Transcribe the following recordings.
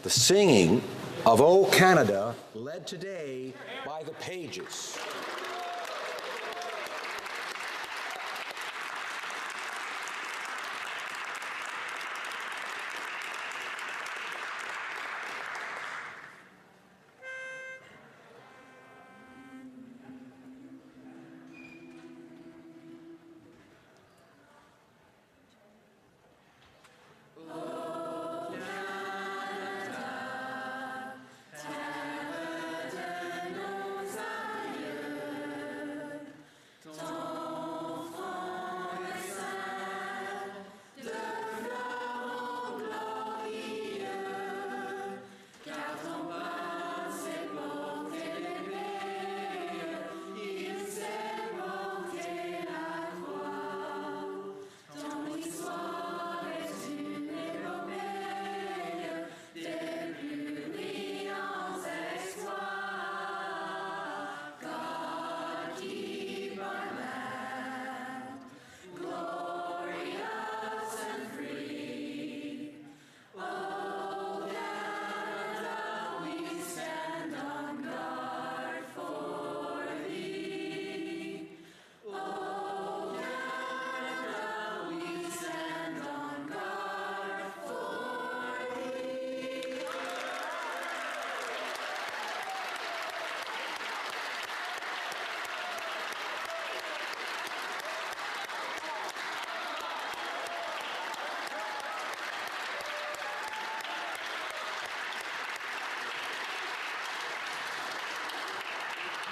The singing of O Canada, led today by the Pages.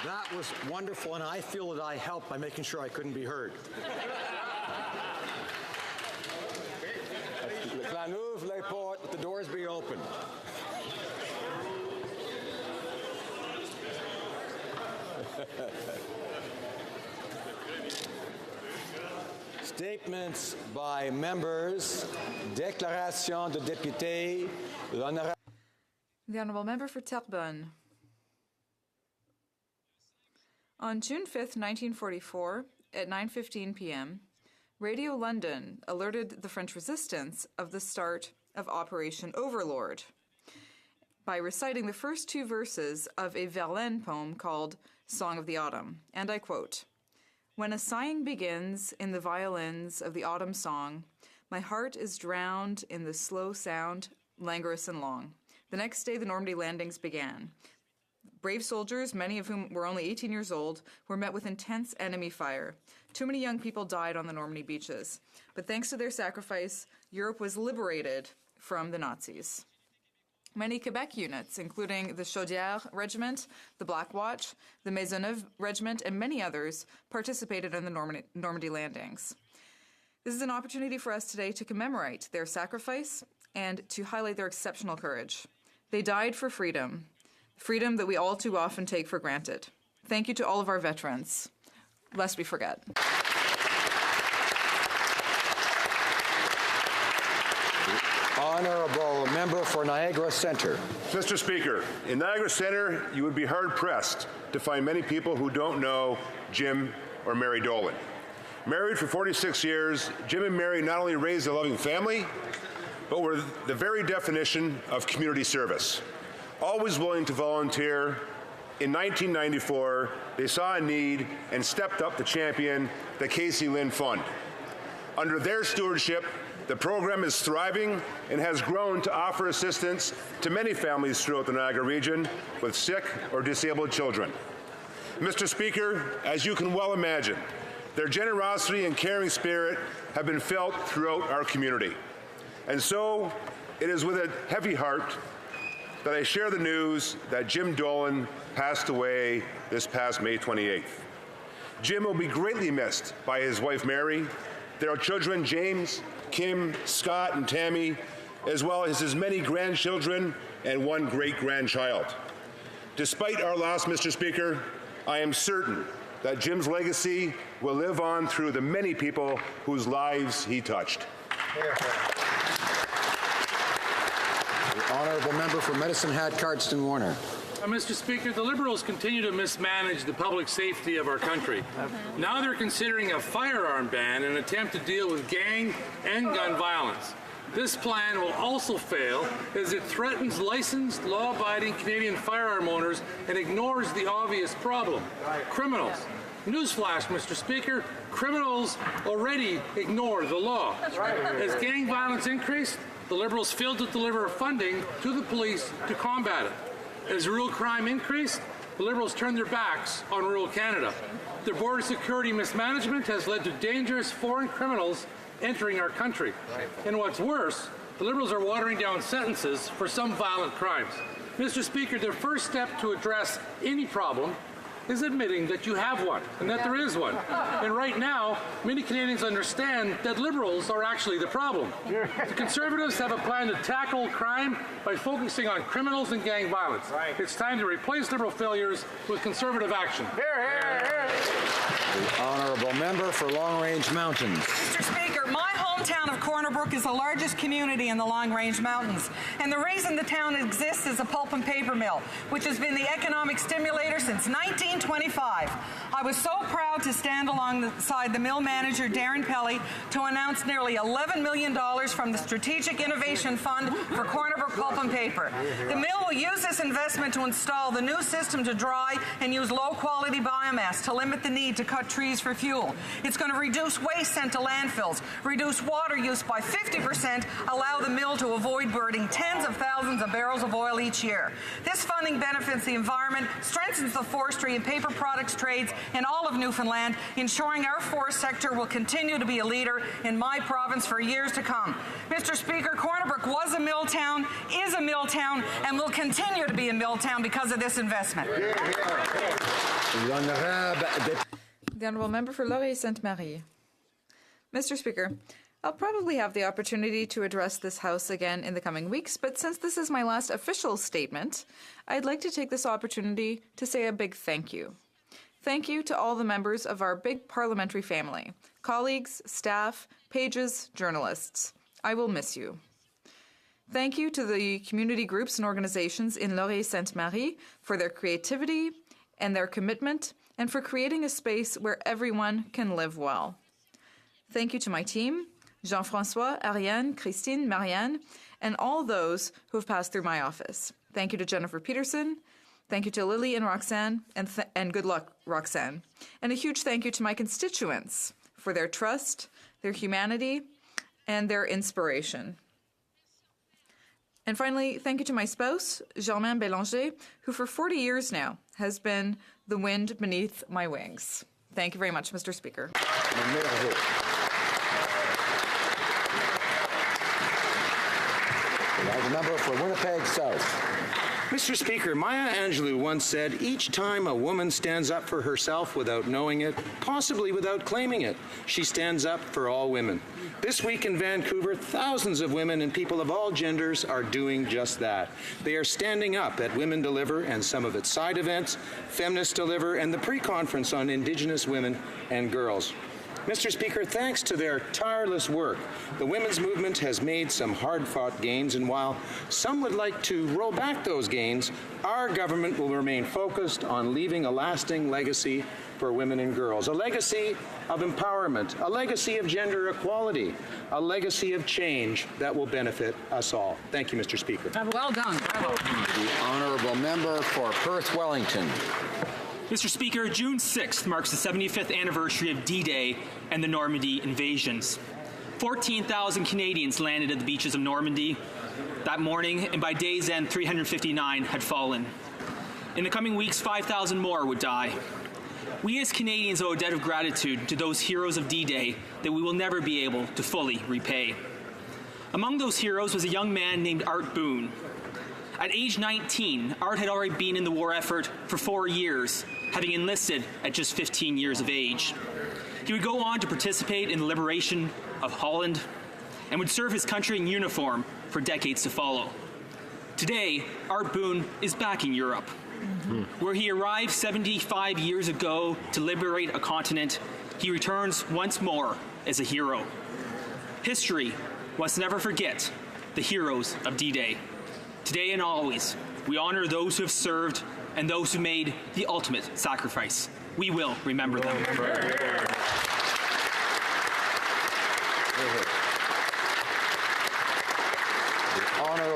That was wonderful, and I feel that I helped by making sure I couldn't be heard. La Nouve, les portes, let the doors be open. Statements by members. Déclaration de député. The Honourable Member for Terrebonne. On June 5th, 1944, at 9:15 p.m., Radio London alerted the French resistance of the start of Operation Overlord by reciting the first two verses of a Verlaine poem called Song of the Autumn, and I quote, "When a sighing begins in the violins of the autumn song, my heart is drowned in the slow sound, languorous and long. The next day the Normandy landings began. Brave soldiers, many of whom were only 18 years old, were met with intense enemy fire. Too many young people died on the Normandy beaches. But thanks to their sacrifice, Europe was liberated from the Nazis. Many Quebec units, including the Chaudière Regiment, the Black Watch, the Maisonneuve Regiment, and many others, participated in the Normandy landings. This is an opportunity for us today to commemorate their sacrifice and to highlight their exceptional courage. They died for freedom. Freedom that we all too often take for granted. Thank you to all of our veterans, lest we forget." Honourable Member for Niagara Centre. Mr. Speaker, in Niagara Centre, you would be hard-pressed to find many people who don't know Jim or Mary Dolan. Married for 46 years, Jim and Mary not only raised a loving family, but were the very definition of community service. Always willing to volunteer, in 1994, they saw a need and stepped up to champion the Casey Lynn Fund. Under their stewardship, the program is thriving and has grown to offer assistance to many families throughout the Niagara region with sick or disabled children. Mr. Speaker, as you can well imagine, their generosity and caring spirit have been felt throughout our community. And so, it is with a heavy heart that I share the news that Jim Dolan passed away this past May 28th. Jim will be greatly missed by his wife Mary, their children James, Kim, Scott, and Tammy, as well as his many grandchildren and one great-grandchild. Despite our loss, Mr. Speaker, I am certain that Jim's legacy will live on through the many people whose lives he touched. The Honourable Member for Medicine Hat, Cardston Warner. Mr. Speaker, the Liberals continue to mismanage the public safety of our country. Now they're considering a firearm ban in an attempt to deal with gang and gun violence. This plan will also fail as it threatens licensed, law-abiding Canadian firearm owners and ignores the obvious problem: criminals. Newsflash, Mr. Speaker, criminals already ignore the law. As gang violence increased, the Liberals failed to deliver funding to the police to combat it. As rural crime increased, the Liberals turned their backs on rural Canada. Their border security mismanagement has led to dangerous foreign criminals entering our country. And what's worse, the Liberals are watering down sentences for some violent crimes. Mr. Speaker, their first step to address any problem is admitting that you have one and that there is one. And right now, many Canadians understand that Liberals are actually the problem. The Conservatives have a plan to tackle crime by focusing on criminals and gang violence. It's time to replace Liberal failures with Conservative action. The honourable member for Long Range Mountains. Mr. Speaker, my hometown of Corner Brook is the largest community in the Long Range Mountains. And the reason the town exists is a pulp and paper mill, which has been the economic stimulator since 1925. I was so proud to stand alongside the mill manager, Darren Pelly, to announce nearly $11 million from the Strategic Innovation Fund for Corner Brook Pulp and Paper. The mill will use this investment to install the new system to dry and use low-quality biomass to limit the need to cut trees for fuel. It's going to reduce waste sent to landfills, reduce water use by 50%, allow the mill to avoid burning tens of thousands of barrels of oil each year. This funding benefits the environment, strengthens the forestry and paper products trades in all of Newfoundland, ensuring our forest sector will continue to be a leader in my province for years to come. Mr. Speaker, Corner Brook was a mill town, is a mill town, and will continue to be a mill town because of this investment. The Honourable Member for Laurier-Sainte-Marie. Mr. Speaker, I'll probably have the opportunity to address this House again in the coming weeks, but since this is my last official statement, I'd like to take this opportunity to say a big thank you. Thank you to all the members of our big parliamentary family, colleagues, staff, pages, journalists. I will miss you. Thank you to the community groups and organizations in Laurier-Sainte-Marie for their creativity and their commitment, and for creating a space where everyone can live well. Thank you to my team, Jean-François, Ariane, Christine, Marianne, and all those who have passed through my office. Thank you to Jennifer Peterson. Thank you to Lily and Roxanne, and good luck, Roxanne. And a huge thank you to my constituents for their trust, their humanity, and their inspiration. And finally, thank you to my spouse, Germain Bélanger, who for 40 years now has been the wind beneath my wings. Thank you very much, Mr. Speaker. The member for Winnipeg South. Mr. Speaker, Maya Angelou once said, each time a woman stands up for herself without knowing it, possibly without claiming it, she stands up for all women. This week in Vancouver, thousands of women and people of all genders are doing just that. They are standing up at Women Deliver and some of its side events, Feminists Deliver, and the pre-conference on Indigenous women and girls. Mr. Speaker, thanks to their tireless work, the women's movement has made some hard-fought gains, and while some would like to roll back those gains, our government will remain focused on leaving a lasting legacy for women and girls, a legacy of empowerment, a legacy of gender equality, a legacy of change that will benefit us all. Thank you, Mr. Speaker. Well done. The honourable member for Perth Wellington. Mr. Speaker, June 6th marks the 75th anniversary of D-Day and the Normandy invasions. 14,000 Canadians landed at the beaches of Normandy that morning, and by day's end, 359 had fallen. In the coming weeks, 5,000 more would die. We as Canadians owe a debt of gratitude to those heroes of D-Day that we will never be able to fully repay. Among those heroes was a young man named Art Boone. At age 19, Art had already been in the war effort for 4 years, having enlisted at just 15 years of age. He would go on to participate in the liberation of Holland and would serve his country in uniform for decades to follow. Today, Art Boone is back in Europe, where he arrived 75 years ago to liberate a continent. He returns once more as a hero. History must never forget the heroes of D-Day. Today and always, we honor those who have served and those who made the ultimate sacrifice. We will remember them.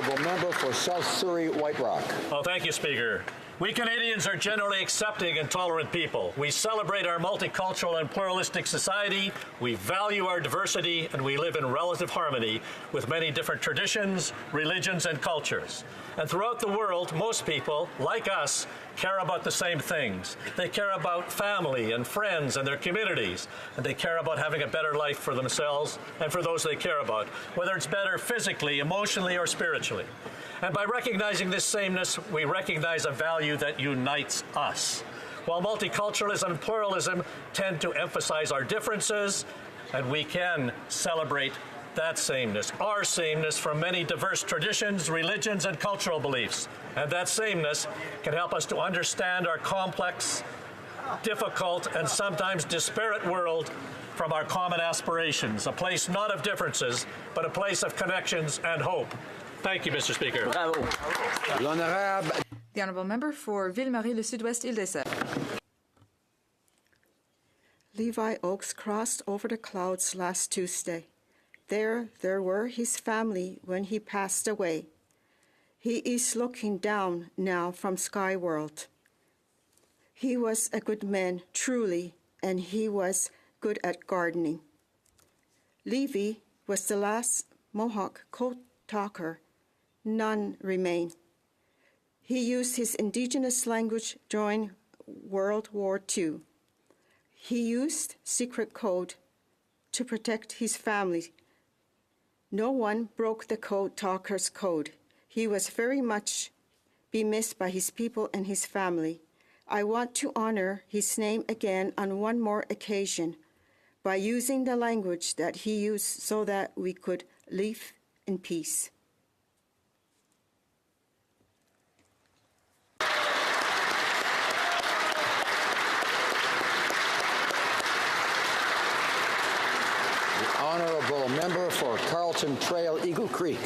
honourable member for South Surrey White Rock. Oh, thank you, Speaker. We Canadians are generally accepting and tolerant people. We celebrate our multicultural and pluralistic society, we value our diversity, and we live in relative harmony with many different traditions, religions, and cultures. And throughout the world, most people, like us, care about the same things. They care about family and friends and their communities, and they care about having a better life for themselves and for those they care about, whether it's better physically, emotionally, or spiritually. And by recognizing this sameness, we recognize a value that unites us. While multiculturalism and pluralism tend to emphasize our differences, and we can celebrate that sameness, our sameness from many diverse traditions, religions, and cultural beliefs. And that sameness can help us to understand our complex, difficult, and sometimes disparate world from our common aspirations, a place not of differences, but a place of connections and hope. Thank you, Mr. Speaker. Bravo. L'honorable. The Honourable Member for Ville-Marie-le-Sud-Ouest, Île-des-Sèvres. Levi Oakes crossed over the clouds last Tuesday. There were his family when he passed away. He is looking down now from Sky World. He was a good man, truly, and he was good at gardening. Levi was the last Mohawk code talker. None remain. He used his indigenous language during World War II. He used secret code to protect his family. No one broke the code talker's code. He was very much be missed by his people and his family. I want to honor his name again on one more occasion by using the language that he used so that we could live in peace. Honourable member for Carlton Trail, Eagle Creek.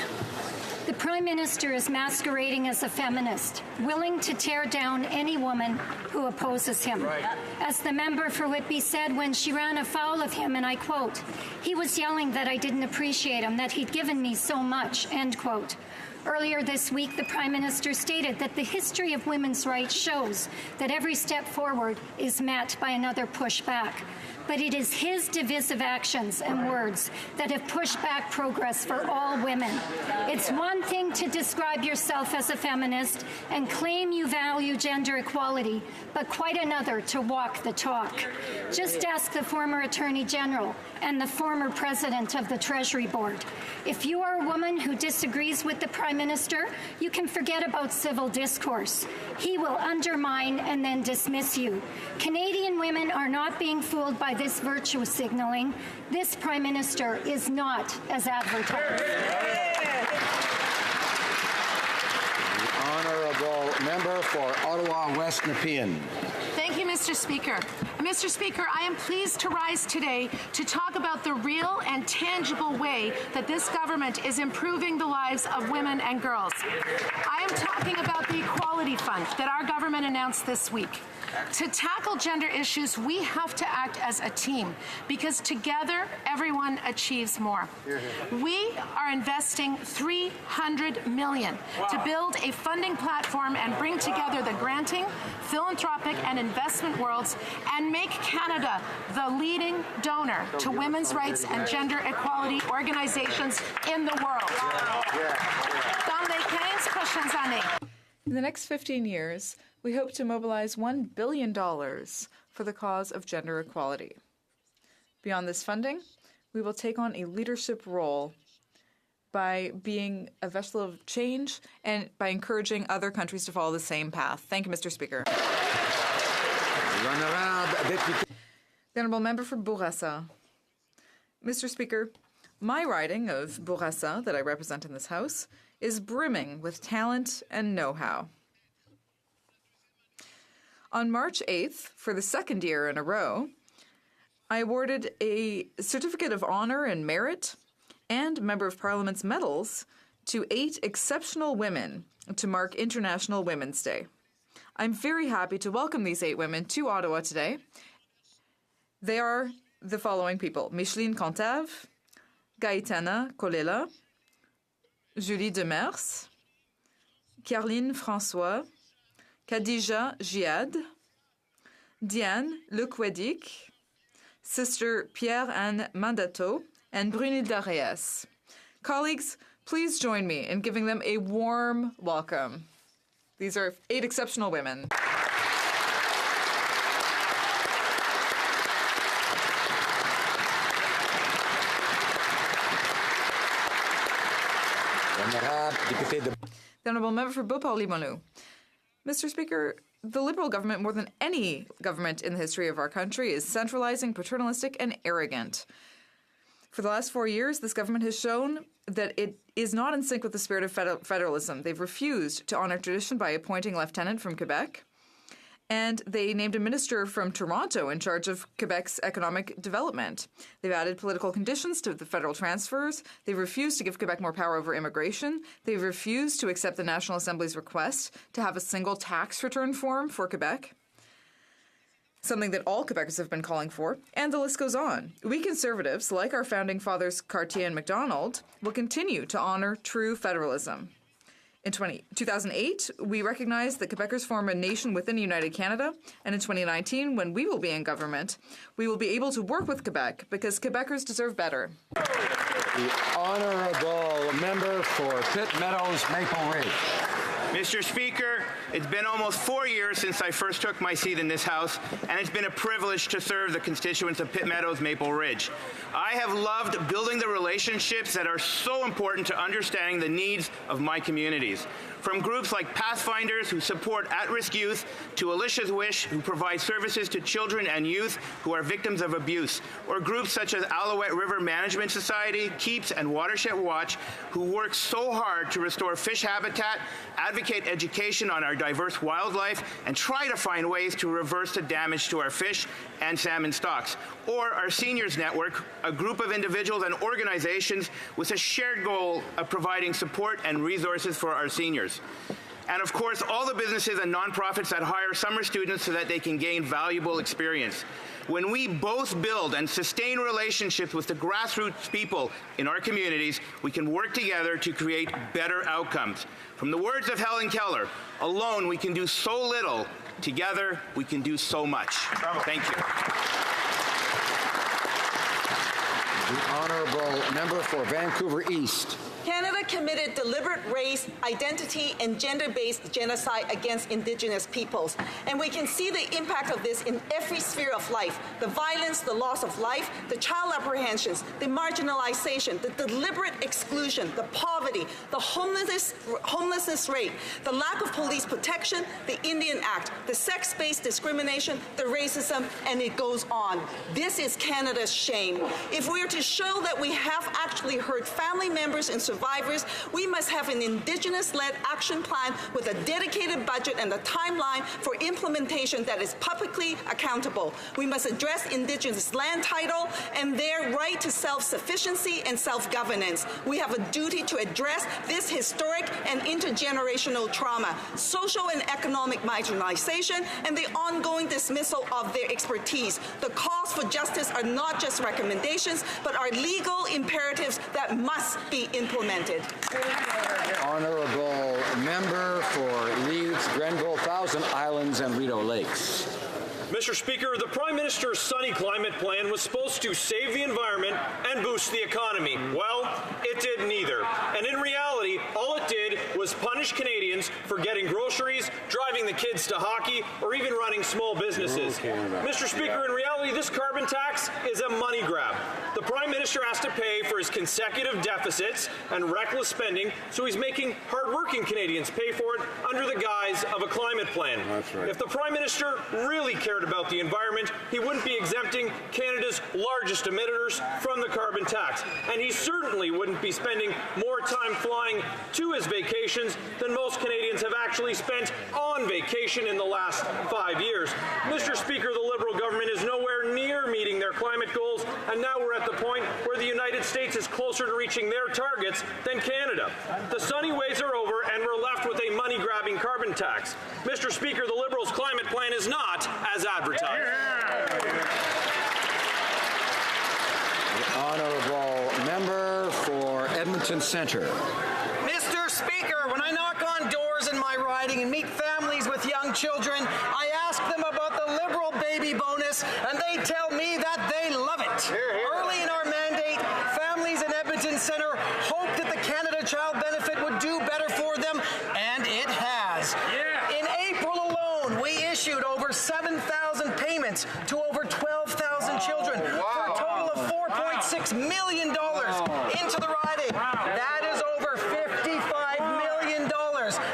The Prime Minister is masquerading as a feminist, willing to tear down any woman who opposes him. Right. As the member for Whitby said when she ran afoul of him, and I quote, "He was yelling that I didn't appreciate him, that he'd given me so much," end quote. Earlier this week, the Prime Minister stated that the history of women's rights shows that every step forward is met by another pushback. But it is his divisive actions and words that have pushed back progress for all women. It's one thing to describe yourself as a feminist and claim you value gender equality, but quite another to walk the talk. Just ask the former Attorney General and the former President of the Treasury Board. If you are a woman who disagrees with the Prime Minister, you can forget about civil discourse. He will undermine and then dismiss you. Canadian women are not being fooled by this virtue signaling. This Prime Minister is not as advertised. The honourable member for Ottawa West Nepean. Thank you, Mr. Speaker. Mr. Speaker, I am pleased to rise today to talk about the real and tangible way that this government is improving the lives of women and girls. I am talking about the Equality Fund that our government announced this week. To tackle gender issues, we have to act as a team because together, everyone achieves more. We are investing $300 million to build a funding platform and bring together the granting, philanthropic, and investment worlds and make Canada the leading donor to women's rights and gender equality organizations in the world. In the next 15 years, we hope to mobilize $1 billion for the cause of gender equality. Beyond this funding, we will take on a leadership role by being a vessel of change and by encouraging other countries to follow the same path. Thank you, Mr. Speaker. The Honourable Member for Bourassa. Mr. Speaker, my riding of Bourassa that I represent in this House is brimming with talent and know-how. On March 8th, for the second year in a row, I awarded a Certificate of Honour and Merit and Member of Parliament's medals to 8 exceptional women to mark International Women's Day. I'm very happy to welcome these 8 women to Ottawa today. They are the following people: Micheline Cantave, Gaetana Kolela, Julie Demers, Caroline François, Khadija Giad, Diane Lequedic, Sister Pierre-Anne Mandato, and Brunilda Reyes. Colleagues, please join me in giving them a warm welcome. These are 8 exceptional women. The Honourable Member for Beauport-Limoilou. Mr. Speaker, the Liberal government, more than any government in the history of our country, is centralizing, paternalistic, and arrogant. For the last 4 years, this government has shown that it is not in sync with the spirit of federalism. They've refused to honour tradition by appointing a lieutenant from Quebec, and they named a minister from Toronto in charge of Quebec's economic development. They've added political conditions to the federal transfers. They've refused to give Quebec more power over immigration. They've refused to accept the National Assembly's request to have a single tax return form for Quebec, something that all Quebecers have been calling for, and the list goes on. We Conservatives, like our founding fathers Cartier and Macdonald, will continue to honour true federalism. In 2008, we recognized that Quebecers form a nation within United Canada, and in 2019, when we will be in government, we will be able to work with Quebec because Quebecers deserve better. The Honourable Member for Pitt Meadows, Maple Ridge. Mr. Speaker, it's been almost 4 years since I first took my seat in this House, and it's been a privilege to serve the constituents of Pitt Meadows, Maple Ridge. I have loved building the relationships that are so important to understanding the needs of my communities. From groups like Pathfinders, who support at-risk youth, to Alicia's Wish, who provide services to children and youth who are victims of abuse, or groups such as Alouette River Management Society, Keeps, and Watershed Watch, who work so hard to restore fish habitat, advocate education on our diverse wildlife, and try to find ways to reverse the damage to our fish and salmon stocks. Or our Seniors Network, a group of individuals and organizations with a shared goal of providing support and resources for our seniors. And of course, all the businesses and nonprofits that hire summer students so that they can gain valuable experience. When we both build and sustain relationships with the grassroots people in our communities, we can work together to create better outcomes. From the words of Helen Keller, alone we can do so little, together we can do so much. Thank you. The Honourable Member for Vancouver East. Canada committed deliberate race, identity, and gender-based genocide against Indigenous peoples. And we can see the impact of this in every sphere of life. The violence, the loss of life, the child apprehensions, the marginalization, the deliberate exclusion, the poverty, the homelessness rate, the lack of police protection, the Indian Act, the sex-based discrimination, the racism, and it goes on. This is Canada's shame. If we are to show that we have actually heard family members and survivors, we must have an Indigenous-led action plan with a dedicated budget and a timeline for implementation that is publicly accountable. We must address Indigenous land title and their right to self-sufficiency and self-governance. We have a duty to address this historic and intergenerational trauma, social and economic marginalization, and the ongoing dismissal of their expertise. The calls for justice are not just recommendations, but are legal imperatives that must be implemented. Honourable Member for Leeds, Grenville, Thousand Islands, and Rideau Lakes. Mr. Speaker, the Prime Minister's sunny climate plan was supposed to save the environment and boost the economy. Well, it did neither. And in reality, all it did was punish Canadians for getting groceries, driving the kids to hockey, or even running small businesses. Mr. Speaker, in reality, this carbon tax is a money grab. The Prime Minister has to pay for his consecutive deficits and reckless spending, so he's making hard-working Canadians pay for it under the guise of a climate plan. That's right. If the Prime Minister really cared about the environment, he wouldn't be exempting Canada's largest emitters from the carbon tax. And he certainly wouldn't be spending more time flying to his vacations than most Canadians have actually spent on vacation in the last 5 years. Mr. Speaker, the Liberal government is nowhere near meeting their climate goals, and now we're at the point where the United States is closer to reaching their targets than Canada. The sunny ways are over, and we're left with a money-grabbing carbon tax. Mr. Speaker, the Liberals' climate plan is not as advertised. The Honourable Member for Edmonton Centre. Mr. Speaker, when I knock on doors farmers in my riding and meet families with young children, I ask them about the Liberal baby bonus, and they tell me that they love it. Early in our mandate, families in Edmonton Centre hoped that the Canada Child Benefit would do better for them, and it has. In April alone, we issued over 7,000 payments to over 12,000 children for a total of $4.6 million into the riding. That is over $55 million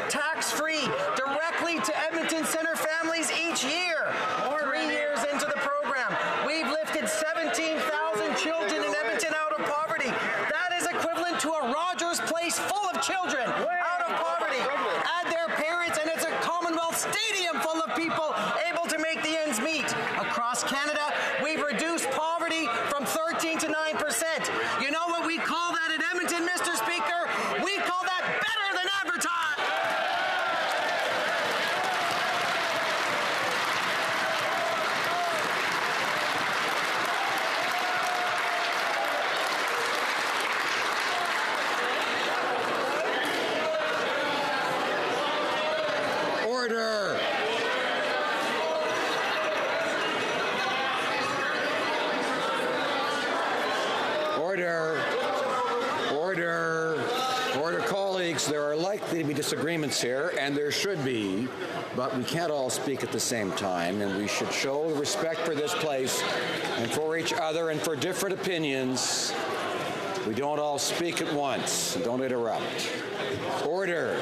tax-free directly to Edmonton Centre families each year. 3 years into the program, we've lifted 17,000 children in Edmonton out of poverty. That is equivalent to a Rogers Place full of children out of poverty. Add their parents, and it's a Commonwealth Stadium full of people able to make the ends meet. Across Canada, we've reduced poverty from 13 to 9%. You know what we call that in Edmonton, Mr. Speaker? We call that better than advertised. Order. Order. Order. Order, colleagues. There are likely to be disagreements here, and there should be, but we can't all speak at the same time, and we should show respect for this place and for each other and for different opinions. We don't all speak at once. Don't interrupt. Order.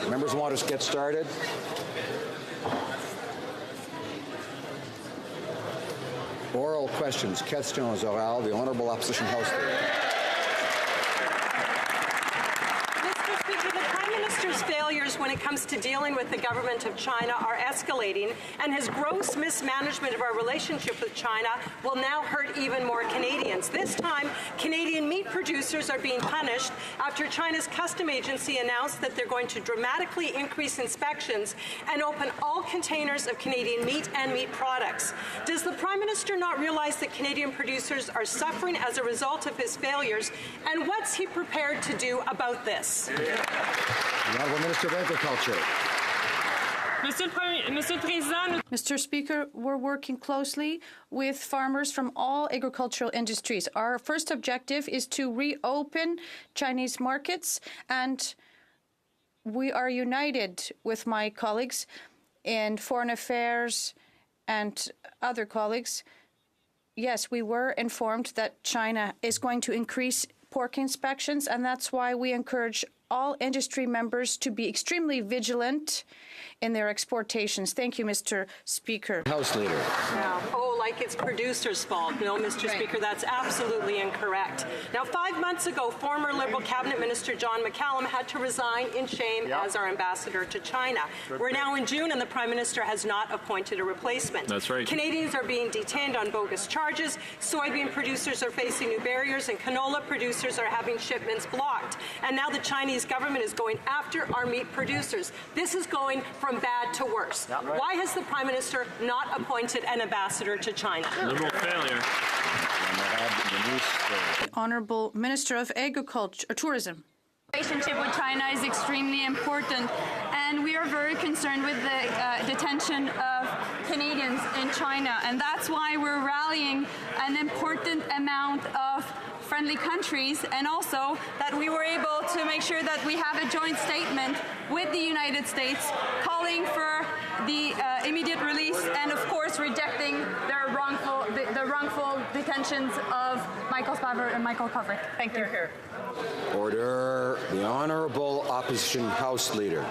Members want to get started? Oral questions. Questions orales. The Honourable Opposition House Leader. Mr. Speaker, the Prime Minister's failures when it comes to dealing with the government of China are escalating, and his gross mismanagement of our relationship with China will now hurt even more Canadians. This time, Canadian meat producers are being punished after China's custom agency announced that they're going to dramatically increase inspections and open all containers of Canadian meat and meat products. Does the Prime Minister not realize that Canadian producers are suffering as a result of his failures, and what's he prepared to do about this? The Honourable Minister of Agriculture. Mr. Speaker, we're working closely with farmers from all agricultural industries. Our first objective is to reopen Chinese markets, and we are united with my colleagues in Foreign Affairs and other colleagues. Yes, we were informed that China is going to increase pork inspections, and that's why we encourage all industry members to be extremely vigilant in their exportations. Thank you, Mr. Speaker. House Leader. Yeah. Oh, like it's producers' fault. No, Mr. Speaker, that's absolutely incorrect. Now, 5 months ago, former Liberal Cabinet Minister John McCallum had to resign in shame as our ambassador to China. We're now in June, and the Prime Minister has not appointed a replacement. That's right. Canadians are being detained on bogus charges, soybean producers are facing new barriers, and canola producers are having shipments blocked. And now the Chinese government is going after our meat producers. This is going from bad to worse. Right. Why has the Prime Minister not appointed an ambassador to China? Liberal failure. The Honourable Minister of Agriculture, Tourism. Relationship with China is extremely important, and we are very concerned with the detention of Canadians in China, and that's why we're rallying an important amount of friendly countries, and also that we were able to make sure that we have a joint statement with the United States calling for the immediate release and, of course, rejecting their the wrongful detentions of Michael Spavor and Michael Kovrig. Thank you. Order. The Honourable Opposition House Leader.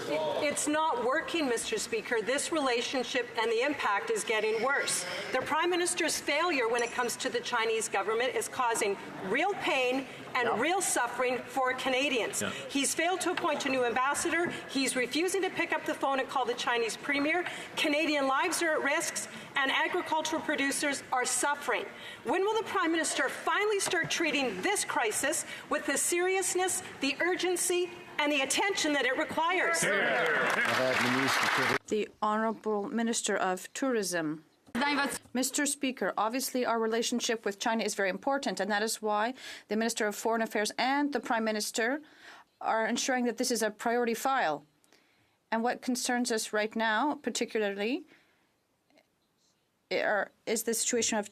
It's not working, Mr. Speaker. This relationship and the impact is getting worse. The Prime Minister's failure when it comes to the Chinese government is causing real pain and real suffering for Canadians. He's failed to appoint a new ambassador. He's refusing to pick up the phone and call the Chinese premier. Canadian lives are at risk, and agricultural producers are suffering. When will the Prime Minister finally start treating this crisis with the seriousness, the urgency, and the attention that it requires? The Honourable Minister of Tourism. Mr. Speaker, obviously our relationship with China is very important, and that is why the Minister of Foreign Affairs and the Prime Minister are ensuring that this is a priority file. And what concerns us right now, particularly, is the situation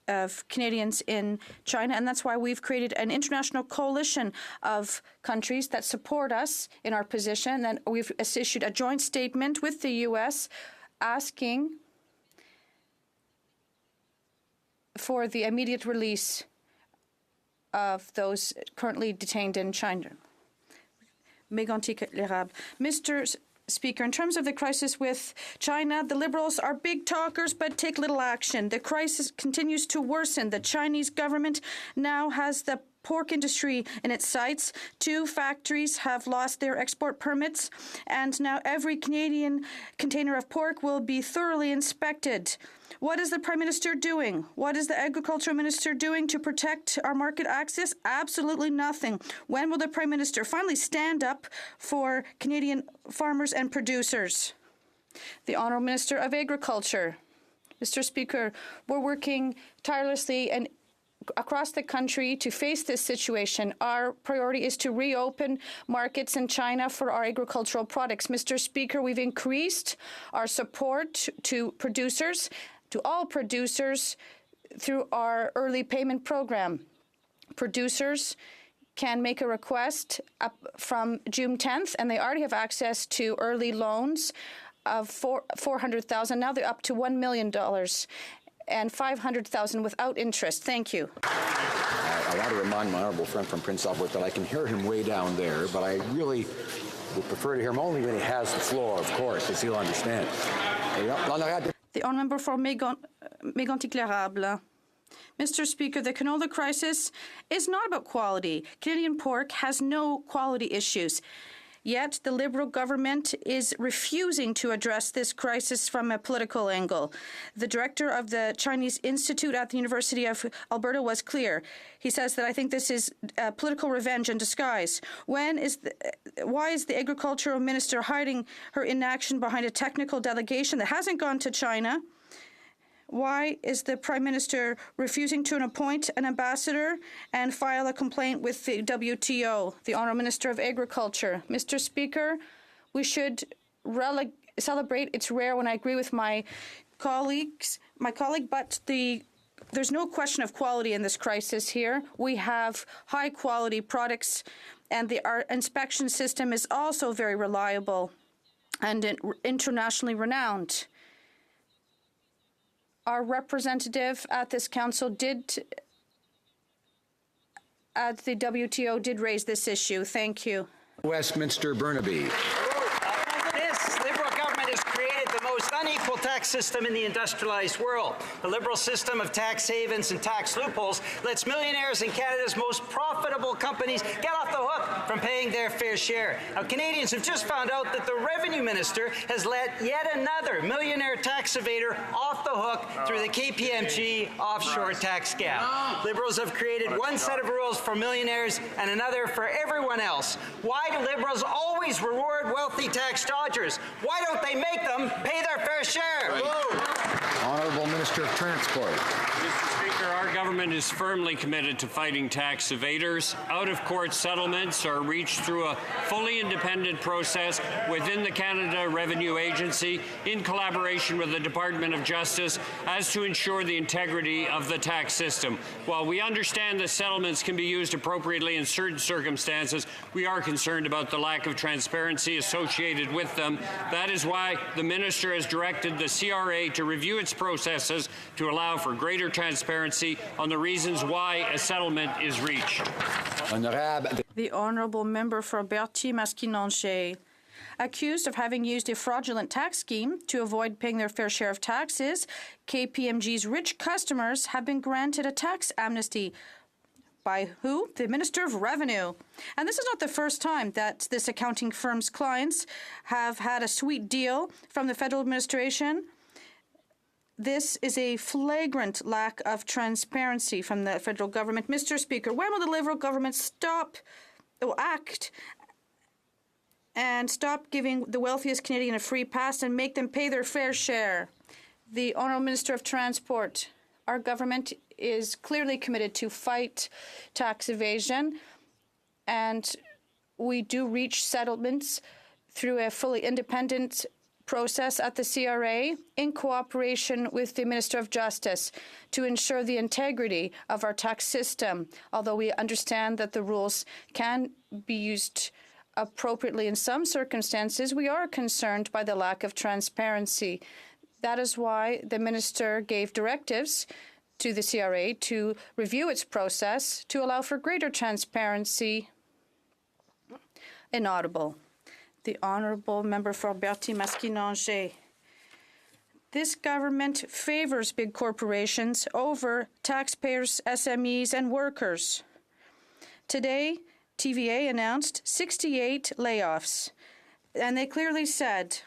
of Canadians in China, and that's why we've created an international coalition of countries that support us in our position, and we've issued a joint statement with the U.S. asking for the immediate release of those currently detained in China. Mr. Speaker, in terms of the crisis with China, the Liberals are big talkers but take little action. The crisis continues to worsen. The Chinese government now has the pork industry in its sights. 2 factories have lost their export permits, and now every Canadian container of pork will be thoroughly inspected. What is the Prime Minister doing? What is the Agricultural Minister doing to protect our market access? Absolutely nothing. When will the Prime Minister finally stand up for Canadian farmers and producers? The Honourable Minister of Agriculture. Mr. Speaker, we're working tirelessly and across the country to face this situation. Our priority is to reopen markets in China for our agricultural products. Mr. Speaker, we've increased our support to producers, to all producers, through our early payment program. Producers can make a request up from June 10th, and they already have access to early loans of $400,000. Now they're up to $1 million. And $500,000 without interest. Thank you. I want to remind my honourable friend from Prince Albert that I can hear him way down there, but I really would prefer to hear him only when he has the floor, of course, as he'll understand. The honourable member for Mégantic-L'Érable. Mr. Speaker, the canola crisis is not about quality. Canadian pork has no quality issues. Yet the Liberal government is refusing to address this crisis from a political angle. The director of the Chinese Institute at the University of Alberta was clear. He says that I think this is political revenge in disguise. Why is the agricultural minister hiding her inaction behind a technical delegation that hasn't gone to China? Why is the Prime Minister refusing to appoint an ambassador and file a complaint with the WTO, the Honourable Minister of Agriculture? Mr. Speaker, we should celebrate. It's rare when I agree with my colleague, but there's no question of quality in this crisis here. We have high-quality products, and our inspection system is also very reliable and internationally renowned. Our representative at this council at the WTO did raise this issue. Thank you. Westminster Burnaby. This Liberal government has created the most unequal tax system in the industrialized world. The Liberal system of tax havens and tax loopholes lets millionaires in Canada's most profitable companies get off the hook from paying their fair share. Now, Canadians have just found out that the Revenue Minister has let yet another millionaire tax evader off the hook through the KPMG offshore tax gap. Liberals have created one set of rules for millionaires and another for everyone else. Why do Liberals always reward wealthy tax dodgers? Why don't they make them pay their fair share? Honourable Minister of Transport. Mr. Speaker, our government is firmly committed to fighting tax evaders. Out-of-court settlements are reached through a fully independent process within the Canada Revenue Agency in collaboration with the Department of Justice as to ensure the integrity of the tax system. While we understand that settlements can be used appropriately in certain circumstances, we are concerned about the lack of transparency associated with them. That is why the Minister has directed the CRA to review its processes to allow for greater transparency on the reasons why a settlement is reached. The Honourable Member for Berthier-Masquinongé. Accused of having used a fraudulent tax scheme to avoid paying their fair share of taxes, KPMG's rich customers have been granted a tax amnesty. By who? The Minister of Revenue. And this is not the first time that this accounting firm's clients have had a sweet deal from the federal administration. This is a flagrant lack of transparency from the federal government. Mr. Speaker, when will the Liberal government act and stop giving the wealthiest Canadian a free pass and make them pay their fair share? The Honourable Minister of Transport, our government is clearly committed to fight tax evasion, and we do reach settlements through a fully independent process at the CRA in cooperation with the Minister of Justice to ensure the integrity of our tax system. Although we understand that the rules can be used appropriately in some circumstances, we are concerned by the lack of transparency. That is why the Minister gave directives to the CRA to review its process to allow for greater transparency. Inaudible. The Honourable Member for Berthier-Masquinongé. This government favors big corporations over taxpayers, SMEs, and workers. Today, TVA announced 68 layoffs, and they clearly said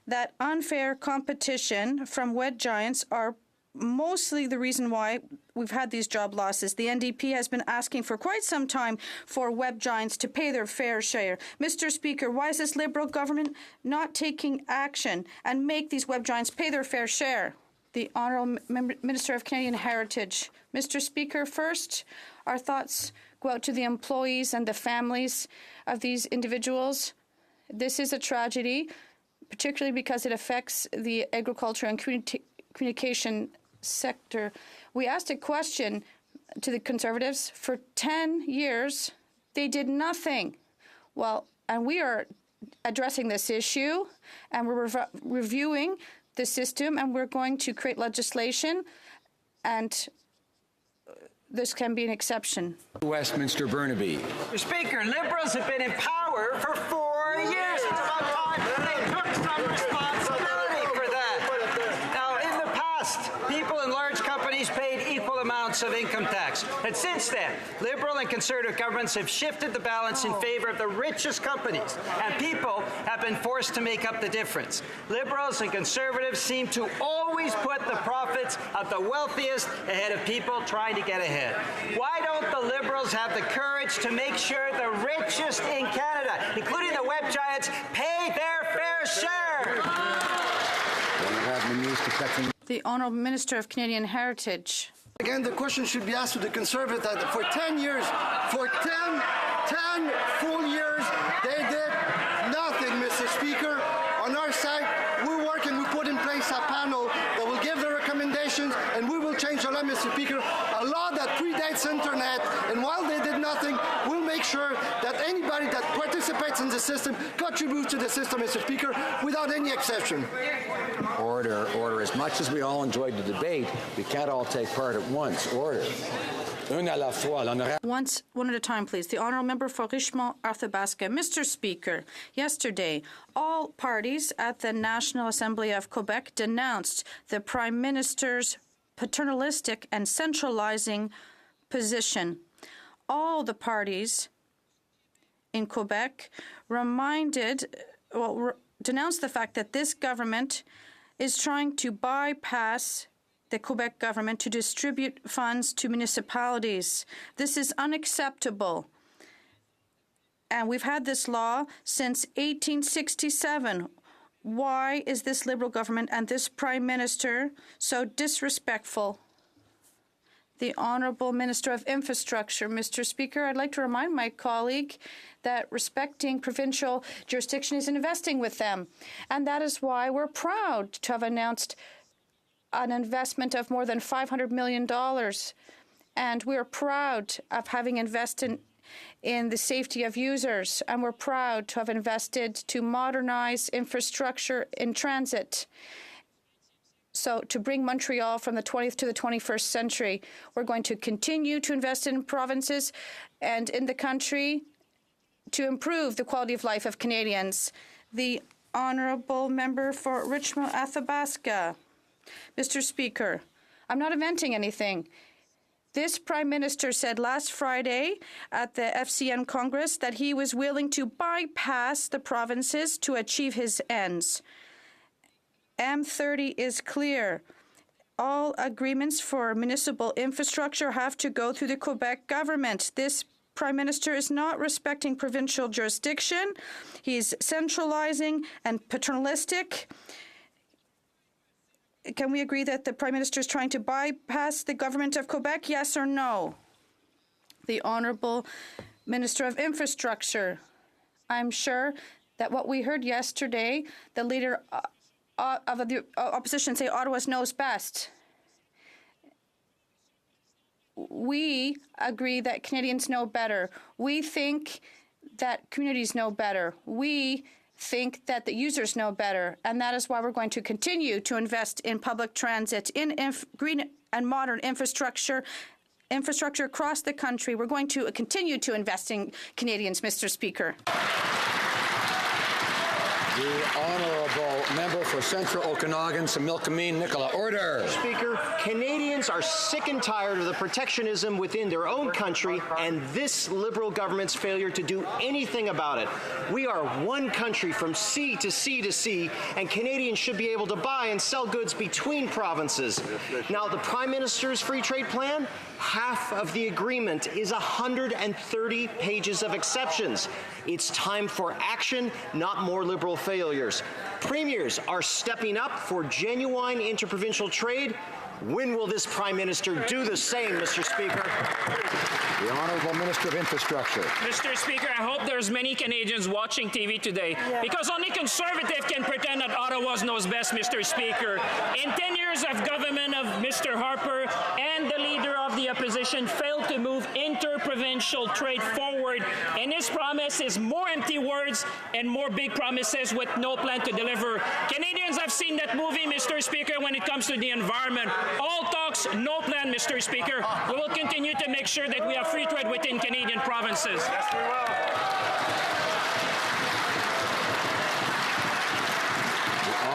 that unfair competition from web giants are mostly the reason why we've had these job losses. The NDP has been asking for quite some time for web giants to pay their fair share. Mr. Speaker, why is this Liberal government not taking action and make these web giants pay their fair share? The Honourable Minister of Canadian Heritage. Mr. Speaker, first, our thoughts go out to the employees and the families of these individuals. This is a tragedy, particularly because it affects the agriculture and communication sector. We asked a question to the Conservatives. For 10 years, they did nothing. Well, and we are addressing this issue, and we're reviewing the system, and we're going to create legislation, and this can be an exception. Westminster Burnaby. Mr. Speaker, Liberals have been in power for 4 years. It's about time they took some responsibility for that. Now, in the past, people in large companies paid equal amounts of income tax. And since then, Liberal and Conservative governments have shifted the balance in favor of the richest companies, and people have been forced to make up the difference. Liberals and Conservatives seem to always put the profits of the wealthiest ahead of people trying to get ahead. Why don't the Liberals have the courage to make sure the richest in Canada, including the web giants, pay their fair share? The Honourable Minister of Canadian Heritage. Again, the question should be asked to the Conservatives that for 10 years, for 10 full years, they did nothing, Mr. Speaker. On our side, we work and we put in place a panel that will give the recommendations, and we will change the law, Mr. Speaker, a law that predates internet. And while they did nothing, we'll make sure that anybody that participates in the system contributes to the system, Mr. Speaker, without any exception. Order, order. As much as we all enjoyed the debate, we can't all take part at once. Order. One at a time, please. The Honourable Member for Richmond-Arthabaska. Mr. Speaker, yesterday, all parties at the National Assembly of Quebec denounced the Prime Minister's paternalistic and centralizing position. All the parties in Quebec denounced the fact that this government is trying to bypass the Quebec government to distribute funds to municipalities. This is unacceptable. And we've had this law since 1867. Why is this Liberal government and this Prime Minister so disrespectful? The Honourable Minister of Infrastructure. Mr. Speaker, I'd like to remind my colleague that respecting provincial jurisdiction is investing with them. And that is why we're proud to have announced an investment of more than $500 million. And we're proud of having invested in the safety of users. And we're proud to have invested to modernize infrastructure in transit. So to bring Montreal from the 20th to the 21st century, we're going to continue to invest in provinces and in the country to improve the quality of life of Canadians. The Honourable Member for Richmond-Athabasca. Mr. Speaker, I'm not inventing anything. This Prime Minister said last Friday at the FCN Congress that he was willing to bypass the provinces to achieve his ends. M30 is clear. All agreements for municipal infrastructure have to go through the Quebec government. This Prime Minister is not respecting provincial jurisdiction. He's centralizing and paternalistic. can we agree that the Prime Minister is trying to bypass the government of Quebec, yes or no? The Honourable Minister of Infrastructure. I'm sure that what we heard yesterday, the leader of the opposition say Ottawa knows best. We agree that Canadians know better. We think that communities know better. We think that the users know better, and that is why we're going to continue to invest in public transit, in green and modern infrastructure across the country. We're going to continue to invest in Canadians, Mr. Speaker. The Honourable Member for Central Okanagan, Similkameen, Nicola. Order. Speaker, Canadians are sick and tired of the protectionism within their own country and this Liberal government's failure to do anything about it. We are one country from sea to sea to sea, and Canadians should be able to buy and sell goods between provinces. Now, the Prime Minister's free trade plan, half of the agreement is 130 pages of exceptions. It's time for action, not more Liberal failures. Premiers are stepping up for genuine interprovincial trade. When will this Prime Minister do the same, Mr. Speaker? The Honourable Minister of Infrastructure. Mr. Speaker, I hope there's many Canadians watching TV today, because only Conservative can pretend that Ottawa knows best, Mr. Speaker. In 10 years of government of Mr. Harper and the Leader of the Opposition failed to move interprovincial trade forward, and his promise is more empty words and more big promises with no plan to deliver. Canadians have seen that movie, Mr. Speaker, when it comes to the environment. All talks, no plan, Mr. Speaker. We will continue to make sure that we have free trade within Canadian provinces. Yes, we will.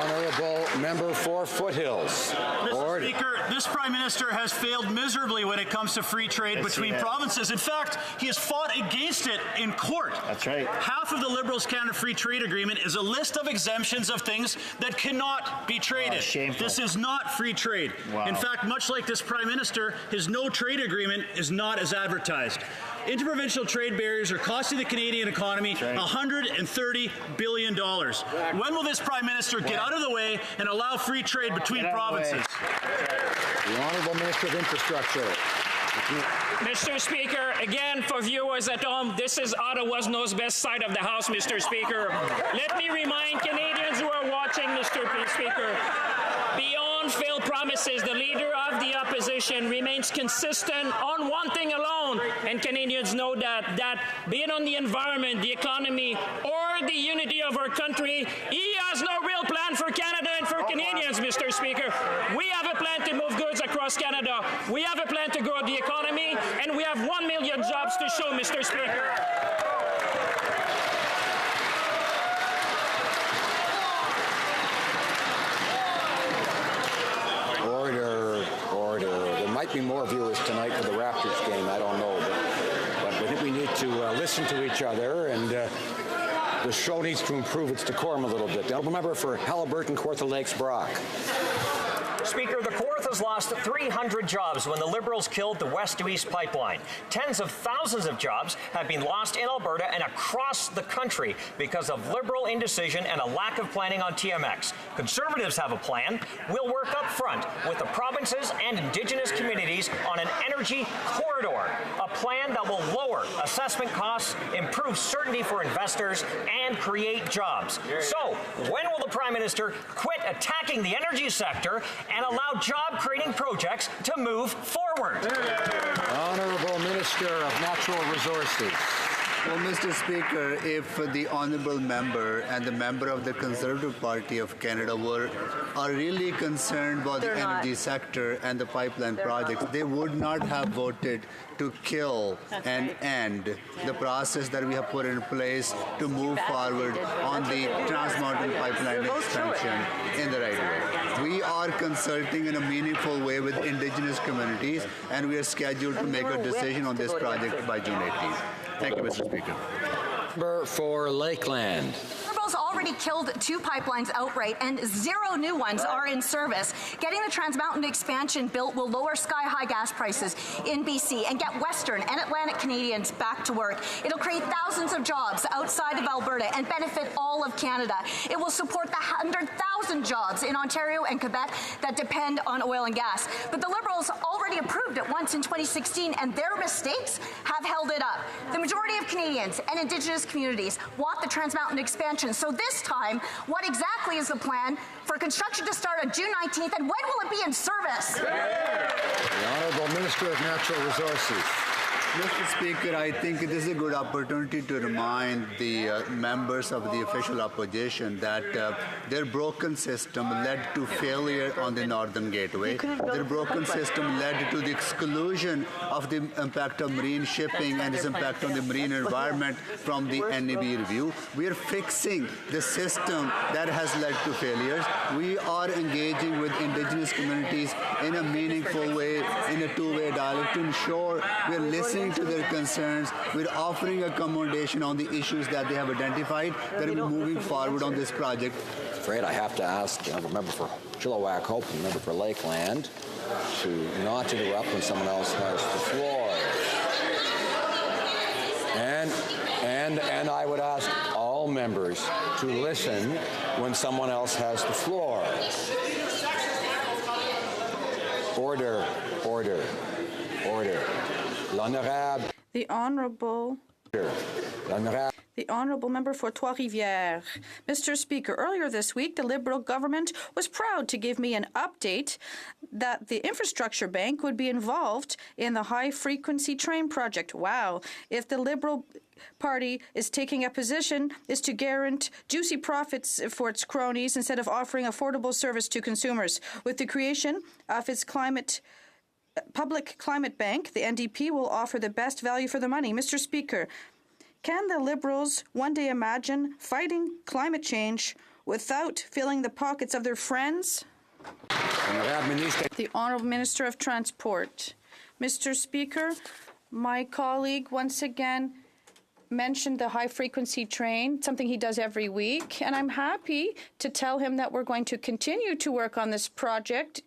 Honourable Member for Foothills. Mr. Speaker, this Prime Minister has failed miserably when it comes to free trade between provinces. In fact, he has fought against it in court. That's right. Half of the Liberals' Canada Free Trade Agreement is a list of exemptions of things that cannot be traded. Shameful. This is not free trade. Wow. In fact, much like this Prime Minister, his no trade agreement is not as advertised. Interprovincial trade barriers are costing the Canadian economy $130 billion. When will this Prime Minister get out of the way and allow free trade between provinces? The Honourable Minister of Infrastructure. Mr. Speaker, again, for viewers at home, this is Ottawa's knows best side of the House, Mr. Speaker. Let me remind Canadians who are watching, Mr. Speaker, beyond failed promises, the Leader of the Opposition remains consistent on one thing alone, and Canadians know that be it on the environment, the economy, or the unity of our country, he has no real plan for Canada and for Canadians, Mr. Speaker. We have a plan to move goods across Canada. We have a plan to grow the economy, and we have 1 million jobs to show, Mr. Speaker. Order. There might be more viewers tonight for the Raptors game. I don't know, but I think we need to listen to each other, and the show needs to improve its decorum a little bit. The Honourable Member for Haliburton, Kawartha Lakes, Brock. Speaker, the Kawarthas lost 300 jobs when the Liberals killed the West to East pipeline. Tens of thousands of jobs have been lost in Alberta and across the country because of Liberal indecision and a lack of planning on TMX. Conservatives have a plan. We'll work up front with the provinces and Indigenous communities on an energy corridor, a plan that will lower assessment costs, improve certainty for investors, and create jobs. So, when will the Prime Minister quit attacking the energy sector and allow job-creating projects to move forward? Honourable Minister of Natural Resources. Well, Mr. Speaker, if the honourable member and the member of the Conservative Party of Canada are really concerned about the energy sector and the pipeline projects, they would not have voted to kill and end the process that we have put in place to move forward on the Trans Mountain Pipeline expansion in the right way. We are consulting in a meaningful way with Indigenous communities, and we are scheduled to make a decision on this project by June 18th. Thank you, Mr. Speaker. Member for Lakeland. Liberals already killed 2 pipelines outright, and 0 new ones are in service. Getting the Trans Mountain expansion built will lower sky-high gas prices in BC and get Western and Atlantic Canadians back to work. It'll create thousands of jobs outside of Alberta and benefit all of Canada. It will support the 100,000 1,000 jobs in Ontario and Quebec that depend on oil and gas. But the Liberals already approved it once in 2016, and their mistakes have held it up. The majority of Canadians and Indigenous communities want the Trans Mountain expansion. So this time, what exactly is the plan for construction to start on June 19th, and when will it be in service? The Honourable Minister of Natural Resources. Mr. Speaker, I think this is a good opportunity to remind the members of the official opposition that their broken system led to failure on the Northern Gateway. Their broken system led to the exclusion of the impact of marine shipping and its impact on the marine environment from the NEB review. We are fixing the system that has led to failures. We are engaging with Indigenous communities in a meaningful way, in a two-way dialogue to ensure we are listening to their concerns. We're offering accommodation on the issues that they have identified, that we're moving forward on this project. Afraid I have to ask the member for Chilliwack Hope and the member for Lakeland to not interrupt when someone else has the floor. And I would ask all members to listen when someone else has the floor. Order, order, order. The Honourable Member for Trois-Rivières. Mr. Speaker, earlier this week, the Liberal government was proud to give me an update that the Infrastructure Bank would be involved in the high-frequency train project. Wow. If the Liberal Party is taking a position is to guarantee juicy profits for its cronies instead of offering affordable service to consumers. With the creation of its Public Climate Bank, the NDP will offer the best value for the money. Mr. Speaker, can the Liberals one day imagine fighting climate change without filling the pockets of their friends? The Honourable Minister of Transport. Mr. Speaker, my colleague once again mentioned the high-frequency train, something he does every week, and I'm happy to tell him that we're going to continue to work on this project,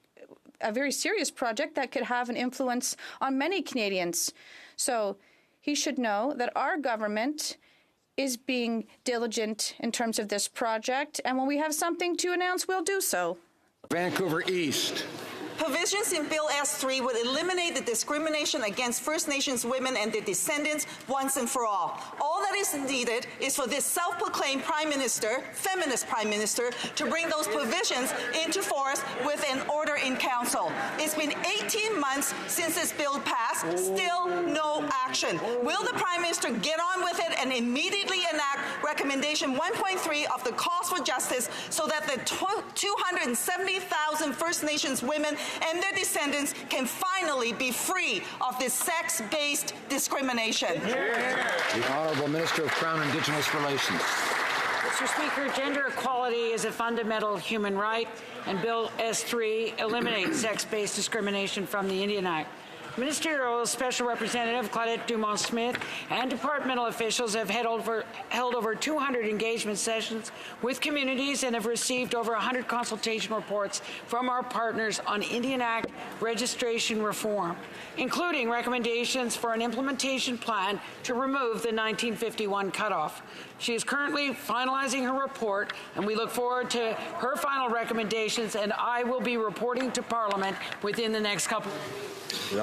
a very serious project that could have an influence on many Canadians. So he should know that our government is being diligent in terms of this project, and when we have something to announce, we'll do so. Vancouver East. Provisions in Bill S3 would eliminate the discrimination against First Nations women and their descendants once and for all. All that is needed is for this self-proclaimed Prime Minister, feminist Prime Minister, to bring those provisions into force with an order in Council. It's been 18 months since this bill passed, still no action. Will the Prime Minister get on with it and immediately enact Recommendation 1.3 of the Calls for Justice so that the 270,000 First Nations women and their descendants can finally be free of this sex-based discrimination? The Honourable Minister of Crown Indigenous Relations. Mr. Speaker, gender equality is a fundamental human right, and Bill S3 eliminates sex-based discrimination from the Indian Act. Ministerial Special Representative Claudette Dumont-Smith and departmental officials have held over 200 engagement sessions with communities and have received over 100 consultation reports from our partners on Indian Act registration reform, including recommendations for an implementation plan to remove the 1951 cutoff. She is currently finalizing her report, and we look forward to her final recommendations, and I will be reporting to Parliament within the next couple of weeks. The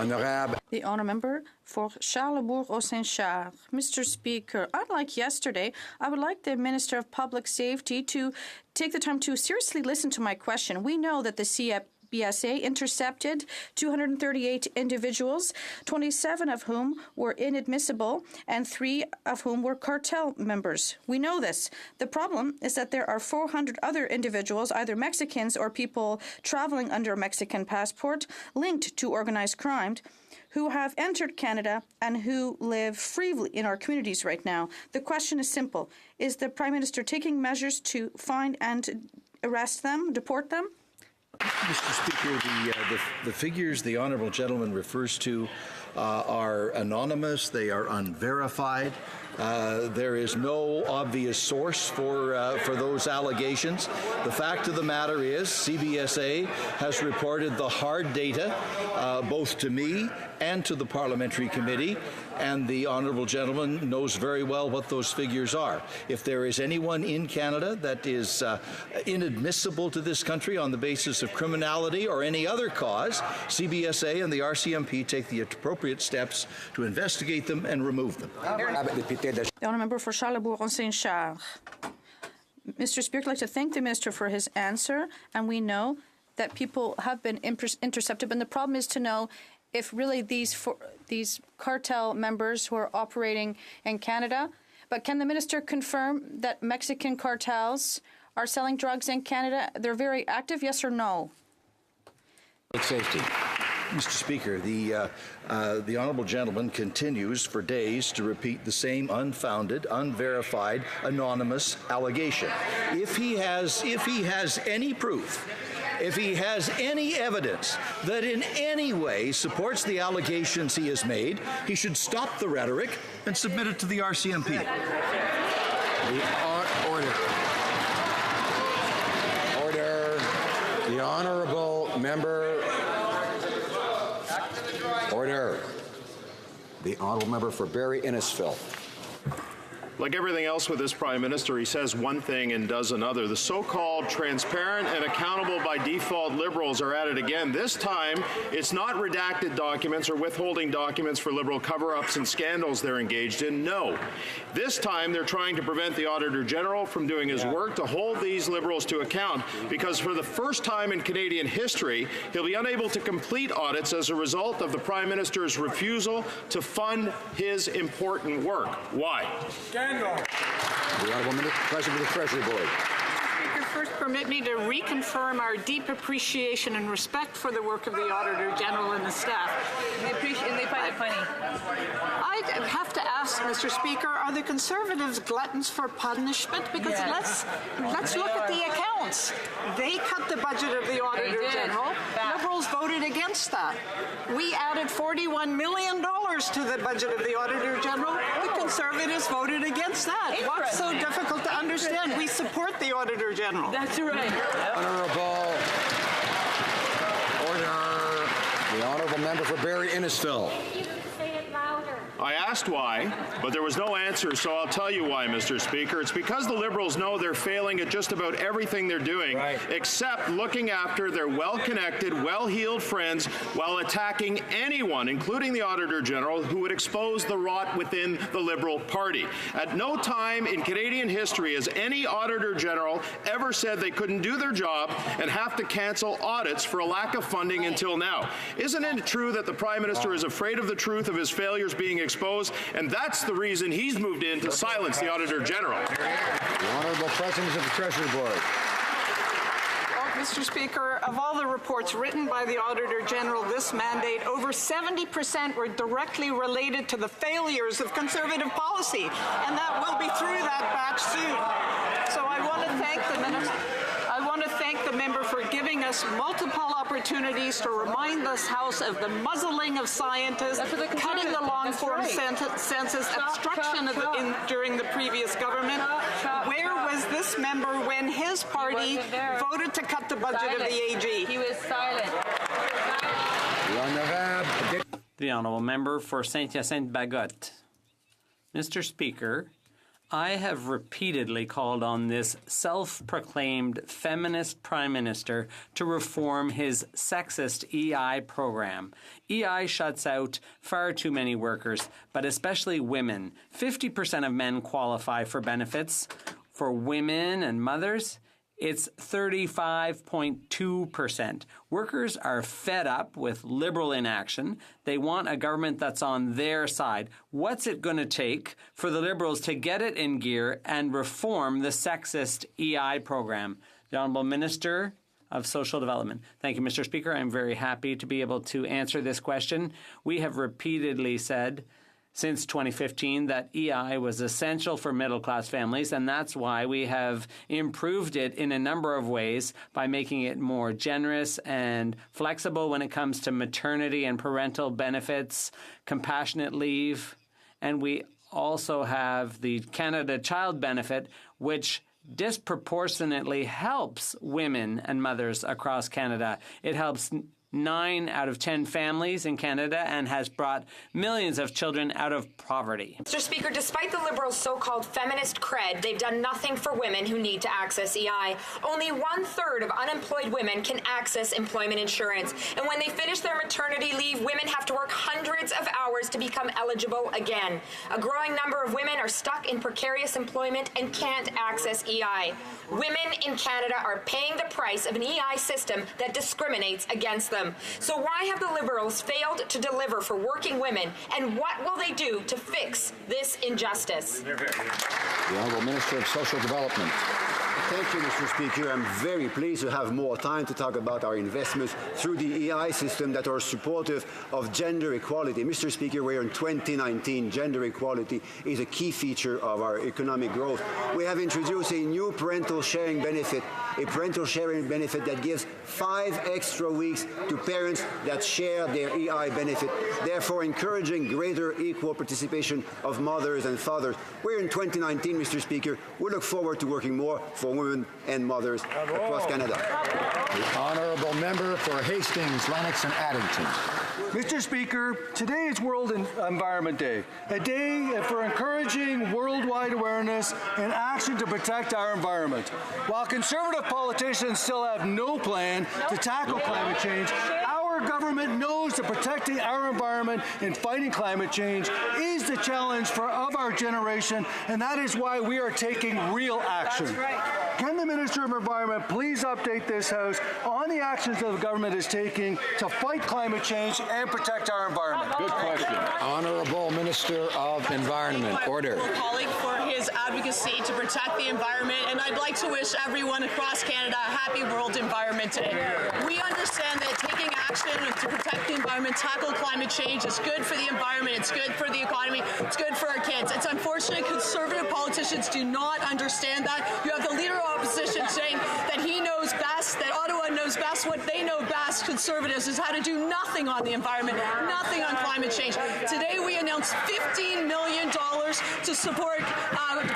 Honourable Member for Charlebourg-Saint-Charles. Mr. Speaker, unlike yesterday, I would like the Minister of Public Safety to take the time to seriously listen to my question. We know that the CBSA intercepted 238 individuals, 27 of whom were inadmissible and 3 of whom were cartel members. We know this. The problem is that there are 400 other individuals, either Mexicans or people traveling under a Mexican passport, linked to organized crime, who have entered Canada and who live freely in our communities right now. The question is simple. Is the Prime Minister taking measures to find and arrest them, deport them? Mr. Speaker, Speaker, the figures the honourable gentleman refers to are anonymous. They are unverified. There is no obvious source for those allegations. The fact of the matter is CBSA has reported the hard data both to me and to the Parliamentary Committee, and the honourable gentleman knows very well what those figures are. If there is anyone in Canada that is inadmissible to this country on the basis of criminality or any other cause, CBSA and the RCMP take the appropriate steps to investigate them and remove them. The honourable member for Charlebourg-Saint-Charles. Mr. Speaker, I'd like to thank the minister for his answer, and we know that people have been intercepted, and the problem is to know if really these cartel members who are operating in Canada. But can the minister confirm that Mexican cartels are selling drugs in Canada? They're very active, yes or no? Safety. Mr. Speaker, the honourable gentleman continues for days to repeat the same unfounded, unverified, anonymous allegation. If he has any proof, if he has any evidence that in any way supports the allegations he has made, he should stop the rhetoric and submit it to the RCMP. Order. The honourable member. Order. The honourable member for Barrie Innisfil. Like everything else with this Prime Minister, he says one thing and does another. The so-called transparent and accountable by default Liberals are at it again. This time, it's not redacted documents or withholding documents for Liberal cover-ups and scandals they're engaged in. No. This time, they're trying to prevent the Auditor General from doing his work to hold these Liberals to account, because for the first time in Canadian history, he'll be unable to complete audits as a result of the Prime Minister's refusal to fund his important work. Why? The Honourable President of the Treasury Board. Speaker, first permit me to reconfirm our deep appreciation and respect for the work of the Auditor General and the staff. I have to ask, Mr. Speaker, are the Conservatives gluttons for punishment? Because let's look at the accounts. They cut the budget of the Auditor General. Liberals voted against that. We added $41 million to the budget of the Auditor General. The Conservatives voted against that. What's so difficult to understand? We support the Auditor General. That's right. Honourable. Order. The honourable member for Barrie Innisfil. I asked why, but there was no answer, so I'll tell you why, Mr. Speaker. It's because the Liberals know they're failing at just about everything they're doing, except looking after their well-connected, well-heeled friends while attacking anyone, including the Auditor General, who would expose the rot within the Liberal Party. At no time in Canadian history has any Auditor General ever said they couldn't do their job and have to cancel audits for a lack of funding until now. Isn't it true that the Prime Minister is afraid of the truth of his failures being exposed, and that's the reason he's moved in to silence the Auditor General? The Honourable President of the Treasury Board. Mr. Speaker, of all the reports written by the Auditor General this mandate, over 70% were directly related to the failures of Conservative policy, and that will be through that batch soon. So I want to thank the minister. I want to thank the member for giving us multiple opportunities to remind this House of the muzzling of scientists, cutting the long-form census, obstruction during the previous government. Where was this member when his party voted to cut the budget of the AG? He was silent. The honourable member for Saint-Hyacinthe-Bagotte. Mr. Speaker, I have repeatedly called on this self-proclaimed feminist Prime Minister to reform his sexist EI program. EI shuts out far too many workers, but especially women. 50% of men qualify for benefits. For women and mothers, it's 35.2%. Workers are fed up with Liberal inaction. They want a government that's on their side. What's it going to take for the Liberals to get it in gear and reform the sexist EI program? The Honourable Minister of Social Development. Thank you, Mr. Speaker. I'm very happy to be able to answer this question. We have repeatedly said since 2015 that EI was essential for middle-class families, and that's why we have improved it in a number of ways by making it more generous and flexible when it comes to maternity and parental benefits, compassionate leave, and we also have the Canada Child Benefit, which disproportionately helps women and mothers across Canada. It helps 9 out of 10 families in Canada and has brought millions of children out of poverty. Mr. Speaker, despite the Liberals' so-called feminist cred, they've done nothing for women who need to access EI. Only 1/3 of unemployed women can access employment insurance. And when they finish their maternity leave, women have to work hundreds of hours to become eligible again. A growing number of women are stuck in precarious employment and can't access EI. Women in Canada are paying the price of an EI system that discriminates against them. So why have the Liberals failed to deliver for working women, and what will they do to fix this injustice? The Honourable Minister of Social Development. Thank you, Mr. Speaker. I'm very pleased to have more time to talk about our investments through the EI system that are supportive of gender equality. Mr. Speaker, we're in 2019. Gender equality is a key feature of our economic growth. We have introduced a new parental sharing benefit, that gives 5 extra weeks to parents that share their EI benefit, therefore encouraging greater equal participation of mothers and fathers. We're in 2019, Mr. Speaker. We look forward to working more for women and mothers across Canada. The Honourable Member for Hastings, Lennox and Addington. Mr. Speaker, today is World Environment Day, a day for encouraging worldwide awareness and action to protect our environment. While conservative politicians still have no plan to tackle climate change, our government knows that protecting our environment and fighting climate change is the challenge of our generation, and that is why we are taking real action. That's right. Can the Minister of Environment please update this House on the actions that the government is taking to fight climate change and protect our environment? Good question. Honourable Minister of Environment. Order. Colleague for his advocacy to protect the environment, and I'd like to wish everyone across Canada a happy World Environment Day. We understand that taking action to protect the environment, tackle climate change is good for the environment, it's good for the economy, it's good for our kids. It's unfortunate conservative politicians do not understand that. You have the Leader of Opposition saying that he knows best, that Ottawa knows best. What they know best, conservatives, is how to do nothing on the environment, nothing on climate change. Today we announced $15 million to support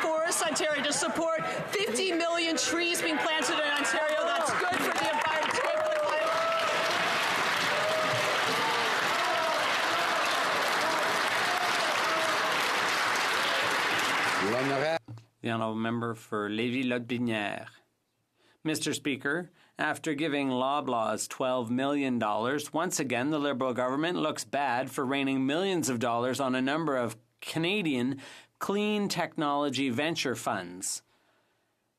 Forests Ontario, to support 50 million trees being planted in Ontario. That's good for the environment. It's good for the climate. The Honourable Member for Lévis-Lotbinière. Mr. Speaker, after giving Loblaws $12 million, once again the Liberal government looks bad for raining millions of dollars on a number of Canadian clean technology venture funds.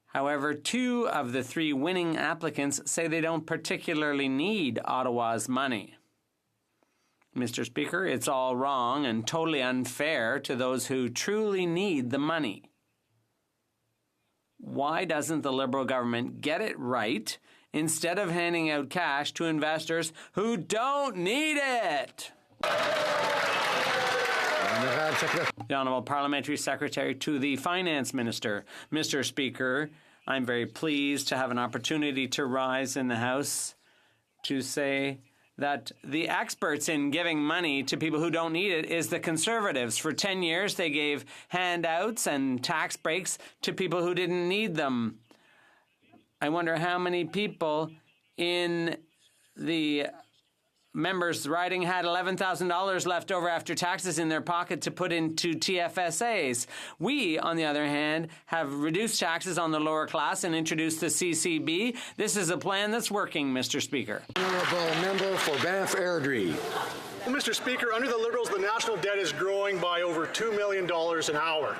However, 2 of the 3 winning applicants say they don't particularly need Ottawa's money. Mr. Speaker, it's all wrong and totally unfair to those who truly need the money. Why doesn't the Liberal government get it right instead of handing out cash to investors who don't need it? The Honourable Parliamentary Secretary to the Finance Minister. Mr. Speaker, I'm very pleased to have an opportunity to rise in the House to say that the experts in giving money to people who don't need it is the Conservatives. For 10 years, they gave handouts and tax breaks to people who didn't need them. I wonder how many people in the members' riding had $11,000 left over after taxes in their pocket to put into TFSAs. We, on the other hand, have reduced taxes on the lower class and introduced the CCB. This is a plan that's working, Mr. Speaker. Honourable Member for Banff Airdrie. Well, Mr. Speaker, under the Liberals, the national debt is growing by over $2 million an hour.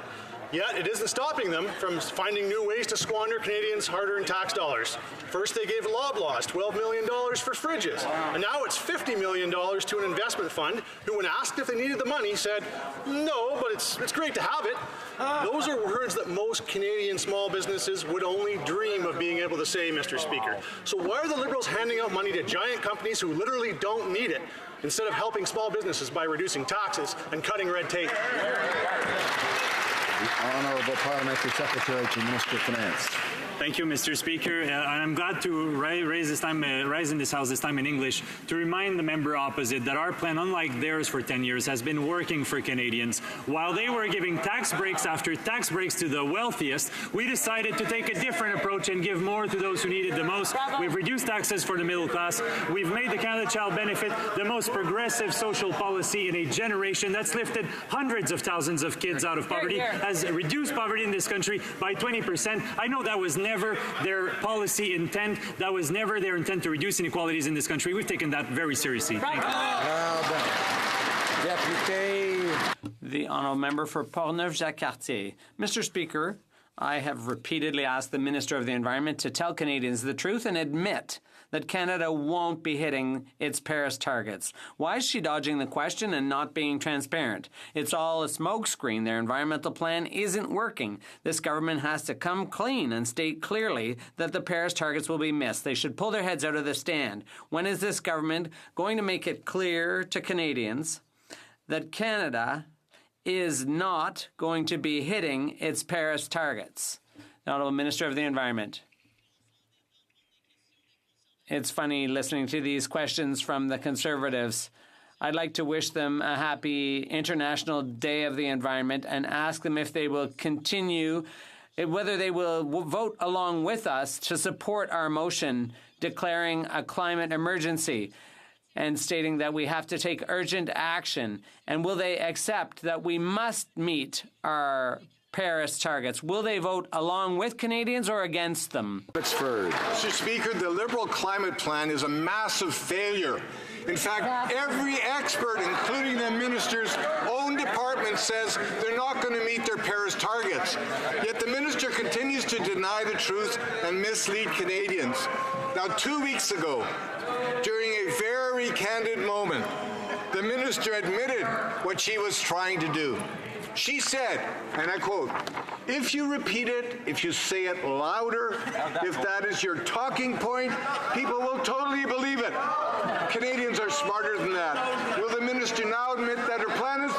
Yet it isn't stopping them from finding new ways to squander Canadians' hard-earned tax dollars. First, they gave Loblaws $12 million for fridges, and now it's $50 million to an investment fund who, when asked if they needed the money, said, no, but it's great to have it. Those are words that most Canadian small businesses would only dream of being able to say, Mr. Speaker. So why are the Liberals handing out money to giant companies who literally don't need it, instead of helping small businesses by reducing taxes and cutting red tape. The Honourable Parliamentary Secretary to Minister of Finance. Thank you, Mr. Speaker. I'm glad to rise in this House this time in English to remind the member opposite that our plan, unlike theirs for 10 years, has been working for Canadians. While they were giving tax breaks after tax breaks to the wealthiest, we decided to take a different approach and give more to those who need it the most. We've reduced taxes for the middle class. We've made the Canada Child Benefit the most progressive social policy in a generation that's lifted hundreds of thousands of kids out of poverty, has reduced poverty in this country by 20%. I know that was never their policy intent. That was never their intent to reduce inequalities in this country. We've taken that very seriously. Thank you. Deputy. The Honourable Member for Portneuf-Jacques-Cartier. Mr. Speaker, I have repeatedly asked the Minister of the Environment to tell Canadians the truth and admit that Canada won't be hitting its Paris targets. Why is she dodging the question and not being transparent? It's all a smokescreen. Their environmental plan isn't working. This government has to come clean and state clearly that the Paris targets will be missed. They should pull their heads out of the stand. When is this government going to make it clear to Canadians that Canada is not going to be hitting its Paris targets? The Honourable Minister of the Environment. It's funny listening to these questions from the Conservatives. I'd like to wish them a happy International Day of the Environment and ask them if they will continue, whether they will vote along with us to support our motion declaring a climate emergency and stating that we have to take urgent action. And will they accept that we must meet our Paris targets? Will they vote along with Canadians or against them? Mr. Speaker, the Liberal climate plan is a massive failure. In fact, every expert, including the minister's own department, says they're not going to meet their Paris targets. Yet the minister continues to deny the truth and mislead Canadians. Now, 2 weeks ago, during a very candid moment, the minister admitted what she was trying to do. She said, and I quote, "If you repeat it, if you say it louder, if that is your talking point, people will totally believe it." Canadians are smarter than that. Will the minister now admit that her plan is...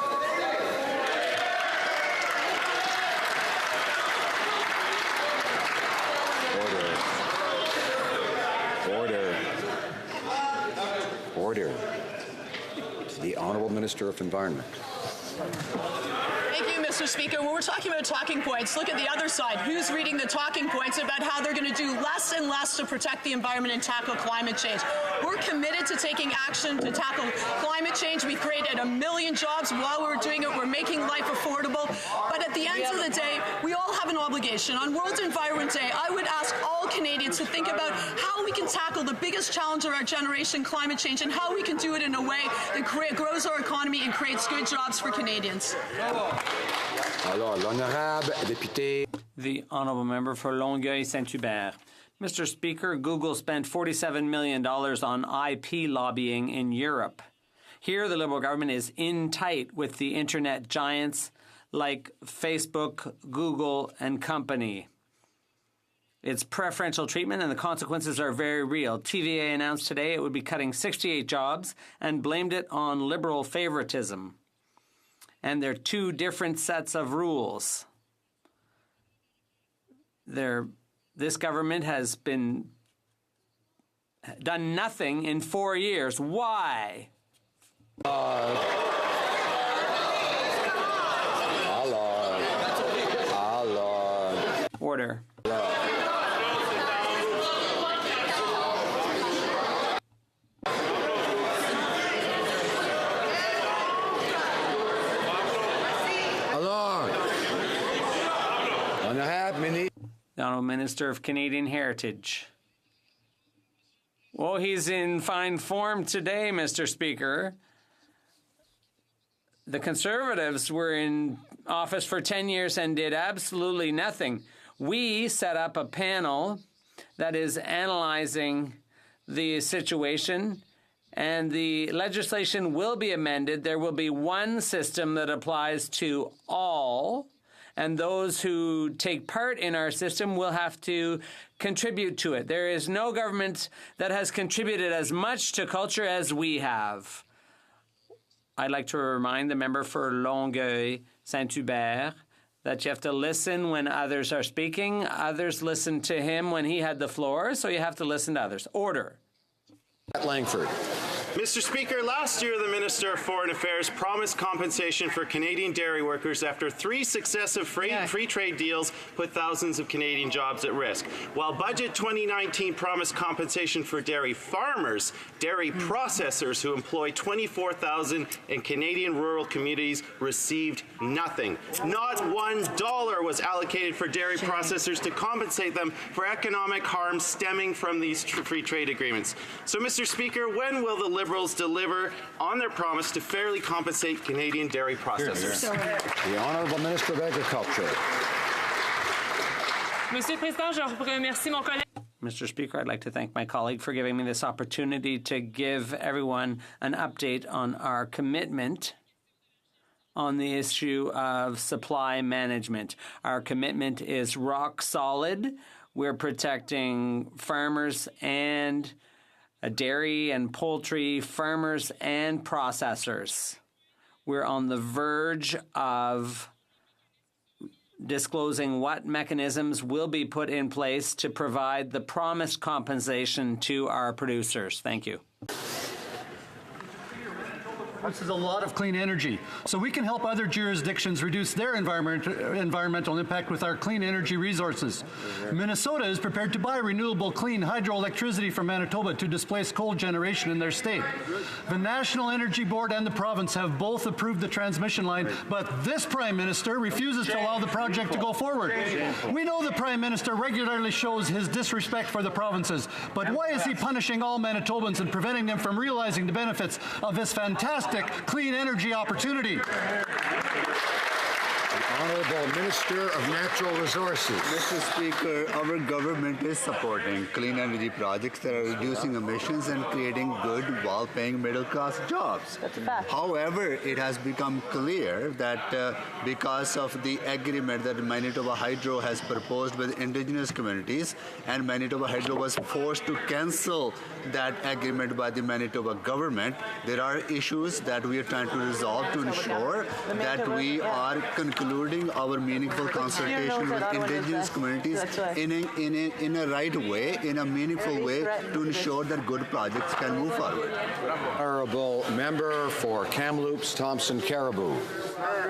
Order. The Honourable Minister of Environment. Thank you, Mr. Speaker. When we're talking about talking points, look at the other side. Who's reading the talking points about how they're going to do less and less to protect the environment and tackle climate change? We're committed to taking action to tackle climate change. We created 1 million jobs while we're doing it. We're making life affordable. But at the end of the day, we all have an obligation. On World Environment Day, I would ask all Canadians to think about how we can tackle the biggest challenge of our generation, climate change, and how we can do it in a way that grows our economy and creates good jobs for Canadians. The Honourable Member for Longueuil-Saint-Hubert. Mr. Speaker, Google spent $47 million on IP lobbying in Europe. Here, the Liberal government is in tight with the internet giants like Facebook, Google, and company. It's preferential treatment, and the consequences are very real. TVA announced today it would be cutting 68 jobs and blamed it on Liberal favoritism. And they're two different sets of rules. This government has done nothing in 4 years. Why? Order. The Honourable Minister of Canadian Heritage. Well, he's in fine form today, Mr. Speaker. The Conservatives were in office for 10 years and did absolutely nothing. We set up a panel that is analyzing the situation, and the legislation will be amended. There will be one system that applies to all, and those who take part in our system will have to contribute to it. There is no government that has contributed as much to culture as we have. I'd like to remind the member for Longueuil, Saint-Hubert, that you have to listen when others are speaking. Others listened to him when he had the floor, so you have to listen to others. Order. Langford. Mr. Speaker, last year the Minister of Foreign Affairs promised compensation for Canadian dairy workers after 3 successive free trade deals put thousands of Canadian jobs at risk. While Budget 2019 promised compensation for dairy farmers, dairy processors who employ 24,000 in Canadian rural communities received nothing. Not $1 was allocated for dairy processors to compensate them for economic harm stemming from these free trade agreements. So, Mr. Speaker, when will the Liberals deliver on their promise to fairly compensate Canadian dairy processors? The Honourable Minister of Agriculture. Monsieur le Président, je remercie mon collègue. Mr. Speaker, I'd like to thank my colleague for giving me this opportunity to give everyone an update on our commitment on the issue of supply management. Our commitment is rock solid. We're protecting farmers and dairy and poultry farmers and processors. We're on the verge of disclosing what mechanisms will be put in place to provide the promised compensation to our producers. Thank you. This is a lot of clean energy. So we can help other jurisdictions reduce their environmental impact with our clean energy resources. Minnesota is prepared to buy renewable clean hydroelectricity from Manitoba to displace coal generation in their state. The National Energy Board and the province have both approved the transmission line, but this Prime Minister refuses to allow the project to go forward. We know the Prime Minister regularly shows his disrespect for the provinces, but why is he punishing all Manitobans and preventing them from realizing the benefits of this fantastic clean energy opportunity? Honourable Minister of Natural Resources. Mr. Speaker, our government is supporting clean energy projects that are reducing emissions and creating good, well-paying middle-class jobs. That's a fact. However, it has become clear that because of the agreement that Manitoba Hydro has proposed with Indigenous communities, and Manitoba Hydro was forced to cancel that agreement by the Manitoba government, there are issues that we are trying to resolve to ensure that we are concluding our meaningful consultation with Indigenous communities in a right way, in a meaningful way, to ensure that good projects can move forward. Honourable Member for Kamloops, Thompson Caribou.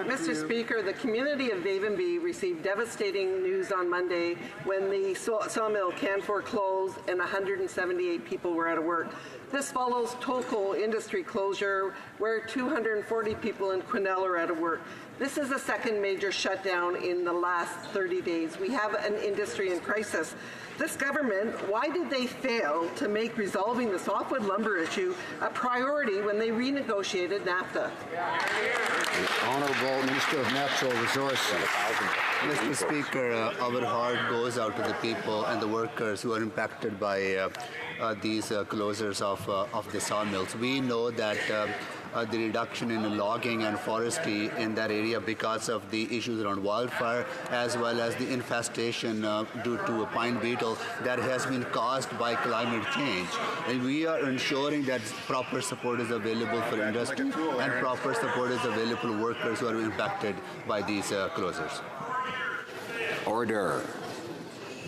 Mr. Speaker, the community of Vavenby received devastating news on Monday when the sawmill Canfor closed and 178 people were out of work. This follows Tolko industry closure, where 240 people in Quesnel are out of work. This is the second major shutdown in the last 30 days. We have an industry in crisis. This government, why did they fail to make resolving the softwood lumber issue a priority when they renegotiated NAFTA? The Honourable Minister of Natural Resources. Mr. Speaker, our heart goes out to the people and the workers who are impacted by these closures of the sawmills. We know that the reduction in logging and forestry in that area because of the issues around wildfire, as well as the infestation due to a pine beetle that has been caused by climate change. And we are ensuring that proper support is available for industry and proper support is available for workers who are impacted by these closures. Order.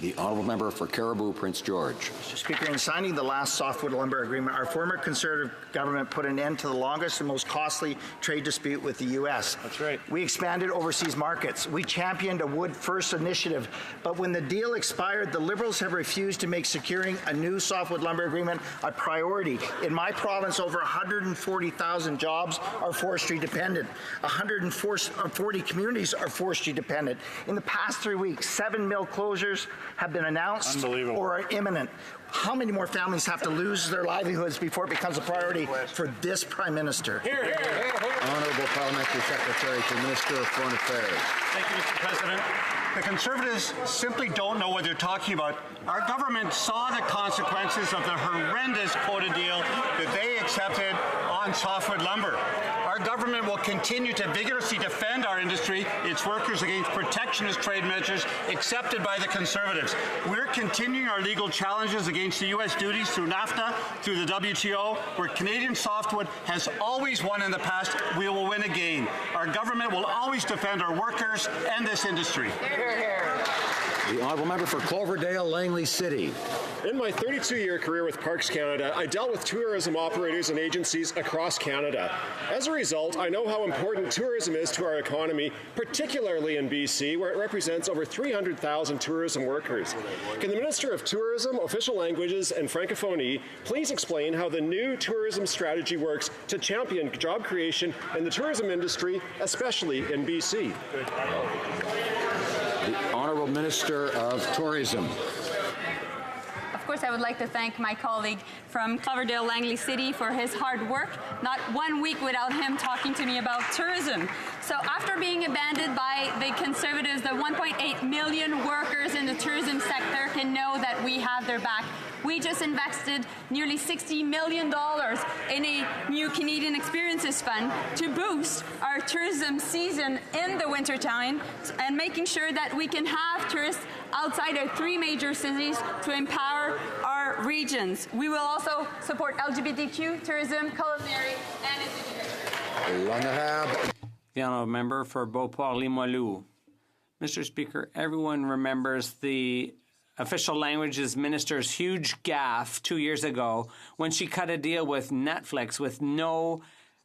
The Honourable Member for Caribou, Prince George. Mr. Speaker, in signing the last softwood lumber agreement, our former Conservative government put an end to the longest and most costly trade dispute with the U.S. That's right. We expanded overseas markets. We championed a Wood First initiative. But when the deal expired, the Liberals have refused to make securing a new softwood lumber agreement a priority. In my province, over 140,000 jobs are forestry dependent. 140 communities are forestry dependent. In the past 3 weeks, 7 mill closures have been announced or are imminent. How many more families have to lose their livelihoods before it becomes a priority for this Prime Minister? Here, here. Honourable Parliamentary Secretary to the Minister of Foreign Affairs. Thank you, Mr. President. The Conservatives simply don't know what they're talking about. Our government saw the consequences of the horrendous quota deal that they accepted on softwood lumber. Our government will continue to vigorously defend our industry, its workers, against protectionist trade measures accepted by the Conservatives. We're continuing our legal challenges against against the U.S. duties through NAFTA, through the WTO, where Canadian softwood has always won in the past. We will win again. Our government will always defend our workers and this industry. The honourable member for Cloverdale, Langley City. In my 32-year career with Parks Canada, I dealt with tourism operators and agencies across Canada. As a result, I know how important tourism is to our economy, particularly in BC, where it represents over 300,000 tourism workers. Can the Minister of Tourism, Official Languages and Francophonie please explain how the new tourism strategy works to champion job creation in the tourism industry, especially in BC? The Honourable Minister of Tourism. Of course, I would like to thank my colleague from Cloverdale, Langley City for his hard work. Not 1 week without him talking to me about tourism. So after being abandoned by the Conservatives, the 1.8 million workers in the tourism sector can know that we have their back. We just invested nearly $60 million in a new Canadian Experiences Fund to boost our tourism season in the wintertime and making sure that we can have tourists outside our 3 major cities to empower our regions. We will also support LGBTQ tourism, culinary, and L'honorable. The honourable member for Beauport-Limoilou. Mr. Speaker, everyone remembers the Official Languages Minister's huge gaffe 2 years ago when she cut a deal with Netflix with no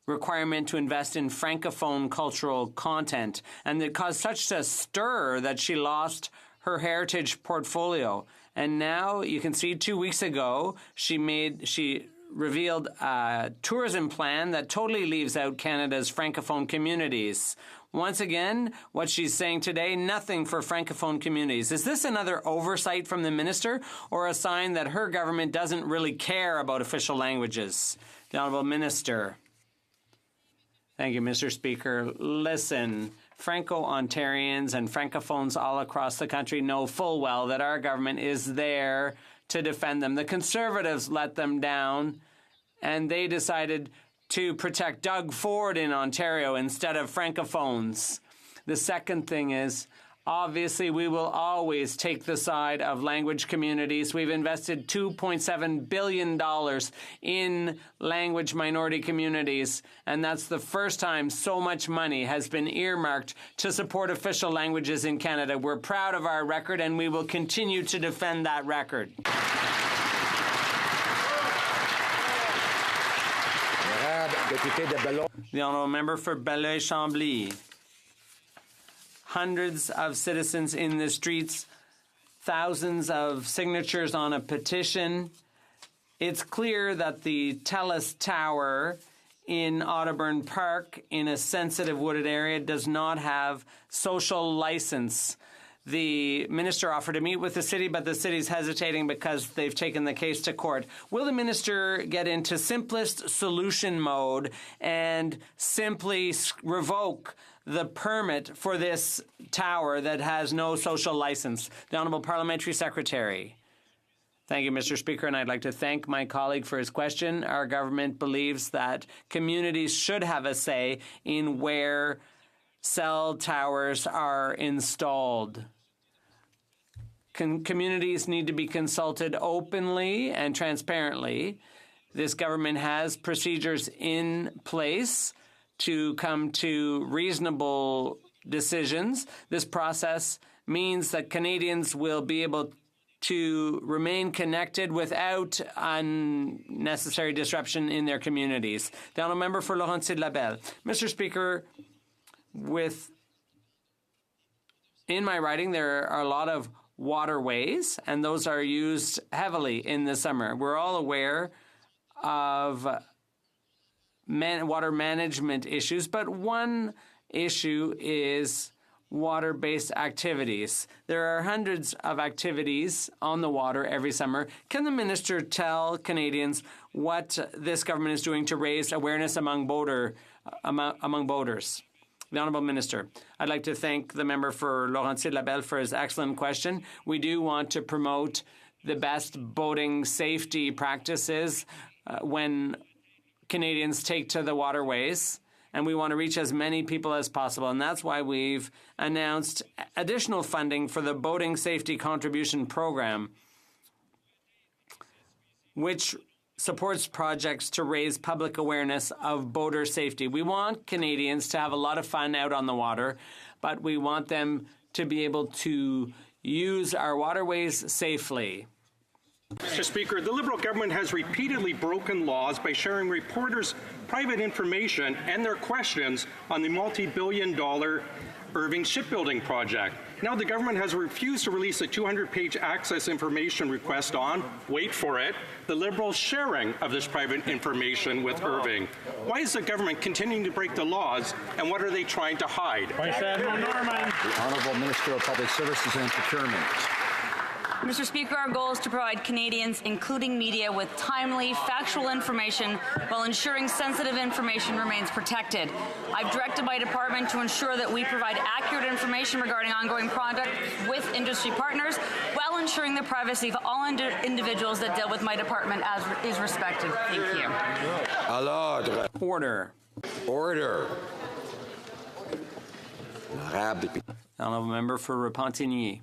requirement to invest in Francophone cultural content, and it caused such a stir that she lost her heritage portfolio. And now you can see 2 weeks ago she revealed a tourism plan that totally leaves out Canada's Francophone communities. Once again, what she's saying today, nothing for Francophone communities. Is this another oversight from the minister or a sign that her government doesn't really care about official languages? The Honourable Minister. Thank you, Mr. Speaker. Listen, Franco-Ontarians and Francophones all across the country know full well that our government is there to defend them. The Conservatives let them down, and they decided to protect Doug Ford in Ontario instead of Francophones. The second thing is, obviously, we will always take the side of language communities. We've invested $2.7 billion in language minority communities, and that's the first time so much money has been earmarked to support official languages in Canada. We're proud of our record, and we will continue to defend that record. The honourable member for Belleuil-Chambly. Hundreds of citizens in the streets, thousands of signatures on a petition. It's clear that the TELUS Tower in Audubon Park, in a sensitive wooded area, does not have social license. The minister offered to meet with the city, but the city's hesitating because they've taken the case to court. Will the minister get into simplest solution mode and simply revoke the permit for this tower that has no social license? The Honourable Parliamentary Secretary. Thank you, Mr. Speaker, and I'd like to thank my colleague for his question. Our government believes that communities should have a say in where cell towers are installed. Communities need to be consulted openly and transparently. This government has procedures in place to come to reasonable decisions. This process means that Canadians will be able to remain connected without unnecessary disruption in their communities. The honourable member for Laurentides-Labelle. Mr. Speaker, in my writing, there are a lot of waterways, and those are used heavily in the summer. We're all aware of water management issues, but one issue is water-based activities. There are hundreds of activities on the water every summer. Can the minister tell Canadians what this government is doing to raise awareness among boaters? The Honourable Minister. I'd like to thank the member for Laurentides-Labelle for his excellent question. We do want to promote the best boating safety practices when Canadians take to the waterways, and we want to reach as many people as possible. And that's why we've announced additional funding for the Boating Safety Contribution Program. which supports projects to raise public awareness of boater safety. We want Canadians to have a lot of fun out on the water, but we want them to be able to use our waterways safely. Mr. Speaker, the Liberal government has repeatedly broken laws by sharing reporters' private information and their questions on the multi-billion-dollar Irving shipbuilding project. Now the government has refused to release a 200-page access information request on, wait for it, the Liberals' sharing of this private information with Irving. Why is the government continuing to break the laws, and what are they trying to hide? The Honourable Minister of Public Services and Procurement. Mr. Speaker, our goal is to provide Canadians, including media, with timely, factual information while ensuring sensitive information remains protected. I've directed my department to ensure that we provide accurate information regarding ongoing projects with industry partners while ensuring the privacy of all individuals that deal with my department as is respected. Thank you. À l'ordre. Order. Order. Honourable Member for Repentigny.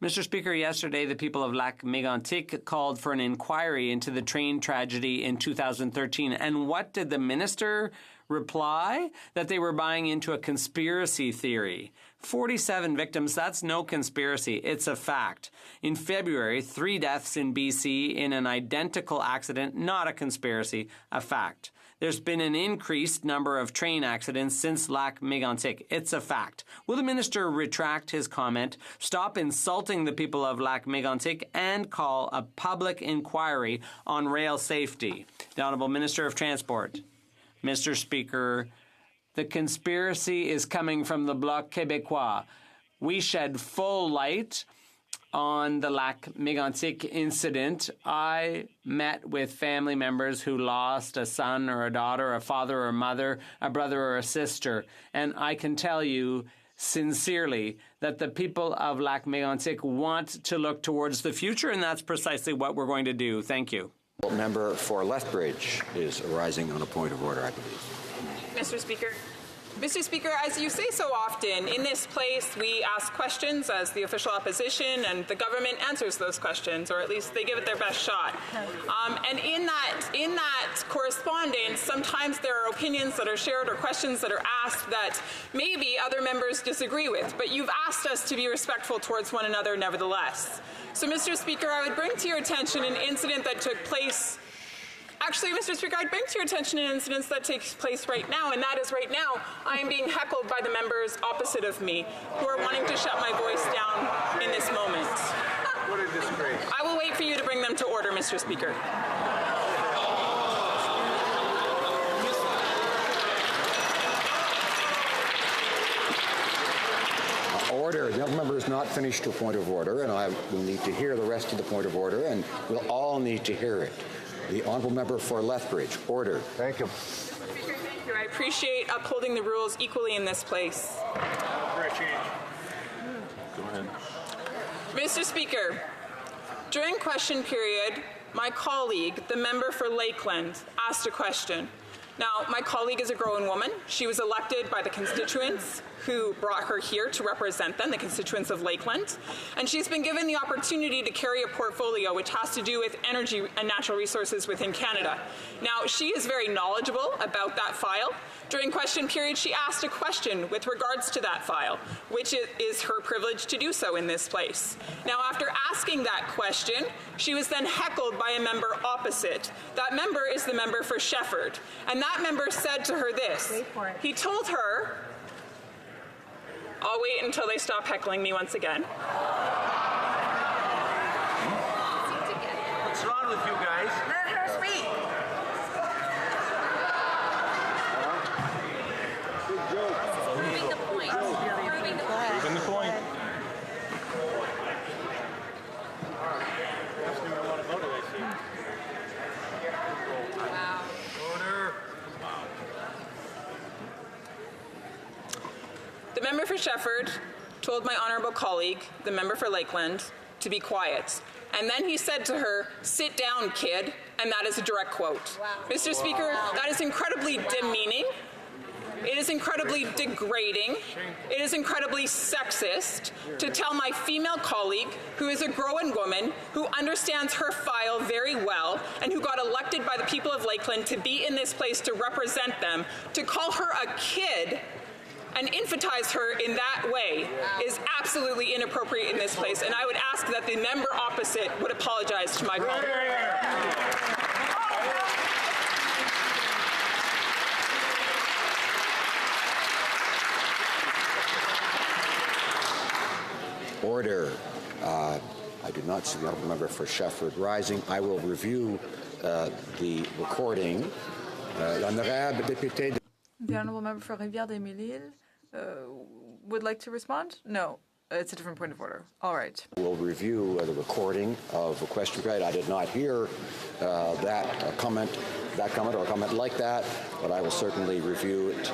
Mr. Speaker, yesterday the people of Lac Mégantic called for an inquiry into the train tragedy in 2013. And what did the minister reply? That they were buying into a conspiracy theory. 47 victims, that's no conspiracy, it's a fact. In February, 3 deaths in BC in an identical accident, not a conspiracy, a fact. There's been an increased number of train accidents since Lac Mégantic. It's a fact. Will the minister retract his comment, stop insulting the people of Lac Mégantic, and call a public inquiry on rail safety? The Honourable Minister of Transport. Mr. Speaker, the conspiracy is coming from the Bloc Québécois. We shed full light on the Lac Mégantic incident. I met with family members who lost a son or a daughter, a father or a mother, a brother or a sister, and I can tell you sincerely that the people of Lac Mégantic want to look towards the future, and that's precisely what we're going to do. Thank you. Member for Lethbridge is arising on a point of order, I believe. Mr. Speaker. Mr. Speaker, as you say so often, in this place we ask questions as the official opposition, and the government answers those questions, or at least they give it their best shot. And in that correspondence, sometimes there are opinions that are shared or questions that are asked that maybe other members disagree with, but you've asked us to be respectful towards one another nevertheless. So, Mr. Speaker, I would bring to your attention an incident that took place. Actually, Mr. Speaker, I'd bring to your attention an incident that takes place right now, and that is right now I am being heckled by the members opposite of me who are wanting to shut my voice down in this moment. What a disgrace. I will wait for you to bring them to order, Mr. Speaker. Order. The other member has not finished her point of order, and I will need to hear the rest of the point of order, and we'll all need to hear it. The Honourable Member for Lethbridge. Order. Thank you. Speaker, thank you. I appreciate upholding the rules equally in this place. For a change. Go ahead. Mr. Speaker, during question period, my colleague, the member for Lakeland, asked a question. Now, my colleague is a grown woman. She was elected by the constituents who brought her here to represent them, the constituents of Lakeland. And she's been given the opportunity to carry a portfolio which has to do with energy and natural resources within Canada. Now, she is very knowledgeable about that file. During question period, she asked a question with regards to that file, which is her privilege to do so in this place. Now, after asking that question, she was then heckled by a member opposite. That member is the member for Shefford. And that member said to her this. Wait for it. He told her, I'll wait until they stop heckling me once again. What's wrong with you guys? Let her speak. Proving the point. Proving the point. Proving the point. Wow. Order. The member for Shefford told my honourable colleague, the member for Lakeland, to be quiet. And then he said to her, "Sit down, kid." And that is a direct quote. Wow. Mr. Speaker, that is incredibly demeaning. It is incredibly degrading. It is incredibly sexist to tell my female colleague, who is a grown woman, who understands her file very well, and who got elected by the people of Lakeland to be in this place to represent them, to call her a kid and emphasize her in that way is absolutely inappropriate in this place. And I would ask that the member opposite would apologize to my colleague. Order. I do not see the honourable member for Shefford rising. I will review the recording. L'honorable député. The honourable member for Rivière-des-Mille-Îles would like to respond? No, it's a different point of order. All right. We'll review the recording of a question period. I did not hear that comment or a comment like that, but I will certainly review it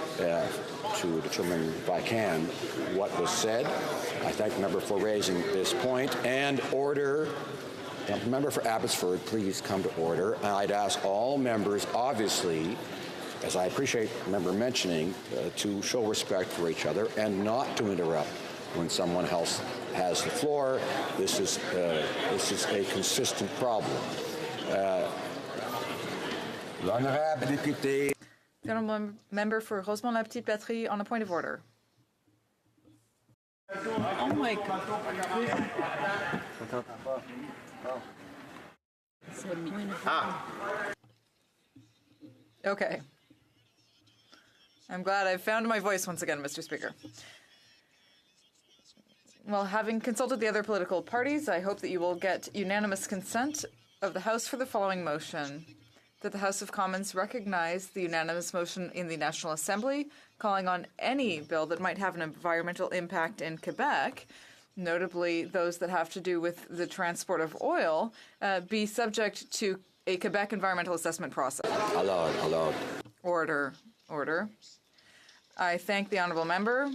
to determine, if I can, what was said. I thank the member for raising this point. And order. The member for Abbotsford, please come to order. And I'd ask all members, obviously, as I appreciate the member mentioning, to show respect for each other and not to interrupt when someone else has the floor. This is a consistent problem. L'honorable député. The honourable member for Rosemont-la-Petite-Patrie on a point of order. Oh my God. Okay. I'm glad I found my voice once again, Mr. Speaker. Well, having consulted the other political parties, I hope that you will get unanimous consent of the House for the following motion: that the House of Commons recognize the unanimous motion in the National Assembly calling on any bill that might have an environmental impact in Quebec, notably those that have to do with the transport of oil, be subject to a Quebec environmental assessment process. Allowed. Order. I thank the honourable member.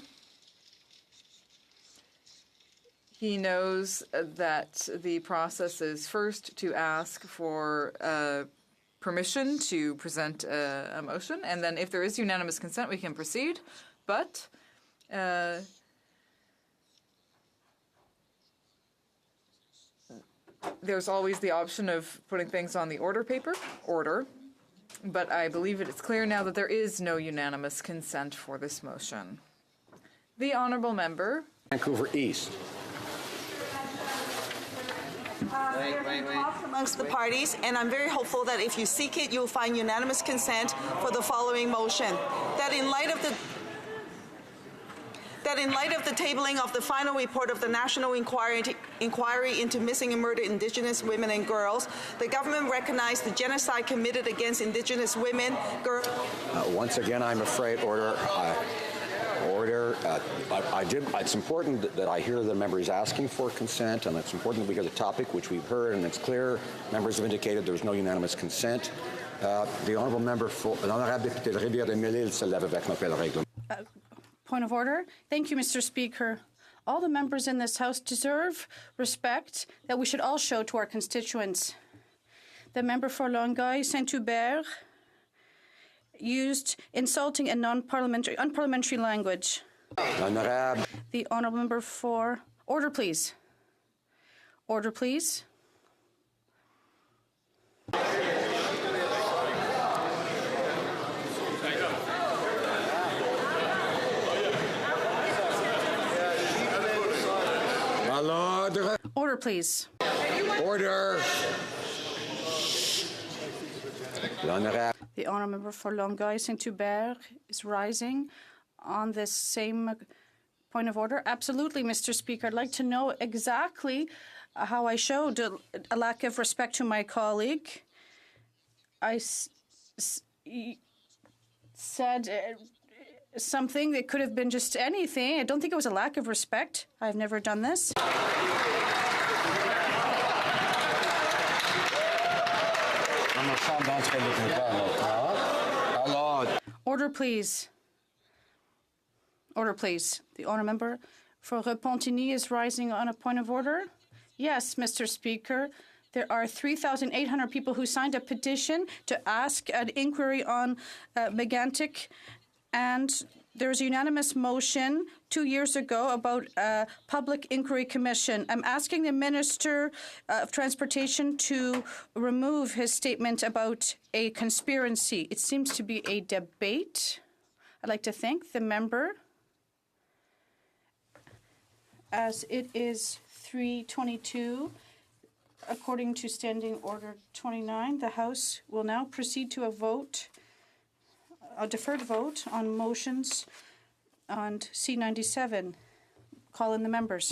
He knows that the process is first to ask for permission to present a motion, and then if there is unanimous consent, we can proceed. But there's always the option of putting things on the order paper. But I believe it's clear now that there is no unanimous consent for this motion. The honourable member. Vancouver East. There's talks amongst the parties, and I'm very hopeful that if you seek it, you'll find unanimous consent for the following motion: that in light of the tabling of the final report of the National Inquiry into Missing and Murdered Indigenous Women and Girls, the government recognize the genocide committed against Indigenous women, girls. Once again, I'm afraid order. It's important that I hear the members asking for consent, and it's important that we hear the topic, which we've heard, and it's clear. Members have indicated there was no unanimous consent. The honourable member for l'honorable député de Rivière-des-Mille-Îles se lève avec notre règlement. Point of order. Thank you, Mr. Speaker. All the members in this House deserve respect that we should all show to our constituents. The member for Longueuil Saint-Hubert used insulting and unparliamentary language. Honorable. The honourable member for... Order, please. Order, please. Order, please. Order. The honourable member for Longueuil Saint-Hubert is rising on this same point of order. Absolutely, Mr. Speaker. I'd like to know exactly how I showed a lack of respect to my colleague. I said something that could have been just anything. I don't think it was a lack of respect. I've never done this. Order, please. Order, please. The honourable member for Repentigny is rising on a point of order. Yes, Mr. Speaker. There are 3,800 people who signed a petition to ask an inquiry on Megantic And there was a unanimous motion 2 years ago about a public inquiry commission. I'm asking the Minister of Transportation to remove his statement about a conspiracy. It seems to be a debate. I'd like to thank the member. As it is 3:22, according to Standing Order 29, the House will now proceed to a deferred vote on motions on C-97. Call in the members.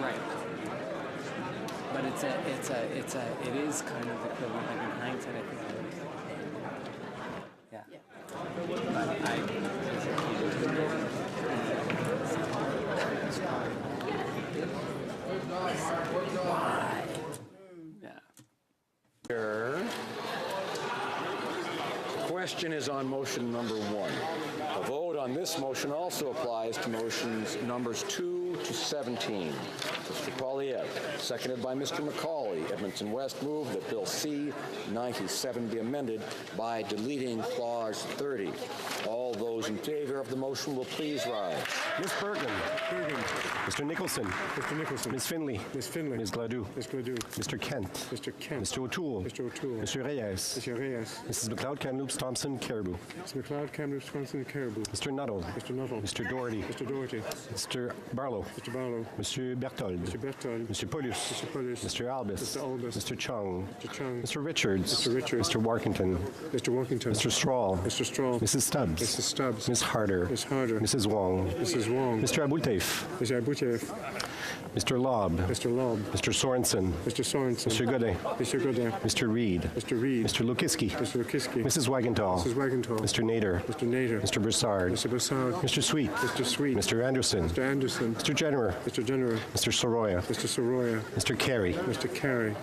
Right. But it is kind of equivalent. Like in hindsight, I think. Yeah. But Question is on motion number 1. A vote on this motion also applies to motions numbers 2 to 17. Mr. Poilievre, seconded by Mr. McCauley. Edmonton West moved that Bill C-97 be amended by deleting Clause 30. All those in favor of the motion will please rise. Ms. Bergen. Mr. Nicholson. Mr. Nicholson. Ms. Finley. Ms. Finley. Ms. Gladue. Ms. Gladue. Mr. Kent. Mr. Kent. Mr. O'Toole. Mr. O'Toole. Mr. Reyes. Mr. Reyes. Mrs. McLeod, Kamloops, Thompson, Caribou. Ms. McLeod, Kamloops, Thompson, Caribou. Mr. Nuttall. Mr. Nuttall. Mr. Doherty. Mr. Doherty. Mr. Barlow. Mr. Barlow. Monsieur Berthold. Mr. Berthold. Mr. Paulus. Mr. Paulus. Mr. Albus. Mr. Albus. Mr. Chung. Mr. Chung. Mr. Richards. Mr. Richards. Mr. Warkington. Mr. Warkington. Mr. Strahl. Mr. Strahl. Mrs. Stubbs. Mrs. Stubbs. Ms. Harder. Ms. Harder. Mrs. Wong. Mrs. Wong. Mr. Abouteif. Mr. Abouteif. Mr. Lobb. Mr. Lobb. Mr. Sorensen. Mr. Sorensen. Mr. Godin. Mr. Godin. Mr. Reed. Mr. Reed. Mr. Lukiski. Mr. Lukiski. Mrs. Wagenthal. Mrs. Wagenthal. Mr. Nader. Mr. Nader. Mr. Broussard. Mr. Broussard. Mr. Sweet. Mr. Sweet. Mr. Anderson. Mr. Anderson. Mr. Jennerer. Mr. Jennerer. Mr. Soroya. Mr. Soroya. Mr. Carey. Mr. Carey.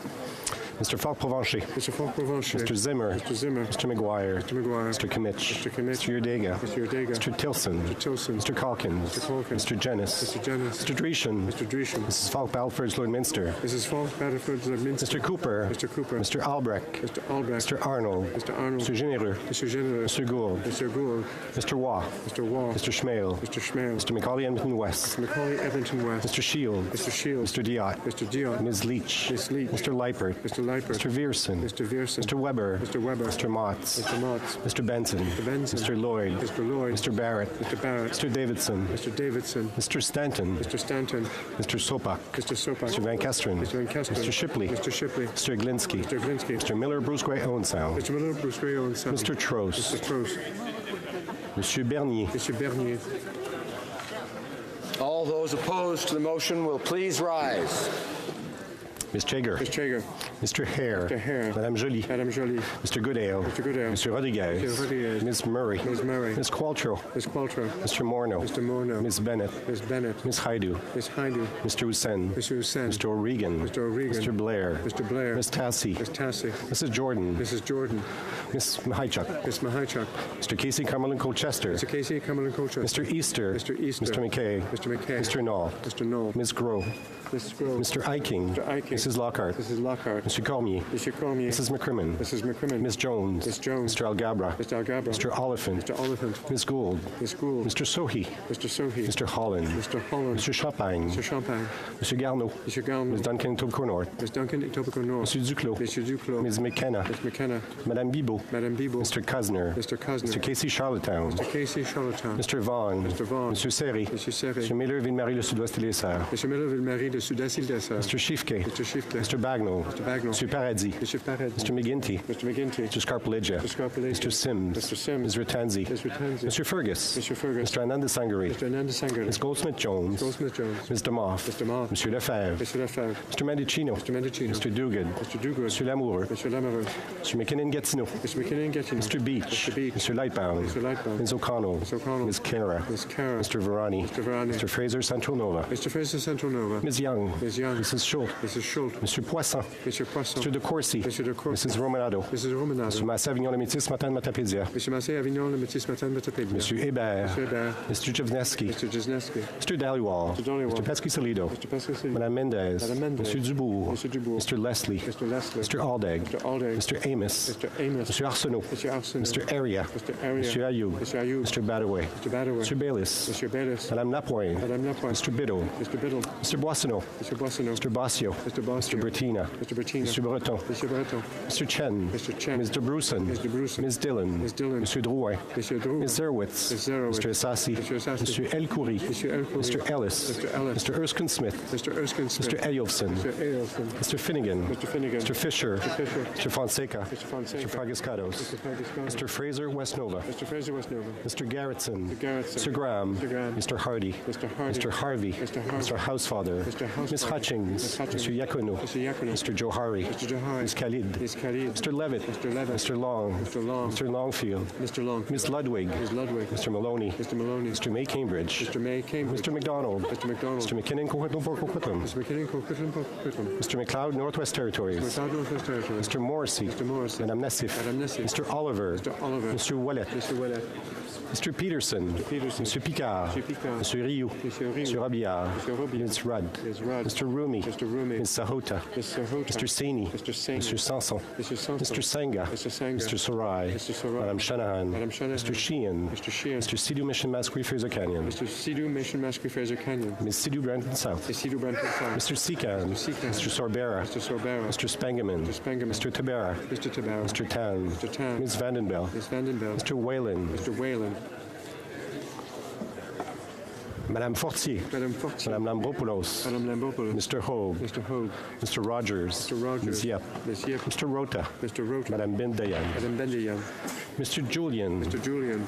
Mr. Falk-Provencher. Mr. Falk-Provencher. Mr. Zimmer. Mr. Zimmer. Mr. McGuire. Mr. McGuire. Mr. Kimmich. Mr. Kimmich. Mr. Yurdega. Mr. Yurdega. Mr. Tilson. Mr. Tilson. Mr. Calkins. Mr. Calkins. Mr. Jennis. Mr. Jennis. Mr. Dreeshen. Mr. Dreeshen. Mrs. Falk-Balfour, Lloydminster. Mrs. Falk-Balfour, Lloydminster. Mr. Cooper. Mr. Cooper. Mr. Albrecht. Mr. Albrecht. Mr. Arnold. Mr. Arnold. Mr. Généreux. Mr. Généreux. Mr. Gould. Mr. Gould. Mr. Waugh. Mr. Waugh. Mr. Schmale. Mr. Schmale. Mr. Macaulay, Edmonton West. Macaulay, Edmonton West. Mr. Shield. Mr. Shields. Mr. Diot. Mr. Diot. Ms. Leach. Ms. Leach. Mr. Leipert. Mr. Leipert. Mr. Vierson. Mr. Vierson. Mr. Weber. Mr. Weber. Mr. Motts. Mr. Motts. Mr. Benson. Mr. Benson. Mr. Lloyd. Mr. Lloyd. Mr. Barrett. Mr. Barrett. Mr. Davidson. Mr. Davidson. Mr. Stanton. Mr. Stanton. Mr. Sopak. Mr. Sopak. Mr. Van Kesteren. Mr. Van Kesteren. Mr. Shipley. Mr. Shipley. Mr. Glinsky. Mr. Glinsky. Mr. Miller, Bruce Gray, Owensound. Mr. Miller, Bruce Gray, Owensound. Mr. Trost. Mr. Trost. Mr. Bernier. Mr. Bernier. All those opposed to the motion will please rise. Ms. Chager. Ms. Chager. Mr. Hare. Mr. Hare. Madame Joly. Madame Joly. Mr. Goodale. Mr. Goodale. Mr. Rodriguez. Mr. Rodriguez. Ms. Murray. Ms. Murray. Ms. Qualtrough. Ms. Qualtrough. Mr. Morneau. Mr. Morneau. Ms. Bennett. Ms. Bennett. Ms. Haidu. Ms. Haidu. Mr. Hussein. Mr. Hussein. Mr. O'Regan. Mr. O'Regan. Mr. Blair. Mr. Blair. Ms. Tassie. Ms. Tassie. Mrs. Jordan. Mrs. Jordan. Ms. Mahichuk. Ms. Mahichuk. Mr. Casey Cumberland Colchester. Mr. Casey Cumberland Colchester. Mr. Easter. Mr. Easter. Mr. McKay. Mr. McKay. Mr. Knoll. Mr. Knoll. Ms. Grove. Mrs. Grove. Mr. Eiking. Mr. Eiking. Mrs. Lockhart. Mrs. Lockhart. Mr. Cormier. Mr. Cormier. Mrs. McCrimmon. Mrs. McCrimmon. Ms. Jones. Ms. Jones. Mr. Algabra. Mr. Algabra. Mr. Oliphant. Mr. Oliphant. Ms. Gould. Ms. Gould. Mr. Sohi. Mr. Sohi. Mr. Holland. Mr. Holland. Mr. Champagne. Mr. Champagne. Mr. Garneau. Mr. Garneau. Ms. Duncan Etobicoke North. Ms. Duncan Etobicoke North. Mr. Duclos. Mr. Duclos. Ms. McKenna. Ms. McKenna. Madame Bibeau. Madame Bibeau. Mr. Cosner. Mr. Cosner. Mr. Casey Charlottetown. Mr. Casey Charlottetown. Mr. Vaughan. Mr. Vaughan. Monsieur Serry. Monsieur Serry. Mr. Miller, Ville-Marie, le Sud-Ouest et les Serres. Mr. Miller, Ville-Marie, le Sud-Est, île des Sœurs. Mr. Schiffke. Mr. Schiffke. Mr. Bagnall. Mr. Bagnall. Mr. Paradis. Mr. Paradis. Mr. McGinty. Mr. McGinty. Mr. Scarpaleggia. Mr. Scarpaleggia. Mr. Sims. Mr. Sims. Ms. Ratanzi. Ms. Ratanzi. Mr. Fergus. Mr. Fergus. Mr. Ananda Sangari. Mr. Ananda Sangari. Ms. Goldsmith-Jones. Goldsmith-Jones. Ms. DeMoff. Mr. Moff. Monsieur Lefebvre. Mr. Lefebvre. Mr. Mendicino. Mr. Mendicino. Mr. Duguid. Mr. Duguid. Mr. Lamoureux. Mr. Lamoureux. Mr. McKinnon-Gatineau. Mr. McKinnon-Gatineau. Mr. Beach. Mr. Beach. Mr. Lightbound. Mr. Lightbound. Ms. O'Connell. Ms. O'Connell. Ms. Cara. Ms. Cara. Mr. Verani. Mr. Verani. Mr. Fraser Santronova. Mr. Fraser Santronova. Ms. Young. Ms. Young. Mrs. Schultz. Mrs. Schultz. Mr. Poisson. Mr. Poisson. Mr. De Courcy. Mr. De Courcy. Mrs. Romanado. Mrs. Romanado. Mr. Massé-Avignon-le-Métis, Matane-Matapédia. Mr. Massé-Avignon, le Métis Matane-Matapédia. Mr. Hébert. Mr. Hébert. Mr. Jevneski. Mr. Jesneski. Mr. Dhaliwal. Mr. Dhaliwal. Mr. Pesky-Salido. Mr. Pesky-Salido. Madame Mendez. Madame Mendez. Mr. Dubourg. Mr. Dubourg. Mr. Leslie. Mr. Leslie. Mr. Aldag. Mr. Aldag. Mr. Amos. Mr. Amos. Mr. Arsenault. Mr. Arsenault. Mr. Aria. Mr. Aria. Mr. Ayoub. Mr. Ayoub. Mr. Badaway. Mr. Badaway. Mr. Bayliss. Mr. Bayliss. Madame Lapointe. Madame Lapointe. Mr. Biddle. Mr. Biddle. Mr. Boissonneau. Mr. Boissonneau. Mr. Bossio. Mr. Bostia. Mr. Bertina. Mr. Bertina. Mr. Breton. Mr. Breton. Mr. Chen. Mr. Chen. Mr. Bruson. Mr. Bruson. Ms. Dillon. Ms. Dillon. Mr. Drouin. Mr. Drouin. Ms. Zerwitz. Ms. Zerwitz. Mr. Assassi. Mr. Assassi. Mr. Elkoury. Mr. Elkoury. Mr. Ellis. Mr. Ellis. Mr. Erskine Smith. Mr. Erskine Smith. Mr. Eyolfson. Mr. Eyolfson. Mr. Finnegan. Mr. Finnegan. Mr. Fisher. Mr. Fisher. Mr. Fonseca. Mr. Fonseca. Mr. Fragiscados. Mr. Fragiscados. Mr. Fraser Westnova. Mr. Fraser Westnova. Mr. Garrettson. Mr. Garrettson. Mr. Graham. Mr. Graham. Mr. Hardy. Mr. Hardy. Mr. Harvey. Mr. Harvey. Mr. Housefather. Mr. Housefather. Ms. Hutchings. Ms. Hutchings. Mr. Yakuno. Mr. Yakuno. Mr. Johari. Mr. Johari. Ms. Khalid. Ms. Khalid. Mr. Levitt. Mr. Levitt. Mr. Long. Mr. Long. Mr. Longfield. Mr. Long. Ms. Ludwig. Ms. Ludwig. Mr. Maloney. Mr. Maloney. Mr. May Cambridge. Mr. May Cambridge. Mr. McDonald. Mr. McDonald. Mr. McKinnon Coquitlam. Mr. McKinnon Coquitlam. Mr. McLeod Northwest Territories. Mr. McLeod Northwest Territories. Mr. Morrissey. Mr. Morrissey. Madame Nassif. Madame Nassif. Mr. Oliver. Mr. Oliver. Mr. Ouellet. Mr. Ouellet. Mr. Peterson. Mr. Peterson. Mr. Picard. Mr. Picard. Mr. Rioux. Mr. Rioux. Mr. Robillard. Mr. Robillard. Ms. Rudd. Ms. Rudd. Mr. Rumi. Mr. Rumi. Ms. Sahota. Ms. Sahota. Mr. Saini. Mr. Saini. Mr. Sanson. Mr. Sanson. Mr. Sangha. Mr. Sangha. Mr. Sarai. Mr. Sarai. Madame Shanahan. Madame Shanahan. Mr. Sheehan. Mr. Sheehan. Mr. Sidhu Mission Masquerade Fraser Canyon. Mr. Sidhu Mission Masquerade Fraser Canyon. Ms. Sidhu Brandon South. Ms. Sidhu Brandon South. Mr. Secan. Mr. Secan. Mr. Sorbera. Mr. Sorbera. Mr. Spangaman. Mr. Spangaman. Mr. Tabera. Mr. Tabara. Mr. Tan. Mr. Tan. Ms. Vandenbell. Ms. Vandenbell. Mr. Whalen. Mr. Whalen. Madame Fortier. Madame Fortier. Madame Lambropoulos. Madame Lambropoulos. Mr. Hogue. Mr. Hogue. Mr. Rogers. Mr. Rogers. Ms. Yep. Ms. Yep. Mr. Rota. Mr. Rota. Madame Bendayan. Madame Bendayan. Mr. Julian. Mr. Julian.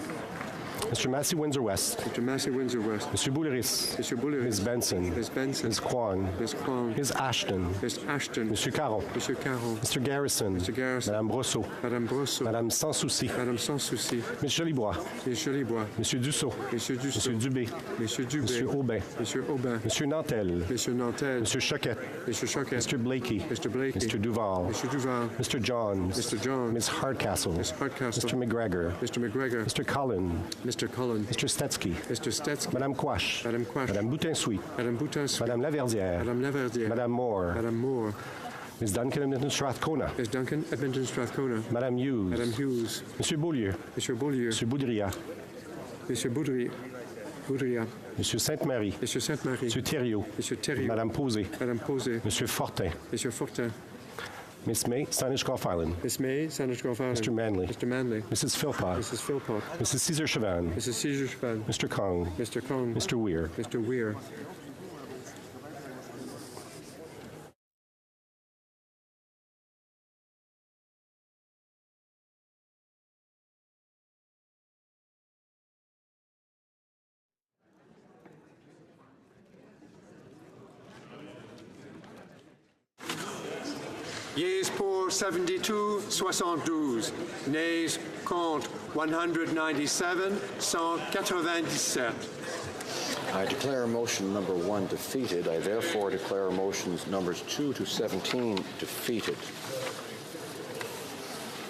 Mr. Massey Windsor West. Mr. Massey Windsor West. Mr. Bouleris. Mr. Bouleris. Ms. Benson. Ms. Benson. Ms. Kwong. Ms. Kwong. Ms. Ashton. Ms. Ashton. Monsieur Caron. Monsieur Caron. Mr. Garrison. Mr. Garrison. Madame Brosseau. Madame Brosseau. Madame Sans Souci. Madame Sans Souci. Ms. Jolibois. Ms. Jolibois. Monsieur Dussault. Monsieur Dussault. Monsieur Dubé. Monsieur Dubé. Monsieur Aubin. Monsieur Aubin. Monsieur Nantel. Monsieur Nantel. Monsieur Choquette. Monsieur Choquette. Mr. Blakey. Mr. Blakey. Mr. Duval. Mr. Duval. Mr. Johns. Mr. Johns. Ms. Hardcastle. Ms. Hardcastle. Mr. McGregor. Mr. McGregor. Mr. Cullen. Mr. Cullen. Mr. Stetsky. Mr. Stetsky. Madame Quash. Madame Quash. Madame Boutin-Sweet. Madame Boutin-Sweet. Madame Laverdière. Madame Laverdière. Madame Moore. Madame Moore. Ms. Duncan Edmonton Strathcona. Ms. Duncan Edmonton Strathcona. Madame Hughes. Madame Hughes. Monsieur Beaulieu. Monsieur Beaulieu. Monsieur Boudria. Monsieur Boudria. Monsieur Sainte-Marie. Monsieur Sainte-Marie. Monsieur Thériault. Monsieur Thériault. Madame Posé. Madame Posé. Monsieur Fortin. Monsieur Fortin. Miss May, Saanich Island. Miss May, Saanich Island. Mr. Manley. Mr. Manley. Mrs. Philpott. Mrs. Philpott. Mrs. Caesar Chavan. Mrs. Caesar Chavan. Mr. Kong. Mr. Kong. Mr. Weir. Mr. Weir. Yeas pour 72, 72. Nays contre 197, 197. I declare motion number 1 defeated. I therefore declare motions numbers 2 to 17 defeated.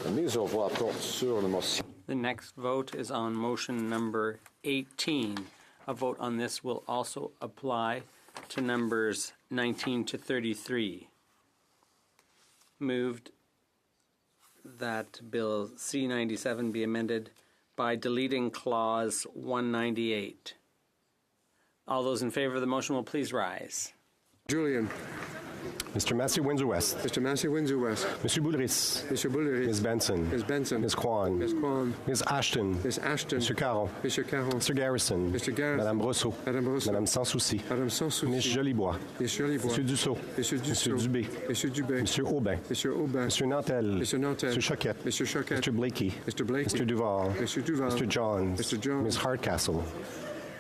La mise aux voix porte sur la motion. The next vote is on motion number 18. A vote on this will also apply to numbers 19 to 33. Moved that Bill C-97 be amended by deleting Clause 198. All those in favor of the motion will please rise. Julian. Mr. Massey Windsor West. Mr. Massey Windsor West. Monsieur Boulris. Monsieur Boulris. Ms. Benson. Ms. Benson. Ms. Kwan. Ms. Kwan. Ms. Ashton. Ms. Ashton. Mr. Caron. Mr. Caron. Mr. Garrison. Mr. Garrison. Madame Brosseau. Madame Brosseau. Madame Sans Souci. Madame Sans Souci. Ms. Jolibois. Ms. Jolibois. Monsieur Dussault. Monsieur Dussault. Monsieur Dubé. Monsieur Dubé. Monsieur Aubin. Monsieur Aubin. Monsieur Nantel. Monsieur Nantel. Monsieur Choquette. Monsieur Choquette. Mr. Blakey. Mr. Blakey. Mr. Duval. Mr. Duval. Mr. Johns. Mr. Johns. Ms. Hardcastle.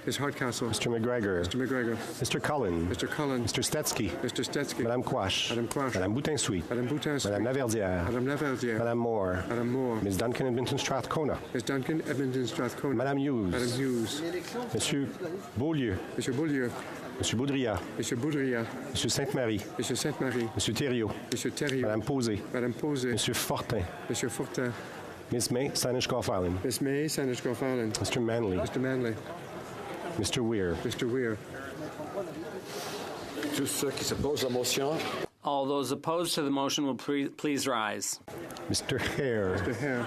Ms. Hardcastle. Mr. McGregor. Mr. McGregor. Mr. Cullen. Mr. Cullen. Mr. Stetsky. Mr. Stetsky. Madame Quash. Madame Quash. Madame Boutin-Sweet. Madame Boutin-Sweet. Madame Laverdière. Madame Laverdière. Madame Moore. Madame Moore. Ms. Duncan Edmonton Strathcona. Ms. Duncan Edmonton Strathcona. Madame Hughes. Madame Hughes. Monsieur Beaulieu. Monsieur Beaulieu. Monsieur Boudria. Monsieur Boudria. Monsieur Sainte-Marie. Monsieur Sainte-Marie. Monsieur Thériault. Monsieur Thériault. Madame Posé. Madame Posé. Monsieur Fortin. Monsieur Fortin. Miss May, Saanich Island. Miss May, Saanich Island. Mr. Manley. Mr. Manley. Mr. Weir. Mr. Weir. Tous ceux qui s'opposent à la motion. All those opposed to the motion will please rise. Mr. Hare. Mr. Hare.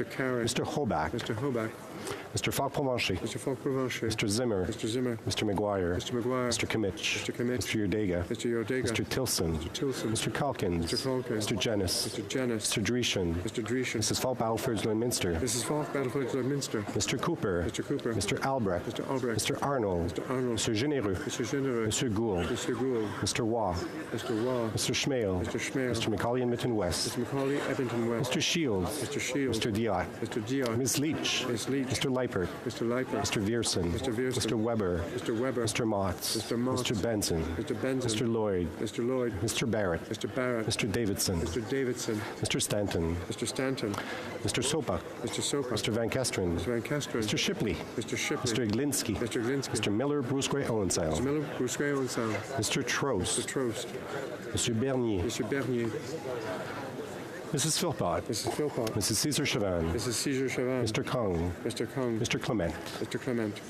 Mr. Carey. Mr. Hobach. Mr. Hobach. Mr. Falk-Provencher. Mr. Falk-Provencher. Mr. Zimmer. Mr. Zimmer. Mr. McGuire. Mr. McGuire. Mr. Kimmich. Mr. Kimmich. Mr. Yordega. Mr. Yordega. Mr. Tilson. Mr. Tilson. Mr. Calkins. Mr. Calkins. Mr. Jennis. Mr. Jennis. Mr. Dreeshen. Mr. Dreeshen. Mrs. Falk Battleford Lloydminster. Mrs. Falk Battleford Lloydminster. Mr. Cooper. Mr. Cooper. Mr. Albrecht. Mr. Albrecht. Mr. Arnold. Mr. Arnold. Mr. Généreux. Mr. Généreux. Mr. Gould. Mr. Gould. Mr. Waugh. Mr. Waugh. Mr. Schmale. Mr. Schmale. Mr. Macaulay Edmonton West. Mr. Macaulay, Edmonton West. Mr. Shields. Mr. Shields. Mr. Diot. Mr. Diot. Ms. Leach. Ms. Leach. Mr. Leipert. Mr. Leipert. Mr. Viersen. Mr. Viersen. Mr. Weber. Mr. Weber. Mr. Motz. Mr. Motz. Mr. Benson. Mr. Benson. Mr. Lloyd. Mr. Lloyd. Mr. Barrett. Mr. Barrett. Mr. Davidson. Mr. Davidson. Mr. Stanton. Mr. Stanton. Mr. Sopa. Mr. Sopa. Mr. Van Kesteren. Mr. Van Kesteren. Mr. Shipley. Mr. Shipley. Mr. Iglinski. Mr. Iglinski. Mr. Miller, Bruce Gray, Owensound. Mr. Miller, Bruce Gray, Owensound. Mr. Trost. Mr. Trost. Mr. Bernier. Mr. Bernier. Mrs. Philpott. Mrs. Philpott. Mrs. Caesar Chavan. Mrs. Caesar Chavan. Mr. Kong. Mr. Kong. Mr. Clement. Mr. Clement.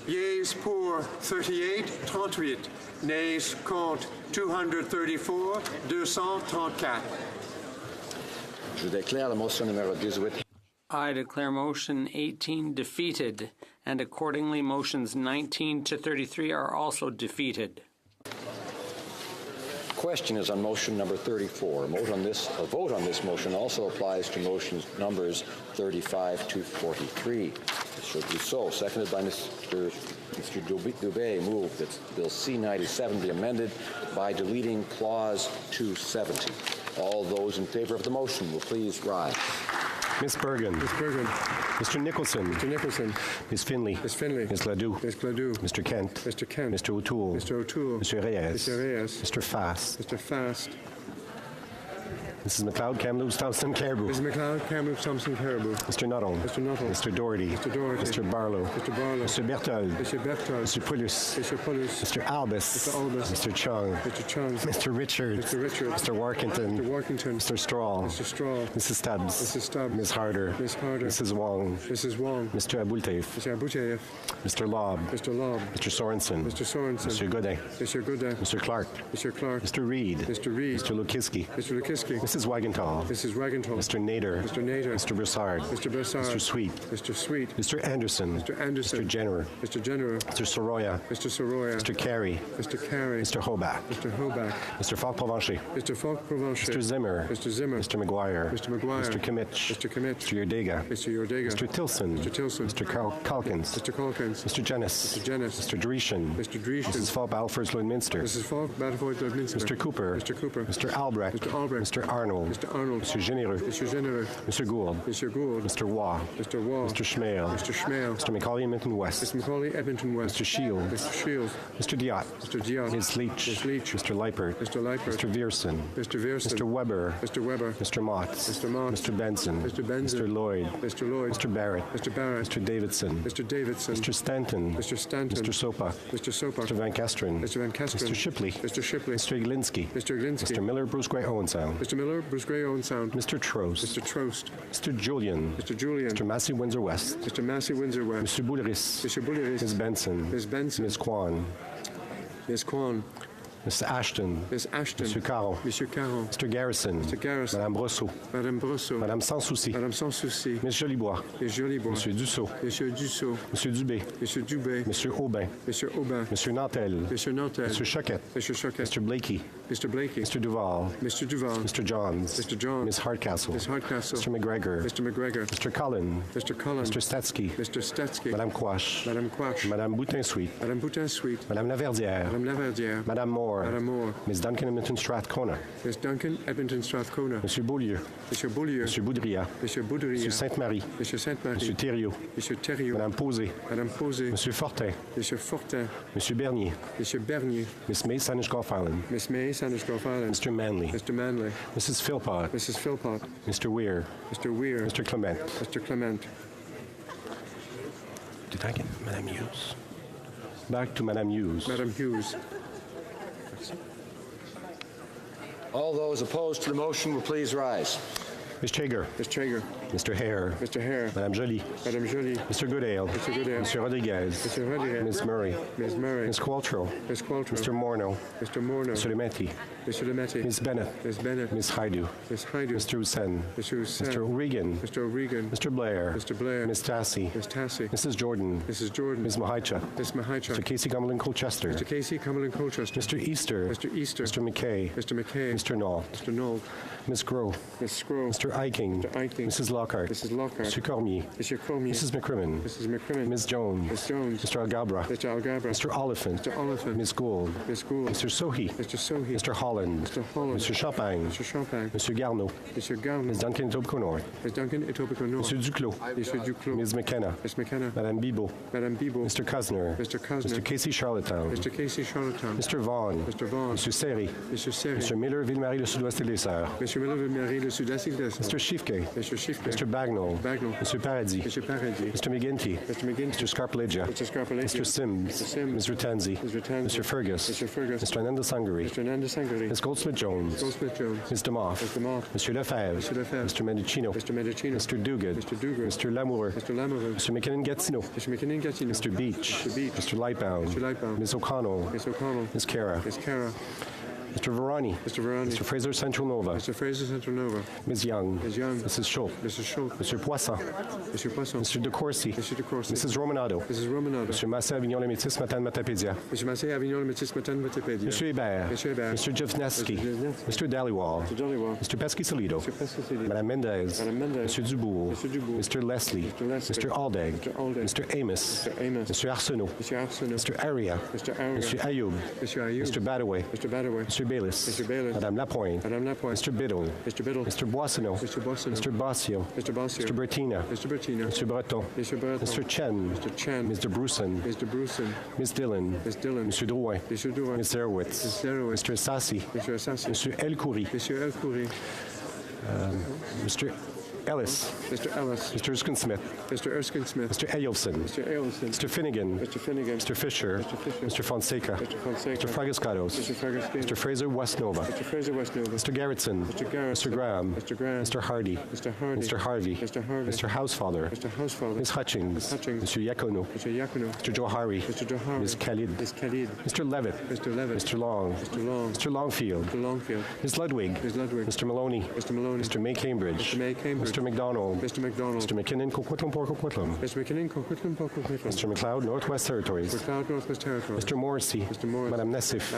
Yeas pour 38, 38. Nays contre 234, 234. Je déclare la motion numéro 18. I declare motion 18 defeated, and accordingly motions 19 to 33 are also defeated. Question is on motion number 34. A vote on this motion also applies to motions numbers 35 to 43. It should be so. Seconded by Mr. Dubé. Moved that Bill C-97 be amended by deleting clause 270. All those in favor of the motion will please rise. Ms. Bergen. Ms. Bergen. Mr. Nicholson. Mr. Nicholson. Ms. Finley. Ms. Finley. Ms. Ledoux. Ms. Ledoux. Mr. Kent. Mr. Kent. Mr. O'Toole. Mr. O'Toole. Mr. Reyes. Mr. Reyes. Mr. Fast. Mr. Fast. Mrs. McLeod, Kamloops, Thompson, Caribou. Mrs. McLeod, Kamloops, Thompson, Caribou. Mr. Nuttall. Mr. Nuttall. Mr. Doherty. Mr. Doherty. Mr. Barlow. Mr. Barlow. Mr. Berthold. Mr. Berthold. Mr. Pulis. Mr. Pulis. Mr. Albus. Mr. Albus. Mr. Chung. Mr. Chung. Mr. Richards. Mr. Richards. Mr. Warkington. Mr. Warkington. Mr. Straw. Mr. Straw. Mrs. Stubbs. Mrs. Stubbs. Ms. Harder. Ms. Harder. Mrs. Wong. Mrs. Wong. Mr. Abultaif. Mr. Abouteyev. Mr. Lobb. Mr. Lobb. Mr. Sorensen. Mr. Sorensen. Mr. Godin. Mr. Godin. Mr. Clark. Mr. Clark. Mr. Reed. Mr. Reed. Mr. Lukiski. Mr. Lukiski. Mrs. Wagenthal. Mrs. Wagenthal. Mr. Nader. Mr. Nader. Mr. Broussard. Mr. Broussard. Mr. Sweet. Mr. Sweet. Mr. Anderson. Mr. Anderson. Mr. Jenner. Mr. Jenner. Mr. Soroya. Mr. Soroya. Mr. Carey. Mr. Carey. Mr. Hobach. Mr. Hobach. Mr. Falk-Provencher. Mr. Falk-Provencher. Mr. Zimmer. Mr. Zimmer. Mr. McGuire. Mr. McGuire. Mr. Kimmich. Mr. Kimmich. Mr. Yordega. Mr. Yordega. Mr. Tilson. Mr. Tilson. Mr. Calkins. Mr. Calkins. Mr. Jennis. Mr. Jennis. Mr. Dreeshen. Mr. Dreeshen. Mrs. Falk Balfours Lloydminster. Mrs. Falk Balfours Lloydminster. Mr. Cooper. Mr. Cooper. Mr. Albrecht. Mr. Albrecht. Mr. Arnold. Mr. Arnold. Mr. Genereux. Mr. Genereux. Mr. Gould. Mr. Gould. Mr. Waugh. Mr. Waugh. Mr. Schmale. Mr. Schmale. Mr. Macaulay Edmonton West. Mr. Macaulay Edmonton West. Mr. Shields. Mr. Shields. Mr. Diot. Mr. Diot. Ms. Leach. Ms. Leach. Mr. Leipert. Mr. Leipert. Mr. Viersen. Mr. Viersen. Mr. Weber. Mr. Weber. Mr. Motz. Mr. Motz. Mr. Benson. Mr. Benson. Mr. Lloyd. Mr. Lloyd. Mr. Barrett. Mr. Barrett. Mr. Davidson. Mr. Davidson. Mr. Stanton. Mr. Stanton. Mr. Sopa. Mr. Sopa. Mr. Van Kesteren. Mr. Van Kesteren. Mr. Shipley. Mr. Shipley. Mr. Iglinski. Mr. Iglinski. Mr. Miller, Bruce Gray, Owensound. Mr. Miller, Bruce Gray, Owensound. Mr. Trost. Mr. Trost. Mr. Julian. Mr. Julian. Mr. Massey, Windsor West. Mr. Massey, Windsor West. Mr. Bouleris. Mr. Bouleris. Ms. Benson. Ms. Benson. Ms. Kwan. Ms. Kwan. Ms. Ashton. Ms. Ashton. Mr. Carroll. Monsieur Caron. Mr. Garrison. Mr. Garrison. Madame Brosseau. Madame Brosseau. Madame Sans Souci. Madame Sans Souci. Ms. Jolibois. Ms. Jolibois. Monsieur Dussault. Monsieur Dussault. Monsieur Dubé. Monsieur Dubé. Monsieur Aubin. Monsieur Aubin. Monsieur Nantel. Monsieur Nantel. Monsieur Choquette. Monsieur Choquette. Mr. Blakey. Mr. Blakey. Mr. Duval. Mr. Duval. Mr. Johns. Mr. Johns. Ms. Hardcastle. Ms. Hardcastle. Mr. McGregor. Mr. McGregor. Mr. Cullen. Mr. Cullen. Mr. Statsky. Mr. Statsky. Madame Quash. Madame Quash. Madame Boutin-Sweet. Madame Boutin-Sweet. Madame Laverdière. Madame Laverdière. Madame Moore. Madame Moore. Ms. Duncan Edmonton Strathcona. Ms. Duncan Edmonton Strathcona. Monsieur Beaulieu. Monsieur Beaulieu. Monsieur Boudria. Monsieur Boudria. Monsieur Sainte-Marie. Monsieur Sainte-Marie. Monsieur Thériault. Monsieur Thériault. Madame Posé. Madame Posé. Monsieur Fortin. Monsieur Fortin. Monsieur Bernier. Monsieur Bernier. Miss May, Sanish Gulf Island. Miss May, Sanish Gulf Island. Mr. Manley. Mr. Manley. Mrs. Philpott. Mrs. Philpott. Mr. Weir. Mr. Weir. Mr. Clement. Mr. Clement. Did I get Madame Hughes? Back to Madame Hughes. Madame Hughes. All those opposed to the motion will please rise. Ms. Chager. Ms. Chager. Mr. Hare. Mr. Hare. Madame Joly. Madame Joly. Mr. Goodale. Mr. Goodale. Mr. Rodriguez. Mr. Rodriguez. Ms. Murray. Ms. Murray. Ms. Qualtrough. Ms. Qualtrough. Mr. Morneau. Mr. Morneau. Mr. Lemaitre. Mr. Lemaitre. Ms. Bennett. Ms. Bennett. Ms. Haidu. Ms. Haidu. Mr. Hussein. Mr. Hussein. Mr. O'Regan. Mr. O'Regan. Mr. Blair. Mr. Blair. Ms. Tassie. Ms. Tassie. Mrs. Jordan. Mrs. Jordan. Ms. Mahicha. Ms. Mahicha. Mr. Casey Cumberland Colchester. Mr. Casey Cumberland Colchester. Mr. Easter. Mr. Easter. Mr. McKay. Mr. McKay. Mr. Knoll. Mr. Knoll. Ms. Groh. Ms. Scroll. Mr. Mr. Eiking. Mrs. Lockhart. Mr. Cormier. Mrs. McCrimmon. Ms. Jones. Mr. Algabra. Mr. Oliphant. Ms. Gould. Mr. Sohi. Mr. Holland. Mr. Champagne. Mr. Garneau. Ms. Duncan Etobicoke. Mr. Duclos. Ms. McKenna. Madame Bibeau. Mr. Kusner. Mr. Casey Charlottetown. Mr. Vaughan. Mr. Seri. Mr. Miller, Ville-Marie, le Sud-Ouest et les Sœurs. Mr. Schiefke. Mr. Bagnall. Mr. Paradis. Mr. McGinty. Mr. Scarpaleggia. Mr. Sims. Mr. Tanzi. Mr. Fergus. Mr. Ananda Sangari. Ms. Goldsmith-Jones. Ms. DeMoff. Mr. Lefebvre. Mr. Mendicino. Mr. Duguid. Mr. Lamour. Mr. McKinnon-Gatineau. Mr. Beach. Mr. Lightbound. Ms. O'Connell. Ms. Kara. Mr. Varani. Mr. Fraser Central Nova. Ms. Young. Mrs. Schultz. Mr. Poisson. Mr. De Courcy. Mrs. Romanado. Mr. Massé Avignon Métis Matane Matapédia. Mr. Hébert. Mr. Jeffneski. Mr. Dhaliwal. Mr. Pesky Salido. Madame Mendez. Mr. Dubourg. Mr. Leslie. Mr. Aldegg. Mr. Amos. Mr. Arsenault. Mr. Aria. Mr. Ayoub. Mr. Badaway. Mr. Bayliss. Madame Lapointe. Mr. Biddle. Mr. Boissonneau. Mr. Bossio. Mr. Bertina. Mr. Breton. Mr. Chen. Mr. Bruson. Ms. Dillon. Mr. Drouin. Ms. Zerowitz. Mr. Sassi. Mr. El Khoury. Mr. Ellis. Mr. Erskine-Smith. Mr. Eyolfson. Mr. Finnegan. Mr. Fisher. Mr. Fonseca. Mr. Fragascados. Mr. Fraser Westnova. Mr. Garrettson. Mr. Graham. Mr. Hardy. Mr. Harvey. Mr. Housefather. Ms. Hutchings. Mr. Yakono. Mr. Johari. Ms. Khalid. Mr. Levitt. Mr. Long. Mr. Longfield. Ms. Ludwig. Mr. Maloney. Mr. May Cambridge. Mr. McDonald. Mr. McKinnon, Coquitlam. Mr. McLeod, Northwest Territories. Mr. Morrissey. Madame Nessif.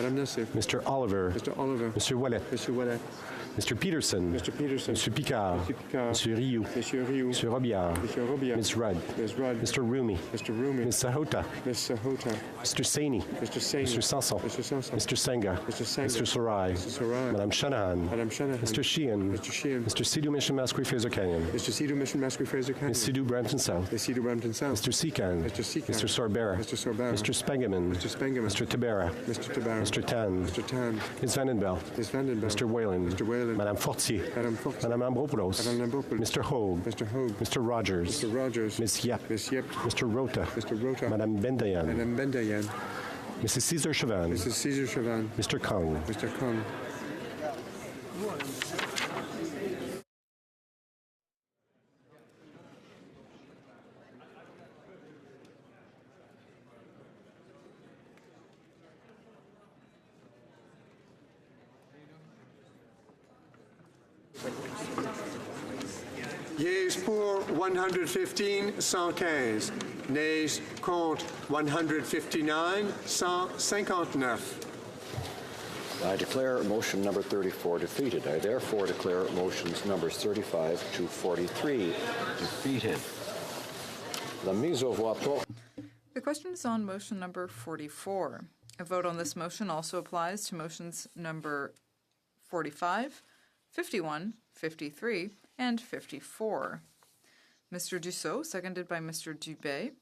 Mr. Oliver. Mr. Ouellet. Mr. Peterson. Mr. Picard. Mr. Rioux. Mr. Robillard. Ms. Rudd. Mr. Rumi. Ms. Sahota. Mr. Saini. Mr. Sanson. Mr. Senga. Mr. Sarai. Madame Shanahan. Mr. Sheehan. Mr. Sidhu Mission Masquerade Fraser Canyon. Ms. Sidhu Brampton South. Mr. Secan. Mr. Sorbera. Mr. Spengeman. Mr. Tabera. Mr. Tan. Ms. Vandenbelt. Mr. Whalen. Madame Fortier. Madame Ambropoulos. Mr. Hogue. Mr. Rogers. Ms. Yep. Mr. Rota. Madame Bendayan. Mrs. Caesar Chavan. Mr. Kung. Yeas pour 115, 115. Nays contre 159, 159. I declare motion number 34 defeated. I therefore declare motions numbers 35 to 43 defeated. La mise au voix pour. The question is on motion number 44. A vote on this motion also applies to motions number 45, 51, 53, and 54. Mr. Dussault, seconded by Mr. Dubé,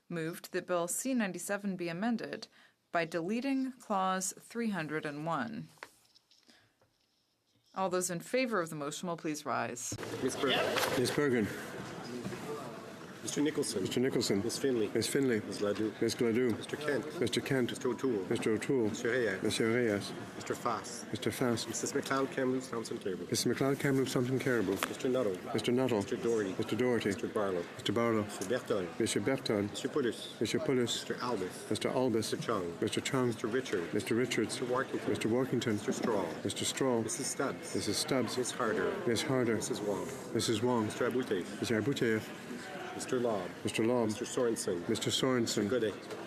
moved that Bill C-97 be amended by deleting Clause 301. All those in favor of the motion will please rise. Ms. Bergen. Mr. Nicholson. Ms. Finley. Ms. Gladue. Mr. Kent. Mr. O'Toole. Mr. Reyes. Mr. Fass. Mrs. McLeod Kamloops Thompson Caribou. Mr. Nuttall. Mr. Doherty. Mr. Barlow. Mr. Berton. Mr. Pulis. Mr. Albus. Mr. Chung. Mr. Richards. Mr. Workington. Mr. Straw. Mrs. Stubbs. Miss Harder. Mrs. Wong. Mr. Abouteif. Mr. Lobb. Mr. Sorensen. Mr.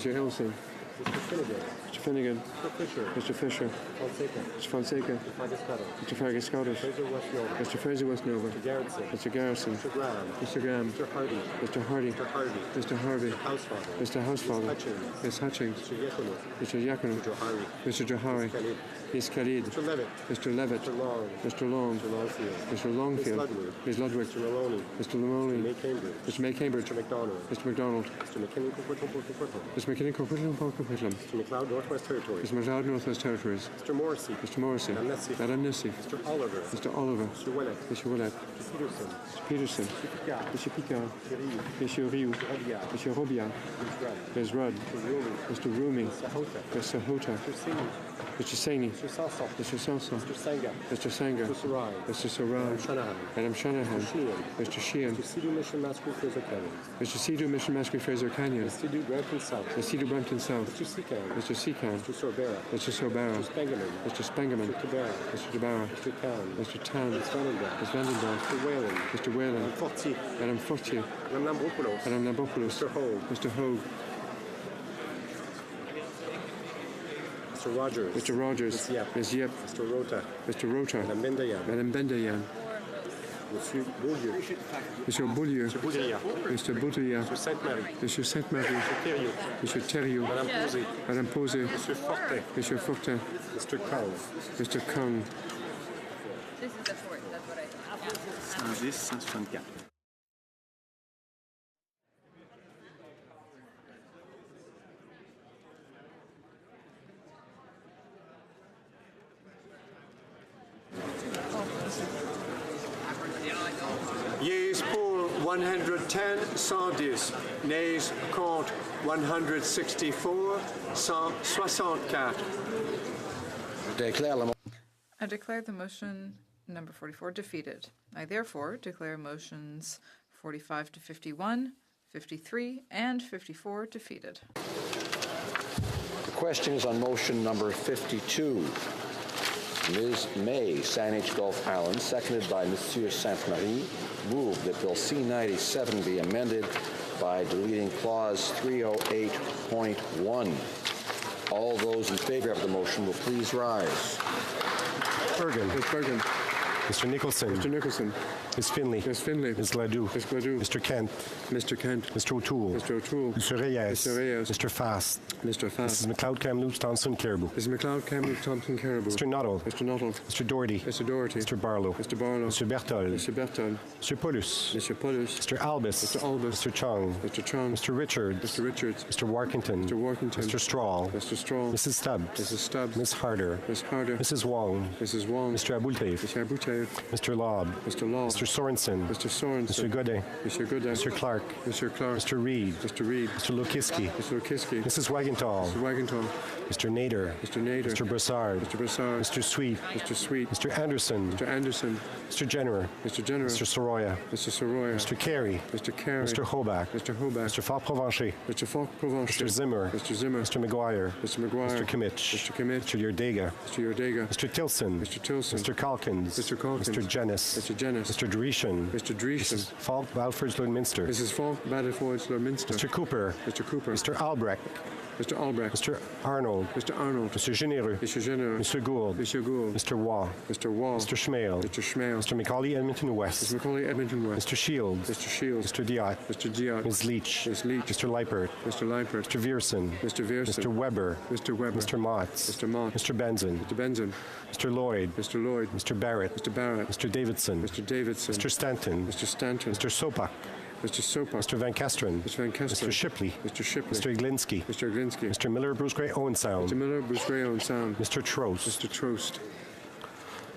Mr. Ellison. Mr. Finnegan. Mr. Fisher. Mr. Fonseca. Mr. Fargas-Scottish. Mr. Fraser Westnova. Mr. Garrison. Mr. Graham. Mr. Hardy. Mr. Harvey. Mr. Housefather. Ms. Hutchings. Mr. Yakino. Mr. Johari. Ms. Khalid. Mr. Levitt. Mr. Long. Mr. Longfield. Ms. Ludwig. Mr. Lamoni. Mr. May Cambridge. Mr. McDonald. Mr. McKinnon-Coquitlam. Mr. McLeod, Northwest Territories. Mr. McLeod, Northwest Territories. Mr. Morrissey. Mr. Morrissey. Madame Nissi. Mr. Oliver. Mr. Oliver. Mr. Willett. Mr. Willett. Mr. Peterson. Mr. Picard. Mr. Rioux. Mr. Robia. Ms. Rudd. Mr. Rumi. Mr. Hota. Mr. Saini. Mr. Sanson. Mr. Sanga. Mr. Sarai. Madam Shanahan. Mr. Sheehan. Mr. Sidhu Mission Mastery Fraser Canyon. Mr. Sidhu Brampton South. Mr. Seacan. Mr. Sorbara. Mr. Spengeman. Mr. Jabara. Mr. Tan. Ms. Vandenberg. Mr. Whalen. Madam Fortier. Madame Lambopoulos. Mr. Hogue. Mr. Rogers. Mr. Rogers. Ms. Yep. Mr. Rota. Mr. Rota. Madame Bendayan. Monsieur Beaulieu. Monsieur Beaulieu. Mr. Bouteilla. Monsieur Sainte-Marie. Monsieur Thériault. Madame Posé. Monsieur Fortin. Mr. Kung. Mr. Kung. This is the fourth, that's what I thought. 110, 164. Yeas pour 110, 110. Nays contre 164, 164. I declare the motion number 44 defeated. I therefore declare motions 45 to 51, 53, and 54 defeated. The question is on motion number 52. Ms. May, Saanich Gulf Islands, seconded by Monsieur Sainte-Marie, moved that Bill C-97 be amended by deleting clause 308.1. All those in favor of the motion will please rise. Bergen. Ms. Bergen. Mr. Nicholson. Mr. Nicholson. Ms. Finley. Ms. Finley. Ms. Gladue. Ms. Gladue. Mr. Kent. Mr. Kent. Mr. O'Toole. Mr. O'Toole. Mr. Reyes. Mr. Reyes. Mr. Fast. Mr. Fast. Mrs. McLeod Kamloops Thompson Caribou. Mrs. McLeod Kamloops Thompson Caribou. Mr. Nuttall. Mr. Nuttall. Mr. Doherty. Mr. Doherty. Mr. Barlow. Mr. Barlow. Mr. Bertol. Mr. Bertol. Mr. Paulus. Mr. Paulus. Mr. Albus. Mr. Albus. Mr. Chung. Mr. Chung. Mr. Richards. Mr. Richards. Mr. Warkington. Mr. Warkington. Mr. Straw. Mr. Straw. Mrs. Stubbs. Mrs. Stubbs. Ms. Harder. Ms. Harder. Mrs. Wong. Mrs. Wong. Mr. Abulteif. Mr. Abouteif. Mr. Lobb. Mr. Law. Mr. Sorensen. Mr. Sorensen. Mr. Godin. Mr. Godin. Mr. Clark. Mr. Clark. Mr. Reed. Mr. Reed. Mr. Lukiski. Mr. Lukiski. Mrs. Wagenthal. Mr. Wagenthal. Mr. Nader. Mr. Nader. Mr. Broussard. Mr. Broussard. Mr. Sweet. Mr. Sweet. Mr. Anderson. Mr. Anderson. Mr. Jenner. Mr. Jenner. Mr. Soroya. Mr. Soroya. Mr. Carey. Mr. Carey. Mr. Hobach. Mr. Hobach. Mr. Falk-Provencher. Mr. Falk-Provencher. Mr. Zimmer. Mr. Zimmer. Mr. McGuire. Mr. McGuire. Mr. Kimmich. Mr. Kimmich. Mr. Yordega. Mr. Yordega. Mr. Tilson. Mr. Tilson. Mr. Calkins. Mr. Calkins. Mr. Jennis. Mr. Jennis. Mr. Dreeshen. Mr. Dreeshen. Mrs. Falk Balfours-Ludminster. Mrs. Falk Balfours-Ludminster. Mr. Cooper. Mr. Cooper. Mr. Albrecht. Mr. Albrecht. Mr. Arnold. Mr. Arnold. Mr. Généreux. Mr. Généreux. Mr. Gould. Mr. Gould. Mr. Waugh. Mr. Waugh. Mr. Schmale. Mr. Schmale. Mr. Macaulay Edmonton West. Mr. Macaulay Edmonton West. Mr. Shields. Mr. Shields. Mr. Diot. Mr. Diot. Ms. Leach. Ms. Leach. Mr. Leipert. Mr. Leipert. Mr. Vierson. Mr. Vierson. Mr. Weber. Mr. Weber. Mr. Motts. Mr. Mott. Mr. Benson. Mr. Benson. Mr. Lloyd. Mr. Lloyd. Mr. Barrett. Mr. Barrett. Mr. Davidson. Mr. Davidson. Mr. Stanton. Mr. Stanton. Mr. Sopak. Mr. Sopak. Mr. Van Kesteren. Mr. Van Kesteren. Mr. Shipley. Mr. Shipley. Mr. Iglinski. Mr. Iglinski. Mr. Miller, Bruce Gray, Owen Sound. Mr. Miller, Bruce Gray, Owen Sound. Mr. Trost. Mr. Trost.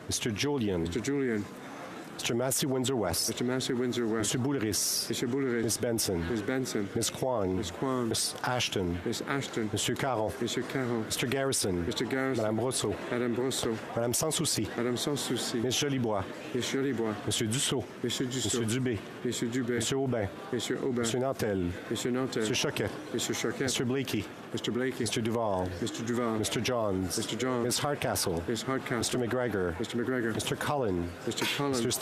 Mr. Julian. Mr. Julian. Mr. Massey, Windsor West. Mr. Massey, Windsor West. Mr. Bouleris. Mr. Bouleris. Ms. Benson. Ms. Benson. Ms. Kwan. Ms. Kwan. Ms. Ashton. Ms. Ashton. Mr. Caron. Mr. Caron. Mr. Garrison. Mr. Garrison. Madame Brosseau. Madame Brosseau. Madame Sans Souci. Madame Sans Souci. Ms. Jolibois. Ms. Jolibois. Monsieur Dussault. Monsieur Dussault. Monsieur Dubé. Monsieur Dubé. Monsieur Aubin. Monsieur Aubin. Monsieur Nantel. Monsieur Nantel. Monsieur Choquet. Monsieur Choquet. Mr. Blakey. Mr. Blakey. Mr. Duval. Mr. Duval. Mr. Johns. Mr. Johns. Ms. Hardcastle. Ms. Hardcastle. Mr. McGregor. Mr. McGregor. Mr. Cullen. Mr. Cullen. Mr.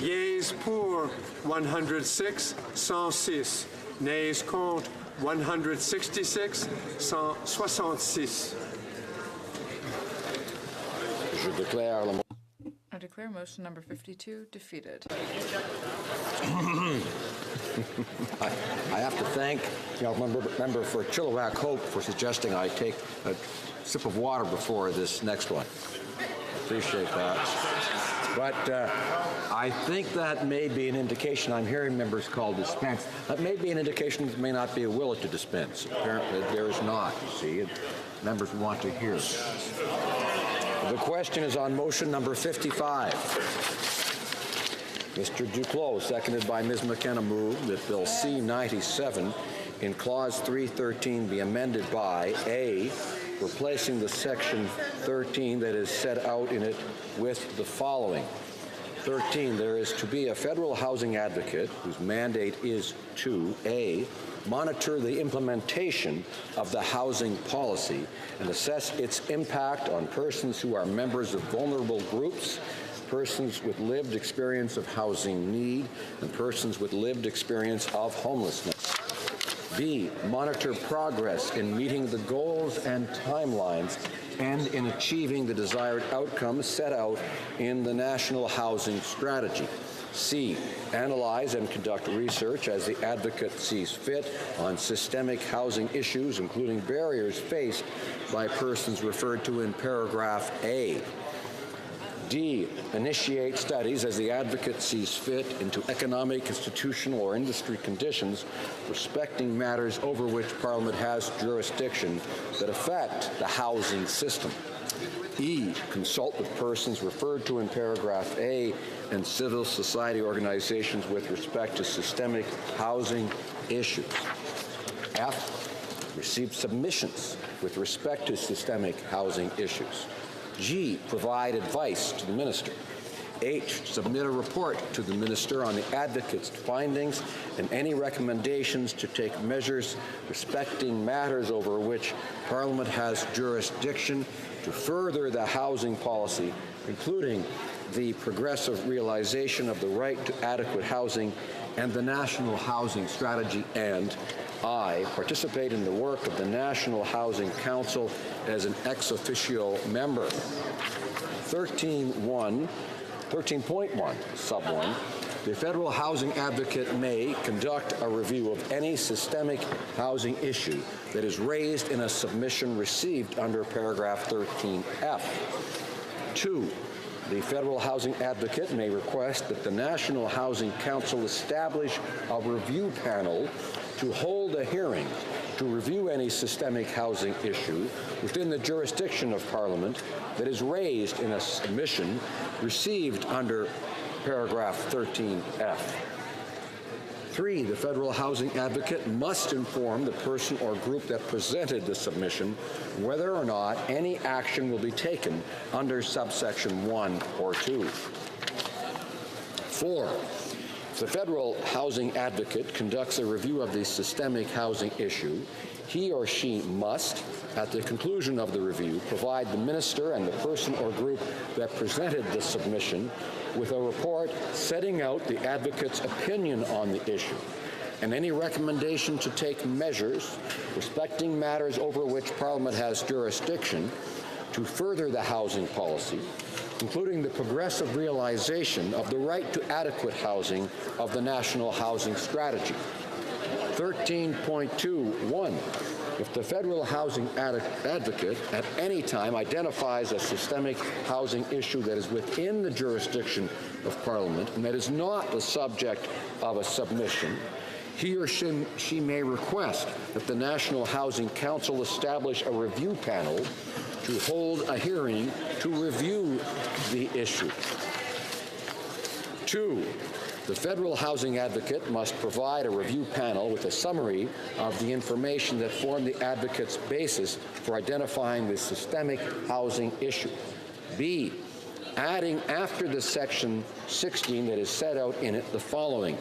Yeas pour 106, 106. Nays contre 166, 166. Je déclare la I declare motion number 52 defeated. I have to thank member for Chilliwack Hope for suggesting I take a sip of water before this next one. Appreciate that. But I think that may be an indication. I'm hearing members call dispense. That may be an indication there may not be a will to dispense. Apparently there is not, you see. And members want to hear this. The question is on motion number 55. Mr. Duclos, seconded by Ms. McKenna, moved that Bill C-97 in Clause 313 be amended by A, replacing the Section 13 that is set out in it with the following. 13, there is to be a federal housing advocate whose mandate is to A, monitor the implementation of the housing policy and assess its impact on persons who are members of vulnerable groups, persons with lived experience of housing need, and persons with lived experience of homelessness. B, monitor progress in meeting the goals and timelines and in achieving the desired outcomes set out in the National Housing Strategy. C, analyze and conduct research as the advocate sees fit on systemic housing issues, including barriers faced by persons referred to in paragraph A. D, initiate studies as the advocate sees fit into economic, institutional, or industry conditions respecting matters over which Parliament has jurisdiction that affect the housing system. E, consult with persons referred to in paragraph A and civil society organizations with respect to systemic housing issues. F, receive submissions with respect to systemic housing issues. G, provide advice to the minister. H, submit a report to the minister on the advocate's findings and any recommendations to take measures respecting matters over which Parliament has jurisdiction to further the housing policy, including the progressive realization of the right to adequate housing and the National Housing Strategy, and I, participate in the work of the National Housing Council as an ex officio member. 13.1, sub 1, the federal housing advocate may conduct a review of any systemic housing issue that is raised in a submission received under paragraph 13F. 2, the federal housing advocate may request that the National Housing Council establish a review panel to hold a hearing to review any systemic housing issue within the jurisdiction of Parliament that is raised in a submission received under paragraph 13F. 3, the federal housing advocate must inform the person or group that presented the submission whether or not any action will be taken under subsection 1 or 2. 4, if the federal housing advocate conducts a review of the systemic housing issue, he or she must, at the conclusion of the review, provide the minister and the person or group that presented the submission with a report setting out the advocate's opinion on the issue and any recommendation to take measures respecting matters over which Parliament has jurisdiction to further the housing policy, including the progressive realization of the right to adequate housing of the National Housing Strategy. 13.2.1, if the federal housing advocate at any time identifies a systemic housing issue that is within the jurisdiction of Parliament and that is not the subject of a submission, he or she may request that the National Housing Council establish a review panel to hold a hearing to review the issue. 2, the federal housing advocate must provide a review panel with a summary of the information that formed the advocate's basis for identifying the systemic housing issue. B, adding after the section 16 that is set out in it the following.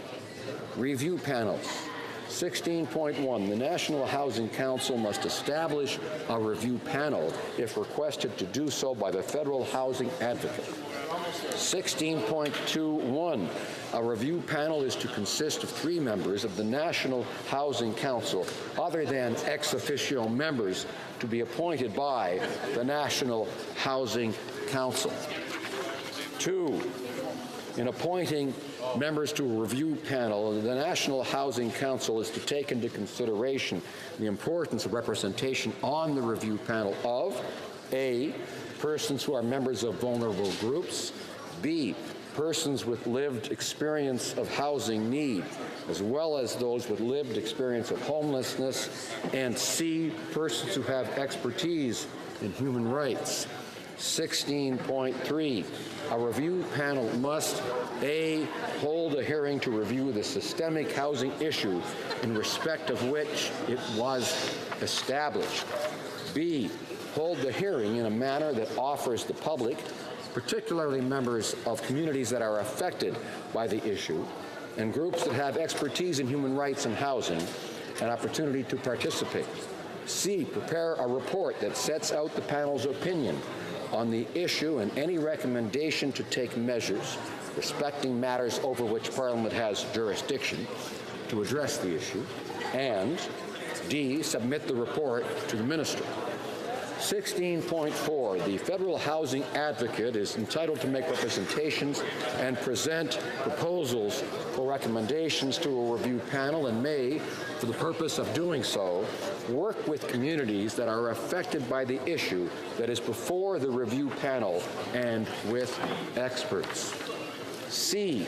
Review panels. 16.1, the National Housing Council must establish a review panel if requested to do so by the federal housing advocate. 16.2.1, a review panel is to consist of 3 members of the National Housing Council other than ex officio members to be appointed by the National Housing Council. 2, in appointing members to a review panel, the National Housing Council is to take into consideration the importance of representation on the review panel of A, persons who are members of vulnerable groups, B, persons with lived experience of housing need, as well as those with lived experience of homelessness, and C, persons who have expertise in human rights. 16.3, a review panel must A, hold a hearing to review the systemic housing issue in respect of which it was established. B, hold the hearing in a manner that offers the public, particularly members of communities that are affected by the issue, and groups that have expertise in human rights and housing, an opportunity to participate. C, prepare a report that sets out the panel's opinion on the issue and any recommendation to take measures respecting matters over which Parliament has jurisdiction to address the issue, and D, submit the report to the Minister. 16.4, the Federal Housing Advocate is entitled to make representations and present proposals or recommendations to a review panel and may, for the purpose of doing so, work with communities that are affected by the issue that is before the review panel and with experts. C,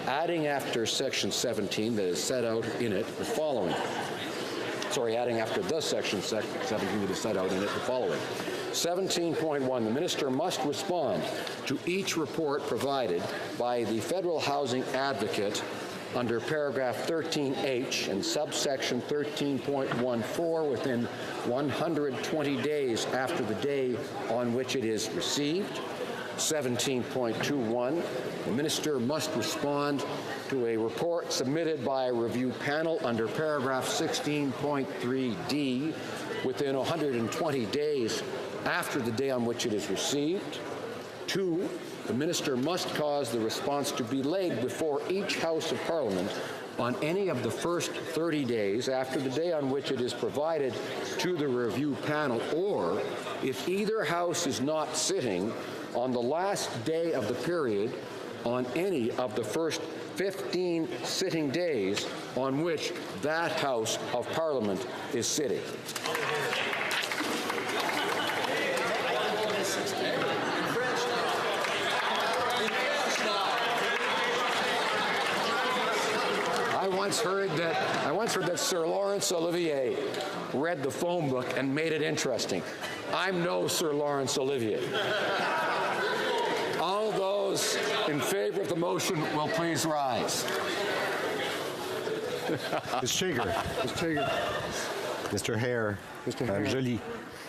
adding after section 17 that is set out in it the following. Adding after the section 17 that is set out in it the following. 17.1, the Minister must respond to each report provided by the Federal Housing Advocate under paragraph 13H and subsection 13.14 within 120 days after the day on which it is received. 17.21, the Minister must respond to a report submitted by a review panel under paragraph 16.3D within 120 days after the day on which it is received. 2, the Minister must cause the response to be laid before each House of Parliament on any of the first 30 days after the day on which it is provided to the review panel, or if either House is not sitting on the last day of the period on any of the first 15 sitting days on which that House of Parliament is sitting. I once heard that Sir Laurence Olivier read the phone book and made it interesting. I'm no Sir Laurence Olivier. All those in favor of the motion will please rise. Ms. Chager. Ms. Chager. Mr. Hare. Mr. Madame Hare. Joly.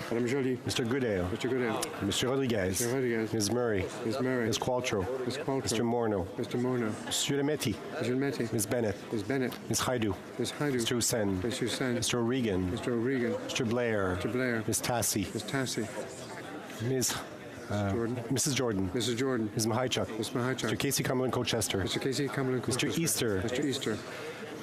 Madame Joly. Mr. Goodale. Mr. Goodale. Mr. Rodriguez. Mr. Rodriguez. Ms. Murray. Ms. Murray. Ms. Qualtrough. Ms. Qualtrough. Mr. Morneau. Mr. Morneau. Mr. Lemetti. Mr. Lemetti. Ms. Bennett. Ms. Bennett. Ms. Haidu. Ms. Haidu. Mr. Hussain. Mr. Hussain. Mr. O'Regan. Mr. O'Regan. Mr. Blair. Mr. Blair. Ms. Tassie. Ms. Tassie. Ms. Jordan. Mrs. Jordan. Mrs. Jordan. Ms. Mahichuk. Ms. Mahichuk. Mr. Casey Cumberland Colchester. Mr. Casey Cumberland Mr. Easter. Mr. Easter.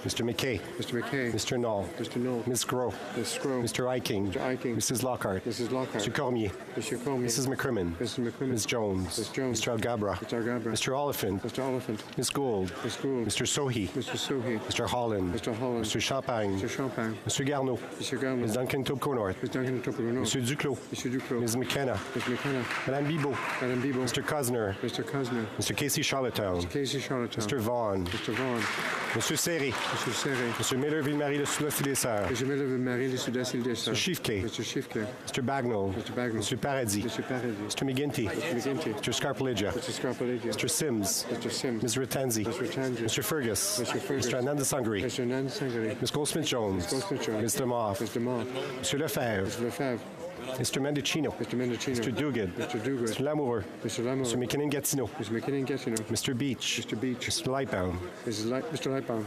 Mr. McKay. Mr. McKay. Mr. Knoll. Mr. Knoll. Ms. Groh. Ms. Groh. Mr. Eiking. Mr. Eiking. Mrs. Lockhart. Mrs. Lockhart. Mr. Cormier. Mr. Cormier. Mrs. McCrimmon. Mrs. McCrimmon. Ms. Jones. Ms. Jones. Mr. Algabra. Mr. Algabra. Mr. Oliphant. Mr. Oliphant. Ms. Gould. Ms. Gould. Mr. Sohi. Mr. Sohi. Mr. Holland. Mr. Holland. Mr. Champagne. Mr. Champagne. Mr. Garneau. Mr. Garneau. Ms. Duncan Topco-North. Ms. Duncan Topco-North. Mr. Duclos. Mr. Duclos. Ms. McKenna. Ms. McKenna. Madame Bibeau. Madame Bibeau. Mr. Cosner. Mr. Cosner. Mr. Casey Charlottetown. Mr. Casey Charlottetown. Mr. Vaughan. Mr. Vaughan. Mr. Serré. Mr. Serré. Mr. Miller-Ville-Marie de Sud-Ouest-des-Serres. Mr. Miller-Ville-Marie de Sud-Ouest-des-Serres. Mr. Schiffke. Mr. Schiffke. Mr. Bagnall. Mr. Bagnall. Mr. Paradis. Mr. Paradis. Mr. McGinty. Mr. McGinty. Mr. Scarpeligia. Mr. Scarpeligia. Mr. Sims. Mr. Sims. Ms. Ratanzi. Mr. Ratanzi. Mr. Fergus. Mr. Fergus. Mr. Ananda Sangri. Mr. Anand Sangari. Ms. Goldsmith-Jones. Ms. Goldsmith-Jones. Ms. Demoff. Ms. Demoff. Mr. Lefebvre. Mr. Lefebvre. Mr. Mendocino. Mr. Mendocino. Mr. Duguid. Mr. Duguid. Mr. Lamoureux. Mr. Lamoureux. Mr. McKinnon-Gatineau. Mr. McKinnon-Gatineau. Mr. Beach. Mr. Beach. Mr. Lightbound. Mr. Lightbound.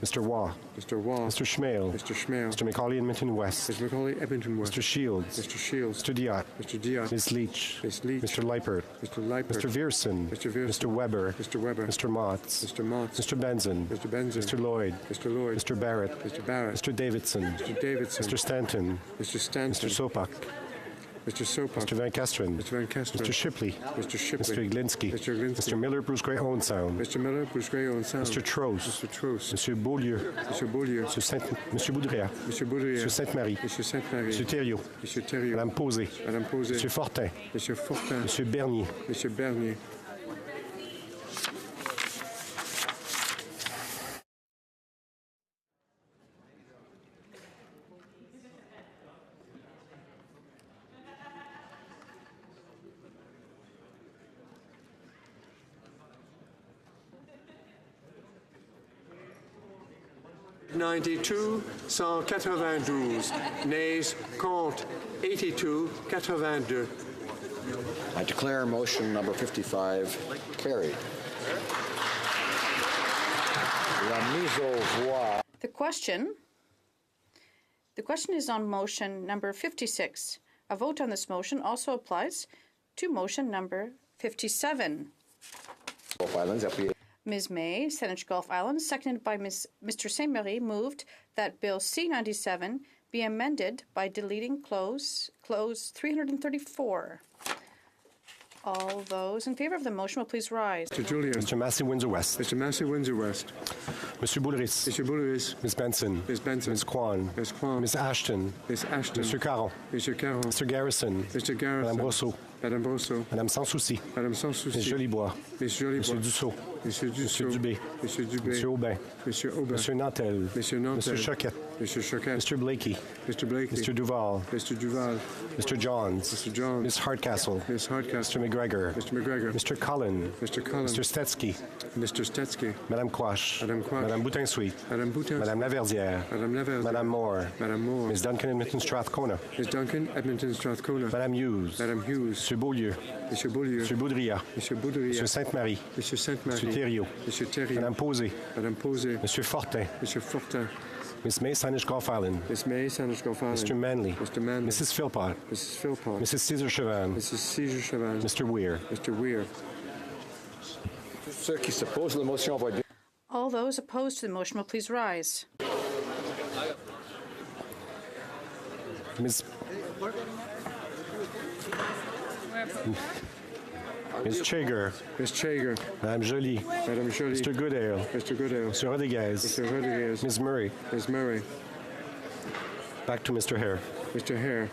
Mr. Waugh. Mr. Waugh. Mr. Schmale. Mr. Schmale. Mr. Macaulay Edmonton West. Mr. Macaulay Edmonton West. Mr. Shields. Mr. Shields. Mr. Diot. Mr. Diot. Ms. Leach. Ms. Leach. Mr. Leipert. Mr. Leipert. Mr. Vierson. Mr. Vierson. Mr. Weber. Mr. Weber. Mr. Motts. Mr. Motts. Mr. Benson. Mr. Benson. Mr. Lloyd. Mr. Lloyd. Mr. Barrett. Mr. Barrett. Mr. Davidson. Mr. Davidson. Mr. Stanton. Mr. Stanton. Mr. Sopak. Mr. Sopak. Mr. Van Kesteren. Mr. Van Kesteren. Mr. Shipley. Mr. Shipley. Mr. Iglinski. Mr. Iglinski. Mr. Miller, Bruce Grey, Owen Sound. Mr. Miller, Bruce Grey, Owen Sound. Mr. Trost. Mr. Trost. Monsieur Beaulieu. Monsieur Beaulieu. Monsieur Boudria. Monsieur Boudria. Monsieur Sainte-Marie. Monsieur Sainte-Marie. Monsieur Thériault. Monsieur Thériault. Madame Posé. Madame Posé. Monsieur Fortin. Monsieur Fortin. Monsieur Bernier. Monsieur Bernier. (92, 192, nays, contre, 82, 82. I declare motion number 55 carried. La mise au voix. The question is on motion number 56. A vote on this motion also applies to motion number 57. Ms. May, Saanich Gulf Islands, seconded by Mr. Sainte-Marie, moved that Bill C-97 be amended by deleting clause 334. All those in favor of the motion will please rise. Mr. Julian. Mr. Massey, Windsor West. Mr. Massey, Windsor West. Monsieur Boulris. Monsieur Boulris. Ms. Benson. Ms. Benson. Ms. Kwan. Ms. Kwan. Ms. Ashton. Ms. Ashton. Mr. Caron. Mr. Caron. Mr. Garrison. Mr. Garrison. Madame Brosseau. Madame Brosseau. Madame Sans Souci. Madame Sans Souci. Ms. Jolibois. Ms. Jolibois. Monsieur Dussault. Monsieur Dussault. Monsieur Dubé. Monsieur Dubé. Monsieur Aubin. Monsieur Aubin. Monsieur Nantel. Monsieur Nantel. Monsieur Choquette. Monsieur Choquette. Mr. Blakey. Mr. Blakey. Mr. Duval. Mr. Duval. Mr. Johns. Mr. Johns. Ms. Hardcastle. Ms. Hardcastle. Mr. McGregor. Mr. McGregor. Mr. Cullen. Mr. Cullen. Mr. Stetsky. Mr. Stetsky. Madame Quash. Madame Quash. Madame Boutin-Sweet. Madame Boutin. Madame Laverdière. Madame Laverdière. Madame Moore. Madame Moore. Ms. Duncan, Edmonton, Strathcona. Ms. Duncan, Edmonton, Strathcona. Madame Hughes. Madame Hughes. Monsieur Beaulieu. Monsieur Beaulieu. Monsieur Boudria. Monsieur Boudria. Monsieur Sainte-Marie. Monsieur Sainte-Marie. Monsieur Thériault. Monsieur Thériault. Madame Posé. Madame Posé. Monsieur Fortin. Monsieur Fortin. Miss May, Saanich Gulf Island. Miss May, Saanich Gulf Island. Mr. Manley. Mr. Manley. Mrs. Philpott. Mrs. Philpott. Mrs. Cesar Chavan. Mrs. Cesar Chavan. Mr. Weir. Mr. Weir. Ceux qui s'opposent à la motion vont être... All those opposed to the motion will please rise. Ms. Chager. Ms. Chager. Madame Joly. Madame Joly. Mr. Goodale. Mr. Goodale. Mr. Rodriguez. Mr. Rodriguez. Ms. Murray. Ms. Murray. Back to Mr. Hare. Mr. Hare.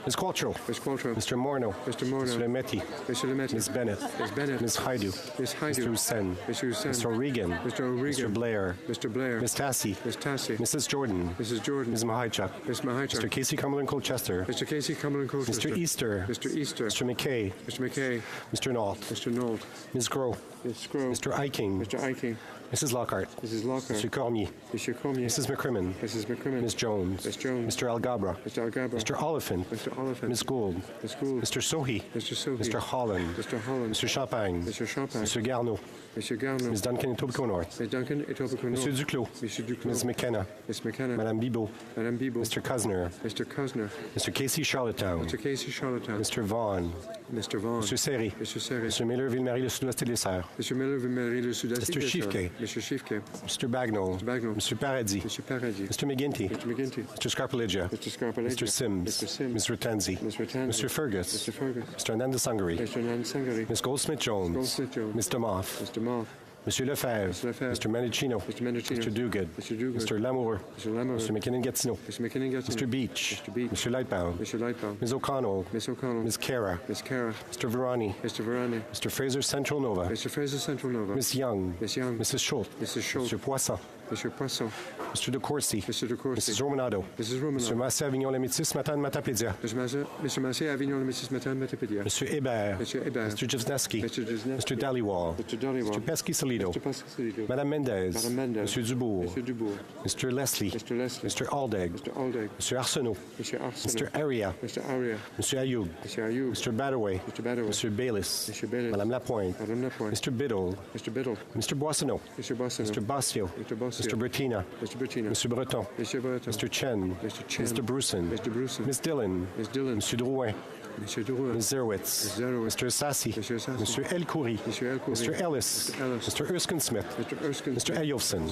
Ms. Quattro. Ms. Quattro. Mr. Morneau. Mr. Morneau. Mr. Lemaitre. Mr. Lemaitre. Ms. Bennett. Ms. Bennett. Ms. Haidu. Ms. Haidu. Mr. Hussein. Mr. Hussein. Mr. O'Regan. Mr. O'Regan. Mr. Blair. Mr. Blair. Ms. Tassie. Ms. Tassie. Mrs. Jordan. Mrs. Jordan. Ms. Mahichuk. Ms. Mahichuk. Mr. Casey Cumberland Colchester. Mr. Casey Cumberland Colchester. Mr. Easter. Mr. Easter. Mr. McKay. Mr. McKay. Mr. Nault. Mr. Nault. Ms. Groh. Ms. Groh. Mr. Eiking. Mr. Eiking. Mrs. Lockhart. Mrs. Lockhart. Mr. Cormier. Mr. Cormier. Mrs. McCrimmon. Mrs. McCrimmon. Ms. Jones. Ms. Jones. Mr. Algabra. Mr. Algabra. Mr. Oliphant. Mr. Oliphant. Ms. Gould. Ms. Gould. Mr. Sohi. Mr. Sohi. Mr. Holland. Mr. Holland. Mr. Champagne. Mr. Champagne. Mr. Garneau. Mr. Garneau. Ms. Duncan, Etobicoke North. Ms. Duncan, Etobicoke North. Monsieur Duclos. Monsieur Duclos. Ms. McKenna. Ms. McKenna. Madame Bibeau. Madame Bibeau. Mr. Cusner. Mr. Cusner. Mr. Casey Charlottetown. Mr. Casey Charlottetown. Mr. Vaughan. Mr. Vaughan. Mr. Serry. Mr. Serry. Mr. Miller, Ville-Marie, le Sud-Ouest et les Serres. Mr. Miller, Ville-Marie, le Sud-Est. Mr. Schiefke. Mr. Schiefke. Mr. Bagnall. Mr. Bagnall. Mr. Paradis. Mr. Paradis. Mr. McGinty. Mr. McGinty. Mr. Scarpellegia. Mr. Scarpellegia. Mr. Sims. Mr. Sims. Ms. Ratanzi. Ms. Ratanzi. Mr. Fergus. Mr. Fergus. Mr. Hernandez-Sangari. Mr. Hernandez-Sangari. Ms. Goldsmith-Jones. Goldsmith-Jones. Mr. Moff. Mr. Moff. Monsieur Lefebvre. Mr. Lefebvre. Mr. Manicino. Mr. Manicino. Mr. Duguid. Mr. Duguid. Mr. Lamour. Mr. Lamour. Mr. McKinnon-Gatineau. Mr. McKinnon-Gatineau. Mr. Beach. Mr. Beach. Mr. Lightbound. Mr. Lightbound. Ms. O'Connell. Miss O'Connell. Ms. Cara. Miss Cara. Mr. Verani. Mr. Verani. Mr. Fraser Central Nova. Mr. Fraser Central Nova. Miss Young. Miss Young. Mrs. Schultz. Mrs. Schultz. Mr. Poisson. Mr. Poisson. Mr. De Courcy. Mr. De Courcy. Mrs. Romanado. Mrs. Romanado. Mr. Massé Avignon-les-Métis, Matane, Matapédia. Mr. Massé, Avignon, Mrs. Matane, Matapédia. Mr. Hébert. Mr. Hébert. Mr. Jesneski. Mr. Jesneski. Mr. Dhaliwal. Mr. Dhaliwal. Mr. Pesky-Salido. Mr. Pesky-Salido. Madame Mendez. Madame Mendez. Mr. Dubourg. Mr. Dubourg. Mr. Leslie. Mr. Leslie. Mr. Aldegg. Mr. Aldegg. Mr. Arsenault. Mr. Arsenault. Mr. Aria. Mr. Aria. Mr. Ayoub. Mr. Ayoub. Mr. Badaway. Mr. Badaway. Mr. Bayliss. Mr. Bayliss. Madame Lapointe. Madame Lapointe. Mr. Biddle. Mr. Biddle. Mr. Boissonneau. Mr. Boissonneau. Mr. Bassio. Mr. Bossio. Mr. Bertina. Mr. Bertina. Mr. Breton. Mr. Breton. Mr. Chen. Mr. Chen. Mr. Bruson. Mr. Bruson. Miss Dillon. Miss Dillon. Mr. Drouin. Monsieur Drouin. Ms. Zerwitz. Mr. Sassi. Mr. El Khoury. Mr. Ellis. Mr. Erskine-Smith. Mr. Eyolfson.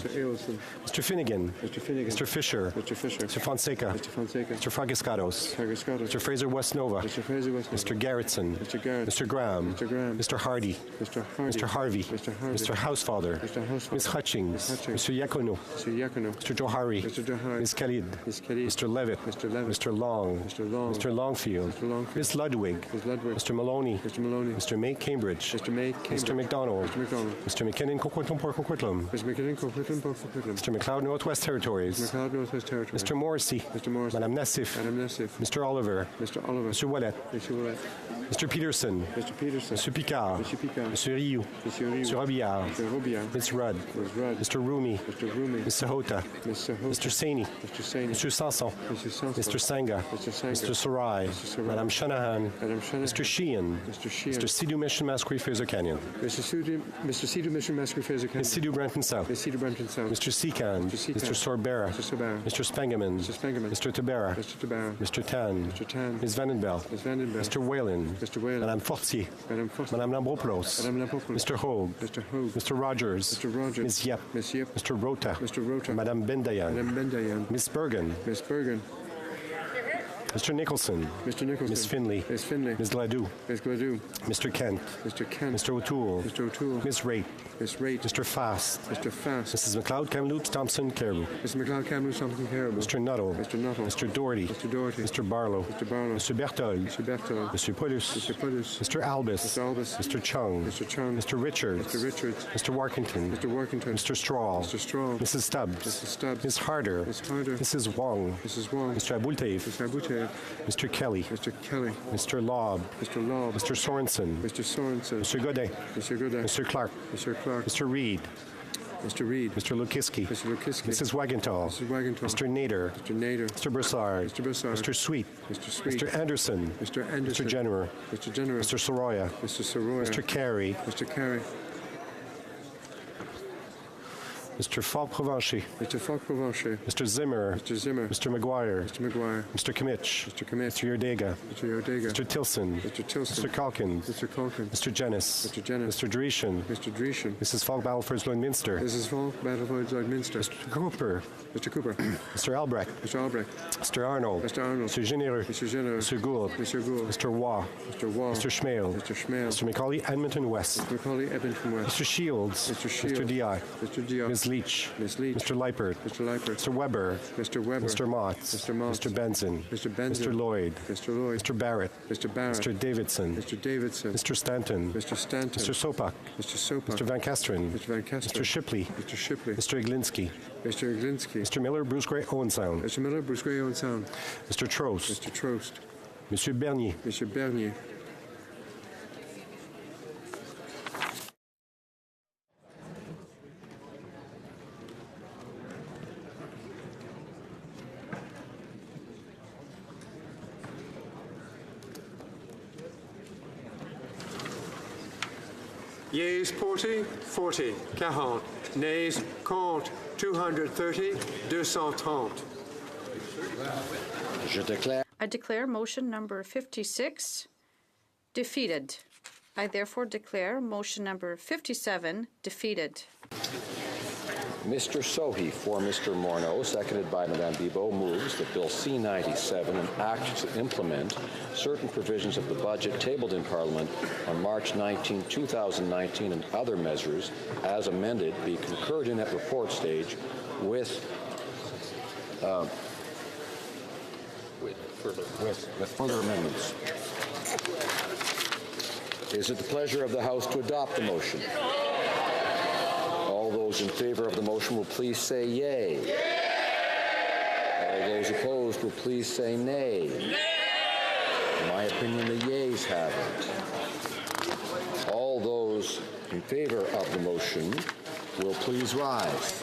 Mr. Finnegan. Mr. Fisher. Mr. Fonseca. Mr. Fragiscados. Mr. Fraser Westnova. Mr. Garrettson. Mr. Graham. Mr. Hardy. Mr. Harvey. Mr. Housefather. Ms. Hutchings. Mr. Iacono. Mr. Johari. Ms. Khalid. Mr. Levitt. Mr. Long. Mr. Longfield. Ms. Ludwig. Mr. Maloney. Mr. May Cambridge. Mr. McDonald. Mr. McKinnon Coquitlam. Mr. McLeod Northwest Territories. Mr. Morrissey. Madame Nassif. Mr. Oliver. Mr. Wallet. Mr. Peterson. Mr. Picard. Mr. Rioux. Mr. Robillard. Ms. Rudd. Mr. Rumi. Ms. Sahota. Mr. Saini. Mr. Sanson. Mr. Sangha. Mr. Sarai. Madame Shanahan. Mr. Sheehan. Mr. Sidhu Mission Masquerade Fraser Canyon. Mr. Sidhu Mission Masquerade Fraser Canyon. Ms. Sidhu Brenton South. Mr. Secan. Mr. Sorbera. Mr. Spengeman. Mr. Tabera. Mr. Tan. Ms. Vandenbelt. Mr. Whalen. Madame Fortier. Madame Lambropoulos. Mr. Hogue. Mr. Rogers. Ms. Yep. Mr. Rota. Madame Bendayan. Ms. Bergen. Mr. Nicholson. Ms. Finley. Ms. Gladue. Mr. Kent. Mr. O'Toole. Ms. Raitt. Mr. Fast. Mrs. McLeod, Kamloops, Thompson, Caribou. Mr. Nuttall. Mr. Doherty. Mr. Barlow. Mr. Berthold. Mr. Paulus. Mr. Albus. Mr. Chung. Mr. Richards. Mr. Warkington. Mr. Straw. Mrs. Stubbs. Ms. Harder. Mrs. Wong. Mr. Abultaif. Mr. Kelly. Mr. Lobb. Mr. Sorensen. Mr. Godet. Mr. Clark. Mr. Reed. Mr. Lukiski. Mrs. Wagenthal. Mr. Nader. Mr. Broussard. Mr. Sweet. Mr. Anderson. Mr. Jenner. Mr. Soroya. Mr. Carey. Mr. Falk-Provencher. Mr. Zimmer. Mr. McGuire. Mr. Kimmich. Mr. Yordega. Mr. Tilson. Mr. Calkins. Mr. Jennis. Mr. Dreeshen. Mrs. Falk Battleford's Lloydminster. Mr. Cooper. Mr. Albrecht. Mr. Arnold. Mr. Généreux. Mr. Gould. Mr. Waugh. Mr. Schmale. Mr. Macaulay Edmonton West. Mr. Shields. Mr. Di. Ms. Leach. Mr. Leipert. Mr. Weber. Mr. Motts. Mr. Benson. Mr. Lloyd. Mr. Barrett. Mr. Davidson. Mr. Stanton. Mr. Sopak. Mr. Van Kesteren. Mr. Shipley. Mr. Iglinski. Mr. Miller, Bruce Gray, Owen Sound. Mr. Trost. Monsieur Bernier. Yeas 40, 40, 40. Nays, compte 230, 230. I declare motion number 56 defeated. I therefore declare motion number 57 defeated. Mr. Sohi for Mr. Morneau, seconded by Madame Bibeau, moves that Bill C-97, an act to implement certain provisions of the budget tabled in Parliament on March 19, 2019, and other measures, as amended, be concurred in at report stage with further amendments. Is it the pleasure of the House to adopt the motion? All those in favor of the motion will please say yea. All those opposed will please say nay. In my opinion, the yeas have it. All those in favor of the motion will please rise.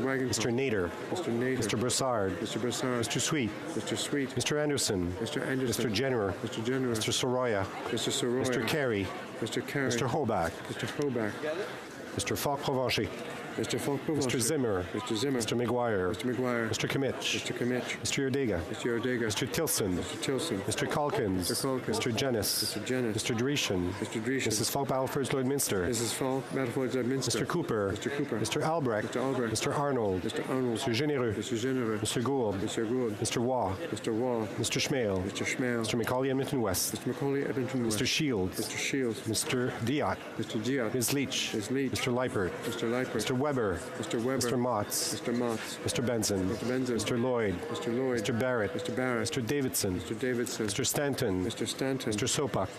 Mr. Nader. Mr. Broussard. Mr. Sweet. Mr. Anderson. Mr. Jenner. Mr. Soroya. Mr. Carey. Mr. Hoback. Mr. Falk-Provencher. Mr. Falk-Provencher. Mr. Zimmer. Mr. Zimmer. Mr. McGuire. Mr. McGuire. Mr. Kimmich. Mr. Kimmich. Mr. Yordega. Mr. Yordega. Mr. Tilson. Mr. Tilson. Mr. Calkins. Mr. Calkins. Mr. Jennis. Mr. Jennis. Mr. Dreeshen. Mr. Dreeshen. Mrs. Falk-Battleford Lloydminster. Mrs. Falk-Battleford Lloydminster. Mr. Cooper. Mr. Cooper. Mr. Albrecht. Mr. Albrecht. Mr. Arnold. Mr. Arnold. Mr. Généreux. Mr. Généreux. Mr. Gould. Mr. Gould. Mr. Waugh. Mr. Waugh. Mr. Schmale. Mr. Schmale. Mr. Macaulay Edmonton West. Mr. Macaulay Edmonton West. Mr. Shields. Mr. Shields. Mr. Diot. Mr. Diot. Ms. Leach. Ms. Leach. Mr. Leipert. Mr. Leipert. Mr. Weber. Mr. Weber. Mr. Motz. Mr. Motz. Mr. Benson. Mr. Benson. Mr. Lloyd. Mr. Lloyd. Mr. Barrett. Mr. Barrett. Mr. Davidson. Mr. Davidson. Mr. Stanton. Mr. Stanton. Mr. Sopak.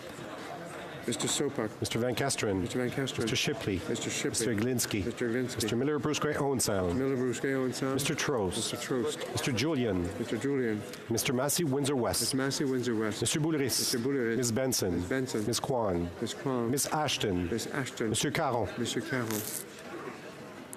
Mr. Sopak. Mr. Van Kesteren. Mr. Van Kesteren. Mr. Shipley. Mr. Shipley. Mr. Glinsky. Mr. Glinsky. Mr. Miller Bruce Gray Owensound. Miller Bruce Gay Owensound. Mr. Trost. Mr. Trost. Mr. Julian. Mr. Julian. Mr. Massey Windsor West. Ms. Massey Windsor West. Mr. Boulris. Mr. Boulris. Ms. Benson. Ms. Benson. Ms. Kwan. Ms. Kwan. Ms. Ashton. Ms. Ashton. Mr. Caron. Mr. Carroll.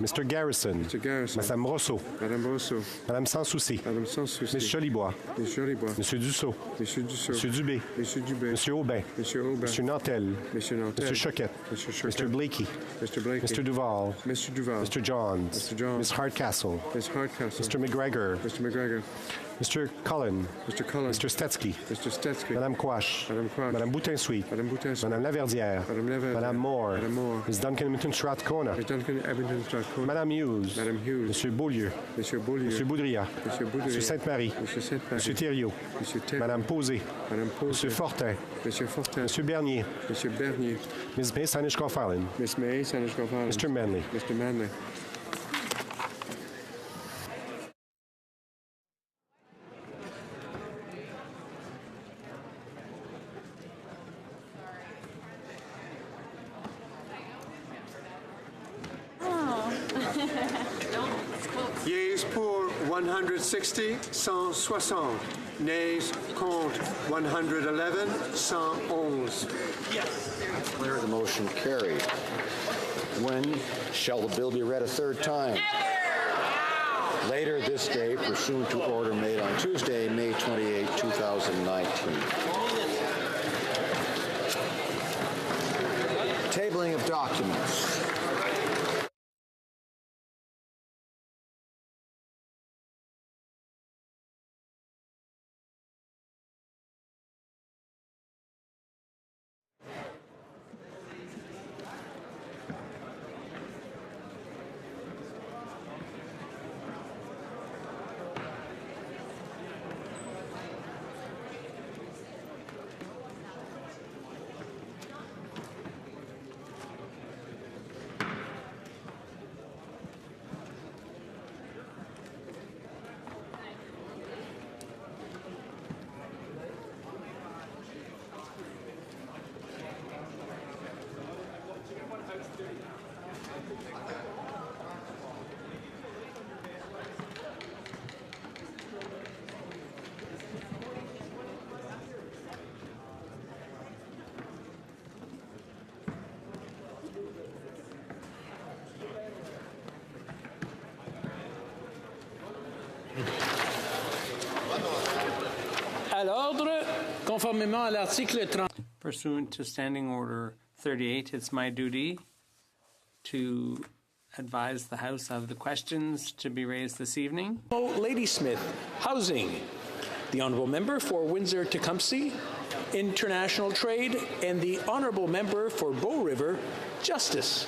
Mr. Garrison. Mr. Garrison. Madame Rousseau. Madame Rousseau. Madame Sans Souci. Madame Sans Souci. Ms. Jolibois. Ms. Jolibois. Monsieur Dussault. Monsieur Dussault. Monsieur Dubé. Monsieur Dubé. Monsieur Aubin. Monsieur Aubin. Monsieur Nantel. Monsieur Nantel. Mr. Choquette. Monsieur Choquette. Mr. Blakey. Mr. Blakey. Mr. Duval. Mr. Duval. Mr. Johns. Mr. Johns. Ms. Hardcastle. Ms. Hardcastle. Mr. McGregor. Mr. McGregor. Mr. Cullen. Mr. Cullen. Mr. Stetsky. Mr. Stetsky. Madame Quash. Madame Quash. Madame Boutin-Suite. Madame Boutin-Suite. Madame Laverdière. Madame Laverdière. Madame Moore. Madame Moore. Ms. Duncan Edmonton Strathcona. Ms. Duncan Edmonton Strathcona. Madame Hughes. Madame Hughes. Monsieur Beaulieu. Monsieur Beaulieu. Monsieur Boudria. Monsieur Boudria. Monsieur Sainte-Marie. Monsieur Sainte-Marie. Monsieur Thériault. Monsieur Thériault. Madame Posé. Madame Posé. Monsieur Fortin. Monsieur Fortin. Monsieur Bernier. Monsieur Bernier. Ms. May Sanish-Garfarlin. Miss May Sanish-Garfarlin. Mr. Manley. Mr. Manley. Yeas pour 160, 160. Nays contre 111, 111. Declare the motion carried. When shall the bill be read a third time? Later this day, pursuant to order made on Tuesday, May 28, 2019. Tabling of documents. À l'ordre, conformément à l'article 30. Pursuant to Standing Order 38, it's my duty to advise the House of the questions to be raised this evening. Ladysmith, Housing. The Honourable Member for Windsor-Tecumseh, International Trade, and the Honourable Member for Bow River, Justice.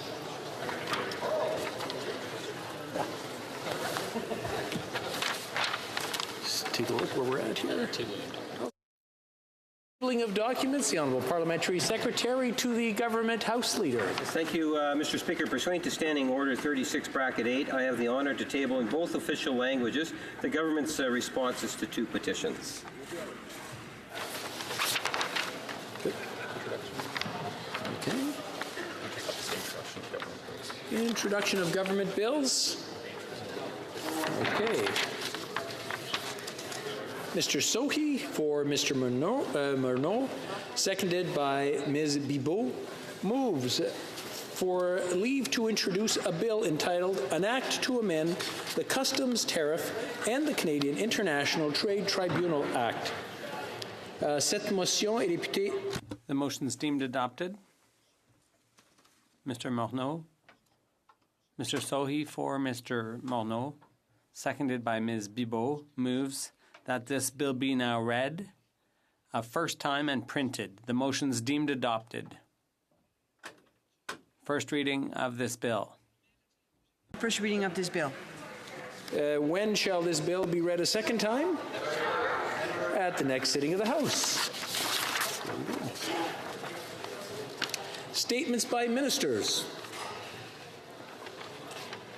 Let's take a look where we're at here. Tabling of documents, the Honourable Parliamentary Secretary to the Government House Leader. Thank you, Mr. Speaker. Pursuant to Standing Order 36, Bracket 8, I have the honour to table in both official languages the government's responses to two petitions. Okay. Introduction of government bills. Okay. Mr. Sohi for Mr. Murnau, seconded by Ms. Bibot, moves for leave to introduce a bill entitled An Act to Amend the Customs Tariff and the Canadian International Trade Tribunal Act. Cette motion est députée. The motion is deemed adopted. Mr. Murnau. Mr. Sohi for Mr. Morneau, seconded by Ms. Bibeau, moves that this bill be now read a first time and printed. The motion's deemed adopted. First reading of this bill. First reading of this bill. When shall this bill be read a second time? At the next sitting of the House. Statements by ministers.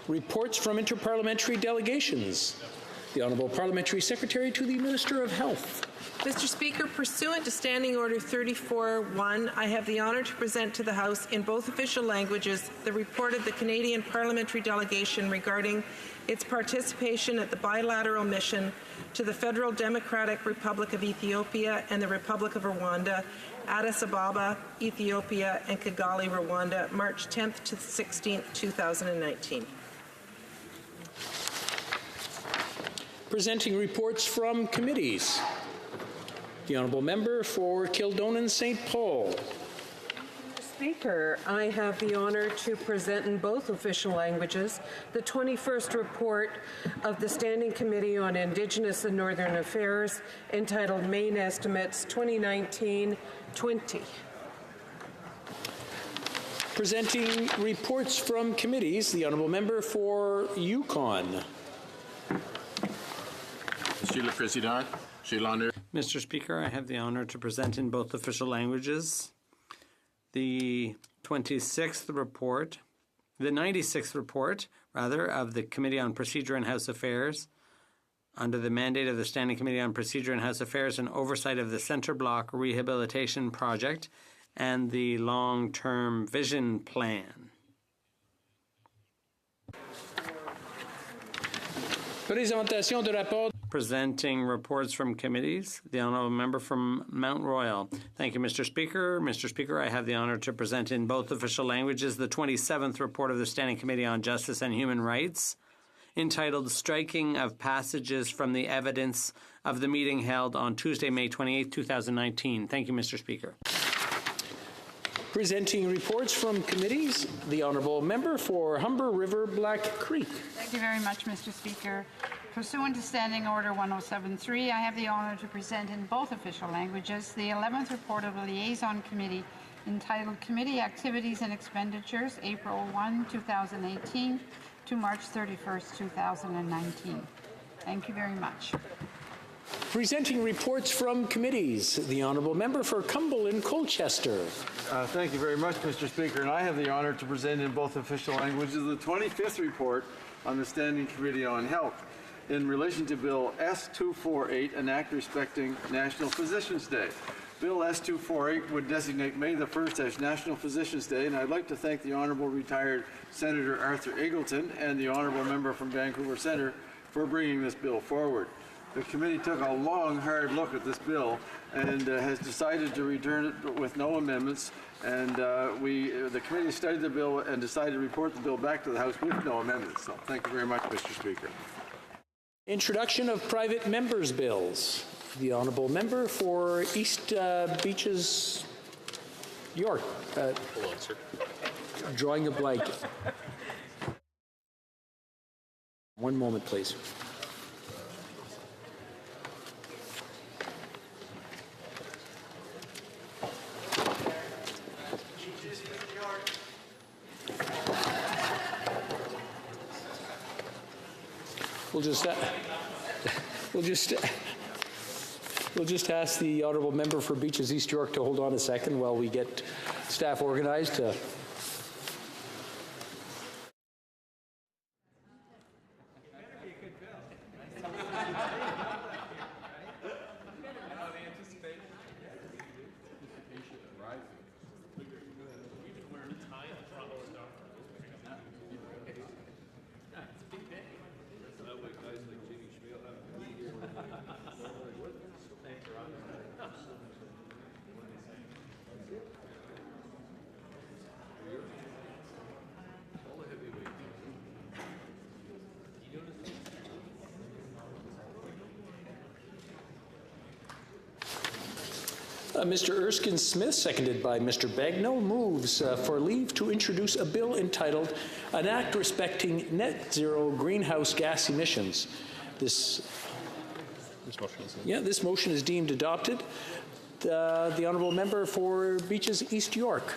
Reports from interparliamentary delegations. The Honourable Parliamentary Secretary to the Minister of Health. Mr. Speaker, pursuant to Standing Order 34.1, I have the honour to present to the House in both official languages the report of the Canadian Parliamentary Delegation regarding its participation at the bilateral mission to the Federal Democratic Republic of Ethiopia and the Republic of Rwanda, Addis Ababa, Ethiopia, and Kigali, Rwanda, March 10th to 16th, 2019. Presenting reports from committees. The Honourable Member for Kildonan St. Paul. Speaker, I have the honour to present in both official languages the 21st report of the Standing Committee on Indigenous and Northern Affairs entitled Main Estimates 2019-20. Presenting reports from committees, the Honourable Member for Yukon. Monsieur le Président, j'ai l'honneur. Mr. Speaker, I have the honor to present in both official languages the 96th report, the 96th report, rather, of the Committee on Procedure and House Affairs under the mandate of the Standing Committee on Procedure and House Affairs and oversight of the Centre Block Rehabilitation Project and the Long-Term Vision Plan. Présentation de rapport. Presenting reports from committees, the Honourable Member from Mount Royal. Thank you, Mr. Speaker. Mr. Speaker, I have the honour to present in both official languages the 27th report of the Standing Committee on Justice and Human Rights, entitled Striking of Passages from the Evidence of the Meeting held on Tuesday, May 28, 2019. Thank you, Mr. Speaker. Presenting reports from committees, the Honourable Member for Humber River Black Creek. Thank you very much, Mr. Speaker. Pursuant to Standing Order 1073, I have the honour to present in both official languages the 11th report of the Liaison Committee entitled Committee Activities and Expenditures, April 1, 2018 to March 31st, 2019. Thank you very much. Presenting reports from committees, the Honourable Member for Cumberland Colchester. Thank you very much, Mr. Speaker, and I have the honour to present in both official languages the 25th report on the Standing Committee on Health in relation to Bill S-248, an act respecting National Physicians' Day. Bill S-248 would designate May the 1st as National Physicians' Day, and I'd like to thank the Honourable retired Senator Arthur Eagleton and the Honourable Member from Vancouver Centre for bringing this bill forward. The committee took a long, hard look at this bill and has decided to return it with no amendments. And the committee studied the bill and decided to report the bill back to the House with no amendments. So thank you very much, Mr. Speaker. Introduction of private members' bills. The Honourable Member for East Beaches, York. Hold on, sir. Drawing a blank. One moment, please. We'll just ask the Honourable Member for Beaches East York to hold on a second while we get staff organized. Mr. Erskine-Smith, seconded by Mr. Bagnell, moves for leave to introduce a bill entitled An Act Respecting Net Zero Greenhouse Gas Emissions. This motion is deemed adopted. The honourable member for Beaches East York.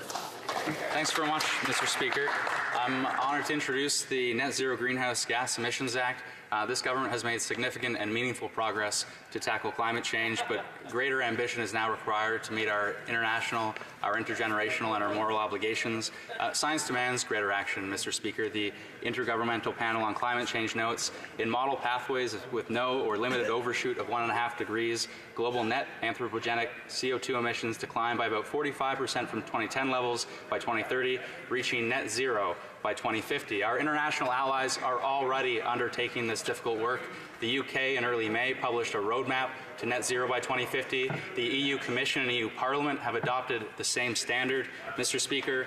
Thanks very much, Mr. Speaker. I'm honoured to introduce the Net Zero Greenhouse Gas Emissions Act. This government has made significant and meaningful progress to tackle climate change, but greater ambition is now required to meet our international, our intergenerational, and our moral obligations. Science demands greater action, Mr. Speaker. The Intergovernmental Panel on Climate Change notes, in model pathways with no or limited overshoot of 1.5 degrees, global net anthropogenic CO2 emissions decline by about 45% from 2010 levels by 2030, reaching net zero by 2050. Our international allies are already undertaking this difficult work. The UK in early May published a roadmap to net zero by 2050. The EU Commission and EU Parliament have adopted the same standard. Mr. Speaker,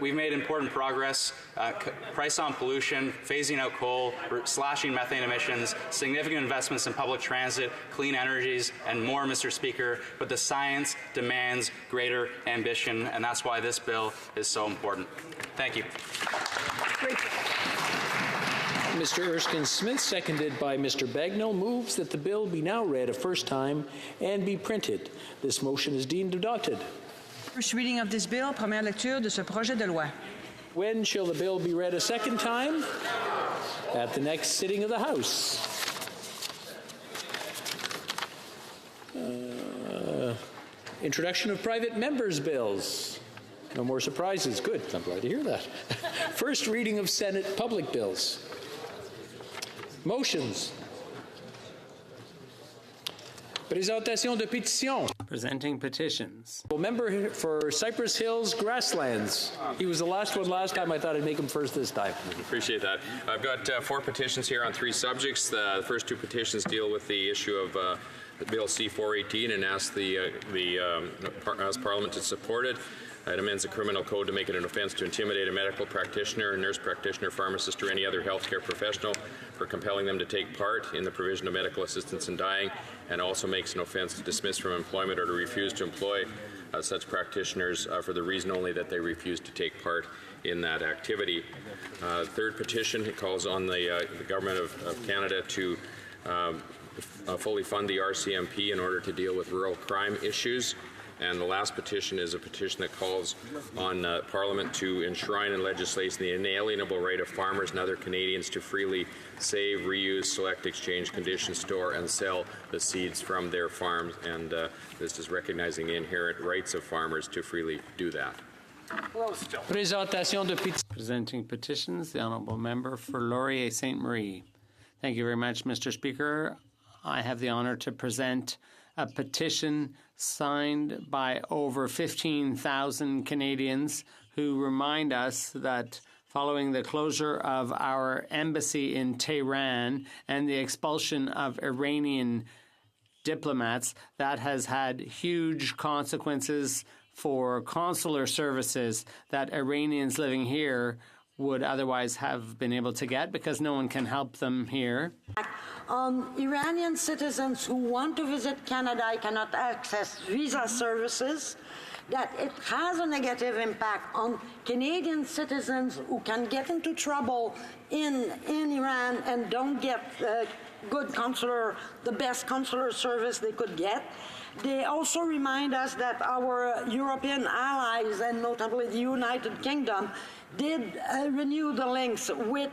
we've made important progress. Price on pollution, phasing out coal, slashing methane emissions, significant investments in public transit, clean energies, and more, Mr. Speaker. But the science demands greater ambition, and that's why this bill is so important. Thank you. Mr. Erskine-Smith, seconded by Mr. Bagnell, moves that the bill be now read a first time and be printed. This motion is deemed adopted. First reading of this bill, première lecture de ce projet de loi. When shall the bill be read a second time? At the next sitting of the House. Introduction of private members' bills. No more surprises. Good. I'm glad to hear that. First reading of Senate public bills. Motions. Présentation de pétitions. Presenting petitions. Member for Cypress Hills Grasslands. He was the last one last time. I thought I'd make him first this time. Appreciate that. I've got 4 petitions here on 3 subjects. The first 2 petitions deal with the issue of Bill C-418 and ask ask Parliament to support it. It amends the criminal code to make it an offense to intimidate a medical practitioner, a nurse practitioner, pharmacist, or any other healthcare professional for compelling them to take part in the provision of medical assistance in dying, and also makes an offense to dismiss from employment or to refuse to employ such practitioners for the reason only that they refuse to take part in that activity. Third petition calls on the Government of Canada to fully fund the RCMP in order to deal with rural crime issues. And the last petition is a petition that calls on Parliament to enshrine in legislation the inalienable right of farmers and other Canadians to freely save, reuse, select, exchange, condition, store, and sell the seeds from their farms. And this is recognizing the inherent rights of farmers to freely do that. Presenting petitions, the Honourable Member for Laurier Ste. Marie. Thank you very much, Mr. Speaker. I have the honour to present a petition signed by over 15,000 Canadians who remind us that following the closure of our embassy in Tehran and the expulsion of Iranian diplomats, that has had huge consequences for consular services that Iranians living here would otherwise have been able to get because no one can help them here. Iranian citizens who want to visit Canada cannot access visa services, that it has a negative impact on Canadian citizens who can get into trouble in Iran and don't get the best consular service they could get. They also remind us that our European allies, and notably the United Kingdom, did renew the links with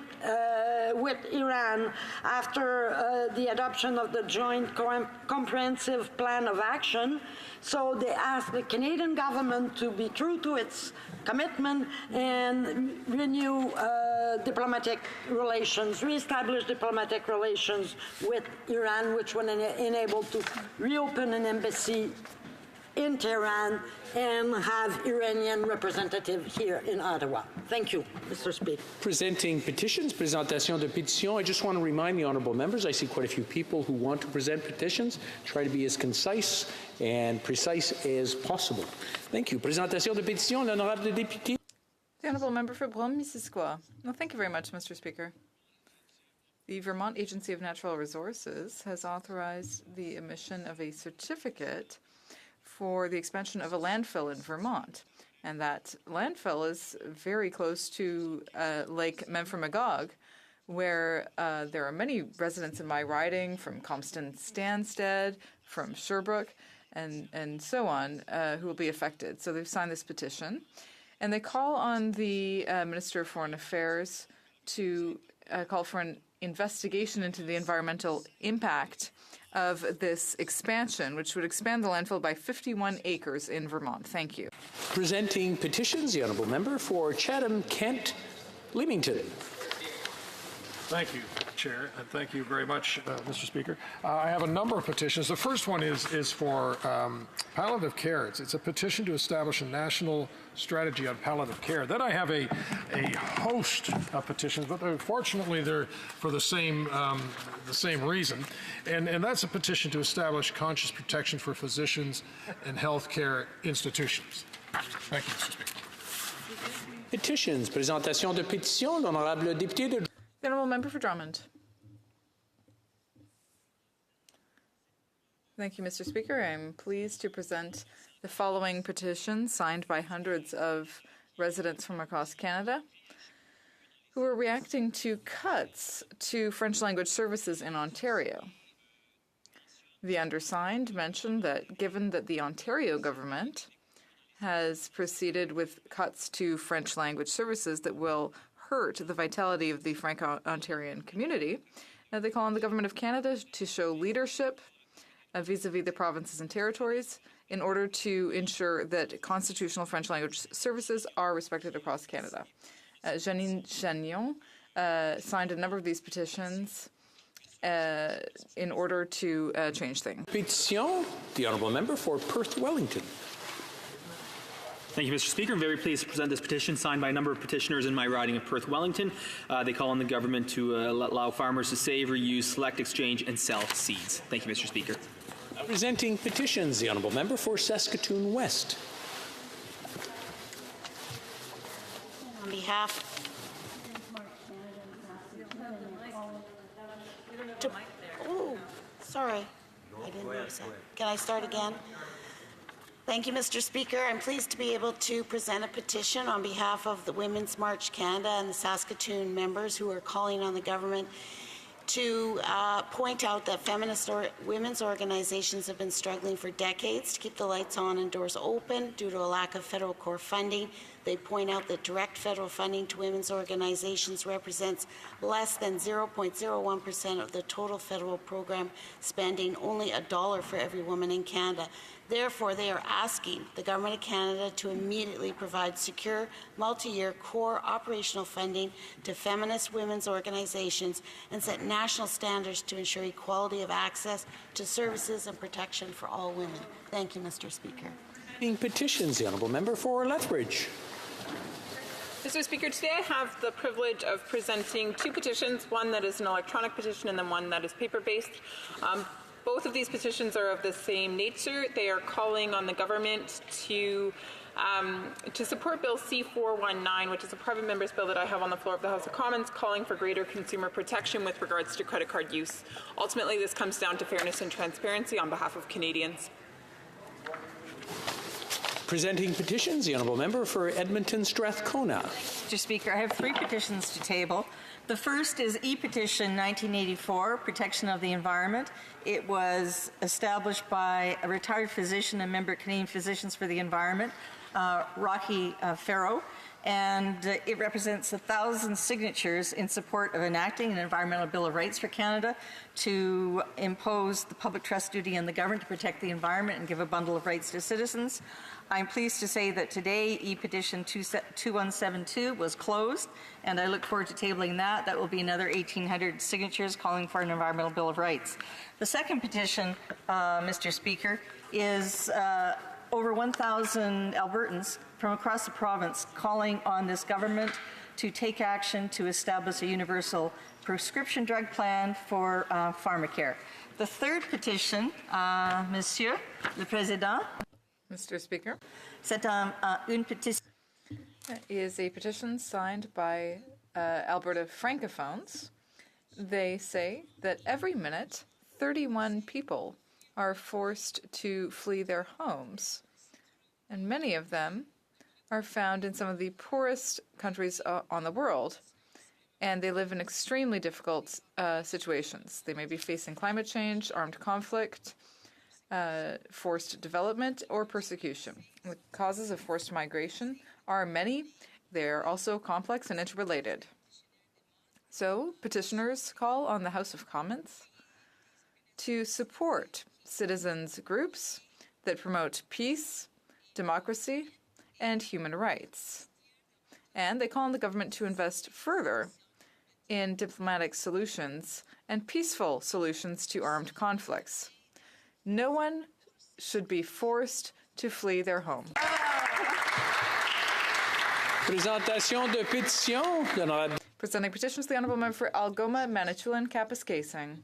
Iran after the adoption of the Joint Comprehensive Plan of Action. So they asked the Canadian government to be true to its commitment and renew diplomatic relations, reestablish diplomatic relations with Iran, which would enable to reopen an embassy in Tehran and have Iranian representative here in Ottawa. Thank you, Mr. Speaker. Presenting petitions, présentation de pétitions. I just want to remind the honourable members, I see quite a few people who want to present petitions. Try to be as concise and precise as possible. Thank you. Présentation de pétitions, l'honorable député. The Honourable Member for Brome-Missisquoi. Well, thank you very much, Mr. Speaker. The Vermont Agency of Natural Resources has authorized the emission of a certificate for the expansion of a landfill in Vermont. And that landfill is very close to Lake Memphremagog, where there are many residents in my riding from Compton Stansted, from Sherbrooke, and so on, who will be affected. So they've signed this petition. And they call on the Minister of Foreign Affairs to call for an investigation into the environmental impact of this expansion, which would expand the landfill by 51 acres in Vermont. Thank you. Presenting petitions, the honourable member for Chatham, Kent, Leamington. Thank you, Chair, and thank you very much, Mr. Speaker. I have a number of petitions. The first one is for palliative care. It's a petition to establish a national strategy on palliative care. Then I have a host of petitions, but fortunately they're for the same reason, and that's a petition to establish conscious protection for physicians and healthcare institutions. Thank you, Mr. Speaker. Petitions. Présentation de pétitions. L'honorable député de... The honourable member for Drummond. Thank you, Mr. Speaker. I'm pleased to present the following petition signed by hundreds of residents from across Canada who are reacting to cuts to French language services in Ontario. The undersigned mentioned that given that the Ontario government has proceeded with cuts to French language services that will hurt the vitality of the Franco-Ontarian community, they call on the Government of Canada to show leadership vis-a-vis the provinces and territories in order to ensure that constitutional French language services are respected across Canada. Janine Chagnon signed a number of these petitions in order to change things. Petition, the honourable member for Perth Wellington. Thank you, Mr. Speaker. I'm very pleased to present this petition signed by a number of petitioners in my riding of Perth Wellington. They call on the government to allow farmers to save, reuse, select, exchange, and sell seeds. Thank you, Mr. Speaker. Presenting petitions, the honourable member for Saskatoon West. On behalf sorry, I didn't notice that. Can I start again? Thank you, Mr. Speaker. I'm pleased to be able to present a petition on behalf of the Women's March Canada and the Saskatoon members who are calling on the government to point out that feminist women's organizations have been struggling for decades to keep the lights on and doors open due to a lack of federal core funding. They point out that direct federal funding to women's organizations represents less than 0.01% of the total federal program spending, only $1 for every woman in Canada. Therefore, they are asking the Government of Canada to immediately provide secure, multi-year core operational funding to feminist women's organizations and set national standards to ensure equality of access to services and protection for all women. Thank you, Mr. Speaker. Being petitions, the honourable member for Lethbridge. Mr. Speaker, today I have the privilege of presenting two petitions, one that is an electronic petition and then one that is paper-based. Both of these petitions are of the same nature. They are calling on the government to support Bill C-419, which is a private member's bill that I have on the floor of the House of Commons, calling for greater consumer protection with regards to credit card use. Ultimately, this comes down to fairness and transparency on behalf of Canadians. Presenting petitions, the honourable member for Edmonton Strathcona. Mr. Speaker, I have three petitions to table. The first is e-petition 1984, Protection of the Environment. It was established by a retired physician and member of Canadian Physicians for the Environment, Rocky Farrow, and it represents 1,000 signatures in support of enacting an Environmental Bill of Rights for Canada to impose the public trust duty on the government to protect the environment and give a bundle of rights to citizens. I'm pleased to say that today e-petition 2172 was closed, and I look forward to tabling that. That will be another 1,800 signatures calling for an Environmental Bill of Rights. The second petition, Mr. Speaker, is over 1,000 Albertans from across the province calling on this government to take action to establish a universal prescription drug plan for pharmacare. The third petition, Monsieur le Président. Mr. Speaker. C'est une pétition. Is a petition signed by Alberta Francophones. They say that every minute, 31 people are forced to flee their homes, and many of them are found in some of the poorest countries on the world, and they live in extremely difficult situations. They may be facing climate change, armed conflict, forced development, or persecution. The causes of forced migration are many. They're also complex and interrelated. So, petitioners call on the House of Commons to support citizens' groups that promote peace, democracy, and human rights. And they call on the government to invest further in diplomatic solutions and peaceful solutions to armed conflicts. No one should be forced to flee their home. Présentation de pétition. Presenting petitions, the Honourable Member for Algoma, Manitoulin, Kapuskasing.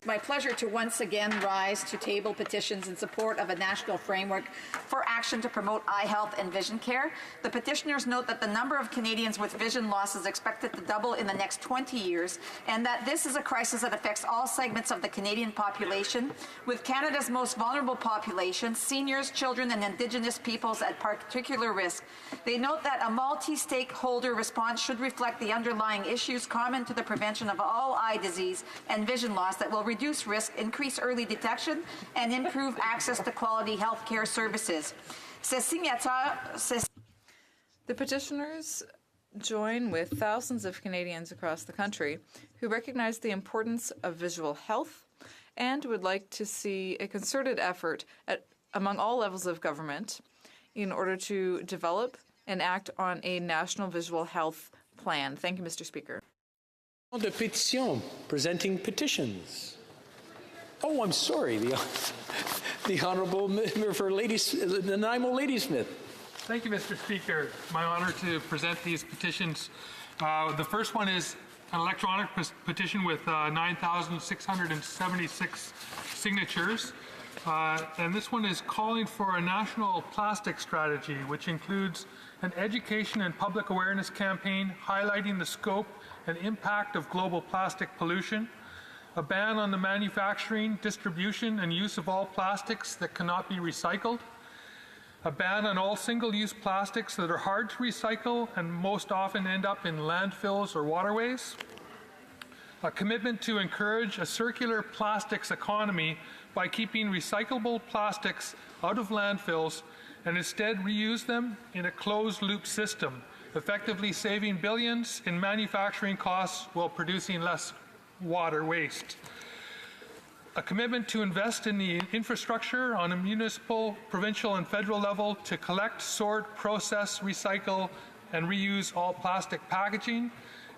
My pleasure to once again rise to table petitions in support of a national framework for action to promote eye health and vision care. The petitioners note that the number of Canadians with vision loss is expected to double in the next 20 years, and that this is a crisis that affects all segments of the Canadian population, with Canada's most vulnerable population, seniors, children, and Indigenous peoples at particular risk. They note that a multi-stakeholder response should reflect the underlying issues common to the prevention of all eye disease and vision loss that will reduce risk, increase early detection, and improve access to quality health care services. The petitioners join with thousands of Canadians across the country who recognize the importance of visual health and would like to see a concerted effort among all levels of government in order to develop and act on a national visual health plan. Thank you, Mr. Speaker. De pétition, presenting petitions. Oh, I'm sorry, the Honourable Member for Nanaimo Ladysmith. Thank you, Mr. Speaker. My honor to present these petitions. The first one is an electronic petition with 9,676 signatures. And this one is calling for a national plastic strategy, which includes an education and public awareness campaign highlighting the scope and impact of global plastic pollution, a ban on the manufacturing, distribution, and use of all plastics that cannot be recycled, a ban on all single-use plastics that are hard to recycle and most often end up in landfills or waterways, a commitment to encourage a circular plastics economy by keeping recyclable plastics out of landfills and instead reuse them in a closed-loop system, effectively saving billions in manufacturing costs while producing less water waste. A commitment to invest in the infrastructure on a municipal, provincial, and federal level to collect, sort, process, recycle, and reuse all plastic packaging,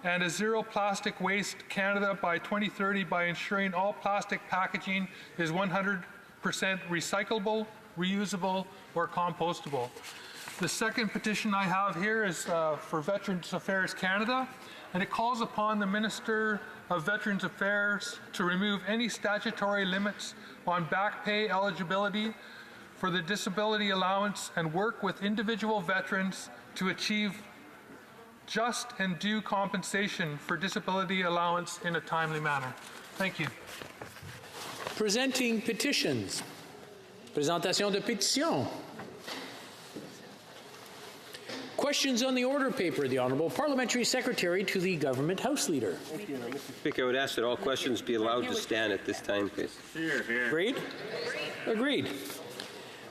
and a Zero Plastic Waste Canada by 2030 by ensuring all plastic packaging is 100% recyclable, reusable, or compostable. The second petition I have here is for Veterans Affairs Canada, and it calls upon the Minister of Veterans Affairs to remove any statutory limits on back pay eligibility for the disability allowance and work with individual veterans to achieve just and due compensation for disability allowance in a timely manner. Thank you. Presenting petitions. Présentation de pétition. Questions on the order paper. The Honourable Parliamentary Secretary to the Government House Leader. Thank you, Mr. Speaker. I would ask that all questions be allowed to stand at this time, please. Agreed? Agreed.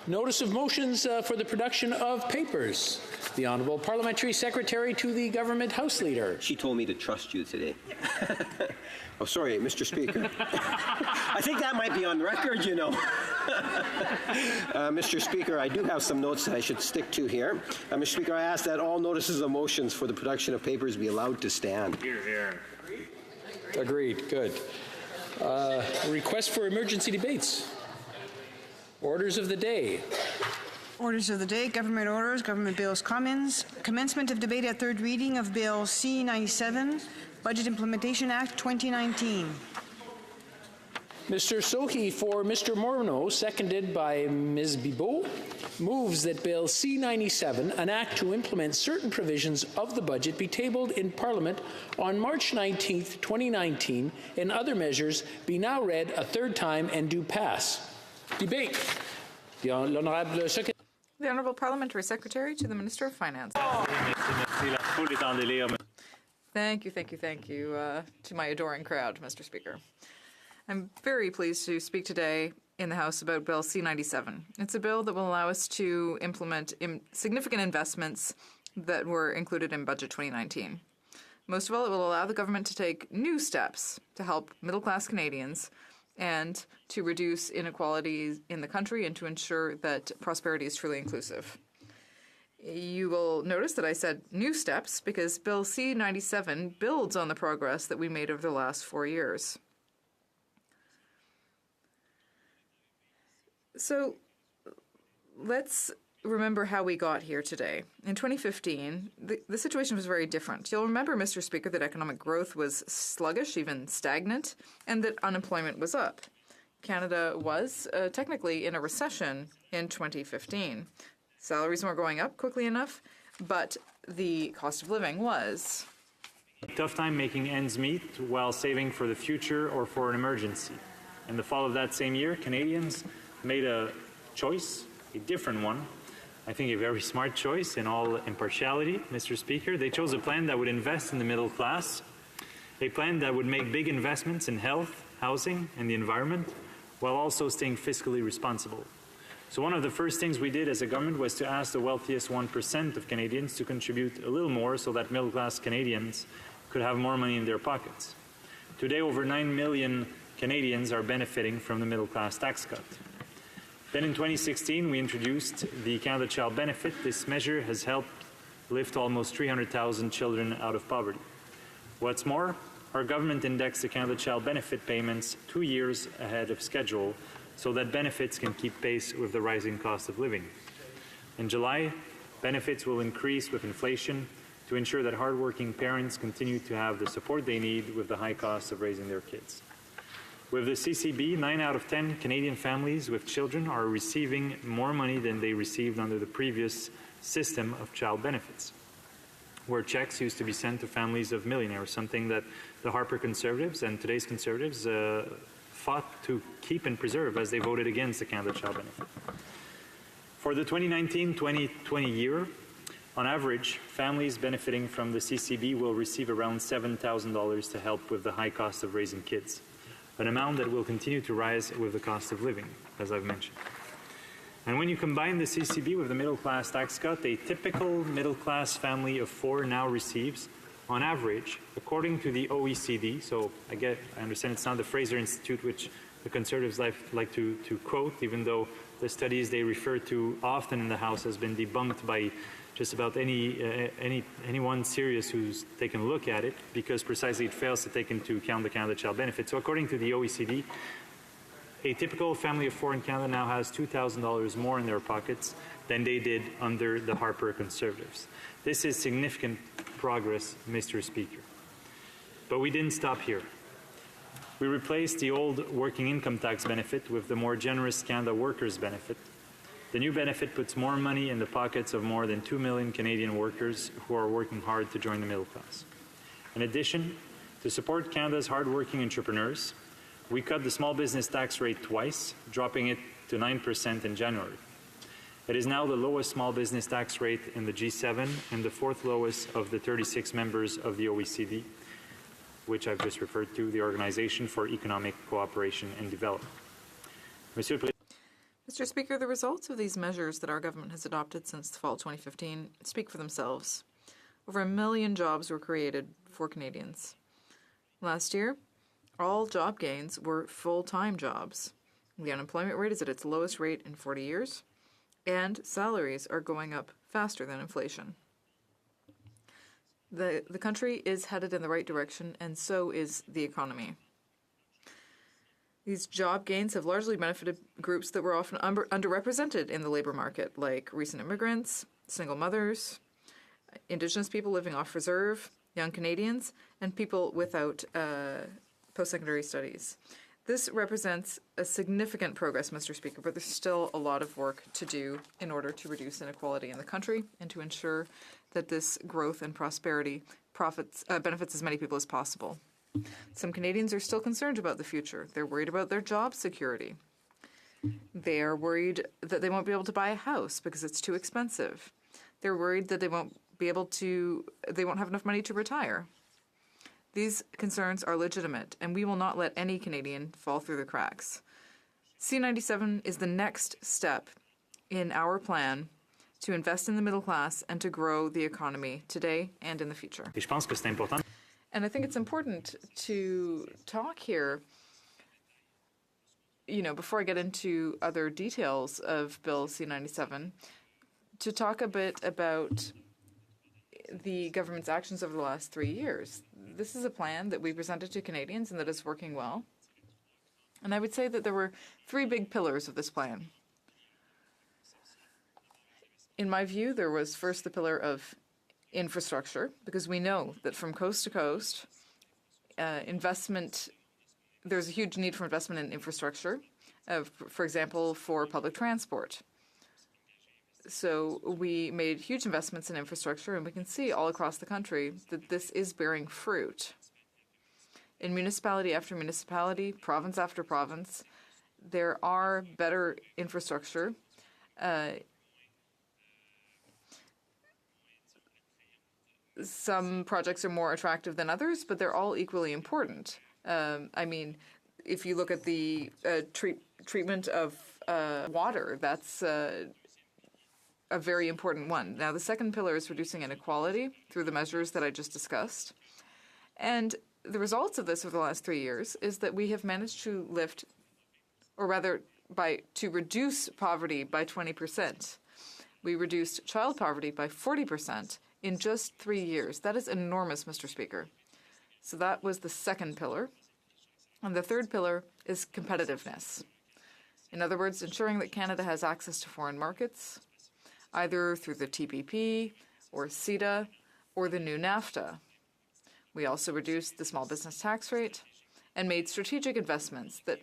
Notice of motions for the production of papers. The Honourable Parliamentary Secretary to the Government House Leader. She told me to trust you today. Oh, sorry, Mr. Speaker. I think that might be on record, you know. Mr. Speaker, I do have some notes that I should stick to here. Mr. Speaker, I ask that all notices of motions for the production of papers be allowed to stand. Here, here. Agreed. Good. Request for emergency debates. Orders of the day. Orders of the day, government orders, government bills, commencement of debate at third reading of Bill C-97, Budget Implementation Act 2019. Mr. Sohi for Mr. Morneau, seconded by Ms. Bibeau, moves that Bill C-97, an act to implement certain provisions of the budget, be tabled in Parliament on March 19th, 2019, and other measures be now read a third time and do pass. Debate. L'Honorable Secretary. The Honourable Parliamentary Secretary to the Minister of Finance. Thank you to my adoring crowd, Mr. Speaker. I'm very pleased to speak today in the House about Bill C-97. It's a bill that will allow us to implement significant investments that were included in Budget 2019. Most of all, it will allow the government to take new steps to help middle-class Canadians and to reduce inequalities in the country and to ensure that prosperity is truly inclusive. You will notice that I said new steps because Bill C-97 builds on the progress that we made over the last 4 years. So let's remember how we got here today. In 2015, the situation was very different. You'll remember, Mr. Speaker, that economic growth was sluggish, even stagnant, and that unemployment was up. Canada was technically in a recession in 2015. Salaries weren't going up quickly enough, but the cost of living was. Tough time making ends meet while saving for the future or for an emergency. In the fall of that same year, Canadians made a choice, a different one. I think a very smart choice in all impartiality, Mr. Speaker. They chose a plan that would invest in the middle class, a plan that would make big investments in health, housing, and the environment, while also staying fiscally responsible. So one of the first things we did as a government was to ask the wealthiest 1% of Canadians to contribute a little more so that middle-class Canadians could have more money in their pockets. Today, over 9 million Canadians are benefiting from the middle-class tax cut. Then in 2016, we introduced the Canada Child Benefit. This measure has helped lift almost 300,000 children out of poverty. What's more, our government indexed the Canada Child Benefit payments 2 years ahead of schedule so that benefits can keep pace with the rising cost of living. In July, benefits will increase with inflation to ensure that hardworking parents continue to have the support they need with the high cost of raising their kids. With the CCB, 9 out of 10 Canadian families with children are receiving more money than they received under the previous system of child benefits, where checks used to be sent to families of millionaires, something that the Harper Conservatives and today's Conservatives fought to keep and preserve as they voted against the Canada Child Benefit. For the 2019-2020 year, on average, families benefiting from the CCB will receive around $7,000 to help with the high cost of raising kids, an amount that will continue to rise with the cost of living, as I've mentioned. And when you combine the CCB with the middle-class tax cut, a typical middle-class family of 4 now receives, on average, according to the OECD, so I understand it's not the Fraser Institute, which the Conservatives like to quote, even though the studies they refer to often in the House has been debunked by just about anyone serious who's taken a look at it, because precisely it fails to take into account the Canada Child Benefit. So according to the OECD, a typical family of 4 in Canada now has $2,000 more in their pockets than they did under the Harper Conservatives. This is significant progress, Mr. Speaker. But we didn't stop here. We replaced the old working income tax benefit with the more generous Canada Workers Benefit. The new benefit puts more money in the pockets of more than 2 million Canadian workers who are working hard to join the middle class. In addition, to support Canada's hardworking entrepreneurs, we cut the small business tax rate twice, dropping it to 9% in January. It is now the lowest small business tax rate in the G7 and the 4th lowest of the 36 members of the OECD, which I've just referred to, the Organization for Economic Cooperation and Development. Mr. Speaker, the results of these measures that our government has adopted since the fall of 2015 speak for themselves. Over 1 million jobs were created for Canadians. Last year, all job gains were full-time jobs. The unemployment rate is at its lowest rate in 40 years, and salaries are going up faster than inflation. The country is headed in the right direction, and so is the economy. These job gains have largely benefited groups that were often underrepresented in the labor market, like recent immigrants, single mothers, Indigenous people living off reserve, young Canadians, and people without post-secondary studies. This represents a significant progress, Mr. Speaker, but there's still a lot of work to do in order to reduce inequality in the country and to ensure that this growth and prosperity benefits as many people as possible. Some Canadians are still concerned about the future. They're worried about their job security. They are worried that they won't be able to buy a house because it's too expensive. They're worried that they won't have enough money to retire. These concerns are legitimate, and we will not let any Canadian fall through the cracks. C97 is the next step in our plan to invest in the middle class and to grow the economy today and in the future. Et je pense que c'est important. And I think it's important to talk here, before I get into other details of Bill C97, to talk a bit about the government's actions over the last 3 years. This is a plan that we presented to Canadians and that is working well. And I would say that there were 3 big pillars of this plan. In my view, there was first the pillar of infrastructure, because we know that from coast to coast, there's a huge need for investment in infrastructure, for example, for public transport. So we made huge investments in infrastructure, and we can see all across the country that this is bearing fruit. In municipality after municipality, province after province, there are better infrastructure. Some projects are more attractive than others, but they're all equally important. If you look at the treatment of water, that's a very important one. Now, the second pillar is reducing inequality through the measures that I just discussed. And the results of this over the last 3 years is that we have managed to to reduce poverty by 20%. We reduced child poverty by 40% in just 3 years. That is enormous, Mr. Speaker. So that was the second pillar. And the third pillar is competitiveness. In other words, ensuring that Canada has access to foreign markets, either through the TPP or CETA or the new NAFTA. We also reduced the small business tax rate and made strategic investments that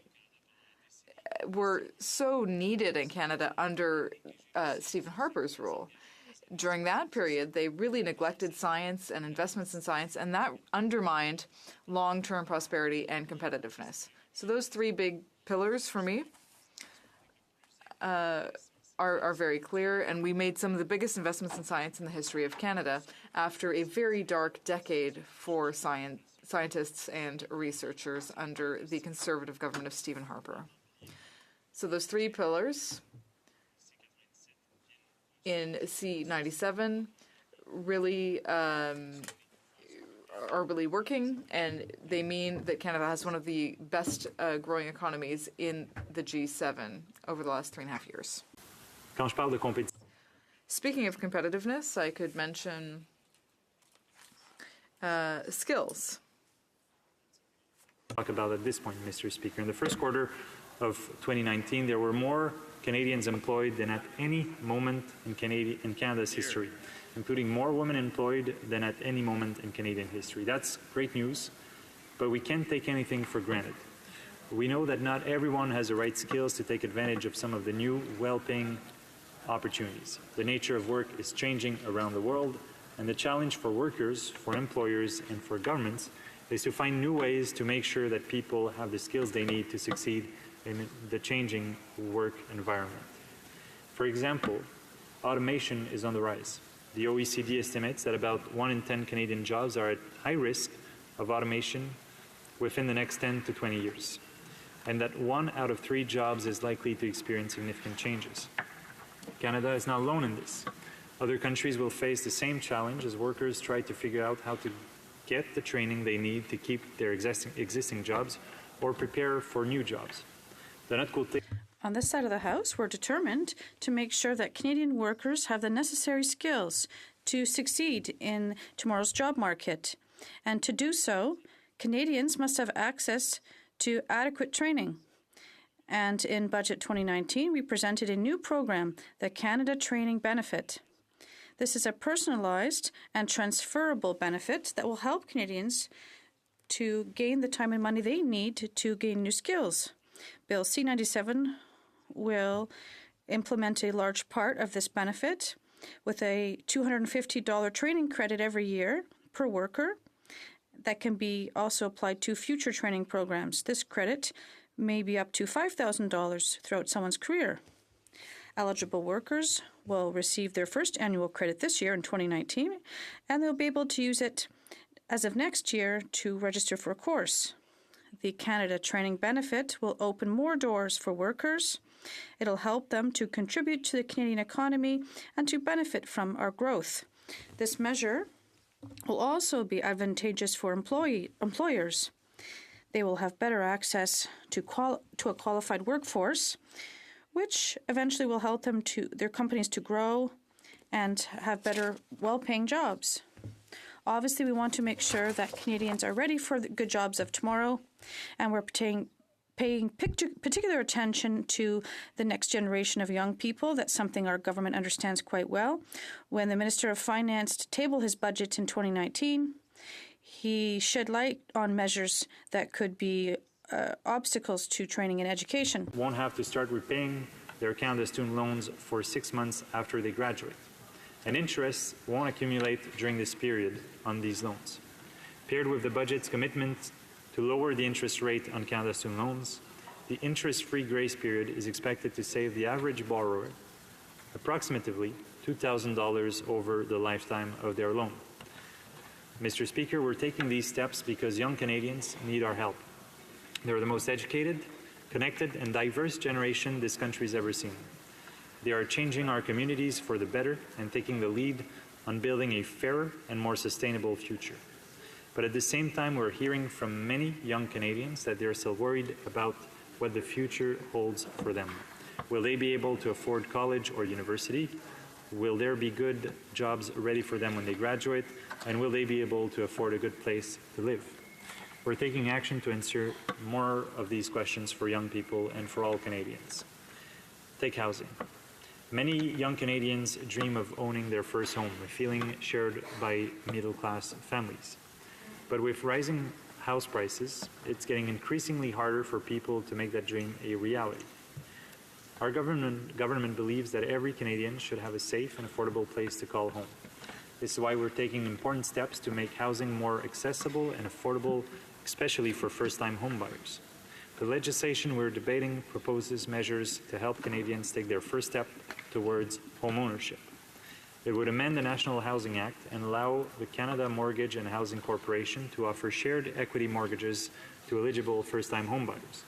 were so needed in Canada under Stephen Harper's rule. During that period, they really neglected science and investments in science, and that undermined long-term prosperity and competitiveness. So those 3 big pillars for me are very clear, and we made some of the biggest investments in science in the history of Canada after a very dark decade for scientists and researchers under the Conservative government of Stephen Harper. So those 3 pillars in C97 really are really working, and they mean that Canada has one of the best growing economies in the G7 over the last 3.5 years. Quand je parle de compétition, speaking of competitiveness, I could mention skills. Talk about at this point, Mr. Speaker. In the first quarter of 2019, there were more Canadians employed than at any moment in Canada's history, including more women employed than at any moment in Canadian history. That's great news, but we can't take anything for granted. We know that not everyone has the right skills to take advantage of some of the new, well-paying opportunities. The nature of work is changing around the world, and the challenge for workers, for employers, and for governments is to find new ways to make sure that people have the skills they need to succeed in the changing work environment. For example, automation is on the rise. The OECD estimates that about 1 in 10 Canadian jobs are at high risk of automation within the next 10 to 20 years, and that 1 out of 3 jobs is likely to experience significant changes. Canada is not alone in this. Other countries will face the same challenge as workers try to figure out how to get the training they need to keep their existing jobs or prepare for new jobs. On this side of the House, we're determined to make sure that Canadian workers have the necessary skills to succeed in tomorrow's job market. And to do so, Canadians must have access to adequate training. And in Budget 2019, we presented a new program, the Canada Training Benefit. This is a personalized and transferable benefit that will help Canadians to gain the time and money they need to gain new skills. Bill C97 will implement a large part of this benefit with a $250 training credit every year per worker that can be also applied to future training programs. This credit may be up to $5,000 throughout someone's career. Eligible workers will receive their first annual credit this year in 2019, and they'll be able to use it as of next year to register for a course. The Canada Training Benefit will open more doors for workers. It'll help them to contribute to the Canadian economy and to benefit from our growth. This measure will also be advantageous for employers. They will have better access to a qualified workforce, which eventually will help their companies to grow and have better, well-paying jobs. Obviously, we want to make sure that Canadians are ready for the good jobs of tomorrow, and we're paying particular attention to the next generation of young people. That's something our government understands quite well. When the Minister of Finance tabled his budget in 2019, he shed light on measures that could be obstacles to training and education. Won't have to start repaying their Canada student loans for 6 months after they graduate. And interest won't accumulate during this period on these loans. Paired with the budget's commitment to lower the interest rate on Canada student loans, the interest-free grace period is expected to save the average borrower approximately $2,000 over the lifetime of their loan. Mr. Speaker, we're taking these steps because young Canadians need our help. They're the most educated, connected, and diverse generation this country's ever seen. They are changing our communities for the better and taking the lead on building a fairer and more sustainable future. But at the same time, we're hearing from many young Canadians that they're still worried about what the future holds for them. Will they be able to afford college or university? Will there be good jobs ready for them when they graduate? And will they be able to afford a good place to live? We're taking action to answer more of these questions for young people and for all Canadians. Take housing. Many young Canadians dream of owning their first home, a feeling shared by middle-class families. But with rising house prices, it's getting increasingly harder for people to make that dream a reality. Our government believes that every Canadian should have a safe and affordable place to call home. This is why we're taking important steps to make housing more accessible and affordable, especially for first-time homebuyers. The legislation we're debating proposes measures to help Canadians take their first step towards home ownership. It would amend the National Housing Act and allow the Canada Mortgage and Housing Corporation to offer shared equity mortgages to eligible first-time homebuyers.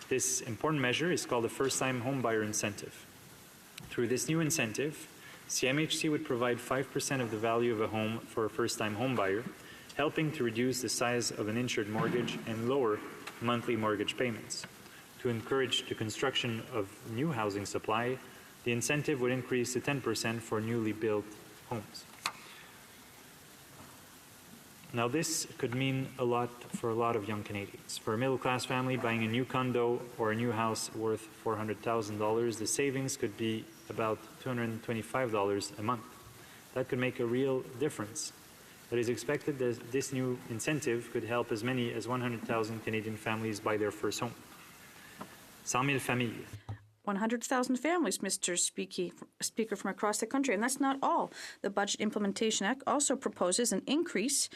This important measure is called the First-Time Homebuyer Incentive. Through this new incentive, CMHC would provide 5% of the value of a home for a first-time homebuyer, helping to reduce the size of an insured mortgage and lower monthly mortgage payments. To encourage the construction of new housing supply, the incentive would increase to 10% for newly built homes. Now, this could mean a lot for a lot of young Canadians. For a middle-class family buying a new condo or a new house worth $400,000, the savings could be about $225 a month. That could make a real difference. It is expected that this new incentive could help as many as 100,000 Canadian families buy their first home. 100,000 familles. 100,000 families, Mr. Speaker, from across the country. And that's not all. The Budget Implementation Act also proposes an increase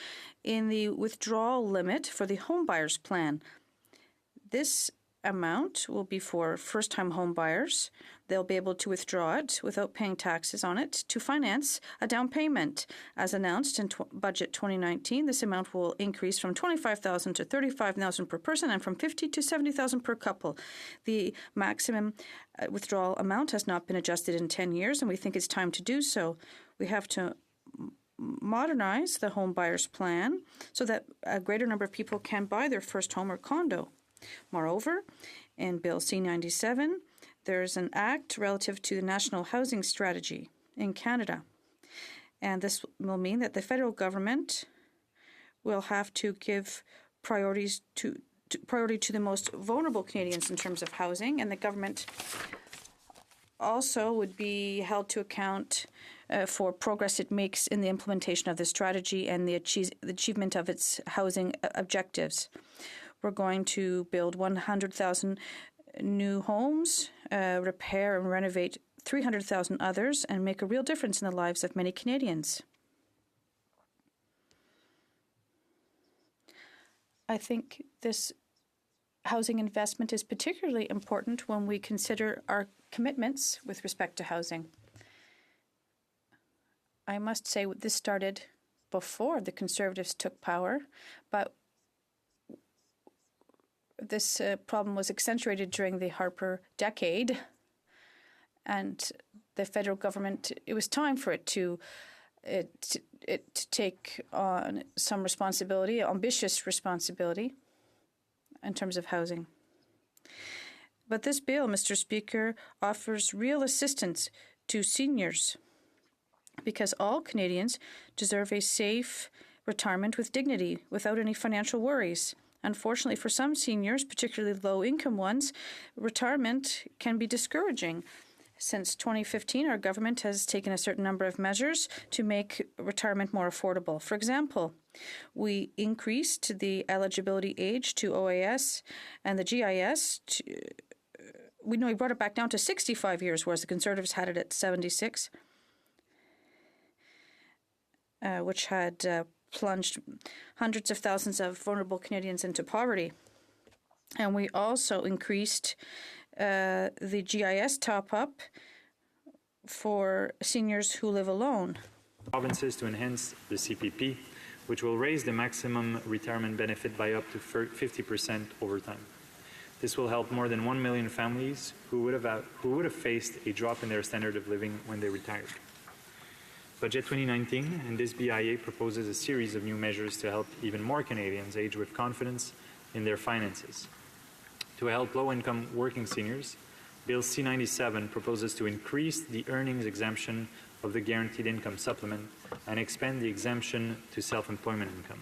in the withdrawal limit for the homebuyers plan. This amount will be for first-time homebuyers. They'll be able to withdraw it without paying taxes on it to finance a down payment. As announced in Budget 2019, this amount will increase from $25,000 to $35,000 per person and from $50,000 to $70,000 per couple. The maximum withdrawal amount has not been adjusted in 10 years, and we think it's time to do so. We have to modernize the home buyers plan so that a greater number of people can buy their first home or condo. Moreover, in Bill C-97, there's an act relative to the National Housing Strategy in Canada. And this will mean that the federal government will have to give priority to the most vulnerable Canadians in terms of housing, and the government also would be held to account for progress it makes in the implementation of the strategy and the achievement of its housing objectives. We're going to build 100,000 new homes, repair and renovate 300,000 others, and make a real difference in the lives of many Canadians. I think this housing investment is particularly important when we consider our commitments with respect to housing. I must say this started before the Conservatives took power, but this problem was accentuated during the Harper decade, and the federal government, it was time for it to take on some responsibility, ambitious responsibility, in terms of housing. But this bill, Mr. Speaker, offers real assistance to seniors because all Canadians deserve a safe retirement with dignity without any financial worries. Unfortunately, for some seniors, particularly low-income ones, retirement can be discouraging. Since 2015, our government has taken a certain number of measures to make retirement more affordable. For example, we increased the eligibility age to OAS and the GIS. We brought it back down to 65 years, whereas the Conservatives had it at 76, which had plunged hundreds of thousands of vulnerable Canadians into poverty. And we also increased the GIS top-up for seniors who live alone. Provinces to enhance the CPP, which will raise the maximum retirement benefit by up to 50% over time. This will help more than 1 million families who would have faced a drop in their standard of living when they retired. Budget 2019 and this BIA proposes a series of new measures to help even more Canadians age with confidence in their finances. To help low-income working seniors, Bill C-97 proposes to increase the earnings exemption of the Guaranteed Income Supplement and expand the exemption to self-employment income.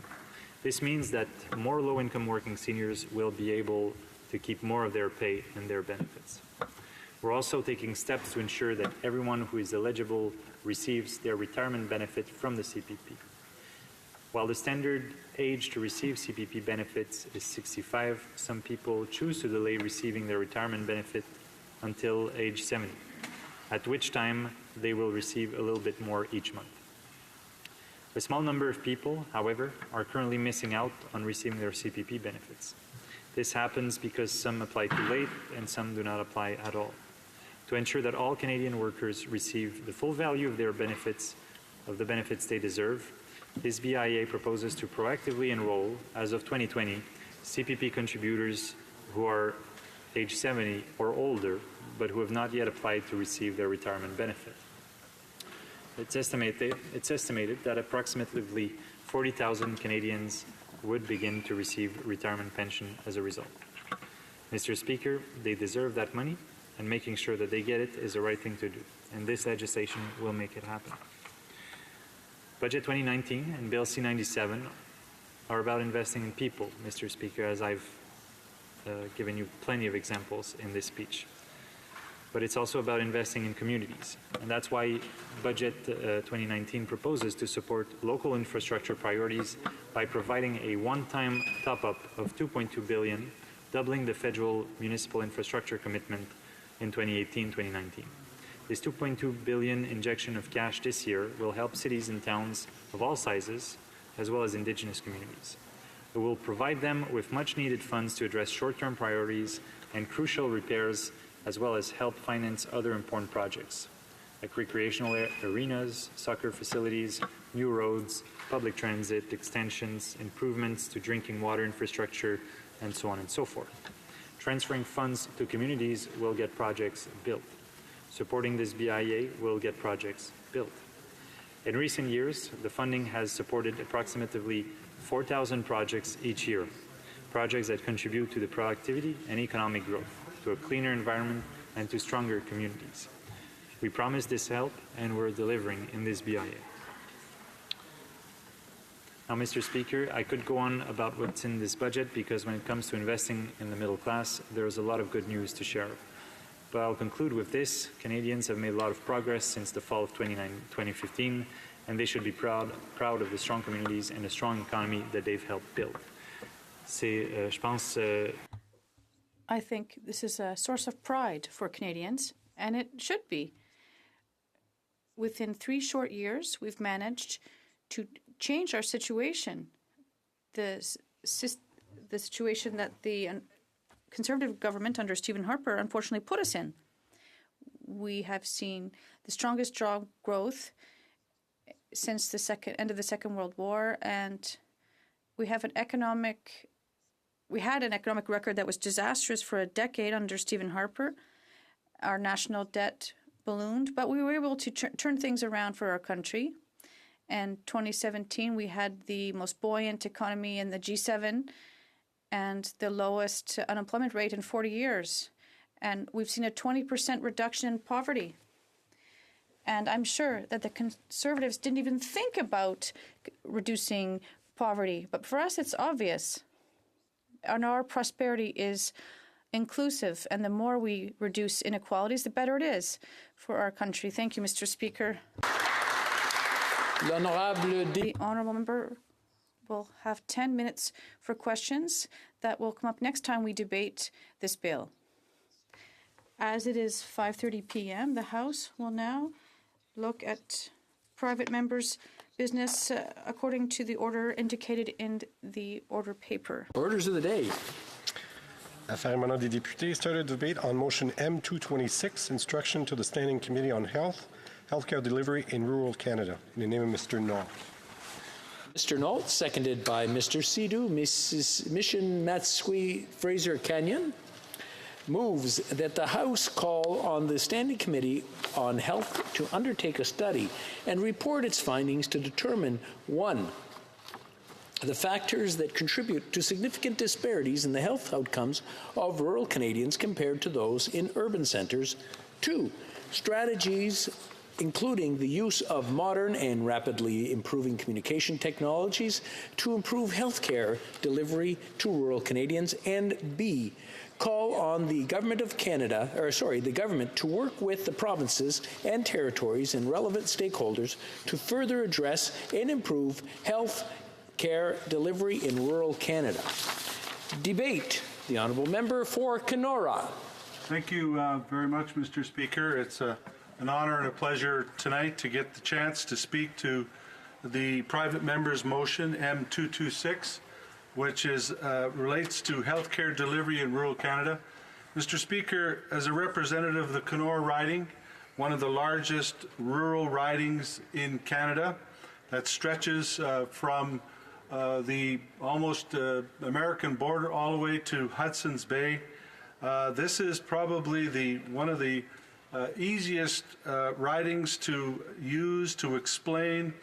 This means that more low-income working seniors will be able to keep more of their pay and their benefits. We're also taking steps to ensure that everyone who is eligible receives their retirement benefit from the CPP. While the standard age to receive CPP benefits is 65, some people choose to delay receiving their retirement benefit until age 70, at which time they will receive a little bit more each month. A small number of people, however, are currently missing out on receiving their CPP benefits. This happens because some apply too late and some do not apply at all. To ensure that all Canadian workers receive the full value of their benefits, of the benefits they deserve, this BIA proposes to proactively enroll, as of 2020, CPP contributors who are age 70 or older, but who have not yet applied to receive their retirement benefit. It's estimated that approximately 40,000 Canadians would begin to receive retirement pension as a result. Mr. Speaker, they deserve that money, and making sure that they get it is the right thing to do, and this legislation will make it happen. Budget 2019 and Bill C-97 are about investing in people, Mr. Speaker, as I've given you plenty of examples in this speech. But it's also about investing in communities, and that's why Budget 2019 proposes to support local infrastructure priorities by providing a one-time top-up of $2.2 billion, doubling the federal municipal infrastructure commitment in 2018-2019. This $2.2 billion injection of cash this year will help cities and towns of all sizes, as well as Indigenous communities. It will provide them with much-needed funds to address short-term priorities and crucial repairs, as well as help finance other important projects, like recreational arenas, soccer facilities, new roads, public transit, extensions, improvements to drinking water infrastructure, and so on and so forth. Transferring funds to communities will get projects built. Supporting this BIA will get projects built. In recent years, the funding has supported approximately 4,000 projects each year, projects that contribute to the productivity and economic growth, to a cleaner environment, and to stronger communities. We promised this help, and we're delivering in this BIA. Now, Mr. Speaker, I could go on about what's in this budget because when it comes to investing in the middle class, there's a lot of good news to share. But I'll conclude with this. Canadians have made a lot of progress since the fall of 2015, and they should be proud of the strong communities and the strong economy that they've helped build. I think this is a source of pride for Canadians, and it should be. Within 3 short years, we've managed to change our situation. The situation that the Conservative government under Stephen Harper unfortunately put us in. We have seen the strongest job growth since the end of the Second World War, and we had an economic record that was disastrous for a decade under Stephen Harper. Our national debt ballooned, but we were able to turn things around for our country. In 2017, we had the most buoyant economy in the G7 and the lowest unemployment rate in 40 years. And we've seen a 20% reduction in poverty. And I'm sure that the Conservatives didn't even think about reducing poverty. But for us, it's obvious. And our prosperity is inclusive. And the more we reduce inequalities, the better it is for our country. Thank you, Mr. Speaker. The honourable member will have 10 minutes for questions that will come up next time we debate this bill. As it is 5:30 p.m., the House will now look at private members' business according to the order indicated in the order paper. Orders of the day. Affaires émanant des députés started debate on motion M226, instruction to the Standing Committee on Healthcare Delivery in Rural Canada. In the name of Mr. Nault. Mr. Nault, seconded by Mr. Sidhu. Mrs. Mission Matsui Fraser Canyon moves that the House call on the Standing Committee on Health to undertake a study and report its findings to determine 1. The factors that contribute to significant disparities in the health outcomes of rural Canadians compared to those in urban centres. 2. Strategies including the use of modern and rapidly improving communication technologies to improve healthcare delivery to rural Canadians, and B, call on the Government of Canada, the government to work with the provinces and territories and relevant stakeholders to further address and improve health care delivery in rural Canada. Debate. The Honourable Member for Kenora. Thank you very much, Mr. Speaker. It's an honor and a pleasure tonight to get the chance to speak to the private member's motion M226, which relates to healthcare delivery in rural Canada. Mr. Speaker, as a representative of the Kenora riding, one of the largest rural ridings in Canada that stretches from the almost American border all the way to Hudson's Bay, this is probably one of the easiest ridings to use to explain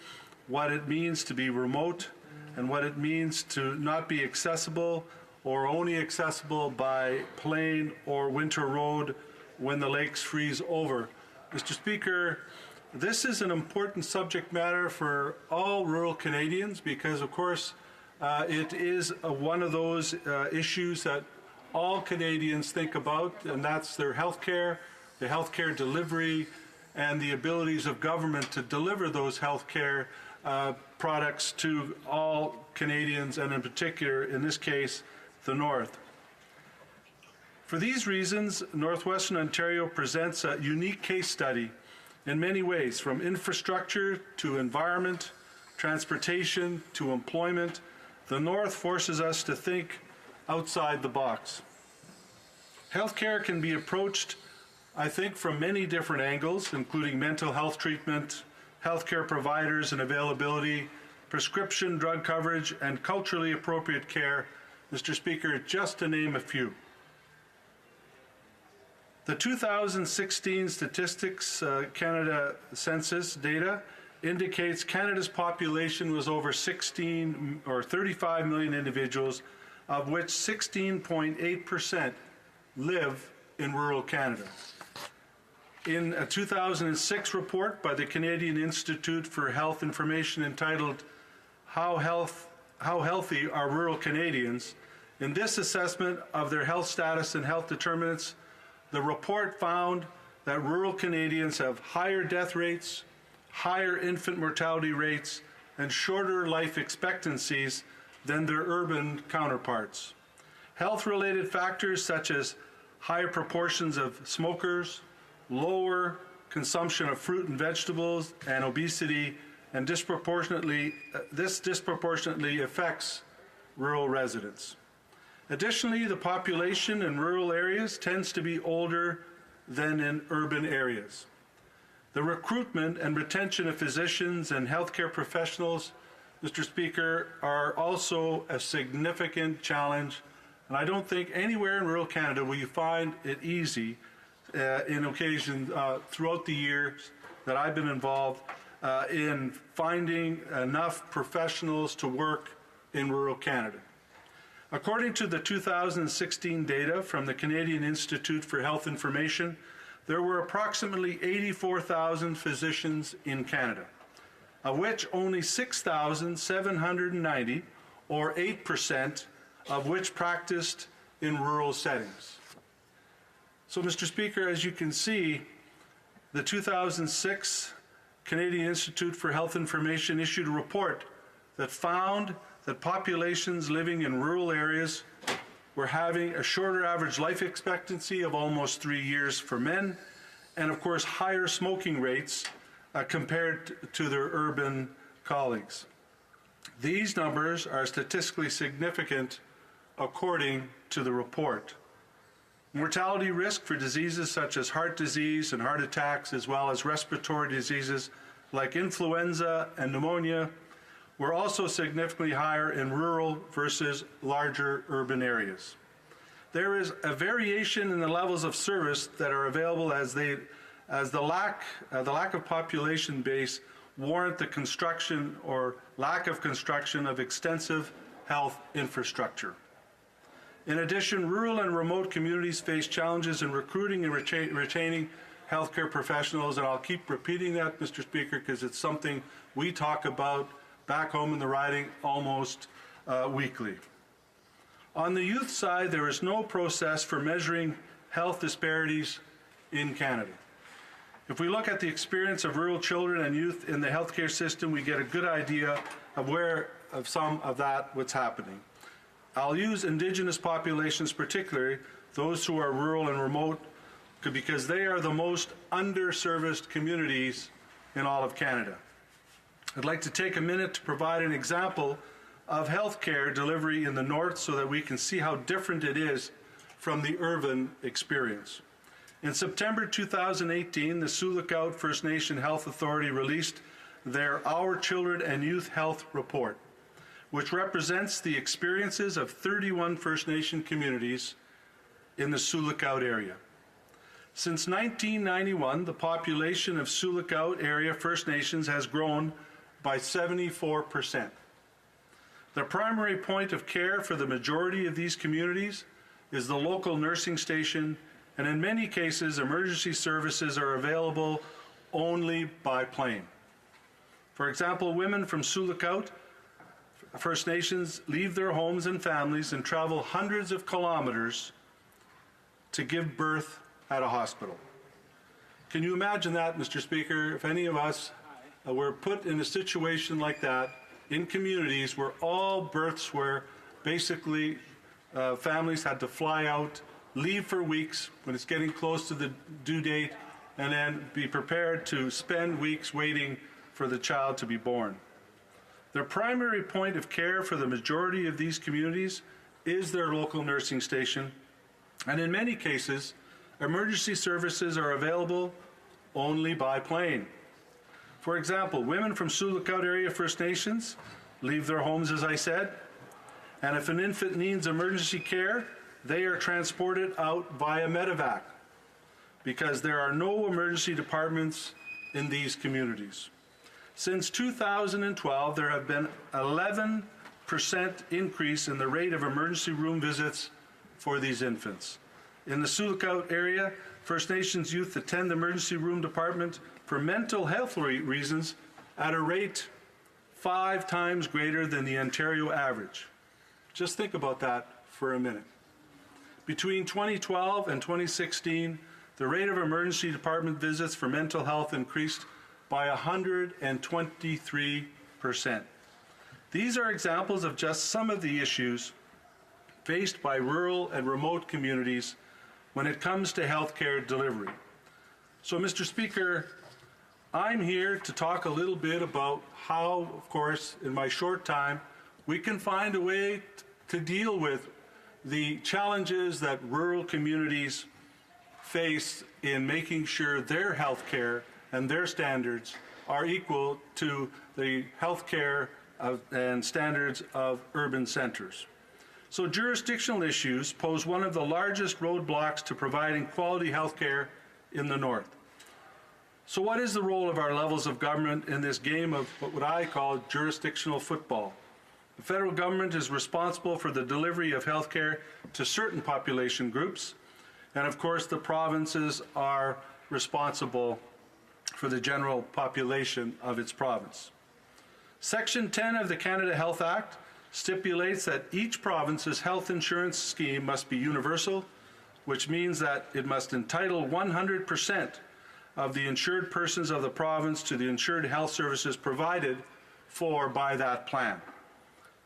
what it means to be remote and what it means to not be accessible or only accessible by plane or winter road when the lakes freeze over. Mr. Speaker, this is an important subject matter for all rural Canadians because, of course, it is one of those issues that all Canadians think about, and that's their health care, the healthcare delivery, and the abilities of government to deliver those healthcare products to all Canadians, and in particular, in this case, the North. For these reasons, Northwestern Ontario presents a unique case study in many ways, from infrastructure to environment, transportation to employment. The North forces us to think outside the box. Healthcare can be approached, I think, from many different angles, including mental health treatment, healthcare providers and availability, prescription drug coverage, and culturally appropriate care, Mr. Speaker, just to name a few. The 2016 Statistics Canada Census data indicates Canada's population was over 35 million individuals, of which 16.8% live in rural Canada. In a 2006 report by the Canadian Institute for Health Information entitled How Healthy Are Rural Canadians? In this assessment of their health status and health determinants, the report found that rural Canadians have higher death rates, higher infant mortality rates, and shorter life expectancies than their urban counterparts. Health-related factors such as higher proportions of smokers, lower consumption of fruit and vegetables, and obesity, and this disproportionately affects rural residents. Additionally, the population in rural areas tends to be older than in urban areas. The recruitment and retention of physicians and healthcare professionals, Mr. Speaker, are also a significant challenge, and I don't think anywhere in rural Canada will you find it easy in occasions throughout the years that I've been involved in finding enough professionals to work in rural Canada. According to the 2016 data from the Canadian Institute for Health Information, there were approximately 84,000 physicians in Canada, of which only 6,790, or 8%, of which practiced in rural settings. So, Mr. Speaker, as you can see, the 2006 Canadian Institute for Health Information issued a report that found that populations living in rural areas were having a shorter average life expectancy of almost 3 years for men, and of course higher smoking rates compared to their urban colleagues. These numbers are statistically significant according to the report. Mortality risk for diseases such as heart disease and heart attacks, as well as respiratory diseases like influenza and pneumonia, were also significantly higher in rural versus larger urban areas. There is a variation in the levels of service that are available as the lack of population base warrant the construction or lack of construction of extensive health infrastructure. In addition, rural and remote communities face challenges in recruiting and retaining healthcare professionals, and I'll keep repeating that, Mr. Speaker, because it's something we talk about back home in the riding almost weekly. On the youth side, there is no process for measuring health disparities in Canada. If we look at the experience of rural children and youth in the healthcare system, we get a good idea of some of that what's happening. I'll use Indigenous populations, particularly those who are rural and remote, because they are the most underserviced communities in all of Canada. I'd like to take a minute to provide an example of healthcare delivery in the north so that we can see how different it is from the urban experience. In September 2018, the Sioux Lookout First Nation Health Authority released their Our Children and Youth Health Report, which represents the experiences of 31 First Nation communities in the Sioux Lookout area. Since 1991, the population of Sioux Lookout area First Nations has grown by 74%. The primary point of care for the majority of these communities is the local nursing station, and in many cases, emergency services are available only by plane. For example, women from Sioux Lookout First Nations leave their homes and families and travel hundreds of kilometers to give birth at a hospital. Can you imagine that, Mr. Speaker, if any of us were put in a situation like that in communities where all births were basically families had to fly out, leave for weeks when it's getting close to the due date, and then be prepared to spend weeks waiting for the child to be born. Their primary point of care for the majority of these communities is their local nursing station, and in many cases, emergency services are available only by plane. For example, women from Sioux Lookout area First Nations leave their homes, as I said, and if an infant needs emergency care, they are transported out via medevac because there are no emergency departments in these communities. Since 2012, there have been 11% increase in the rate of emergency room visits for these infants. In the Sioux Lookout area, First Nations youth attend the emergency room department for mental health reasons at a rate 5 times greater than the Ontario average. Just think about that for a minute. Between 2012 and 2016, the rate of emergency department visits for mental health increased by 123%. These are examples of just some of the issues faced by rural and remote communities when it comes to healthcare delivery. So, Mr. Speaker, I'm here to talk a little bit about how, of course, in my short time, we can find a way to deal with the challenges that rural communities face in making sure their health care and their standards are equal to the health care and standards of urban centers. So jurisdictional issues pose one of the largest roadblocks to providing quality health care in the North. So what is the role of our levels of government in this game of what I call jurisdictional football? The federal government is responsible for the delivery of health care to certain population groups, and of course the provinces are responsible for the general population of its province. Section 10 of the Canada Health Act stipulates that each province's health insurance scheme must be universal, which means that it must entitle 100% of the insured persons of the province to the insured health services provided for by that plan.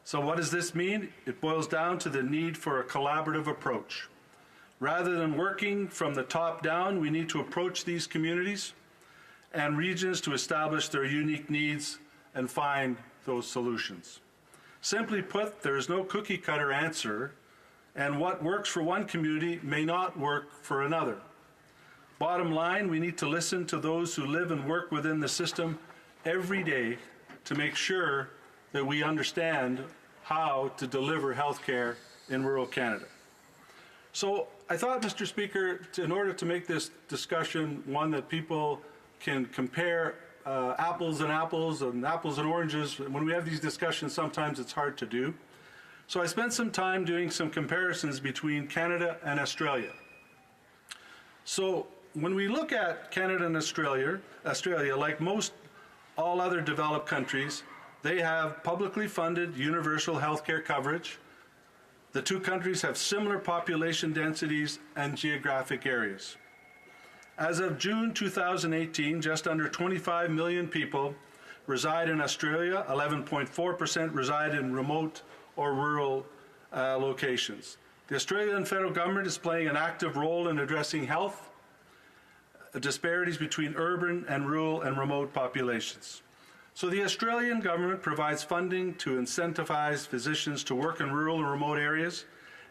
So what does this mean? It boils down to the need for a collaborative approach. Rather than working from the top down, we need to approach these communities and regions to establish their unique needs and find those solutions. Simply put, there is no cookie-cutter answer, and what works for one community may not work for another. Bottom line, we need to listen to those who live and work within the system every day to make sure that we understand how to deliver health care in rural Canada. So I thought, Mr. Speaker, in order to make this discussion one that people can compare apples and apples and oranges, when we have these discussions, sometimes it's hard to do. So I spent some time doing some comparisons between Canada and Australia. So when we look at Canada and Australia, like most all other developed countries, they have publicly funded universal health care coverage. The two countries have similar population densities and geographic areas. As of June 2018, just under 25 million people reside in Australia, 11.4% reside in remote or rural locations. The Australian federal government is playing an active role in addressing health disparities between urban and rural and remote populations. So the Australian government provides funding to incentivize physicians to work in rural and remote areas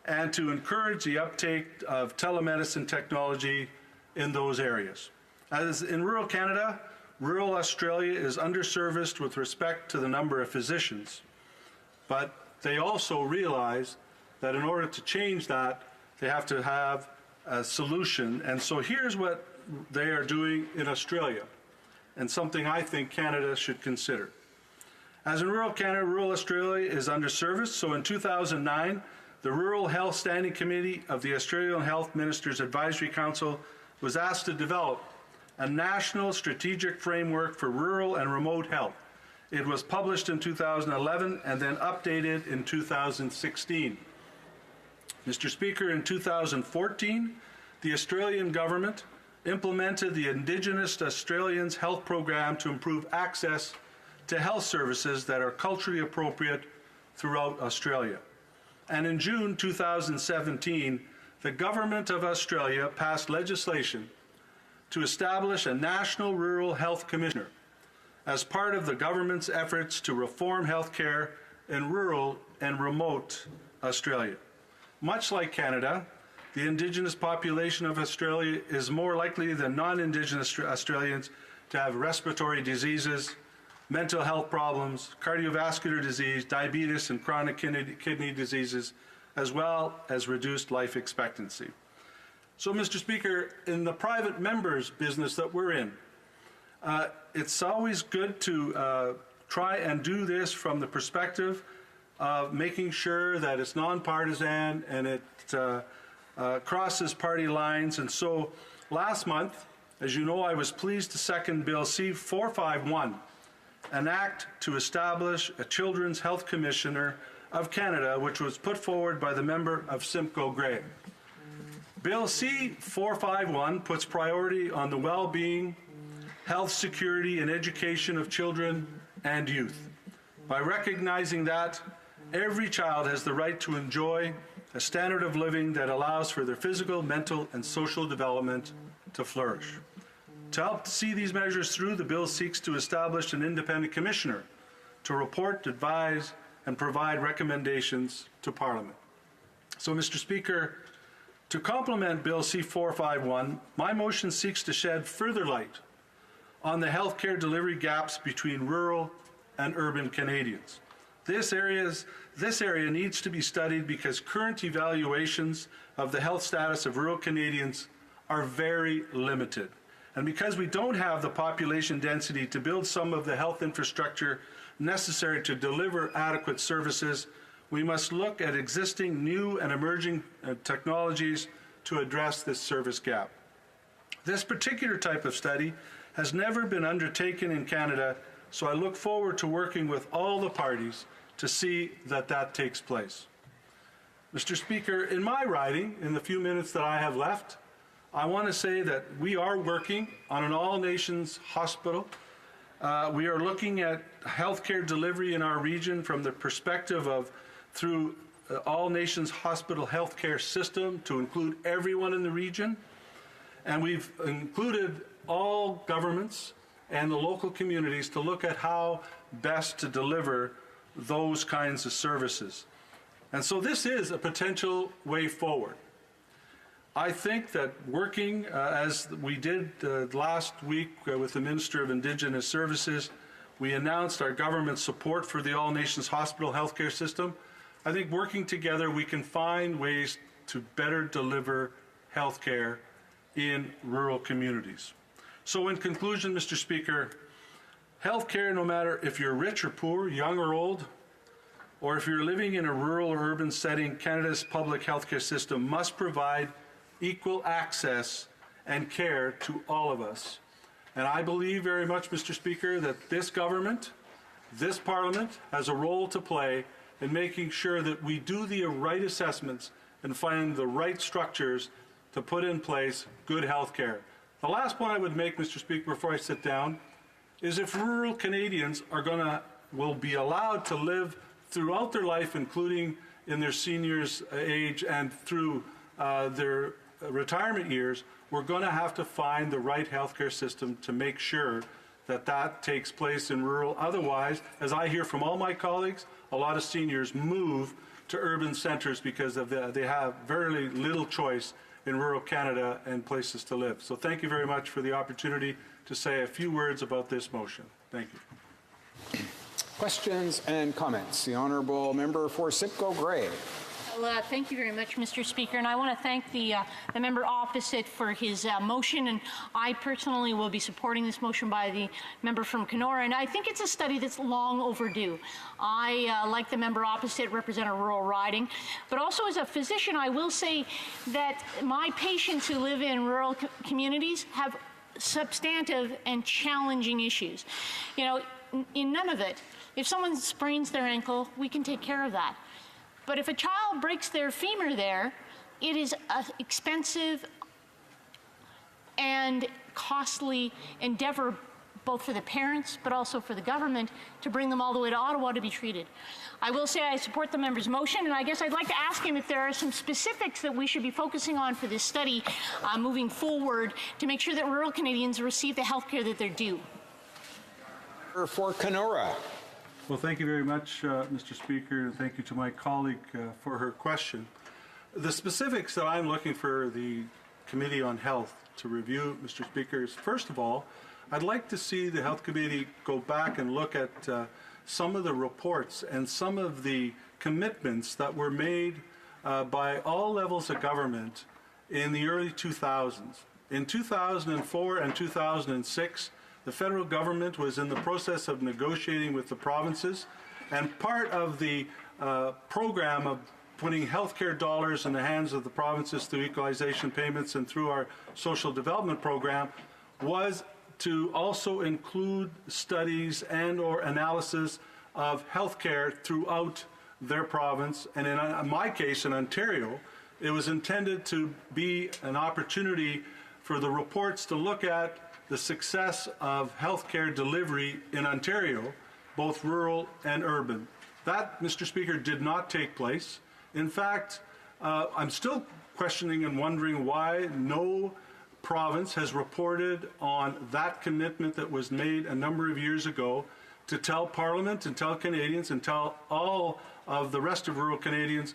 and to encourage the uptake of telemedicine technology in those areas. As in rural Canada, rural Australia is underserviced with respect to the number of physicians, but they also realize that in order to change that, they have to have a solution. And so here's what they are doing in Australia, and something I think Canada should consider. As in rural Canada, rural Australia is underserviced, so in 2009, the Rural Health Standing Committee of the Australian Health Ministers Advisory Council was asked to develop a national strategic framework for rural and remote health. It was published in 2011 and then updated in 2016. Mr. Speaker, in 2014, the Australian government implemented the Indigenous Australians Health Program to improve access to health services that are culturally appropriate throughout Australia. And in June 2017, the Government of Australia passed legislation to establish a National Rural Health Commissioner as part of the government's efforts to reform health care in rural and remote Australia. Much like Canada, the Indigenous population of Australia is more likely than non-Indigenous Australians to have respiratory diseases, mental health problems, cardiovascular disease, diabetes, and chronic kidney diseases, as well as reduced life expectancy. So, Mr. Speaker, in the private members business that we're in, it's always good to try and do this from the perspective of making sure that it's nonpartisan and it crosses party lines. And so last month, as you know, I was pleased to second Bill C-451, an act to establish a Children's Health Commissioner of Canada, which was put forward by the member of Simcoe Grey. Bill C-451 puts priority on the well-being, health security, and education of children and youth by recognizing that every child has the right to enjoy a standard of living that allows for their physical, mental, and social development to flourish. To help see these measures through, the bill seeks to establish an independent commissioner to report, advise, and provide recommendations to Parliament. So, Mr. Speaker, to complement Bill C-451, my motion seeks to shed further light on the healthcare delivery gaps between rural and urban Canadians. This area needs to be studied because current evaluations of the health status of rural Canadians are very limited. And because we don't have the population density to build some of the health infrastructure necessary to deliver adequate services, we must look at existing new and emerging technologies to address this service gap. This particular type of study has never been undertaken in Canada, so I look forward to working with all the parties to see that that takes place. Mr. Speaker, in my riding, in the few minutes that I have left, I want to say that we are working on an all-nations hospital. We are looking at healthcare delivery in our region from the perspective of through all-nations hospital healthcare system to include everyone in the region. And we've included all governments and the local communities to look at how best to deliver those kinds of services. And so this is a potential way forward. I think that working as we did last week with the Minister of Indigenous Services, we announced our government support for the all-nations hospital healthcare system. I think working together we can find ways to better deliver healthcare in rural communities. So in conclusion, Mr. Speaker, healthcare, no matter if you're rich or poor, young or old, or if you're living in a rural or urban setting, Canada's public healthcare system must provide equal access and care to all of us. And I believe very much, Mr. Speaker, that this government, this Parliament, has a role to play in making sure that we do the right assessments and find the right structures to put in place good health care. The last point I would make, Mr. Speaker, before I sit down, is if rural Canadians will be allowed to live throughout their life, including in their seniors' age and through their retirement years, we're going to have to find the right healthcare system to make sure that that takes place in rural. Otherwise, as I hear from all my colleagues, a lot of seniors move to urban centres because they have very little choice in rural Canada and places to live. So thank you very much for the opportunity to say a few words about this motion. Thank you. Questions and comments. The Honourable Member for Simcoe Grey. Well, thank you very much, Mr. Speaker, and I want to thank the member opposite for his motion, and I personally will be supporting this motion by the member from Kenora, and I think it's a study that's long overdue. I, like the member opposite, represent a rural riding, but also as a physician, I will say that my patients who live in rural communities have substantive and challenging issues. You know, in none of it, if someone sprains their ankle, we can take care of that. But if a child breaks their femur there, it is an expensive and costly endeavor both for the parents but also for the government to bring them all the way to Ottawa to be treated. I will say I support the member's motion, and I guess I'd like to ask him if there are some specifics that we should be focusing on for this study moving forward to make sure that rural Canadians receive the health care that they're due. For Kenora. Well, thank you very much, Mr. Speaker, and thank you to my colleague for her question. The specifics that I'm looking for the Committee on Health to review, Mr. Speaker, is first of all, I'd like to see the Health Committee go back and look at some of the reports and some of the commitments that were made by all levels of government in the early 2000s. In 2004 and 2006, the federal government was in the process of negotiating with the provinces, and part of the program of putting healthcare dollars in the hands of the provinces through equalization payments and through our social development program was to also include studies and or analysis of healthcare throughout their province. And in my case, in Ontario, it was intended to be an opportunity for the reports to look at the success of healthcare delivery in Ontario, both rural and urban. That, Mr. Speaker, did not take place. In fact, I'm still questioning and wondering why no province has reported on that commitment that was made a number of years ago to tell Parliament and tell Canadians and tell all of the rest of rural Canadians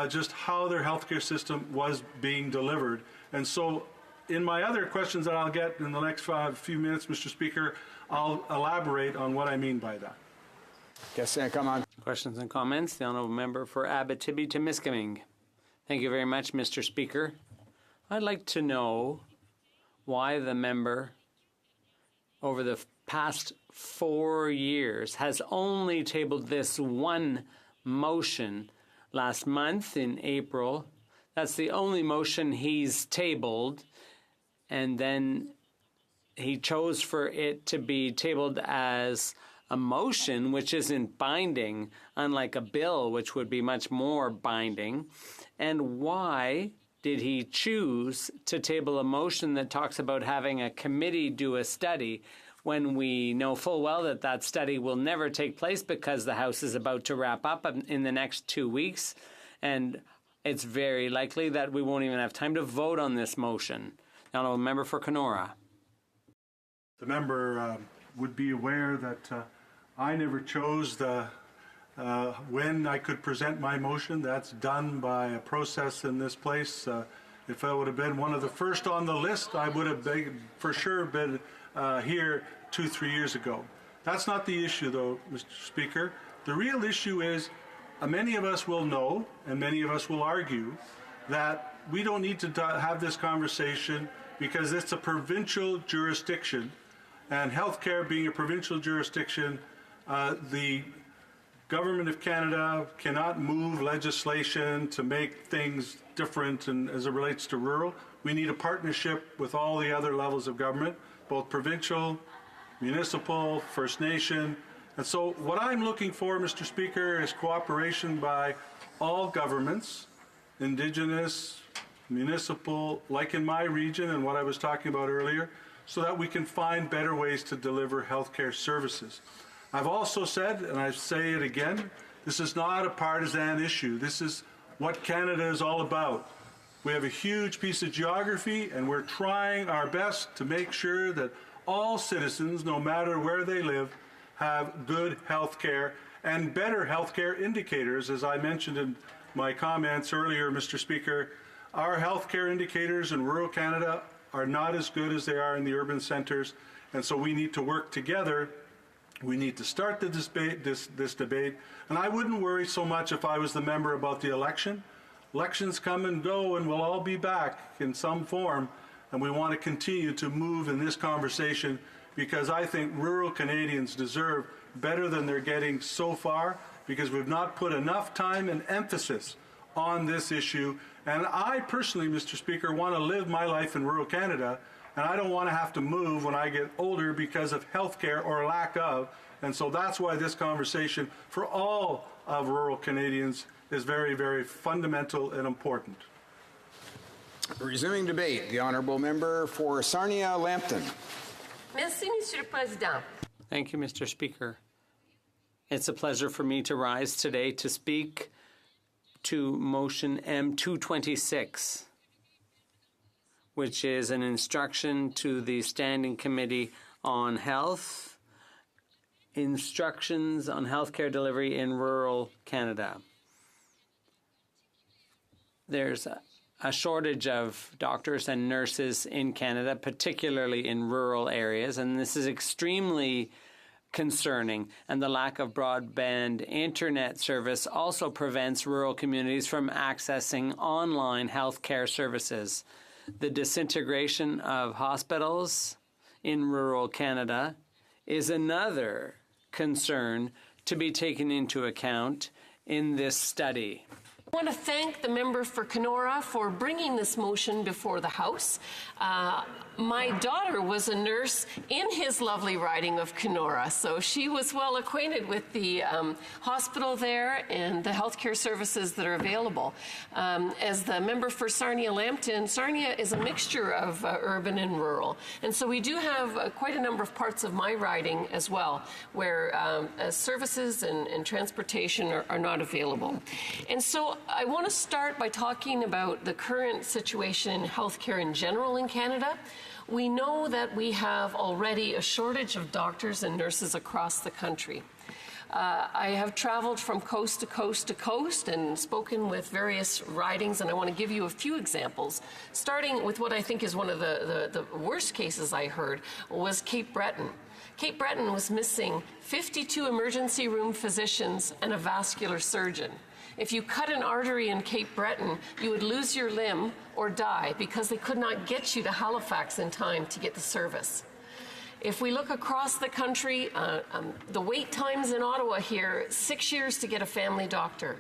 just how their healthcare system was being delivered. And so in my other questions that I'll get in the next few minutes, Mr. Speaker, I'll elaborate on what I mean by that. Come on. Questions and comments? The honourable member for Abitibi-Temiskaming. Thank you very much, Mr. Speaker. I'd like to know why the member over the past 4 years has only tabled this one motion. Last month in April, that's the only motion he's tabled, and then he chose for it to be tabled as a motion which isn't binding, unlike a bill which would be much more binding. And why did he choose to table a motion that talks about having a committee do a study when we know full well that that study will never take place because the House is about to wrap up in the next 2 weeks, and it's very likely that we won't even have time to vote on this motion? The honourable member for Kenora. The member would be aware that I never chose when I could present my motion. That's done by a process in this place. If I would have been one of the first on the list, I would have for sure been here 2-3 years ago. That's not the issue, though, Mr. Speaker. The real issue is many of us will know, and many of us will argue, that we don't need to have this conversation because it's a provincial jurisdiction, and healthcare being a provincial jurisdiction, the Government of Canada cannot move legislation to make things different and as it relates to rural. We need a partnership with all the other levels of government, both provincial, municipal, First Nation. And so what I'm looking for, Mr. Speaker, is cooperation by all governments, Indigenous, municipal, like in my region and what I was talking about earlier, so that we can find better ways to deliver healthcare services. I've also said, and I say it again, this is not a partisan issue. This is what Canada is all about. We have a huge piece of geography, and we're trying our best to make sure that all citizens, no matter where they live, have good health care and better health care indicators. As I mentioned in my comments earlier, Mr. Speaker, our health care indicators in rural Canada are not as good as they are in the urban centres, and so we need to work together. We need to start this debate, and I wouldn't worry so much if I was the member about the election. Elections come and go, and we'll all be back in some form, and we want to continue to move in this conversation because I think rural Canadians deserve better than they're getting so far because we've not put enough time and emphasis on this issue. And I personally, Mr. Speaker, want to live my life in rural Canada, and I don't want to have to move when I get older because of health care or lack of. And so that's why this conversation for all of rural Canadians is very, very fundamental and important. Resuming debate, the honourable member for Sarnia-Lambton. Merci, Monsieur le Président. Thank you, Mr. Speaker. It's a pleasure for me to rise today to speak to motion M226, which is an instruction to the Standing Committee on Health, instructions on healthcare delivery in rural Canada. There's a shortage of doctors and nurses in Canada, particularly in rural areas, and this is extremely concerning. And the lack of broadband internet service also prevents rural communities from accessing online healthcare services. The disintegration of hospitals in rural Canada is another concern to be taken into account in this study. I want to thank the member for Kenora for bringing this motion before the House. My daughter was a nurse in his lovely riding of Kenora, so she was well acquainted with the hospital there and the healthcare services that are available. As the member for Sarnia-Lambton, Sarnia is a mixture of urban and rural, and so we do have quite a number of parts of my riding as well where services and transportation are not available. And so I want to start by talking about the current situation in healthcare in general in Canada. We know that we have already a shortage of doctors and nurses across the country. I have traveled from coast to coast to coast and spoken with various ridings, and I want to give you a few examples. Starting with what I think is one of the worst cases I heard was Cape Breton. Cape Breton was missing 52 emergency room physicians and a vascular surgeon. If you cut an artery in Cape Breton, you would lose your limb or die because they could not get you to Halifax in time to get the service. If we look across the country, the wait times in Ottawa here, 6 years to get a family doctor.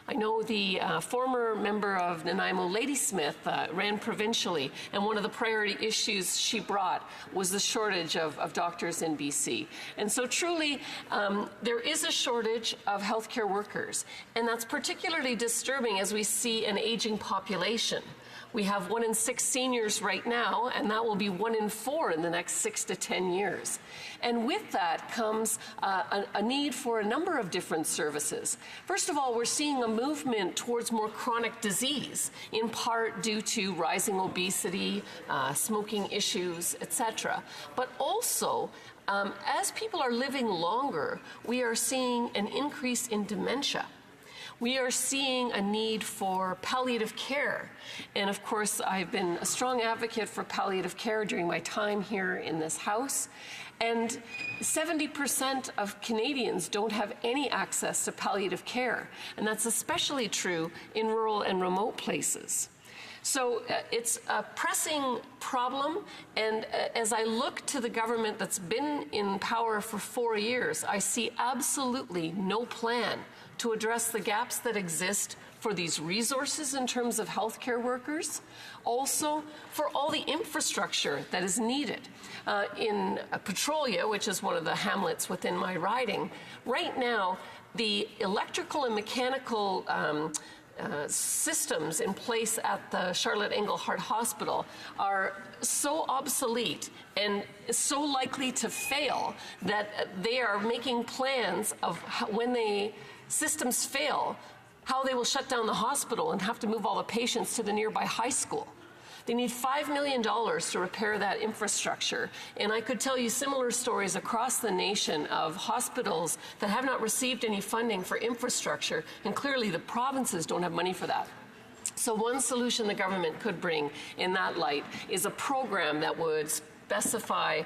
I know the former member of Nanaimo, Ladysmith, ran provincially, and one of the priority issues she brought was the shortage of doctors in BC. And so truly, there is a shortage of healthcare workers, and that's particularly disturbing as we see an aging population. We have 1 in 6 seniors right now, and that will be 1 in 4 in the next 6 to 10 years. And with that comes a need for a number of different services. First of all, we're seeing a movement towards more chronic disease, in part due to rising obesity, smoking issues, etc. But also, as people are living longer, we are seeing an increase in dementia. We are seeing a need for palliative care. And of course, I've been a strong advocate for palliative care during my time here in this House. And 70% of Canadians don't have any access to palliative care. And that's especially true in rural and remote places. So it's a pressing problem, and as I look to the government that's been in power for 4 years, I see absolutely no plan to address the gaps that exist for these resources in terms of healthcare workers, also for all the infrastructure that is needed. In Petrolia, which is one of the hamlets within my riding, right now the electrical and mechanical systems in place at the Charlotte Engelhardt Hospital are so obsolete and so likely to fail that they are making plans of how, when the systems fail, how they will shut down the hospital and have to move all the patients to the nearby high school. They need $5 million to repair that infrastructure. And I could tell you similar stories across the nation of hospitals that have not received any funding for infrastructure, and clearly the provinces don't have money for that. So one solution the government could bring in that light is a program that would specify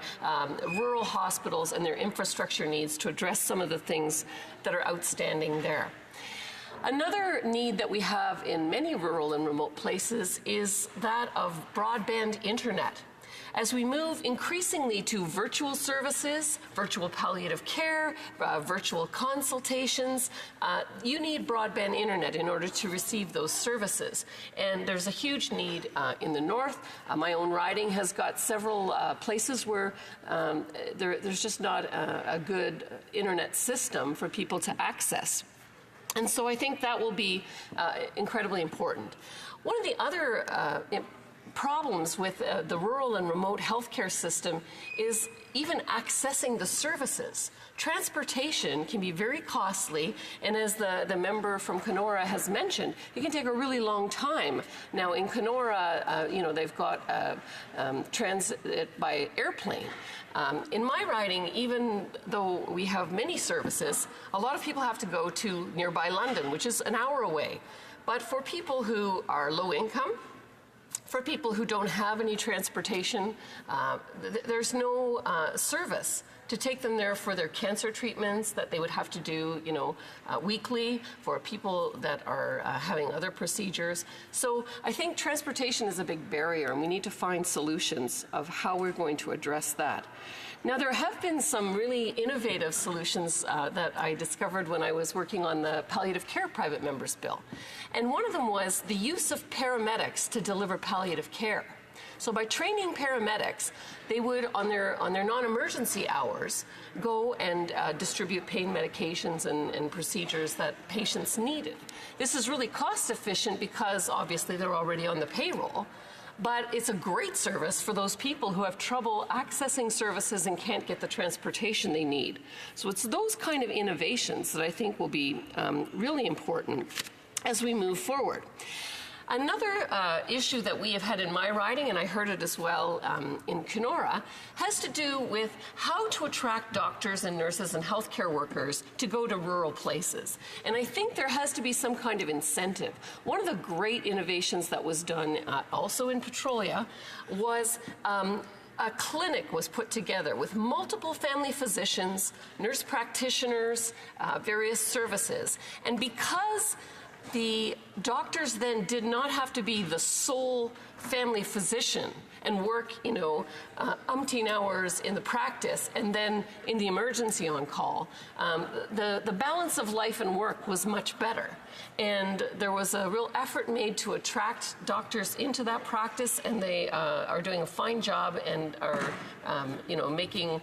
rural hospitals and their infrastructure needs to address some of the things that are outstanding there. Another need that we have in many rural and remote places is that of broadband internet. As we move increasingly to virtual services, virtual palliative care, virtual consultations, you need broadband internet in order to receive those services. And there's a huge need in the north. My own riding has got several places where there's just not a good internet system for people to access. And so I think that will be incredibly important. One of the other problems with the rural and remote healthcare system is even accessing the services. Transportation can be very costly, and as the member from Kenora has mentioned, it can take a really long time. Now in Kenora, they've got transit by airplane. In my riding, even though we have many services, a lot of people have to go to nearby London, which is an hour away. But for people who are low income, for people who don't have any transportation, there's no service to take them there for their cancer treatments that they would have to do, weekly, for people that are having other procedures. So I think transportation is a big barrier, and we need to find solutions of how we're going to address that. Now, there have been some really innovative solutions that I discovered when I was working on the Palliative Care Private Members Bill. And one of them was the use of paramedics to deliver palliative care. So by training paramedics, they would, on their non-emergency hours, go and distribute pain medications and procedures that patients needed. This is really cost efficient because obviously they're already on the payroll. But it's a great service for those people who have trouble accessing services and can't get the transportation they need. So it's those kind of innovations that I think will be really important as we move forward. Another issue that we have had in my riding, and I heard it as well in Kenora, has to do with how to attract doctors and nurses and healthcare workers to go to rural places. And I think there has to be some kind of incentive. One of the great innovations that was done also in Petrolia was a clinic was put together with multiple family physicians, nurse practitioners, various services. And because the doctors then did not have to be the sole family physician and work, umpteen hours in the practice and then in the emergency on call, the balance of life and work was much better. And there was a real effort made to attract doctors into that practice, and they are doing a fine job and are, making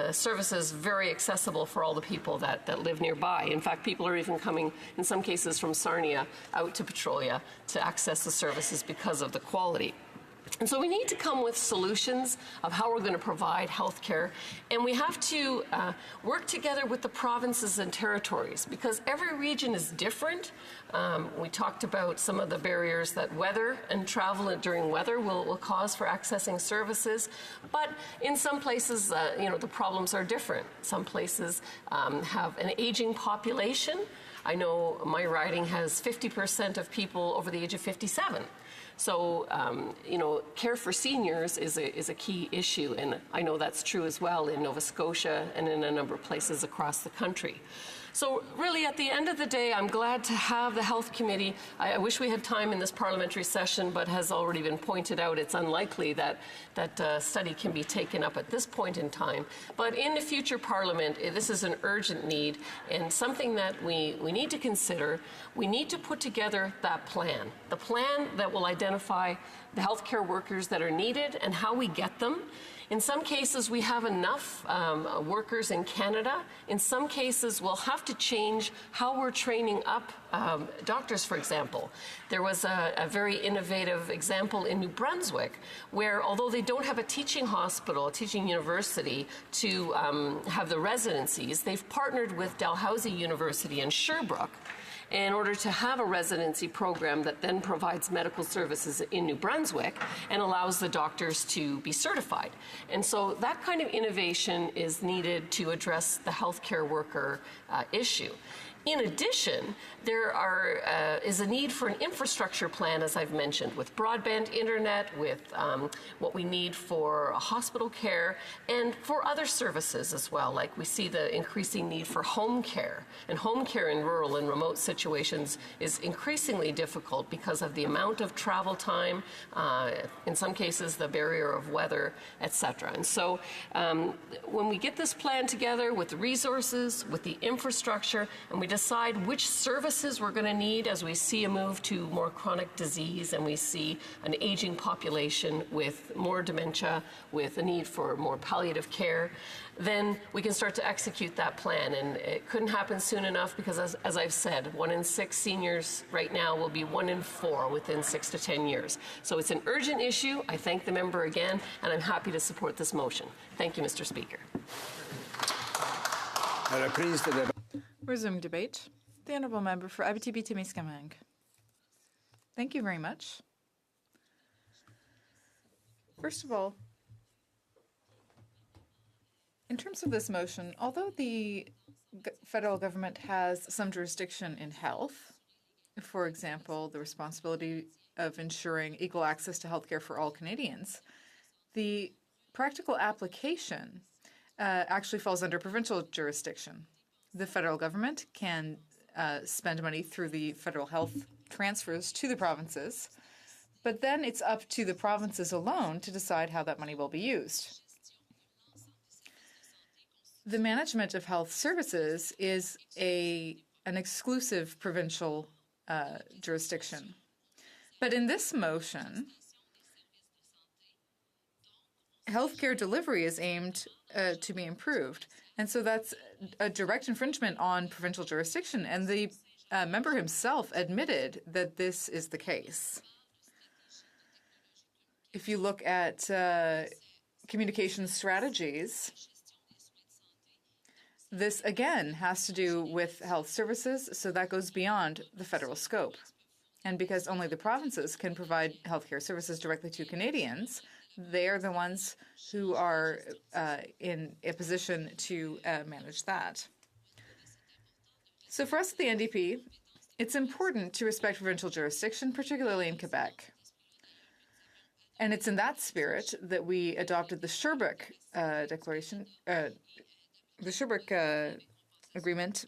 services very accessible for all the people that live nearby. In fact, people are even coming, in some cases, from Sarnia out to Petrolia to access the services because of the quality. And so we need to come with solutions of how we're going to provide health care, and we have to work together with the provinces and territories because every region is different. We talked about some of the barriers that weather and travel during weather will cause for accessing services, but in some places, the problems are different. Some places have an aging population. I know my riding has 50% of people over the age of 57. So, care for seniors is a key issue, and I know that's true as well in Nova Scotia and in a number of places across the country. So really, at the end of the day, I'm glad to have the Health Committee. I wish we had time in this parliamentary session, but has already been pointed out, it's unlikely that study can be taken up at this point in time. But in the future Parliament, this is an urgent need and something that we need to consider. We need to put together that plan, the plan that will identify the healthcare workers that are needed and how we get them. In some cases, we have enough workers in Canada. In some cases, we'll have to change how we're training up doctors, for example. There was a very innovative example in New Brunswick where, although they don't have a teaching hospital, a teaching university to have the residencies, they've partnered with Dalhousie University in Sherbrooke in order to have a residency program that then provides medical services in New Brunswick and allows the doctors to be certified. And so that kind of innovation is needed to address the healthcare worker issue. In addition, there is a need for an infrastructure plan, as I've mentioned, with broadband internet, with what we need for hospital care, and for other services as well, like we see the increasing need for home care. And home care in rural and remote situations is increasingly difficult because of the amount of travel time, in some cases the barrier of weather, etc. And so when we get this plan together with the resources, with the infrastructure, and we decide which services we're going to need as we see a move to more chronic disease and we see an aging population with more dementia, with a need for more palliative care, then we can start to execute that plan. And it couldn't happen soon enough because, as I've said, 1 in 6 seniors right now will be 1 in 4 within 6 to 10 years. So it's an urgent issue. I thank the member again, and I'm happy to support this motion. Thank you, Mr. Speaker. Resume debate. The Honourable Member for Abitibi-Témiscamingue. Thank you very much. First of all, in terms of this motion, although the federal government has some jurisdiction in health, for example, the responsibility of ensuring equal access to healthcare for all Canadians, the practical application actually falls under provincial jurisdiction. The federal government can spend money through the federal health transfers to the provinces, but then it's up to the provinces alone to decide how that money will be used. The management of health services is an exclusive provincial jurisdiction. But in this motion, healthcare delivery is aimed to be improved. And so that's a direct infringement on provincial jurisdiction. And the member himself admitted that this is the case. If you look at communication strategies, this, again, has to do with health services, so that goes beyond the federal scope. And because only the provinces can provide healthcare services directly to Canadians, they are the ones who are in a position to manage that. So for us at the NDP, it's important to respect provincial jurisdiction, particularly in Quebec. And it's in that spirit that we adopted the Sherbrooke Declaration, the Sherbrooke Agreement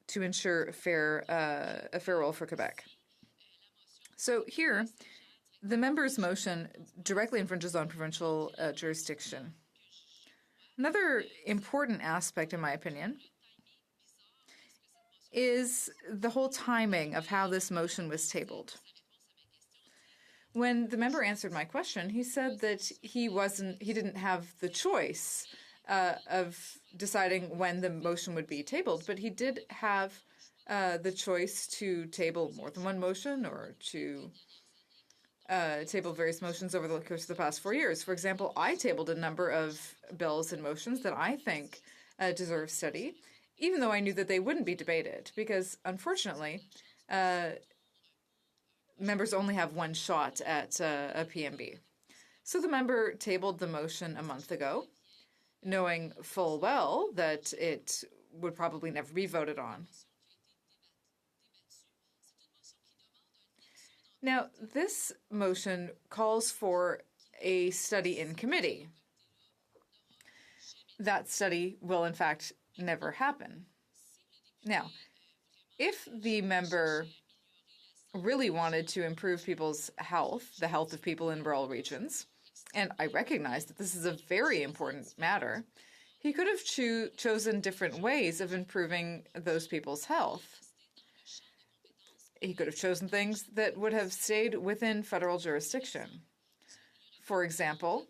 to ensure a fair role for Quebec. So here, the member's motion directly infringes on provincial jurisdiction. Another important aspect, in my opinion, is the whole timing of how this motion was tabled. When the member answered my question, he said that he didn't have the choice of deciding when the motion would be tabled, but he did have the choice to table more than one motion or to table various motions over the course of the past 4 years. For example, I tabled a number of bills and motions that I think deserve study, even though I knew that they wouldn't be debated, because unfortunately, members only have one shot at a PMB. So the member tabled the motion a month ago, knowing full well that it would probably never be voted on. Now, this motion calls for a study in committee. That study will, in fact, never happen. Now, if the member really wanted to improve people's health, the health of people in rural regions, and I recognize that this is a very important matter, he could have chosen different ways of improving those people's health. He could have chosen things that would have stayed within federal jurisdiction. For example,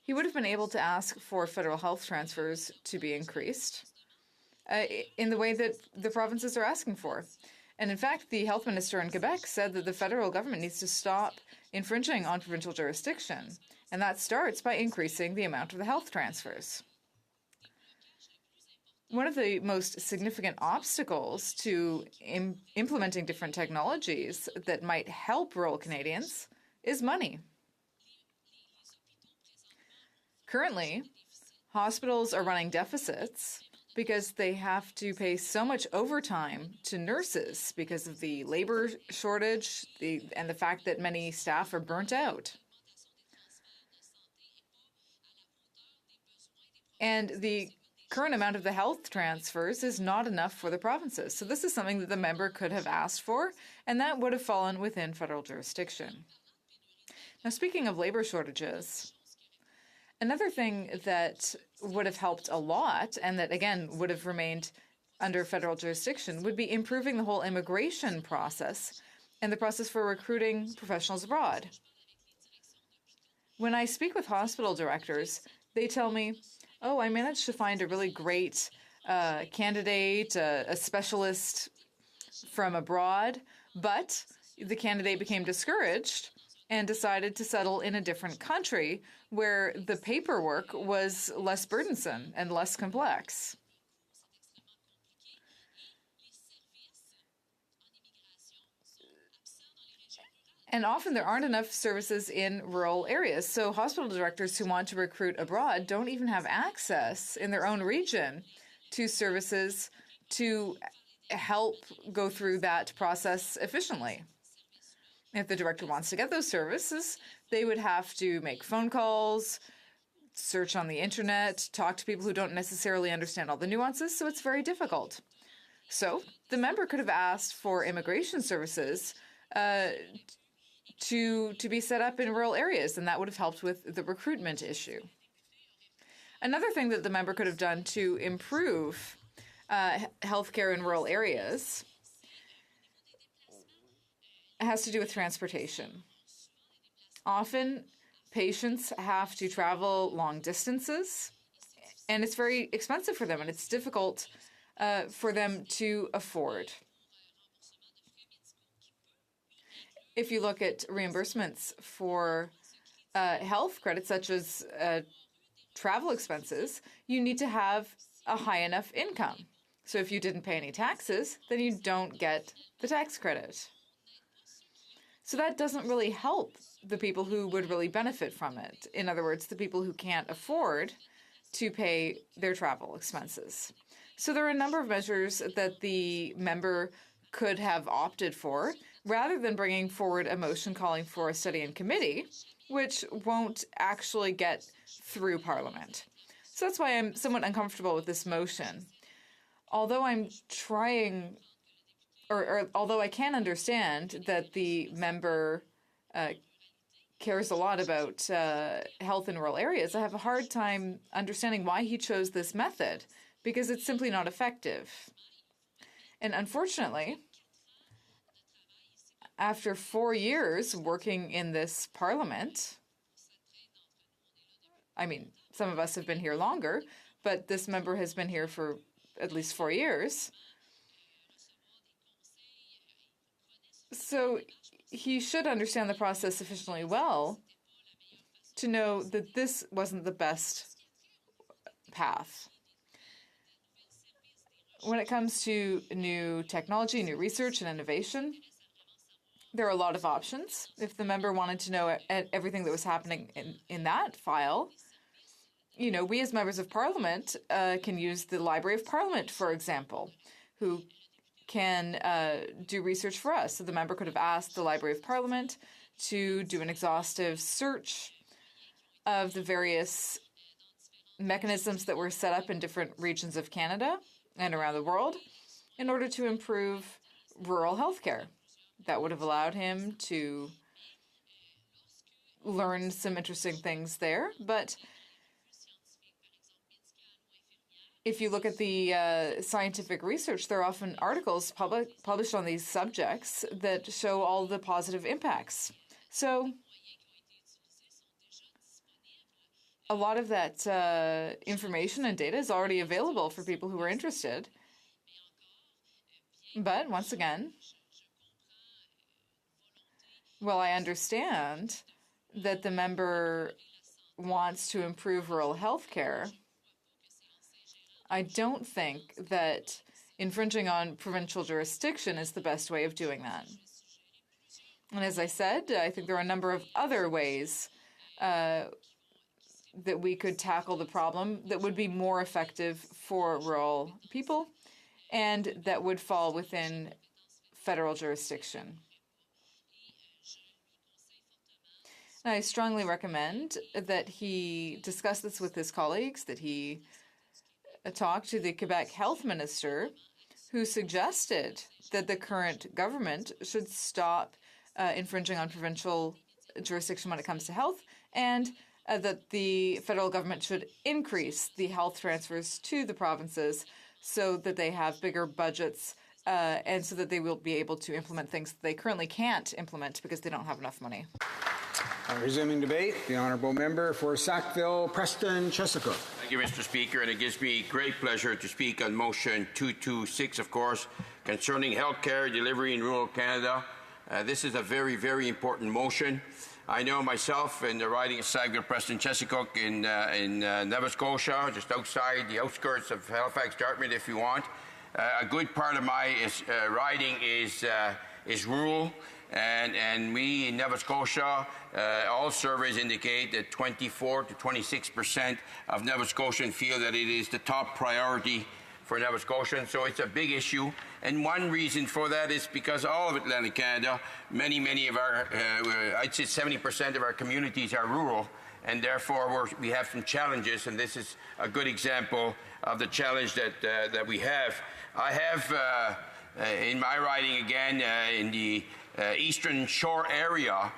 he would have been able to ask for federal health transfers to be increased in the way that the provinces are asking for. And in fact, the health minister in Quebec said that the federal government needs to stop infringing on provincial jurisdiction, and that starts by increasing the amount of the health transfers. One of the most significant obstacles to implementing different technologies that might help rural Canadians is money. Currently, hospitals are running deficits because they have to pay so much overtime to nurses because of the labor shortage and the fact that many staff are burnt out. And the current amount of the health transfers is not enough for the provinces. So this is something that the member could have asked for, and that would have fallen within federal jurisdiction. Now, speaking of labor shortages, another thing that would have helped a lot, and that, again, would have remained under federal jurisdiction, would be improving the whole immigration process and the process for recruiting professionals abroad. When I speak with hospital directors, they tell me, oh, I managed to find a really great candidate, a specialist from abroad, but the candidate became discouraged and decided to settle in a different country where the paperwork was less burdensome and less complex. And often there aren't enough services in rural areas. So hospital directors who want to recruit abroad don't even have access in their own region to services to help go through that process efficiently. If the director wants to get those services, they would have to make phone calls, search on the internet, talk to people who don't necessarily understand all the nuances, so it's very difficult. So the member could have asked for immigration services to be set up in rural areas, and that would have helped with the recruitment issue. Another thing that the member could have done to improve healthcare in rural areas has to do with transportation. Often, patients have to travel long distances, and it's very expensive for them, and it's difficult for them to afford. If you look at reimbursements for health credits, such as travel expenses, you need to have a high enough income. So if you didn't pay any taxes, then you don't get the tax credit. So that doesn't really help the people who would really benefit from it. In other words, the people who can't afford to pay their travel expenses. So there are a number of measures that the member could have opted for, rather than bringing forward a motion calling for a study in committee, which won't actually get through Parliament. So that's why I'm somewhat uncomfortable with this motion. Although I'm trying, or although I can understand that the member cares a lot about health in rural areas, I have a hard time understanding why he chose this method, because it's simply not effective. And unfortunately, after 4 years working in this Parliament, I mean, some of us have been here longer, but this member has been here for at least 4 years. So he should understand the process sufficiently well to know that this wasn't the best path. When it comes to new technology, new research and innovation, there are a lot of options. If the member wanted to know everything that was happening in that file, you know, we as members of Parliament can use the Library of Parliament, for example, who can do research for us. So the member could have asked the Library of Parliament to do an exhaustive search of the various mechanisms that were set up in different regions of Canada and around the world in order to improve rural healthcare. That would have allowed him to learn some interesting things there. But if you look at the scientific research, there are often articles published on these subjects that show all the positive impacts. So a lot of that information and data is already available for people who are interested. But once again, well, I understand that the member wants to improve rural health care. I don't think that infringing on provincial jurisdiction is the best way of doing that. And as I said, I think there are a number of other ways that we could tackle the problem that would be more effective for rural people and that would fall within federal jurisdiction. And I strongly recommend that he discuss this with his colleagues, that he talk to the Quebec health minister, who suggested that the current government should stop infringing on provincial jurisdiction when it comes to health, and that the federal government should increase the health transfers to the provinces so that they have bigger budgets and so that they will be able to implement things that they currently can't implement because they don't have enough money. Resuming debate, the honourable member for Sackville-Preston-Chesapeake. Thank you, Mr. Speaker, and it gives me great pleasure to speak on motion 226, of course, concerning healthcare delivery in rural Canada. This is a very, very important motion. I know myself in the riding of Sackville-Preston-Chesapeake in Nova Scotia, just outside the outskirts of Halifax, Dartmouth, if you want. A good part of my riding is rural. And we in Nova Scotia, all surveys indicate that 24 to 26% of Nova Scotians feel that it is the top priority for Nova Scotians. So it's a big issue. And one reason for that is because all of Atlantic Canada, many of our, I'd say 70% of our communities are rural. And therefore, we have some challenges. And this is a good example of the challenge that we have. I have in my riding again in the Eastern Shore area,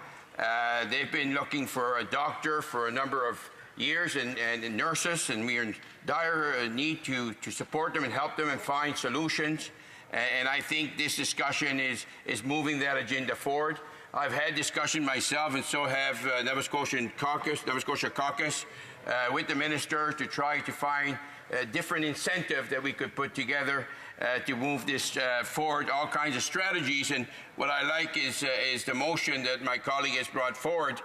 they've been looking for a doctor for a number of years and nurses, and we are in dire need to support them and help them and find solutions. And I think this discussion is moving that agenda forward. I've had discussion myself, and so have Nova Scotia Caucus, with the minister to try to find different incentive that we could put together to move this forward, all kinds of strategies. And what I like is the motion that my colleague has brought forward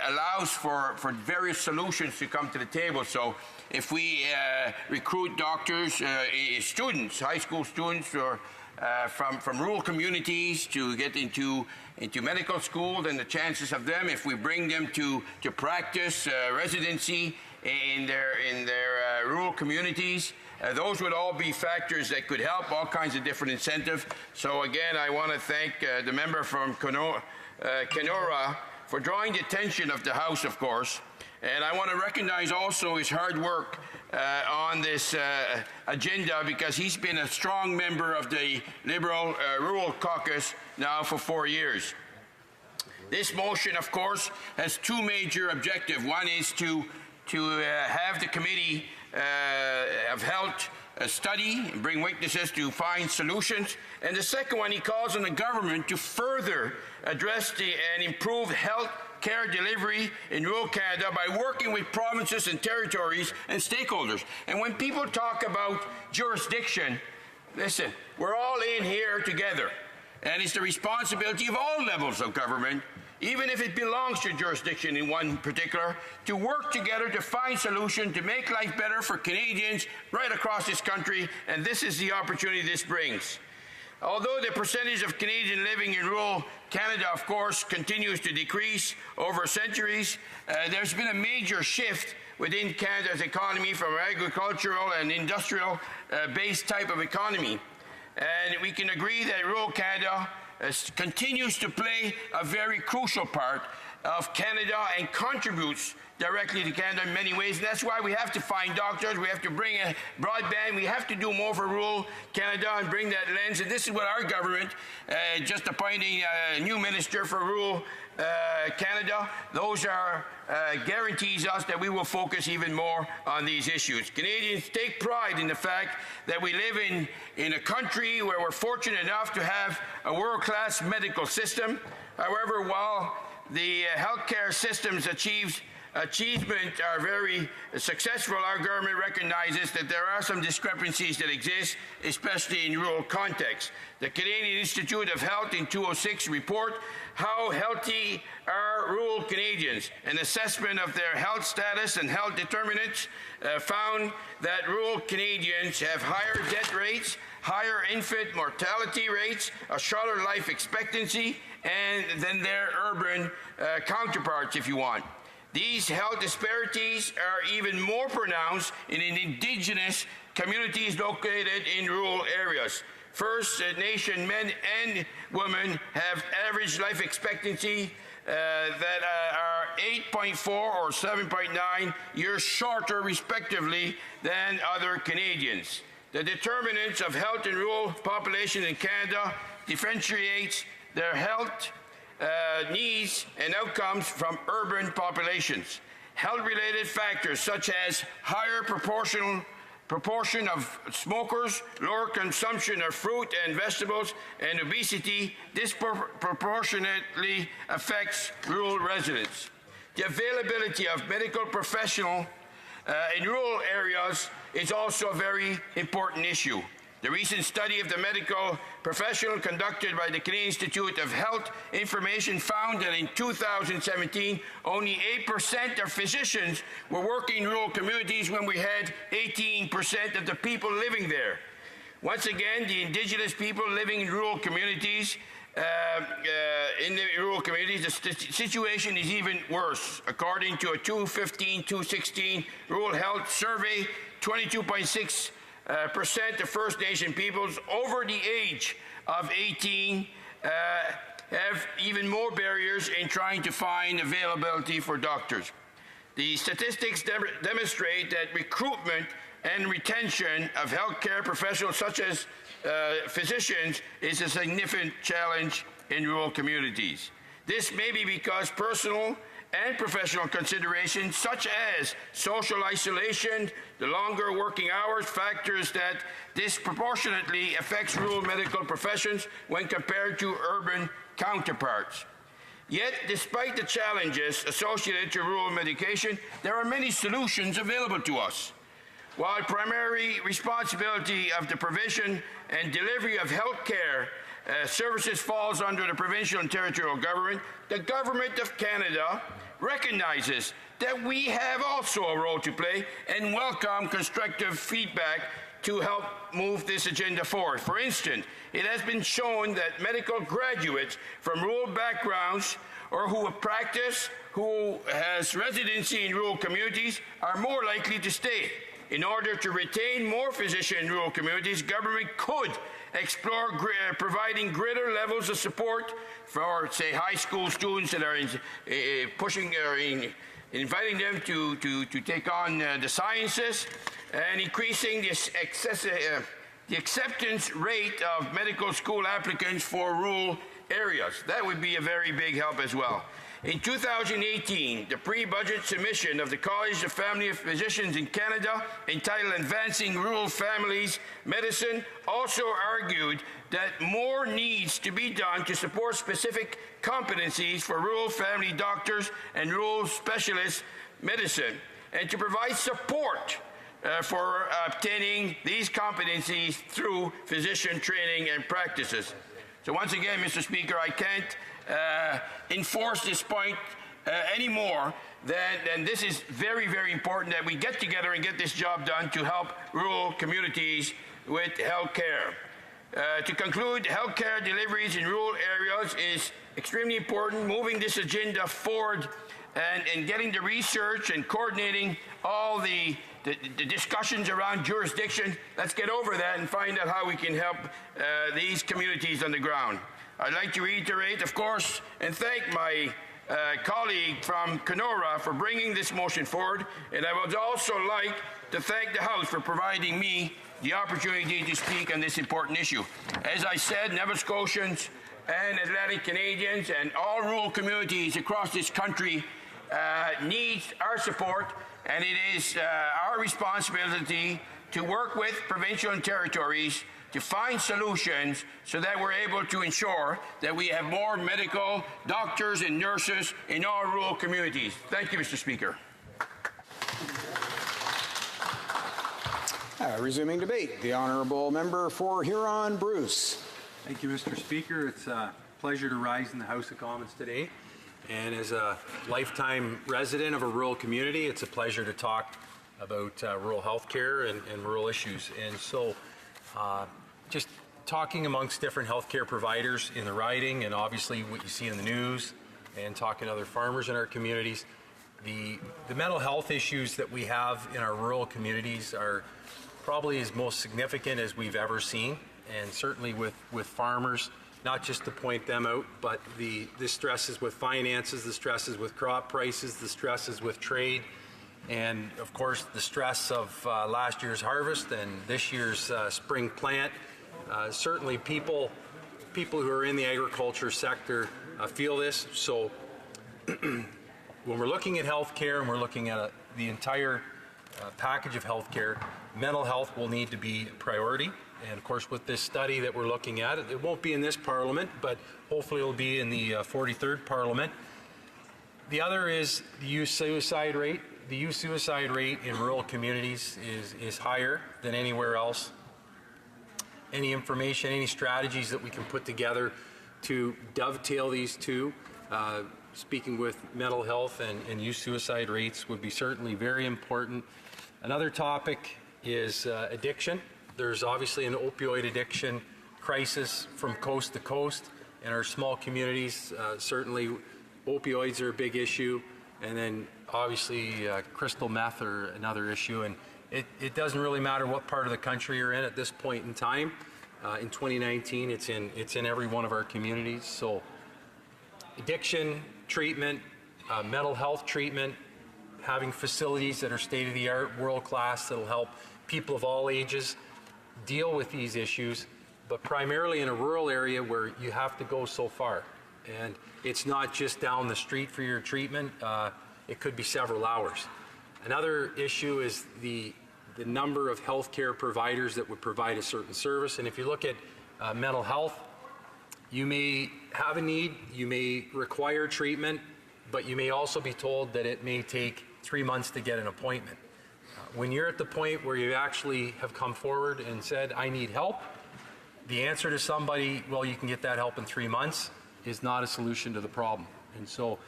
allows for various solutions to come to the table. So if we recruit doctors, students, high school students or from rural communities to get into medical school, and the chances of them, if we bring them to practice residency in their rural communities, those would all be factors that could help, all kinds of different incentives. So again, I want to thank the member from Kenora for drawing the attention of the House, of course. And I want to recognize also his hard work on this agenda, because he's been a strong member of the Liberal Rural Caucus now for 4 years. This motion, of course, has two major objectives. One is to have the Committee of Health study and bring witnesses to find solutions. And the second one, he calls on the government to further address and improve health care delivery in rural Canada by working with provinces and territories and stakeholders. And when people talk about jurisdiction, listen, we're all in here together. And it's the responsibility of all levels of government, even if it belongs to jurisdiction in one particular, to work together to find solutions to make life better for Canadians right across this country, and this is the opportunity this brings. Although the percentage of Canadians living in rural Canada, of course, continues to decrease over centuries, there's been a major shift within Canada's economy from agricultural and industrial-based type of economy. And we can agree that rural Canada continues to play a very crucial part of Canada and contributes directly to Canada in many ways. And that's why we have to find doctors, we have to bring a broadband, we have to do more for rural Canada and bring that lens. And this is what our government, just appointing a new minister for rural Canada, those are guarantees us that we will focus even more on these issues. Canadians take pride in the fact that we live in a country where we're fortunate enough to have a world-class medical system. However, while the healthcare system's achievement are very successful, our government recognizes that there are some discrepancies that exist, especially in rural contexts. The Canadian Institute of Health in 2006 report How Healthy Are Rural Canadians? An assessment of their health status and health determinants found that rural Canadians have higher death rates, higher infant mortality rates, a shorter life expectancy, than their urban counterparts, if you want. These health disparities are even more pronounced in Indigenous communities located in rural areas. First Nation men and women have average life expectancy that are 8.4 or 7.9 years shorter, respectively, than other Canadians. The determinants of health in rural population in Canada differentiates their health needs and outcomes from urban populations. Health-related factors such as higher proportion of smokers, lower consumption of fruit and vegetables, and obesity disproportionately affects rural residents. The availability of medical professionals in rural areas is also a very important issue. The recent study of the medical professional conducted by the Canadian Institute of Health Information found that in 2017, only 8% of physicians were working in rural communities when we had 18% of the people living there. Once again, the Indigenous people living in rural communities, the situation is even worse. According to a 2015-2016 Rural Health Survey, 22.6% of First Nation peoples over the age of 18 have even more barriers in trying to find availability for doctors. The statistics demonstrate that recruitment and retention of healthcare professionals such as physicians is a significant challenge in rural communities. This may be because personal and professional considerations such as social isolation, the longer working hours, factors that disproportionately affects rural medical professions when compared to urban counterparts. Yet, despite the challenges associated to rural medication, there are many solutions available to us. While primary responsibility of the provision and delivery of health care services falls under the provincial and territorial government, the Government of Canada recognizes that we have also a role to play and welcome constructive feedback to help move this agenda forward. For instance, it has been shown that medical graduates from rural backgrounds or who practice, who has residency in rural communities, are more likely to stay. In order to retain more physicians in rural communities, government could explore providing greater levels of support for, say, high school students that are inviting them to take on the sciences, and increasing the acceptance rate of medical school applicants for rural areas. That would be a very big help as well. In 2018, the pre-budget submission of the College of Family Physicians in Canada, entitled Advancing Rural Families Medicine, also argued that more needs to be done to support specific competencies for rural family doctors and rural specialist medicine, and to provide support for obtaining these competencies through physician training and practices. So once again, Mr. Speaker, I can't enforce this point anymore. Then this is very, very important that we get together and get this job done to help rural communities with health care. To conclude, health care deliveries in rural areas is extremely important. Moving this agenda forward and getting the research and coordinating all the discussions around jurisdiction, let's get over that and find out how we can help these communities on the ground. I'd like to reiterate, of course, and thank my colleague from Kenora for bringing this motion forward, and I would also like to thank the House for providing me the opportunity to speak on this important issue. As I said, Nova Scotians and Atlantic Canadians and all rural communities across this country need our support, and it is our responsibility to work with provincial and territories to find solutions so that we're able to ensure that we have more medical doctors and nurses in all rural communities. Thank you, Mr. Speaker. Resuming debate, the honourable member for Huron-Bruce. Thank you, Mr. Speaker. It's a pleasure to rise in the House of Commons today. And as a lifetime resident of a rural community, it's a pleasure to talk about rural health care and rural issues. And so just talking amongst different healthcare providers in the riding, and obviously what you see in the news, and talking to other farmers in our communities, the mental health issues that we have in our rural communities are probably as most significant as we've ever seen, and certainly with farmers, not just to point them out, but the stresses with finances, the stresses with crop prices, the stresses with trade, and of course the stress of last year's harvest and this year's spring plant. Certainly people who are in the agriculture sector feel this. So when we're looking at healthcare and we're looking at the entire package of healthcare, mental health will need to be a priority. And of course, with this study that we're looking at, it won't be in this Parliament, but hopefully it'll be in the 43rd Parliament. The other is the youth suicide rate. The youth suicide rate in rural communities is higher than anywhere else. Any information, any strategies that we can put together to dovetail these two, speaking with mental health and youth suicide rates, would be certainly very important. Another topic is addiction. There's obviously an opioid addiction crisis from coast to coast in our small communities. Certainly opioids are a big issue, and then obviously crystal meth are another issue, and it doesn't really matter what part of the country you're in at this point in time. In 2019, it's in every one of our communities. So addiction treatment, mental health treatment, having facilities that are state-of-the-art, world-class, that'll help people of all ages deal with these issues, but primarily in a rural area where you have to go so far. And it's not just down the street for your treatment, it could be several hours. Another issue is the number of healthcare providers that would provide a certain service. And if you look at mental health, you may have a need, you may require treatment, but you may also be told that it may take 3 months to get an appointment. When you're at the point where you actually have come forward and said, I need help, the answer to somebody, well, you can get that help in 3 months, is not a solution to the problem. And so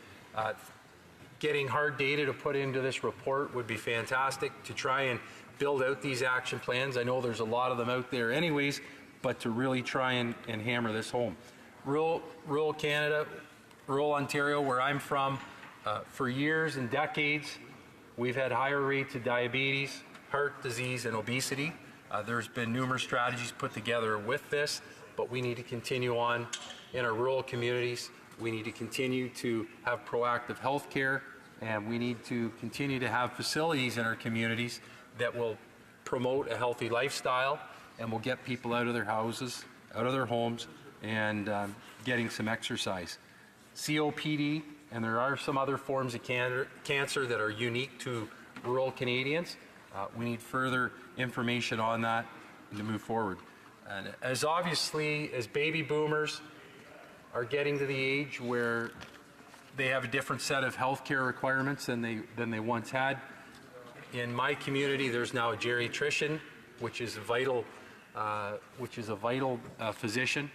getting hard data to put into this report would be fantastic to try and build out these action plans. I know there's a lot of them out there anyways, but to really try and hammer this home. Rural Canada, rural Ontario, where I'm from, for years and decades, we've had higher rates of diabetes, heart disease, and obesity. There's been numerous strategies put together with this, but we need to continue on in our rural communities. We need to continue to have proactive health care, and we need to continue to have facilities in our communities that will promote a healthy lifestyle and will get people out of their houses, out of their homes, and getting some exercise. COPD, and there are some other forms of cancer that are unique to rural Canadians. We need further information on that to move forward. And as baby boomers are getting to the age where they have a different set of health care requirements than they once had. In my community, there's now a geriatrician, which is a vital physician,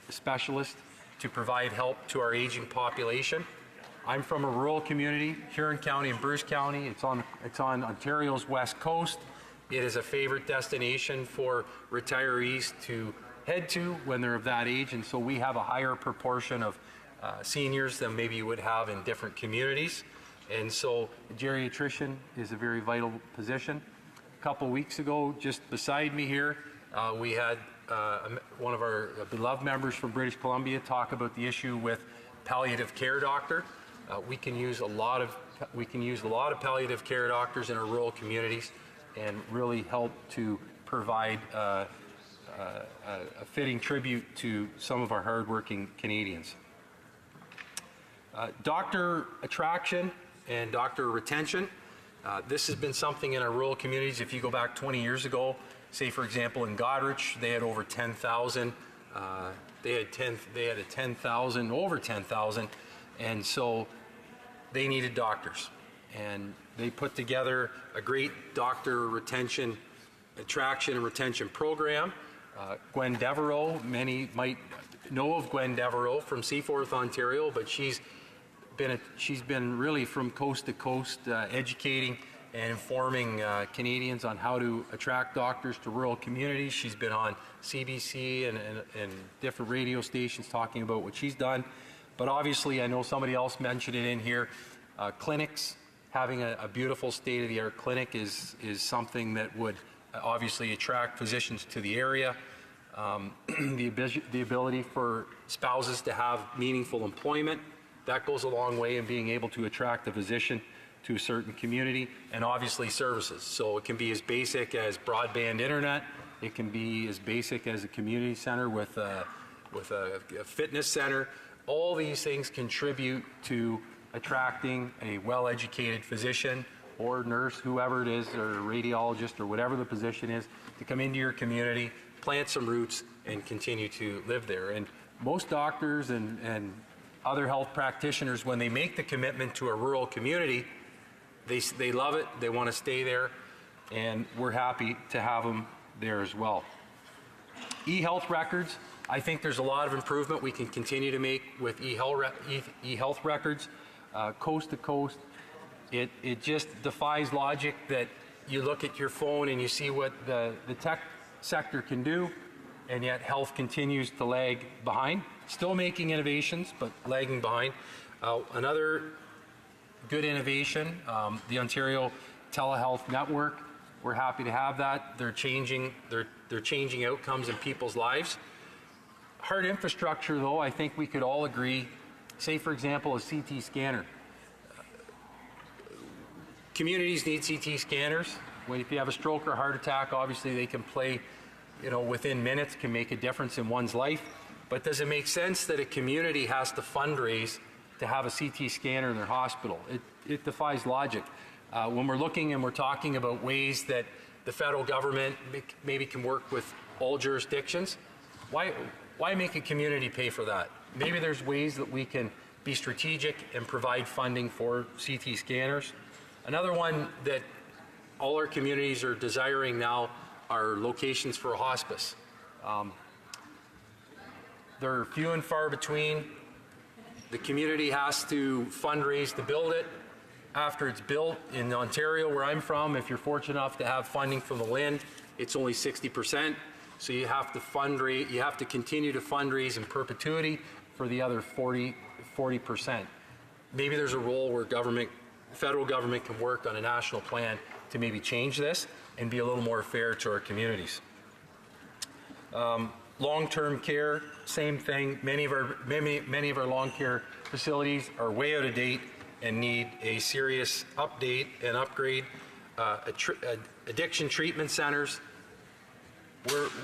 a specialist, to provide help to our aging population. I'm from a rural community, Huron County and Bruce County. It's on Ontario's west coast. It is a favorite destination for retirees to head to when they're of that age, and so we have a higher proportion of seniors than maybe you would have in different communities. And so a geriatrician is a very vital position. A couple weeks ago, just beside me here, we had one of our beloved members from British Columbia talk about the issue with palliative care doctor. We can use a lot of palliative care doctors in our rural communities and really help to provide a fitting tribute to some of our hardworking Canadians. Doctor attraction and doctor retention. This has been something in our rural communities. If you go back 20 years ago, say for example in Goderich, they had over 10,000. They had over 10,000, and so they needed doctors. And they put together a great doctor attraction and retention program. Gwen Devereaux, many might know of Gwen Devereaux from Seaforth, Ontario, but she's been really from coast to coast educating and informing Canadians on how to attract doctors to rural communities. She's been on CBC and different radio stations talking about what she's done. But obviously, I know somebody else mentioned it in here, clinics. Having a beautiful state-of-the-art clinic is something that would obviously attract physicians to the area. The ability for spouses to have meaningful employment, that goes a long way in being able to attract a physician to a certain community, and obviously services. So it can be as basic as broadband internet, it can be as basic as a community center with a fitness center. All these things contribute to attracting a well-educated physician or nurse, whoever it is, or radiologist, or whatever the position is, to come into your community, plant some roots, and continue to live there. And most doctors and other health practitioners, when they make the commitment to a rural community, they love it, they want to stay there, and we're happy to have them there as well. E-health records, I think there's a lot of improvement we can continue to make with e-health records. Coast to coast, it just defies logic that you look at your phone and you see what the tech sector can do, and yet health continues to lag behind. Still making innovations, but lagging behind. Another good innovation, the Ontario Telehealth Network. We're happy to have that. They're changing outcomes in people's lives. Hard infrastructure, though, I think we could all agree. Say, for example, a CT scanner. Communities need CT scanners. If you have a stroke or heart attack, obviously they can play, within minutes, can make a difference in one's life. But does it make sense that a community has to fundraise to have a CT scanner in their hospital? It defies logic. When we're looking and we're talking about ways that the federal government maybe can work with all jurisdictions, why make a community pay for that? Maybe there's ways that we can be strategic and provide funding for CT scanners. Another one that all our communities are desiring now are locations for a hospice. They're few and far between. The community has to fundraise to build it. after it's built. In Ontario, where I'm from, if you're fortunate enough to have funding from the LIN, it's only 60%. So you have to fundraise, you have to continue to fundraise in perpetuity for the other 40%. Maybe there's a role where federal government can work on a national plan to maybe change this and be a little more fair to our communities. Long-term care, same thing. Many of our long care facilities are way out of date and need a serious update and upgrade. Addiction treatment centers,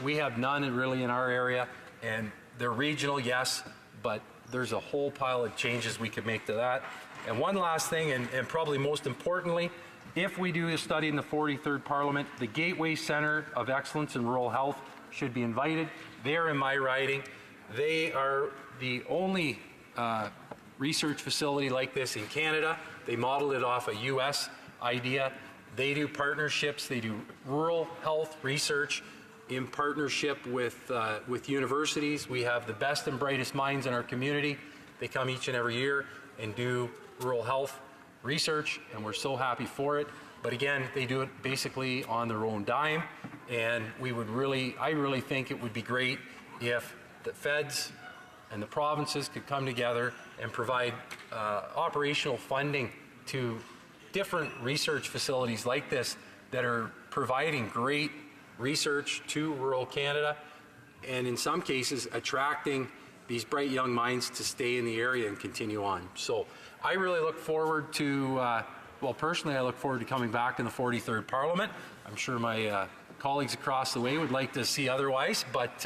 we have none really in our area, and they're regional, yes, but there's a whole pile of changes we could make to that. And one last thing, and probably most importantly, if we do a study in the 43rd Parliament, the Gateway Centre of Excellence in Rural Health should be invited. They're in my riding. They are the only research facility like this in Canada. They modeled it off a US idea. They do partnerships. They do rural health research in partnership with universities. We have the best and brightest minds in our community. They come each and every year and do rural health research, and we're so happy for it. But again, they do it basically on their own dime, and I really think it would be great if the feds and the provinces could come together and provide operational funding to different research facilities like this that are providing great research to rural Canada, and in some cases attracting these bright young minds to stay in the area and continue on. So I really look forward to, well, personally I look forward to coming back in the 43rd Parliament. I'm sure my colleagues across the way would like to see otherwise, but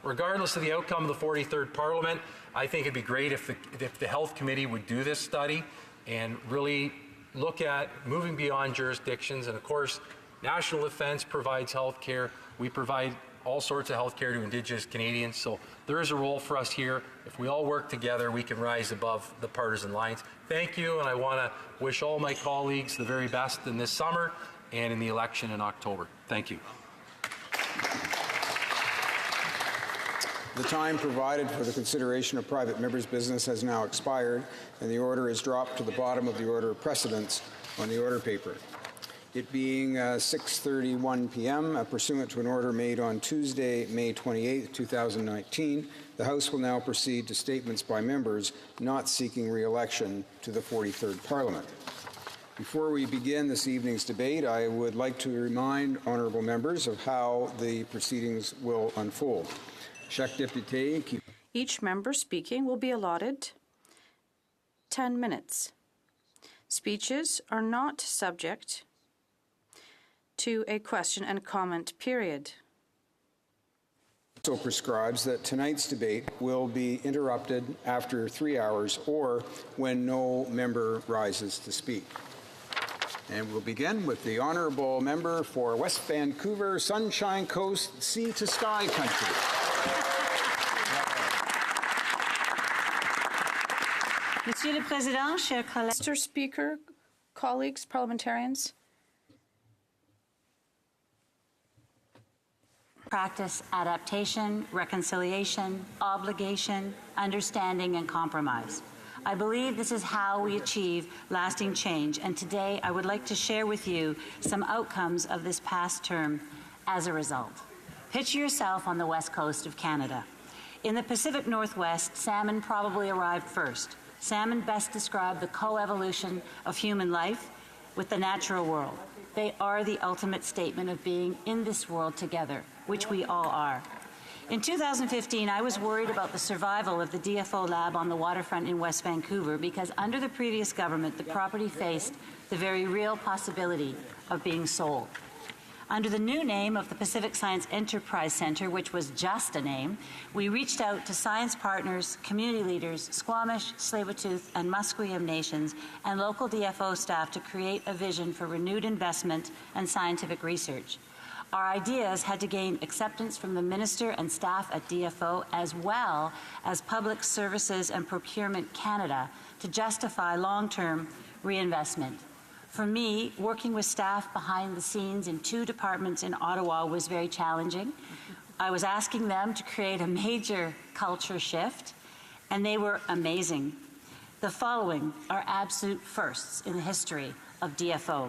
regardless of the outcome of the 43rd Parliament, I think it'd be great if the Health Committee would do this study and really look at moving beyond jurisdictions. And of course, National Defence provides health care. We provide all sorts of health care to Indigenous Canadians. So there is a role for us here. If we all work together, we can rise above the partisan lines. Thank you, and I want to wish all my colleagues the very best in this summer and in the election in October. Thank you. The time provided for the consideration of private members' business has now expired, and the order is dropped to the bottom of the order of precedence on the order paper. It being 6:31 p.m., pursuant to an order made on Tuesday, May 28, 2019, the House will now proceed to statements by members not seeking re-election to the 43rd Parliament. Before we begin this evening's debate, I would like to remind honourable members of how the proceedings will unfold. Each member speaking will be allotted 10 minutes. Speeches are not subject to a question and comment period. Also prescribes that tonight's debate will be interrupted after 3 hours or when no member rises to speak. And we'll begin with the honourable member for West Vancouver, Sunshine Coast, Sea to Sky Country. Monsieur le Président, chers collègues. Mr. Speaker, colleagues, parliamentarians. Practice adaptation, reconciliation, obligation, understanding, and compromise. I believe this is how we achieve lasting change, and today I would like to share with you some outcomes of this past term as a result. Picture yourself on the west coast of Canada. In the Pacific Northwest, salmon probably arrived first. Salmon best describe the coevolution of human life with the natural world. They are the ultimate statement of being in this world together, which we all are. In 2015, I was worried about the survival of the DFO lab on the waterfront in West Vancouver because under the previous government, the property faced the very real possibility of being sold. Under the new name of the Pacific Science Enterprise Center, which was just a name, we reached out to science partners, community leaders, Squamish, Tsleil-Waututh, and Musqueam nations, and local DFO staff to create a vision for renewed investment and scientific research. Our ideas had to gain acceptance from the Minister and staff at DFO, as well as Public Services and Procurement Canada, to justify long-term reinvestment. For me, working with staff behind the scenes in 2 departments in Ottawa was very challenging. I was asking them to create a major culture shift, and they were amazing. The following are absolute firsts in the history of DFO.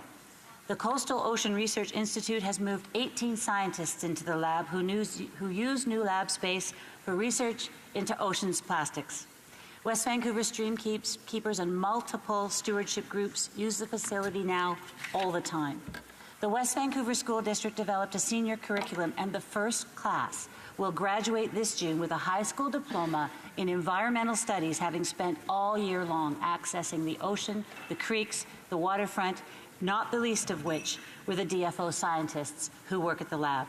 The Coastal Ocean Research Institute has moved 18 scientists into the lab who use new lab space for research into oceans plastics. West Vancouver stream keepers and multiple stewardship groups use the facility now all the time. The West Vancouver School District developed a senior curriculum, and the first class will graduate this June with a high school diploma in environmental studies, having spent all year long accessing the ocean, the creeks, the waterfront, not the least of which were the DFO scientists who work at the lab.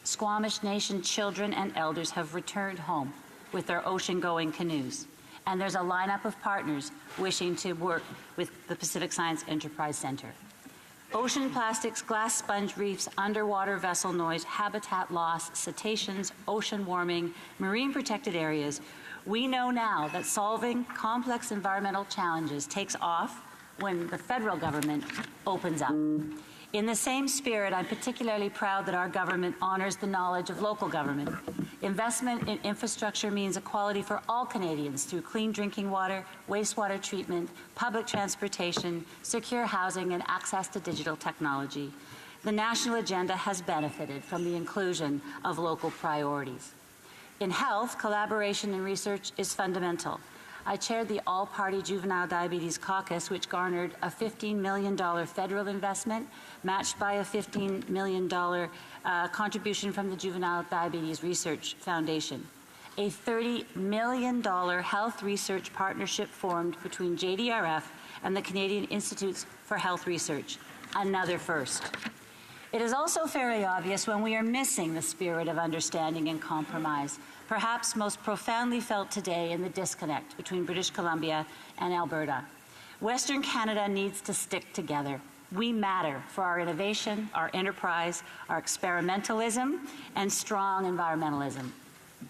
Squamish Nation children and elders have returned home with their ocean-going canoes, and there's a lineup of partners wishing to work with the Pacific Science Enterprise Center. Ocean plastics, glass sponge reefs, underwater vessel noise, habitat loss, cetaceans, ocean warming, marine protected areas. We know now that solving complex environmental challenges takes off when the federal government opens up. In the same spirit, I'm particularly proud that our government honors the knowledge of local government. Investment in infrastructure means equality for all Canadians through clean drinking water, wastewater treatment, public transportation, secure housing, and access to digital technology. The national agenda has benefited from the inclusion of local priorities. In health, collaboration and research is fundamental. I chaired the All-Party Juvenile Diabetes Caucus, which garnered a $15 million federal investment, matched by a $15 million contribution from the Juvenile Diabetes Research Foundation. A $30 million health research partnership formed between JDRF and the Canadian Institutes for Health Research, another first. It is also fairly obvious when we are missing the spirit of understanding and compromise, perhaps most profoundly felt today in the disconnect between British Columbia and Alberta. Western Canada needs to stick together. We matter for our innovation, our enterprise, our experimentalism, and strong environmentalism.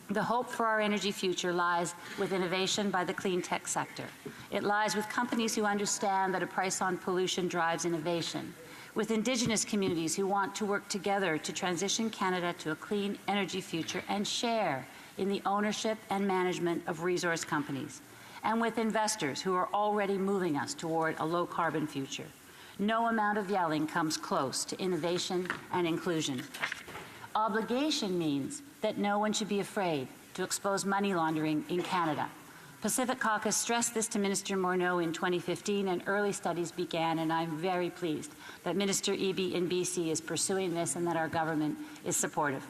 The hope for our energy future lies with innovation by the clean tech sector. It lies with companies who understand that a price on pollution drives innovation, with Indigenous communities who want to work together to transition Canada to a clean energy future and share in the ownership and management of resource companies, and with investors who are already moving us toward a low-carbon future. No amount of yelling comes close to innovation and inclusion. Obligation means that no one should be afraid to expose money laundering in Canada. Pacific Caucus stressed this to Minister Morneau in 2015, and early studies began, and I'm very pleased that Minister Eby in BC is pursuing this and that our government is supportive.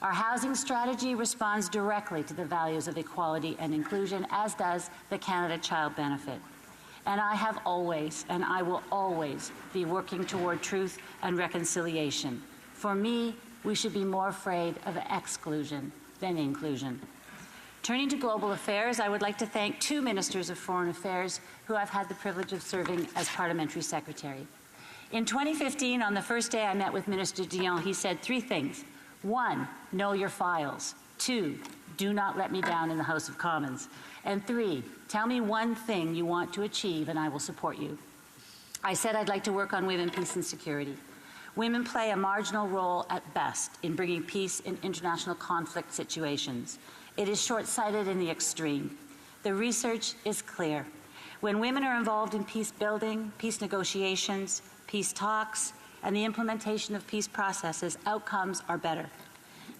Our housing strategy responds directly to the values of equality and inclusion, as does the Canada Child Benefit. And I have always, and I will always, be working toward truth and reconciliation. For me, we should be more afraid of exclusion than inclusion. Turning to global affairs, I would like to thank two ministers of foreign affairs who I've had the privilege of serving as parliamentary secretary. In 2015, on the first day I met with Minister Dion, he said three things. 1, know your files. 2, do not let me down in the House of Commons. And 3, tell me one thing you want to achieve and I will support you. I said I'd like to work on women, peace, and security. Women play a marginal role at best in bringing peace in international conflict situations. It is short-sighted in the extreme. The research is clear. When women are involved in peace building, peace negotiations, peace talks, and the implementation of peace processes, outcomes are better.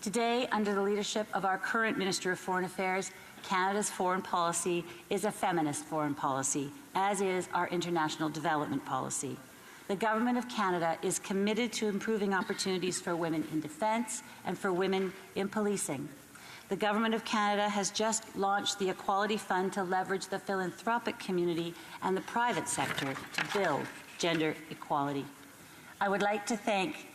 Today, under the leadership of our current Minister of Foreign Affairs, Canada's foreign policy is a feminist foreign policy, as is our international development policy. The Government of Canada is committed to improving opportunities for women in defence and for women in policing. The Government of Canada has just launched the Equality Fund to leverage the philanthropic community and the private sector to build gender equality. I would like to thank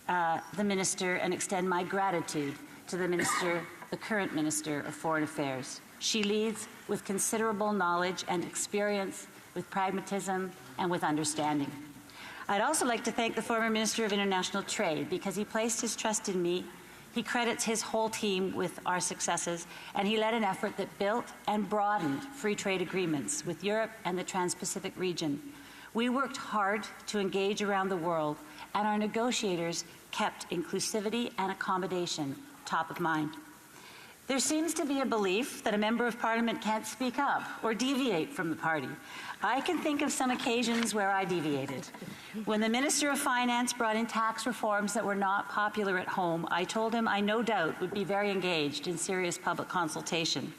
the Minister and extend my gratitude to the current Minister of Foreign Affairs. She leads with considerable knowledge and experience, with pragmatism and with understanding. I'd also like to thank the former Minister of International Trade because he placed his trust in me. He credits his whole team with our successes, and he led an effort that built and broadened free trade agreements with Europe and the Trans-Pacific region. We worked hard to engage around the world, and our negotiators kept inclusivity and accommodation top of mind. There seems to be a belief that a member of Parliament can't speak up or deviate from the party. I can think of some occasions where I deviated. When the Minister of Finance brought in tax reforms that were not popular at home, I told him I no doubt would be very engaged in serious public consultation.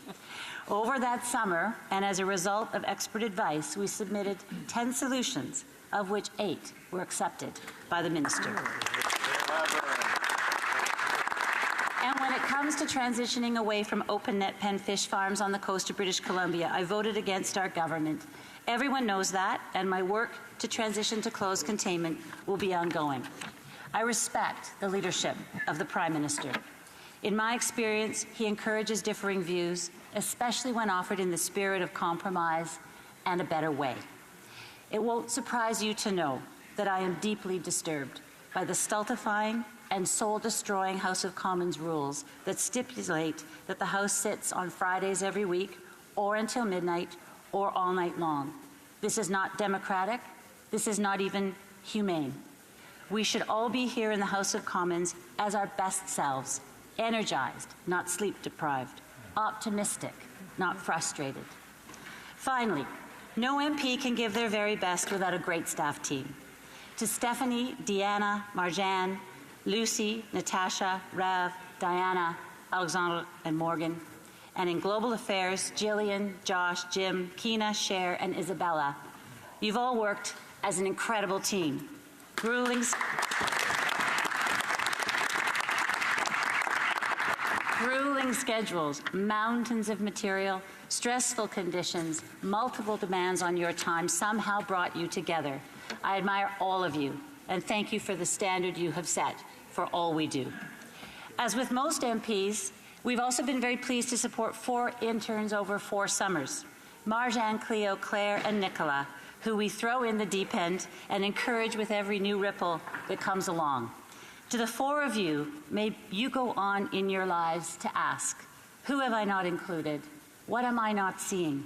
Over that summer, and as a result of expert advice, we submitted 10 solutions, of which 8 were accepted by the Minister. And when it comes to transitioning away from open net pen fish farms on the coast of British Columbia, I voted against our government. Everyone knows that, and my work to transition to closed containment will be ongoing. I respect the leadership of the Prime Minister. In my experience, he encourages differing views, especially when offered in the spirit of compromise and a better way. It won't surprise you to know that I am deeply disturbed by the stultifying and soul-destroying House of Commons rules that stipulate that the House sits on Fridays every week, or until midnight, or all night long. This is not democratic. This is not even humane. We should all be here in the House of Commons as our best selves, energized, not sleep-deprived, optimistic, not frustrated. Finally, no MP can give their very best without a great staff team. To Stephanie, Deanna, Marjan, Lucy, Natasha, Rav, Diana, Alexandra, and Morgan. And in Global Affairs, Jillian, Josh, Jim, Keena, Cher, and Isabella. You've all worked as an incredible team. Grueling schedules, mountains of material, stressful conditions, multiple demands on your time somehow brought you together. I admire all of you, and thank you for the standard you have set for all we do. As with most MPs, we've also been very pleased to support 4 interns over 4 summers, Marjan, Cleo, Claire, and Nicola, who we throw in the deep end and encourage with every new ripple that comes along. To the 4 of you, may you go on in your lives to ask, who have I not included? What am I not seeing?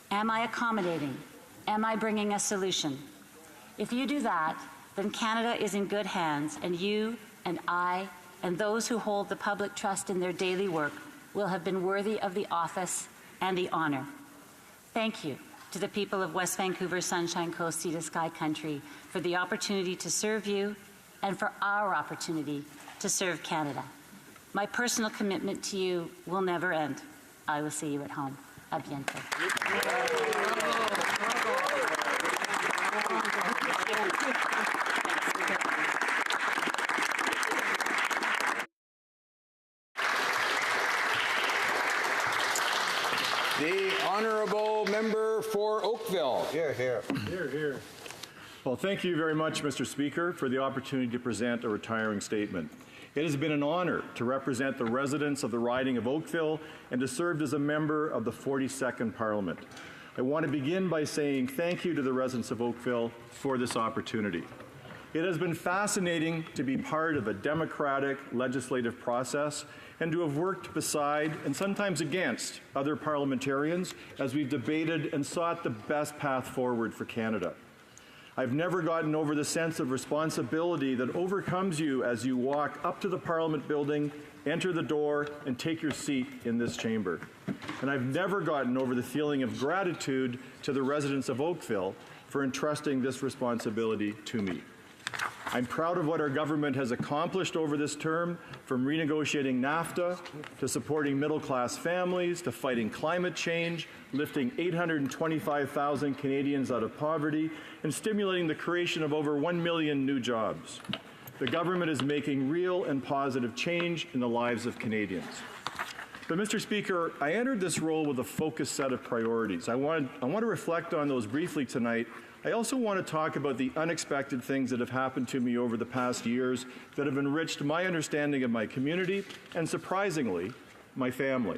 Am I accommodating? Am I bringing a solution? If you do that, then Canada is in good hands, and you and I and those who hold the public trust in their daily work will have been worthy of the office and the honour. Thank you to the people of West Vancouver, Sunshine Coast, Sea to Sky Country for the opportunity to serve you and for our opportunity to serve Canada. My personal commitment to you will never end. I will see you at home. A bientôt. The honourable member for Oakville. Here, here. Here, here. Well, thank you very much, Mr. Speaker, for the opportunity to present a retiring statement. It has been an honour to represent the residents of the riding of Oakville and to serve as a member of the 42nd Parliament. I want to begin by saying thank you to the residents of Oakville for this opportunity. It has been fascinating to be part of a democratic legislative process and to have worked beside and sometimes against other parliamentarians as we've debated and sought the best path forward for Canada. I've never gotten over the sense of responsibility that overcomes you as you walk up to the Parliament building, enter the door, and take your seat in this chamber. And I've never gotten over the feeling of gratitude to the residents of Oakville for entrusting this responsibility to me. I'm proud of what our government has accomplished over this term, from renegotiating NAFTA, to supporting middle-class families, to fighting climate change, lifting 825,000 Canadians out of poverty, and stimulating the creation of over 1 million new jobs. The government is making real and positive change in the lives of Canadians. But, Mr. Speaker, I entered this role with a focused set of priorities. I want to reflect on those briefly tonight. I also want to talk about the unexpected things that have happened to me over the past years that have enriched my understanding of my community and, surprisingly, my family.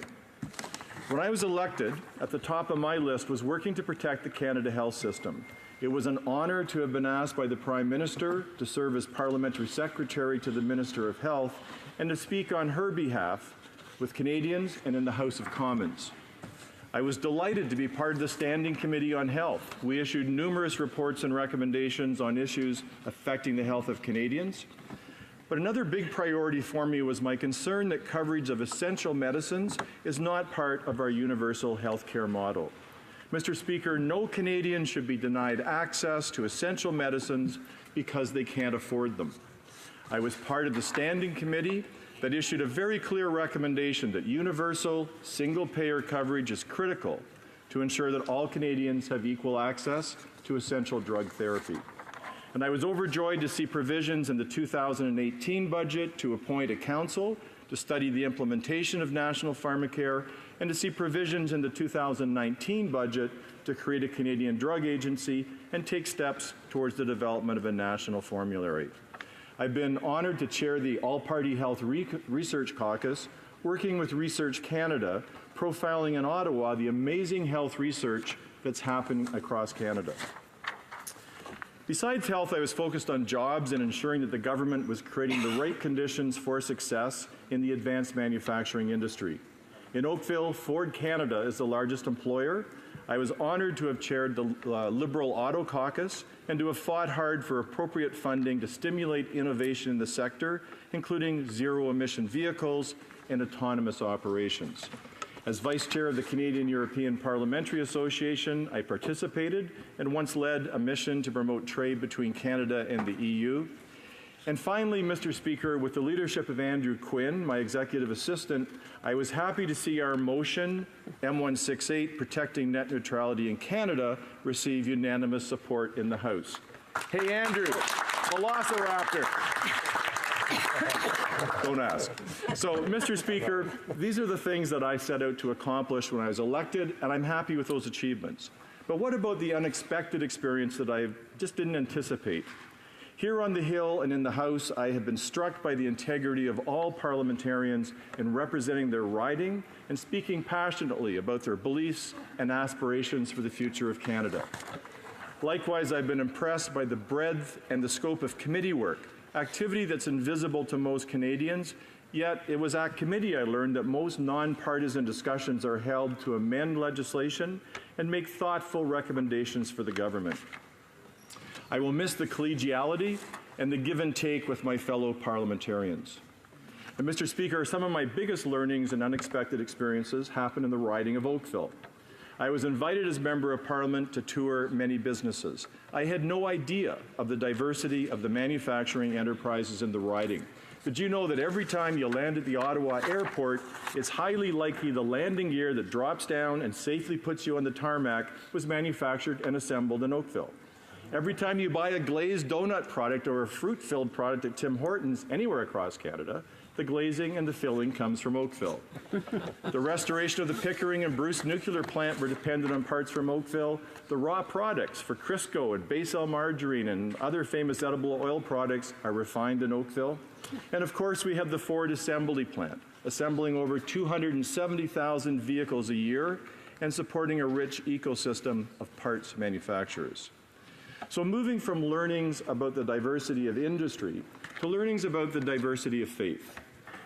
When I was elected, at the top of my list was working to protect the Canada health system. It was an honour to have been asked by the Prime Minister to serve as Parliamentary Secretary to the Minister of Health and to speak on her behalf with Canadians and in the House of Commons. I was delighted to be part of the Standing Committee on Health. We issued numerous reports and recommendations on issues affecting the health of Canadians. But another big priority for me was my concern that coverage of essential medicines is not part of our universal health care model. Mr. Speaker, no Canadian should be denied access to essential medicines because they can't afford them. I was part of the standing committee that issued a very clear recommendation that universal, single-payer coverage is critical to ensure that all Canadians have equal access to essential drug therapy. And I was overjoyed to see provisions in the 2018 budget to appoint a council to study the implementation of national pharmacare, and to see provisions in the 2019 budget to create a Canadian drug agency and take steps towards the development of a national formulary. I've been honored to chair the All-Party Health Research Caucus, working with Research Canada, profiling in Ottawa the amazing health research that's happening across Canada. Besides health, I was focused on jobs and ensuring that the government was creating the right conditions for success in the advanced manufacturing industry. In Oakville, Ford Canada is the largest employer. I was honored to have chaired the Liberal Auto Caucus and to have fought hard for appropriate funding to stimulate innovation in the sector, including zero-emission vehicles and autonomous operations. As Vice Chair of the Canadian-European Parliamentary Association, I participated and once led a mission to promote trade between Canada and the EU. And finally, Mr. Speaker, with the leadership of Andrew Quinn, my executive assistant, I was happy to see our motion, M168, Protecting Net Neutrality in Canada, receive unanimous support in the House. Hey, Andrew, Velociraptor. Don't ask. So, Mr. Speaker, these are the things that I set out to accomplish when I was elected, and I'm happy with those achievements. But what about the unexpected experience that I just didn't anticipate? Here on the Hill and in the House, I have been struck by the integrity of all parliamentarians in representing their riding and speaking passionately about their beliefs and aspirations for the future of Canada. Likewise, I've been impressed by the breadth and the scope of committee work, activity that's invisible to most Canadians, yet it was at committee I learned that most nonpartisan discussions are held to amend legislation and make thoughtful recommendations for the government. I will miss the collegiality and the give and take with my fellow parliamentarians. And Mr. Speaker, some of my biggest learnings and unexpected experiences happened in the riding of Oakville. I was invited as Member of Parliament to tour many businesses. I had no idea of the diversity of the manufacturing enterprises in the riding. Did you know that every time you land at the Ottawa airport, it's highly likely the landing gear that drops down and safely puts you on the tarmac was manufactured and assembled in Oakville? Every time you buy a glazed donut product or a fruit-filled product at Tim Hortons anywhere across Canada, the glazing and the filling comes from Oakville. The restoration of the Pickering and Bruce nuclear plant were dependent on parts from Oakville. The raw products for Crisco and Basel margarine and other famous edible oil products are refined in Oakville. And of course, we have the Ford assembly plant, assembling over 270,000 vehicles a year and supporting a rich ecosystem of parts manufacturers. So moving from learnings about the diversity of industry to learnings about the diversity of faith.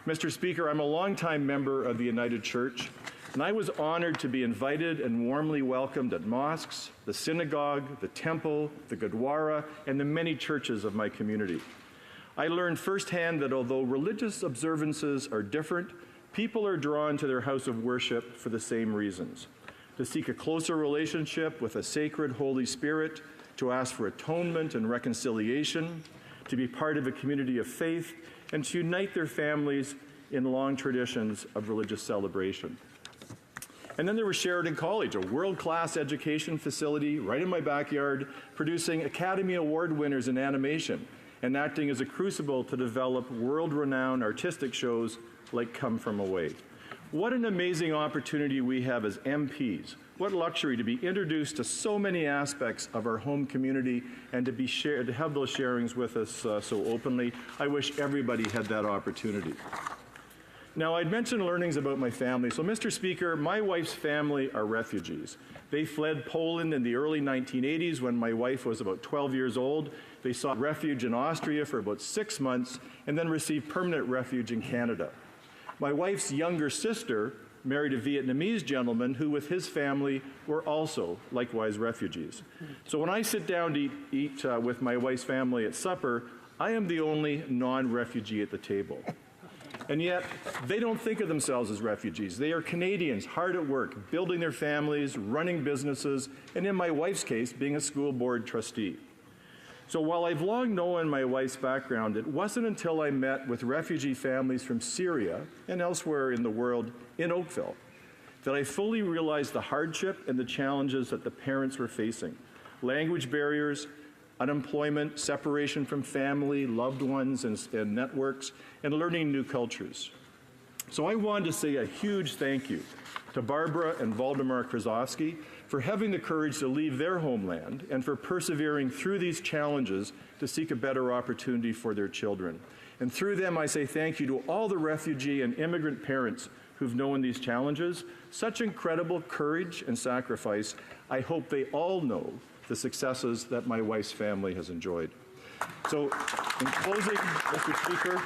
Mr. Speaker, I'm a longtime member of the United Church, and I was honored to be invited and warmly welcomed at mosques, the synagogue, the temple, the Gurdwara, and the many churches of my community. I learned firsthand that although religious observances are different, people are drawn to their house of worship for the same reasons: to seek a closer relationship with a sacred Holy Spirit, to ask for atonement and reconciliation, to be part of a community of faith, and to unite their families in long traditions of religious celebration. And then there was Sheridan College, a world-class education facility right in my backyard, producing Academy Award winners in animation and acting as a crucible to develop world-renowned artistic shows like Come From Away. What an amazing opportunity we have as MPs. What luxury to be introduced to so many aspects of our home community and to have those sharings with us so openly. I wish everybody had that opportunity. Now, I'd mentioned learnings about my family. So, Mr. Speaker, my wife's family are refugees. They fled Poland in the early 1980s when my wife was about 12 years old. They sought refuge in Austria for about 6 months and then received permanent refuge in Canada. My wife's younger sister married a Vietnamese gentleman who, with his family, were also likewise refugees. So when I sit down to eat with my wife's family at supper, I am the only non-refugee at the table. And yet, they don't think of themselves as refugees. They are Canadians, hard at work, building their families, running businesses, and in my wife's case, being a school board trustee. So while I've long known my wife's background, it wasn't until I met with refugee families from Syria and elsewhere in the world in Oakville that I fully realized the hardship and the challenges that the parents were facing. Language barriers, unemployment, separation from family, loved ones, and networks, and learning new cultures. So I wanted to say a huge thank you to Barbara and Valdemar Krasovsky for having the courage to leave their homeland and for persevering through these challenges to seek a better opportunity for their children. And through them, I say thank you to all the refugee and immigrant parents who've known these challenges. Such incredible courage and sacrifice. I hope they all know the successes that my wife's family has enjoyed. So, in closing, Mr. Speaker,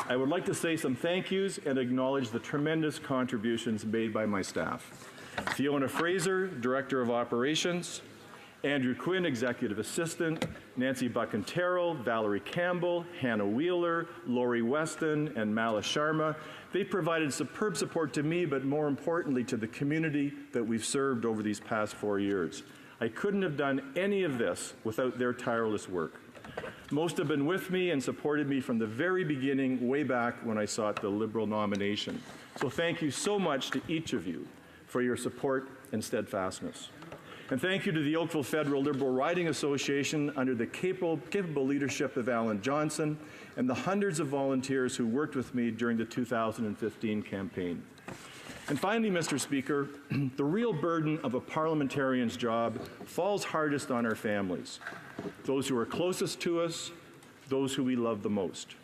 I would like to say some thank yous and acknowledge the tremendous contributions made by my staff. Fiona Fraser, Director of Operations, Andrew Quinn, Executive Assistant, Nancy Buckenterrell, Valerie Campbell, Hannah Wheeler, Laurie Weston, and Mala Sharma. They provided superb support to me, but more importantly to the community that we've served over these past 4 years. I couldn't have done any of this without their tireless work. Most have been with me and supported me from the very beginning, way back when I sought the Liberal nomination. So thank you so much to each of you for your support and steadfastness. And thank you to the Oakville Federal Liberal Riding Association under the capable leadership of Alan Johnson and the hundreds of volunteers who worked with me during the 2015 campaign. And finally, Mr. Speaker, the real burden of a parliamentarian's job falls hardest on our families, those who are closest to us, those who we love the most.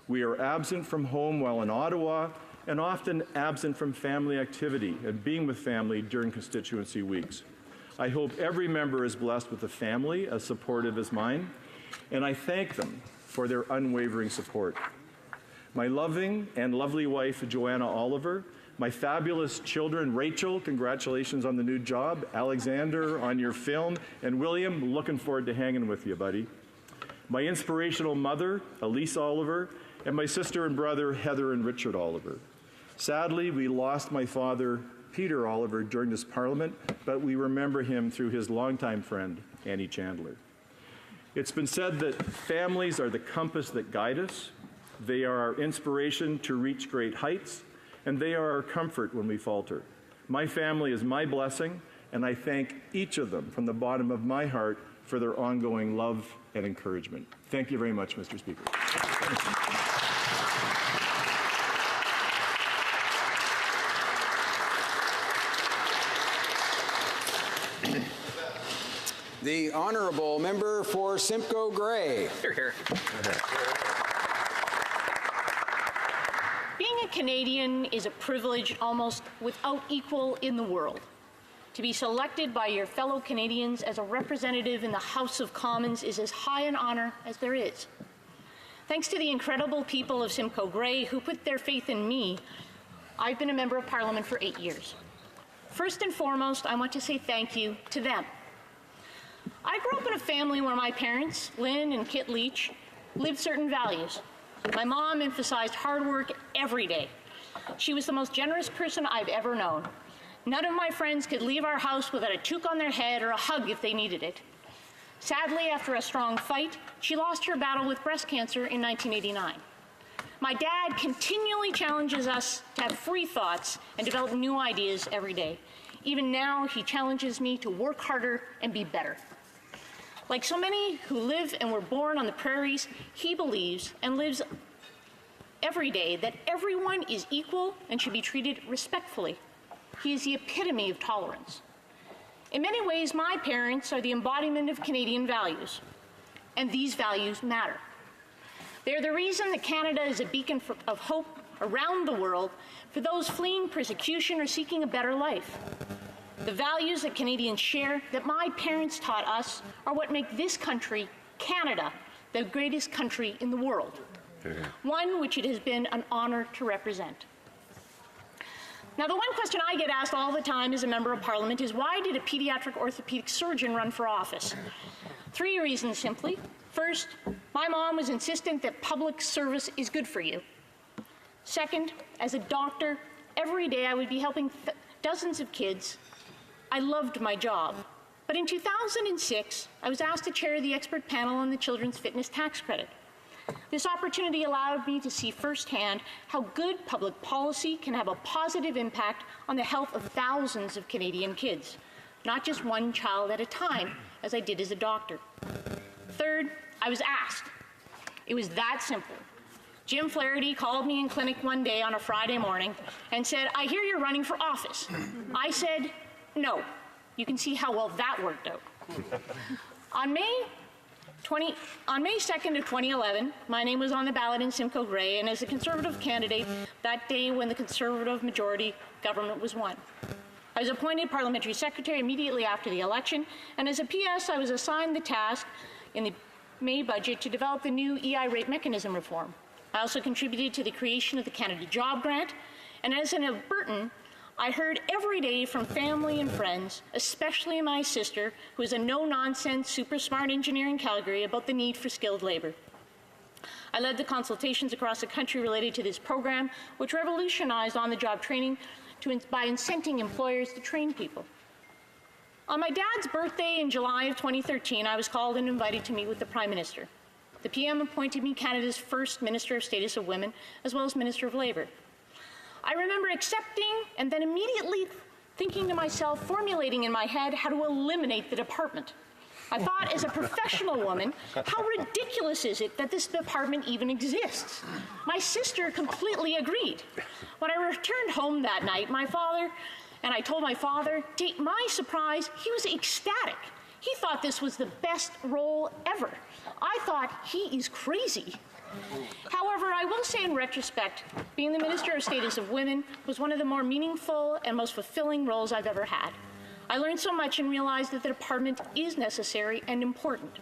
We are absent from home while in Ottawa and often absent from family activity and being with family during constituency weeks. I hope every member is blessed with a family as supportive as mine, and I thank them for their unwavering support. My loving and lovely wife, Joanna Oliver, my fabulous children, Rachel, congratulations on the new job, Alexander, on your film, and William, looking forward to hanging with you, buddy. My inspirational mother, Elise Oliver, and my sister and brother, Heather and Richard Oliver. Sadly, we lost my father, Peter Oliver, during this Parliament, but we remember him through his longtime friend, Annie Chandler. It's been said that families are the compass that guide us. They are our inspiration to reach great heights, and they are our comfort when we falter. My family is my blessing, and I thank each of them from the bottom of my heart for their ongoing love and encouragement. Thank you very much, Mr. Speaker. The Honourable Member for Simcoe Grey. Here, here. Being a Canadian is a privilege almost without equal in the world. To be selected by your fellow Canadians as a representative in the House of Commons is as high an honour as there is. Thanks to the incredible people of Simcoe Grey who put their faith in me, I've been a Member of Parliament for 8 years. First and foremost, I want to say thank you to them. I grew up in a family where my parents, Lynn and Kit Leach, lived certain values. My mom emphasized hard work every day. She was the most generous person I've ever known. None of my friends could leave our house without a toque on their head or a hug if they needed it. Sadly, after a strong fight, she lost her battle with breast cancer in 1989. My dad continually challenges us to have free thoughts and develop new ideas every day. Even now, he challenges me to work harder and be better. Like so many who live and were born on the prairies, he believes and lives every day that everyone is equal and should be treated respectfully. He is the epitome of tolerance. In many ways, my parents are the embodiment of Canadian values, and these values matter. They're the reason that Canada is a beacon of hope around the world for those fleeing persecution or seeking a better life. The values that Canadians share, that my parents taught us, are what make this country, Canada, the greatest country in the world. One which it has been an honor to represent. Now, the one question I get asked all the time as a Member of Parliament is, why did a pediatric orthopedic surgeon run for office? 3 reasons, simply. First, My mom was insistent that public service is good for you. Second, as a doctor, every day I would be helping dozens of kids. I loved my job. But in 2006, I was asked to chair the expert panel on the Children's Fitness Tax Credit. This opportunity allowed me to see firsthand how good public policy can have a positive impact on the health of thousands of Canadian kids, not just one child at a time, as I did as a doctor. Third, I was asked. It was that simple. Jim Flaherty called me in clinic one day on a Friday morning and said, "I hear you're running for office." I said, "No." You can see how well that worked out. On May 2nd of 2011, my name was on the ballot in Simcoe Grey, and as a Conservative candidate, that day when the Conservative majority government was won. I was appointed Parliamentary Secretary immediately after the election, and as a PS, I was assigned the task in the May budget to develop the new EI rate mechanism reform. I also contributed to the creation of the Canada Job Grant, and as an Albertan, I heard every day from family and friends, especially my sister, who is a no-nonsense, super smart engineer in Calgary, about the need for skilled labor. I led the consultations across the country related to this program, which revolutionized on-the-job training by incenting employers to train people. On my dad's birthday in July of 2013, I was called and invited to meet with the Prime Minister. The PM appointed me Canada's first Minister of Status of Women, as well as Minister of Labour. I remember accepting and then immediately thinking to myself, formulating in my head how to eliminate the department. I thought, as a professional woman, how ridiculous is it that this department even exists? My sister completely agreed. When I returned home that night, I told my father, to my surprise, he was ecstatic. He thought this was the best role ever. I thought, he is crazy. However, I will say in retrospect, being the Minister of Status of Women was one of the more meaningful and most fulfilling roles I've ever had. I learned so much and realized that the department is necessary and important.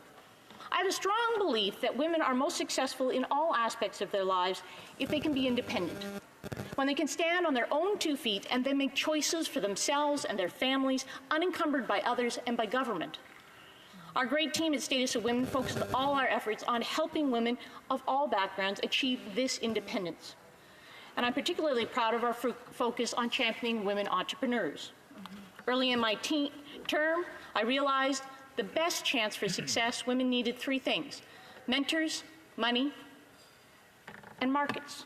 I have a strong belief that women are most successful in all aspects of their lives if they can be independent, when they can stand on their own 2 feet and then make choices for themselves and their families, unencumbered by others and by government. Our great team at Status of Women focused all our efforts on helping women of all backgrounds achieve this independence. And I'm particularly proud of our focus on championing women entrepreneurs. Early in my term, I realized the best chance for success, women needed 3 things: mentors, money, and markets.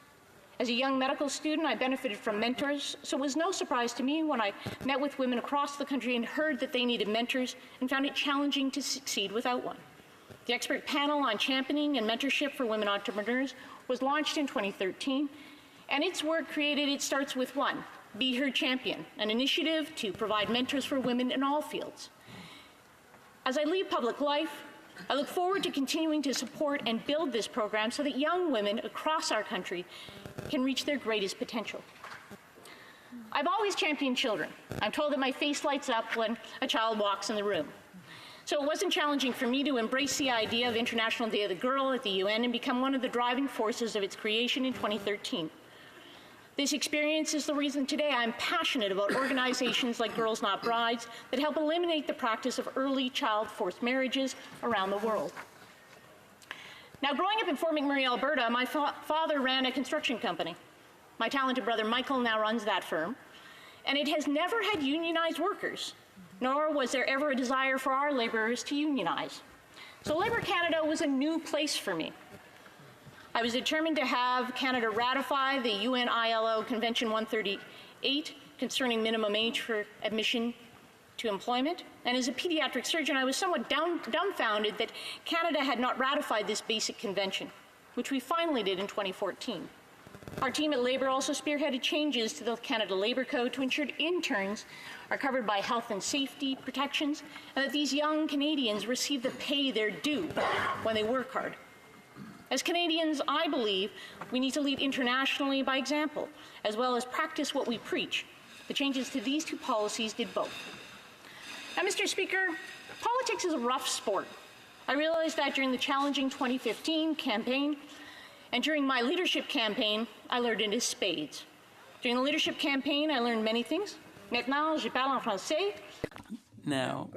As a young medical student, I benefited from mentors, so it was no surprise to me when I met with women across the country and heard that they needed mentors and found it challenging to succeed without one. The expert panel on championing and mentorship for women entrepreneurs was launched in 2013, and its work created It Starts With One, Be Her Champion, an initiative to provide mentors for women in all fields. As I leave public life, I look forward to continuing to support and build this program so that young women across our country can reach their greatest potential. I've always championed children. I'm told that my face lights up when a child walks in the room. So it wasn't challenging for me to embrace the idea of International Day of the Girl at the UN and become one of the driving forces of its creation in 2013. This experience is the reason today I'm passionate about organizations like Girls Not Brides that help eliminate the practice of early child forced marriages around the world. Now, growing up in Fort McMurray, Alberta, my father ran a construction company. My talented brother Michael now runs that firm, and it has never had unionized workers, nor was there ever a desire for our laborers to unionize. So Labour Canada was a new place for me. I was determined to have Canada ratify the UN ILO Convention 138 concerning minimum age for admission to employment. And as a pediatric surgeon, I was somewhat dumbfounded that Canada had not ratified this basic convention, which we finally did in 2014. Our team at Labour also spearheaded changes to the Canada Labour Code to ensure interns are covered by health and safety protections, and that these young Canadians receive the pay they're due when they work hard. As Canadians, I believe we need to lead internationally by example, as well as practice what we preach. The changes to these 2 policies did both. Now, Mr. Speaker, politics is a rough sport. I realized that during the challenging 2015 campaign, and during my leadership campaign, I learned it in spades. During the leadership campaign, I learned many things. Maintenant, je parle en français. Now.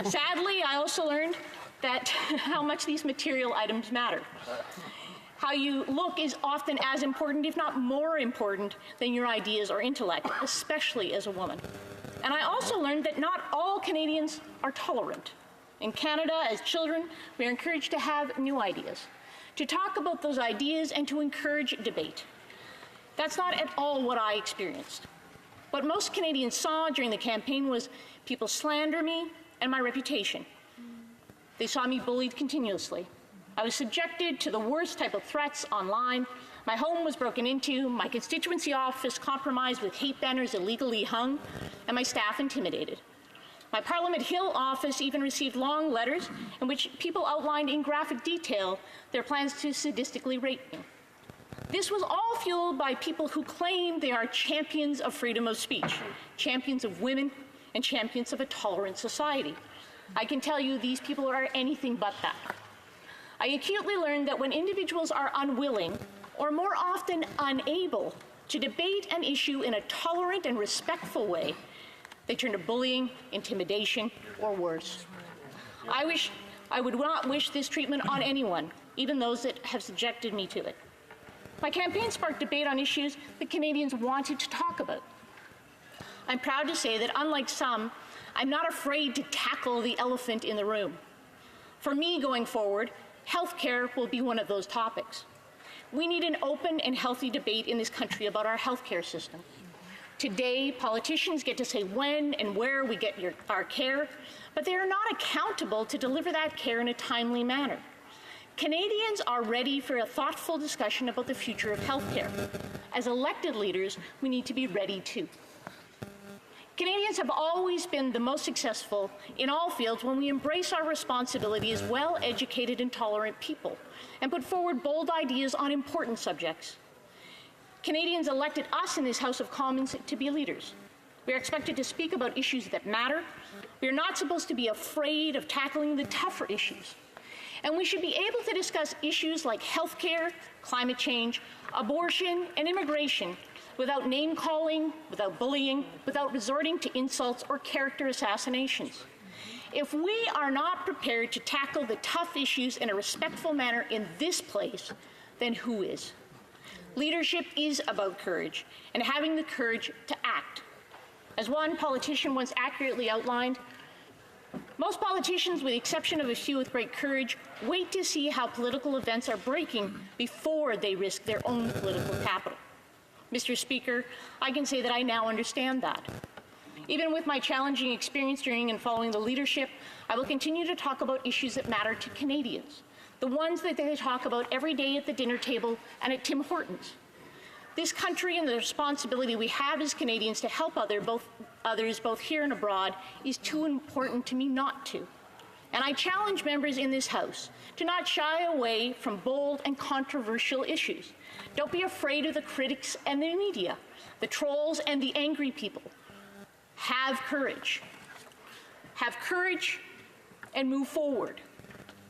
Sadly, I also learned that how much these material items matter. How you look is often as important, if not more important, than your ideas or intellect, especially as a woman. And I also learned that not all Canadians are tolerant. In Canada, as children, we are encouraged to have new ideas, to talk about those ideas and to encourage debate. That's not at all what I experienced. What most Canadians saw during the campaign was people slander me and my reputation. They saw me bullied continuously. I was subjected to the worst type of threats online. My home was broken into, my constituency office compromised with hate banners illegally hung, and my staff intimidated. My Parliament Hill office even received long letters in which people outlined in graphic detail their plans to sadistically rape me. This was all fueled by people who claim they are champions of freedom of speech, champions of women, and champions of a tolerant society. I can tell you these people are anything but that. I acutely learned that when individuals are unwilling, or more often unable, to debate an issue in a tolerant and respectful way, they turn to bullying, intimidation, or worse. I would not wish this treatment on anyone, even those that have subjected me to it. My campaign sparked debate on issues that Canadians wanted to talk about. I'm proud to say that, unlike some, I'm not afraid to tackle the elephant in the room. For me, going forward, healthcare will be one of those topics. We need an open and healthy debate in this country about our healthcare system. Today, politicians get to say when and where we get our care, but they are not accountable to deliver that care in a timely manner. Canadians are ready for a thoughtful discussion about the future of healthcare. As elected leaders, we need to be ready too. Canadians have always been the most successful in all fields when we embrace our responsibility as well-educated and tolerant people and put forward bold ideas on important subjects. Canadians elected us in this House of Commons to be leaders. We are expected to speak about issues that matter. We are not supposed to be afraid of tackling the tougher issues. And we should be able to discuss issues like healthcare, climate change, abortion, and immigration without name-calling, without bullying, without resorting to insults or character assassinations. If we are not prepared to tackle the tough issues in a respectful manner in this place, then who is? Leadership is about courage and having the courage to act. As one politician once accurately outlined, most politicians, with the exception of a few with great courage, wait to see how political events are breaking before they risk their own political capital. Mr. Speaker, I can say that I now understand that. Even with my challenging experience during and following the leadership, I will continue to talk about issues that matter to Canadians, the ones that they talk about every day at the dinner table and at Tim Hortons. This country and the responsibility we have as Canadians to help others both here and abroad is too important to me not to. And I challenge members in this House to not shy away from bold and controversial issues. Don't be afraid of the critics and the media, the trolls and the angry people. Have courage. Have courage and move forward.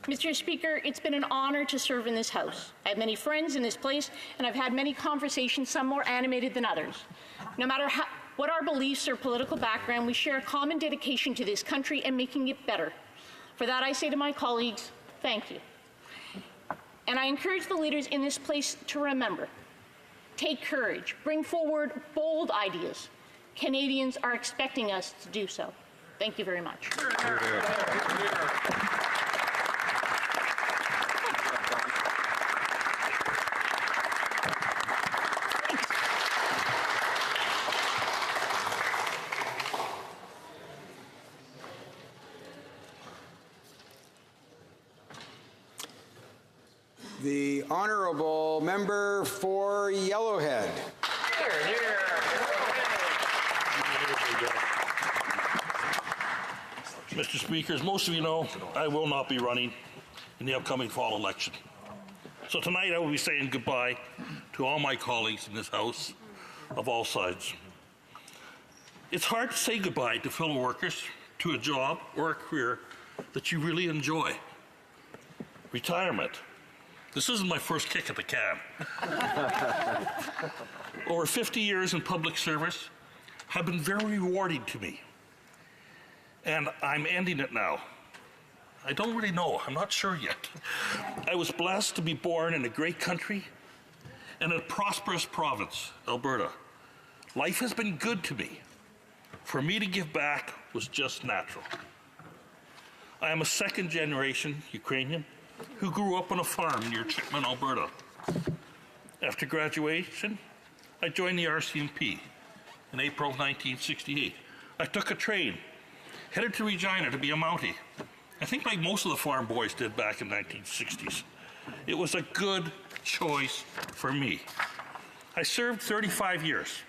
Mr. Speaker, it's been an honor to serve in this House. I have many friends in this place, and I've had many conversations, some more animated than others. No matter what our beliefs or political background, we share a common dedication to this country and making it better. For that, I say to my colleagues, thank you. And I encourage the leaders in this place to remember, take courage, bring forward bold ideas. Canadians are expecting us to do so. Thank you very much. The Honourable Member for Yellowhead. Mr. Speaker, as most of you know, I will not be running in the upcoming fall election. So tonight I will be saying goodbye to all my colleagues in this House of all sides. It's hard to say goodbye to fellow workers, to a job or a career that you really enjoy. Retirement. This isn't my first kick at the can. Over 50 years in public service have been very rewarding to me. And I'm ending it now. I don't really know. I'm not sure yet. I was blessed to be born in a great country and a prosperous province, Alberta. Life has been good to me. For me to give back was just natural. I am a second-generation Ukrainian who grew up on a farm near Chipman, Alberta. After graduation, I joined the RCMP in April of 1968. I took a train, headed to Regina to be a Mountie. I think like most of the farm boys did back in the 1960s. It was a good choice for me. I served 35 years,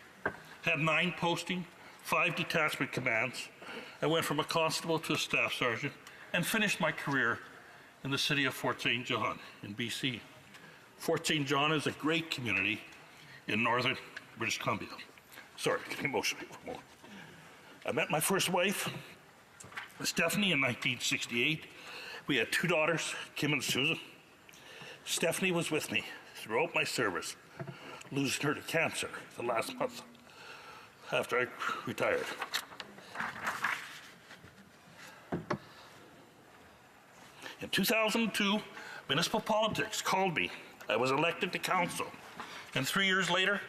had 9 posting, 5 detachment commands. I went from a constable to a staff sergeant and finished my career in the city of Fort St. John in BC. Fort St. John is a great community in northern British Columbia. Sorry, getting emotional for a moment. I met my first wife, Stephanie, in 1968. We had 2 daughters, Kim and Susan. Stephanie was with me throughout my service, losing her to cancer the last month after I retired. In 2002, municipal politics called me. I was elected to council, and 3 years later,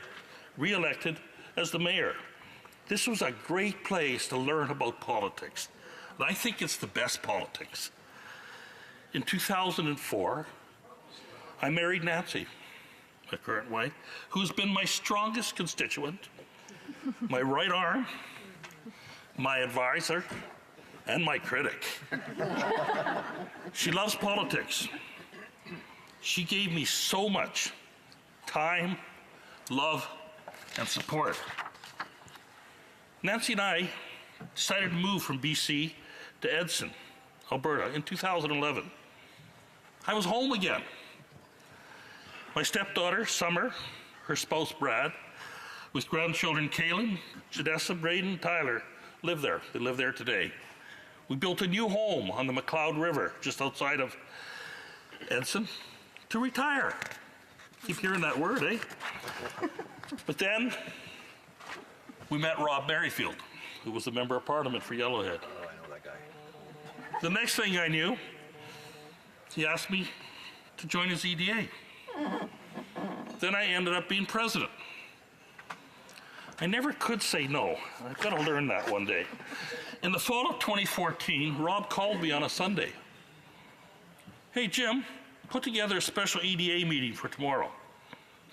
re-elected as the mayor. This was a great place to learn about politics, and I think it's the best politics. In 2004, I married Nancy, my current wife, who's been my strongest constituent, my right arm, my advisor, and my critic. She loves politics. She gave me so much time, love, and support. Nancy and I decided to move from BC to Edson, Alberta, in 2011. I was home again. My stepdaughter, Summer, her spouse, Brad, with grandchildren, Kaylin, Jadessa, Braden, Tyler, live there. They live there today. We built a new home on the McLeod River, just outside of Edson, to retire. Keep hearing that word, eh? But then we met Rob Merrifield, who was a member of Parliament for Yellowhead. Oh, I know that guy. The next thing I knew, he asked me to join his EDA. Then I ended up being president. I never could say no. I've got to learn that one day. In the fall of 2014, Rob called me on a Sunday. Hey, Jim, put together a special EDA meeting for tomorrow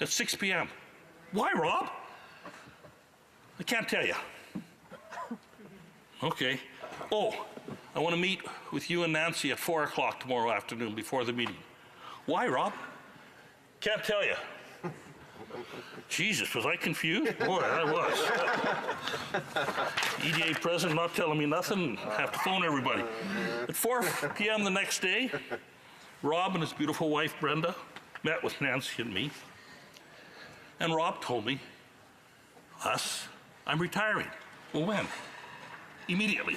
at 6 p.m. Why, Rob? I can't tell you. Okay. Oh, I want to meet with you and Nancy at 4 o'clock tomorrow afternoon before the meeting. Why, Rob? Can't tell you. Jesus, was I confused? Boy, I was. EDA president not telling me nothing, have to phone everybody. At 4 p.m. the next day, Rob and his beautiful wife, Brenda, met with Nancy and me. And Rob told me, I'm retiring. Well, when? Immediately.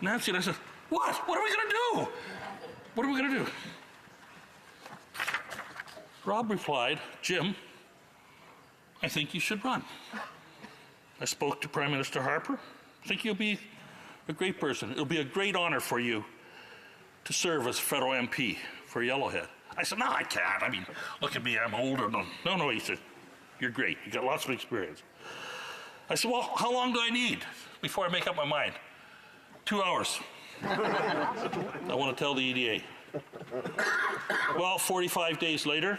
Nancy and I said, what? What are we going to do? What are we going to do? Rob replied, Jim, I think you should run. I spoke to Prime Minister Harper. I think you'll be a great person. It'll be a great honor for you to serve as federal MP for Yellowhead. I said, no, I can't. I mean, look at me, I'm older. No, he said, you're great. You got lots of experience. I said, well, how long do I need before I make up my mind? 2 hours. I want to tell the EDA. Well, 45 days later,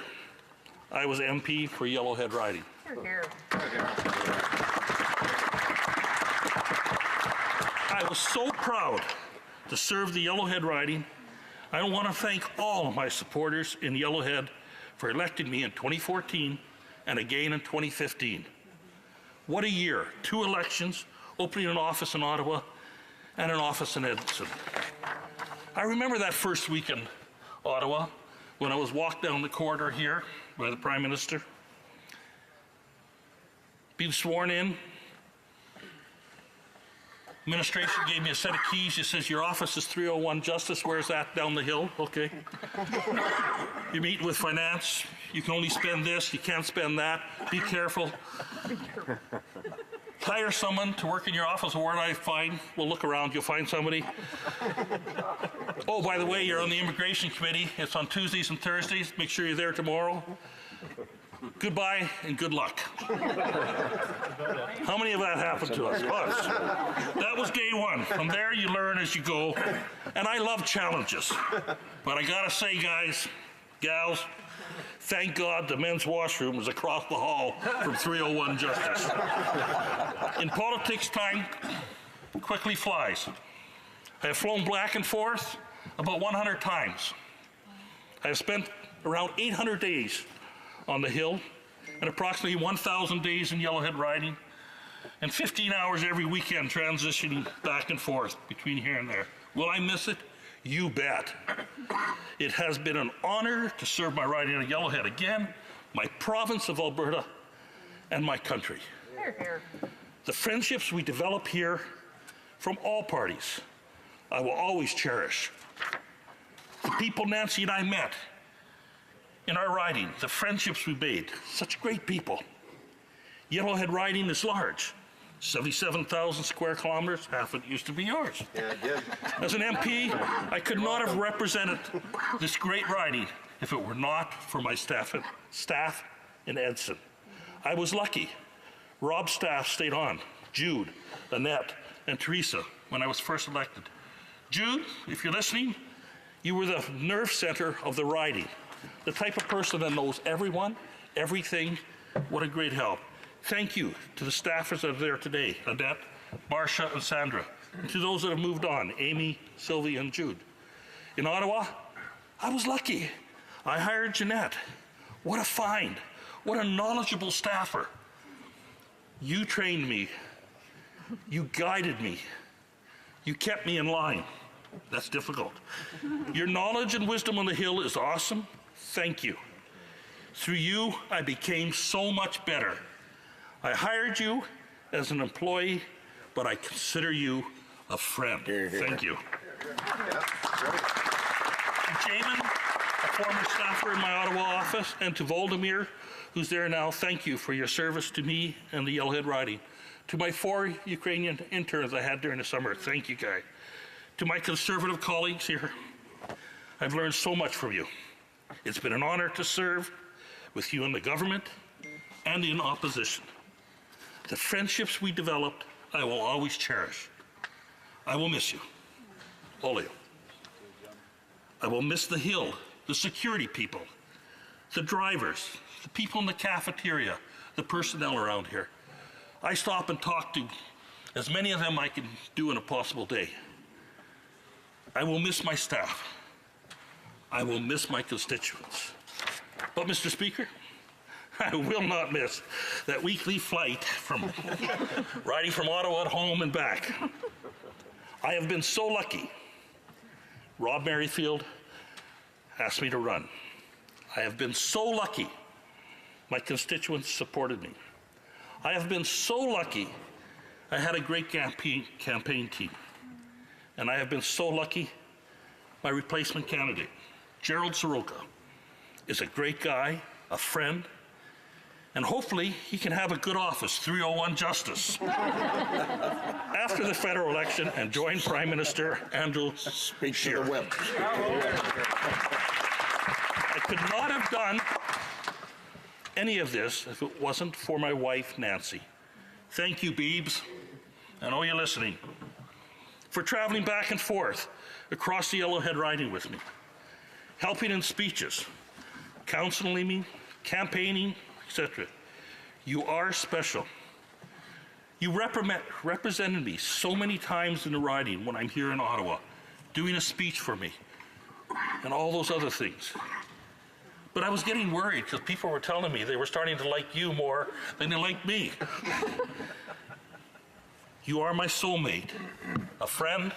I was MP for Yellowhead riding. Here. I was so proud to serve the Yellowhead riding. I want to thank all of my supporters in Yellowhead for electing me in 2014 and again in 2015. What a year. 2 elections, opening an office in Ottawa and an office in Edson. I remember that first week in Ottawa when I was walked down the corridor here by the Prime Minister, being sworn in. Administration gave me a set of keys. It says, your office is 301 Justice. Where's that? Down the hill. Okay. You meet with finance. You can only spend this. You can't spend that. Be careful. hire someone to work in your office, or where I find, we'll look around, you'll find somebody. Oh, by the way, you're on the Immigration Committee. It's on Tuesdays and Thursdays. Make sure you're there tomorrow. Goodbye and good luck. How many of that happened to us? Us. That was day one. From there, you learn as you go. And I love challenges. But I gotta say, guys, gals, thank God the men's washroom is across the hall from 301 Justice. In politics, time quickly flies. I have flown back and forth about 100 times. I have spent around 800 days on the Hill and approximately 1,000 days in Yellowhead riding and 15 hours every weekend transitioning back and forth between here and there. Will I miss it? You bet. It has been an honor to serve my riding of Yellowhead again, my province of Alberta, and my country. Hear, hear. The friendships we develop here from all parties, I will always cherish. The people Nancy and I met in our riding, the friendships we made, such great people. Yellowhead riding is large. 77,000 square kilometers, half it used to be yours. Yeah, it did. As an MP, I could not have represented this great riding if it were not for my staff in Edson. I was lucky. Rob's staff stayed on, Jude, Annette, and Teresa, when I was first elected. Jude, if you're listening, you were the nerve center of the riding, the type of person that knows everyone, everything. What a great help. Thank you to the staffers that are there today, Annette, Marcia, and Sandra, and to those that have moved on, Amy, Sylvie, and Jude. In Ottawa, I was lucky. I hired Jeanette. What a find. What a knowledgeable staffer. You trained me. You guided me. You kept me in line. That's difficult. Your knowledge and wisdom on the Hill is awesome. Thank you. Through you, I became so much better. I hired you as an employee, but I consider you a friend. Thank you. To Jamin, a former staffer in my Ottawa office, and to Voldemir, who's there now, thank you for your service to me and the Yellowhead riding. To my 4 Ukrainian interns I had during the summer, thank you, guys. To my Conservative colleagues here, I've learned so much from you. It's been an honor to serve with you in the government and in opposition. The friendships we developed, I will always cherish. I will miss you, all of you. I will miss the Hill, the security people, the drivers, the people in the cafeteria, the personnel around here. I stop and talk to as many of them I can do in a possible day. I will miss my staff. I will miss my constituents. But, Mr. Speaker, I will not miss that weekly flight from riding from Ottawa to home and back. I have been so lucky. Rob Merrifield asked me to run. I have been so lucky my constituents supported me. I have been so lucky I had a great campaign team. And I have been so lucky my replacement candidate, Gerald Soroka, is a great guy, a friend, and hopefully he can have a good office, 301 Justice, after the federal election and join Prime Minister Andrew Scheer. I could not have done any of this if it wasn't for my wife, Nancy. Thank you, Beebs. I know you're listening. For traveling back and forth across the Yellowhead riding with me, helping in speeches, counseling me, campaigning, etc. You are special. You represented me so many times in the riding when I'm here in Ottawa, doing a speech for me, and all those other things. But I was getting worried because people were telling me they were starting to like you more than they liked me. You are my soulmate, a friend.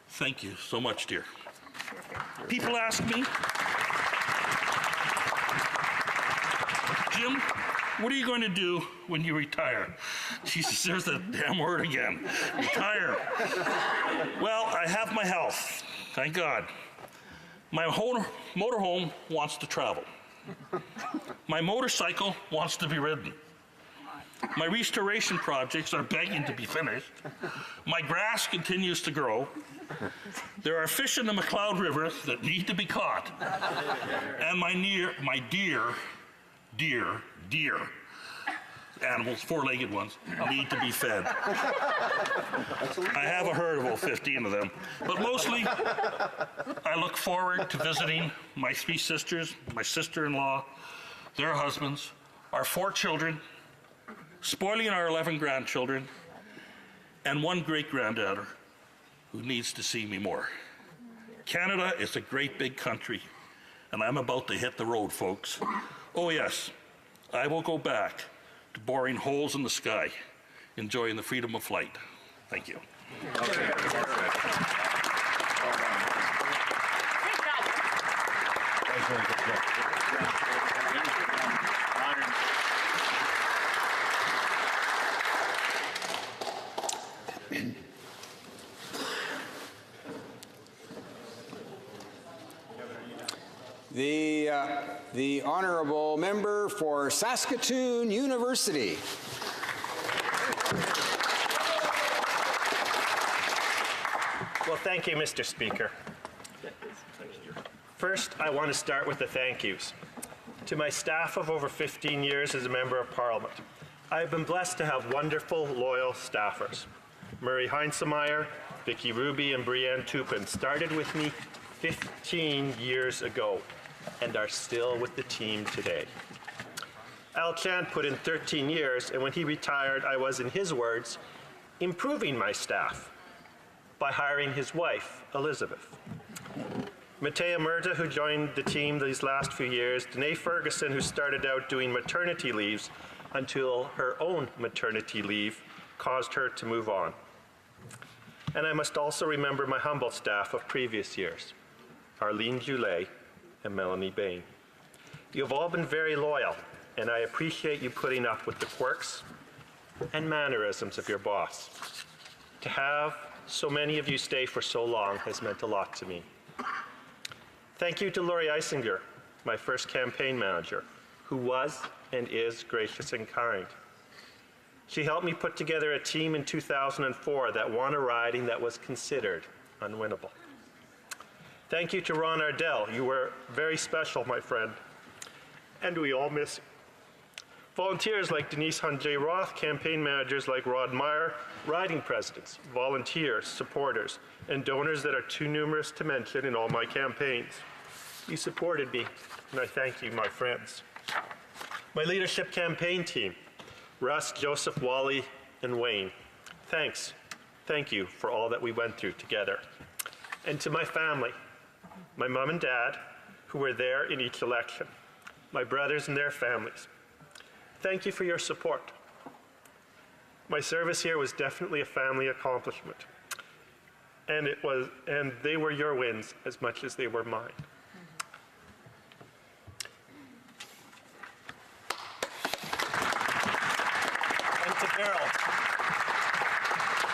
Thank you so much, dear. People ask me, Jim, what are you going to do when you retire? Jesus, there's that damn word again. Retire. Well, I have my health, thank God. My motorhome wants to travel. My motorcycle wants to be ridden. My restoration projects are begging to be finished. My grass continues to grow. There are fish in the McLeod River that need to be caught. And my deer animals, four-legged ones, need to be fed. I have a herd of all 15 of them. But mostly, I look forward to visiting my 3 sisters, my sister-in-law, their husbands, our 4 children, spoiling our 11 grandchildren, and 1 great-granddaughter who needs to see me more. Canada is a great big country, and I'm about to hit the road, folks. Oh yes, I will go back to boring holes in the sky, enjoying the freedom of flight. Thank you. The honourable member for Saskatoon University. Well, thank you, Mr. Speaker. First, I want to start with the thank yous. To my staff of over 15 years as a Member of Parliament, I have been blessed to have wonderful, loyal staffers. Murray Heinzelmeyer, Vicky Ruby, and Brianne Tupin started with me 15 years ago and are still with the team today. Al Chan put in 13 years, and when he retired, I was, in his words, improving my staff by hiring his wife, Elizabeth. Matea Murta, who joined the team these last few years, Danae Ferguson, who started out doing maternity leaves until her own maternity leave caused her to move on. And I must also remember my humble staff of previous years, Arlene Goulet and Melanie Bain. You have all been very loyal, and I appreciate you putting up with the quirks and mannerisms of your boss. To have so many of you stay for so long has meant a lot to me. Thank you to Laurie Eisinger, my first campaign manager, who was and is gracious and kind. She helped me put together a team in 2004 that won a riding that was considered unwinnable. Thank you to Ron Ardell. You were very special, my friend, and we all miss you. Volunteers like Denise Hunjay Roth, campaign managers like Rod Meyer, riding presidents, volunteers, supporters, and donors that are too numerous to mention in all my campaigns. You supported me, and I thank you, my friends. My leadership campaign team, Russ, Joseph, Wally, and Wayne. Thanks. Thank you for all that we went through together. And to my family, my mom and dad, who were there in each election, my brothers and their families. Thank you for your support. My service here was definitely a family accomplishment. And they were your wins as much as they were mine. And to Carol,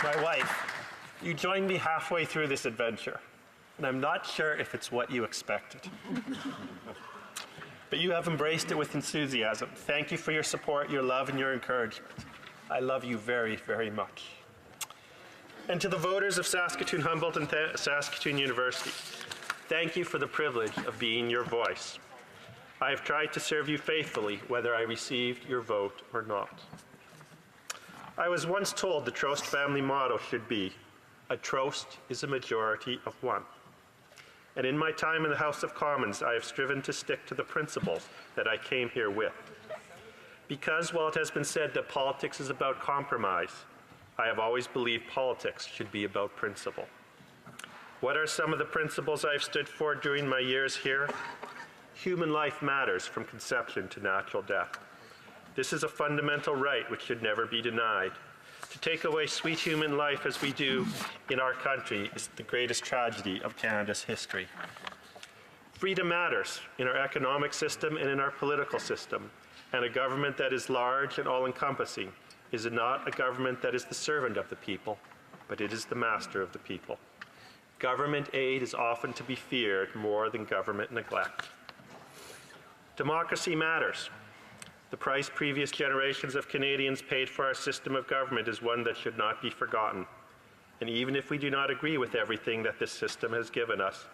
my wife, you joined me halfway through this adventure, and I'm not sure if it's what you expected. But you have embraced it with enthusiasm. Thank you for your support, your love, and your encouragement. I love you very, very much. And to the voters of Saskatoon Humboldt and Saskatoon University, thank you for the privilege of being your voice. I have tried to serve you faithfully, whether I received your vote or not. I was once told the Trost family motto should be, a Trost is a majority of one. And in my time in the House of Commons, I have striven to stick to the principles that I came here with. Because while it has been said that politics is about compromise, I have always believed politics should be about principle. What are some of the principles I've stood for during my years here? Human life matters from conception to natural death. This is a fundamental right which should never be denied. To take away sweet human life as we do in our country is the greatest tragedy of Canada's history. Freedom matters in our economic system and in our political system, and a government that is large and all-encompassing is not a government that is the servant of the people, but it is the master of the people. Government aid is often to be feared more than government neglect. Democracy matters. The price previous generations of Canadians paid for our system of government is one that should not be forgotten. And even if we do not agree with everything that this system has given us,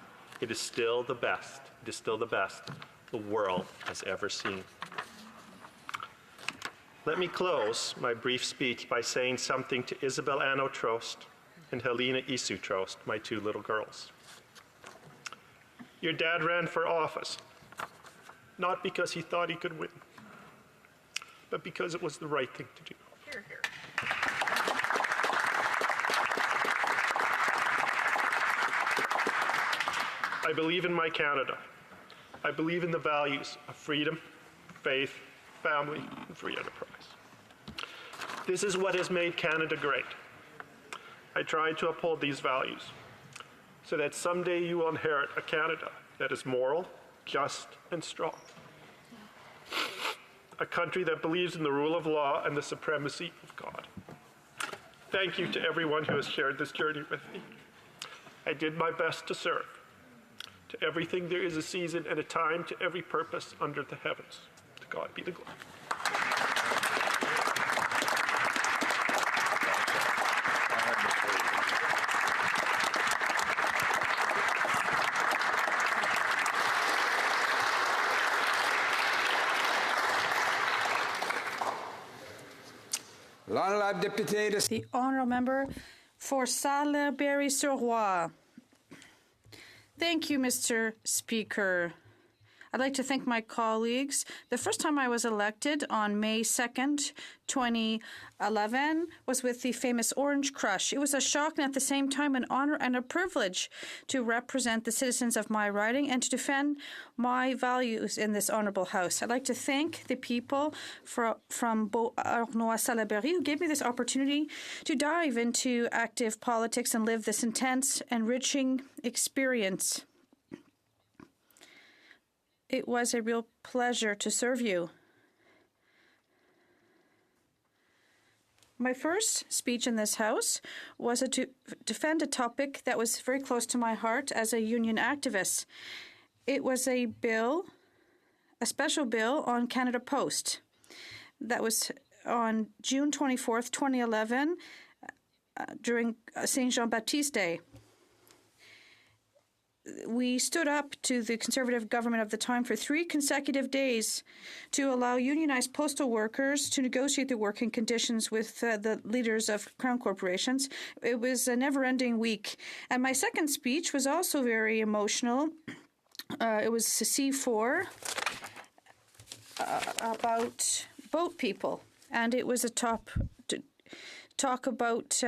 it is still the best. It is still the best the world has ever seen. Let me close my brief speech by saying something to Isabel Anno Trost and Helena Isu Trost, my two little girls. Your dad ran for office, not because he thought he could win, but because it was the right thing to do. Hear, hear. I believe in my Canada. I believe in the values of freedom, faith, family, and free enterprise. This is what has made Canada great. I try to uphold these values so that someday you will inherit a Canada that is moral, just, and strong. A country that believes in the rule of law and the supremacy of God. Thank you to everyone who has shared this journey with me. I did my best to serve. To everything there is a season and a time, to every purpose under the heavens. To God be the glory. The honourable member for Salaberry-sur-Roi. Thank you, Mr. Speaker. I'd like to thank my colleagues. The first time I was elected on May 2nd, 2011, was with the famous Orange Crush. It was a shock and at the same time an honor and a privilege to represent the citizens of my riding and to defend my values in this honourable House. I'd like to thank the people from Beauharnois-Salaberry who gave me this opportunity to dive into active politics and live this intense, enriching experience. It was a real pleasure to serve you. My first speech in this House was to defend a topic that was very close to my heart as a union activist. It was a bill, a special bill on Canada Post. That was on June 24th, 2011, during Saint Jean-Baptiste Day. We stood up to the Conservative government of the time for 3 consecutive days to allow unionized postal workers to negotiate the working conditions with the leaders of crown corporations. It was a never-ending week. And my second speech was also very emotional. It was C4 about boat people. And it was a talk about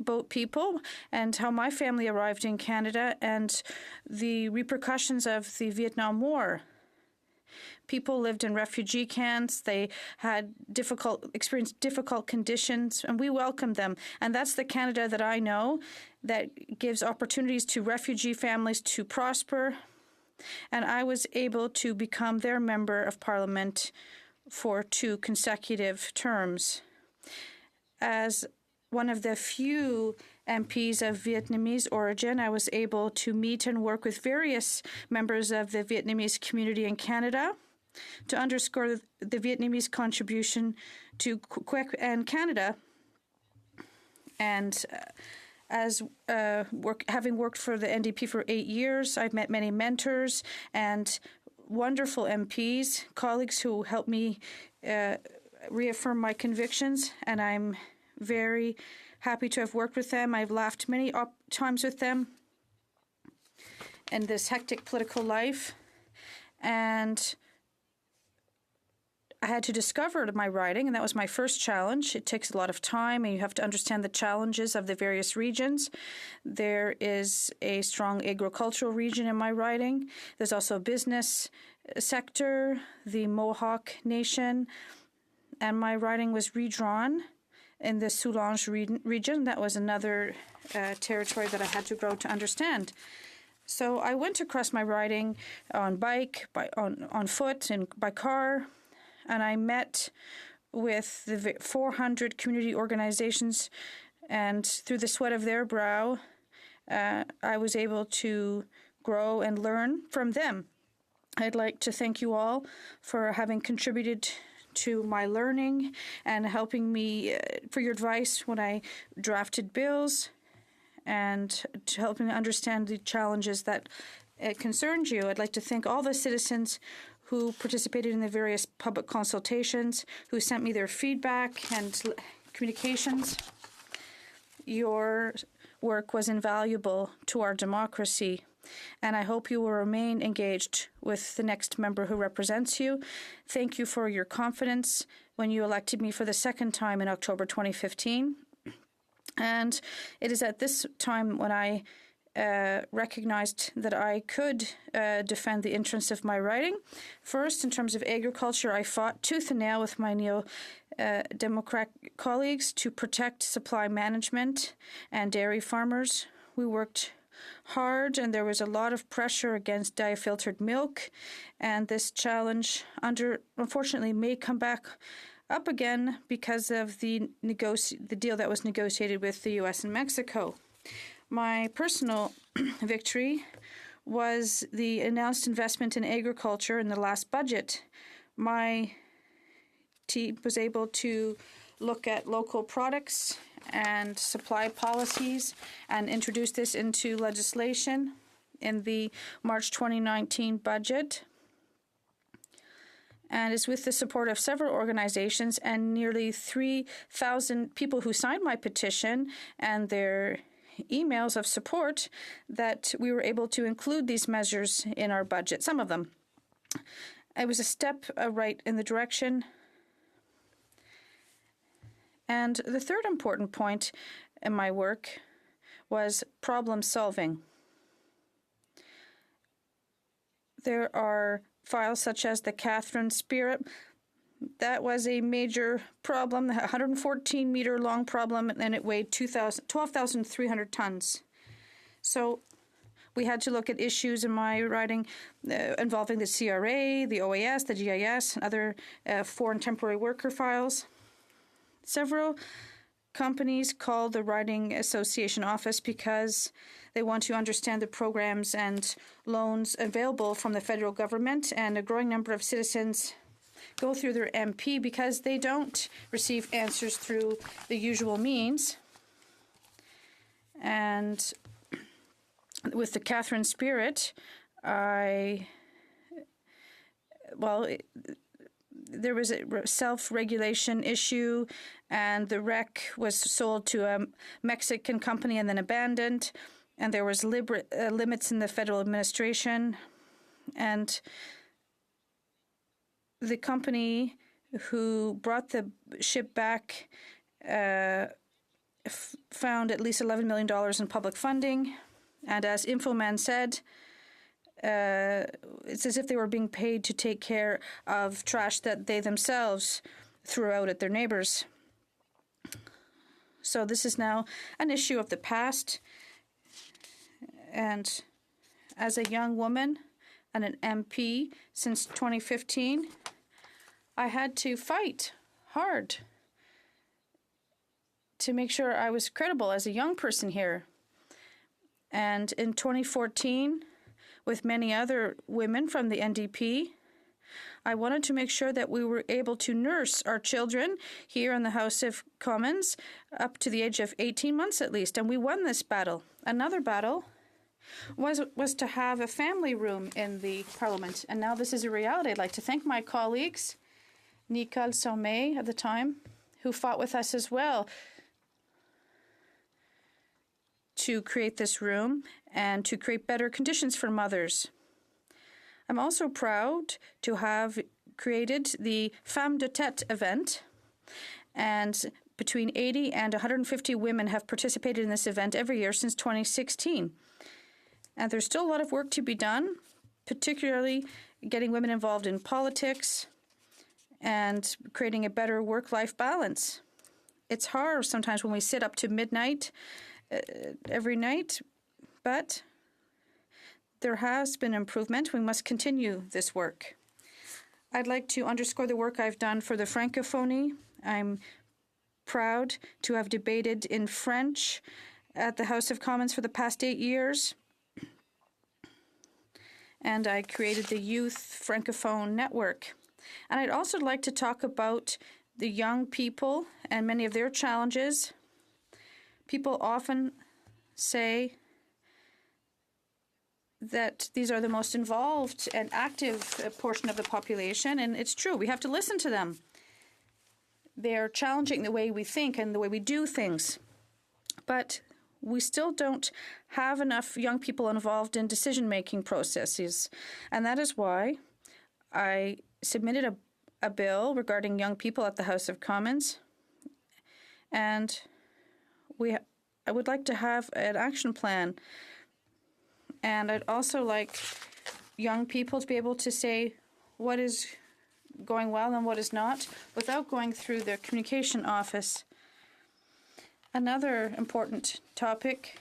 boat people and how my family arrived in Canada and the repercussions of the Vietnam War. People lived in refugee camps. They had experienced difficult conditions, and we welcomed them. And that's the Canada that I know, that gives opportunities to refugee families to prosper. And I was able to become their member of Parliament for 2 consecutive terms. As one of the few MPs of Vietnamese origin, I was able to meet and work with various members of the Vietnamese community in Canada to underscore the Vietnamese contribution to Quebec and Canada. And having worked for the NDP for 8 years, I've met many mentors and wonderful MPs, colleagues who helped me reaffirm my convictions, and I'm very happy to have worked with them. I've laughed many times with them in this hectic political life. And I had to discover my riding, and that was my first challenge. It takes a lot of time, and you have to understand the challenges of the various regions. There is a strong agricultural region in my riding. There's also a business sector, the Mohawk Nation, and my riding was redrawn in the Soulange region. That was another territory that I had to grow to understand. So I went across my riding on bike, on foot, and by car, and I met with the 400 community organizations, and through the sweat of their brow, I was able to grow and learn from them. I'd like to thank you all for having contributed to my learning and helping me for your advice when I drafted bills and to helping me understand the challenges that concerned you. I'd like to thank all the citizens who participated in the various public consultations, who sent me their feedback and communications. Your work was invaluable to our democracy, and I hope you will remain engaged with the next member who represents you. Thank you for your confidence when you elected me for the second time in October 2015. And it is at this time when I recognized that I could defend the interests of my riding. First, in terms of agriculture, I fought tooth and nail with my Neo-Democrat colleagues to protect supply management and dairy farmers. We worked hard, and there was a lot of pressure against dye-filtered milk, and this challenge, unfortunately, may come back up again because of the deal that was negotiated with the U.S. and Mexico. My personal victory was the announced investment in agriculture in the last budget. My team was able to look at local products and supply policies and introduce this into legislation in the March 2019 budget. And it's with the support of several organizations and nearly 3,000 people who signed my petition and their emails of support that we were able to include these measures in our budget, some of them. It was a step right in the direction. And the third important point in my work was problem solving. There are files such as the Catherine Spirit. That was a major problem, a 114-meter long problem, and it weighed 12,300 tons. So we had to look at issues in my writing involving the CRA, the OAS, the GIS, and other foreign temporary worker files. Several companies called the Riding Association office because they want to understand the programs and loans available from the federal government, and a growing number of citizens go through their MP because they don't receive answers through the usual means. And with the Catherine Spirit, there was a self-regulation issue, and the wreck was sold to a Mexican company and then abandoned, and there was limits in the federal administration, and the company who brought the ship back found at least $11 million in public funding, and as Infoman said, it's as if they were being paid to take care of trash that they themselves threw out at their neighbors. So this is now an issue of the past. And as a young woman and an MP since 2015, I had to fight hard to make sure I was credible as a young person here. And in 2014, with many other women from the NDP, I wanted to make sure that we were able to nurse our children here in the House of Commons up to the age of 18 months at least, and we won this battle. Another battle was to have a family room in the Parliament, and now this is a reality. I'd like to thank my colleagues, Nicole Sommet at the time, who fought with us as well to create this room and to create better conditions for mothers. I'm also proud to have created the Femme de Tête event, and between 80 and 150 women have participated in this event every year since 2016. And there's still a lot of work to be done, particularly getting women involved in politics and creating a better work-life balance. It's hard sometimes when we sit up to midnight every night, but there has been improvement. We must continue this work. I'd like to underscore the work I've done for the Francophonie. I'm proud to have debated in French at the House of Commons for the past 8 years. and I created the Youth Francophone Network. And I'd also like to talk about the young people and many of their challenges. People often say that these are the most involved and active portion of the population, and it's true. We have to listen to them. They're challenging the way we think and the way we do things. But we still don't have enough young people involved in decision-making processes. And that is why I submitted a bill regarding young people at the House of Commons. And I would like to have an action plan. And I'd also like young people to be able to say what is going well and what is not without going through the communication office. Another important topic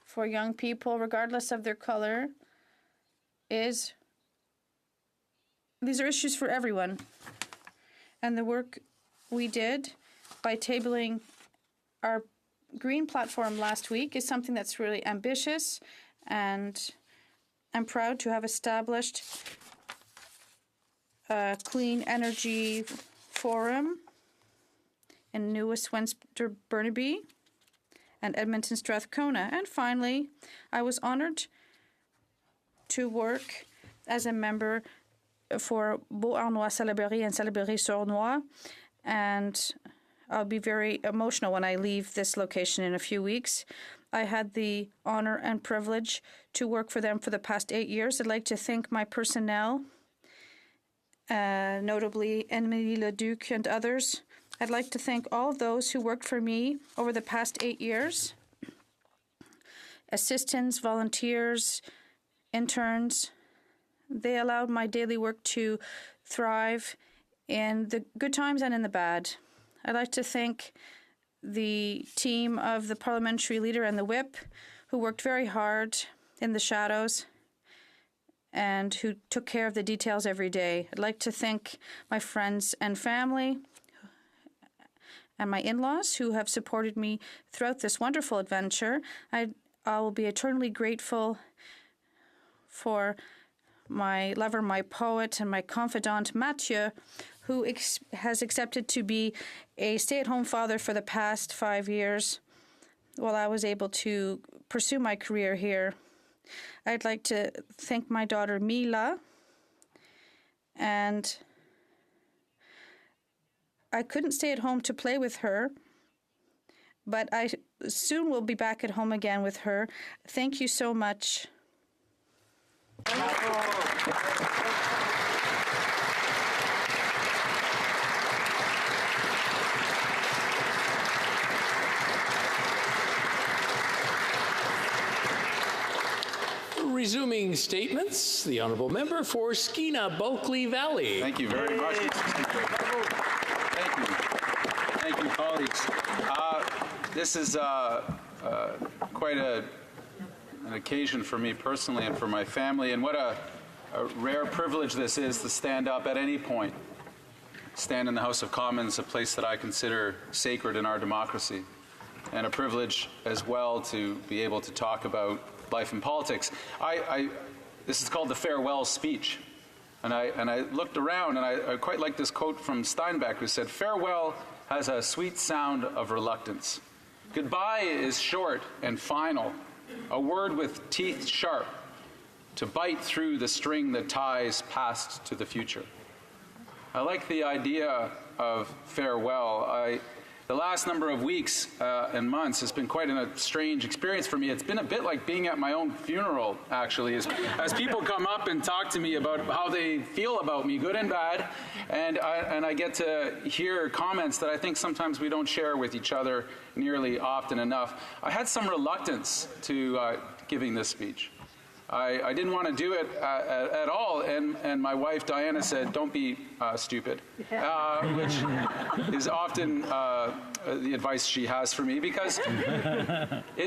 for young people, regardless of their color, is these are issues for everyone. And the work we did by tabling our green platform last week is something that's really ambitious, and I'm proud to have established a clean energy forum in New Westminster, Burnaby, and Edmonton, Strathcona. And finally, I was honored to work as a member for Beauharnois, Salaberry, and Salaberry-sur-Noix, and I'll be very emotional when I leave this location in a few weeks. I had the honor and privilege to work for them for the past 8 years. I'd like to thank my personnel, notably Emily Leduc and others. I'd like to thank all of those who worked for me over the past 8 years. Assistants, volunteers, interns. They allowed my daily work to thrive in the good times and in the bad. I'd like to thank the team of the parliamentary leader and the whip, who worked very hard in the shadows and who took care of the details every day. I'd like to thank my friends and family and my in-laws who have supported me throughout this wonderful adventure. I will be eternally grateful for my lover, my poet, and my confidant, Mathieu, who has accepted to be a stay-at-home father for the past 5 years while I was able to pursue my career here. I'd like to thank my daughter, Mila, and I couldn't stay at home to play with her, but I soon will be back at home again with her. Thank you so much. Resuming statements, the Honourable Member for Skeena Bulkley Valley. Thank you very much, Mr. Speaker. Thank you. Thank you, colleagues. This is quite an occasion for me personally and for my family, and what a rare privilege this is to stand up at any point. Stand in the House of Commons, a place that I consider sacred in our democracy, and a privilege as well to be able to talk about life and politics. This is called the farewell speech. And I looked around, and I quite like this quote from Steinbeck, who said, "Farewell has a sweet sound of reluctance. Goodbye is short and final, a word with teeth sharp, to bite through the string that ties past to the future." I like the idea of farewell. The last number of weeks and months has been quite a strange experience for me. It's been a bit like being at my own funeral, actually, as people come up and talk to me about how they feel about me, good and bad, and I get to hear comments that I think sometimes we don't share with each other nearly often enough. I had some reluctance to giving this speech. I didn't want to do it at all, and my wife Diana said, "Don't be stupid," which is often the advice she has for me, because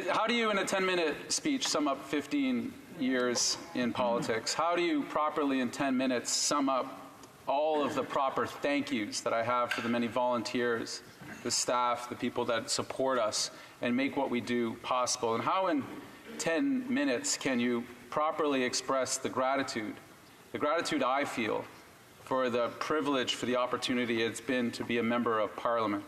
how do you in a 10-minute speech sum up 15 years in politics? How do you properly in 10 minutes sum up all of the proper thank yous that I have for the many volunteers, the staff, the people that support us and make what we do possible? And how in 10 minutes can you properly express the gratitude I feel for the privilege, for the opportunity it's been to be a member of Parliament.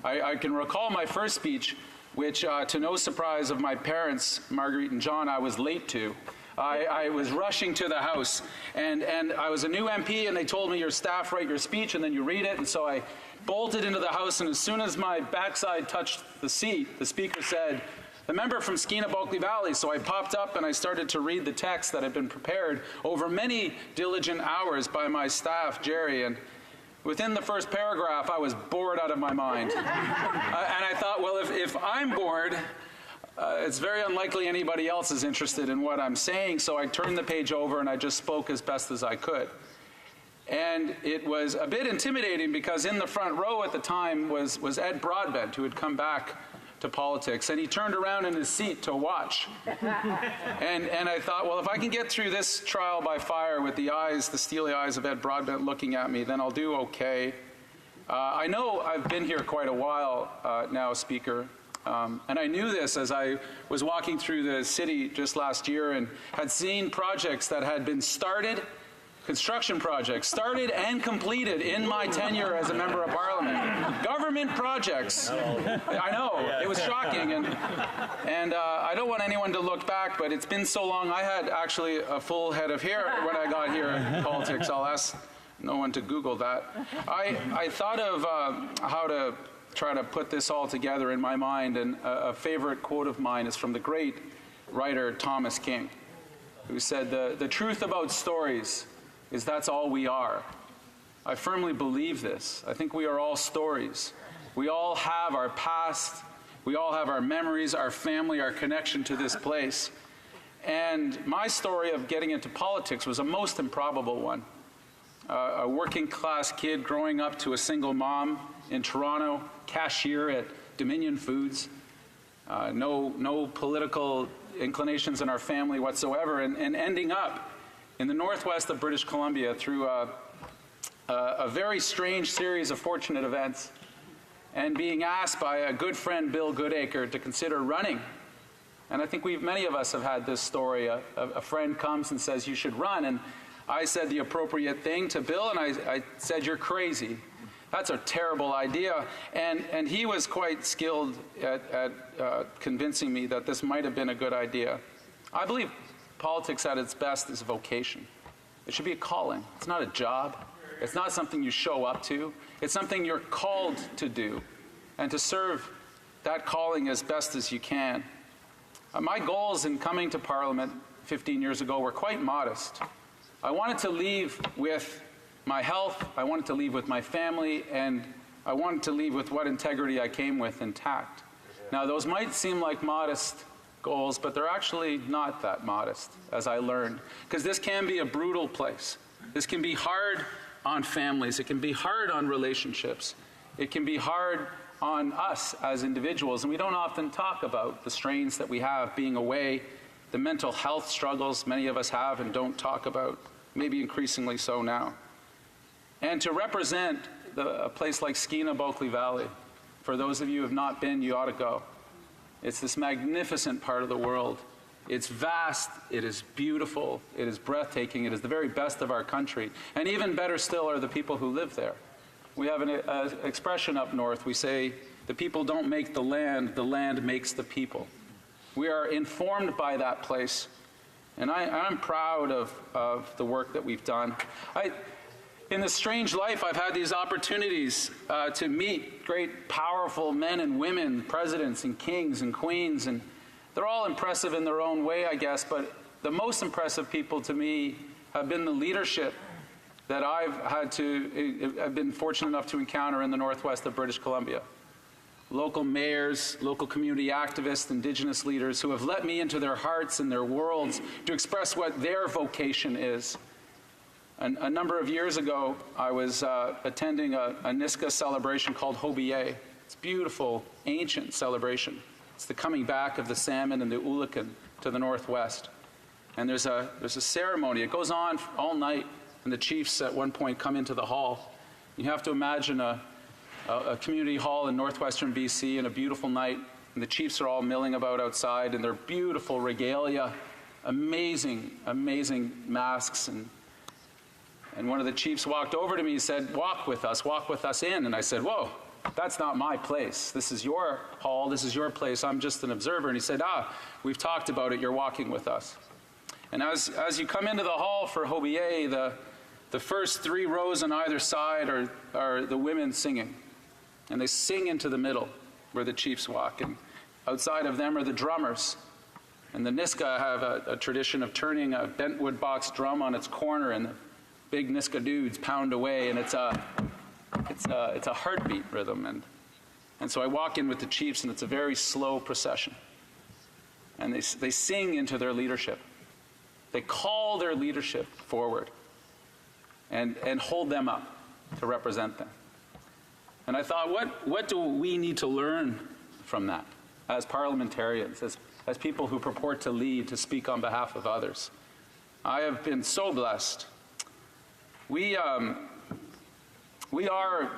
I can recall my first speech, which, to no surprise of my parents, Marguerite and John, I was late to. I was rushing to the House, and I was a new MP, and they told me your staff write your speech, and then you read it, and so I bolted into the House, and as soon as my backside touched the seat, the Speaker said, "The member from Skeena-Bulkley Valley." So I popped up and I started to read the text that had been prepared over many diligent hours by my staff, Jerry, and within the first paragraph, I was bored out of my mind. And I thought, well, if I'm bored, it's very unlikely anybody else is interested in what I'm saying, so I turned the page over and I just spoke as best as I could. And it was a bit intimidating because in the front row at the time was Ed Broadbent, who had come back to politics, and he turned around in his seat to watch. And I thought, well, if I can get through this trial by fire with the eyes, the steely eyes of Ed Broadbent looking at me, then I'll do okay. I know I've been here quite a while now, Speaker, and I knew this as I was walking through the city just last year and had seen projects that had been started, construction projects, started and completed in my tenure as a member of Parliament. Government projects. I know, it was shocking. And I don't want anyone to look back, but it's been so long. I had actually a full head of hair when I got here in politics. I'll ask no one to Google that. I thought of how to try to put this all together in my mind, and a favorite quote of mine is from the great writer Thomas King, who said, the truth about stories is that's all we are. I firmly believe this. I think we are all stories. We all have our past, we all have our memories, our family, our connection to this place. And my story of getting into politics was a most improbable one. A working class kid growing up to a single mom in Toronto, cashier at Dominion Foods, no political inclinations in our family whatsoever, and ending up in the northwest of British Columbia through a very strange series of fortunate events, and being asked by a good friend, Bill Goodacre, to consider running. And I think many of us have had this story. A friend comes and says, you should run. And I said the appropriate thing to Bill, and I said, you're crazy. That's a terrible idea. And he was quite skilled at convincing me that this might have been a good idea. I believe politics at its best is a vocation. It should be a calling. It's not a job. It's not something you show up to. It's something you're called to do, and to serve that calling as best as you can. My goals in coming to Parliament 15 years ago were quite modest. I wanted to leave with my health, I wanted to leave with my family, and I wanted to leave with what integrity I came with intact. Now, those might seem like modest goals, but they're actually not that modest, as I learned, because this can be a brutal place. This can be hard on families. It can be hard on relationships. It can be hard on us as individuals, and we don't often talk about the strains that we have being away, the mental health struggles many of us have and don't talk about, maybe increasingly so now. And to represent a place like Skeena-Bulkley Valley, for those of you who have not been, you ought to go. It's this magnificent part of the world. It's vast, it is beautiful, it is breathtaking, it is the very best of our country. And even better still are the people who live there. We have an expression up north. We say, the people don't make the land makes the people. We are informed by that place. And I'm proud of the work that we've done. In this strange life, I've had these opportunities to meet great, powerful men and women, presidents and kings and queens, and they're all impressive in their own way, I guess, but the most impressive people to me have been the leadership that I've been fortunate enough to encounter in the northwest of British Columbia. Local mayors, local community activists, Indigenous leaders who have let me into their hearts and their worlds to express what their vocation is. A number of years ago, I was attending a Niska celebration called HoC. It's a beautiful, ancient celebration. It's the coming back of the salmon and the ulikan to the northwest. And there's a ceremony. It goes on all night, and the chiefs at one point come into the hall. You have to imagine a community hall in northwestern BC, and a beautiful night, and the chiefs are all milling about outside in their beautiful regalia, amazing, amazing masks. And one of the chiefs walked over to me and said, walk with us in. And I said, whoa, that's not my place. This is your hall, this is your place. I'm just an observer. And he said, we've talked about it, you're walking with us. And as you come into the hall for HoBA, the first 3 rows on either side are the women singing. And they sing into the middle where the chiefs walk. And outside of them are the drummers. And the Niska have a tradition of turning a bentwood box drum on its corner, and the big Niska dudes pound away, and it's a heartbeat rhythm. And so I walk in with the chiefs, and it's a very slow procession. And they sing into their leadership. They call their leadership forward and hold them up to represent them. And I thought, what do we need to learn from that as parliamentarians, as people who purport to lead, to speak on behalf of others? I have been so blessed. We are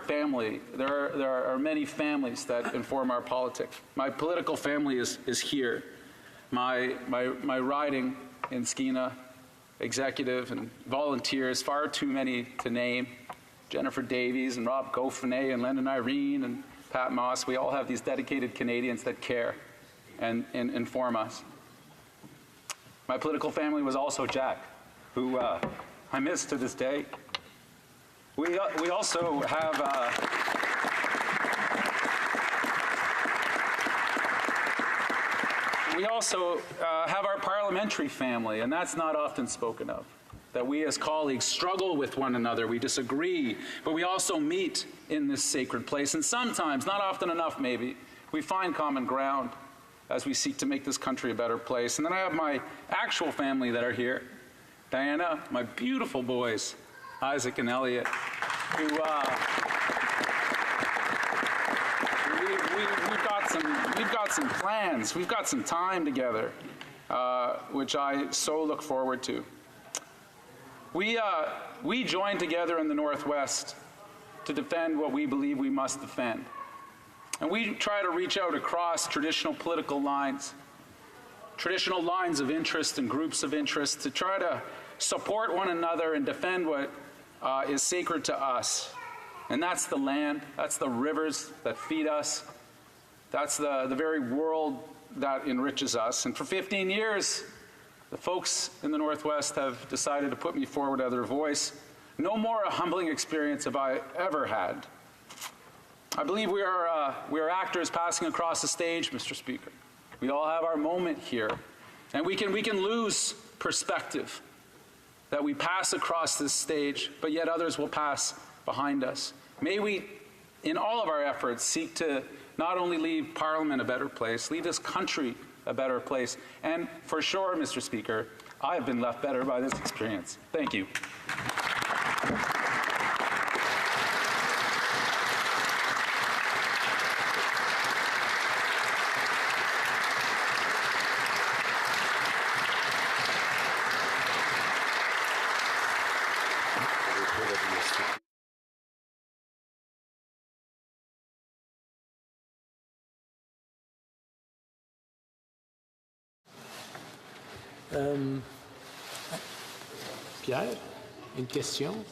family. There are many families that inform our politics. My political family is here. My riding in Skeena, executive and volunteers, far too many to name. Jennifer Davies and Rob Goffinet and Lyndon Irene and Pat Moss, we all have these dedicated Canadians that care and inform us. My political family was also Jack, who I miss to this day. We also have our parliamentary family, and that's not often spoken of. That we as colleagues struggle with one another, we disagree, but we also meet in this sacred place. And sometimes, not often enough maybe, we find common ground as we seek to make this country a better place. And then I have my actual family that are here. Diana, my beautiful boys, Isaac and Elliot, who we've got some plans, we've got some time together, which I so look forward to. We join together in the Northwest to defend what we believe we must defend. And we try to reach out across traditional political lines, traditional lines of interest and groups of interest, to try to support one another and defend what is sacred to us. And that's the land, that's the rivers that feed us, that's the very world that enriches us. And for 15 years, the folks in the Northwest have decided to put me forward as their voice. No more a humbling experience have I ever had. I believe we are actors passing across the stage, Mr. Speaker. We all have our moment here. And we can lose perspective that we pass across this stage, but yet others will pass behind us. May we, in all of our efforts, seek to not only leave Parliament a better place, leave this country a better place. And for sure, Mr. Speaker, I have been left better by this experience. Thank you. Pierre, une question?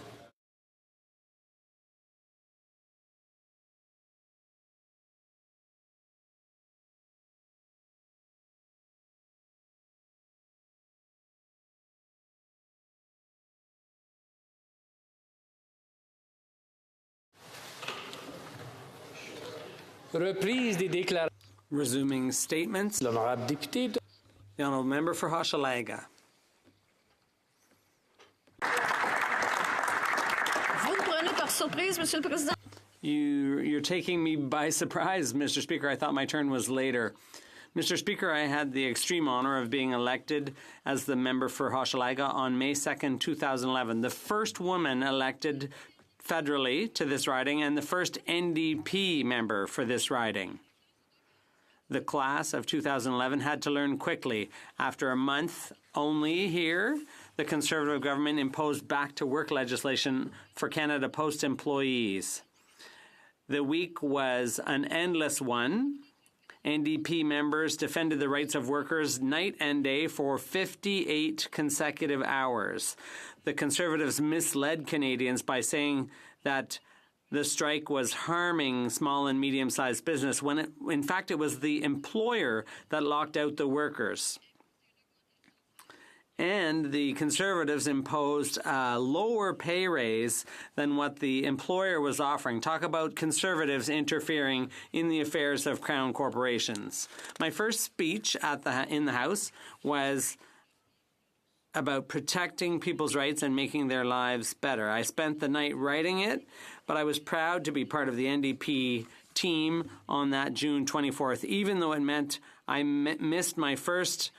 Reprise des déclarations. Resuming statements. L'honorable député. The honourable member for Hochelaga. You're taking me by surprise, Mr. Speaker. I thought my turn was later. Mr. Speaker, I had the extreme honour of being elected as the member for Hochelaga on May 2nd, 2011, the first woman elected federally to this riding and the first NDP member for this riding. The class of 2011 had to learn quickly. After a month only here, the Conservative government imposed back-to-work legislation for Canada Post employees. The week was an endless one, NDP members defended the rights of workers night and day for 58 consecutive hours. The Conservatives misled Canadians by saying that the strike was harming small and medium-sized business when, in fact, it was the employer that locked out the workers. And the Conservatives imposed a lower pay raise than what the employer was offering. Talk about Conservatives interfering in the affairs of Crown corporations. My first speech in the House was about protecting people's rights and making their lives better. I spent the night writing it, but I was proud to be part of the NDP team on that June 24th, even though it meant I missed my first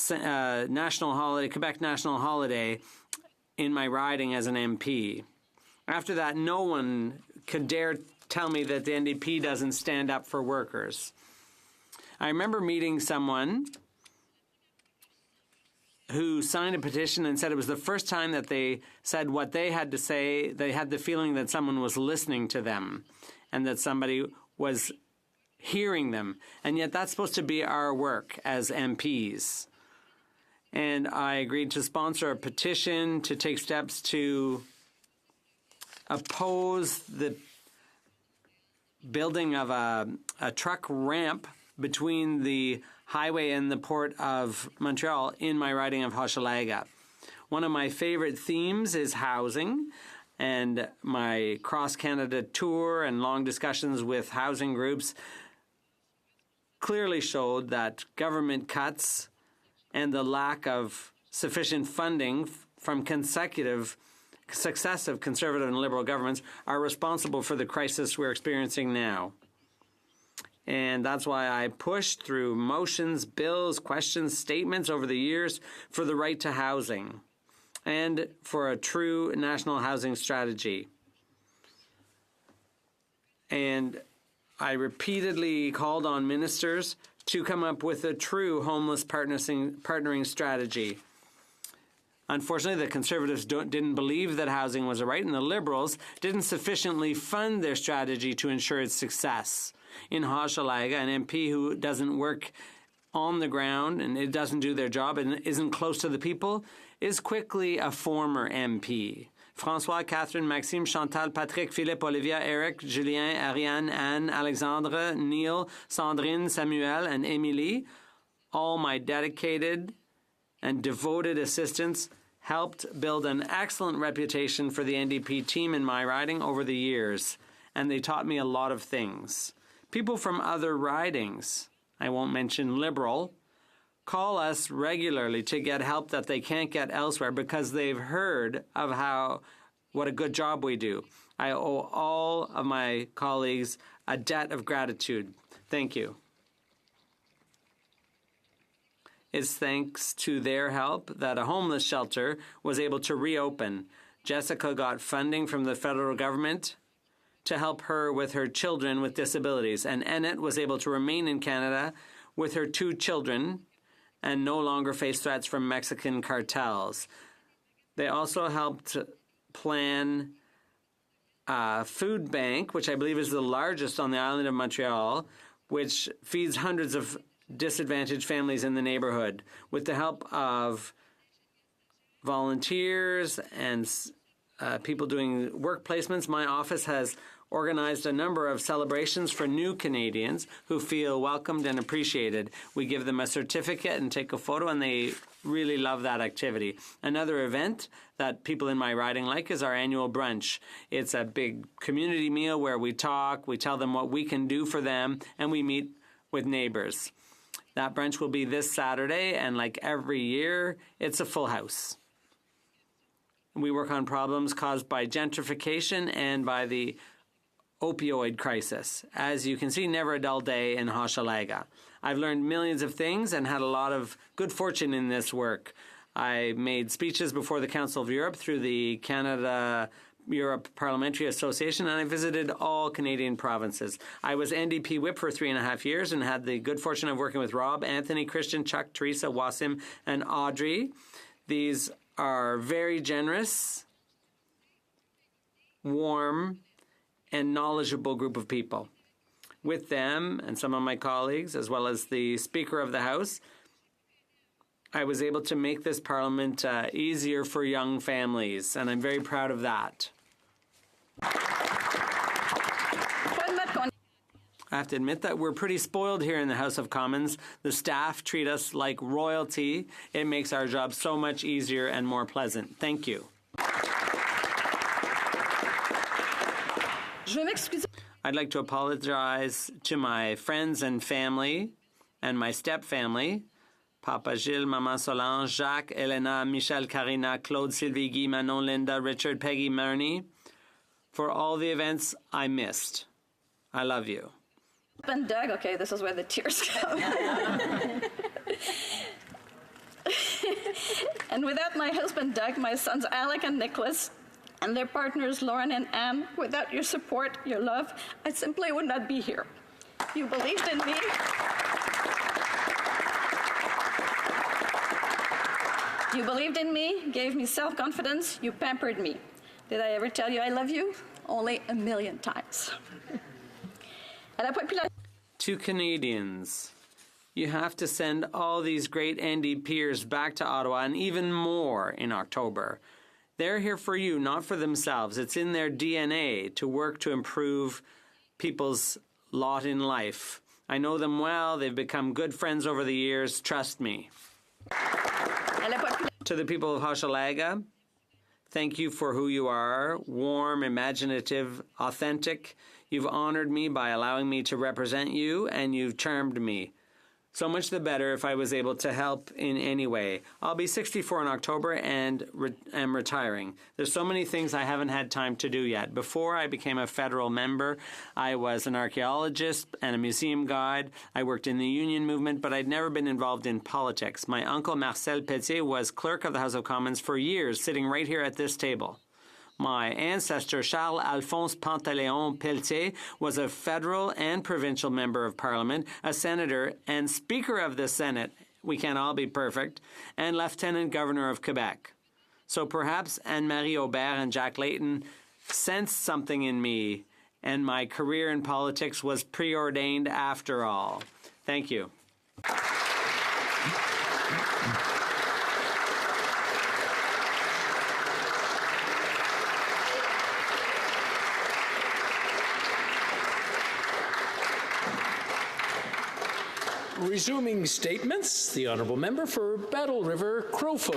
national holiday, Quebec national holiday, in my riding as an MP. After that, no one could dare tell me that the NDP doesn't stand up for workers. I remember meeting someone who signed a petition and said it was the first time that they said what they had to say. They had the feeling that someone was listening to them and that somebody was hearing them. And yet that's supposed to be our work as MPs. And I agreed to sponsor a petition to take steps to oppose the building of a truck ramp between the highway and the Port of Montreal in my riding of Hochelaga. One of my favorite themes is housing, and my cross-Canada tour and long discussions with housing groups clearly showed that government cuts and the lack of sufficient funding from successive Conservative and Liberal governments are responsible for the crisis we're experiencing now. And that's why I pushed through motions, bills, questions, statements over the years for the right to housing and for a true national housing strategy. And I repeatedly called on ministers to come up with a true homeless partnering strategy. Unfortunately, the Conservatives didn't believe that housing was a right, and the Liberals didn't sufficiently fund their strategy to ensure its success. In Hochelaga, an MP who doesn't work on the ground and it doesn't do their job and isn't close to the people is quickly a former MP. François, Catherine, Maxime, Chantal, Patrick, Philippe, Olivia, Eric, Julien, Ariane, Anne, Alexandre, Neil, Sandrine, Samuel, and Émilie, all my dedicated and devoted assistants, helped build an excellent reputation for the NDP team in my riding over the years, and they taught me a lot of things. People from other ridings, I won't mention Liberal, call us regularly to get help that they can't get elsewhere because they've heard of what a good job we do. I owe all of my colleagues a debt of gratitude. Thank you. It's thanks to their help that a homeless shelter was able to reopen. Jessica got funding from the federal government to help her with her children with disabilities, and Annette was able to remain in Canada with her 2 children and no longer face threats from Mexican cartels. They also helped plan a food bank, which I believe is the largest on the island of Montreal, which feeds hundreds of disadvantaged families in the neighborhood. With the help of volunteers and people doing work placements, my office has organized a number of celebrations for new Canadians who feel welcomed and appreciated. We give them a certificate and take a photo, and they really love that activity. Another event that people in my riding like is our annual brunch. It's a big community meal where we talk, we tell them what we can do for them, and we meet with neighbors. That brunch will be this Saturday, and like every year, it's a full house. We work on problems caused by gentrification and by the opioid crisis. As you can see, never a dull day in Hochelaga. I've learned millions of things and had a lot of good fortune in this work. I made speeches before the Council of Europe through the Canada-Europe Parliamentary Association, and I visited all Canadian provinces. I was NDP whip for 3.5 years and had the good fortune of working with Rob, Anthony, Christian, Chuck, Teresa, Wasim, and Audrey. These are very generous, warm, and knowledgeable group of people. with them and some of my colleagues, as well as the Speaker of the House, I was able to make this Parliament easier for young families, and I'm very proud of that. I have to admit that we're pretty spoiled here in the House of Commons. The staff treat us like royalty. It makes our job so much easier and more pleasant. Thank you. I'd like to apologize to my friends and family and my step-family, Papa Gilles, Maman Solange, Jacques, Elena, Michel, Karina, Claude, Sylvie, Guy, Manon, Linda, Richard, Peggy, Marnie, for all the events I missed. I love you. Husband Doug, okay, this is where the tears come. And without my husband Doug, my sons Alec and Nicholas, and their partners Lauren and Anne, without your support, your love, I simply would not be here. You believed in me. You believed in me, gave me self-confidence, you pampered me. Did I ever tell you I love you? Only 1,000,000 times. To Canadians, you have to send all these great NDPers back to Ottawa and even more in October. They're here for you, not for themselves. It's in their DNA to work to improve people's lot in life. I know them well. They've become good friends over the years. Trust me. To the people of Hochelaga, thank you for who you are, warm, imaginative, authentic. You've honored me by allowing me to represent you, and you've charmed me. So much the better if I was able to help in any way. I'll be 64 in October and am retiring. There's so many things I haven't had time to do yet. Before I became a federal member, I was an archaeologist and a museum guide. I worked in the union movement, but I'd never been involved in politics. My uncle Marcel Pelletier was clerk of the House of Commons for years, sitting right here at this table. My ancestor, Charles-Alphonse Pantaléon Pelletier, was a federal and provincial member of Parliament, a senator and Speaker of the Senate, we can't all be perfect, and Lieutenant Governor of Quebec. So perhaps Anne-Marie Aubert and Jack Layton sensed something in me, and my career in politics was preordained after all. Thank you. Resuming statements, the Honourable Member for Battle River Crowfoot.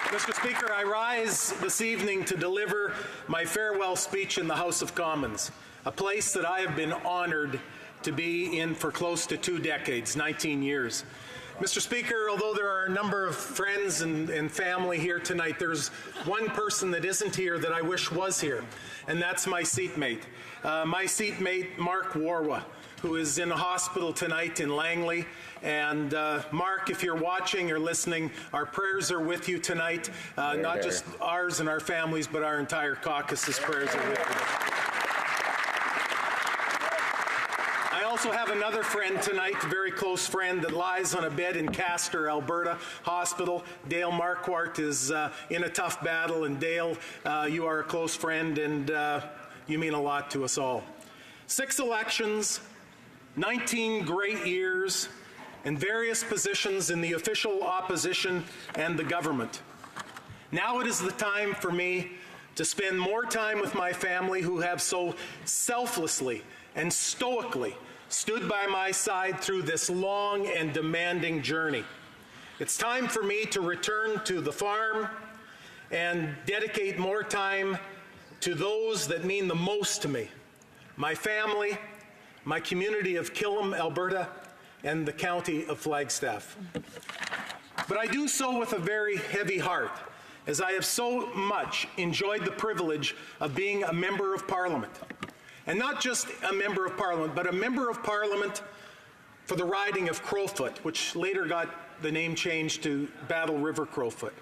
Mr. Speaker, I rise this evening to deliver my farewell speech in the House of Commons, a place that I have been honoured to be in for close to 2 decades, 19 years. Mr. Speaker, although there are a number of friends and family here tonight, there's one person that isn't here that I wish was here, and that's my seatmate. My seatmate, Mark Warwa, who is in a hospital tonight in Langley. And Mark, if you're watching or listening, our prayers are with you tonight. Not just ours and our families, but our entire caucus's prayers are with you. I also have another friend tonight, a very close friend that lies on a bed in Castor, Alberta Hospital. Dale Marquardt is in a tough battle, and Dale, you are a close friend, and you mean a lot to us all. 6 elections, 19 great years, and various positions in the official opposition and the government. Now it is the time for me to spend more time with my family who have so selflessly and stoically stood by my side through this long and demanding journey. It's time for me to return to the farm and dedicate more time to those that mean the most to me, my family, my community of Killam, Alberta, and the county of Flagstaff. But I do so with a very heavy heart, as I have so much enjoyed the privilege of being a member of Parliament. And not just a member of Parliament, but a member of Parliament for the riding of Crowfoot, which later got the name changed to Battle River Crowfoot.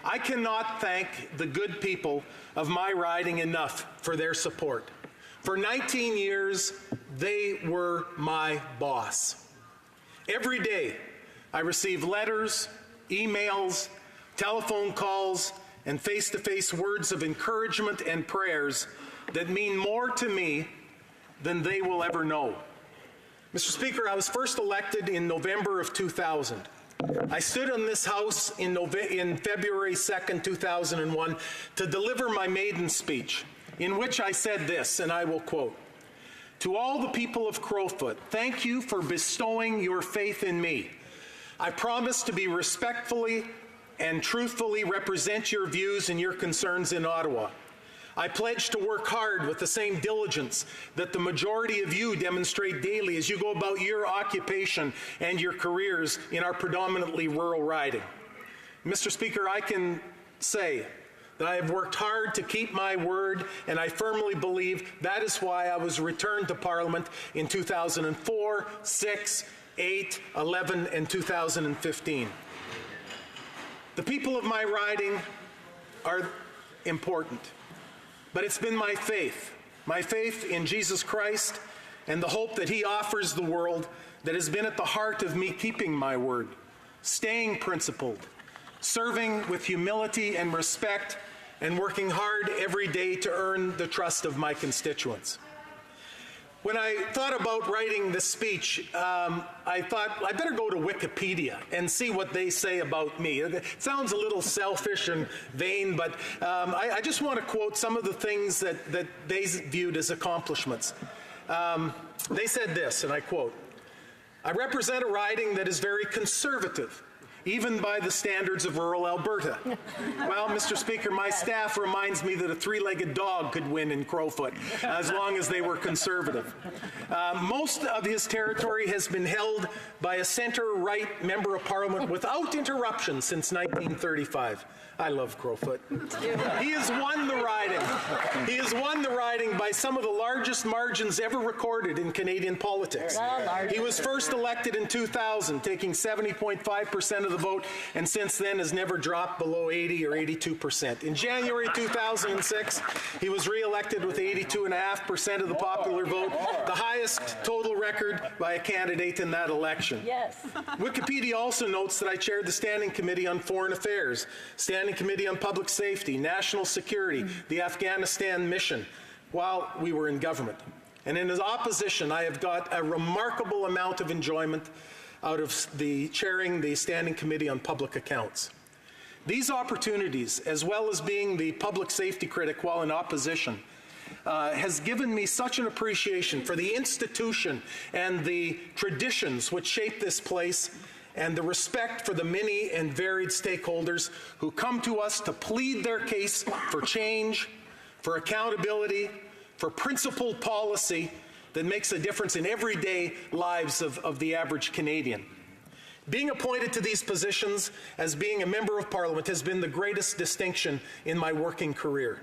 I cannot thank the good people of my riding enough for their support. For 19 years, they were my boss. Every day, I receive letters, emails, telephone calls, and face-to-face words of encouragement and prayers that mean more to me than they will ever know. Mr. Speaker, I was first elected in November of 2000. I stood in this House in February 2nd, 2001, to deliver my maiden speech, in which I said this, and I will quote, "To all the people of Crowfoot, thank you for bestowing your faith in me. I promise to be respectfully and truthfully represent your views and your concerns in Ottawa. I pledge to work hard with the same diligence that the majority of you demonstrate daily as you go about your occupation and your careers in our predominantly rural riding." Mr. Speaker, I can say that I have worked hard to keep my word, and I firmly believe that is why I was returned to Parliament in 2004, 6, 8, 11, and 2015. The people of my riding are important. But it's been my faith in Jesus Christ and the hope that he offers the world that has been at the heart of me keeping my word, staying principled, serving with humility and respect, and working hard every day to earn the trust of my constituents. When I thought about writing this speech, I thought I better go to Wikipedia and see what they say about me. It sounds a little selfish and vain, but I just want to quote some of the things that they viewed as accomplishments. They said this, and I quote, "I represent a riding that is very conservative, even by the standards of rural Alberta." Well, Mr. Speaker, my staff reminds me that a three-legged dog could win in Crowfoot, as long as they were conservative. Most of his territory has been held by a centre-right member of Parliament without interruption since 1935. I love Crowfoot. He has won the riding. He has won the riding by some of the largest margins ever recorded in Canadian politics. He was first elected in 2000, taking 70.5% of the vote, and since then has never dropped below 80 or 82%. In January 2006, he was re-elected with 82.5% of the popular vote, the highest total record by a candidate in that election. Yes. Wikipedia also notes that I chaired the Standing Committee on Foreign Affairs, Standing Committee on Public Safety, National Security, the Afghanistan mission, while we were in government. And in his opposition, I have got a remarkable amount of enjoyment out of chairing the Standing Committee on Public Accounts. These opportunities, as well as being the public safety critic while in opposition, has given me such an appreciation for the institution and the traditions which shape this place, and the respect for the many and varied stakeholders who come to us to plead their case for change, for accountability, for principled policy that makes a difference in everyday lives of the average Canadian. Being appointed to these positions as being a member of Parliament has been the greatest distinction in my working career.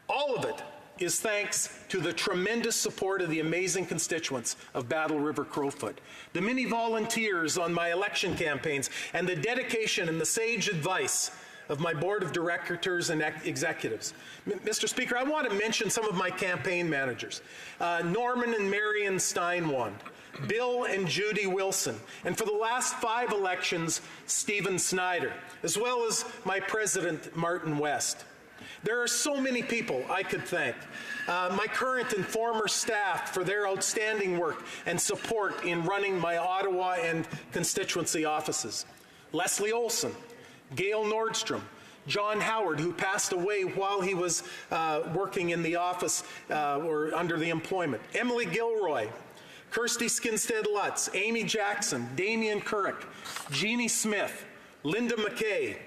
All of it is thanks to the tremendous support of the amazing constituents of Battle River Crowfoot, the many volunteers on my election campaigns, and the dedication and the sage advice of my board of directors and executives. Mr. Speaker, I want to mention some of my campaign managers, Norman and Marion Steinwand, Bill and Judy Wilson, and for the last 5 elections, Stephen Snyder, as well as my president, Martin West. There are so many people I could thank. My current and former staff for their outstanding work and support in running my Ottawa and constituency offices. Leslie Olson, Gail Nordstrom, John Howard, who passed away while he was working in the office or under the employment. Emily Gilroy, Kirsty Skinstead-Lutz, Amy Jackson, Damian Couric, Jeannie Smith, Linda McKay,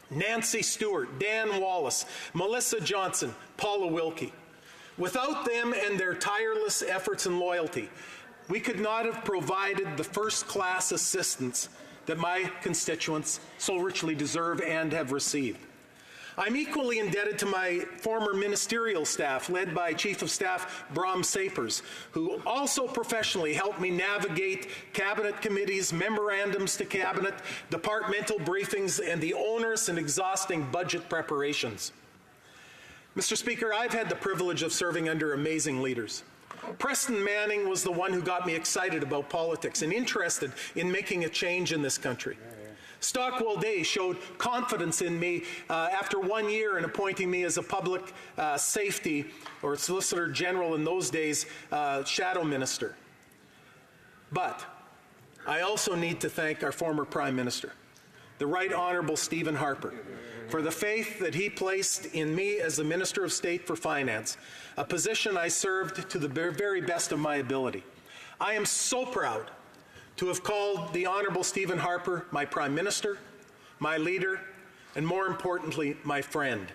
Nancy Stewart, Dan Wallace, Melissa Johnson, Paula Wilkie. Without them and their tireless efforts and loyalty, we could not have provided the first-class assistance that my constituents so richly deserve and have received. I'm equally indebted to my former ministerial staff, led by Chief of Staff Bram Sapers, who also professionally helped me navigate cabinet committees, memorandums to cabinet, departmental briefings, and the onerous and exhausting budget preparations. Mr. Speaker, I've had the privilege of serving under amazing leaders. Preston Manning was the one who got me excited about politics and interested in making a change in this country. Stockwell Day showed confidence in me after 1 year in appointing me as a public safety, or Solicitor General in those days, shadow minister. But I also need to thank our former Prime Minister, the Right Honourable Stephen Harper, for the faith that he placed in me as the Minister of State for Finance, a position I served to the very best of my ability. I am so proud to have called the Honourable Stephen Harper my Prime Minister, my leader, and more importantly, my friend.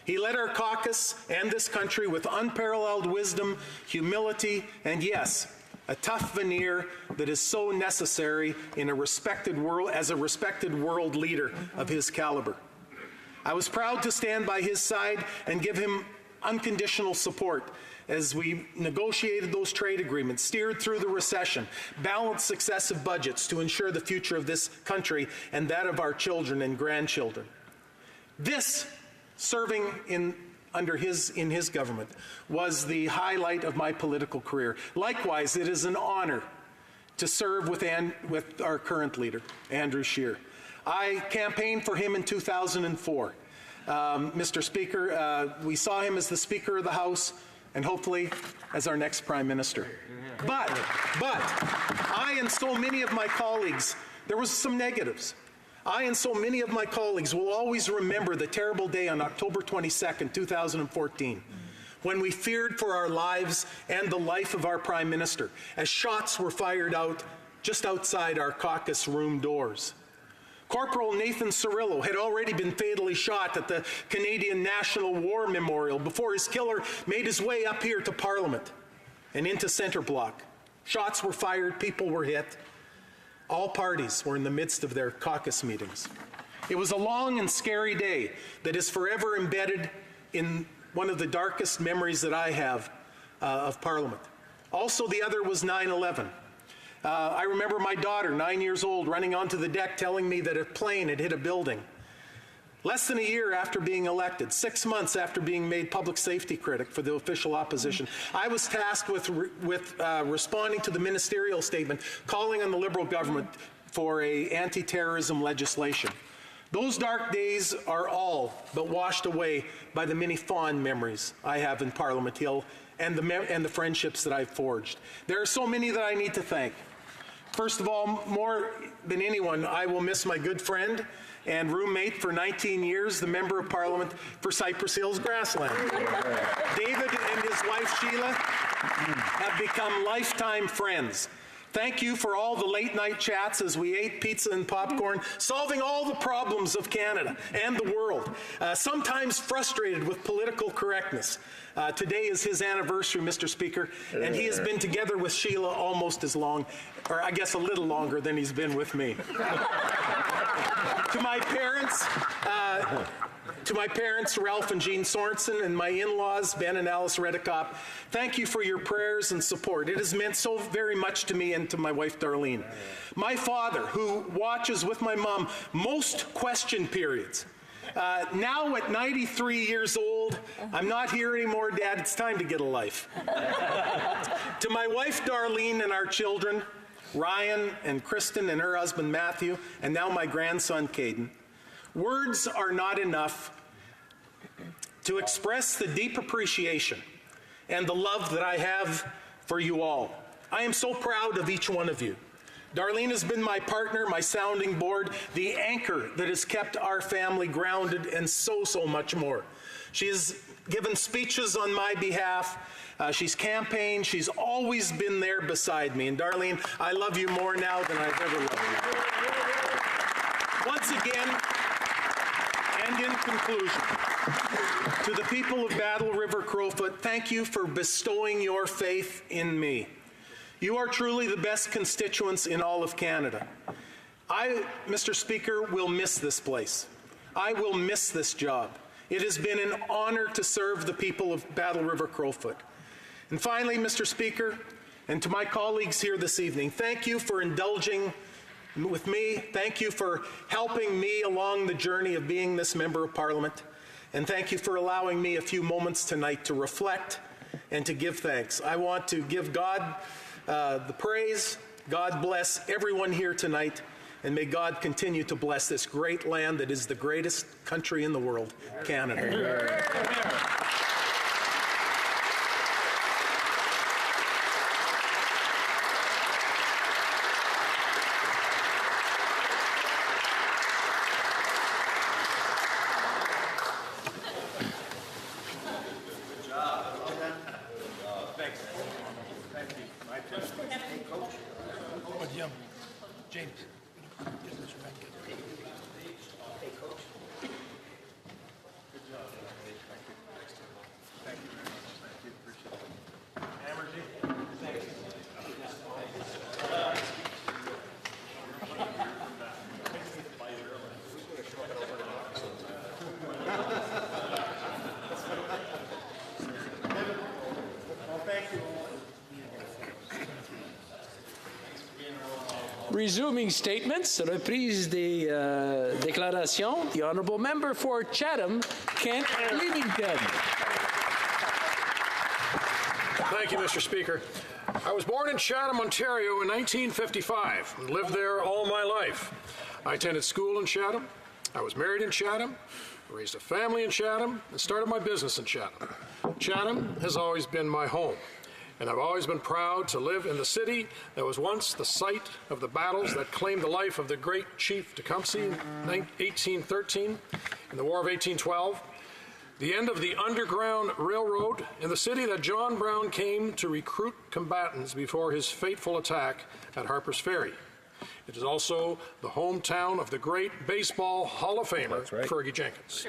He led our caucus and this country with unparalleled wisdom, humility, and yes, a tough veneer that is so necessary in a respected world, as a respected world leader of his caliber. I was proud to stand by his side and give him unconditional support as we negotiated those trade agreements, steered through the recession, balanced successive budgets to ensure the future of this country and that of our children and grandchildren. This, serving in his government, was the highlight of my political career. Likewise, it is an honor to serve with our current leader, Andrew Scheer. I campaigned for him in 2004. Mr. Speaker, we saw him as the Speaker of the House and hopefully as our next Prime Minister. But I and so many of my colleagues, there was some negatives. I and so many of my colleagues will always remember the terrible day on October 22nd, 2014, when we feared for our lives and the life of our Prime Minister as shots were fired out just outside our caucus room doors. Corporal Nathan Cirillo had already been fatally shot at the Canadian National War Memorial before his killer made his way up here to Parliament and into Centre Block. Shots were fired, people were hit. All parties were in the midst of their caucus meetings. It was a long and scary day that is forever embedded in one of the darkest memories that I have of Parliament. Also, the other was 9/11. I remember my daughter, 9 years old, running onto the deck telling me that a plane had hit a building. Less than a year after being elected, 6 months after being made public safety critic for the official opposition, I was tasked with responding to the ministerial statement calling on the Liberal government for anti-terrorism legislation. Those dark days are all but washed away by the many fond memories I have in Parliament Hill and the friendships that I've forged. There are so many that I need to thank. First of all, more than anyone, I will miss my good friend and roommate for 19 years, the Member of Parliament for Cypress Hills Grassland. David and his wife Sheila have become lifetime friends. Thank you for all the late-night chats as we ate pizza and popcorn, solving all the problems of Canada and the world, sometimes frustrated with political correctness. Today is his anniversary, Mr. Speaker, and he has been together with Sheila almost as long, or I guess a little longer than he's been with me. To my parents, Ralph and Jean Sorensen, and my in-laws, Ben and Alice Redekop, thank you for your prayers and support. It has meant so very much to me and to my wife, Darlene. My father, who watches with my mom most question periods. Now at 93 years old, I'm not here anymore, Dad. It's time to get a life. To my wife, Darlene, and our children, Ryan and Kristen and her husband, Matthew, and now my grandson, Caden. Words are not enough to express the deep appreciation and the love that I have for you all. I am so proud of each one of you. Darlene has been my partner, my sounding board, the anchor that has kept our family grounded, and so much more. She has given speeches on my behalf. She's campaigned. She's always been there beside me. And Darlene, I love you more now than I've ever loved you. Once again, and in conclusion, to the people of Battle River Crowfoot, thank you for bestowing your faith in me. You are truly the best constituents in all of Canada. I, Mr. Speaker, will miss this place. I will miss this job. It has been an honor to serve the people of Battle River Crowfoot. And finally, Mr. Speaker, and to my colleagues here this evening, thank you for indulging with me. Thank you for helping me along the journey of being this Member of Parliament. And thank you for allowing me a few moments tonight to reflect and to give thanks. I want to give God the praise. God bless everyone here tonight. and may God continue to bless this great land that is the greatest country in the world, Canada. James. Resuming statements, reprise des déclarations, the honourable member for Chatham, Kent Leamington. Thank you, Mr. Speaker. I was born in Chatham, Ontario in 1955 and lived there all my life. I attended school in Chatham. I was married in Chatham, raised a family in Chatham, and started my business in Chatham. Chatham has always been my home, and I've always been proud to live in the city that was once the site of the battles that claimed the life of the great Chief Tecumseh in 1813 and the War of 1812, the end of the Underground Railroad, and the city that John Brown came to recruit combatants before his fateful attack at Harper's Ferry. It is also the hometown of the great Baseball Hall of Famer, Fergie Jenkins.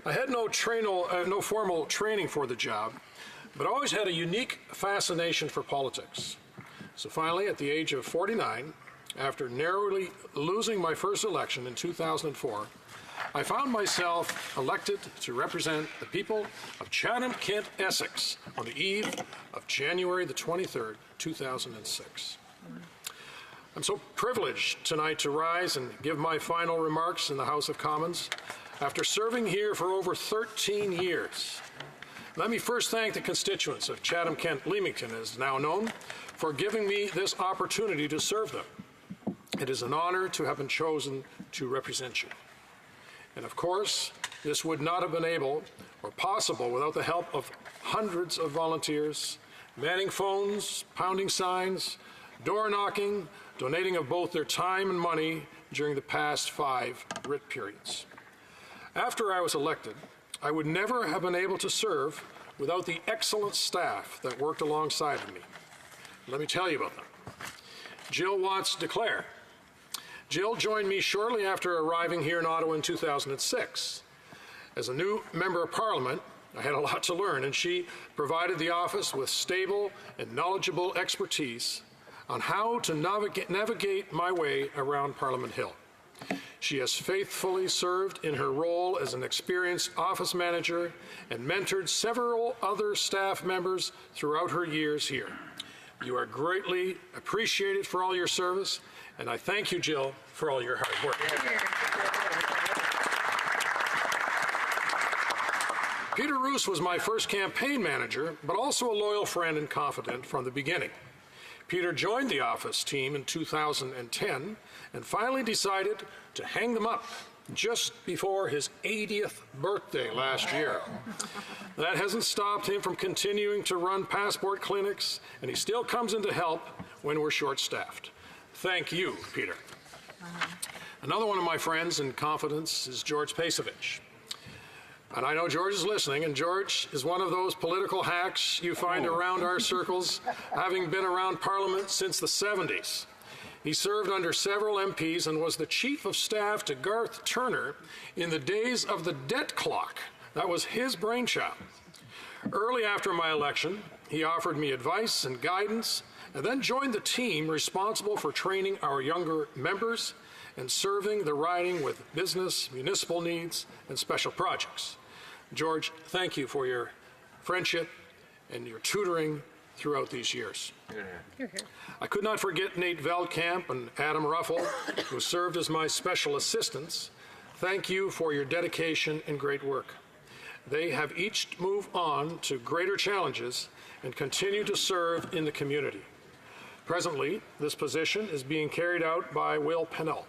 I had no formal training for the job, but I always had a unique fascination for politics. So finally, at the age of 49, after narrowly losing my first election in 2004, I found myself elected to represent the people of Chatham, Kent, Essex on the eve of January the 23rd, 2006. I'm so privileged tonight to rise and give my final remarks in the House of Commons after serving here for over 13 years. Let me first thank the constituents of Chatham, Kent, Leamington, as now known, for giving me this opportunity to serve them. It is an honor to have been chosen to represent you. And of course, this would not have been able or possible without the help of hundreds of volunteers, manning phones, pounding signs, door knocking, donating of both their time and money during the past 5 writ periods. After I was elected, I would never have been able to serve without the excellent staff that worked alongside of me. Let me tell you about them. Jill Watts-DeClaire. Jill joined me shortly after arriving here in Ottawa in 2006. As a new member of Parliament, I had a lot to learn, and she provided the office with stable and knowledgeable expertise on how to navigate my way around Parliament Hill. She has faithfully served in her role as an experienced office manager and mentored several other staff members throughout her years here. You are greatly appreciated for all your service, and I thank you, Jill, for all your hard work. Peter Roos was my first campaign manager, but also a loyal friend and confidant from the beginning. Peter joined the office team in 2010 and finally decided to hang them up just before his 80th birthday last year. That hasn't stopped him from continuing to run passport clinics, and he still comes in to help when we're short-staffed. Thank you, Peter. Another one of my friends in confidence is George Pasovich. And I know George is listening, and George is one of those political hacks you find around our circles, having been around Parliament since the 70s. He served under several MPs and was the Chief of Staff to Garth Turner in the days of the debt clock. That was his brainchild. Early after my election, he offered me advice and guidance, and then joined the team responsible for training our younger members and serving the riding with business, municipal needs, and special projects. George, thank you for your friendship and your tutoring throughout these years. I could not forget Nate Veldkamp and Adam Ruffle, who served as my special assistants. Thank you for your dedication and great work. They have each moved on to greater challenges and continue to serve in the community. Presently, this position is being carried out by Will Pennell,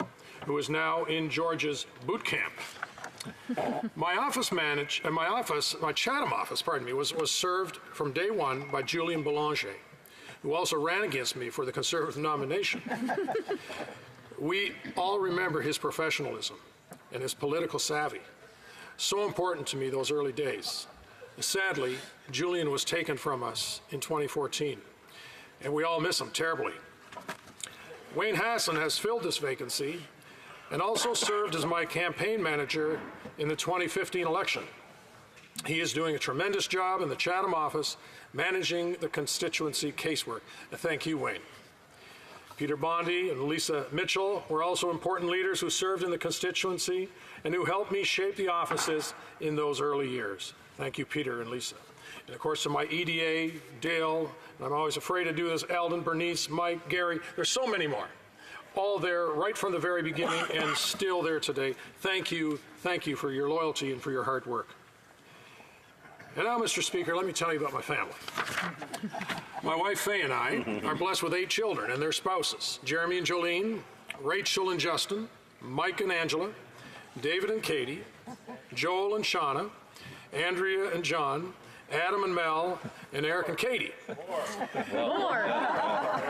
who is now in George's boot camp. My Chatham office, was served from day one by Julian Belanger, who also ran against me for the Conservative nomination. We all remember his professionalism and his political savvy. So important to me those early days. Sadly, Julian was taken from us in 2014, and we all miss him terribly. Wayne Hassan has filled this vacancy and also served as my campaign manager in the 2015 election. He is doing a tremendous job in the Chatham office, managing the constituency casework. Thank you, Wayne. Peter Bondi and Lisa Mitchell were also important leaders who served in the constituency and who helped me shape the offices in those early years. Thank you, Peter and Lisa. And of course, to my EDA, Dale, and I'm always afraid to do this, Eldon, Bernice, Mike, Gary, there's so many more. All there right from the very beginning and still there today. Thank you for your loyalty and for your hard work. And now, Mr. Speaker, let me tell you about my family. My wife, Faye, and I are blessed with 8 children and their spouses, Jeremy and Jolene, Rachel and Justin, Mike and Angela, David and Katie, Joel and Shauna, Andrea and John, Adam and Mel, and Eric and Katie. More.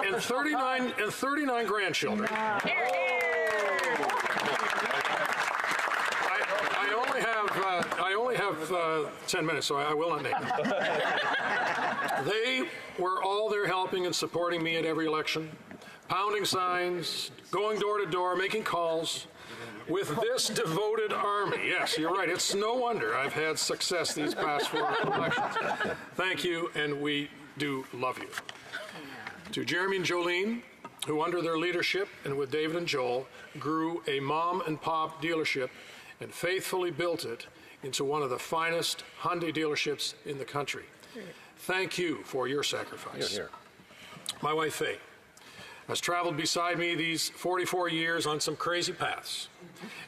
And 39 grandchildren. I only have 10 minutes, so I will not name them. They were all there helping and supporting me at every election, pounding signs, going door to door, making calls. With this devoted army, yes, you're right, it's no wonder I've had success these past 4 elections. Thank you, and we do love you. To Jeremy and Jolene, who under their leadership and with David and Joel grew a mom and pop dealership and faithfully built it into one of the finest Hyundai dealerships in the country. Thank you for your sacrifice. Here, here. My wife, Faye, has traveled beside me these 44 years on some crazy paths,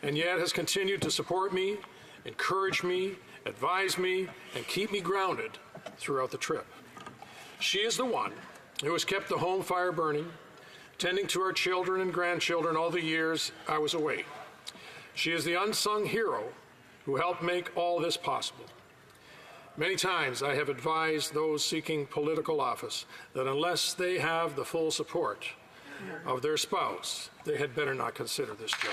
and yet has continued to support me, encourage me, advise me, and keep me grounded throughout the trip. She is the one who has kept the home fire burning, tending to our children and grandchildren all the years I was away. She is the unsung hero who helped make all this possible. Many times I have advised those seeking political office that unless they have the full support of their spouse, they had better not consider this job.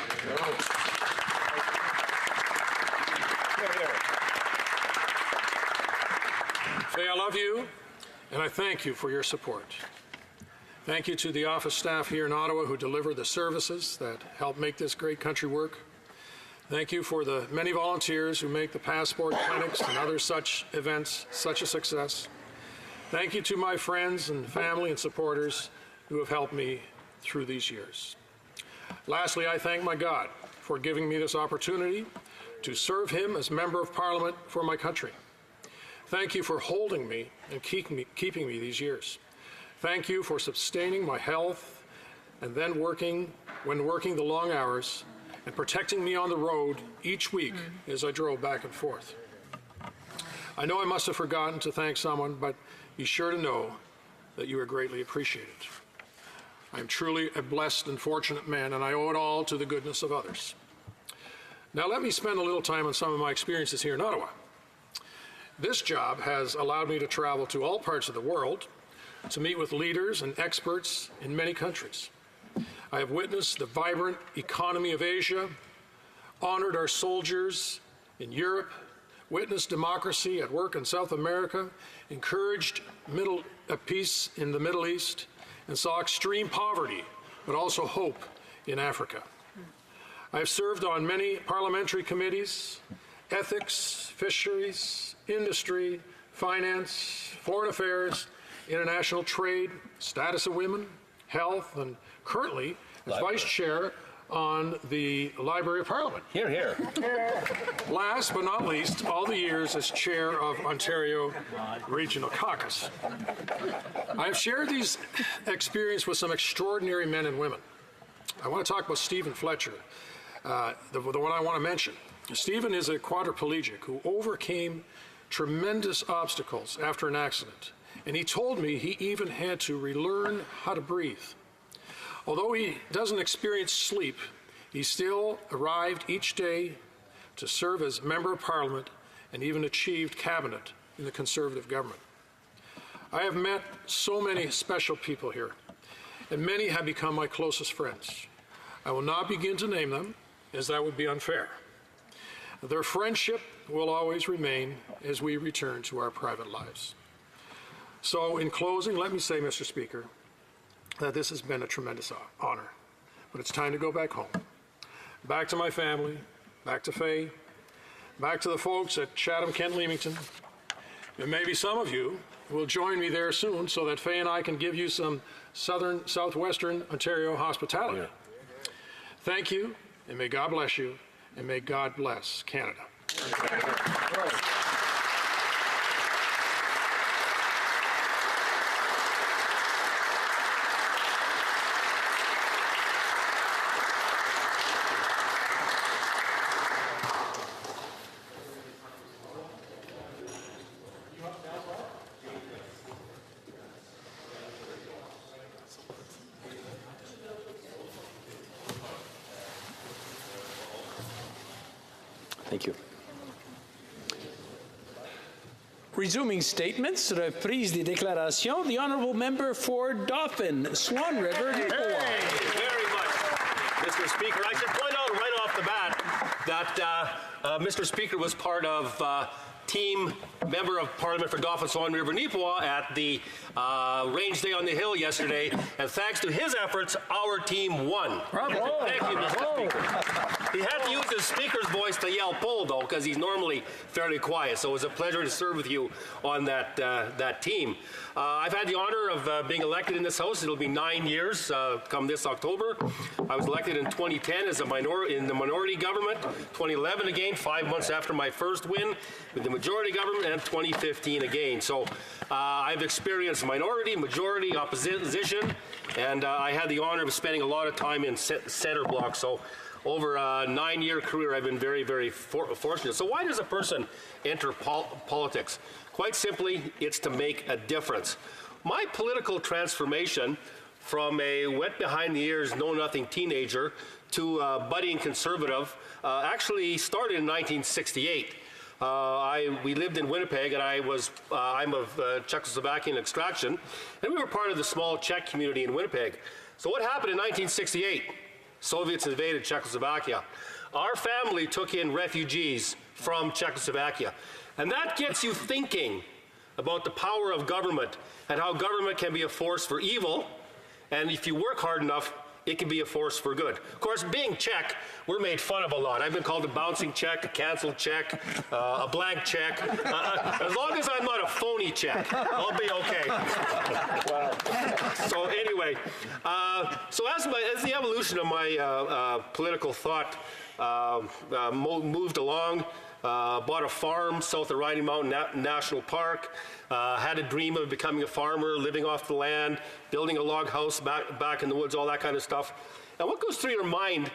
Faye, I love you, and I thank you for your support. Thank you to the office staff here in Ottawa who deliver the services that help make this great country work. Thank you for the many volunteers who make the passport clinics and other such events such a success. Thank you to my friends and family and supporters who have helped me through these years. Lastly, I thank my God for giving me this opportunity to serve him as Member of Parliament for my country. Thank you for holding me and keeping me these years. Thank you for sustaining my health and then working the long hours and protecting me on the road each week as I drove back and forth. I know I must have forgotten to thank someone, but be sure to know that you are greatly appreciated. I am truly a blessed and fortunate man, and I owe it all to the goodness of others. Now let me spend a little time on some of my experiences here in Ottawa. This job has allowed me to travel to all parts of the world to meet with leaders and experts in many countries. I have witnessed the vibrant economy of Asia, honored our soldiers in Europe, witnessed democracy at work in South America, encouraged peace in the Middle East, and saw extreme poverty, but also hope in Africa. I have served on many parliamentary committees, ethics, fisheries, industry, finance, foreign affairs, international trade, status of women, health, and currently as Vice Chair on the Library of Parliament. Here, here. Last but not least, all the years as Chair of Ontario Regional Caucus. I have shared these experiences with some extraordinary men and women. I want to talk about Stephen Fletcher, the one I want to mention. Stephen is a quadriplegic who overcame tremendous obstacles after an accident and he told me he even had to relearn how to breathe. Although he doesn't experience sleep, he still arrived each day to serve as Member of Parliament and even achieved cabinet in the Conservative government. I have met so many special people here, and many have become my closest friends. I will not begin to name them, as that would be unfair. Their friendship will always remain as we return to our private lives. So in closing, let me say, Mr. Speaker, that this has been a tremendous honor, but it's time to go back home. Back to my family, back to Faye, back to the folks at Chatham, Kent, Leamington, and maybe some of you will join me there soon so that Faye and I can give you some southwestern Ontario hospitality. Thank you, and may God bless you, and may God bless Canada. Thank you. Resuming statements, reprise des déclarations, the Honourable Member for Dauphin, Swan River, Thank you very much, Mr. Speaker. I should point out right off the bat that Mr. Speaker was part of team Member of Parliament for Dauphin, Swan River, Neepawa at the Range Day on the Hill yesterday, and thanks to his efforts, our team won. Bravo. Thank you, Mr. Speaker. He had to use his speaker's voice to yell "pull," though, because he's normally fairly quiet. So it was a pleasure to serve with you on that team. I've had the honor of being elected in this House. It'll be 9 years come this October. I was elected in 2010 as in the minority government, 2011 again, 5 months after my first win with the majority government, and 2015 again. So I've experienced minority, majority, opposition, and I had the honor of spending a lot of time in center block. So over a 9-year career, I've been very, very fortunate. So why does a person enter politics? Quite simply, it's to make a difference. My political transformation from a wet behind the ears, know-nothing teenager to a budding conservative actually started in 1968. We lived in Winnipeg, and I'm of Czechoslovakian extraction, and we were part of the small Czech community in Winnipeg. So what happened in 1968? Soviets invaded Czechoslovakia. Our family took in refugees from Czechoslovakia. And that gets you thinking about the power of government and how government can be a force for evil, and if you work hard enough, it can be a force for good. Of course, being Czech, we're made fun of a lot. I've been called a bouncing Czech, a canceled Czech, a blank Czech. As long as I'm not a phony Czech, I'll be okay. So anyway, so as the evolution of my political thought moved along, bought a farm south of Riding Mountain National Park, had a dream of becoming a farmer, living off the land, building a log house back in the woods, all that kind of stuff. And what goes through your mind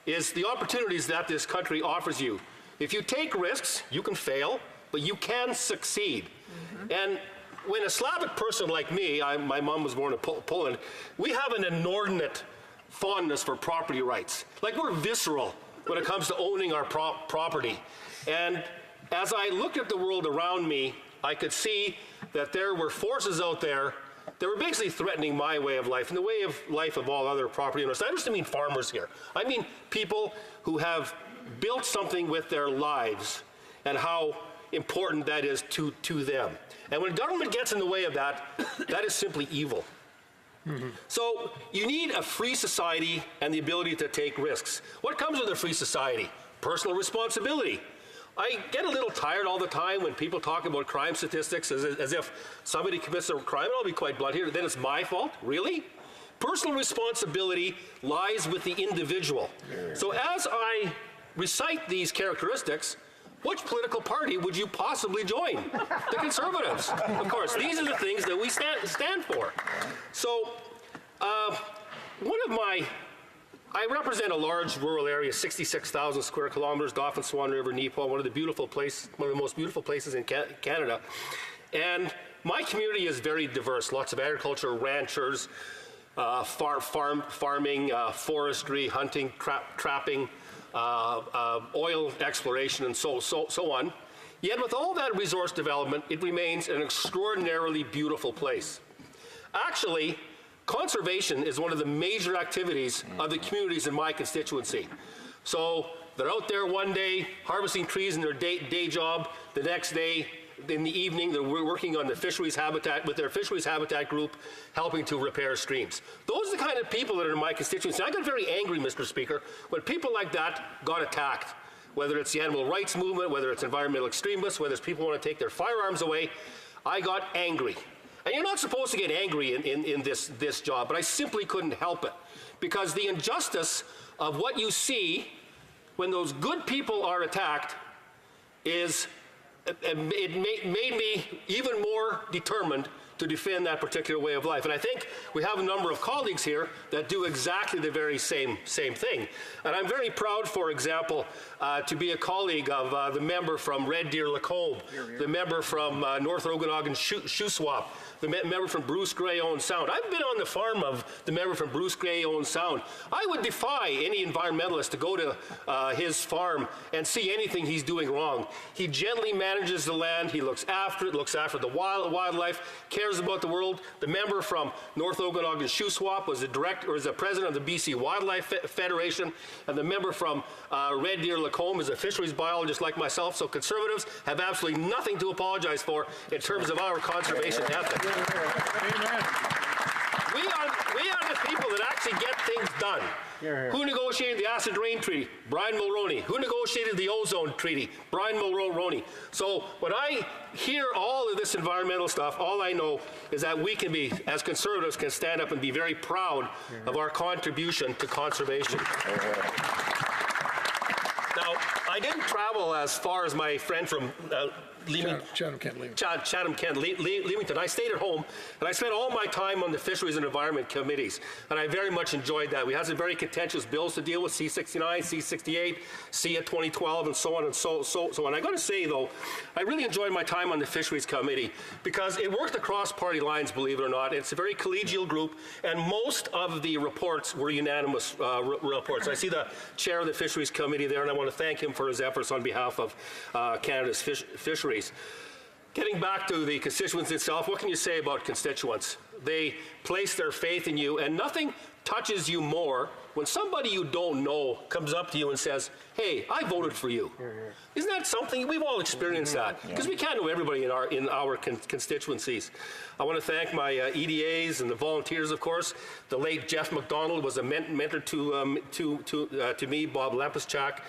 is the opportunities that this country offers you. If you take risks, you can fail, but you can succeed. Mm-hmm. And when a Slavic person like me, my mom was born in Poland, we have an inordinate fondness for property rights. Like, we're visceral when it comes to owning our property. And as I looked at the world around me, I could see that there were forces out there that were basically threatening my way of life and the way of life of all other property owners. I don't just mean farmers here. I mean people who have built something with their lives and how important that is to them. And when government gets in the way of that, that is simply evil. Mm-hmm. So you need a free society and the ability to take risks. What comes with a free society? Personal responsibility. I get a little tired all the time when people talk about crime statistics as if somebody commits a crime, and I'll be quite blunt here, then it's my fault? Really? Personal responsibility lies with the individual. So as I recite these characteristics, which political party would you possibly join? The Conservatives. Of course, these are the things that we stand for. So I represent a large rural area, 66,000 square kilometers, Dauphin, Swan River, Neepawa, one of the most beautiful places in Canada. And my community is very diverse. Lots of agriculture, ranchers, farming, forestry, hunting, trapping, oil exploration, and so on. Yet with all that resource development, it remains an extraordinarily beautiful place. Actually, conservation is one of the major activities of the communities in my constituency. So they're out there one day harvesting trees in their day job. The next day, in the evening, they're working on the fisheries habitat with their fisheries habitat group, helping to repair streams. Those are the kind of people that are in my constituency. I got very angry, Mr. Speaker, when people like that got attacked. Whether it's the animal rights movement, whether it's environmental extremists, whether it's people who want to take their firearms away, I got angry. And you're not supposed to get angry in this job, but I simply couldn't help it. Because the injustice of what you see when those good people are attacked it made me even more determined to defend that particular way of life. And I think we have a number of colleagues here that do exactly the very same thing. And I'm very proud, for example, to be a colleague of the member from Red Deer Lacombe, the member from North Okanagan Shuswap, the member from Bruce Grey Owen Sound. I've been on the farm of the member from Bruce Grey Owen Sound. I would defy any environmentalist to go to his farm and see anything he's doing wrong. He gently manages the land. He looks after it, looks after the wildlife, cares about the world. The member from North Okanagan Shuswap was the president of the BC Wildlife Federation, and the member from Red Deer Lacombe is a fisheries biologist like myself. So conservatives have absolutely nothing to apologize for in terms of our conservation ethic. Amen. We are the people that actually get things done. Who negotiated the Acid Rain Treaty? Brian Mulroney. Who negotiated the Ozone Treaty? Brian Mulroney. So when I hear all of this environmental stuff, all I know is that we can be, as conservatives, can stand up and be very proud of our contribution to conservation. Now, I didn't travel as far as my friend from Chatham Kent, Leamington. I stayed at home, and I spent all my time on the Fisheries and Environment Committees, and I very much enjoyed that. We had some very contentious bills to deal with, C-69, C-68, CIA 2012, and so on and so on. I got to say, though, I really enjoyed my time on the Fisheries Committee because it worked across party lines, believe it or not. It's a very collegial group, and most of the reports were unanimous reports. I see the chair of the Fisheries Committee there, and I want to thank him for his efforts on behalf of Canada's fisheries. Getting back to the constituents itself, what can you say about constituents? They place their faith in you, and nothing touches you more when somebody you don't know comes up to you and says, hey, I voted for you. Isn't that something? We've all experienced that, because we can't know everybody in our constituencies. I want to thank my EDAs and the volunteers, of course. The late Jeff McDonald was a mentor to me, Bob Lempischak,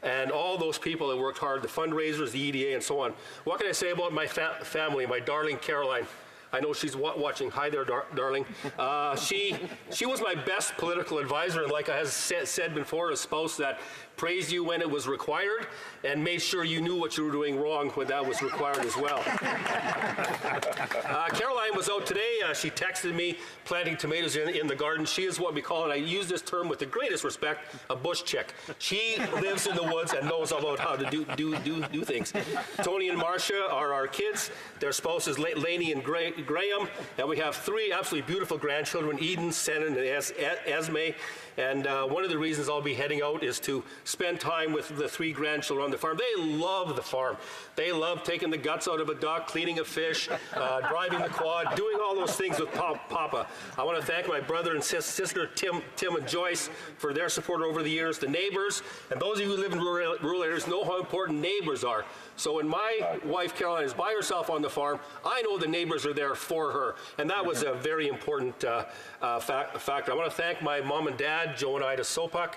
and all those people that worked hard, the fundraisers, the EDA, and so on. What can I say about my family, my darling Caroline? I know she's watching. Hi there, darling. She was my best political advisor, and like I have said before, a spouse that praised you when it was required and made sure you knew what you were doing wrong when that was required as well. Caroline was out today. She texted me planting tomatoes in the garden. She is what we call, and I use this term with the greatest respect, a bush chick. She lives in the woods and knows about how to do things. Tony and Marcia are our kids. Their spouses, Lainey and Graham, and we have three absolutely beautiful grandchildren, Eden, Senan, and Esme. And one of the reasons I'll be heading out is to spend time with the three grandchildren on the farm. They love the farm. They love taking the guts out of a duck, cleaning a fish, driving the quad, doing all those things with Papa. I want to thank my brother and sister, Tim and Joyce, for their support over the years, the neighbors, and those of you who live in rural areas know how important neighbors are. So when my wife, Caroline, is by herself on the farm, I know the neighbors are there for her, and that was a very important factor. I want to thank my mom and dad, Joe and Ida Sopak.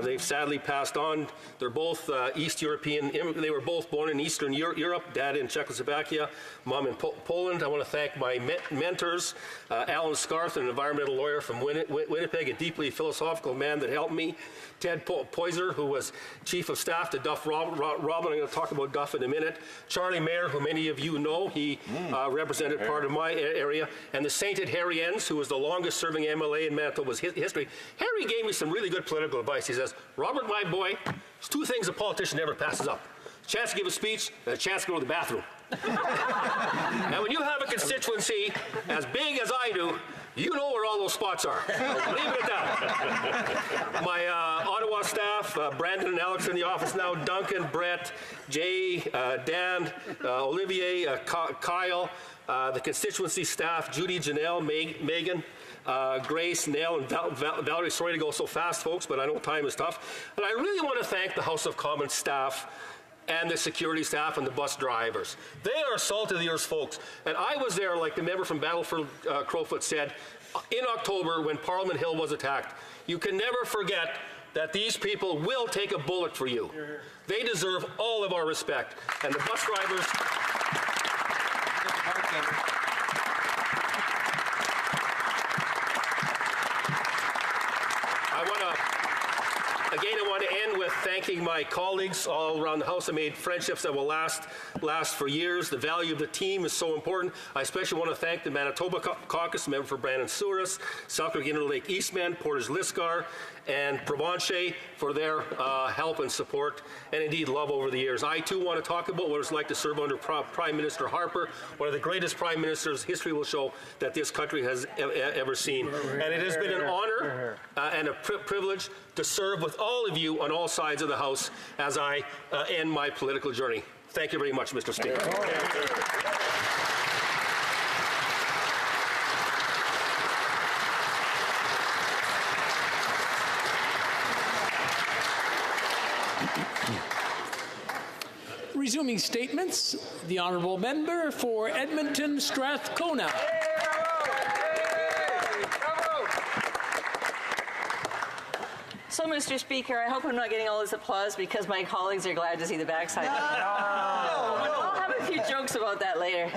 They've sadly passed on. They're both East European. They were both born in Eastern Europe, dad in Czechoslovakia, mom in Poland. I want to thank my mentors, Alan Scarth, an environmental lawyer from Winnipeg, a deeply philosophical man that helped me. Ted Poyser, who was chief of staff to Duff Robin. I'm going to talk about Duff in a minute. Charlie Mayer, who many of you know, he represented part of my area. And the sainted Harry Enns, who was the longest serving MLA in Manitoba's history. Harry gave me some really good political advice. He says, Robert, my boy, there's two things a politician never passes up. chance to give a speech, and a chance to go to the bathroom. And when you have a constituency as big as I do, you know where all those spots are. I'll leave it at that. My Ottawa staff, Brandon and Alex in the office now, Duncan, Brett, Jay, Dan, Olivier, Kyle, the constituency staff, Judy, Janelle, Megan, Grace, Nell, and Valerie. Sorry to go so fast, folks, but I know time is tough. And I really want to thank the House of Commons staff and the security staff and the bus drivers. They are salt of the earth folks. And I was there, like the member from Battleford Crowfoot said, in October when Parliament Hill was attacked. You can never forget that these people will take a bullet for you. They deserve all of our respect. And the bus drivers... Again, I want to end with thanking my colleagues all around the House. I made friendships that will last for years. The value of the team is so important. I especially want to thank the Manitoba Caucus, member for Brandon Souris, South Carolina Lake Eastman, Portage Lisgar, and Provencher for their help and support, and indeed love over the years. I too want to talk about what it's like to serve under Prime Minister Harper, one of the greatest prime ministers history will show that this country has ever seen. And it has been an honor and a privilege to serve with all of you on all sides of the House as I end my political journey. Thank you very much, Mr. Speaker. Resuming statements, the honourable member for Edmonton Strathcona. So, Mr. Speaker, I hope I'm not getting all this applause because my colleagues are glad to see the backside. No. I'll have a few jokes about that later.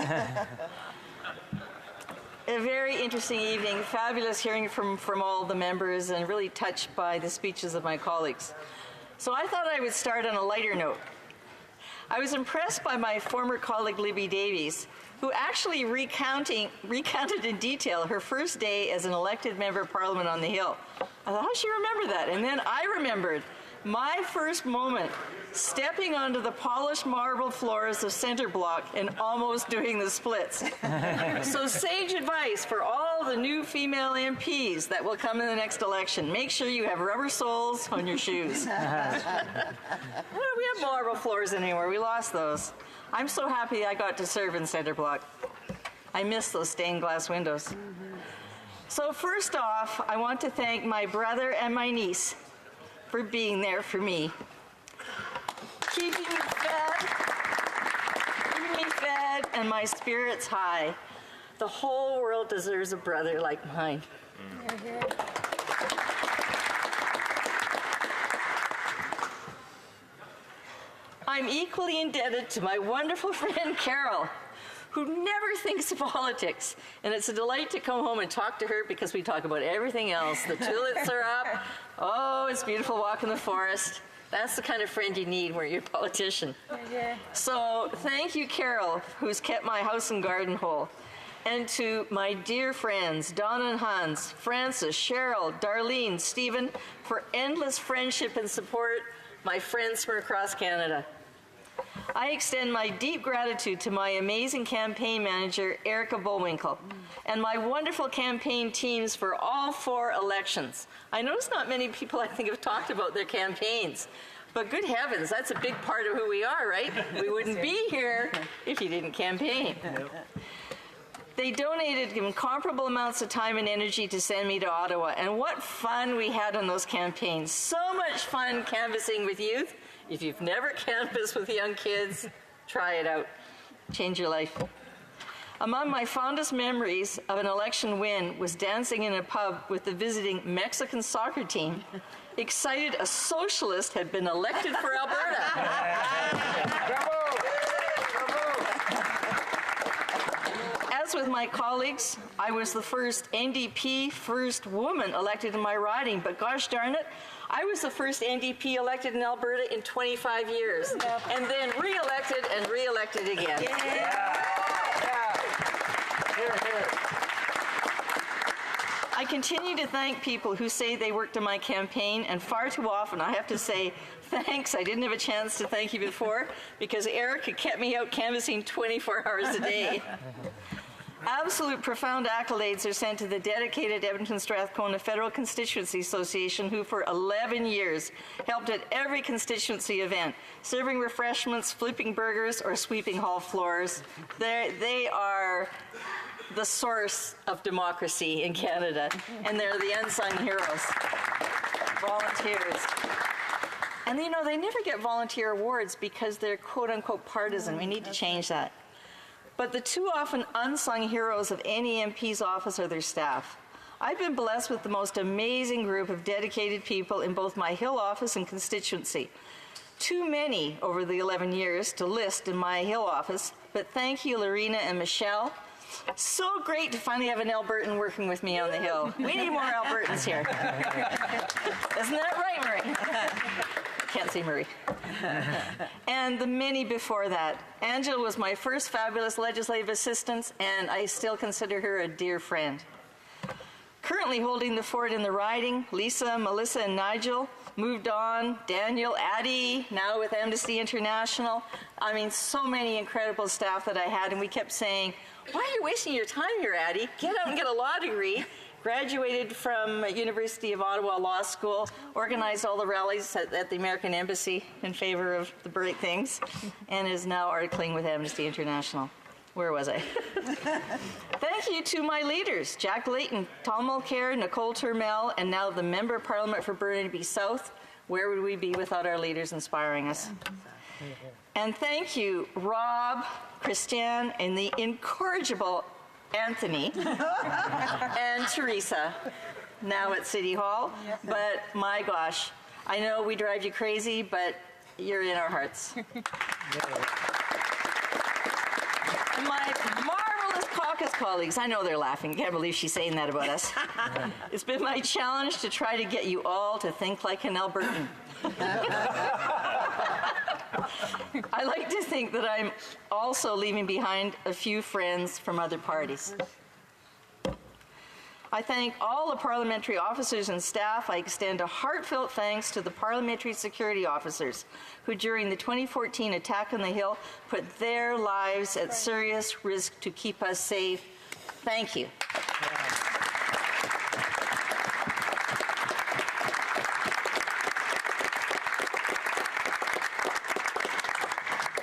A very interesting evening, fabulous hearing from all the members and really touched by the speeches of my colleagues. So I thought I would start on a lighter note. I was impressed by my former colleague Libby Davies, who actually recounted in detail her first day as an elected member of Parliament on the Hill. I thought, how does she remember that? And then I remembered my first moment stepping onto the polished marble floors of Centre Block and almost doing the splits. So sage advice for all the new female MPs that will come in the next election. Make sure you have rubber soles on your shoes. We have marble floors anymore. We lost those. I'm so happy I got to serve in Centre Block. I miss those stained glass windows. So first off, I want to thank my brother and my niece for being there for me. Keeping me fed, and my spirits high. The whole world deserves a brother like mine. I'm equally indebted to my wonderful friend Carol, who never thinks of politics. And it's a delight to come home and talk to her because we talk about everything else. The tulips are up. Oh, it's beautiful walk in the forest. That's the kind of friend you need when you're a politician. So thank you, Carol, who's kept my house and garden whole. And to my dear friends, Don and Hans, Francis, Cheryl, Darlene, Stephen, for endless friendship and support, my friends from across Canada. I extend my deep gratitude to my amazing campaign manager, Erica Bullwinkle, and my wonderful campaign teams for all 4 elections. I notice not many people, I think, have talked about their campaigns. But good heavens, that's a big part of who we are, right? We wouldn't be here if you didn't campaign. They donated incomparable amounts of time and energy to send me to Ottawa, and what fun we had on those campaigns. So much fun canvassing with youth. If you've never canvassed with young kids, try it out. Change your life. Among my fondest memories of an election win was dancing in a pub with the visiting Mexican soccer team, excited a socialist had been elected for Alberta. As with my colleagues, I was the first NDP, first woman elected in my riding, but gosh darn it, I was the first NDP elected in Alberta in 25 years, and then re-elected and re-elected again. I continue to thank people who say they worked on my campaign, and far too often I have to say, thanks, I didn't have a chance to thank you before, because Eric had kept me out canvassing 24 hours a day. Absolute profound accolades are sent to the dedicated Edmonton Strathcona Federal Constituency Association, who for 11 years helped at every constituency event, serving refreshments, flipping burgers, or sweeping hall floors. They are the source of democracy in Canada, and they're the unsung heroes, volunteers. And you know, they never get volunteer awards because they're quote-unquote partisan. We need to change that. But the too often unsung heroes of any MP's office are their staff. I've been blessed with the most amazing group of dedicated people in both my Hill office and constituency. Too many over the 11 years to list in my Hill office, but thank you, Lorena and Michelle. So great to finally have an Albertan working with me on the Hill. We need more Albertans here. Isn't that right, Marie? Can't see Marie. And the many before that. Angela was my first fabulous legislative assistant, and I still consider her a dear friend. Currently holding the fort in the riding, Lisa, Melissa, and Nigel moved on. Daniel, Addie, now with Amnesty International. I mean, so many incredible staff that I had, and we kept saying, why are you wasting your time here, Addie? Get out and get a law degree. Graduated from University of Ottawa Law School, organized all the rallies at the American Embassy in favor of the right things, and is now articling with Amnesty International. Where was I? Thank you to my leaders, Jack Layton, Tom Mulcair, Nicole Turmel, and now the Member of Parliament for Burnaby South. Where would we be without our leaders inspiring us? And thank you, Rob, Christiane, and the incorrigible Anthony and Teresa, now at City Hall. But my gosh, I know we drive you crazy, but you're in our hearts. And my marvelous caucus colleagues, I know they're laughing. Can't believe she's saying that about us. It's been my challenge to try to get you all to think like an Albertan. I like to think that I'm also leaving behind a few friends from other parties. I thank all the parliamentary officers and staff. I extend a heartfelt thanks to the parliamentary security officers who, during the 2014 attack on the Hill, put their lives at serious risk to keep us safe. Thank you.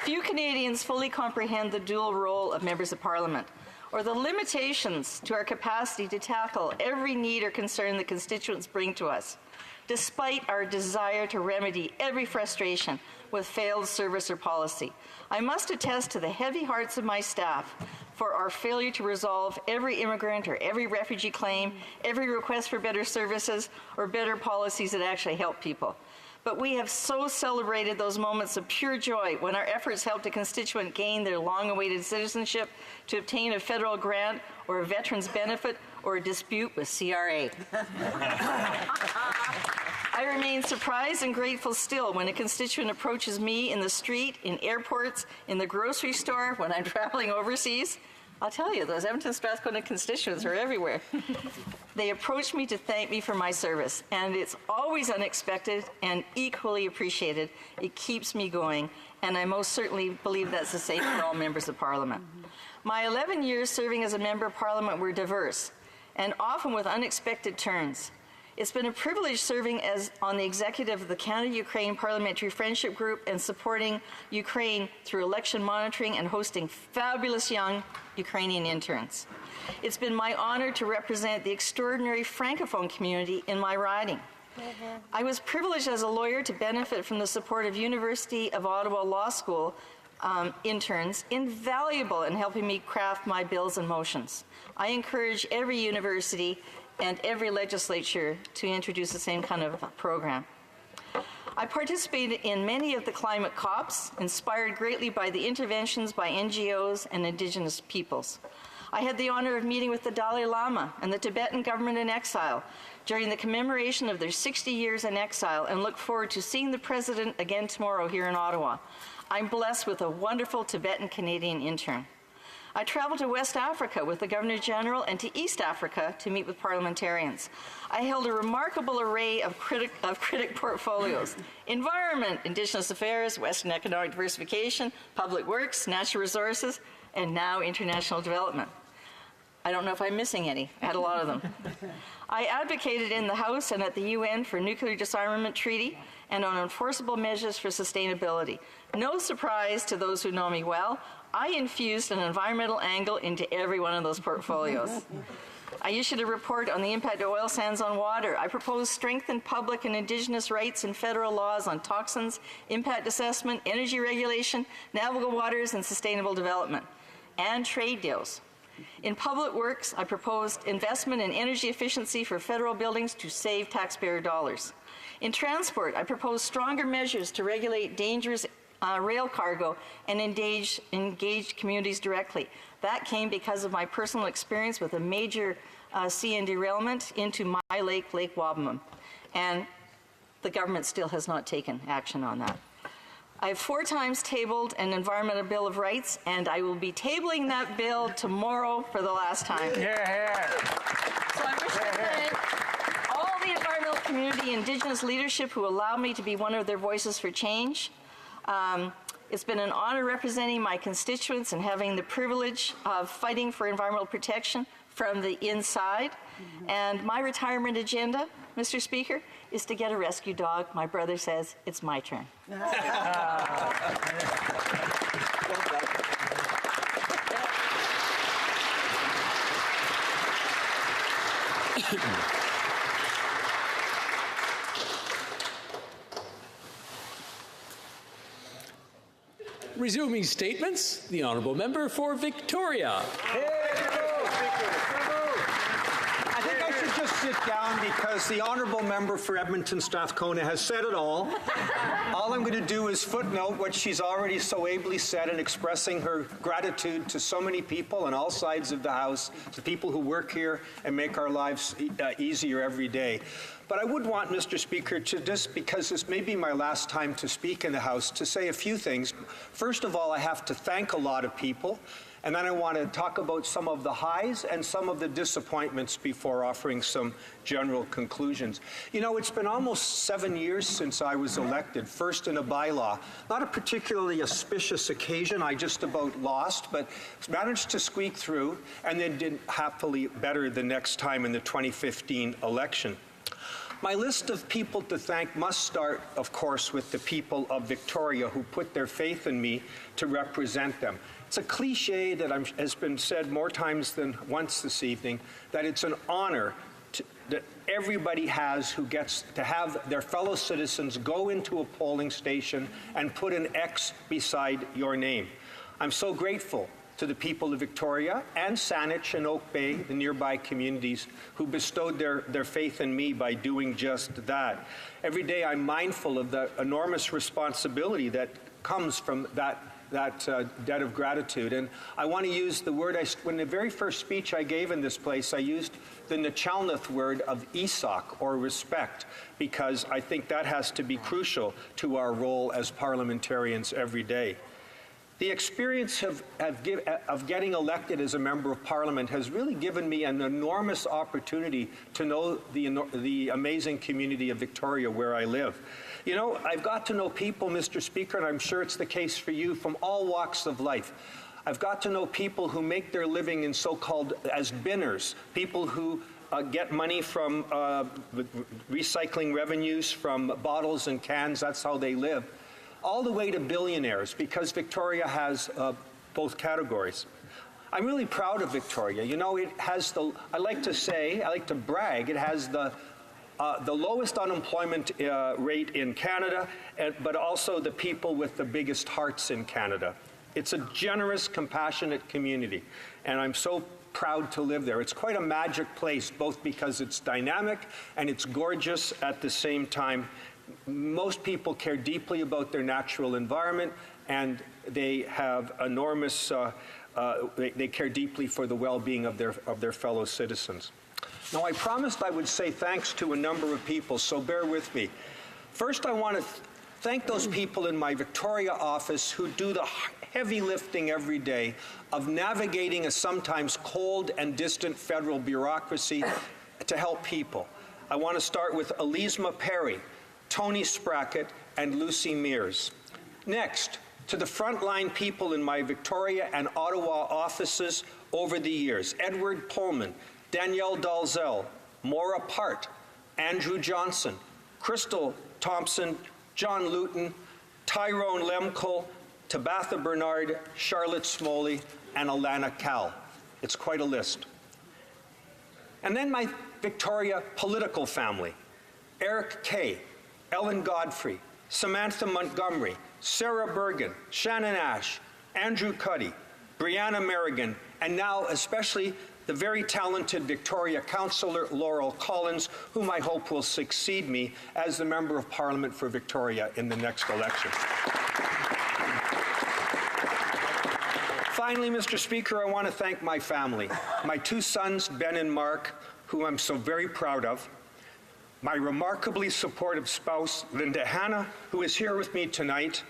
Few Canadians fully comprehend the dual role of members of Parliament, or the limitations to our capacity to tackle every need or concern that constituents bring to us, despite our desire to remedy every frustration with failed service or policy. I must attest to the heavy hearts of my staff for our failure to resolve every immigrant or every refugee claim, every request for better services or better policies that actually help people. But we have so celebrated those moments of pure joy when our efforts helped a constituent gain their long-awaited citizenship, to obtain a federal grant or a veteran's benefit or a dispute with CRA. I remain surprised and grateful still when a constituent approaches me in the street, in airports, in the grocery store, when I'm traveling overseas. I'll tell you, those Edmonton Strathcona constituents are everywhere. They approach me to thank me for my service, and it's always unexpected and equally appreciated. It keeps me going, and I most certainly believe that's the same for all members of Parliament. My 11 years serving as a member of Parliament were diverse, and often with unexpected turns. It's been a privilege serving as on the executive of the Canada-Ukraine Parliamentary Friendship Group and supporting Ukraine through election monitoring and hosting fabulous young Ukrainian interns. It's been my honor to represent the extraordinary Francophone community in my riding. I was privileged as a lawyer to benefit from the support of University of Ottawa Law School interns, invaluable in helping me craft my bills and motions. I encourage every university and every legislature to introduce the same kind of program. I participated in many of the climate COPs, inspired greatly by the interventions by NGOs and Indigenous peoples. I had the honor of meeting with the Dalai Lama and the Tibetan government in exile during the commemoration of their 60 years in exile, and look forward to seeing the President again tomorrow here in Ottawa. I'm blessed with a wonderful Tibetan Canadian intern. I traveled to West Africa with the Governor General and to East Africa to meet with parliamentarians. I held a remarkable array of critic portfolios: environment, Indigenous affairs, Western economic diversification, public works, natural resources, and now international development. I don't know if I'm missing any. I had a lot of them. I advocated in the House and at the UN for nuclear disarmament treaty and on enforceable measures for sustainability. No surprise to those who know me well, I infused an environmental angle into every one of those portfolios. I issued a report on the impact of oil sands on water. I proposed strengthened public and Indigenous rights and federal laws on toxins, impact assessment, energy regulation, navigable waters, and sustainable development, and trade deals. In public works, I proposed investment in energy efficiency for federal buildings to save taxpayer dollars. In transport, I proposed stronger measures to regulate dangerous rail cargo and engage communities directly. That came because of my personal experience with a major CN derailment into my lake, Lake Wabamun. And the government still has not taken action on that. I have 4 times tabled an Environmental Bill of Rights, and I will be tabling that bill tomorrow for the last time. Yeah. So I wish to thank all the environmental community, Indigenous leadership who allow me to be one of their voices for change. It's been an honor representing my constituents and having the privilege of fighting for environmental protection from the inside. And my retirement agenda, Mr. Speaker, is to get a rescue dog. My brother says it's my turn. Resuming statements, the Honourable Member for Victoria. I think I should just sit down because the Honourable Member for Edmonton Strathcona has said it all. All I'm going to do is footnote what she's already so ably said in expressing her gratitude to so many people on all sides of the House, to people who work here and make our lives easier every day. But I would want, Mr. Speaker, to just, because this may be my last time to speak in the House, to say a few things. First of all, I have to thank a lot of people. And then I want to talk about some of the highs and some of the disappointments before offering some general conclusions. You know, it's been almost 7 years since I was elected, first in a bylaw. Not a particularly auspicious occasion, I just about lost, but managed to squeak through and then did happily better the next time in the 2015 election. My list of people to thank must start, of course, with the people of Victoria who put their faith in me to represent them. It's a cliche that has been said more times than once this evening, that it's an honor that everybody has who gets to have their fellow citizens go into a polling station and put an X beside your name. I'm so grateful to the people of Victoria and Saanich and Oak Bay, the nearby communities, who bestowed their faith in me by doing just that. Every day I'm mindful of the enormous responsibility that comes from that debt of gratitude. And I want to use the word, when the very first speech I gave in this place, I used the Nachalnath word of Isak, or respect, because I think that has to be crucial to our role as parliamentarians every day. The experience of getting elected as a member of Parliament has really given me an enormous opportunity to know the amazing community of Victoria where I live. You know, I've got to know people, Mr. Speaker, and I'm sure it's the case for you, from all walks of life. I've got to know people who make their living in so-called as binners, people who get money from recycling revenues from bottles and cans. That's how they live. All the way to billionaires, because Victoria has both categories. I'm really proud of Victoria. You know, it has I like to brag, it has the lowest unemployment rate in Canada, but also the people with the biggest hearts in Canada. It's a generous, compassionate community, and I'm so proud to live there. It's quite a magic place, both because it's dynamic and it's gorgeous at the same time. Most people care deeply about their natural environment, and they have enormous, they care deeply for the well-being of their fellow citizens. Now, I promised I would say thanks to a number of people, so bear with me. First, I want to thank those people in my Victoria office who do the heavy lifting every day of navigating a sometimes cold and distant federal bureaucracy to help people. I want to start with Elizma Perry, Tony Sprackett, and Lucy Mears. Next, to the frontline people in my Victoria and Ottawa offices over the years, Edward Pullman, Danielle Dalzell, Maura Part, Andrew Johnson, Crystal Thompson, John Luton, Tyrone Lemko, Tabatha Bernard, Charlotte Smoley, and Alana Cal. It's quite a list. And then my Victoria political family, Eric Kay, Ellen Godfrey, Samantha Montgomery, Sarah Bergen, Shannon Ash, Andrew Cuddy, Brianna Merrigan, and now especially the very talented Victoria Councillor Laurel Collins, whom I hope will succeed me as the Member of Parliament for Victoria in the next election. Finally, Mr. Speaker, I want to thank my family, my two sons, Ben and Mark, who I'm so very proud of, my remarkably supportive spouse, Linda Hanna, who is here with me tonight,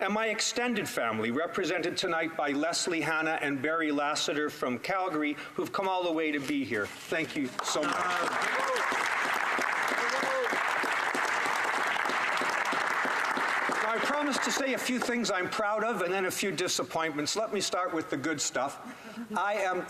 and my extended family, represented tonight by Leslie Hanna and Barry Lassiter from Calgary, who've come all the way to be here. Thank you so much. Now, I promised to say a few things I'm proud of and then a few disappointments. Let me start with the good stuff. I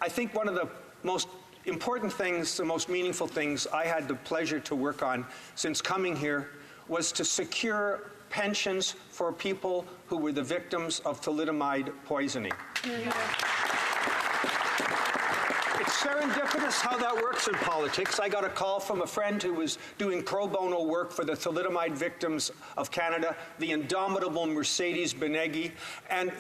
think one of the most important things, the most meaningful things I had the pleasure to work on since coming here was to secure pensions for people who were the victims of thalidomide poisoning. It's serendipitous how that works in politics. I got a call from a friend who was doing pro bono work for the thalidomide victims of Canada, the indomitable Mercedes Beneggi, and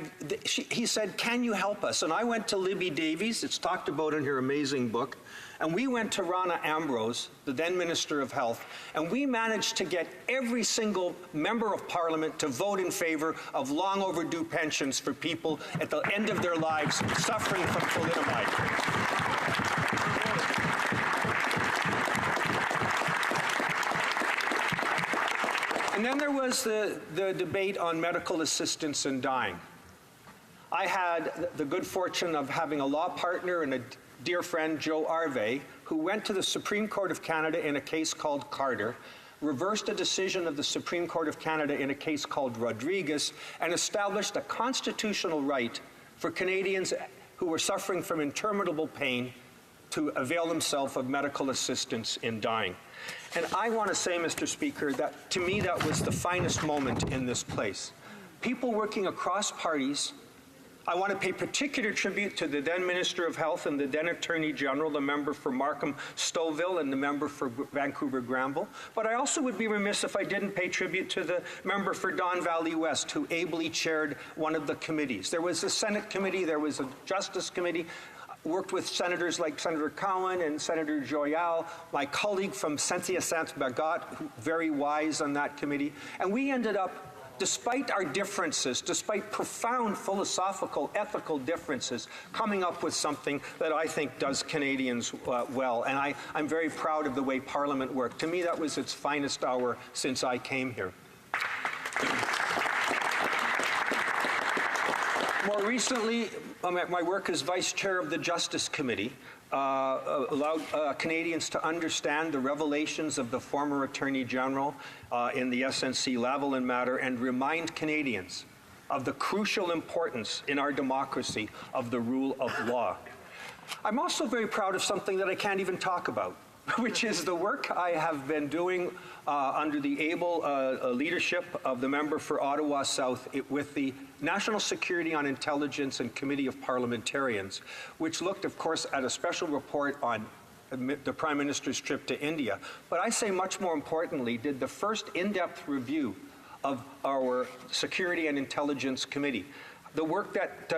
he said, "Can you help us?" And I went to Libby Davies, it's talked about in her amazing book, and we went to Rana Ambrose, the then Minister of Health, and we managed to get every single member of Parliament to vote in favor of long overdue pensions for people at the end of their lives suffering from thalidomide. And then there was the debate on medical assistance in dying. I had the good fortune of having a law partner and a dear friend, Joe Arve, who went to the Supreme Court of Canada in a case called Carter, reversed a decision of the Supreme Court of Canada in a case called Rodriguez, and established a constitutional right for Canadians who were suffering from interminable pain to avail themselves of medical assistance in dying. And I want to say, Mr. Speaker, that to me that was the finest moment in this place. People working across parties. I want to pay particular tribute to the then Minister of Health and the then Attorney General, the member for Markham-Stouffville and the member for Vancouver-Granville. But I also would be remiss if I didn't pay tribute to the member for Don Valley West, who ably chaired one of the committees. There was a Senate committee, there was a Justice Committee. Worked with senators like Senator Cowan and Senator Joyal, my colleague from Saint-Hyacinthe-Bagot, very wise on that committee. And we ended up, despite our differences, despite profound philosophical, ethical differences, coming up with something that I think does Canadians well. And I'm very proud of the way Parliament worked. To me, that was its finest hour since I came here. More recently, my work as Vice Chair of the Justice Committee allowed Canadians to understand the revelations of the former Attorney General in the SNC-Lavalin matter and remind Canadians of the crucial importance in our democracy of the rule of law. I'm also very proud of something that I can't even talk about, which is the work I have been doing under the able leadership of the member for Ottawa South with the National Security on Intelligence and Committee of Parliamentarians, which looked, of course, at a special report on the Prime Minister's trip to India. But I say much more importantly, did the first in-depth review of our Security and Intelligence Committee. The work that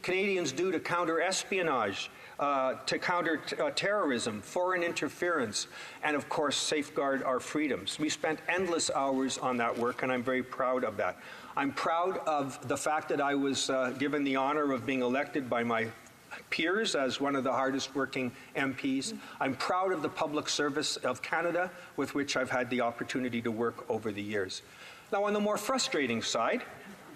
Canadians do to counter espionage, to counter terrorism, foreign interference, and of course safeguard our freedoms. We spent endless hours on that work, and I'm very proud of that. I'm proud of the fact that I was given the honor of being elected by my peers as one of the hardest working MPs. I'm proud of the public service of Canada with which I've had the opportunity to work over the years. Now, on the more frustrating side,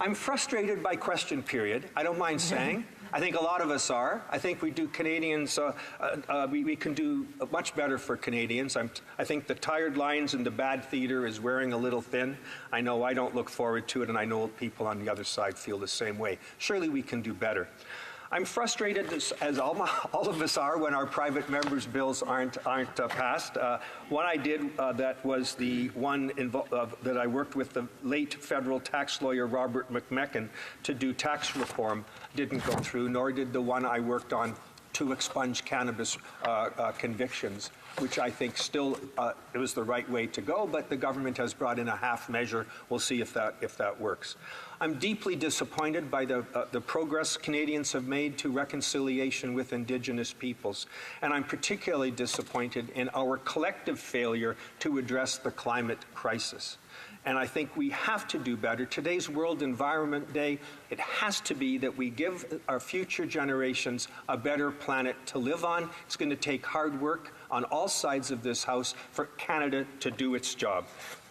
I'm frustrated by question period. I don't mind saying. I think a lot of us are. I think we do Canadians, we can do much better for Canadians. I think the tired lines and the bad theater is wearing a little thin. I know I don't look forward to it, and I know people on the other side feel the same way. Surely we can do better. I'm frustrated, as all of us are, when our private members' bills aren't passed. One I did that was the one that I worked with the late federal tax lawyer Robert McMechen to do tax reform didn't go through, nor did the one I worked on to expunge cannabis convictions, which I think still it was the right way to go, but the government has brought in a half measure. We'll see if that works. I'm deeply disappointed by the progress Canadians have made to reconciliation with Indigenous peoples, and I'm particularly disappointed in our collective failure to address the climate crisis. And I think we have to do better. Today's World Environment Day, it has to be that we give our future generations a better planet to live on. It's going to take hard work on all sides of this House for Canada to do its job.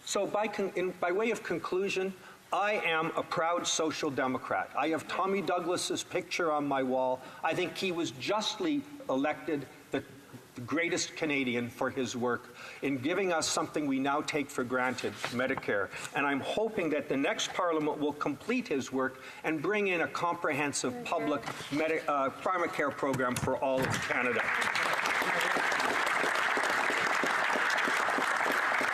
So by way of conclusion, I am a proud social democrat. I have Tommy Douglas's picture on my wall. I think he was justly elected the greatest Canadian for his work in giving us something we now take for granted, Medicare. And I'm hoping that the next Parliament will complete his work and bring in a comprehensive public primary care program for all of Canada.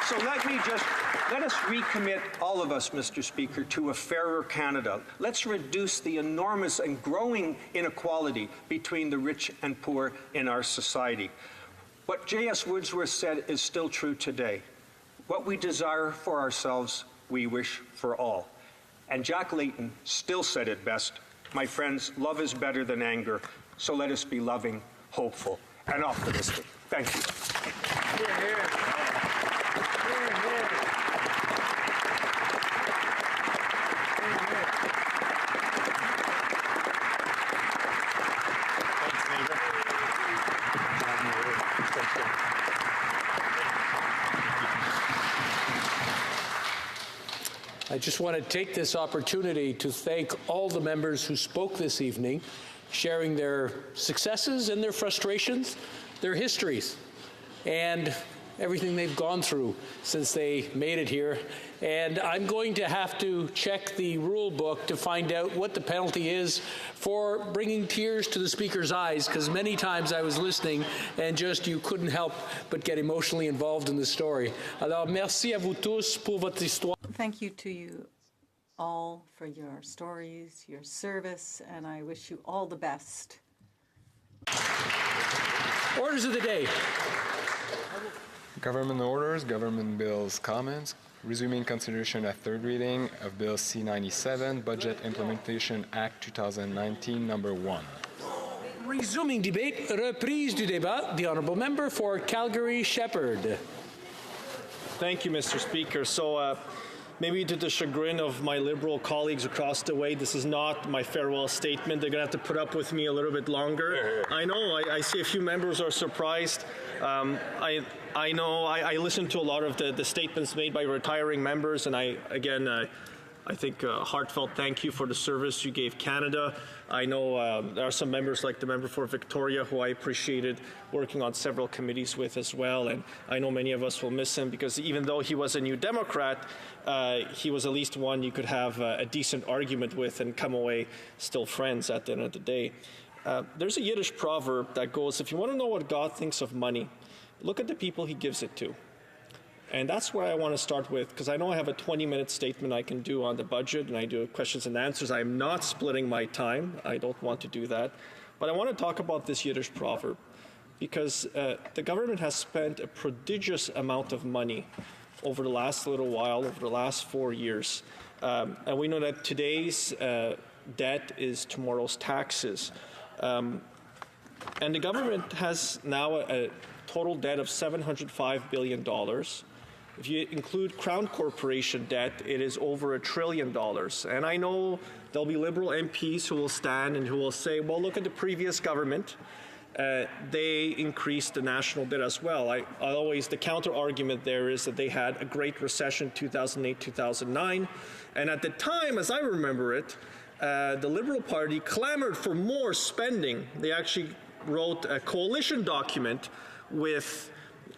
So let us recommit, all of us, Mr. Speaker, to a fairer Canada. Let's reduce the enormous and growing inequality between the rich and poor in our society. What J.S. Wordsworth said is still true today. What we desire for ourselves, we wish for all. And Jack Layton still said it best. My friends, love is better than anger, so let us be loving, hopeful, and optimistic. Thank you. Hear, hear. I just want to take this opportunity to thank all the members who spoke this evening, sharing their successes and their frustrations, their histories, and everything they've gone through since they made it here. And I'm going to have to check the rule book to find out what the penalty is for bringing tears to the Speaker's eyes, because many times I was listening and just you couldn't help but get emotionally involved in the story. Alors, merci à vous tous pour votre histoire. Thank you to you all for your stories, your service, and I wish you all the best. Orders of the day. Government orders, government bills, comments. Resuming consideration at third reading of Bill C-97, Budget Implementation Act 2019, number 1. Resuming debate, reprise du débat. The honourable member for Calgary-Shepherd. Thank you, Mr. Speaker. So maybe to the chagrin of my Liberal colleagues across the way, this is not my farewell statement. They're going to have to put up with me a little bit longer. I know, I see a few members are surprised. I know, I listened to a lot of the statements made by retiring members, and I think a heartfelt thank you for the service you gave Canada. I know there are some members like the member for Victoria who I appreciated working on several committees with as well, and I know many of us will miss him because even though he was a New Democrat, he was at least one you could have a decent argument with and come away still friends at the end of the day. There's a Yiddish proverb that goes, if you want to know what God thinks of money, look at the people he gives it to. And that's where I want to start with, because I know I have a 20-minute statement I can do on the budget, and I do questions and answers. I'm not splitting my time. I don't want to do that. But I want to talk about this Yiddish proverb, because the government has spent a prodigious amount of money over the last little while, over the last 4 years. And we know that today's debt is tomorrow's taxes. And the government has now a total debt of $705 billion. If you include Crown Corporation debt, it is over $1 trillion. And I know there'll be Liberal MPs who will stand and who will say, well, look at the previous government. They increased the national debt as well. The counter argument there is that they had a great recession 2008, 2009. And at the time, as I remember it, the Liberal Party clamored for more spending. They actually wrote a coalition document with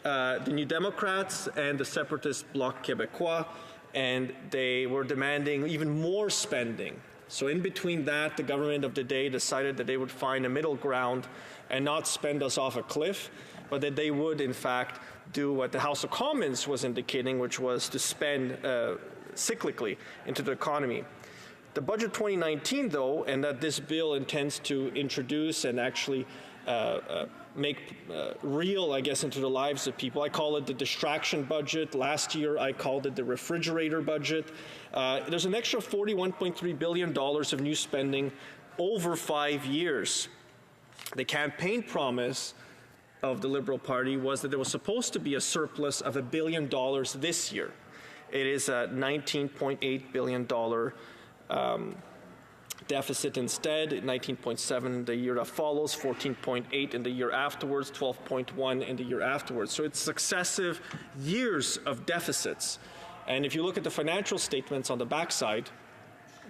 the New Democrats and the separatist Bloc Québécois, and they were demanding even more spending. So in between that, the government of the day decided that they would find a middle ground and not spend us off a cliff, but that they would, in fact, do what the House of Commons was indicating, which was to spend cyclically into the economy. The budget 2019, though, and that this bill intends to introduce and actually make real, I guess, into the lives of people. I call it the distraction budget. Last year, I called it the refrigerator budget. There's an extra $41.3 billion of new spending over 5 years. The campaign promise of the Liberal Party was that there was supposed to be a surplus of $1 billion this year. It is a $19.8 billion deficit instead, 19.7 the year that follows, 14.8 in the year afterwards, 12.1 in the year afterwards. So it's successive years of deficits. And if you look at the financial statements on the backside,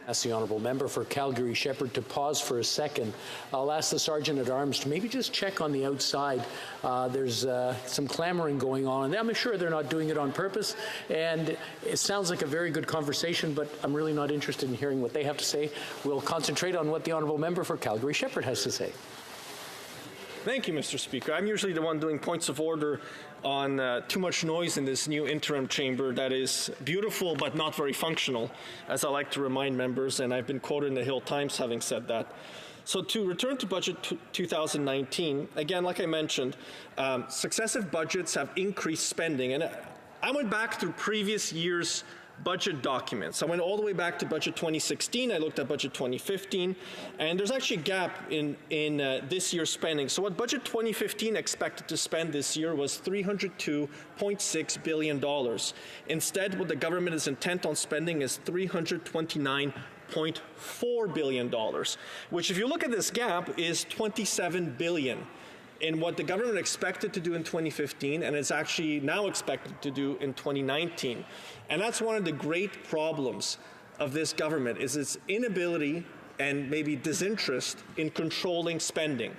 Ask the honourable member for Calgary Shepherd to pause for a second. I'll ask the Sergeant at Arms to maybe just check on the outside. There's some clamoring going on. I'm sure they're not doing it on purpose, and it sounds like a very good conversation, but I'm really not interested in hearing what they have to say. We'll concentrate on what the honourable member for Calgary Shepherd has to say. Thank you, Mr. Speaker. I'm usually the one doing points of order on too much noise in this new interim chamber that is beautiful but not very functional, as I like to remind members, and I've been quoted in the Hill Times having said that. So to return to budget 2019, again, like I mentioned, successive budgets have increased spending, and I went back through previous years' budget documents. I went all the way back to budget 2016. I looked at budget 2015, and there's actually a gap in this year's spending. So what budget 2015 expected to spend this year was $302.6 billion. Instead, what the government is intent on spending is $329.4 billion, which, if you look at this gap, is $27 billion in what the government expected to do in 2015 and is actually now expected to do in 2019. And that's one of the great problems of this government, is its inability and maybe disinterest in controlling spending.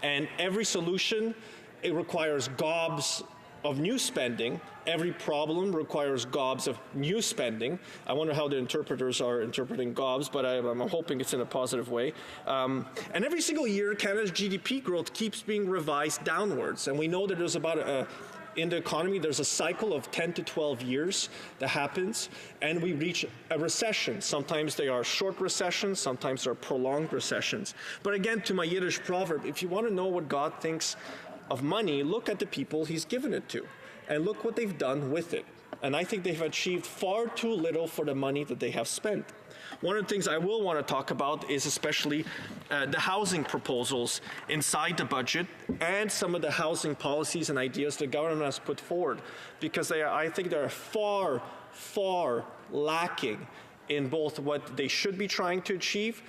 And every solution, it requires gobs of new spending. Every problem requires gobs of new spending. I wonder how the interpreters are interpreting gobs, but I'm hoping it's in a positive way. And every single year, Canada's GDP growth keeps being revised downwards. And we know that there's about in the economy, there's a cycle of 10 to 12 years that happens, and we reach a recession. Sometimes they are short recessions, sometimes they're prolonged recessions. But again, to my Yiddish proverb, if you want to know what God thinks of money, look at the people he's given it to, and look what they've done with it. And I think they've achieved far too little for the money that they have spent. One of the things I will want to talk about is especially the housing proposals inside the budget and some of the housing policies and ideas the government has put forward, because I think they're far, far lacking in both what they should be trying to achieve,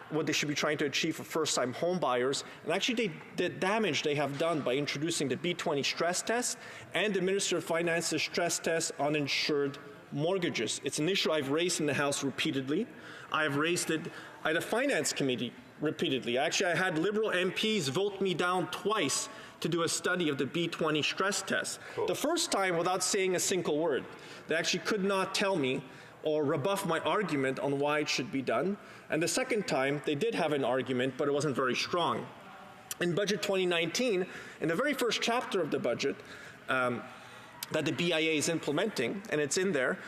what they should be trying to achieve for first-time home buyers, and actually the damage they have done by introducing the B20 stress test and the Minister of Finance's stress test on insured mortgages. It's an issue I've raised in the House repeatedly. I've raised it at a Finance Committee repeatedly. Actually, I had Liberal MPs vote me down twice to do a study of the B20 stress test. Cool. The first time without saying a single word. They actually could not tell me or rebuff my argument on why it should be done. And the second time, they did have an argument, but it wasn't very strong. In Budget 2019, in the very first chapter of the budget, that the BIA is implementing, and it's in there,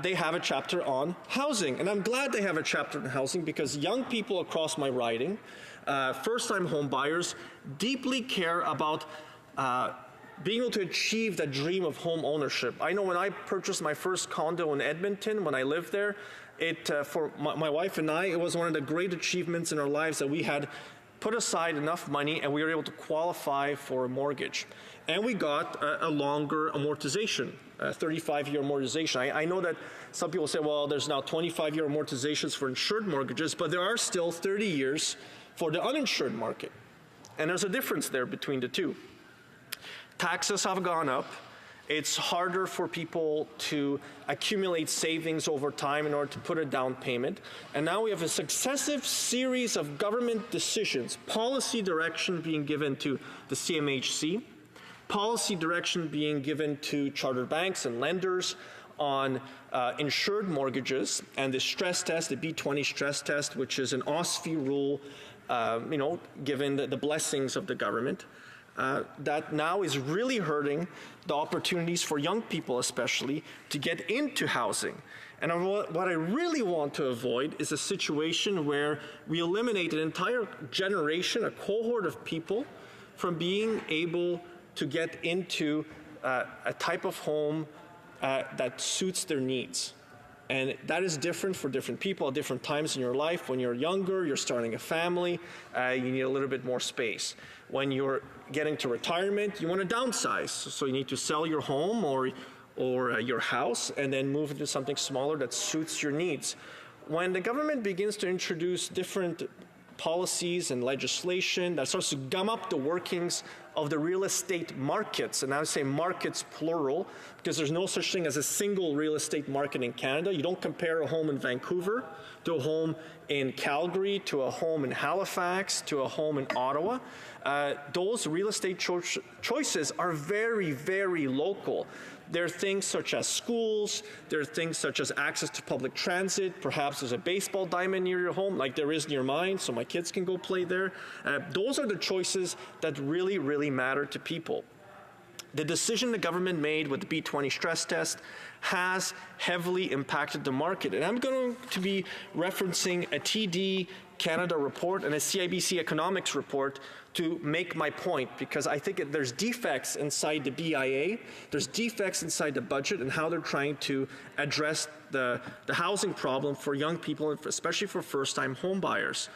they have a chapter on housing. And I'm glad they have a chapter on housing, because young people across my riding, first-time home buyers, deeply care about being able to achieve the dream of home ownership. I know when I purchased my first condo in Edmonton, when I lived there, for my wife and I, it was one of the great achievements in our lives that we had put aside enough money and we were able to qualify for a mortgage. And we got a longer amortization, a 35-year amortization. I know that some people say, well, there's now 25-year amortizations for insured mortgages, but there are still 30 years for the uninsured market. And there's a difference there between the two. Taxes have gone up. It's harder for people to accumulate savings over time in order to put a down payment. And now we have a successive series of government decisions, policy direction being given to the CMHC, policy direction being given to chartered banks and lenders on insured mortgages, and the stress test, the B20 stress test, which is an OSFI rule, given the blessings of the government. That now is really hurting the opportunities for young people especially to get into housing. And what I really want to avoid is a situation where we eliminate an entire generation, a cohort of people, from being able to get into a type of home that suits their needs. And that is different for different people at different times in your life. When you're younger, you're starting a family, you need a little bit more space. When you're getting to retirement, you want to downsize. So you need to sell your home or your house and then move into something smaller that suits your needs. When the government begins to introduce different policies and legislation that starts to gum up the workings of the real estate markets, and I would say markets plural, because there's no such thing as a single real estate market in Canada. You don't compare a home in Vancouver to a home in Calgary, to a home in Halifax, to a home in Ottawa. Those real estate choices are very, very local. There are things such as schools, there are things such as access to public transit, perhaps there's a baseball diamond near your home, like there is near mine, so my kids can go play there. Those are the choices that really, really matter to people. The decision the government made with the B20 stress test has heavily impacted the market. And I'm going to be referencing a TD Canada report and a CIBC economics report to make my point, because I think there's defects inside the BIA, there's defects inside the budget and how they're trying to address the housing problem for young people, especially for first-time home buyers.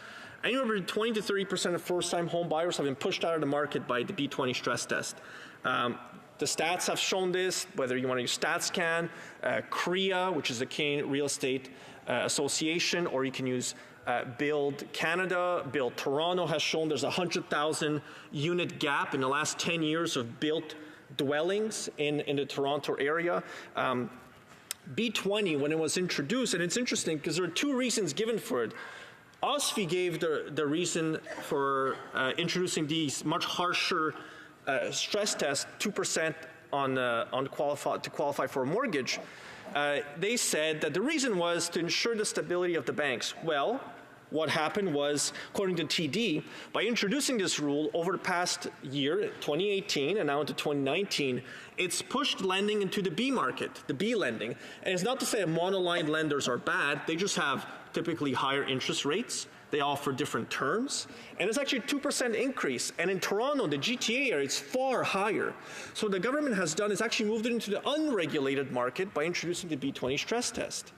Anywhere between 20 to 30% of first-time home buyers have been pushed out of the market by the B20 stress test. The stats have shown this, whether you want to use StatsCan, CREA, which is the Canadian Real Estate Association, or you can use Build Canada. Build Toronto has shown there's a 100,000 unit gap in the last 10 years of built dwellings in the Toronto area. B20, when it was introduced, and it's interesting because there are two reasons given for it. OSFI gave the reason for introducing these much harsher stress tests, 2% to qualify for a mortgage. They said that the reason was to ensure the stability of the banks. Well, what happened was, according to TD, by introducing this rule over the past year, 2018, and now into 2019, it's pushed lending into the B market, the B lending. And it's not to say that monoline lenders are bad, they just have typically higher interest rates. They offer different terms, and it's actually a 2% increase. And in Toronto, the GTA area, it's far higher. So what the government has done is actually moved it into the unregulated market by introducing the B20 stress test.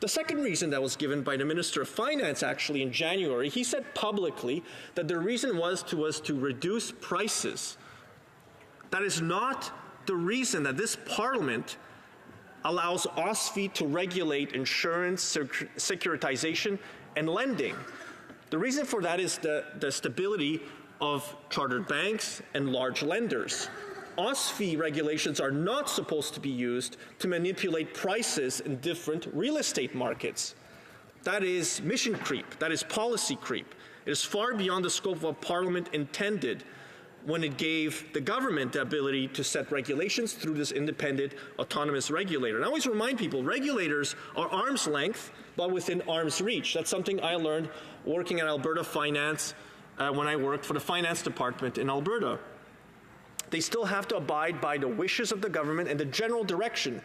The second reason that was given by the Minister of Finance actually in January, he said publicly that the reason was to reduce prices. That is not the reason that this Parliament allows OSFI to regulate insurance, securitization, and lending. The reason for that is the stability of chartered banks and large lenders. OSFI regulations are not supposed to be used to manipulate prices in different real estate markets. That is mission creep. That is policy creep. It is far beyond the scope of what Parliament intended when it gave the government the ability to set regulations through this independent autonomous regulator. And I always remind people, regulators are arm's length, but within arm's reach. That's something I learned working at Alberta Finance when I worked for the finance department in Alberta. They still have to abide by the wishes of the government and the general direction.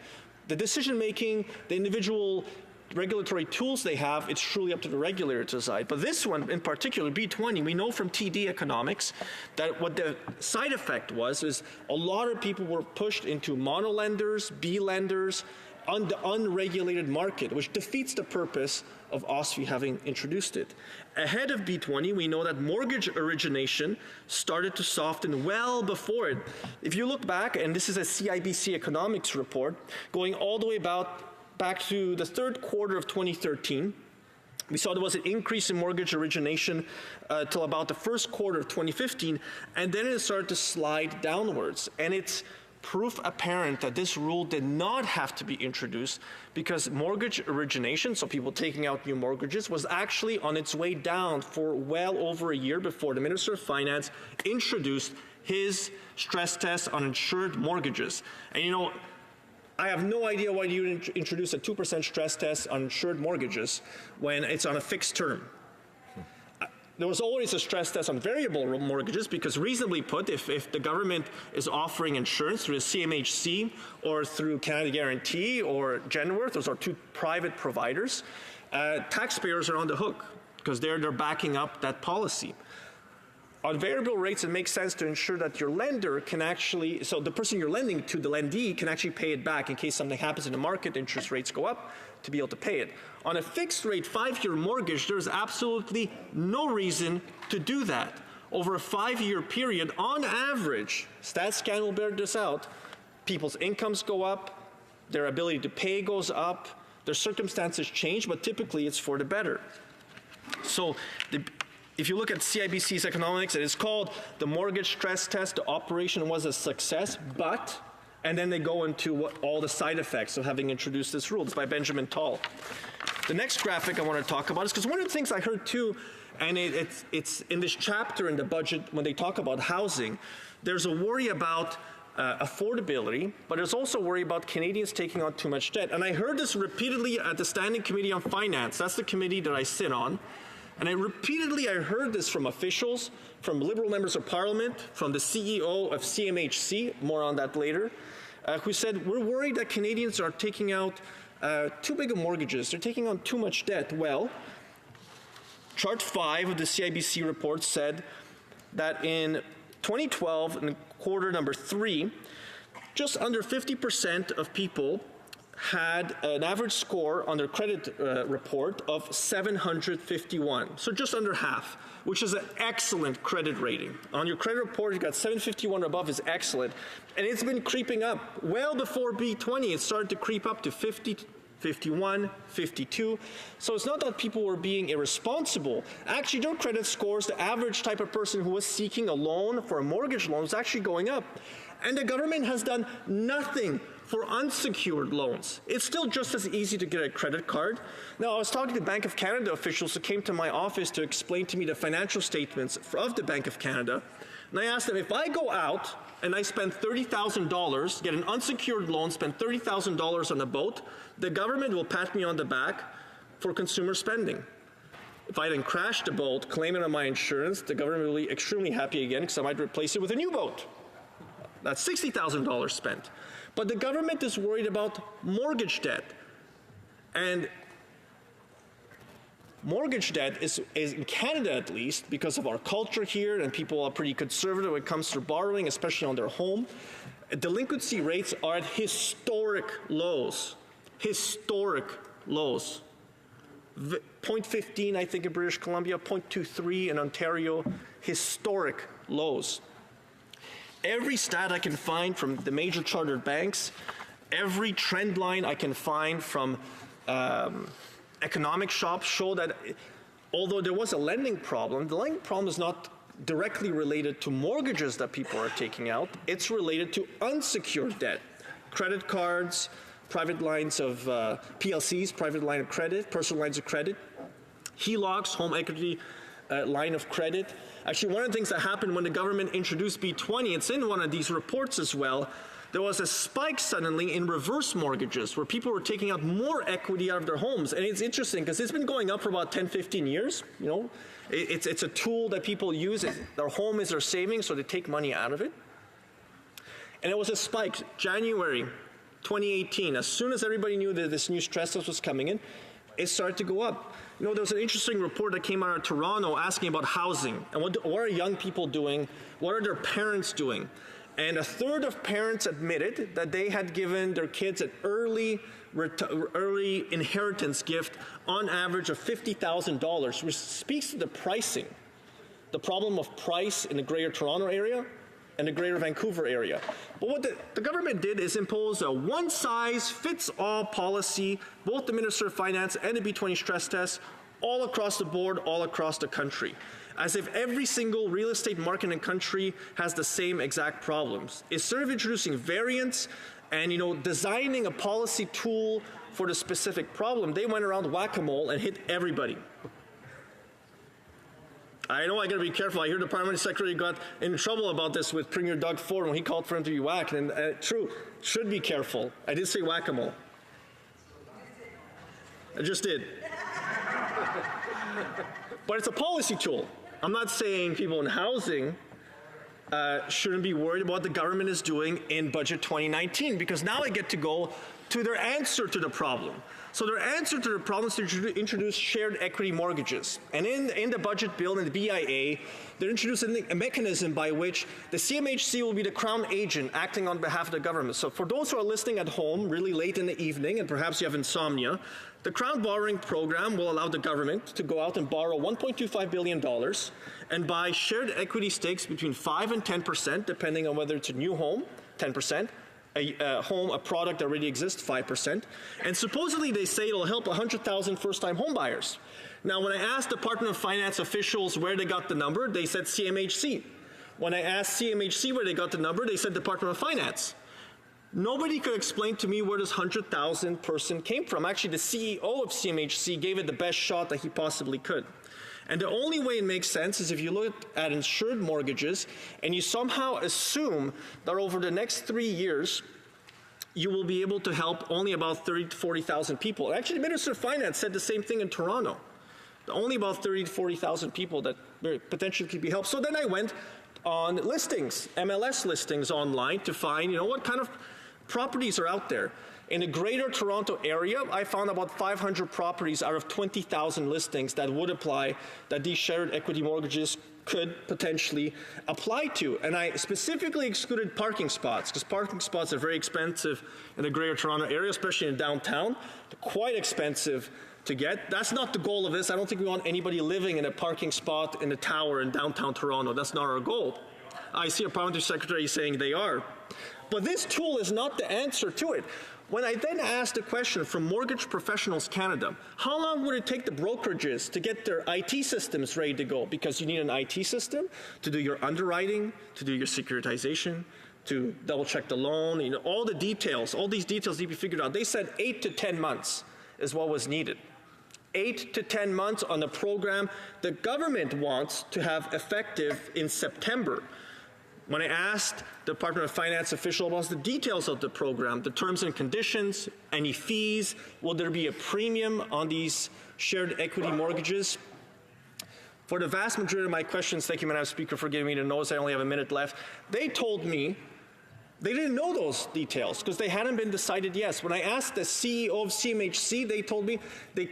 The decision-making, the individual regulatory tools they have, it's truly up to the regulator to decide. But this one in particular, B20, we know from TD economics that what the side effect was is a lot of people were pushed into monolenders, B lenders, on the unregulated market, which defeats the purpose of OSFI having introduced it. Ahead of B20, we know that mortgage origination started to soften well before it. If you look back, and this is a CIBC economics report, going all the way back to the third quarter of 2013, we saw there was an increase in mortgage origination till about the first quarter of 2015, and then it started to slide downwards. And it's proof apparent that this rule did not have to be introduced because mortgage origination, so people taking out new mortgages, was actually on its way down for well over a year before the Minister of Finance introduced his stress test on insured mortgages. And you know, I have no idea why you introduce a 2% stress test on insured mortgages when it's on a fixed term. There was always a stress test on variable mortgages because, reasonably put, if the government is offering insurance through the CMHC or through Canada Guarantee or Genworth, those are two private providers, taxpayers are on the hook because they're backing up that policy. On variable rates, it makes sense to ensure that your lender can actually, so the person you're lending to, the lendee, can actually pay it back in case something happens in the market, interest rates go up, to be able to pay it. On a fixed rate 5-year mortgage, there's absolutely no reason to do that. Over a 5-year period, on average, StatsCan will bear this out, people's incomes go up, their ability to pay goes up, their circumstances change, but typically it's for the better. So if you look at CIBC's economics, it is called the mortgage stress test. The operation was a success, but, and then they go into all the side effects of having introduced this rule. It's by Benjamin Tall. The next graphic I want to talk about is because one of the things I heard too, and it's in this chapter in the budget when they talk about housing, there's a worry about affordability, but there's also worry about Canadians taking on too much debt. And I heard this repeatedly at the Standing Committee on Finance. That's the committee that I sit on. And I heard this from officials, from Liberal members of Parliament, from the CEO of CMHC, more on that later, who said, we're worried that Canadians are taking out too big of mortgages. They're taking on too much debt. Well, Chart 5 of the CIBC report said that in 2012, in quarter number 3, just under 50% of people had an average score on their credit report of 751, so just under half, which is an excellent credit rating. On your credit report, you got 751 or above is excellent, and it's been creeping up. Well before B20, it started to creep up to 50, 51, 52. So it's not that people were being irresponsible. Actually, their credit scores, the average type of person who was seeking a loan for a mortgage loan, was actually going up. And the government has done nothing for unsecured loans. It's still just as easy to get a credit card. Now, I was talking to Bank of Canada officials who came to my office to explain to me the financial statements of the Bank of Canada. And I asked them, if I go out and I spend $30,000, get an unsecured loan, spend $30,000 on a boat, the government will pat me on the back for consumer spending. If I then crash the boat, claim it on my insurance, the government will be extremely happy again because I might replace it with a new boat. That's $60,000 spent. But the government is worried about mortgage debt. And mortgage debt is in Canada at least, because of our culture here, and people are pretty conservative when it comes to borrowing, especially on their home. Delinquency rates are at historic lows. Historic lows. 0.15, I think, in British Columbia, 0.23 in Ontario. Historic lows. Every stat I can find from the major chartered banks, every trend line I can find from economic shops show that although there was a lending problem, the lending problem is not directly related to mortgages that people are taking out. It's related to unsecured debt, credit cards, private lines of PLCs, private line of credit, personal lines of credit, HELOCs, home equity line of credit. Actually, one of the things that happened when the government introduced B20, it's in one of these reports as well, there was a spike suddenly in reverse mortgages where people were taking out more equity out of their homes. And it's interesting because it's been going up for about 10, 15 years. You know, it's a tool that people use. Their home is their savings, so they take money out of it. And it was a spike, January 2018. As soon as everybody knew that this new stress test was coming in, it started to go up. You know, there was an interesting report that came out of Toronto asking about housing and what are young people doing, what are their parents doing. And a third of parents admitted that they had given their kids an early inheritance gift on average of $50,000, which speaks to the pricing, the problem of price in the Greater Toronto area and the Greater Vancouver area. But what the government did is impose a one-size-fits-all policy, both the Minister of Finance and the B20 stress test, all across the board, all across the country, as if every single real estate market in the country has the same exact problems. Instead of introducing variants and designing a policy tool for the specific problem, they went around whack-a-mole and hit everybody. I know I got to be careful. I hear the Parliament Secretary got in trouble about this with Premier Doug Ford when he called for him to be whacked. And true, should be careful. I did say whack-a-mole. I just did. But it's a policy tool. I'm not saying people in housing shouldn't be worried about what the government is doing in Budget 2019, because now I get to go to their answer to the problem. So their answer to the problem is to introduce shared equity mortgages. And in the budget bill, in the BIA, they're introducing a mechanism by which the CMHC will be the Crown agent acting on behalf of the government. So for those who are listening at home really late in the evening, and perhaps you have insomnia, the Crown borrowing program will allow the government to go out and borrow $1.25 billion and buy shared equity stakes between 5 and 10%, depending on whether it's a new home, 10%, a product that already exists, 5%. And supposedly they say it'll help 100,000 first-time home buyers. Now, when I asked Department of Finance officials where they got the number, they said CMHC. When I asked CMHC where they got the number, they said Department of Finance. Nobody could explain to me where this 100,000 person came from. Actually, the CEO of CMHC gave it the best shot that he possibly could. And the only way it makes sense is if you look at insured mortgages and you somehow assume that over the next 3 years, you will be able to help only about 30,000 to 40,000 people. Actually, the Minister of Finance said the same thing in Toronto. Only about 30,000 to 40,000 people that potentially could be helped. So then I went on listings, MLS listings online to find, what kind of properties are out there. In the Greater Toronto area, I found about 500 properties out of 20,000 listings that would apply, that these shared equity mortgages could potentially apply to. And I specifically excluded parking spots, because parking spots are very expensive in the Greater Toronto area, especially in downtown. They're quite expensive to get. That's not the goal of this. I don't think we want anybody living in a parking spot in the tower in downtown Toronto. That's not our goal. I see a parliamentary secretary saying they are. But this tool is not the answer to it. When I then asked a question from Mortgage Professionals Canada, how long would it take the brokerages to get their IT systems ready to go? Because you need an IT system to do your underwriting, to do your securitization, to double check the loan, all the details, all these details need to be figured out. They said 8 to 10 months is what was needed. 8 to 10 months on the program the government wants to have effective in September. When I asked the Department of Finance official about the details of the program, the terms and conditions, any fees, will there be a premium on these shared equity mortgages? For the vast majority of my questions, thank you, Madam Speaker, for giving me the notice. I only have a minute left. They told me they didn't know those details because they hadn't been decided yet. When I asked the CEO of CMHC, they told me they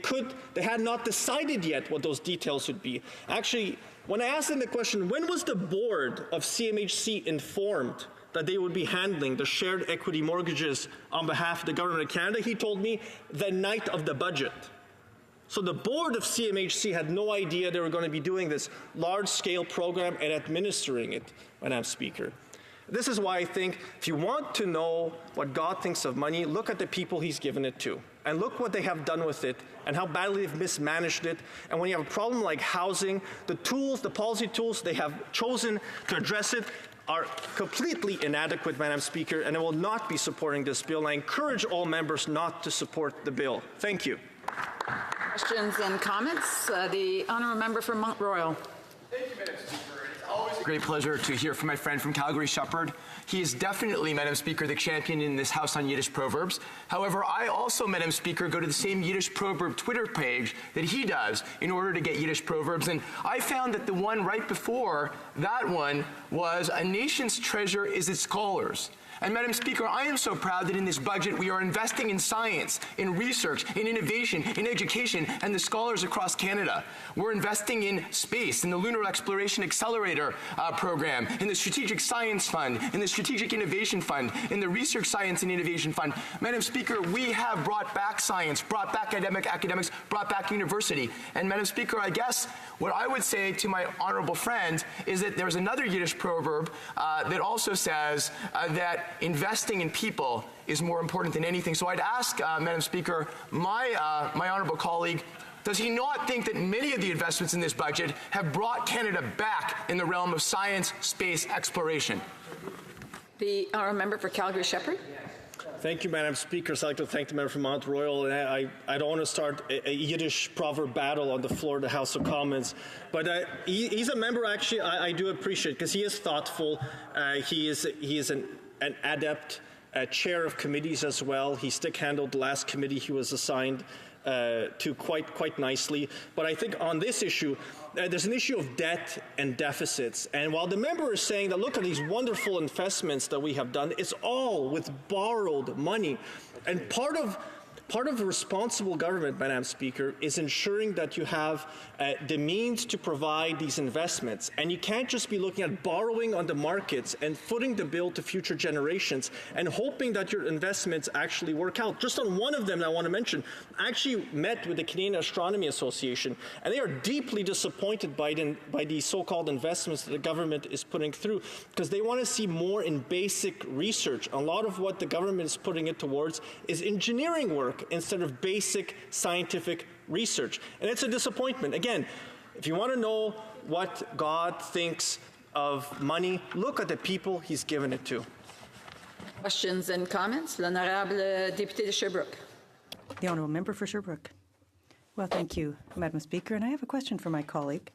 had not decided yet what those details would be. Actually, when I asked them the question, when was the board of CMHC informed that they would be handling the shared equity mortgages on behalf of the government of Canada, he told me the night of the budget. So the board of CMHC had no idea they were going to be doing this large-scale program and administering it, Madam Speaker. This is why I think if you want to know what God thinks of money, look at the people he's given it to. And look what they have done with it and how badly they've mismanaged it. And when you have a problem like housing, the tools, the policy tools they have chosen to address it are completely inadequate, Madam Speaker, and I will not be supporting this bill. And I encourage all members not to support the bill. Thank you. Questions and comments? The honourable member for Mount Royal. Thank you, Madam Speaker. It's always a great pleasure to hear from my friend from Calgary, Shepherd. He is definitely, Madam Speaker, the champion in this House on Yiddish proverbs. However, I also, Madam Speaker, go to the same Yiddish proverb Twitter page that he does in order to get Yiddish proverbs. And I found that the one right before that one was, "A nation's treasure is its scholars." And Madam Speaker, I am so proud that in this budget we are investing in science, in research, in innovation, in education, and the scholars across Canada. We're investing in space, in the Lunar Exploration Accelerator Program, in the Strategic Science Fund, in the Strategic Innovation Fund, in the Research Science and Innovation Fund. Madam Speaker, we have brought back science, brought back academics, brought back university. And Madam Speaker, I guess what I would say to my honorable friend is that there's another Yiddish proverb that also says that investing in people is more important than anything. So I'd ask, Madam Speaker, my honorable colleague, does he not think that many of the investments in this budget have brought Canada back in the realm of science, space, exploration? The honourable member for Calgary-Shepherd. Thank you, Madam Speaker. So I'd like to thank the member from Mount Royal. And I don't want to start a Yiddish proverb battle on the floor of the House of Commons, but he's a member actually I do appreciate because he is thoughtful. He is an adept chair of committees as well. He stick-handled the last committee he was assigned to quite nicely. But I think on this issue, there's an issue of debt and deficits. And while the member is saying that, look at these wonderful investments that we have done, it's all with borrowed money. And part of responsible government, Madam Speaker, is ensuring that you have the means to provide these investments. And you can't just be looking at borrowing on the markets and footing the bill to future generations and hoping that your investments actually work out. Just on one of them that I want to mention, I actually met with the Canadian Astronomy Association, and they are deeply disappointed by the so-called investments that the government is putting through because they want to see more in basic research. A lot of what the government is putting it towards is engineering work instead of basic scientific research. And it's a disappointment. Again, if you want to know what God thinks of money, look at the people he's given it to. Questions and comments? L'honorable député de Sherbrooke. The honourable member for Sherbrooke. Well, thank you, Madam Speaker. And I have a question for my colleague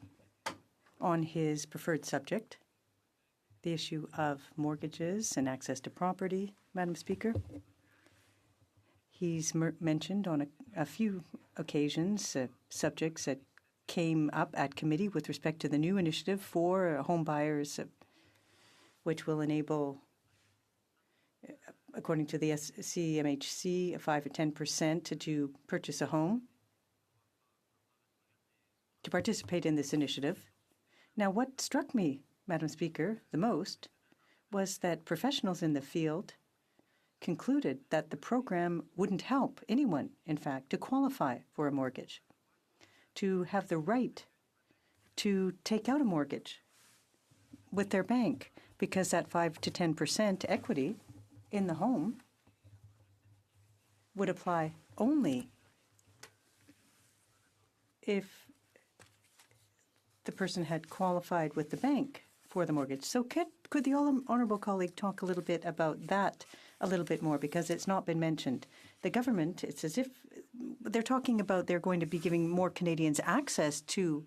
on his preferred subject, the issue of mortgages and access to property, Madam Speaker. He's mentioned on a few occasions subjects that came up at committee with respect to the new initiative for home buyers, which will enable, according to the CMHC, 5 or 10% to purchase a home, to participate in this initiative. Now, what struck me, Madam Speaker, the most was that professionals in the field concluded that the program wouldn't help anyone, in fact, to qualify for a mortgage, to have the right to take out a mortgage with their bank, because that 5 to 10% equity in the home would apply only if the person had qualified with the bank for the mortgage. So could the honourable colleague talk a little bit about that a little bit more, because it's not been mentioned. The government, it's as if they're talking about they're going to be giving more Canadians access to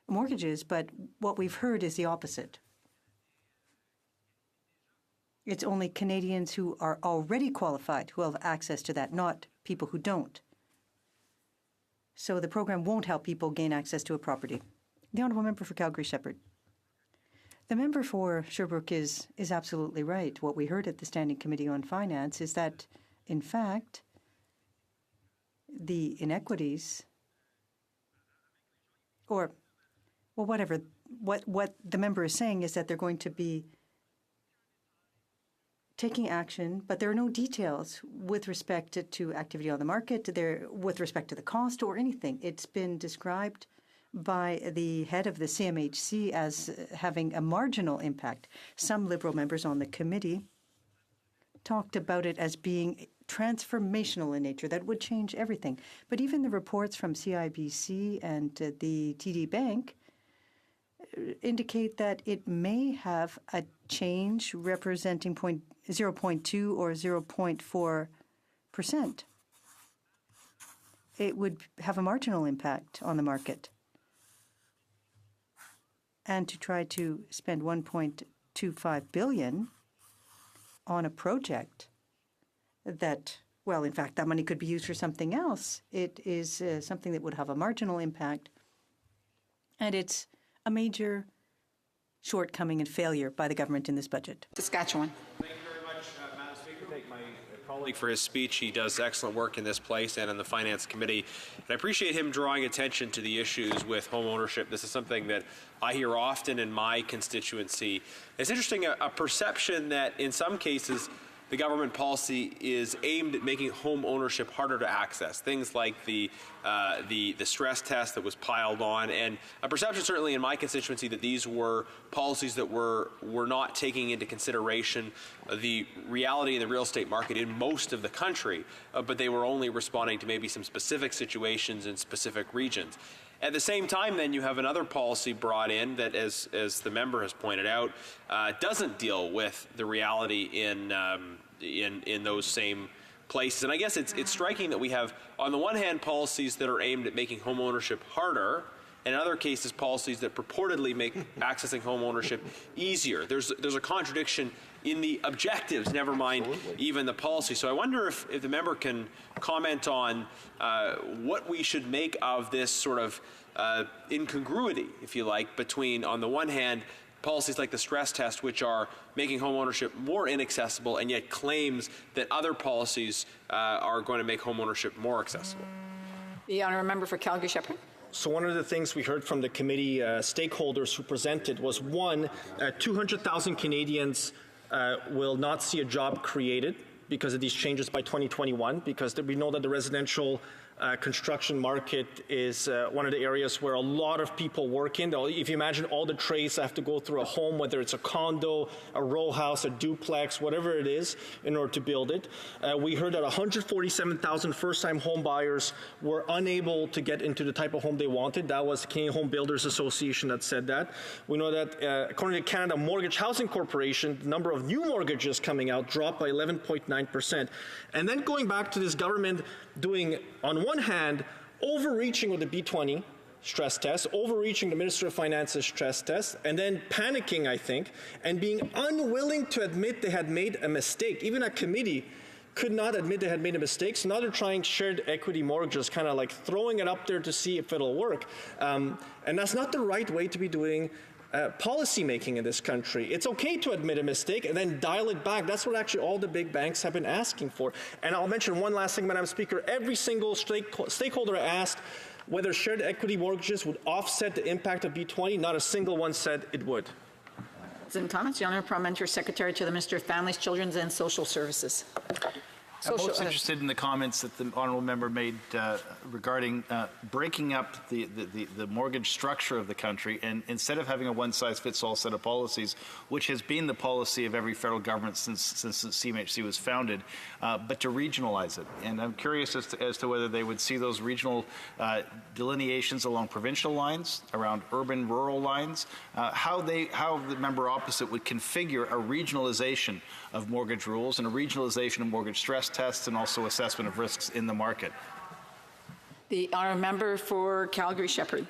mortgages, but what we've heard is the opposite. It's only Canadians who are already qualified who have access to that, not people who don't. So the program won't help people gain access to a property. The honourable member for Calgary-Shepherd. The member for Sherbrooke is absolutely right. What we heard at the Standing Committee on Finance is that, in fact, the inequities, or, well, whatever, what the member is saying is that they're going to be taking action, but there are no details with respect to activity on the market, with respect to the cost or anything. It's been described by the head of the CMHC as having a marginal impact. Some Liberal members on the committee talked about it as being transformational in nature, that would change everything. But even the reports from CIBC and the TD Bank indicate that it may have a change representing 0.2 or 0.4%. It would have a marginal impact on the market. And to try to spend $1.25 billion on a project that, well, in fact, that money could be used for something else. It is something that would have a marginal impact, and it's a major shortcoming and failure by the government in this budget. Saskatchewan. Thank you very much, colleague for his speech. He does excellent work in this place and in the Finance Committee. And I appreciate him drawing attention to the issues with home ownership. This is something that I hear often in my constituency. It's interesting, a perception that in some cases the government policy is aimed at making home ownership harder to access. Things like the stress test that was piled on, and a perception certainly in my constituency that these were policies that were not taking into consideration the reality in the real estate market in most of the country, but they were only responding to maybe some specific situations in specific regions. At the same time, then, you have another policy brought in that, as the member has pointed out, doesn't deal with the reality in those same places. And I guess it's striking that we have, on the one hand, policies that are aimed at making home ownership harder, and in other cases, policies that purportedly make accessing home ownership easier. There's a contradiction in the objectives, never mind even the policy. So I wonder if the member can comment on what we should make of this sort of incongruity, if you like, between, on the one hand, policies like the stress test, which are making home ownership more inaccessible, and yet claims that other policies are going to make home ownership more accessible. The honourable member for Calgary-Shepherd. So one of the things we heard from the committee stakeholders who presented was, one, 200,000 Canadians will not see a job created because of these changes by 2021, because we know that the residential construction market is one of the areas where a lot of people work in. If you imagine all the trades have to go through a home, whether it's a condo, a row house, a duplex, whatever it is, in order to build it. We heard that 147,000 first-time home buyers were unable to get into the type of home they wanted. That was the Canadian Home Builders Association that said that. We know that according to Canada Mortgage Housing Corporation, the number of new mortgages coming out dropped by 11.9%. And then going back to this government doing, on one hand, overreaching with the B20 stress test, overreaching the Minister of Finance's stress test, and then panicking, I think, and being unwilling to admit they had made a mistake. Even a committee could not admit they had made a mistake, so now they're trying shared equity mortgages, kind of like throwing it up there to see if it'll work. And that's not the right way to be doing policy making in this country. It's okay to admit a mistake and then dial it back. That's what actually all the big banks have been asking for. And I'll mention one last thing, Madam Speaker. Every single stakeholder asked whether shared equity mortgages would offset the impact of B20. Not a single one said it would. In comments, the Honourable Parliamentary Secretary to the Minister of Families, Children and Social Services. I'm most interested in the comments that the honourable member made regarding breaking up the mortgage structure of the country, and instead of having a one-size-fits-all set of policies, which has been the policy of every federal government since the CMHC was founded, but to regionalize it. And I'm curious as to whether they would see those regional delineations along provincial lines, around urban-rural lines, how the member opposite would configure a regionalization of mortgage rules and a regionalization of mortgage stress tests and also assessment of risks in the market. The honourable member for Calgary-Shepherd.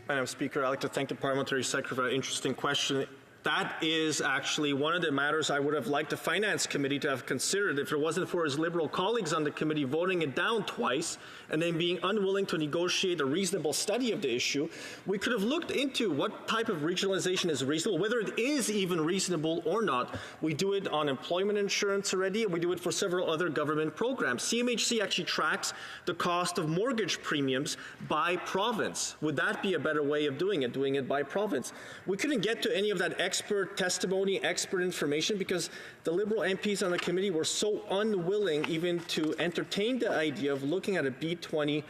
Madam Speaker, I'd like to thank the Parliamentary Secretary for that interesting question. That is actually one of the matters I would have liked the Finance Committee to have considered if it wasn't for his Liberal colleagues on the committee voting it down twice and then being unwilling to negotiate a reasonable study of the issue. We could have looked into what type of regionalization is reasonable, whether it is even reasonable or not. We do it on employment insurance already, and we do it for several other government programs. CMHC actually tracks the cost of mortgage premiums by province. Would that be a better way of doing it by province? We couldn't get to any of that expert testimony, expert information, because the Liberal MPs on the committee were so unwilling even to entertain the idea of looking at a B20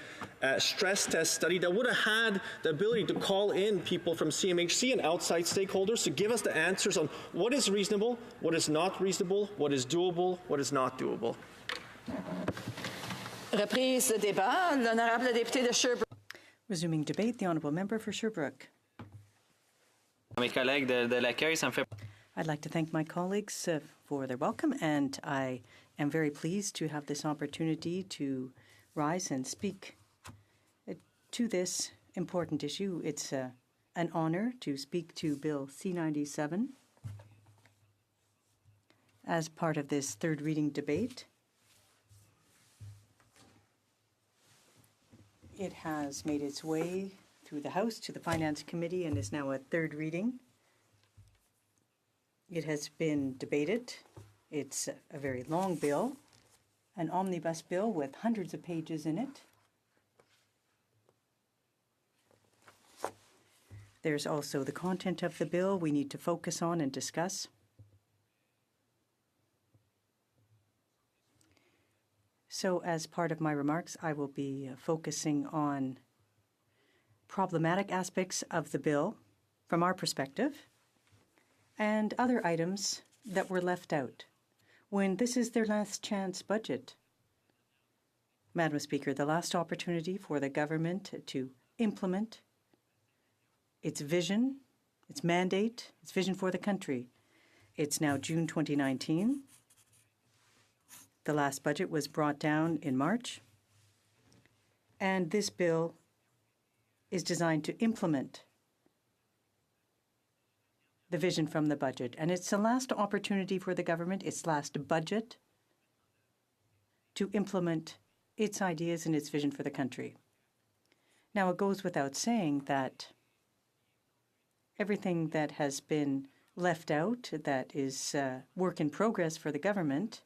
stress test study that would have had the ability to call in people from CMHC and outside stakeholders to give us the answers on what is reasonable, what is not reasonable, what is doable, what is not doable. Reprise de débat, l'honorable député de Sherbrooke. Resuming debate, the honourable member for Sherbrooke. Mes collègues de l'accueil, ça me fait. I'd like to thank my colleagues for their welcome, and I am very pleased to have this opportunity to rise and speak to this important issue. It's an honour to speak to Bill C-97 as part of this third reading debate. It has made its way through the House to the Finance Committee and is now at third reading. It has been debated. It's a very long bill. an omnibus bill with hundreds of pages in it. There's also the content of the bill we need to focus on and discuss. So as part of my remarks, I will be focusing on problematic aspects of the bill from our perspective and other items that were left out when this is their last chance budget. Madam Speaker, the last opportunity for the government to implement its vision, its mandate, its vision for the country. It's now June 2019. The last budget was brought down in March, and this bill is designed to implement the vision from the budget. And it's the last opportunity for the government, its last budget, to implement its ideas and its vision for the country. Now, it goes without saying that everything that has been left out, that is work in progress for the government,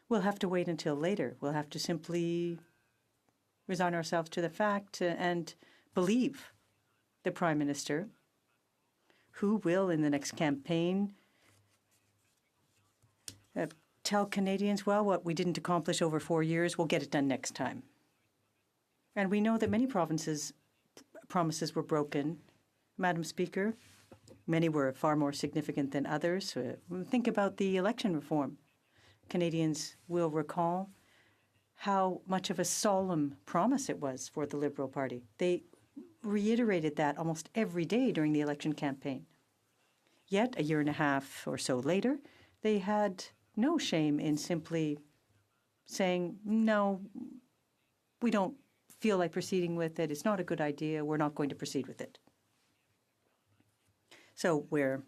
we'll have to wait until later. We'll have to simply resign ourselves to the fact and believe the Prime Minister, who will, in the next campaign, tell Canadians, well, what we didn't accomplish over 4 years, we'll get it done next time. And we know that many provinces' promises were broken. Madam Speaker, many were far more significant than others. Think about the election reform. Canadians will recall how much of a solemn promise it was for the Liberal Party. They reiterated that almost every day during the election campaign. Yet, a year and a half or so later, they had no shame in simply saying, no, we don't feel like proceeding with it. It's not a good idea. We're not going to proceed with it. So we're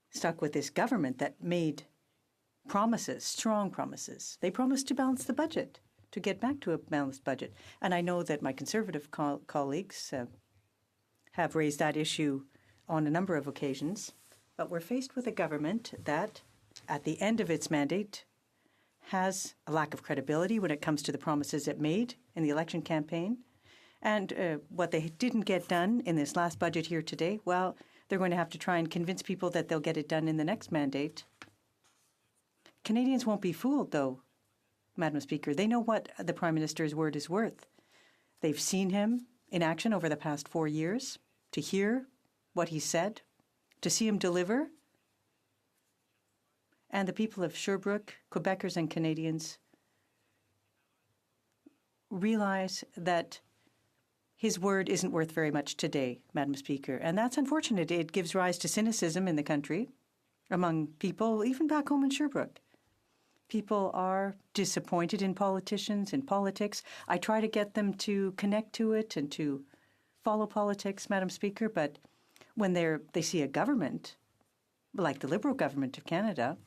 stuck with this government that made promises, strong promises. They promised to balance the budget, to get back to a balanced budget. And I know that my Conservative colleagues have raised that issue on a number of occasions. But we're faced with a government that, at the end of its mandate, has a lack of credibility when it comes to the promises it made in the election campaign. And what they didn't get done in this last budget here today, well, they're going to have to try and convince people that they'll get it done in the next mandate. Canadians won't be fooled, though, Madam Speaker. They know what the Prime Minister's word is worth. They've seen him in action over the past 4 years, to hear what he said, to see him deliver. And the people of Sherbrooke, Quebecers and Canadians realize that his word isn't worth very much today, Madam Speaker. And that's unfortunate. It gives rise to cynicism in the country among people, even back home in Sherbrooke. People are disappointed in politicians, in politics. I try to get them to connect to it and to follow politics, Madam Speaker, but when they see a government, like the Liberal government of Canada,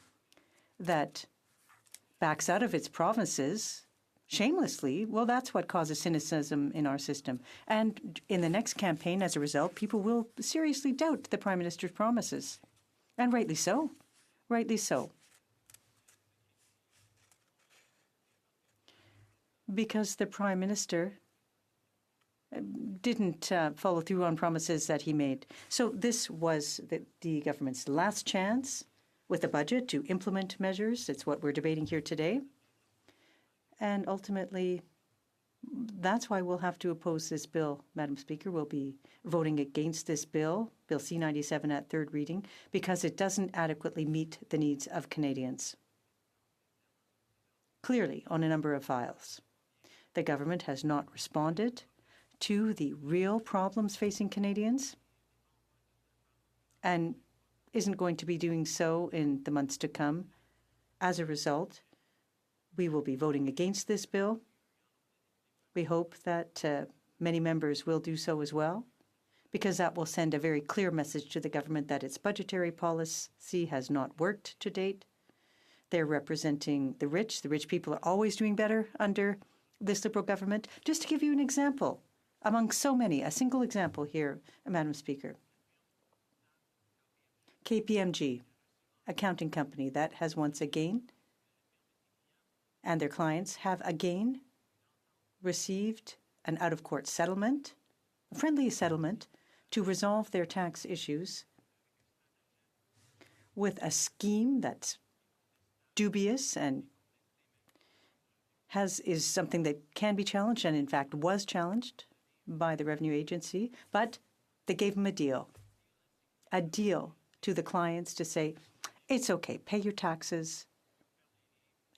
that backs out of its provinces shamelessly, well, that's what causes cynicism in our system. And in the next campaign, as a result, people will seriously doubt the Prime Minister's promises. And rightly so. Rightly so. Because the Prime Minister didn't follow through on promises that he made. So this was the government's last chance with the budget to implement measures. It's what we're debating here today. And ultimately, that's why we'll have to oppose this bill, Madam Speaker. We'll be voting against this bill, Bill C-97 at third reading, because it doesn't adequately meet the needs of Canadians. Clearly, on a number of files, the government has not responded to the real problems facing Canadians and isn't going to be doing so in the months to come. As a result, we will be voting against this bill. We hope that many members will do so as well, because that will send a very clear message to the government that its budgetary policy has not worked to date. They're representing the rich. The rich people are always doing better under this Liberal government. Just to give you an example, among so many, a single example here, Madam Speaker. KPMG, accounting company that has once again and their clients have again received an out-of-court settlement, a friendly settlement, to resolve their tax issues with a scheme that's dubious and is something that can be challenged, and in fact was challenged by the Revenue Agency, but they gave them a deal to the clients to say, it's okay, pay your taxes,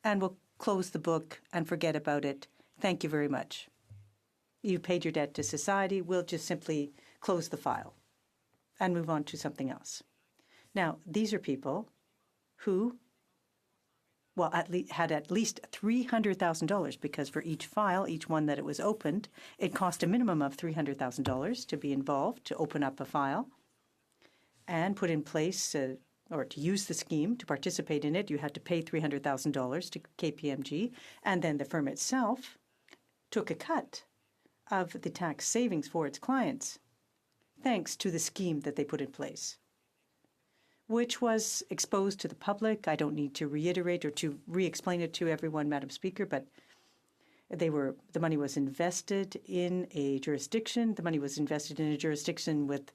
and we'll close the book and forget about it. Thank you very much. You paid your debt to society. We'll just simply close the file and move on to something else. Now, these are people who, well, had at least $300,000, because for each file, each one that it was opened, it cost a minimum of $300,000 to be involved, to open up a file and put in place or to use the scheme, to participate in it. You had to pay $300,000 to KPMG, and then the firm itself took a cut of the tax savings for its clients, thanks to the scheme that they put in place, which was exposed to the public. I don't need to reiterate or to re-explain it to everyone, Madam Speaker, but the money was invested in a jurisdiction. The money was invested in a jurisdiction with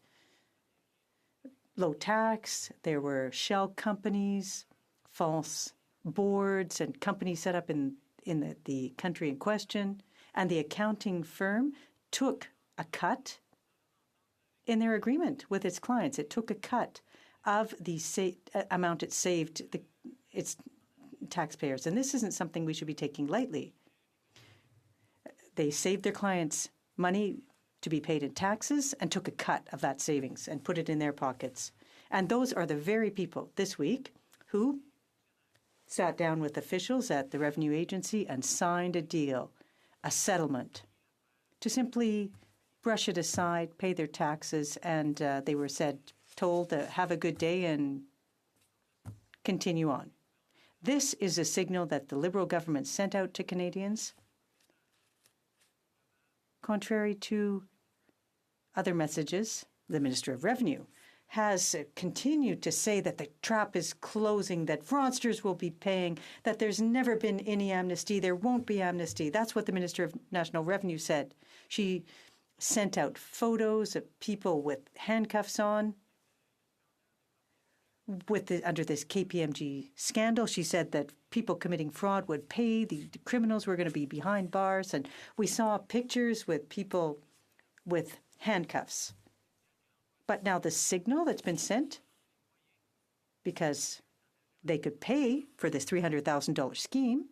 low tax. There were shell companies, false boards, and companies set up in the country in question. And the accounting firm took a cut in their agreement with its clients. It took a cut of the amount it saved its taxpayers. And this isn't something we should be taking lightly. They saved their clients money to be paid in taxes and took a cut of that savings and put it in their pockets. And those are the very people this week who sat down with officials at the Revenue Agency and signed a deal, a settlement, to simply brush it aside, pay their taxes, and they were told to have a good day and continue on. This is a signal that the Liberal government sent out to Canadians, contrary to other messages. The Minister of Revenue has continued to say that the trap is closing, that fraudsters will be paying, that there's never been any amnesty, there won't be amnesty. That's what the Minister of National Revenue said. She sent out photos of people with handcuffs on under this KPMG scandal. She said that people committing fraud would pay, the criminals were going to be behind bars, and we saw pictures with people with handcuffs. But now the signal that's been sent, because they could pay for this $300,000 scheme,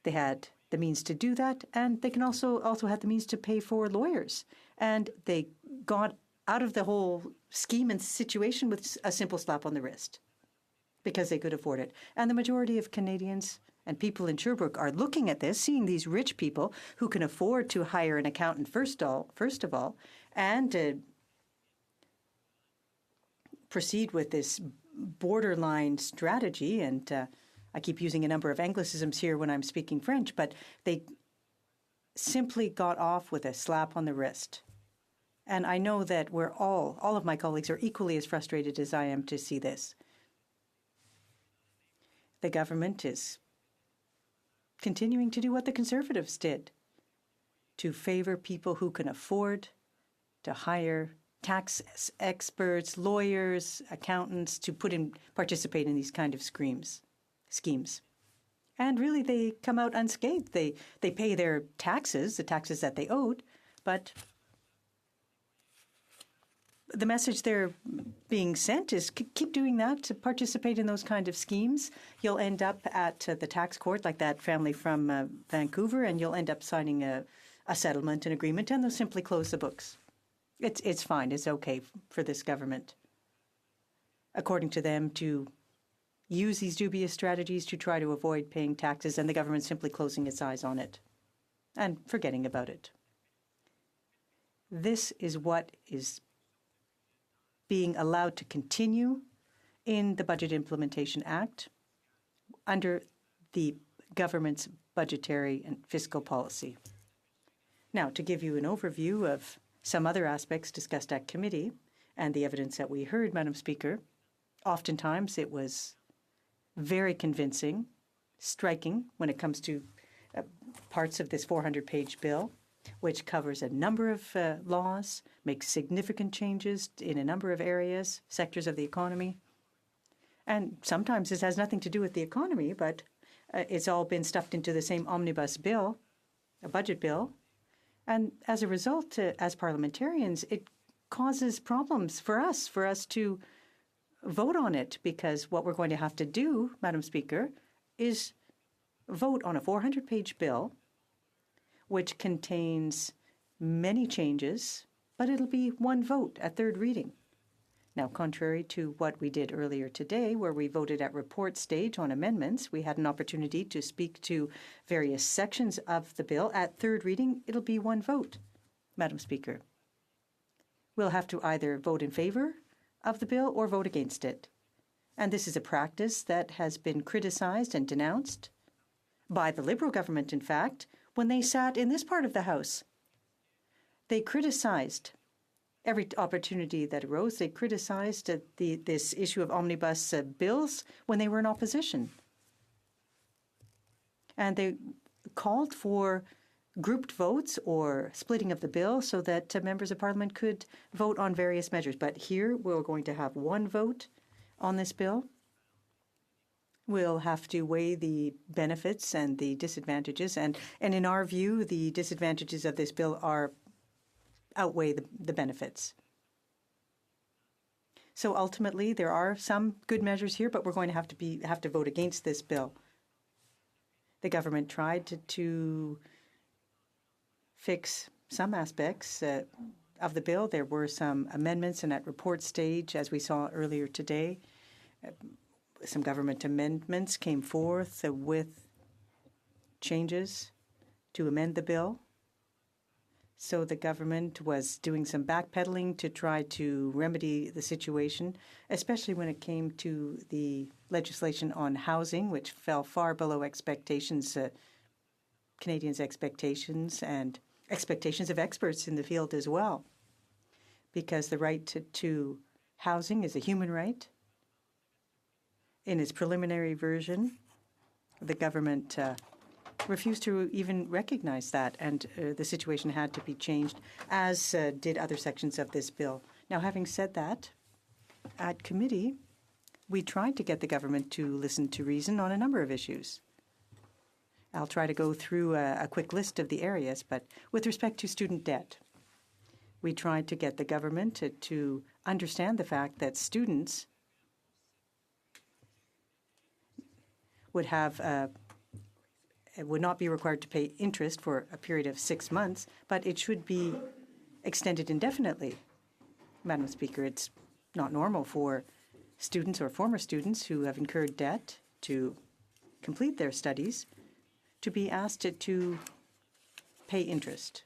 they had the means to do that, and they can also have the means to pay for lawyers. And they got out of the whole scheme and situation with a simple slap on the wrist because they could afford it. And the majority of Canadians and people in Sherbrooke are looking at this, seeing these rich people who can afford to hire an accountant first of all, and to proceed with this borderline strategy. And I keep using a number of Anglicisms here when I'm speaking French, but they simply got off with a slap on the wrist. And I know that we're all of my colleagues are equally as frustrated as I am to see this. The government is continuing to do what the Conservatives did, to favor people who can afford to hire tax experts, lawyers, accountants to participate in these kind of schemes. And really, they come out unscathed. They pay their taxes, the taxes that they owed, but the message they're being sent is keep doing that, to participate in those kind of schemes. You'll end up at the tax court like that family from Vancouver, and you'll end up signing a settlement, an agreement, and they'll simply close the books. It's fine. It's okay for this government, according to them, to use these dubious strategies to try to avoid paying taxes, and the government simply closing its eyes on it and forgetting about it. This is what is being allowed to continue in the Budget Implementation Act under the government's budgetary and fiscal policy. Now, to give you an overview of some other aspects discussed at committee and the evidence that we heard, Madam Speaker, oftentimes it was very convincing, striking when it comes to parts of this 400-page bill, which covers a number of laws, makes significant changes in a number of areas, sectors of the economy. And sometimes this has nothing to do with the economy, but it's all been stuffed into the same omnibus bill, a budget bill. And as a result, as parliamentarians, it causes problems for us to vote on it, because what we're going to have to do, Madam Speaker, is vote on a 400-page bill which contains many changes, but it'll be one vote at third reading. Now, contrary to what we did earlier today, where we voted at report stage on amendments, we had an opportunity to speak to various sections of the bill. At third reading, it'll be one vote, Madam Speaker. We'll have to either vote in favor of the bill or vote against it. And this is a practice that has been criticized and denounced by the Liberal government, in fact, when they sat in this part of the House. They criticized every opportunity that arose. They criticized this issue of omnibus bills when they were in opposition. And they called for grouped votes or splitting of the bill so that members of Parliament could vote on various measures. But here we're going to have one vote on this bill. We'll have to weigh the benefits and the disadvantages. And in our view, the disadvantages of this bill outweigh the benefits. So ultimately, there are some good measures here, but we're going to have to vote against this bill. The government tried to fix some aspects of the bill. There were some amendments, and at report stage, as we saw earlier today, some government amendments came forth with changes to amend the bill. So the government was doing some backpedaling to try to remedy the situation, especially when it came to the legislation on housing, which fell far below expectations, Canadians' expectations, and expectations of experts in the field as well, because the right to housing is a human right. In its preliminary version, the government refused to even recognize that, and the situation had to be changed, as did other sections of this bill. Now, having said that, at committee, we tried to get the government to listen to reason on a number of issues. I'll try to go through a quick list of the areas, but with respect to student debt, we tried to get the government to understand the fact that students would not be required to pay interest for a period of 6 months, but it should be extended indefinitely. Madam Speaker, it's not normal for students or former students who have incurred debt to complete their studies to be asked to pay interest.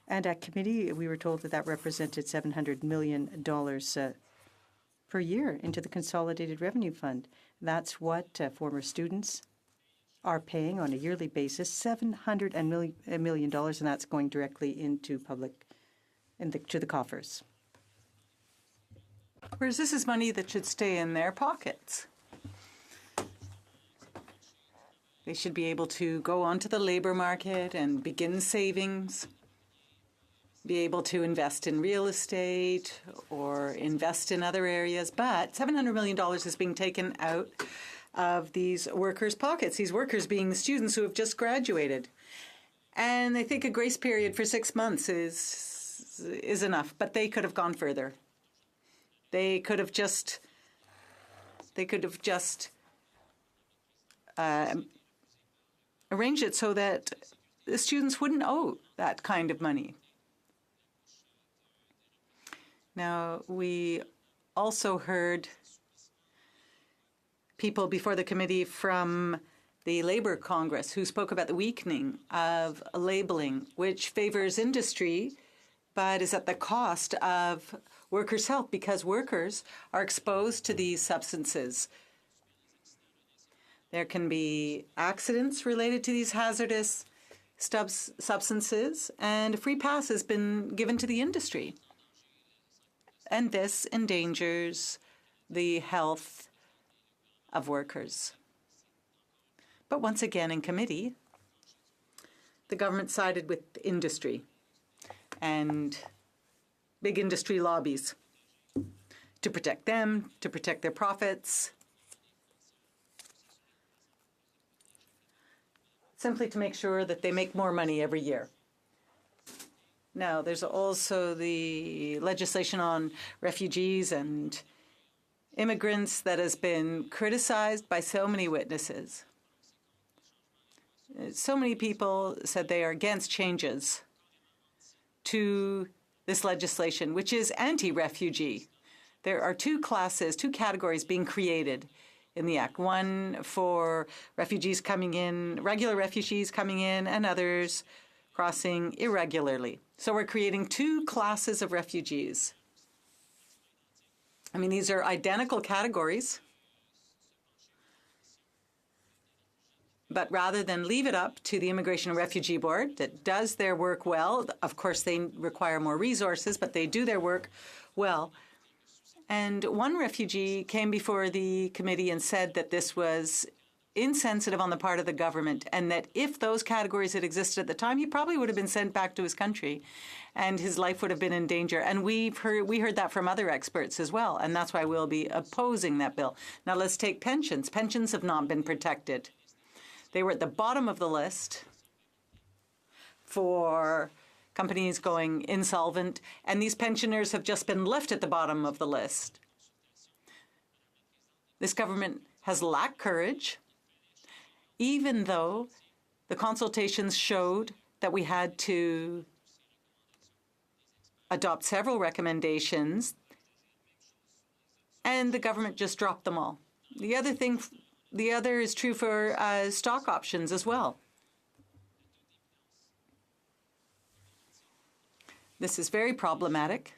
And at committee, we were told that represented $700 million per year into the Consolidated Revenue Fund. That's what former students are paying on a yearly basis, $700 million, and that's going directly into to the coffers. Whereas this is money that should stay in their pockets. They should be able to go onto the labor market and begin savings, be able to invest in real estate or invest in other areas. But $700 million is being taken out of these workers' pockets, these workers being the students who have just graduated. And I think a grace period for 6 months is enough, but they could have gone further. They could have just arrange it so that the students wouldn't owe that kind of money. Now, we also heard people before the committee from the Labour Congress who spoke about the weakening of labeling, which favors industry but is at the cost of workers' health because workers are exposed to these substances. There can be accidents related to these hazardous substances, and a free pass has been given to the industry. And this endangers the health of workers. But once again, in committee, the government sided with industry and big industry lobbies to protect them, to protect their profits, simply to make sure that they make more money every year. Now, there's also the legislation on refugees and immigrants that has been criticized by so many witnesses. So many people said they are against changes to this legislation, which is anti-refugee. There are two categories being created in the Act. One for refugees coming in, regular refugees coming in, and others crossing irregularly. So we're creating two classes of refugees. I mean, these are identical categories. But rather than leave it up to the Immigration and Refugee Board that does their work well, of course they require more resources, but they do their work well. And one refugee came before the committee and said that this was insensitive on the part of the government, and that if those categories had existed at the time, he probably would have been sent back to his country and his life would have been in danger. And we heard that from other experts as well, and that's why we'll be opposing that bill. Now let's take pensions. Pensions have not been protected. They were at the bottom of the list for companies going insolvent, and these pensioners have just been left at the bottom of the list. This government has lacked courage, even though the consultations showed that we had to adopt several recommendations, and the government just dropped them all. The other is true for stock options as well. This is very problematic.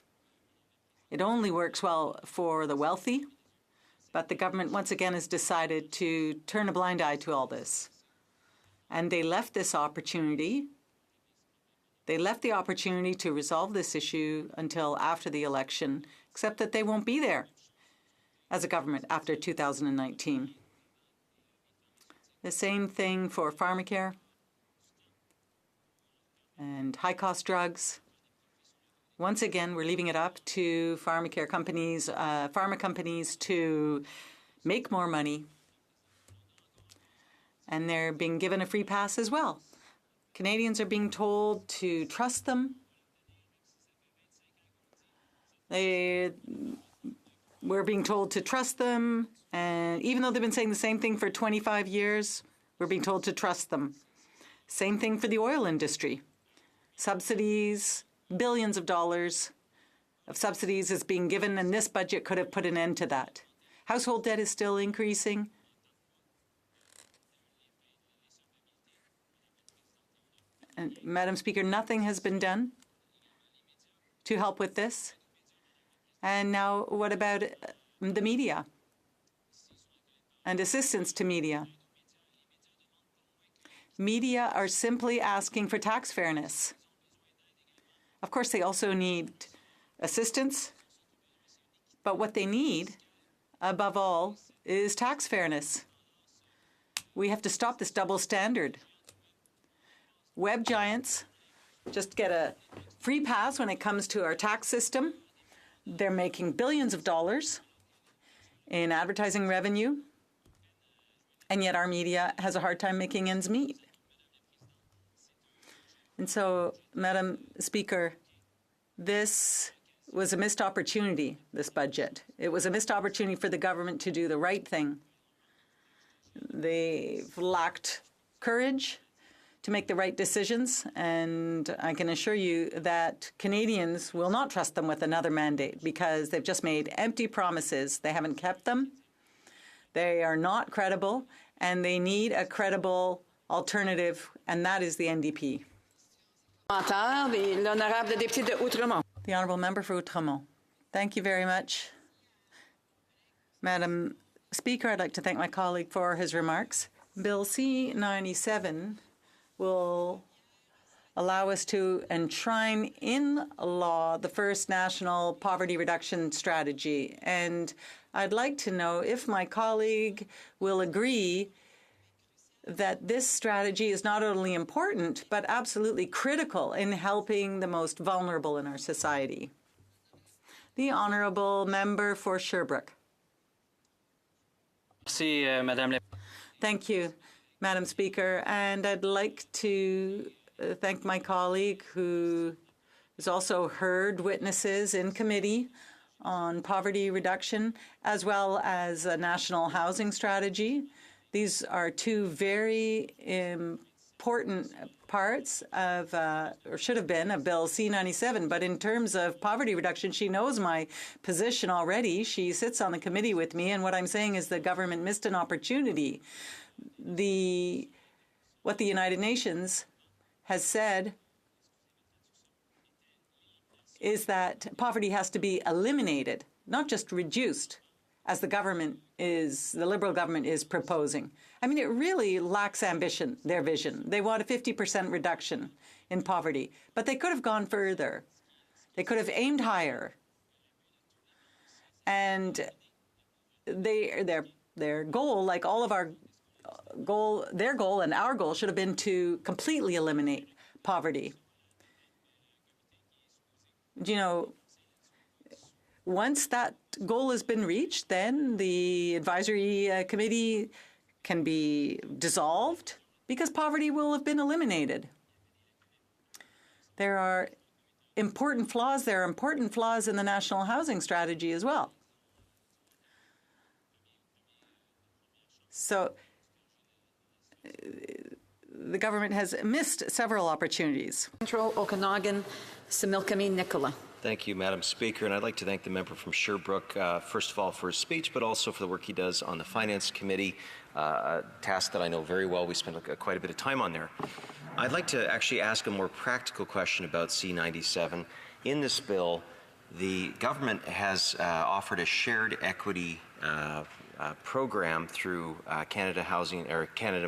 It only works well for the wealthy, but the government once again has decided to turn a blind eye to all this. And they left this opportunity. They left the opportunity to resolve this issue until after the election, except that they won't be there as a government after 2019. The same thing for pharmacare and high-cost drugs. Once again, we're leaving it up to pharma companies to make more money, and they're being given a free pass as well. Canadians are being told to trust them. We're being told to trust them, and even though they've been saying the same thing for 25 years, we're being told to trust them. Same thing for the oil industry. Subsidies, billions of dollars of subsidies is being given, and this budget could have put an end to that. Household debt is still increasing. And Madam Speaker, nothing has been done to help with this. And now what about the media and assistance to media? Media are simply asking for tax fairness. Of course, they also need assistance, but what they need, above all, is tax fairness. We have to stop this double standard. Web giants just get a free pass when it comes to our tax system. They're making billions of dollars in advertising revenue, and yet our media has a hard time making ends meet. And so, Madam Speaker, this was a missed opportunity, this budget. It was a missed opportunity for the government to do the right thing. They've lacked courage to make the right decisions, and I can assure you that Canadians will not trust them with another mandate because they've just made empty promises. They haven't kept them. They are not credible, and they need a credible alternative, and that is the NDP. The Honourable Member for Outremont. Thank you very much. Madam Speaker, I'd like to thank my colleague for his remarks. Bill C-97 will allow us to enshrine in law the first national poverty reduction strategy. And I'd like to know if my colleague will agree that this strategy is not only important, but absolutely critical in helping the most vulnerable in our society. The Honourable Member for Sherbrooke. Thank you, Madam Speaker. And I'd like to thank my colleague who has also heard witnesses in committee on poverty reduction, as well as a national housing strategy. These are two very important parts of, or should have been, of Bill C-97. But in terms of poverty reduction, she knows my position already. She sits on the committee with me, and what I'm saying is the government missed an opportunity. What the United Nations has said is that poverty has to be eliminated, not just reduced, as the Liberal government is proposing. I mean, it really lacks ambition, their vision. They want a 50% reduction in poverty, but they could have gone further. They could have aimed higher. And their goal, like all of our goal, their goal and our goal should have been to completely eliminate poverty. You know, once that goal has been reached, then the advisory committee can be dissolved because poverty will have been eliminated. There are important flaws. There are important flaws in the national housing strategy as well. So the government has missed several opportunities. Central Okanagan, Similkameen Nicola. Thank you, Madam Speaker, and I'd like to thank the member from Sherbrooke, first of all, for his speech, but also for the work he does on the Finance Committee, a task that I know very well. We spent quite a bit of time on there. I'd like to actually ask a more practical question about C-97. In this bill, the government has offered a shared equity program through Canada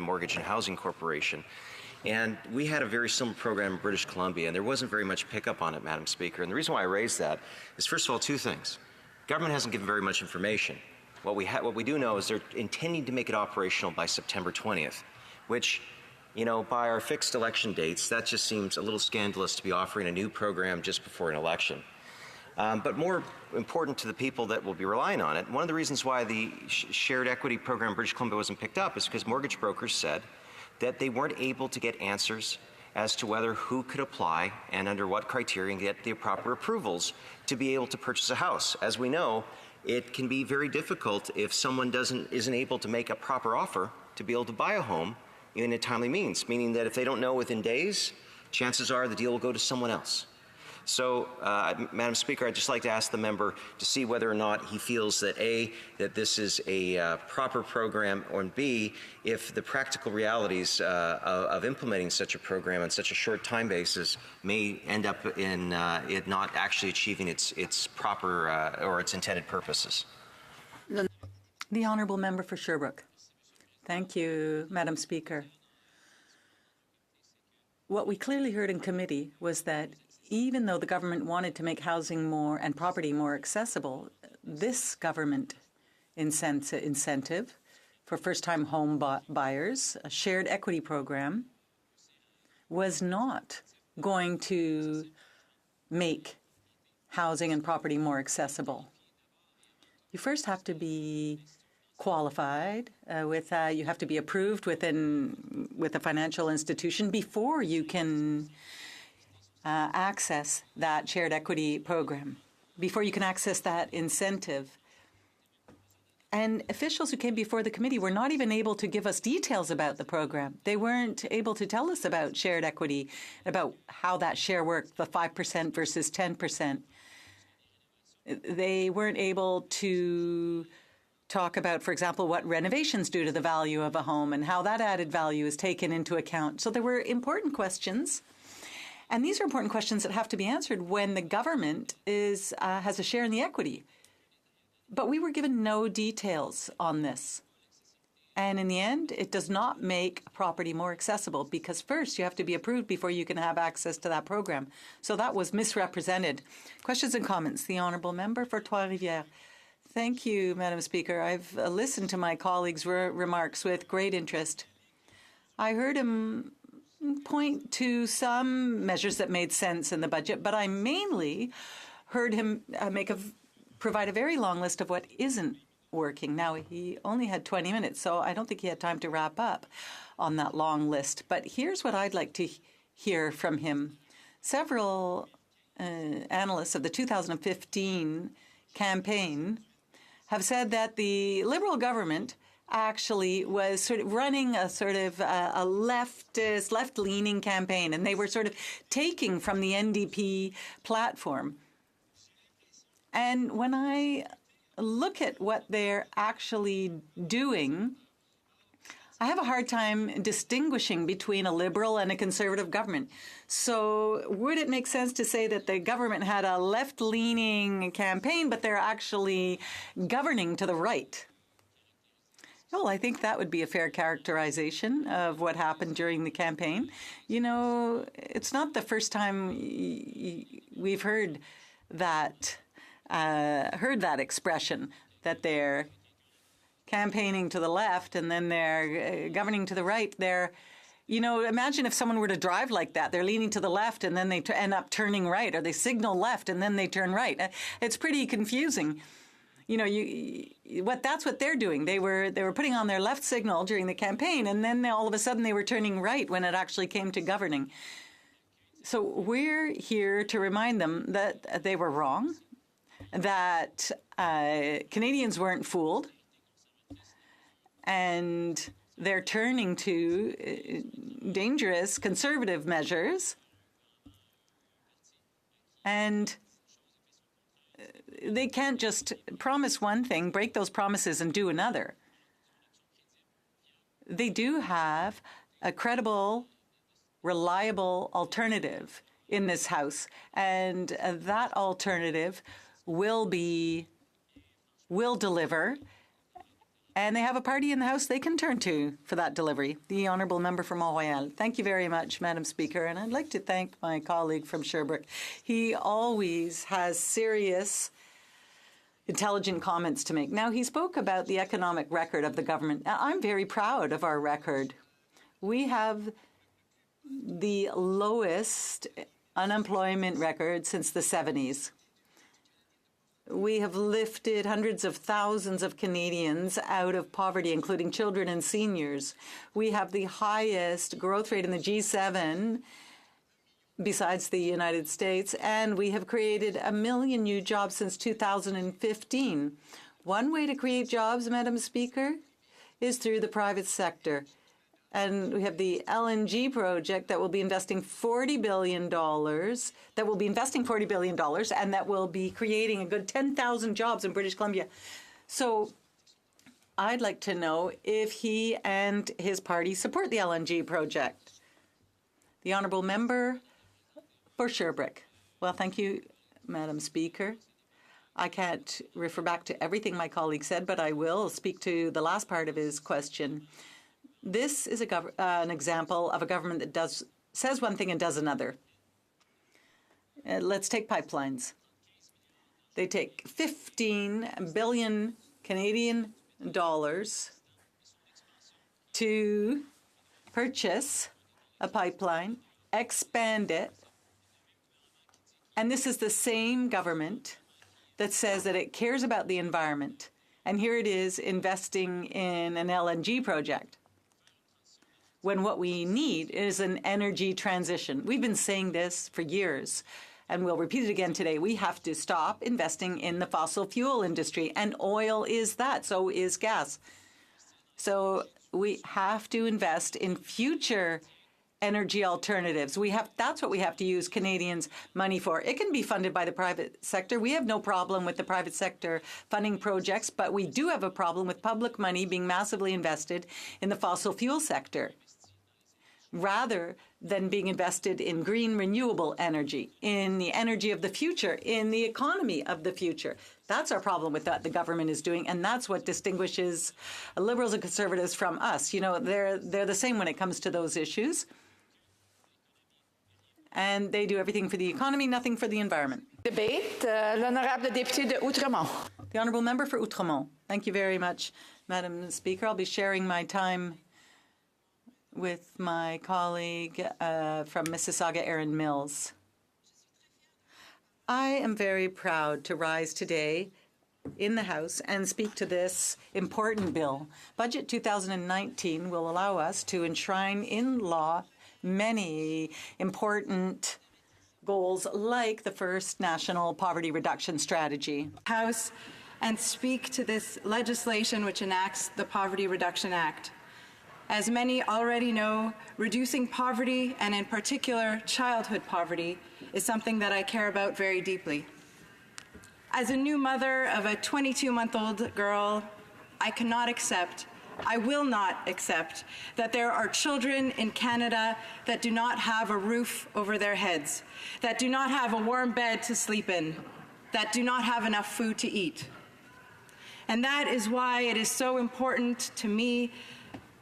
Mortgage and Housing Corporation. And we had a very similar program in British Columbia, and there wasn't very much pickup on it, Madam Speaker. And the reason why I raise that is, first of all, two things. Government hasn't given very much information. What we do know is they're intending to make it operational by September 20th, which, you know, by our fixed election dates, that just seems a little scandalous to be offering a new program just before an election. But more important to the people that will be relying on it, one of the reasons why the shared equity program in British Columbia wasn't picked up is because mortgage brokers said that they weren't able to get answers as to who could apply and under what criteria and get the proper approvals to be able to purchase a house. As we know, it can be very difficult if someone isn't able to make a proper offer to be able to buy a home in a timely means, meaning that if they don't know within days, chances are the deal will go to someone else. So, Madam Speaker, I'd just like to ask the member to see whether or not he feels that A, that this is a proper program, or B, if the practical realities of implementing such a program on such a short time basis may end up in it not actually achieving its proper or its intended purposes. The Honourable Member for Sherbrooke. Thank you, Madam Speaker. What we clearly heard in committee was that even though the government wanted to make housing more and property more accessible, this government incentive for first-time home buyers, a shared equity program, was not going to make housing and property more accessible. You first have to be qualified you have to be approved with a financial institution before you can access that shared equity program, before you can access that incentive. And officials who came before the committee were not even able to give us details about the program. They weren't able to tell us about shared equity, about how that share worked, the 5% versus 10%. They weren't able to talk about, for example, what renovations do to the value of a home and how that added value is taken into account. So there were important questions. And these are important questions that have to be answered when the government has a share in the equity. But we were given no details on this. And in the end, it does not make property more accessible because first you have to be approved before you can have access to that program. So that was misrepresented. Questions and comments? The Honourable Member for Trois-Rivières. Thank you, Madam Speaker. I've listened to my colleagues' remarks with great interest. I heard him point to some measures that made sense in the budget, but I mainly heard him provide a very long list of what isn't working. Now, he only had 20 minutes, so I don't think he had time to wrap up on that long list. But here's what I'd like to hear from him. Several analysts of the 2015 campaign have said that the Liberal government actually was sort of running a leftist, left-leaning campaign, and they were sort of taking from the NDP platform. And when I look at what they're actually doing, I have a hard time distinguishing between a Liberal and a Conservative government. So would it make sense to say that the government had a left-leaning campaign, but they're actually governing to the right? Well, I think that would be a fair characterization of what happened during the campaign. You know, it's not the first time we've heard that expression, that they're campaigning to the left and then they're governing to the right. Imagine if someone were to drive like that. They're leaning to the left and then they end up turning right, or they signal left and then they turn right. It's pretty confusing. That's what they're doing. They were putting on their left signal during the campaign, and then all of a sudden they were turning right when it actually came to governing. So we're here to remind them that they were wrong, that Canadians weren't fooled, and they're turning to dangerous conservative measures. And they can't just promise one thing, break those promises, and do another. They do have a credible, reliable alternative in this House, and that alternative will deliver. And they have a party in the House they can turn to for that delivery, the Honourable Member from Montreal. Thank you very much, Madam Speaker. And I'd like to thank my colleague from Sherbrooke. He always has serious, intelligent comments to make. Now, he spoke about the economic record of the government. I'm very proud of our record. We have the lowest unemployment record since the 70s. We have lifted hundreds of thousands of Canadians out of poverty, including children and seniors. We have the highest growth rate in the G7 besides the United States, and we have created 1 million new jobs since 2015. One way to create jobs, Madam Speaker, is through the private sector. And we have the LNG project that will be investing $40 billion, and that will be creating a good 10,000 jobs in British Columbia. So I'd like to know if he and his party support the LNG project. The Honourable Member for Sherbrooke. Well, thank you, Madam Speaker. I can't refer back to everything my colleague said, but I will speak to the last part of his question. This is an example of a government that says one thing and does another. Let's take pipelines. They take 15 billion Canadian dollars to purchase a pipeline, expand it, and this is the same government that says that it cares about the environment. And here it is investing in an LNG project, when what we need is an energy transition. We've been saying this for years, and we'll repeat it again today. We have to stop investing in the fossil fuel industry, and oil is that, so is gas. So we have to invest in future energy alternatives. That's what we have to use Canadians' money for. It can be funded by the private sector. We have no problem with the private sector funding projects, but we do have a problem with public money being massively invested in the fossil fuel sector, rather than being invested in green renewable energy, in the energy of the future, in the economy of the future. That's our problem with what the government is doing, and that's what distinguishes Liberals and Conservatives from us. You know, they're the same when it comes to those issues. And they do everything for the economy, nothing for the environment. Debate, l'honorable député de Outremont. The Honourable Member for Outremont. Thank you very much, Madam Speaker. I'll be sharing my time with my colleague from Mississauga, Erin Mills. I am very proud to rise today in the House and speak to this important bill. Budget 2019 will allow us to enshrine in law many important goals like the first national poverty reduction strategy. House and speak to this legislation which enacts the Poverty Reduction Act. As many already know, reducing poverty, and in particular childhood poverty, is something that I care about very deeply. As a new mother of a 22-month-old girl, I cannot accept, I will not accept, that there are children in Canada that do not have a roof over their heads, that do not have a warm bed to sleep in, that do not have enough food to eat. And that is why it is so important to me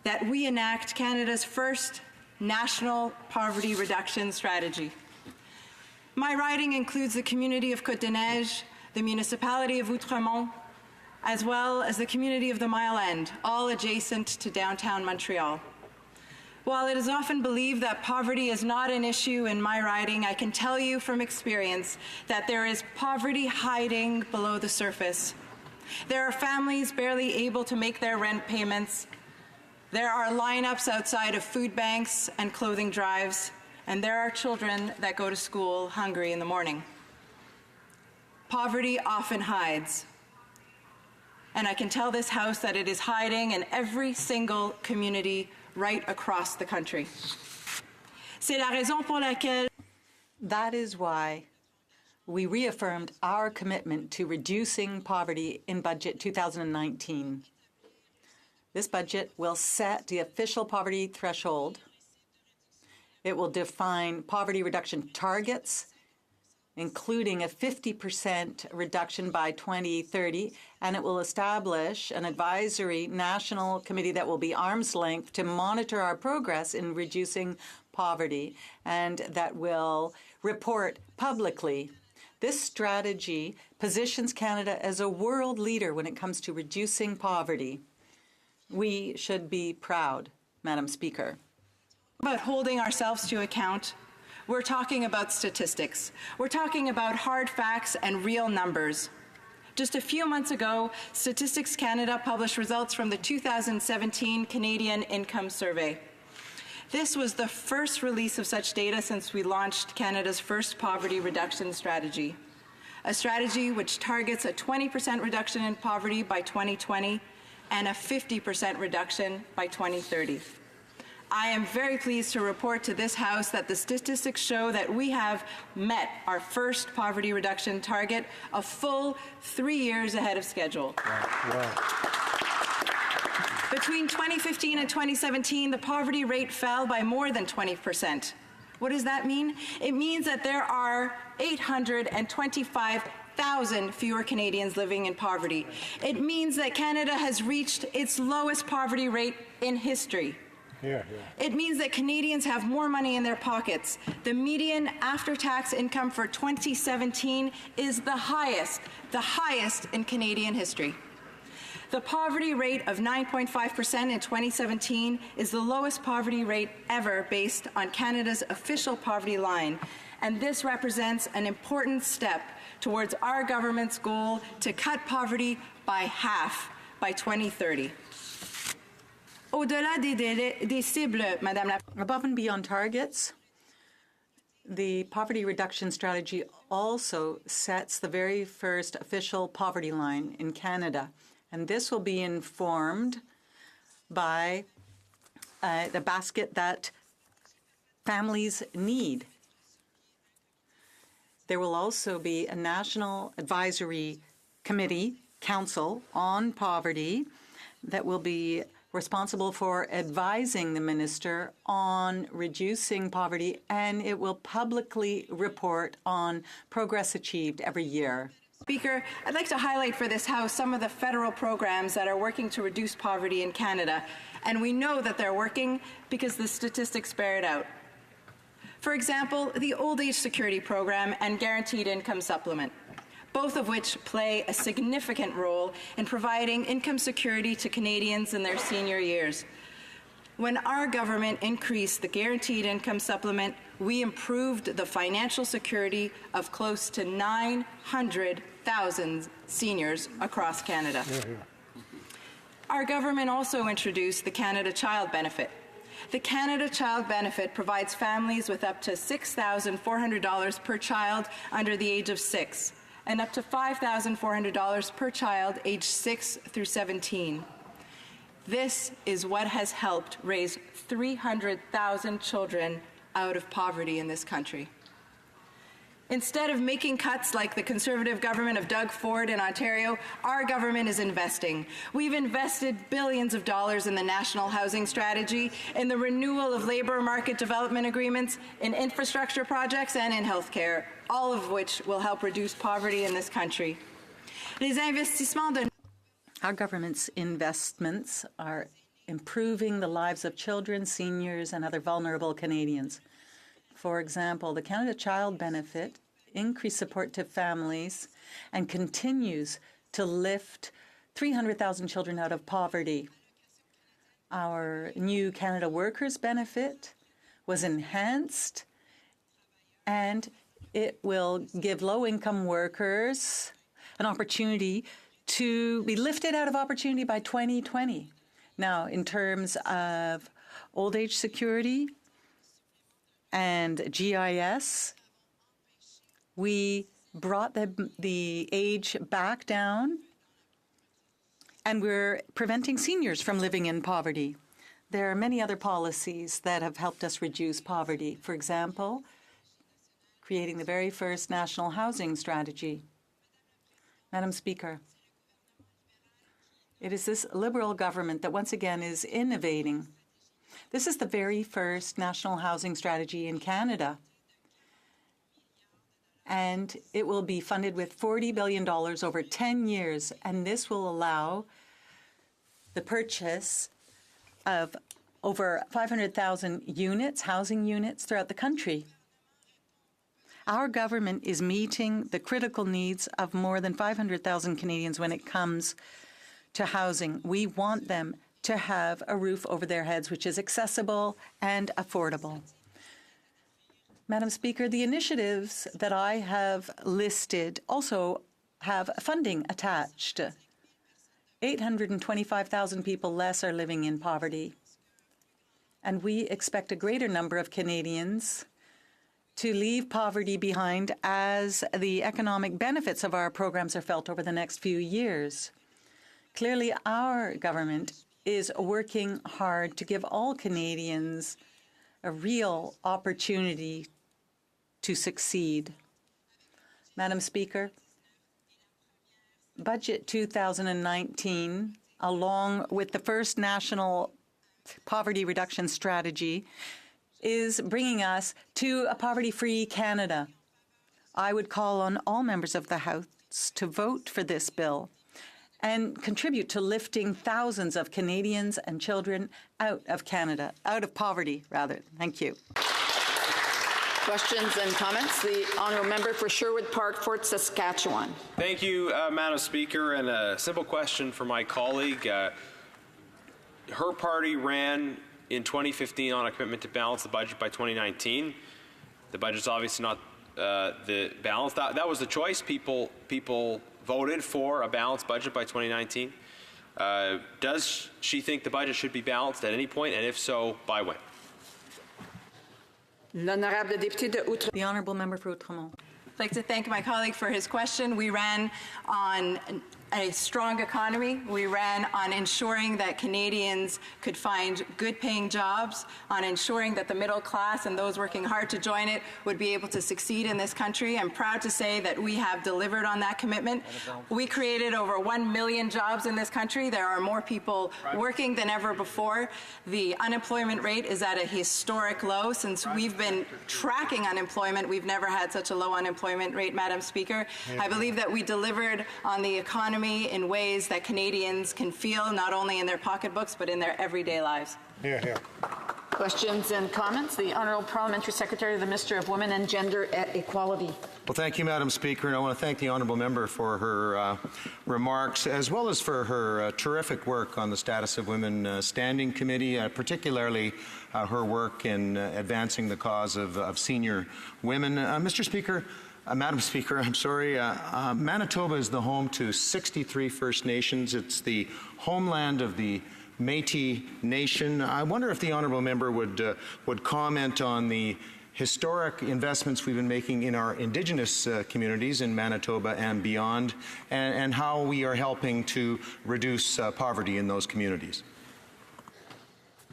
that we enact Canada's first national poverty reduction strategy. My riding includes the community of Côte-des-Neiges, the municipality of Outremont, as well as the community of the Mile End, all adjacent to downtown Montreal. While it is often believed that poverty is not an issue in my riding, I can tell you from experience that there is poverty hiding below the surface. There are families barely able to make their rent payments. There are lineups outside of food banks and clothing drives, and there are children that go to school hungry in the morning. Poverty often hides, and I can tell this House that it is hiding in every single community right across the country. C'est la raison pour laquelle that is why we reaffirmed our commitment to reducing poverty in Budget 2019. This budget will set the official poverty threshold. It will define poverty reduction targets, including a 50% reduction by 2030, and it will establish an advisory national committee that will be arm's length to monitor our progress in reducing poverty and that will report publicly. This strategy positions Canada as a world leader when it comes to reducing poverty. We should be proud, Madam Speaker. About holding ourselves to account, we're talking about statistics. We're talking about hard facts and real numbers. Just a few months ago, Statistics Canada published results from the 2017 Canadian Income Survey. This was the first release of such data since we launched Canada's first poverty reduction strategy, a strategy which targets a 20% reduction in poverty by 2020 and a 50% reduction by 2030. I am very pleased to report to this House that the statistics show that we have met our first poverty reduction target a full 3 years ahead of schedule. Wow. Between 2015 and 2017, the poverty rate fell by more than 20%. What does that mean? It means that there are 825,000 fewer Canadians living in poverty. It means that Canada has reached its lowest poverty rate in history. It means that Canadians have more money in their pockets. The median after-tax income for 2017 is the highest in Canadian history. The poverty rate of 9.5% in 2017 is the lowest poverty rate ever based on Canada's official poverty line, and this represents an important step towards our government's goal to cut poverty by half by 2030. Au-delà des cibles, Madame la Above and beyond targets, the poverty reduction strategy also sets the very first official poverty line in Canada, and this will be informed by the basket that families need. There will also be a national advisory committee, council on poverty, that will be responsible for advising the minister on reducing poverty, and it will publicly report on progress achieved every year. Speaker, I'd like to highlight for this House some of the federal programs that are working to reduce poverty in Canada, and we know that they're working because the statistics bear it out. For example, the Old Age Security Program and Guaranteed Income Supplement. both of which play a significant role in providing income security to Canadians in their senior years. When our government increased the guaranteed income supplement, we improved the financial security of close to 900,000 seniors across Canada. Our government also introduced the Canada Child Benefit. The Canada Child Benefit provides families with up to $6,400 per child under the age of 6 and up to $5,400 per child aged 6 through 17. This is what has helped raise 300,000 children out of poverty in this country. Instead of making cuts like the Conservative government of Doug Ford in Ontario, our government is investing. We've invested billions of dollars in the National Housing Strategy, in the renewal of labour market development agreements, in infrastructure projects, and in healthcare, all of which will help reduce poverty in this country. Our government's investments are improving the lives of children, seniors, and other vulnerable Canadians. For example, the Canada Child Benefit increased support to families and continues to lift 300,000 children out of poverty. Our new Canada Workers Benefit was enhanced, and it will give low-income workers an opportunity to be lifted out of opportunity by 2020. Now, in terms of old age security and GIS, we brought the age back down, and we're preventing seniors from living in poverty. There are many other policies that have helped us reduce poverty. For example, creating the very first national housing strategy. Madam Speaker, it is this Liberal government that once again is innovating. This is the very first national housing strategy in Canada, and it will be funded with $40 billion over 10 years, and this will allow the purchase of over 500,000 units, housing units throughout the country. Our government is meeting the critical needs of more than 500,000 Canadians when it comes to housing. We want them to have a roof over their heads, which is accessible and affordable. Madam Speaker, the initiatives that I have listed also have funding attached. 825,000 people less are living in poverty, and we expect a greater number of Canadians to leave poverty behind as the economic benefits of our programs are felt over the next few years. Clearly, our government is working hard to give all Canadians a real opportunity to succeed. Madam Speaker, Budget 2019, along with the first national poverty reduction strategy, is bringing us to a poverty-free Canada. I would call on all members of the House to vote for this bill and contribute to lifting thousands of Canadians and children out of Canada, out of poverty, rather. Thank you. Questions and comments? The honourable member for Sherwood Park, Fort Saskatchewan. Thank you, Madam Speaker. And a simple question for my colleague. Her party ran in 2015 on a commitment to balance the budget by 2019. The budget's obviously not the balance. That was the choice. People voted for a balanced budget by 2019. Does she think the budget should be balanced at any point, and if so, by when? The honourable member for Outremont. I'd like to thank my colleague for his question. We ran on a strong economy. We ran on ensuring that Canadians could find good-paying jobs, on ensuring that the middle class and those working hard to join it would be able to succeed in this country. I'm proud to say that we have delivered on that commitment. We created over 1 million jobs in this country. There are more people working than ever before. The unemployment rate is at a historic low. Since we've been tracking unemployment, we've never had such a low unemployment rate, Madam Speaker. I believe that we delivered on the economy in ways that Canadians can feel not only in their pocketbooks but in their everyday lives. Questions and comments? The Honourable Parliamentary Secretary of the Minister of Women and Gender Equality. Well, thank you, Madam Speaker, and I want to thank the honourable member for her remarks, as well as for her terrific work on the Status of Women Standing Committee, particularly her work in advancing the cause of senior women. Mr. Speaker, Madam Speaker, I'm sorry, Manitoba is the home to 63 First Nations. It's the homeland of the Métis Nation. I wonder if the honourable member would comment on the historic investments we've been making in our Indigenous communities in Manitoba and beyond, and how we are helping to reduce poverty in those communities.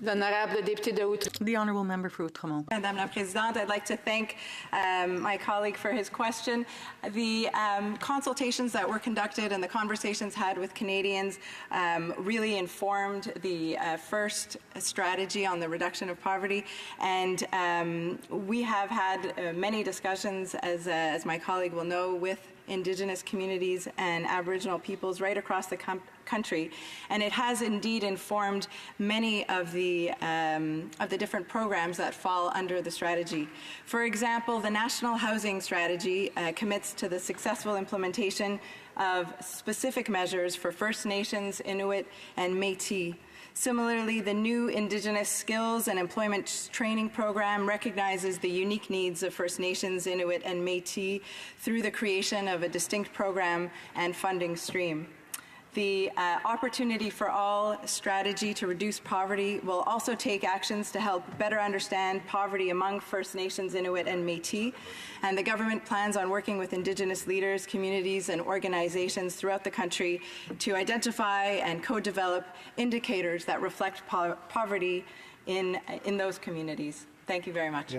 The honourable member for Outremont. Madame la Présidente, I'd like to thank my colleague for his question. The consultations that were conducted and the conversations had with Canadians really informed the first strategy on the reduction of poverty, and we have had many discussions, as my colleague will know, with Indigenous communities and Aboriginal peoples right across the country, and it has indeed informed many of the different programs that fall under the strategy. For example, the National Housing Strategy commits to the successful implementation of specific measures for First Nations, Inuit, and Métis. Similarly, the new Indigenous Skills and Employment Training Program recognizes the unique needs of First Nations, Inuit, and Métis through the creation of a distinct program and funding stream. The Opportunity for All strategy to reduce poverty will also take actions to help better understand poverty among First Nations, Inuit, and Métis, and the government plans on working with Indigenous leaders, communities, and organizations throughout the country to identify and co-develop indicators that reflect poverty in those communities. Thank you very much.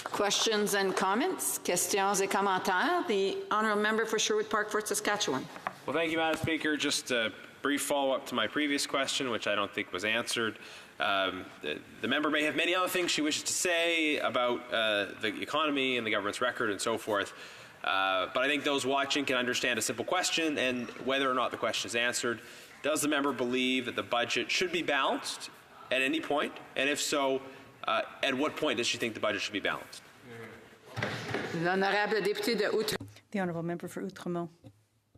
Questions and comments? Questions et commentaires? The honourable member for Sherwood Park, Fort Saskatchewan. Well, thank you, Madam Speaker. Just a brief follow-up to my previous question, which I don't think was answered. The member may have many other things she wishes to say about the economy and the government's record and so forth. But I think those watching can understand a simple question, and whether or not the question is answered. Does the member believe that the budget should be balanced at any point? And if so, at what point does she think the budget should be balanced? The honourable member for Outremont.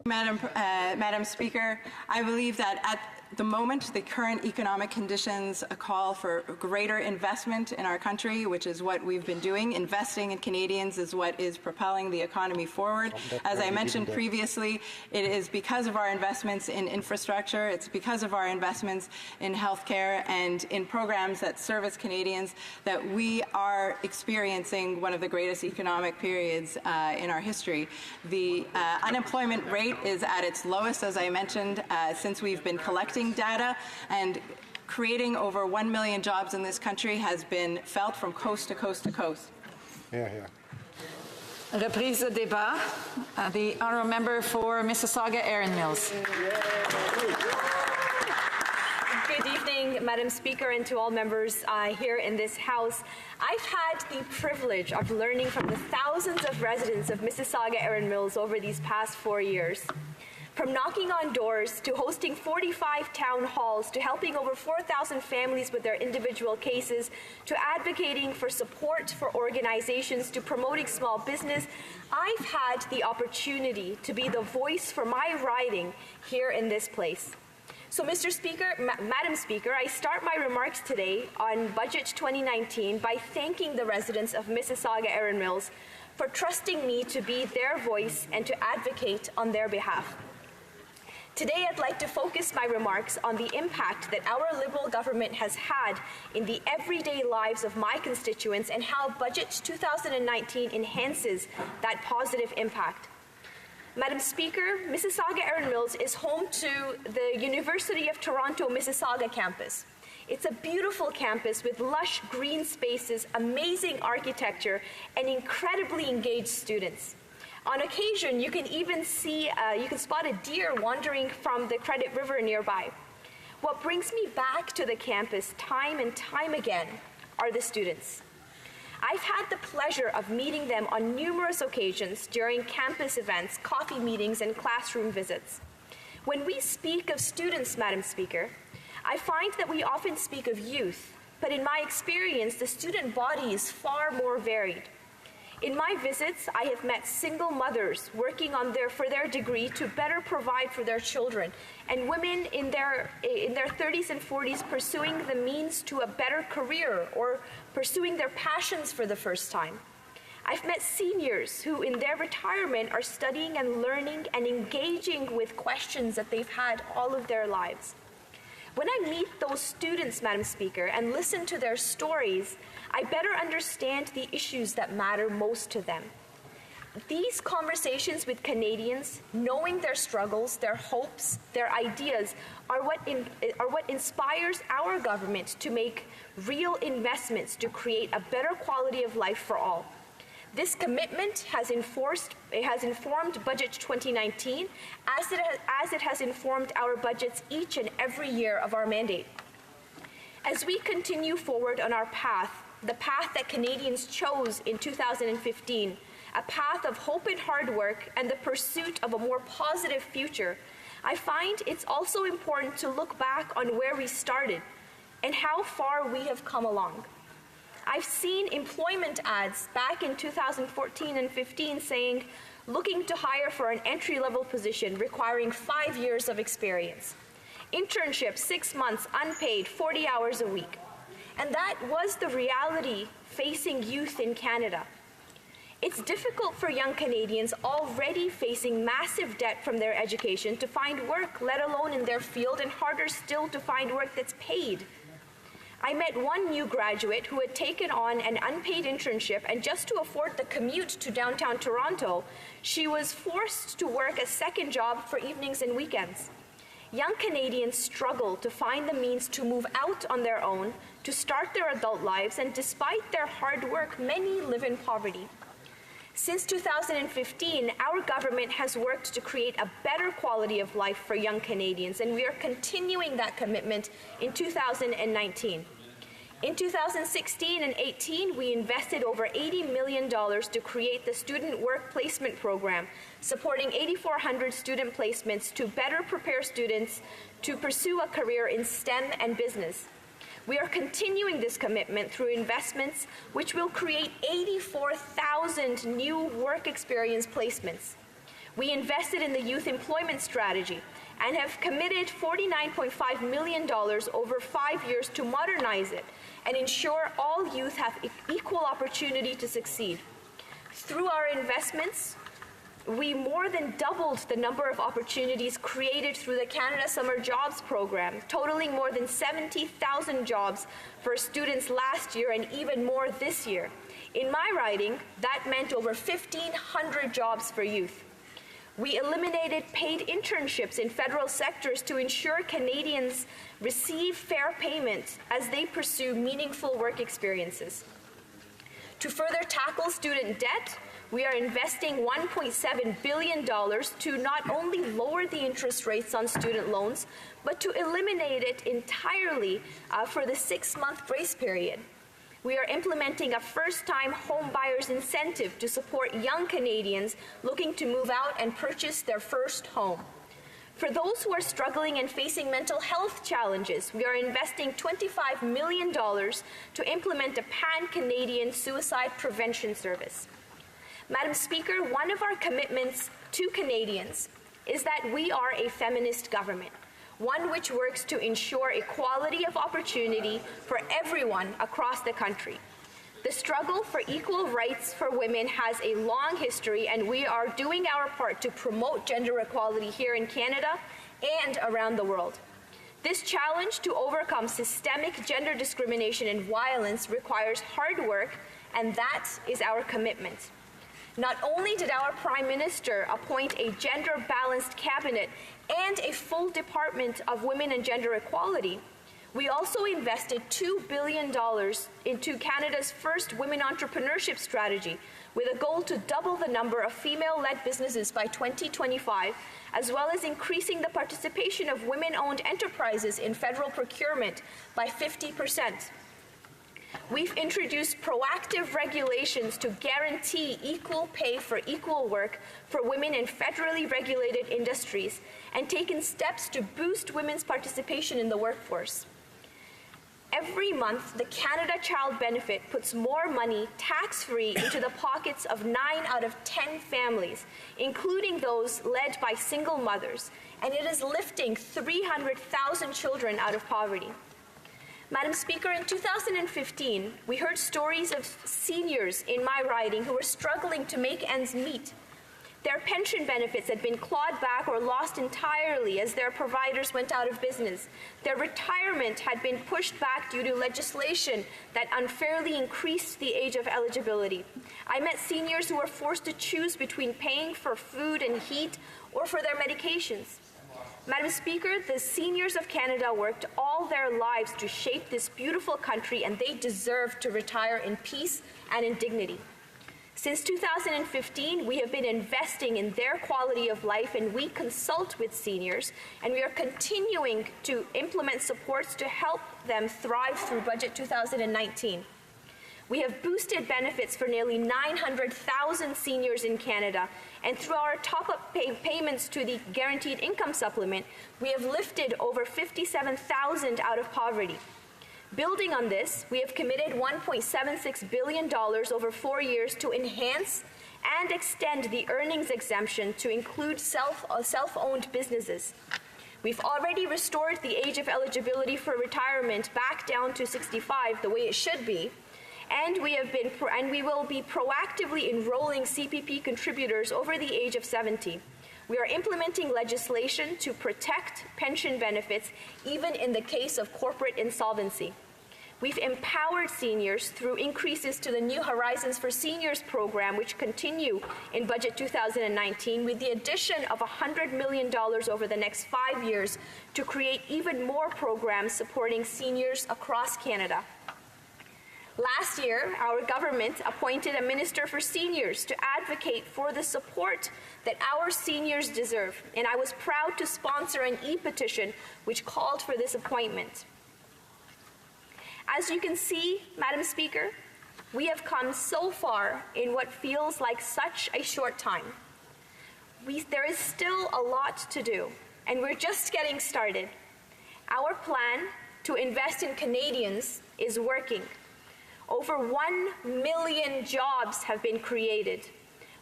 Madam Speaker, I believe that at the moment, the current economic conditions call for greater investment in our country, which is what we've been doing. Investing in Canadians is what is propelling the economy forward. As I mentioned previously, it is because of our investments in infrastructure, it's because of our investments in healthcare and in programs that service Canadians that we are experiencing one of the greatest economic periods in our history. The unemployment rate is at its lowest, as I mentioned, since we've been collecting data, and creating over 1 million jobs in this country has been felt from coast to coast to coast. Reprise de débat. The honourable member for Mississauga, Erin Mills. Good evening, Madam Speaker, and to all members here in this House. I've had the privilege of learning from the thousands of residents of Mississauga, Erin Mills over these past 4 years. From knocking on doors to hosting 45 town halls to helping over 4,000 families with their individual cases to advocating for support for organizations to promoting small business, I've had the opportunity to be the voice for my riding here in this place. So, Mr. Speaker, Madam Speaker, I start my remarks today on Budget 2019 by thanking the residents of Mississauga, Erin Mills for trusting me to be their voice and to advocate on their behalf. Today, I'd like to focus my remarks on the impact that our Liberal government has had in the everyday lives of my constituents and how Budget 2019 enhances that positive impact. Madam Speaker, Mississauga, Erin Mills is home to the University of Toronto Mississauga campus. It's a beautiful campus with lush green spaces, amazing architecture, and incredibly engaged students. On occasion, you can even spot a deer wandering from the Credit River nearby. What brings me back to the campus time and time again are the students. I've had the pleasure of meeting them on numerous occasions during campus events, coffee meetings, and classroom visits. When we speak of students, Madam Speaker, I find that we often speak of youth, but in my experience, the student body is far more varied. In my visits, I have met single mothers working for their degree to better provide for their children, and women in their 30s and 40s pursuing the means to a better career or pursuing their passions for the first time. I've met seniors who in their retirement are studying and learning and engaging with questions that they've had all of their lives. When I meet those students, Madam Speaker, and listen to their stories, I better understand the issues that matter most to them. These conversations with Canadians, knowing their struggles, their hopes, their ideas, are what inspires our government to make real investments to create a better quality of life for all. This commitment has informed Budget 2019 as it has informed our budgets each and every year of our mandate. As we continue forward on our path, the path that Canadians chose in 2015, a path of hope and hard work and the pursuit of a more positive future, I find it's also important to look back on where we started and how far we have come along. I've seen employment ads back in 2014 and 15 saying, looking to hire for an entry-level position requiring 5 years of experience. Internship, 6 months, unpaid, 40 hours a week. And that was the reality facing youth in Canada. It's difficult for young Canadians already facing massive debt from their education to find work, let alone in their field, and harder still to find work that's paid. I met one new graduate who had taken on an unpaid internship, and just to afford the commute to downtown Toronto, she was forced to work a second job for evenings and weekends. Young Canadians struggle to find the means to move out on their own, to start their adult lives, and despite their hard work, many live in poverty. Since 2015, our government has worked to create a better quality of life for young Canadians, and we are continuing that commitment in 2019. In 2016 and 18, we invested over $80 million to create the Student Work Placement Program, supporting 8,400 student placements to better prepare students to pursue a career in STEM and business. We are continuing this commitment through investments which will create 84,000 new work experience placements. We invested in the youth employment strategy and have committed $49.5 million over 5 years to modernize it and ensure all youth have equal opportunity to succeed. Through our investments, we more than doubled the number of opportunities created through the Canada Summer Jobs Program, totaling more than 70,000 jobs for students last year and even more this year. In my riding, that meant over 1,500 jobs for youth. We eliminated paid internships in federal sectors to ensure Canadians receive fair payment as they pursue meaningful work experiences. To further tackle student debt, we are investing $1.7 billion to not only lower the interest rates on student loans, but to eliminate it entirely for the 6-month grace period. We are implementing a first-time home buyer's incentive to support young Canadians looking to move out and purchase their first home. For those who are struggling and facing mental health challenges, we are investing $25 million to implement a pan-Canadian suicide prevention service. Madam Speaker, one of our commitments to Canadians is that we are a feminist government, one which works to ensure equality of opportunity for everyone across the country. The struggle for equal rights for women has a long history, and we are doing our part to promote gender equality here in Canada and around the world. This challenge to overcome systemic gender discrimination and violence requires hard work, and that is our commitment. Not only did our Prime Minister appoint a gender-balanced cabinet and a full Department of Women and Gender Equality, we also invested $2 billion into Canada's first women entrepreneurship strategy, with a goal to double the number of female-led businesses by 2025, as well as increasing the participation of women-owned enterprises in federal procurement by 50%. We've introduced proactive regulations to guarantee equal pay for equal work for women in federally regulated industries and taken steps to boost women's participation in the workforce. Every month, the Canada Child Benefit puts more money tax-free into the pockets of 9 out of 10 families, including those led by single mothers, and it is lifting 300,000 children out of poverty. Madam Speaker, in 2015, we heard stories of seniors in my riding who were struggling to make ends meet. Their pension benefits had been clawed back or lost entirely as their providers went out of business. Their retirement had been pushed back due to legislation that unfairly increased the age of eligibility. I met seniors who were forced to choose between paying for food and heat or for their medications. Madam Speaker, the seniors of Canada worked all their lives to shape this beautiful country, and they deserve to retire in peace and in dignity. Since 2015, we have been investing in their quality of life, and we consult with seniors, and we are continuing to implement supports to help them thrive through Budget 2019. We have boosted benefits for nearly 900,000 seniors in Canada, and through our top-up payments to the Guaranteed Income Supplement, we have lifted over 57,000 out of poverty. Building on this, we have committed $1.76 billion over 4 years to enhance and extend the earnings exemption to include self-owned businesses. We've already restored the age of eligibility for retirement back down to 65, the way it should be, and we will be proactively enrolling CPP contributors over the age of 70. We are implementing legislation to protect pension benefits, even in the case of corporate insolvency. We've empowered seniors through increases to the New Horizons for Seniors program, which continue in Budget 2019, with the addition of $100 million over the next 5 years to create even more programs supporting seniors across Canada. Last year, our government appointed a Minister for Seniors to advocate for the support that our seniors deserve, and I was proud to sponsor an e-petition which called for this appointment. As you can see, Madam Speaker, we have come so far in what feels like such a short time. There is still a lot to do, and we're just getting started. Our plan to invest in Canadians is working. Over 1 million jobs have been created.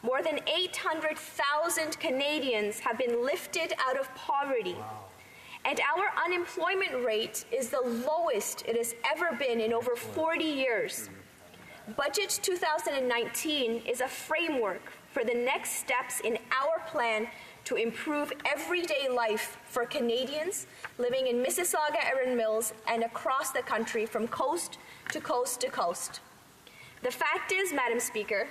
More than 800,000 Canadians have been lifted out of poverty. Wow. And our unemployment rate is the lowest it has ever been in over 40 years. Budget 2019 is a framework for the next steps in our plan to improve everyday life for Canadians living in Mississauga, Erin Mills, and across the country from coast to coast to coast. The fact is, Madam Speaker,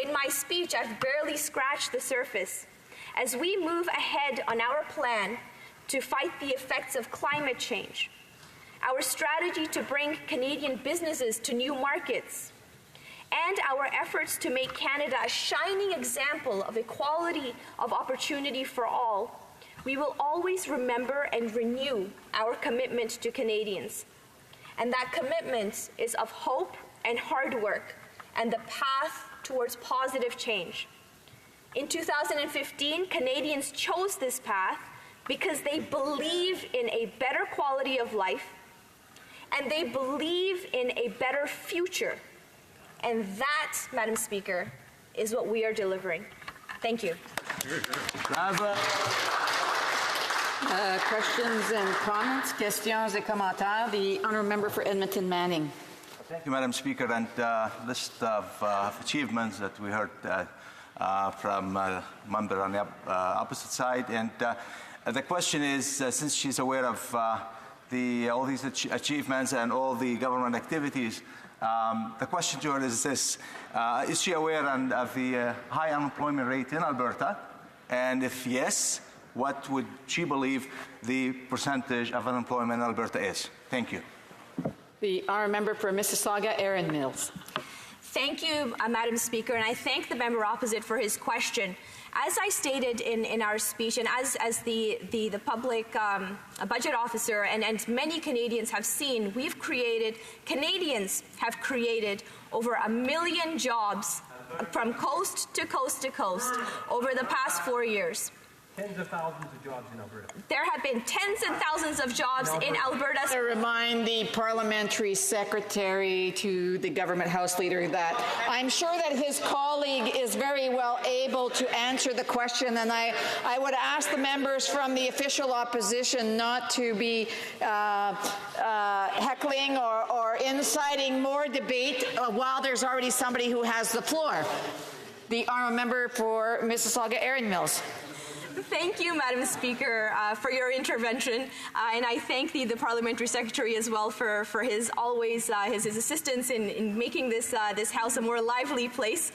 in my speech, I've barely scratched the surface. As we move ahead on our plan to fight the effects of climate change, our strategy to bring Canadian businesses to new markets, and our efforts to make Canada a shining example of equality of opportunity for all, we will always remember and renew our commitment to Canadians. And that commitment is of hope and hard work and the path towards positive change. In 2015, Canadians chose this path because they believe in a better quality of life and they believe in a better future. And that, Madam Speaker, is what we are delivering. Thank you. Bravo. Questions and comments, questions et commentaires. The honourable member for Edmonton Manning. Thank you, Madam Speaker. And list of achievements that we heard from member on the opposite side. And the question is, since she's aware of all these achievements and all the government activities, the question to her is this: is she aware of the high unemployment rate in Alberta? And if yes, what would she believe the percentage of unemployment in Alberta is? Thank you. The honourable member for Mississauga, Erin Mills. Thank you, Madam Speaker, and I thank the member opposite for his question. As I stated in our speech, and as the public budget officer and many Canadians have seen, Canadians have created over 1 million jobs from coast to coast to coast over the past 4 years. tens of thousands of jobs in Alberta. There have been tens and thousands of jobs in Alberta. To remind the parliamentary secretary to the government House Leader that I'm sure that his colleague is very well able to answer the question, and I would ask the members from the official opposition not to be heckling or inciting more debate while there's already somebody who has the floor. The honourable member for Mississauga Erin Mills. Thank you, Madam Speaker, for your intervention, and I thank the Parliamentary Secretary as well for his always his assistance in making this House a more lively place.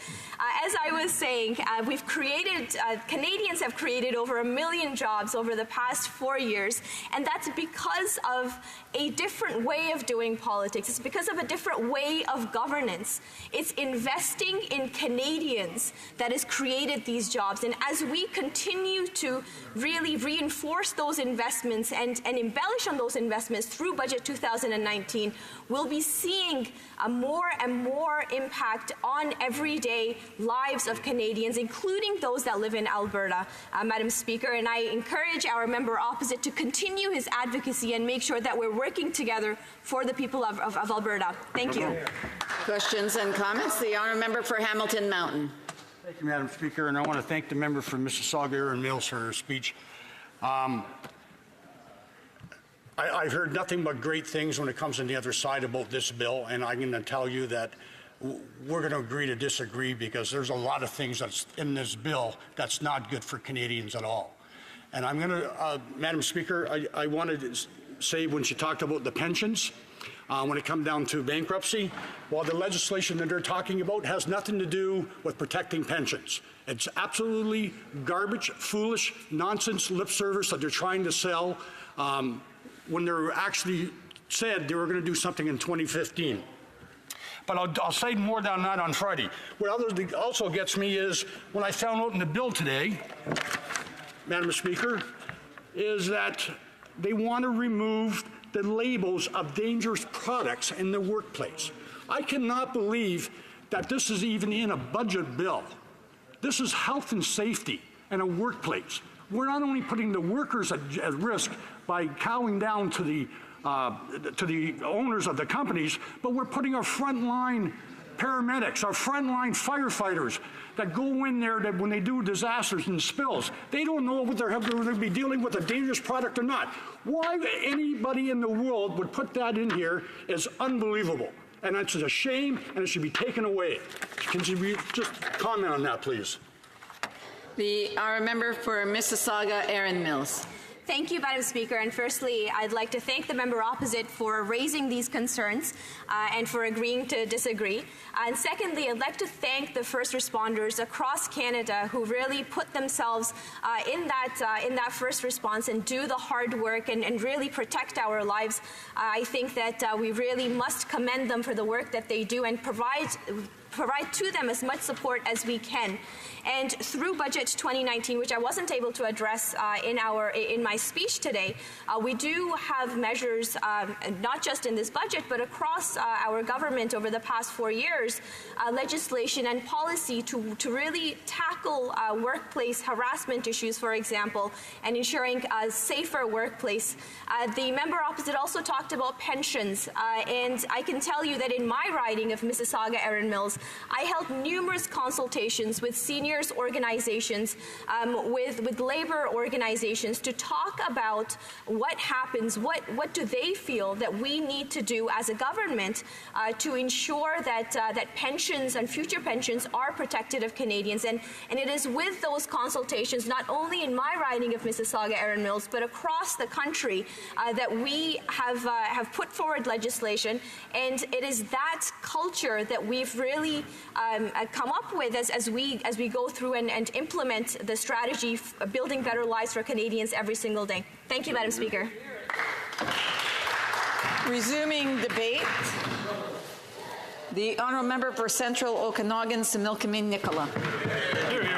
As I was saying, we've created Canadians have created over 1 million jobs over the past 4 years, and that's because of a different way of doing politics. It's because of a different way of governance. It's investing in Canadians that has created these jobs, and as we continue to really reinforce those investments and embellish on those investments through Budget 2019, we'll be seeing a more and more impact on everyday lives of Canadians, including those that live in Alberta, Madam Speaker. And I encourage our member opposite to continue his advocacy and make sure that we're working together for the people of Alberta. Thank you. Questions and comments? The honourable member for Hamilton Mountain. Thank you, Madam Speaker, and I want to thank the member from Mississauga Erin Mills for her speech. I've heard nothing but great things when it comes on the other side about this bill, and I'm going to tell you that we're going to agree to disagree because there's a lot of things that's in this bill that's not good for Canadians at all. And I'm going to, Madam Speaker, I wanted to say when she talked about the pensions, when it comes down to bankruptcy, while the legislation that they're talking about has nothing to do with protecting pensions. It's absolutely garbage, foolish, nonsense lip service that they're trying to sell when they're actually said they were going to do something in 2015. But I'll say more than that on Friday. What also gets me is when I found out in the bill today, Madam Speaker, is that they want to remove the labels of dangerous products in the workplace. I cannot believe that this is even in a budget bill. This is health and safety in a workplace. We're not only putting the workers at risk by cowing down to the owners of the companies, but we're putting our frontline paramedics, our frontline firefighters that go in there that when they do disasters and spills, they don't know whether they're going to be dealing with a dangerous product or not. Why anybody in the world would put that in here is unbelievable. And it's a shame, and it should be taken away. Can you just comment on that, please? Our member for Mississauga Erin Mills. Thank you, Madam Speaker. And firstly, I'd like to thank the member opposite for raising these concerns and for agreeing to disagree. And secondly, I'd like to thank the first responders across Canada who really put themselves in that first response and do the hard work and really protect our lives. I think that we really must commend them for the work that they do and provide to them as much support as we can. And through Budget 2019, which I wasn't able to address in my speech today, we do have measures, not just in this budget, but across our government over the past 4 years, legislation and policy to really tackle workplace harassment issues, for example, and ensuring a safer workplace. The member opposite also talked about pensions, and I can tell you that in my riding of Mississauga Erin Mills, I held numerous consultations with seniors organizations, with labor organizations to talk about what happens, what do they feel that we need to do as a government to ensure that pensions and future pensions are protected of Canadians. And it is with those consultations, not only in my riding of Mississauga Erin Mills, but across the country, that we have put forward legislation. And it is that culture that we've really come up with as we go through and implement the strategy of building better lives for Canadians every single day. Thank you, Madam Speaker. Resuming debate, the honourable member for Central Okanagan, Similkameen Nicola.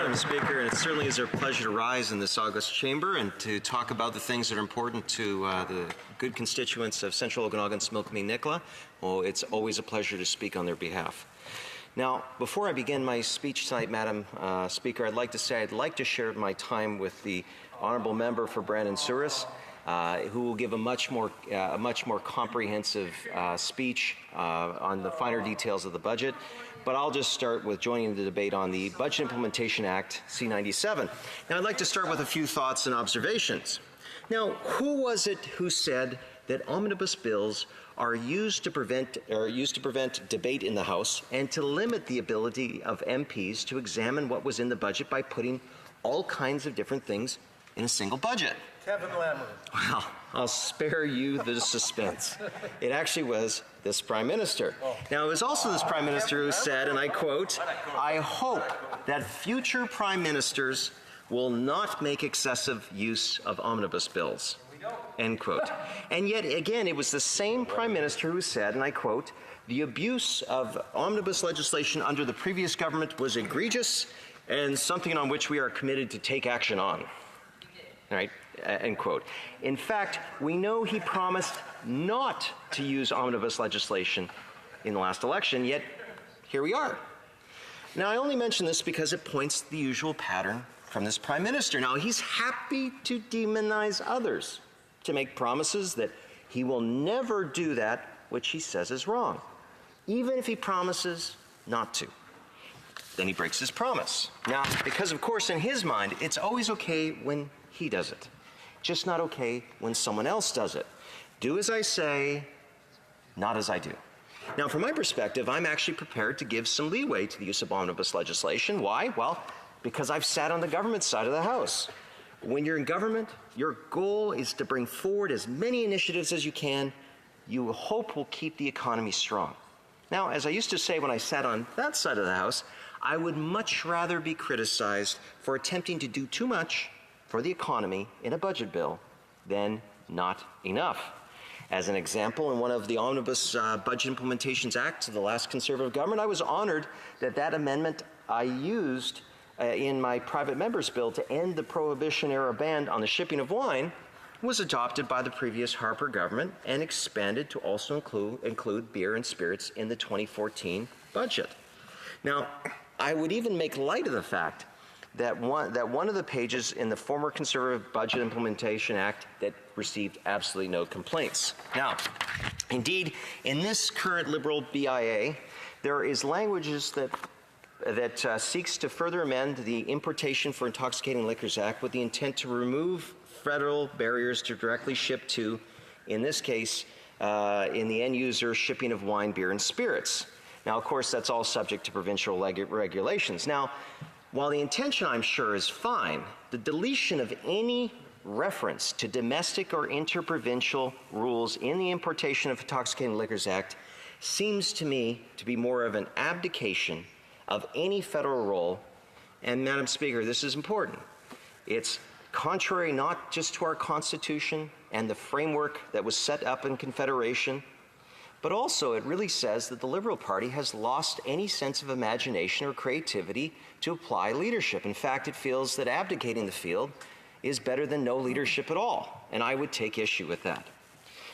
Madam Speaker, and it certainly is our pleasure to rise in this august chamber and to talk about the things that are important to the good constituents of Central Okanagan, Similkameen Nicola. Well, it's always a pleasure to speak on their behalf. Now, before I begin my speech tonight, Madam Speaker, I'd like to say I'd like to share my time with the honourable member for Brandon-Souris, who will give a much more comprehensive speech on the finer details of the budget. But I'll just start with joining the debate on the Budget Implementation Act, C-97. Now, I'd like to start with a few thoughts and observations. Now, who was it who said that omnibus bills are used to prevent debate in the House and to limit the ability of MPs to examine what was in the budget by putting all kinds of different things in a single budget? Kevin Lammer. Well, I'll spare you the suspense. It actually was this Prime Minister. Now, it was also this Prime Minister who said, and I quote, "I hope that future Prime Ministers will not make excessive use of omnibus bills." End quote. And yet, again, it was the same Prime Minister who said, and I quote, "The abuse of omnibus legislation under the previous government was egregious and something on which we are committed to take action on." Right? End quote. In fact, we know he promised not to use omnibus legislation in the last election, yet here we are. Now, I only mention this because it points to the usual pattern from this Prime Minister. Now, he's happy to demonize others, to make promises that he will never do that which he says is wrong, even if he promises not to. Then he breaks his promise. Now, because of course in his mind, it's always okay when he does it, just not okay when someone else does it. Do as I say, not as I do. Now, from my perspective, I'm actually prepared to give some leeway to the use of omnibus legislation. Why? Well, because I've sat on the government side of the House. When you're in government, your goal is to bring forward as many initiatives as you can you hope will keep the economy strong. Now, as I used to say when I sat on that side of the House, I would much rather be criticized for attempting to do too much for the economy in a budget bill than not enough. As an example, in one of the Omnibus Budget Implementations Acts of the last Conservative government, I was honored that that amendment I used in my private member's bill to end the Prohibition-era ban on the shipping of wine was adopted by the previous Harper government and expanded to also include beer and spirits in the 2014 budget. Now, I would even make light of the fact that one of the pages in the former Conservative Budget Implementation Act that received absolutely no complaints. Now, indeed, in this current Liberal BIA, there is languages that seeks to further amend the Importation for Intoxicating Liquors Act with the intent to remove federal barriers to directly ship to, in this case, in the end user shipping of wine, beer, and spirits. Now, of course, that's all subject to provincial regulations. Now, while the intention, I'm sure, is fine, the deletion of any reference to domestic or interprovincial rules in the Importation of Intoxicating Liquors Act seems to me to be more of an abdication of any federal role. And, Madam Speaker, this is important. It's contrary not just to our Constitution and the framework that was set up in Confederation, but also it really says that the Liberal Party has lost any sense of imagination or creativity to apply leadership. In fact, it feels that abdicating the field is better than no leadership at all, and I would take issue with that.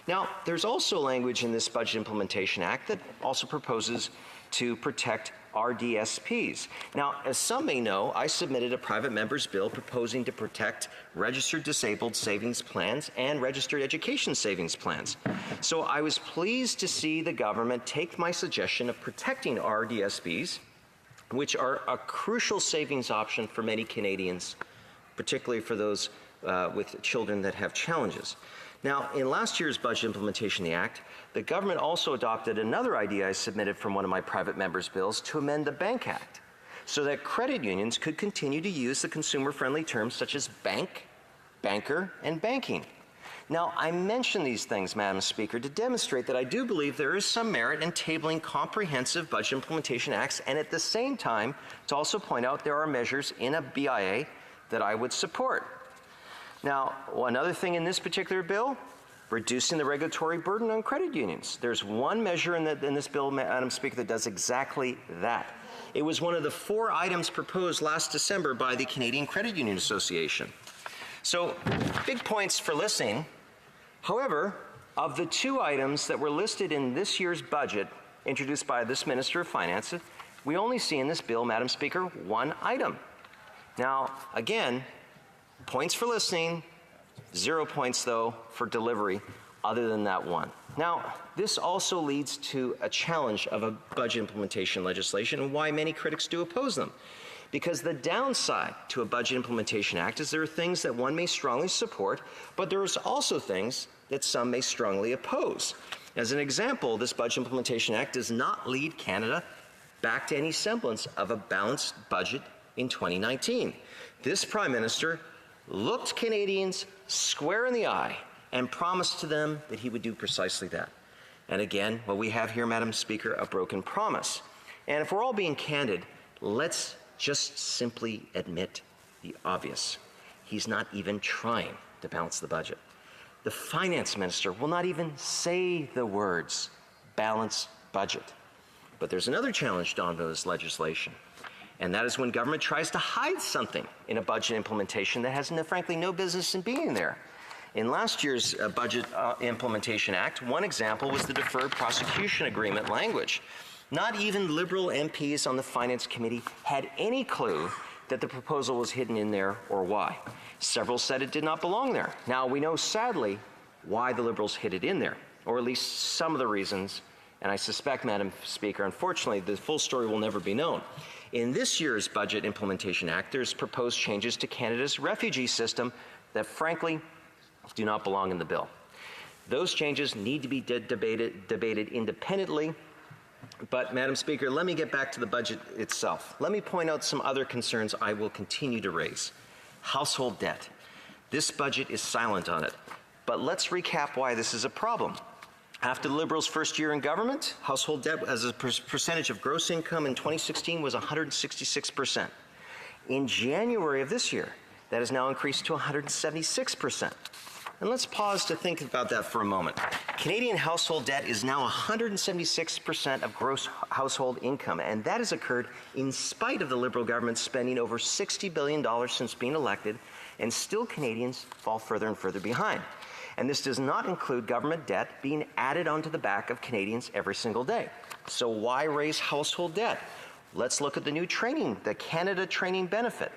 Now, there's also language in this Budget Implementation Act that also proposes to protect RDSPs. Now, as some may know, I submitted a private member's bill proposing to protect registered disabled savings plans and registered education savings plans. So I was pleased to see the government take my suggestion of protecting RDSPs, which are a crucial savings option for many Canadians, particularly for those with children that have challenges. Now, in last year's Budget Implementation Act, the government also adopted another idea I submitted from one of my private members' bills to amend the Bank Act so that credit unions could continue to use the consumer-friendly terms such as bank, banker, and banking. Now, I mention these things, Madam Speaker, to demonstrate that I do believe there is some merit in tabling comprehensive budget implementation acts, and at the same time, to also point out there are measures in a BIA that I would support. Now, another thing in this particular bill, reducing the regulatory burden on credit unions. There's one measure in this bill, Madam Speaker, that does exactly that. It was one of the 4 items proposed last December by the Canadian Credit Union Association. So, big points for listening. However, of the 2 items that were listed in this year's budget, introduced by this Minister of Finance, We only see in this bill, Madam Speaker, one item. Now, again, points for listening, 0 points, though, for delivery, other than that one. Now, this also leads to a challenge of a budget implementation legislation and why many critics do oppose them. Because the downside to a Budget Implementation Act is there are things that one may strongly support, but there's also things that some may strongly oppose. As an example, this Budget Implementation Act does not lead Canada back to any semblance of a balanced budget in 2019. This Prime Minister looked Canadians square in the eye and promised to them that he would do precisely that. And again, what we have here, Madam Speaker, a broken promise. And if we're all being candid, let's just simply admit the obvious. He's not even trying to balance the budget. The Finance Minister will not even say the words balanced budget. But there's another challenge to this legislation, and that is when government tries to hide something in a budget implementation that has, frankly, no business in being there. In last year's Budget Implementation Act, one example was the Deferred Prosecution Agreement language. Not even Liberal MPs on the Finance Committee had any clue that the proposal was hidden in there or why. Several said it did not belong there. Now, we know, sadly, why the Liberals hid it in there, or at least some of the reasons, and I suspect, Madam Speaker, unfortunately, the full story will never be known. In this year's Budget Implementation Act, there's proposed changes to Canada's refugee system that, frankly, do not belong in the bill. Those changes need to be debated independently. But, Madam Speaker, let me get back to the budget itself. Let me point out some other concerns I will continue to raise. Household debt. This budget is silent on it. But let's recap why this is a problem. After the Liberals' first year in government, household debt as a percentage of gross income in 2016 was 166%. In January of this year, that has now increased to 176%. And let's pause to think about that for a moment. Canadian household debt is now 176% of gross household income, and that has occurred in spite of the Liberal government spending over $60 billion since being elected, and still Canadians fall further and further behind. And this does not include government debt being added onto the back of Canadians every single day. So why raise household debt? Let's look at the new training, the Canada Training Benefit.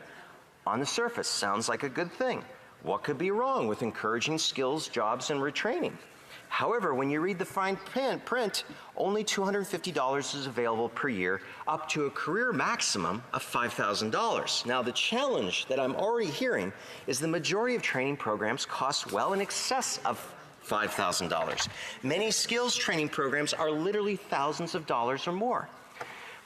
On the surface, sounds like a good thing. What could be wrong with encouraging skills, jobs, and retraining? However, when you read the fine print, only $250 is available per year, up to a career maximum of $5,000. Now, the challenge that I'm already hearing is the majority of training programs cost well in excess of $5,000. Many skills training programs are literally thousands of dollars or more.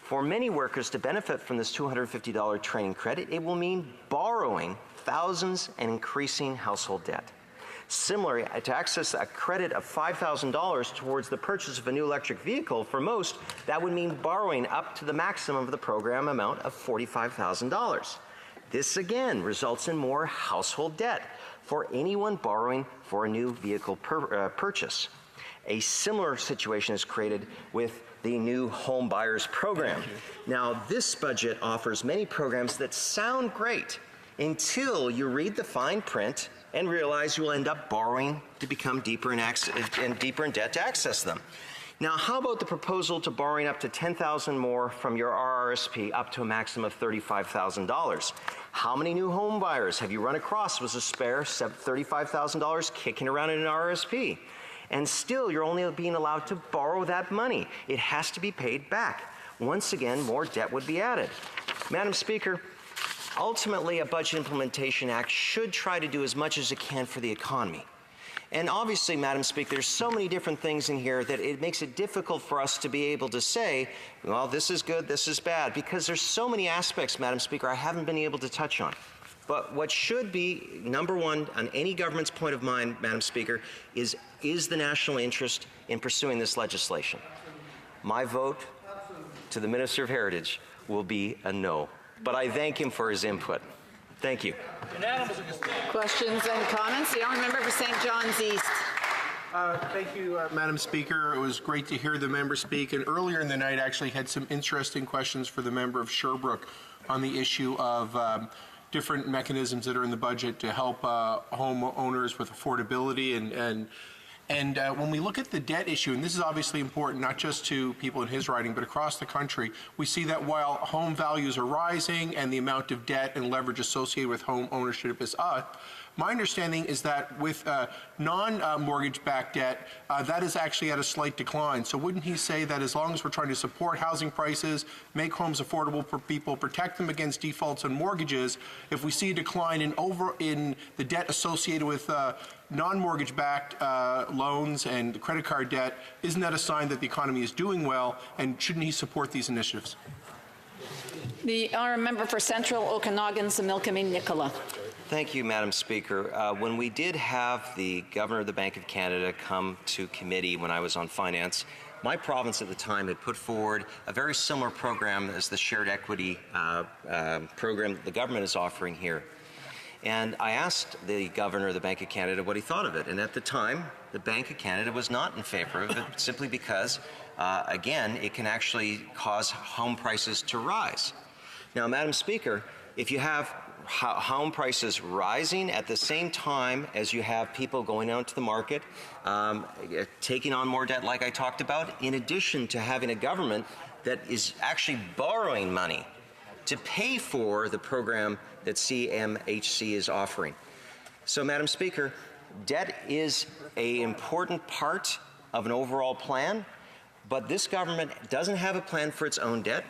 For many workers to benefit from this $250 training credit, it will mean borrowing thousands and increasing household debt. Similarly, to access a credit of $5,000 towards the purchase of a new electric vehicle, for most, that would mean borrowing up to the maximum of the program amount of $45,000. This again results in more household debt for anyone borrowing for a new vehicle purchase. A similar situation is created with the new home buyers program. Now, this budget offers many programs that sound great until you read the fine print and realize you will end up borrowing to become deeper in debt to access them. Now, how about the proposal to borrowing up to $10,000 more from your RRSP up to a maximum of $35,000? How many new home buyers have you run across with a spare $35,000 kicking around in an RRSP? And still, you're only being allowed to borrow that money. It has to be paid back. Once again, more debt would be added. Madam Speaker, ultimately, a Budget Implementation Act should try to do as much as it can for the economy. And obviously, Madam Speaker, there's so many different things in here that it makes it difficult for us to be able to say, well, this is good, this is bad, because there's so many aspects, Madam Speaker, I haven't been able to touch on. But what should be number one on any government's point of mind, Madam Speaker, is the national interest in pursuing this legislation? My vote to the Minister of Heritage will be a no. But I thank him for his input. Thank you. Questions and comments? The honourable member for St. John's East. Thank you, Madam Speaker. It was great to hear the member speak. And earlier in the night, I actually had some interesting questions for the member of Sherbrooke on the issue of different mechanisms that are in the budget to help homeowners with affordability And when we look at the debt issue, and this is obviously important not just to people in his riding, but across the country, we see that while home values are rising and the amount of debt and leverage associated with home ownership is up, my understanding is that with non-mortgage-backed debt, that is actually at a slight decline. So wouldn't he say that as long as we're trying to support housing prices, make homes affordable for people, protect them against defaults on mortgages, if we see a decline in the debt associated with non-mortgage-backed loans and credit card debt, isn't that a sign that the economy is doing well, and shouldn't he support these initiatives? The honourable member for Central Okanagan, Similkameen Nicola. Thank you, Madam Speaker. When we did have the Governor of the Bank of Canada come to committee when I was on finance, my province at the time had put forward a very similar program as the shared equity program that the government is offering here. And I asked the Governor of the Bank of Canada what he thought of it. And at the time, the Bank of Canada was not in favor of it simply because, again, it can actually cause home prices to rise. Now, Madam Speaker, if you have home prices rising at the same time as you have people going out to the market, taking on more debt like I talked about, in addition to having a government that is actually borrowing money to pay for the program that CMHC is offering. So, Madam Speaker, debt is an important part of an overall plan, but this government doesn't have a plan for its own debt.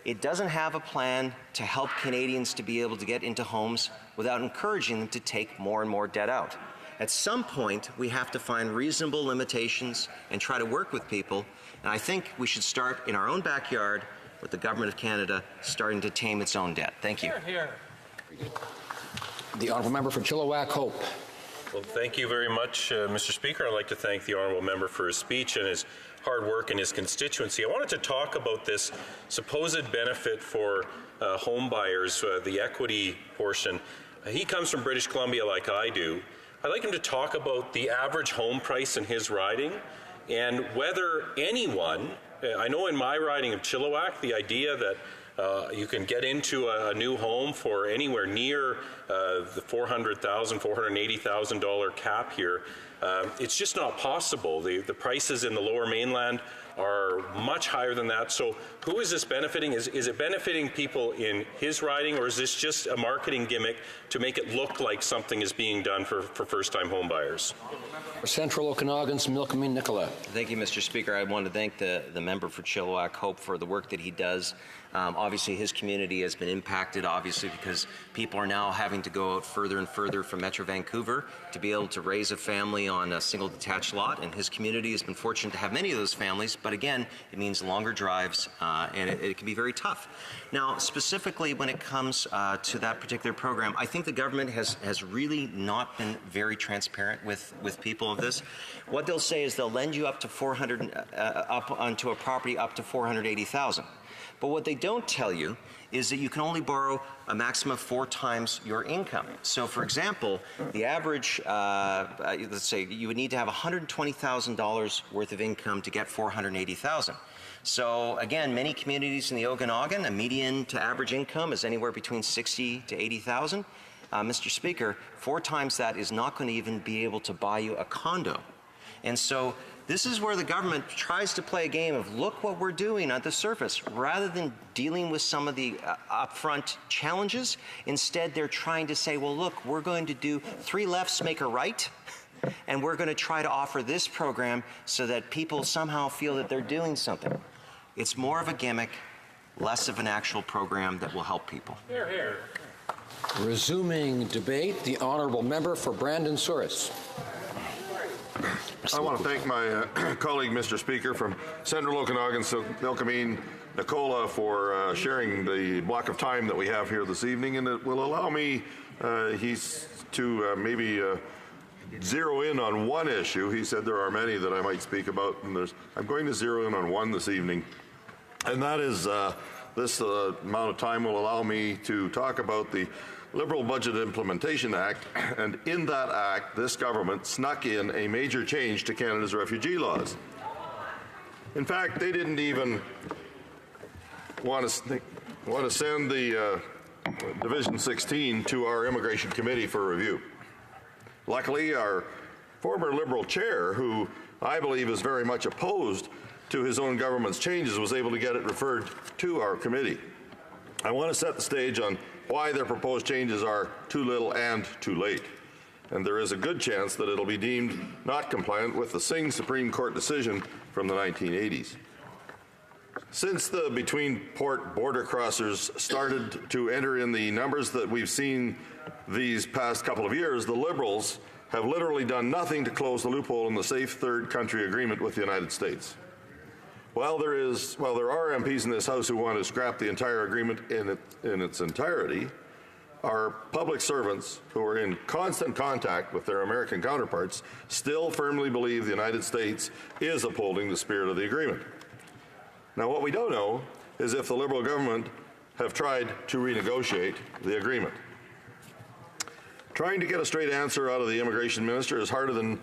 It doesn't have a plan to help Canadians to be able to get into homes without encouraging them to take more and more debt out. At some point, we have to find reasonable limitations and try to work with people. And I think we should start in our own backyard with the Government of Canada starting to tame its own debt. Thank you. Here. The honourable member for Chilliwack Hope. Well, thank you very much, Mr. Speaker. I'd like to thank the honourable member for his speech and his hard work in his constituency. I wanted to talk about this supposed benefit for home buyers, the equity portion. He comes from British Columbia like I do. I'd like him to talk about the average home price in his riding and whether anyone, I know in my riding of Chilliwack, the idea that you can get into a new home for anywhere near the $400,000, $480,000 cap here. It's just not possible. The prices in the Lower Mainland are much higher than that. So who is this benefiting? Is it benefiting people in his riding, or is this just a marketing gimmick to make it look like something is being done for first-time home buyers? For Central Okanagan, Similkameen Nicola. Thank you, Mr. Speaker. I want to thank the member for Chilliwack Hope for the work that he does. Obviously, his community has been impacted, obviously, because people are now having to go out further and further from Metro Vancouver to be able to raise a family on a single detached lot, and his community has been fortunate to have many of those families, but again, it means longer drives, and it can be very tough. Now, specifically when it comes to that particular program, I think the government has really not been very transparent with people of this. What they'll say is they'll lend you up to up onto a property up to $480,000. But what they don't tell you is that you can only borrow a maximum of 4 times your income. So, for example, the average, let's say you would need to have $120,000 worth of income to get $480,000. So, again, many communities in the Okanagan, a median to average income is anywhere between $60,000 to $80,000. Mr. Speaker, 4 times that is not going to even be able to buy you a condo. And so this is where the government tries to play a game of look what we're doing at the surface. Rather than dealing with some of the upfront challenges, instead they're trying to say, well, look, we're going to do 3 lefts make a right, and we're going to try to offer this program so that people somehow feel that they're doing something. It's more of a gimmick, less of an actual program that will help people. Here, here. Resuming debate, the honourable member for Brandon-Souris. I want to thank my colleague, Mr. Speaker, from Central Okanagan, Similkameen Nicola, for sharing the block of time that we have here this evening, and it will allow me to maybe zero in on one issue. He said there are many that I might speak about, and I'm going to zero in on one this evening, and that is this amount of time will allow me to talk about the Liberal Budget Implementation Act, and in that act, this government snuck in a major change to Canada's refugee laws. In fact, they didn't even want to send the Division 16 to our Immigration Committee for review. Luckily, our former Liberal chair, who I believe is very much opposed to his own government's changes, was able to get it referred to our committee. I want to set the stage on why their proposed changes are too little and too late. And there is a good chance that it'll be deemed not compliant with the Singh Supreme Court decision from the 1980s. Since the between-port border crossers started to enter in the numbers that we've seen these past couple of years, the Liberals have literally done nothing to close the loophole in the Safe Third Country Agreement with the United States. While there are MPs in this House who want to scrap the entire agreement in its entirety, our public servants, who are in constant contact with their American counterparts, still firmly believe the United States is upholding the spirit of the agreement. Now, what we don't know is if the Liberal government have tried to renegotiate the agreement. Trying to get a straight answer out of the immigration minister is harder than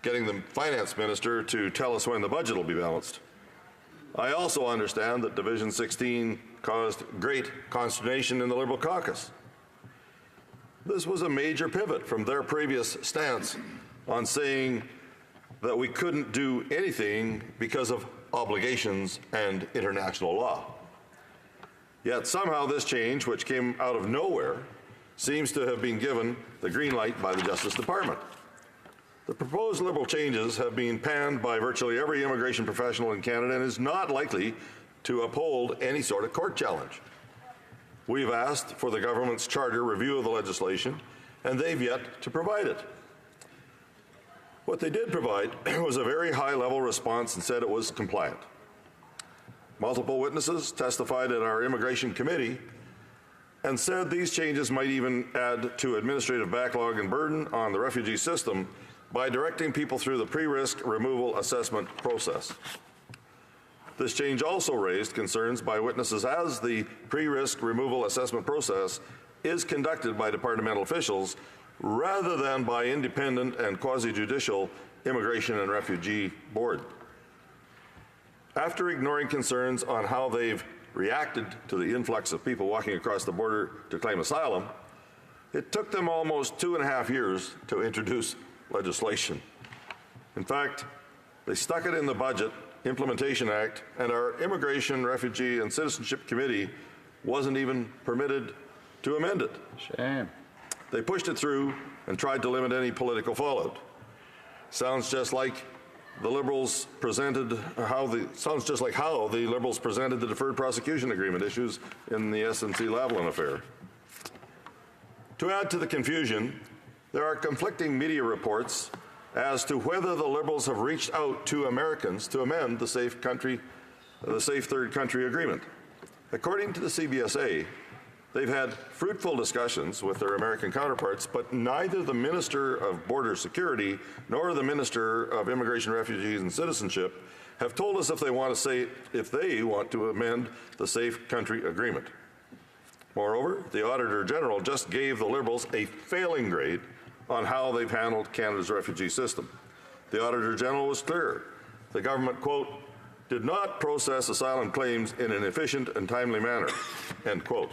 getting the finance minister to tell us when the budget will be balanced. I also understand that Division 16 caused great consternation in the Liberal caucus. This was a major pivot from their previous stance on saying that we couldn't do anything because of obligations and international law. Yet somehow this change, which came out of nowhere, seems to have been given the green light by the Justice Department. The proposed Liberal changes have been panned by virtually every immigration professional in Canada and is not likely to uphold any sort of court challenge. We've asked for the government's charter review of the legislation, and they've yet to provide it. What they did provide was a very high-level response and said it was compliant. Multiple witnesses testified at our immigration committee and said these changes might even add to administrative backlog and burden on the refugee system by directing people through the pre-risk removal assessment process. This change also raised concerns by witnesses as the pre-risk removal assessment process is conducted by departmental officials rather than by independent and quasi-judicial immigration and refugee board. After ignoring concerns on how they've reacted to the influx of people walking across the border to claim asylum, it took them almost 2.5 years to introduce legislation. In fact, they stuck it in the Budget Implementation Act, and our Immigration, Refugee, and Citizenship Committee wasn't even permitted to amend it. Shame. They pushed it through and tried to limit any political fallout. Sounds just like the Liberals presented how the Liberals presented the deferred prosecution agreement issues in the SNC-Lavalin affair. To add to the confusion, there are conflicting media reports as to whether the Liberals have reached out to Americans to amend the Safe Third Country Agreement. According to the CBSA, they've had fruitful discussions with their American counterparts, but neither the Minister of Border Security nor the Minister of Immigration, Refugees, and Citizenship have told us if they want to amend the Safe Country Agreement. Moreover, the Auditor General just gave the Liberals a failing grade on how they've handled Canada's refugee system. The Auditor General was clear. The government, quote, did not process asylum claims in an efficient and timely manner, end quote.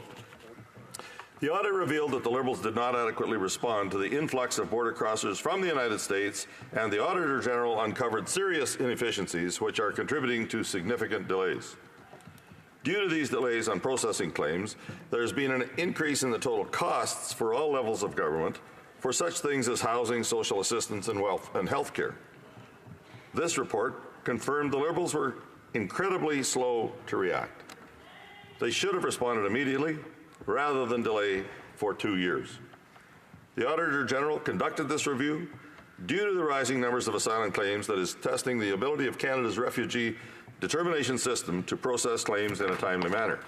The audit revealed that the Liberals did not adequately respond to the influx of border crossers from the United States, and the Auditor General uncovered serious inefficiencies which are contributing to significant delays. Due to these delays on processing claims, there has been an increase in the total costs for all levels of government for such things as housing, social assistance, and health care. This report confirmed the Liberals were incredibly slow to react. They should have responded immediately rather than delay for 2 years. The Auditor General conducted this review due to the rising numbers of asylum claims that is testing the ability of Canada's refugee determination system to process claims in a timely manner.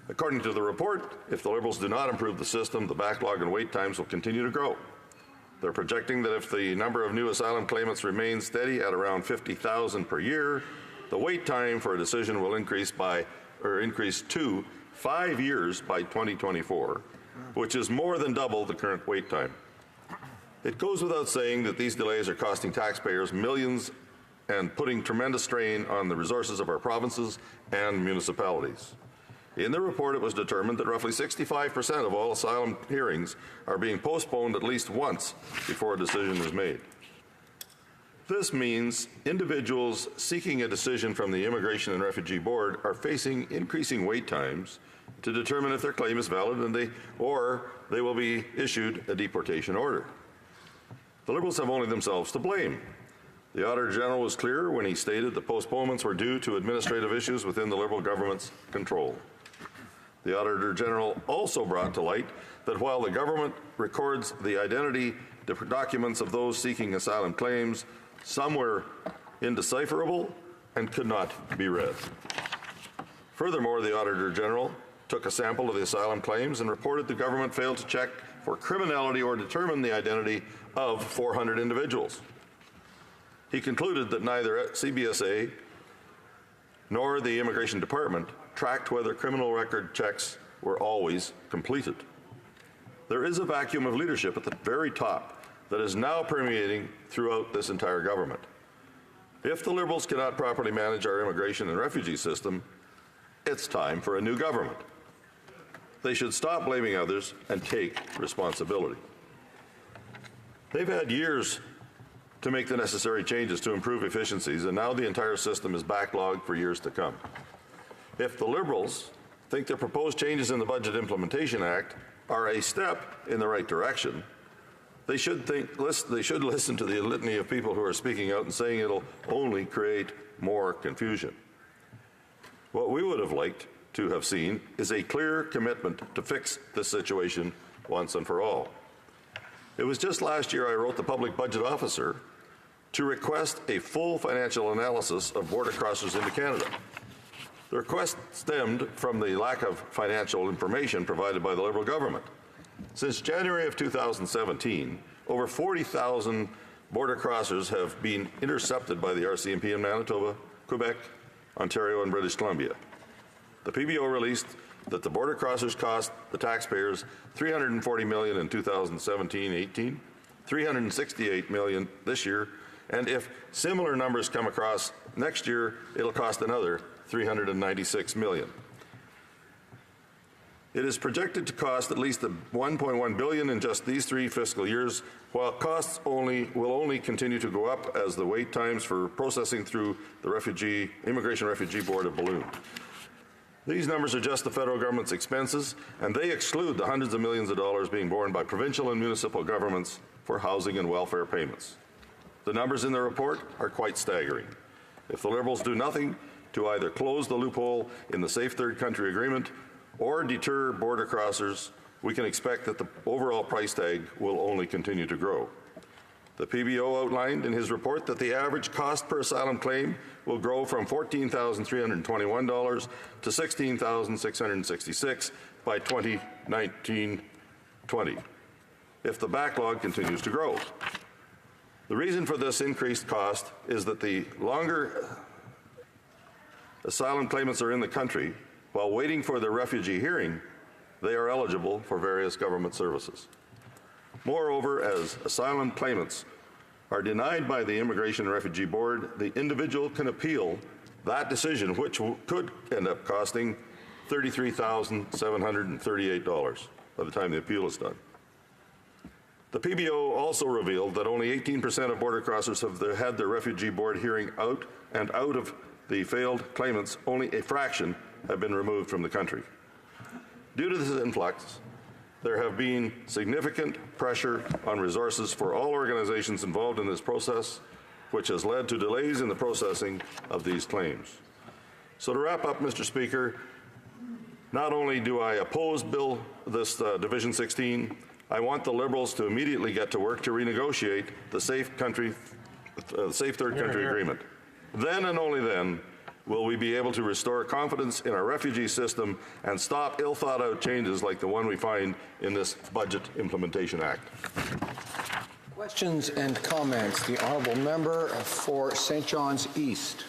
According to the report, if the Liberals do not improve the system, the backlog and wait times will continue to grow. They're projecting that if the number of new asylum claimants remains steady at around 50,000 per year, the wait time for a decision will increase to 5 years by 2024, which is more than double the current wait time. It goes without saying that these delays are costing taxpayers millions and putting tremendous strain on the resources of our provinces and municipalities. In the report, it was determined that roughly 65% of all asylum hearings are being postponed at least once before a decision is made. This means individuals seeking a decision from the Immigration and Refugee Board are facing increasing wait times to determine if their claim is valid or they will be issued a deportation order. The Liberals have only themselves to blame. The Auditor General was clear when he stated the postponements were due to administrative issues within the Liberal government's control. The Auditor General also brought to light that while the government records the identity documents of those seeking asylum claims, some were indecipherable and could not be read. Furthermore, the Auditor General took a sample of the asylum claims and reported the government failed to check for criminality or determine the identity of 400 individuals. He concluded that neither CBSA nor the Immigration Department tracked whether criminal record checks were always completed. There is a vacuum of leadership at the very top that is now permeating throughout this entire government. If the Liberals cannot properly manage our immigration and refugee system, it's time for a new government. They should stop blaming others and take responsibility. They've had years to make the necessary changes to improve efficiencies, and now the entire system is backlogged for years to come. If the Liberals think the proposed changes in the Budget Implementation Act are a step in the right direction, they should listen to the litany of people who are speaking out and saying it'll only create more confusion. What we would have liked to have seen is a clear commitment to fix this situation once and for all. It was just last year I wrote the Public Budget Officer to request a full financial analysis of border crossers into Canada. The request stemmed from the lack of financial information provided by the Liberal government. Since January of 2017, over 40,000 border crossers have been intercepted by the RCMP in Manitoba, Quebec, Ontario, and British Columbia. The PBO released that the border crossers cost the taxpayers $340 million in 2017-18, $368 million this year, and if similar numbers come across next year, it'll cost another $396 million. It is projected to cost at least $1.1 billion in just these 3 fiscal years, while costs will only continue to go up as the wait times for processing through the Immigration Refugee Board have ballooned. These numbers are just the federal government's expenses, and they exclude the hundreds of millions of dollars being borne by provincial and municipal governments for housing and welfare payments. The numbers in the report are quite staggering. If the Liberals do nothing to either close the loophole in the Safe Third Country Agreement or deter border crossers, we can expect that the overall price tag will only continue to grow. The PBO outlined in his report that the average cost per asylum claim will grow from $14,321 to $16,666 by 2019-20 if the backlog continues to grow. The reason for this increased cost is that the longer asylum claimants are in the country, while waiting for their refugee hearing, they are eligible for various government services. Moreover, as asylum claimants are denied by the Immigration and Refugee Board, the individual can appeal that decision, which could end up costing $33,738 by the time the appeal is done. The PBO also revealed that only 18% of border crossers have had their Refugee Board hearing out, and out of the failed claimants, only a fraction have been removed from the country. Due to this influx, there have been significant pressure on resources for all organizations involved in this process, which has led to delays in the processing of these claims. So to wrap up, Mr. Speaker, not only do I oppose this Division 16, I want the Liberals to immediately get to work to renegotiate the Safe Third Country Agreement. Then and only then will we be able to restore confidence in our refugee system and stop ill-thought-out changes like the one we find in this Budget Implementation Act. Questions and comments. The Honourable Member for St. John's East.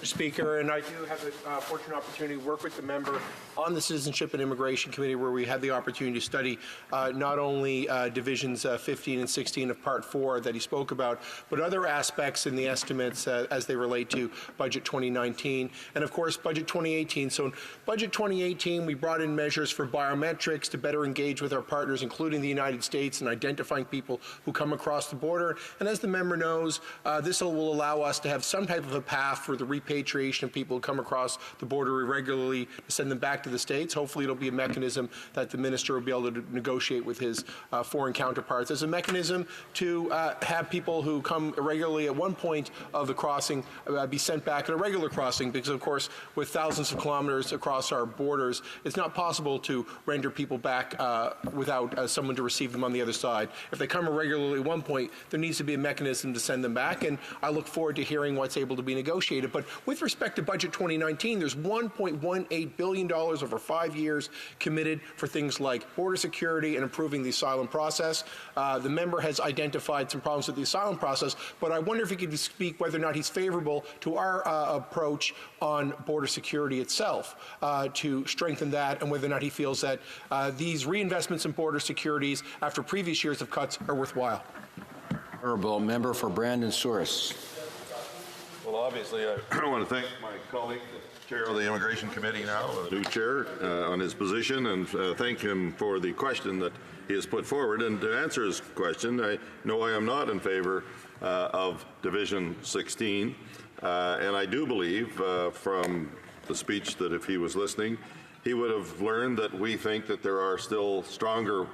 Speaker, and I do have the fortunate opportunity to work with the member on the Citizenship and Immigration Committee, where we had the opportunity to study not only divisions 15 and 16 of Part 4 that he spoke about, but other aspects in the estimates as they relate to Budget 2019 and, of course, Budget 2018. So in Budget 2018, we brought in measures for biometrics to better engage with our partners, including the United States, in identifying people who come across the border. And as the member knows, this will allow us to have some type of a path for the repatriation of people who come across the border irregularly to send them back to the States. Hopefully it'll be a mechanism that the minister will be able to negotiate with his foreign counterparts as a mechanism to have people who come irregularly at one point of the crossing be sent back at a regular crossing, because of course with thousands of kilometers across our borders, it's not possible to render people back without someone to receive them on the other side. If they come irregularly at one point, there needs to be a mechanism to send them back, and I look forward to hearing what's able to be negotiated. But with respect to Budget 2019, there's $1.18 billion over 5 years committed for things like border security and improving the asylum process. The member has identified some problems with the asylum process, but I wonder if he could speak whether or not he's favorable to our approach on border security itself to strengthen that, and whether or not he feels that these reinvestments in border securities after previous years of cuts are worthwhile. Honourable Member for Brandon Souris. Well, obviously, I want to thank my colleague, the chair of the Immigration Committee now, the new chair, on his position, and thank him for the question that he has put forward. And to answer his question, I know I am not in favor of Division 16, and I do believe from the speech that if he was listening, he would have learned that we think that there are still stronger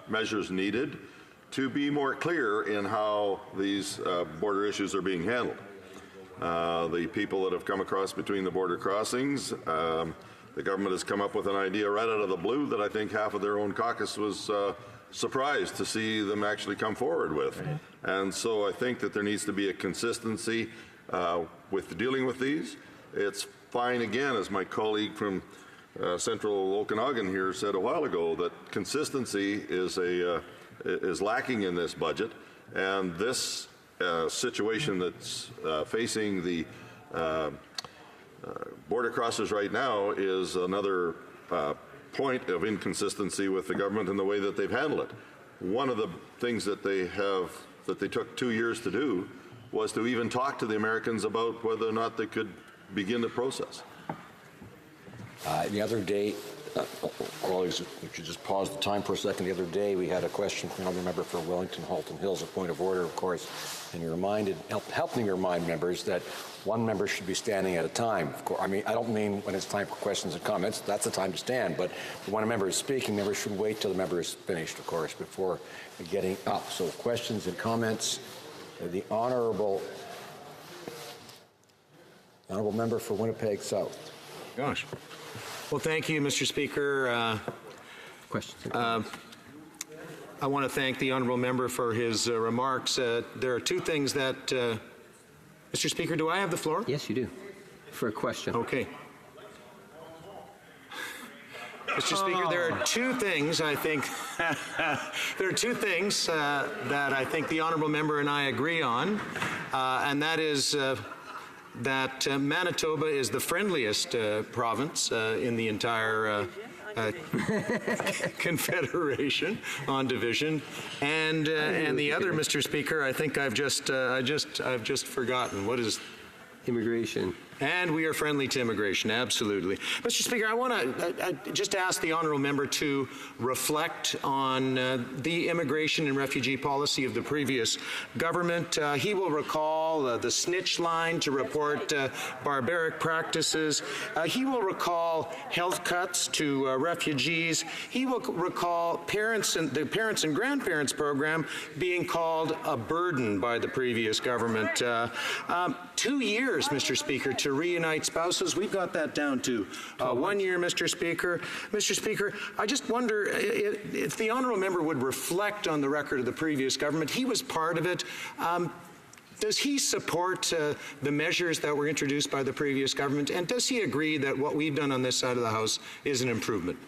measures needed to be more clear in how these border issues are being handled. The people that have come across between the border crossings, the government has come up with an idea right out of the blue that I think half of their own caucus was surprised to see them actually come forward with. And so I think that there needs to be a consistency with dealing with these. It's fine, again, as my colleague from Central Okanagan here said a while ago, that consistency is lacking in this budget, and this situation that's facing the border crossers right now is another point of inconsistency with the government in the way that they've handled it. One of the things that they took 2 years to do was to even talk to the Americans about whether or not they could begin the process. The other day, colleagues, we should just pause the time for a second. The other day, we had a question from another member for Wellington, Halton Hills, a point of order, of course, and helping remind members that one member should be standing at a time. Of course, I mean, I don't mean when it's time for questions and comments. That's the time to stand. But when a member is speaking, members should wait till the member is finished, of course, before getting up. So questions and comments. The honourable member for Winnipeg South. Gosh. Well, thank you, Mr. Speaker. Questions? I want to thank the honourable member for his remarks. There are two things that, Mr. Speaker, do I have the floor? Yes, you do. For a question. Okay. Mr. Speaker, there are two things I think there are two things that I think the honourable member and I agree on, and that is that Manitoba is the friendliest province in the entire Confederation on division, and the other, Mr. Speaker, I think I've just forgotten. What is immigration? And we are friendly to immigration, absolutely. Mr. Speaker, I want to just ask the honourable member to reflect on the immigration and refugee policy of the previous government. He will recall the snitch line to report barbaric practices. He will recall health cuts to refugees. He will recall the parents and grandparents program being called a burden by the previous government. 2 years, Mr. Speaker, to reunite spouses. We've got that down to 1 year, Mr. Speaker. Mr. Speaker, I just wonder if the honourable member would reflect on the record of the previous government. He was part of it. Does he support the measures that were introduced by the previous government? And does he agree that what we've done on this side of the House is an improvement?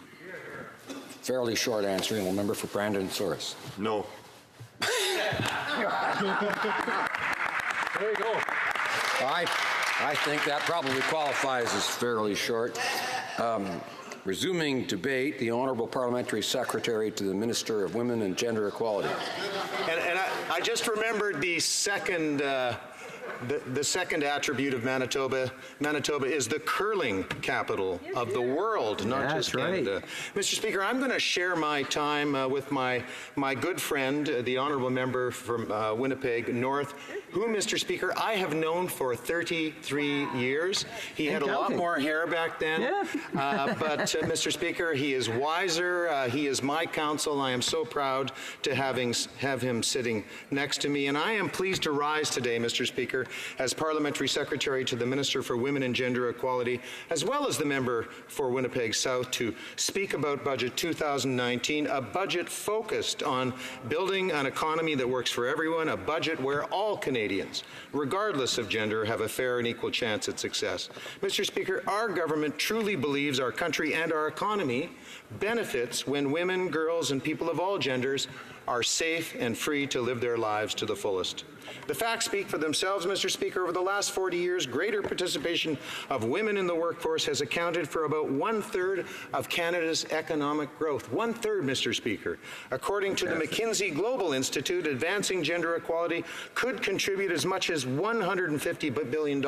Fairly short answer, and we'll member for Brandon Souris. No. There you go. All right. I think that probably qualifies as fairly short. Resuming debate, the Honourable Parliamentary Secretary to the Minister of Women and Gender Equality. And I just remembered the second the second attribute of Manitoba. Manitoba is the curling capital of the world, not just Canada. Mr. Speaker, I'm going to share my time with my good friend, the honourable member from Winnipeg North, who, Mr. Speaker, I have known for 33 years. He had a lot more hair back then, but Mr. Speaker, he is wiser. He is my counsel. I am so proud to have him sitting next to me, and I am pleased to rise today, Mr. Speaker, as Parliamentary Secretary to the Minister for Women and Gender Equality, as well as the member for Winnipeg South, to speak about Budget 2019, a budget focused on building an economy that works for everyone, a budget where all Canadians, regardless of gender, have a fair and equal chance at success. Mr. Speaker, our government truly believes our country and our economy benefits when women, girls, and people of all genders are safe and free to live their lives to the fullest. The facts speak for themselves, Mr. Speaker. Over the last 40 years, greater participation of women in the workforce has accounted for about 1/3 of Canada's economic growth. 1/3, Mr. Speaker. According to the McKinsey Global Institute, advancing gender equality could contribute as much as $150 billion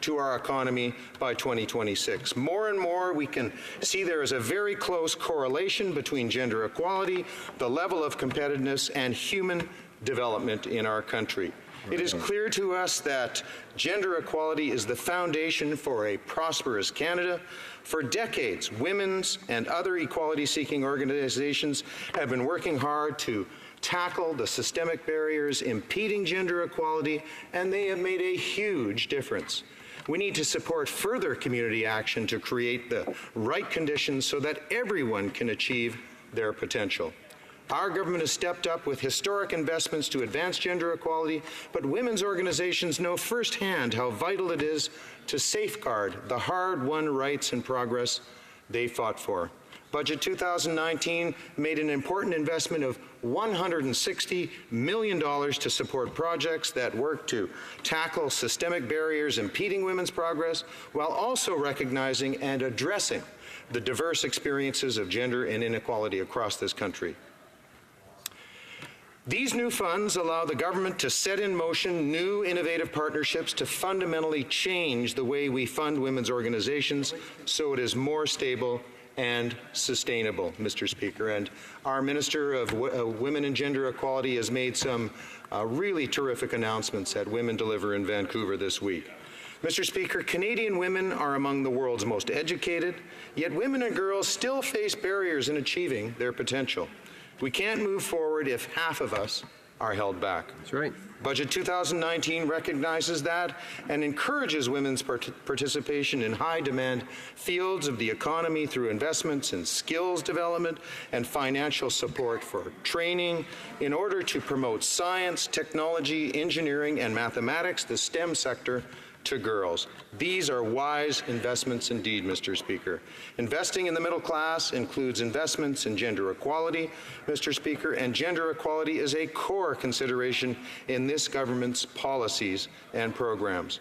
to our economy by 2026. More and more, we can see there is a very close correlation between gender equality, the level of competitiveness, and human development in our country. It is clear to us that gender equality is the foundation for a prosperous Canada. For decades, women's and other equality-seeking organizations have been working hard to tackle the systemic barriers impeding gender equality, and they have made a huge difference. We need to support further community action to create the right conditions so that everyone can achieve their potential. Our government has stepped up with historic investments to advance gender equality, but women's organizations know firsthand how vital it is to safeguard the hard-won rights and progress they fought for. Budget 2019 made an important investment of $160 million to support projects that work to tackle systemic barriers impeding women's progress, while also recognizing and addressing the diverse experiences of gender and inequality across this country. These new funds allow the government to set in motion new innovative partnerships to fundamentally change the way we fund women's organizations so it is more stable and sustainable, Mr. Speaker. And our Minister of Women and Gender Equality has made some really terrific announcements at Women Deliver in Vancouver this week. Mr. Speaker, Canadian women are among the world's most educated, yet women and girls still face barriers in achieving their potential. We can't move forward if half of us are held back. That's right. Budget 2019 recognizes that and encourages women's participation in high-demand fields of the economy through investments in skills development and financial support for training in order to promote science, technology, engineering, and mathematics, the STEM sector, to girls. These are wise investments indeed, Mr. Speaker. Investing in the middle class includes investments in gender equality, Mr. Speaker, and gender equality is a core consideration in this government's policies and programs.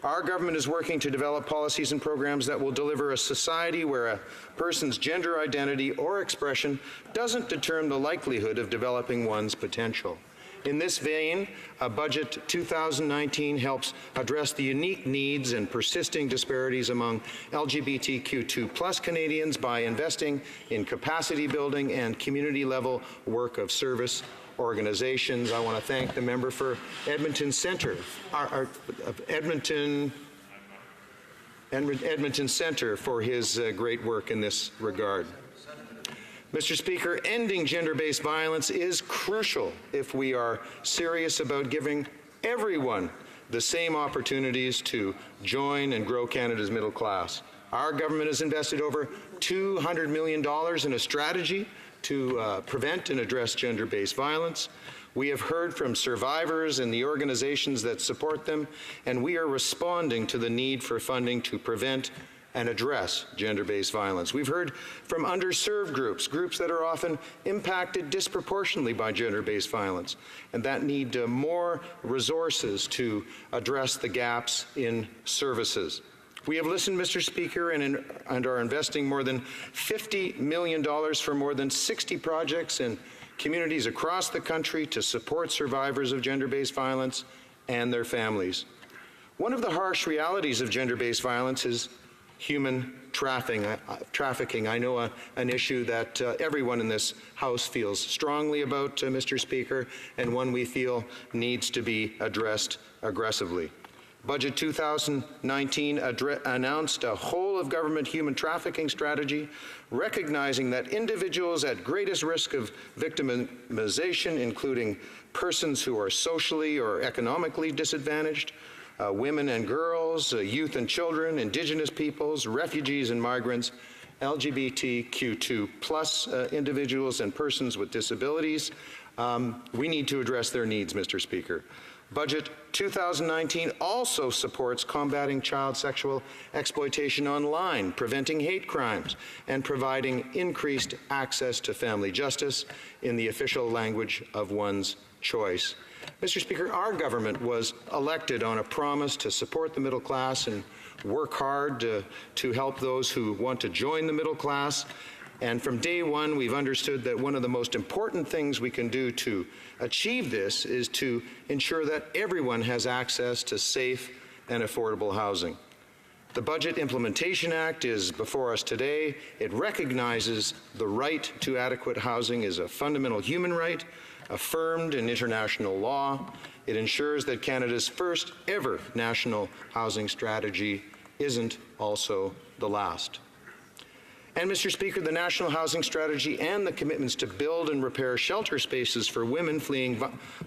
Our government is working to develop policies and programs that will deliver a society where a person's gender identity or expression doesn't determine the likelihood of developing one's potential. In this vein, Budget 2019 helps address the unique needs and persisting disparities among LGBTQ2+ Canadians by investing in capacity building and community-level work of service organizations. I want to thank the member for Edmonton Centre, Edmonton Centre for his great work in this regard. Mr. Speaker, ending gender-based violence is crucial if we are serious about giving everyone the same opportunities to join and grow Canada's middle class. Our government has invested over $200 million in a strategy to prevent and address gender-based violence. We have heard from survivors and the organizations that support them, and we are responding to the need for funding to prevent and address gender-based violence. We've heard from underserved groups, groups that are often impacted disproportionately by gender-based violence, and that need more resources to address the gaps in services. We have listened, Mr. Speaker, and are investing more than $50 million for more than 60 projects in communities across the country to support survivors of gender-based violence and their families. One of the harsh realities of gender-based violence is human trafficking. I know an issue that everyone in this House feels strongly about, Mr. Speaker, and one we feel needs to be addressed aggressively. Budget 2019 announced a whole-of-government human trafficking strategy, recognizing that individuals at greatest risk of victimization, including persons who are socially or economically disadvantaged, women and girls, youth and children, Indigenous peoples, refugees and migrants, LGBTQ2+ individuals and persons with disabilities. We need to address their needs, Mr. Speaker. Budget 2019 also supports combating child sexual exploitation online, preventing hate crimes, and providing increased access to family justice in the official language of one's choice. Mr. Speaker, our government was elected on a promise to support the middle class and work hard to help those who want to join the middle class. And from day one, we've understood that one of the most important things we can do to achieve this is to ensure that everyone has access to safe and affordable housing. The Budget Implementation Act is before us today. It recognizes the right to adequate housing is a fundamental human right, affirmed in international law. It ensures that Canada's first ever national housing strategy isn't also the last. And, Mr. Speaker, the National Housing Strategy and the commitments to build and repair shelter spaces for women fleeing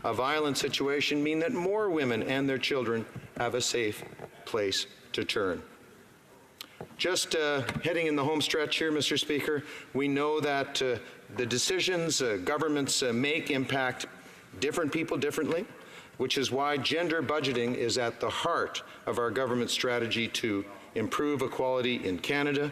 a violent situation mean that more women and their children have a safe place to turn. Just heading in the home stretch here, Mr. Speaker, we know that the decisions governments make impact different people differently, which is why gender budgeting is at the heart of our government strategy to improve equality in Canada.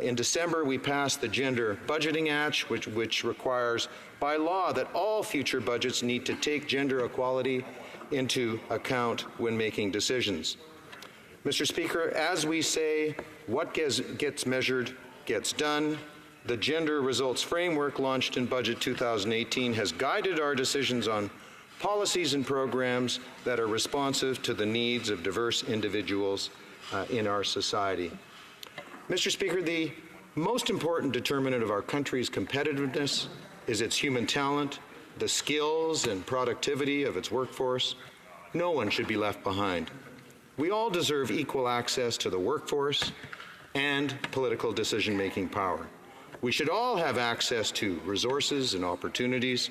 In December, we passed the Gender Budgeting Act, which requires by law that all future budgets need to take gender equality into account when making decisions. Mr. Speaker, as we say, what gets measured gets done. The Gender Results Framework launched in Budget 2018 has guided our decisions on policies and programs that are responsive to the needs of diverse individuals in our society. Mr. Speaker, the most important determinant of our country's competitiveness is its human talent, the skills and productivity of its workforce. No one should be left behind. We all deserve equal access to the workforce and political decision-making power. We should all have access to resources and opportunities.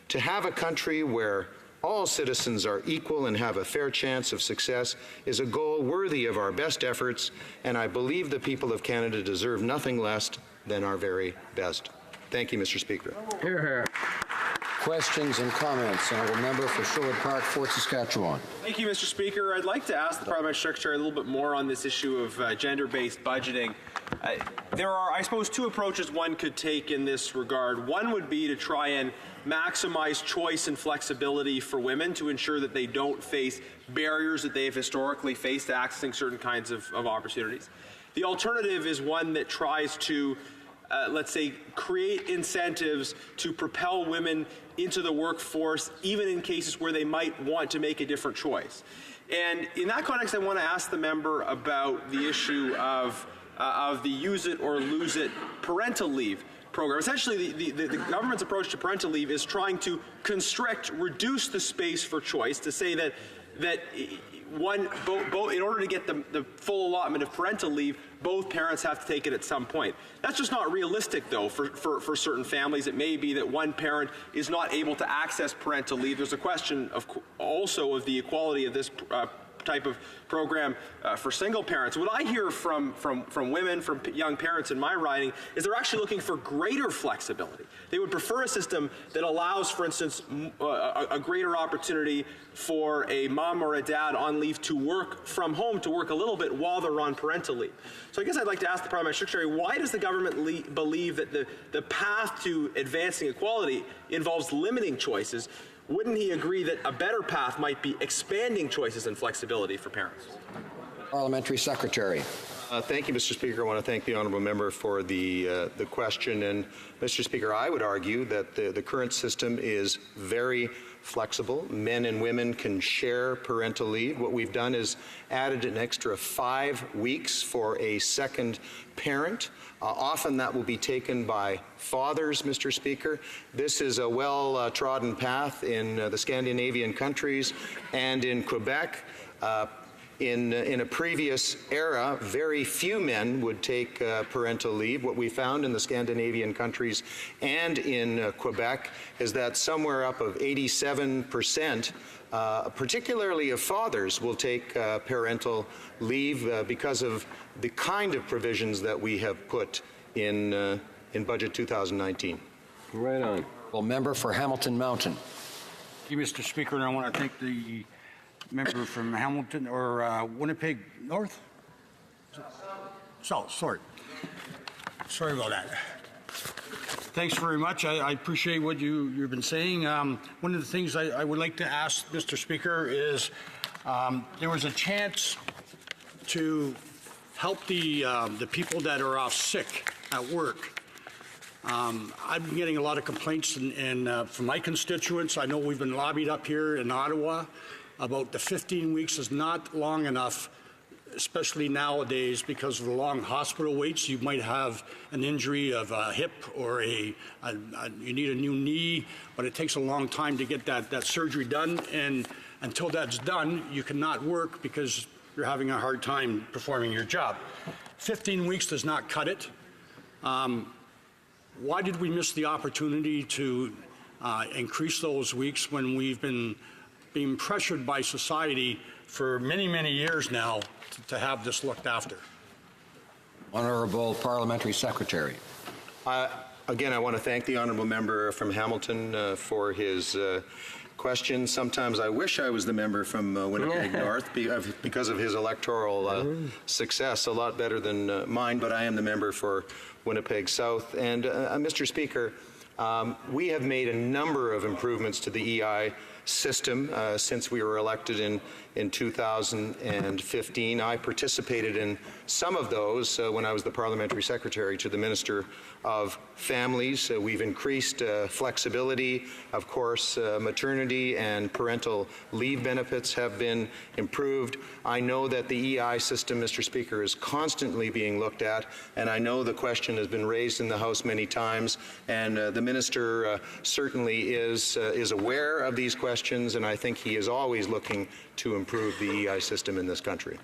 To have a country where all citizens are equal and have a fair chance of success is a goal worthy of our best efforts, and I believe the people of Canada deserve nothing less than our very best. Thank you, Mr. Speaker. Hear, hear. Questions and comments. Honourable Member for Sherwood Park, Fort Saskatchewan. Thank you, Mr. Speaker. I'd like to ask the Parliamentary Secretary a little bit more on this issue of gender-based budgeting. There are, I suppose, two approaches one could take in this regard. One would be to try and maximize choice and flexibility for women to ensure that they don't face barriers that they have historically faced to accessing certain kinds of opportunities. The alternative is one that tries to let's say, create incentives to propel women into the workforce, even in cases where they might want to make a different choice. And in that context, I want to ask the member about the issue of the use it or lose it parental leave program. Essentially, the government's approach to parental leave is trying to reduce the space for choice, to say that in order to get the full allotment of parental leave, both parents have to take it at some point. That's just not realistic, though, for certain families. It may be that one parent is not able to access parental leave. There's a question also of the equality of this type of program for single parents. What I hear from women, from young parents in my riding, is they're actually looking for greater flexibility. They would prefer a system that allows, for instance, a greater opportunity for a mom or a dad on leave to work from home, to work a little bit while they're on parental leave. So I guess I'd like to ask the Parliamentary Secretary, why does the government believe that the path to advancing equality involves limiting choices? Wouldn't he agree that a better path might be expanding choices and flexibility for parents? Parliamentary Secretary. Thank you, Mr. Speaker. I want to thank the honourable member for the question. And, Mr. Speaker, I would argue that the current system is very flexible. Men and women can share parental leave. What we've done is added an extra 5 weeks for a second parent. Often that will be taken by fathers, Mr. Speaker. This is a well-trodden path in the Scandinavian countries and in Quebec. In a previous era, very few men would take parental leave. What we found in the Scandinavian countries and in Quebec is that somewhere up of 87%, particularly of fathers, will take parental leave because of the kind of provisions that we have put in Budget 2019. Right on. Well, member for Hamilton Mountain. Thank you, Mr. Speaker, and I want to thank the member from Hamilton, or Winnipeg North? South, sorry. Sorry about that. Thanks very much. I appreciate what you've been saying. One of the things I would like to ask, Mr. Speaker, is there was a chance to help the people that are off sick at work. I've been getting a lot of complaints from my constituents. I know we've been lobbied up here in Ottawa about the 15 weeks is not long enough, especially nowadays because of the long hospital waits. You might have an injury of a hip or you need a new knee, but it takes a long time to get that surgery done. And until that's done, you cannot work because you're having a hard time performing your job. 15 weeks does not cut it. Why did we miss the opportunity to increase those weeks when we've been being pressured by society for many, many years now to have this looked after? Honourable Parliamentary Secretary. Again, I want to thank the honourable member from Hamilton for his question. Sometimes I wish I was the member from Winnipeg North because of his electoral success, a lot better than mine, but I am the member for Winnipeg South. And Mr. Speaker, we have made a number of improvements to the EI system since we were elected in 2015. I participated in some of those when I was the Parliamentary Secretary to the Minister of Families. We've increased flexibility. Of course, maternity and parental leave benefits have been improved. I know that the EI system, Mr. Speaker, is constantly being looked at, and I know the question has been raised in the House many times, and the Minister certainly is aware of these questions, and I think he is always looking to improve the EI system in this country.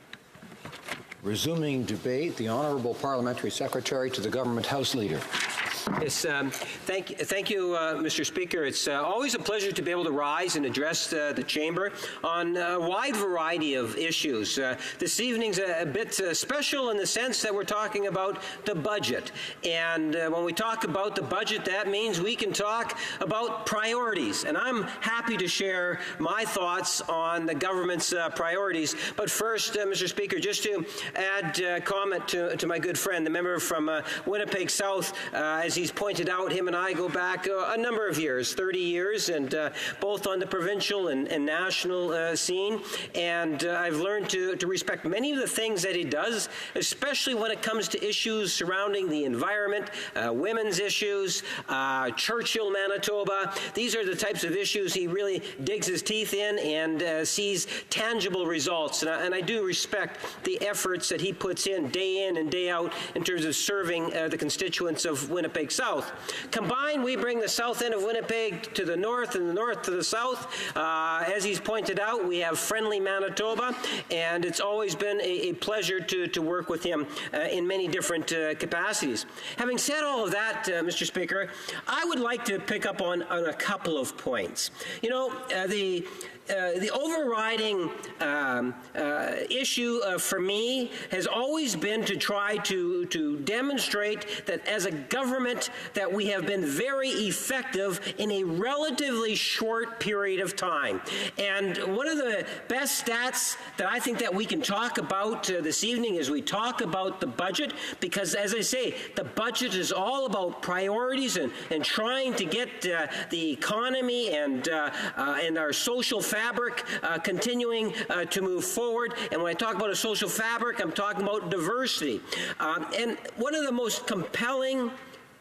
Resuming debate, the Honourable Parliamentary Secretary to the Government House Leader. Yes, thank you, Mr. Speaker. It's always a pleasure to be able to rise and address the chamber on a wide variety of issues. This evening's a bit special in the sense that we're talking about the budget. And when we talk about the budget, that means we can talk about priorities. And I'm happy to share my thoughts on the government's priorities. But first, Mr. Speaker, just to add comment to my good friend, the member from Winnipeg South, as he's pointed out, him and I go back a number of years, 30 years, and both on the provincial and national scene. And I've learned to respect many of the things that he does, especially when it comes to issues surrounding the environment, women's issues, Churchill, Manitoba. These are the types of issues he really digs his teeth in and sees tangible results. And I do respect the efforts that he puts in and day out in terms of serving the constituents of Winnipeg Winnipeg South. Combined, we bring the south end of Winnipeg to the north and the north to the south. As he's pointed out, we have friendly Manitoba, and it's always been a pleasure to work with him in many different capacities. Having said all of that, Mr. Speaker, I would like to pick up on a couple of points. You know, the overriding issue for me has always been to try to demonstrate that as a government that we have been very effective in a relatively short period of time. And one of the best stats that I think that we can talk about this evening is we talk about the budget, because as I say, the budget is all about priorities and trying to get the economy and our social fabric continuing to move forward. And when I talk about a social fabric, I'm talking about diversity. And one of the most compelling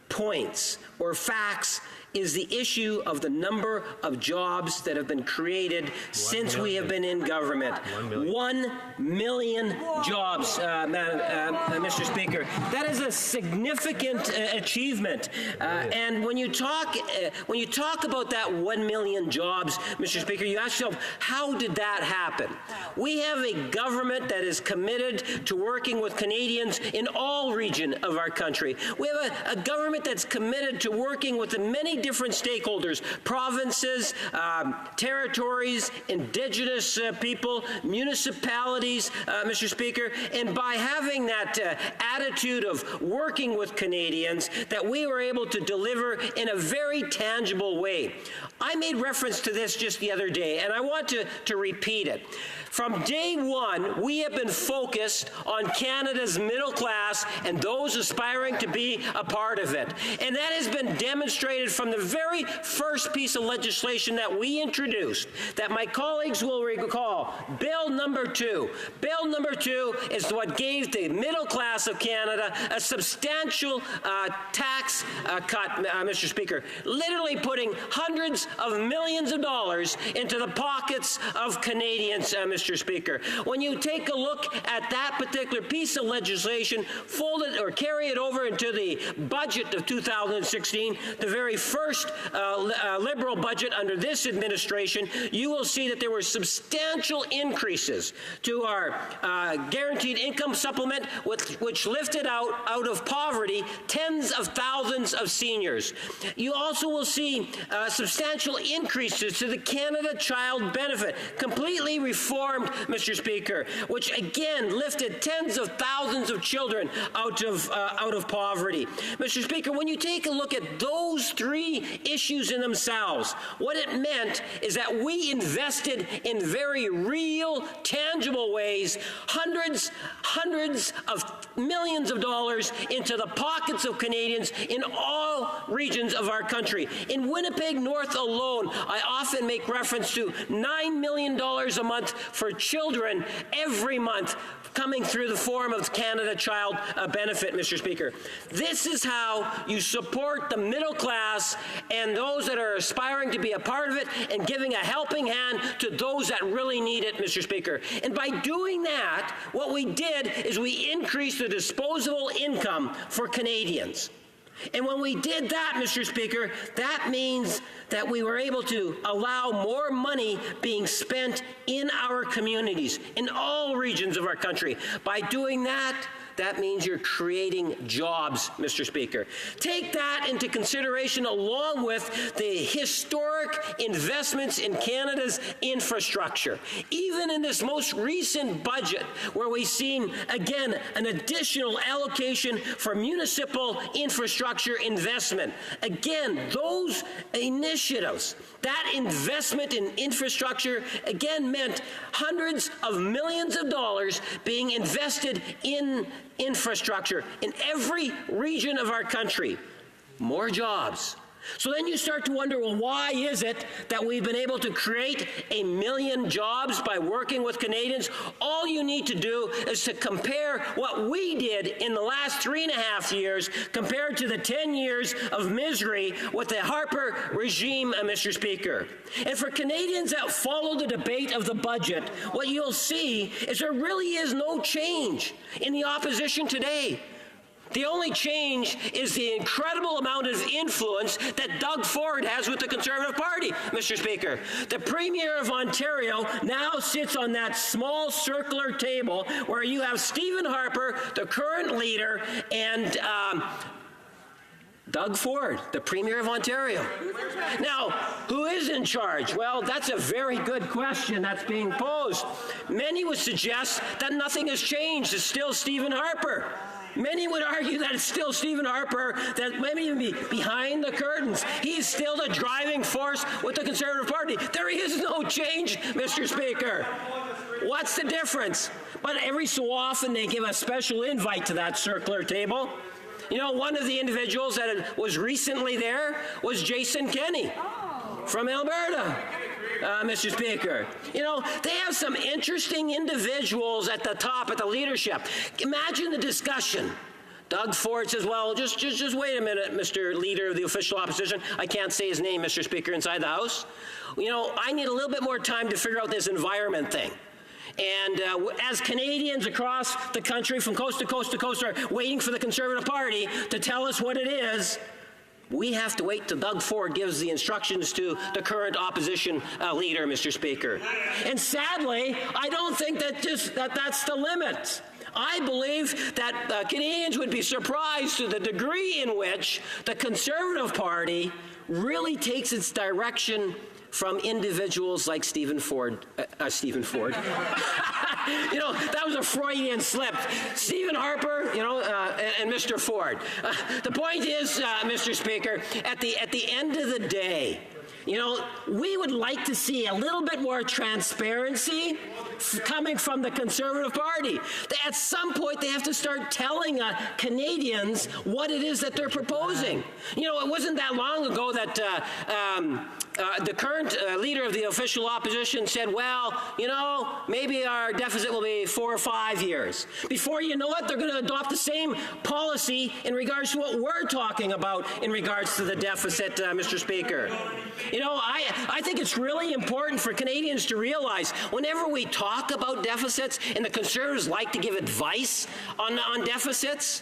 points or facts is the issue of the number of jobs that have been created since we have been in government. 1 million jobs, Mr. Speaker. That is a significant achievement. And when you talk about that 1 million jobs, Mr. Speaker, you ask yourself, how did that happen? We have a government that is committed to working with Canadians in all regions of our country. We have a government that's committed to working with the many different stakeholders, provinces, territories, Indigenous people, municipalities, Mr. Speaker, and by having that attitude of working with Canadians, that we were able to deliver in a very tangible way. I made reference to this just the other day, and I want to repeat it. From day one, we have been focused on Canada's middle class and those aspiring to be a part of it. And that has been demonstrated from the very first piece of legislation that we introduced, that my colleagues will recall, Bill number 2. Bill number 2 is what gave the middle class of Canada a substantial tax cut, Mr. Speaker, literally putting hundreds of millions of dollars into the pockets of Canadians, Mr. Speaker. When you take a look at that particular piece of legislation, fold it or carry it over into the budget of 2016, the very first Liberal budget under this administration, you will see that there were substantial increases to our guaranteed income supplement, which lifted out of poverty tens of thousands of seniors. You also will see substantial increases to the Canada Child Benefit, completely reformed, Mr. Speaker, which again lifted tens of thousands of children out of poverty. Mr. Speaker, when you take a look at those three issues in themselves, what it meant is that we invested in very real, tangible ways hundreds of millions of dollars into the pockets of Canadians in all regions of our country. In Winnipeg North alone, I often make reference to $9 million a month for children every month coming through the form of Canada Child Benefit, Mr. Speaker. This is how you support the middle class and those that are aspiring to be a part of it, and giving a helping hand to those that really need it, Mr. Speaker. And by doing that, what we did is we increased the disposable income for Canadians. And when we did that, Mr. Speaker, that means that we were able to allow more money being spent in our communities, in all regions of our country. By doing that, that means you're creating jobs, Mr. Speaker. Take that into consideration along with the historic investments in Canada's infrastructure. Even in this most recent budget, where we've seen, again, an additional allocation for municipal infrastructure investment. Again, those initiatives, that investment in infrastructure, again, meant hundreds of millions of dollars being invested in infrastructure in every region of our country. More jobs. So then you start to wonder, well, why is it that we've been able to create 1 million jobs by working with Canadians? All you need to do is to compare what we did in the last 3.5 years compared to the 10 years of misery with the Harper regime, Mr. Speaker. And for Canadians that follow the debate of the budget, what you'll see is there really is no change in the opposition today. The only change is the incredible amount of influence that Doug Ford has with the Conservative Party, Mr. Speaker. The Premier of Ontario now sits on that small circular table where you have Stephen Harper, the current leader, and Doug Ford, the Premier of Ontario. Now, who is in charge? Well, that's a very good question that's being posed. Many would suggest that nothing has changed. It's still Stephen Harper. Many would argue that it's still Stephen Harper, that maybe even be behind the curtains. He's still the driving force with the Conservative Party. There is no change, Mr. Speaker. What's the difference? But every so often they give a special invite to that circular table. You know, one of the individuals that was recently there was Jason Kenney from Alberta. Mr. Speaker. You know, they have some interesting individuals at the top, at the leadership. Imagine the discussion. Doug Ford says, well, just wait a minute, Mr. Leader of the official opposition. I can't say his name, Mr. Speaker, inside the House. You know, I need a little bit more time to figure out this environment thing. And as Canadians across the country from coast to coast to coast are waiting for the Conservative Party to tell us what it is, we have to wait till Doug Ford gives the instructions to the current opposition leader, Mr. Speaker. And sadly, I don't think that that's the limit. I believe that Canadians would be surprised to the degree in which the Conservative Party really takes its direction from individuals like Stephen Ford. You know, that was a Freudian slip. Stephen Harper, you know, and Mr. Ford. The point is, Mr. Speaker, at the end of the day, you know, we would like to see a little bit more transparency coming from the Conservative Party. At some point, they have to start telling Canadians what it is that they're proposing. You know, it wasn't that long ago that the current leader of the official opposition said, well, you know, maybe our deficit will be 4 or 5 years. Before you know it, they're going to adopt the same policy in regards to what we're talking about in regards to the deficit, Mr. Speaker. You know, I think it's really important for Canadians to realize whenever we talk about deficits, and the Conservatives like to give advice on deficits,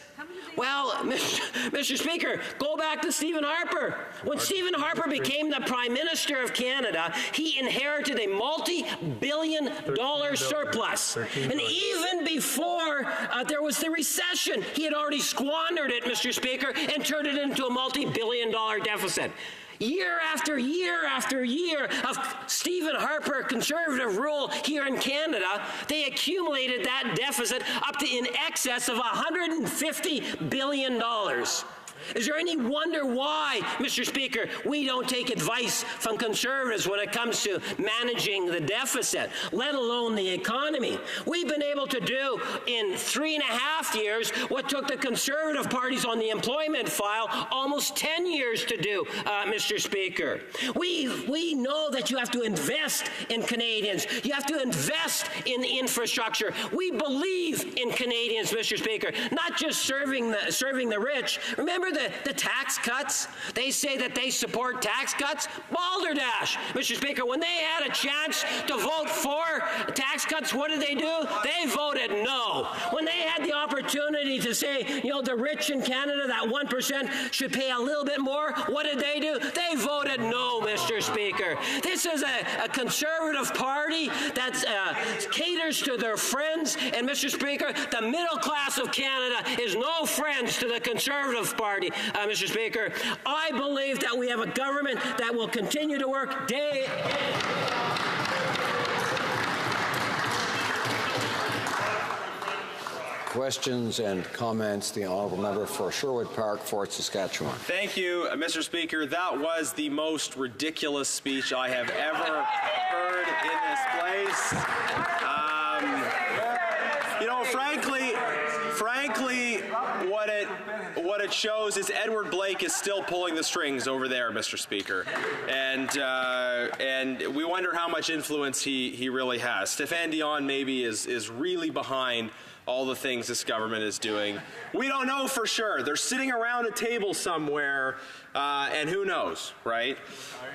well, Mr. Speaker, go back to Stephen Harper. When Stephen Harper became the Prime Minister of Canada, he inherited a multi-billion-dollar surplus. And even before there was the recession, he had already squandered it, Mr. Speaker, and turned it into a multi-billion-dollar deficit. Year after year after year of Stephen Harper Conservative rule here in Canada, they accumulated that deficit up to in excess of $150 billion. Is there any wonder why, Mr. Speaker, we don't take advice from Conservatives when it comes to managing the deficit, let alone the economy? We've been able to do in 3.5 years what took the Conservative parties on the employment file almost 10 years to do, Mr. Speaker. We know that you have to invest in Canadians. You have to invest in infrastructure. We believe in Canadians, Mr. Speaker, not just serving the rich. Remember the tax cuts? They say that they support tax cuts. Balderdash, Mr. Speaker, when they had a chance to vote for tax cuts, what did they do? They voted no. When they had the opportunity to say, you know, the rich in Canada, that 1% should pay a little bit more, what did they do? They voted no, Mr. Speaker. This is a Conservative party that caters to their friends, and Mr. Speaker, the middle class of Canada is no friends to the Conservative Party. Mr. Speaker, I believe that we have a government that will continue to work day in. Questions and comments. The honourable member for Sherwood Park, Fort Saskatchewan. Thank you, Mr. Speaker. That was the most ridiculous speech I have ever heard in this place. You know, frankly, what it shows is Edward Blake is still pulling the strings over there, Mr. Speaker, and we wonder how much influence he really has. Stéphane Dion maybe is really behind all the things this government is doing. We don't know for sure. They're sitting around a table somewhere, and who knows, right?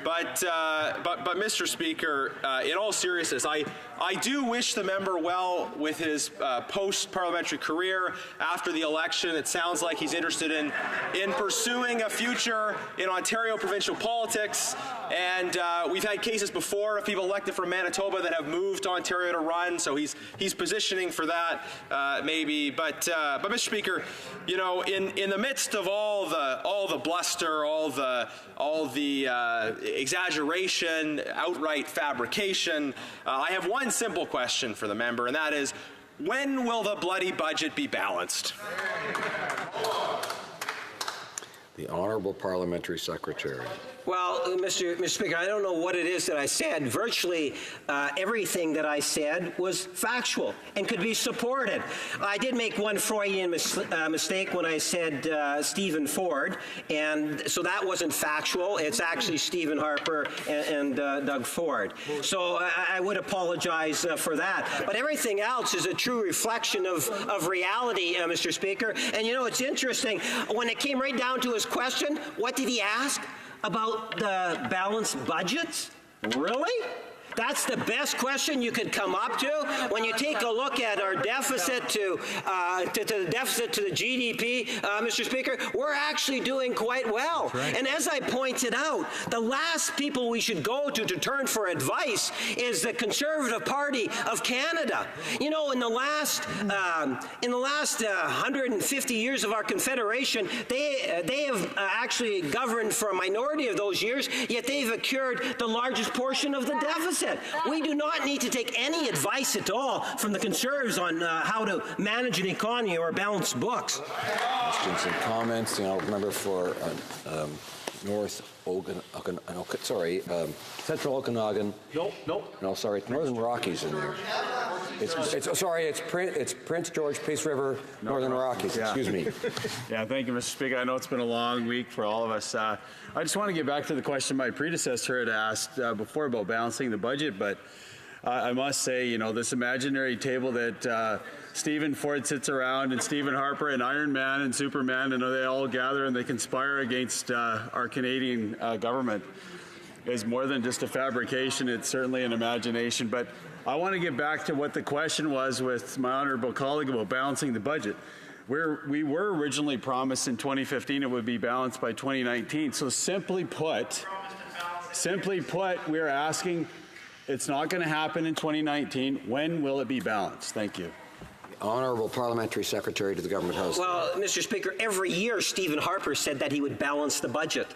But Mr. Speaker, in all seriousness, I do wish the member well with his post-parliamentary career after the election. It sounds like he's interested in pursuing a future in Ontario provincial politics. And we've had cases before of people elected from Manitoba that have moved to Ontario to run. So he's positioning for that, maybe. But Mr. Speaker, you know, in the midst of all the bluster, all the exaggeration, outright fabrication, I have one simple question for the member, and that is, when will the bloody budget be balanced? The Honourable Parliamentary Secretary. Well, Mr. Speaker, I don't know what it is that I said. Virtually everything that I said was factual and could be supported. I did make one Freudian mistake when I said Stephen Ford, and so that wasn't factual. It's actually Stephen Harper and Doug Ford. So I would apologize for that. But everything else is a true reflection of reality, Mr. Speaker. And you know, it's interesting. When it came right down to his question, what did he ask? About the balanced budgets? Really? That's the best question you could come up to when you take a look at our deficit to the deficit to the GDP, Mr. Speaker. We're actually doing quite well. Right. And as I pointed out, the last people we should go to turn for advice is the Conservative Party of Canada. You know, in the last 150 years of our Confederation, they have actually governed for a minority of those years, yet they've accrued the largest portion of the deficit. We do not need to take any advice at all from the Conservatives on how to manage an economy or balance books. Questions and comments. The honourable member for Central Okanagan. No, sorry, Northern Rockies in there. It's Prince George, Peace River, Northern Rockies. Yeah. Excuse me. Yeah, thank you, Mr. Speaker. I know it's been a long week for all of us. I just want to get back to the question my predecessor had asked before about balancing the budget, but I must say, you know, this imaginary table that Stephen Ford sits around and Stephen Harper and Iron Man and Superman, and they all gather and they conspire against our Canadian government is more than just a fabrication. It's certainly an imagination. But I want to get back to what the question was with my honourable colleague about balancing the budget. We were originally promised in 2015 it would be balanced by 2019. So simply put, we're asking, it's not going to happen in 2019. When will it be balanced? Thank you. Honourable Parliamentary Secretary to the Government House. Well, Mr. Speaker, every year Stephen Harper said that he would balance the budget.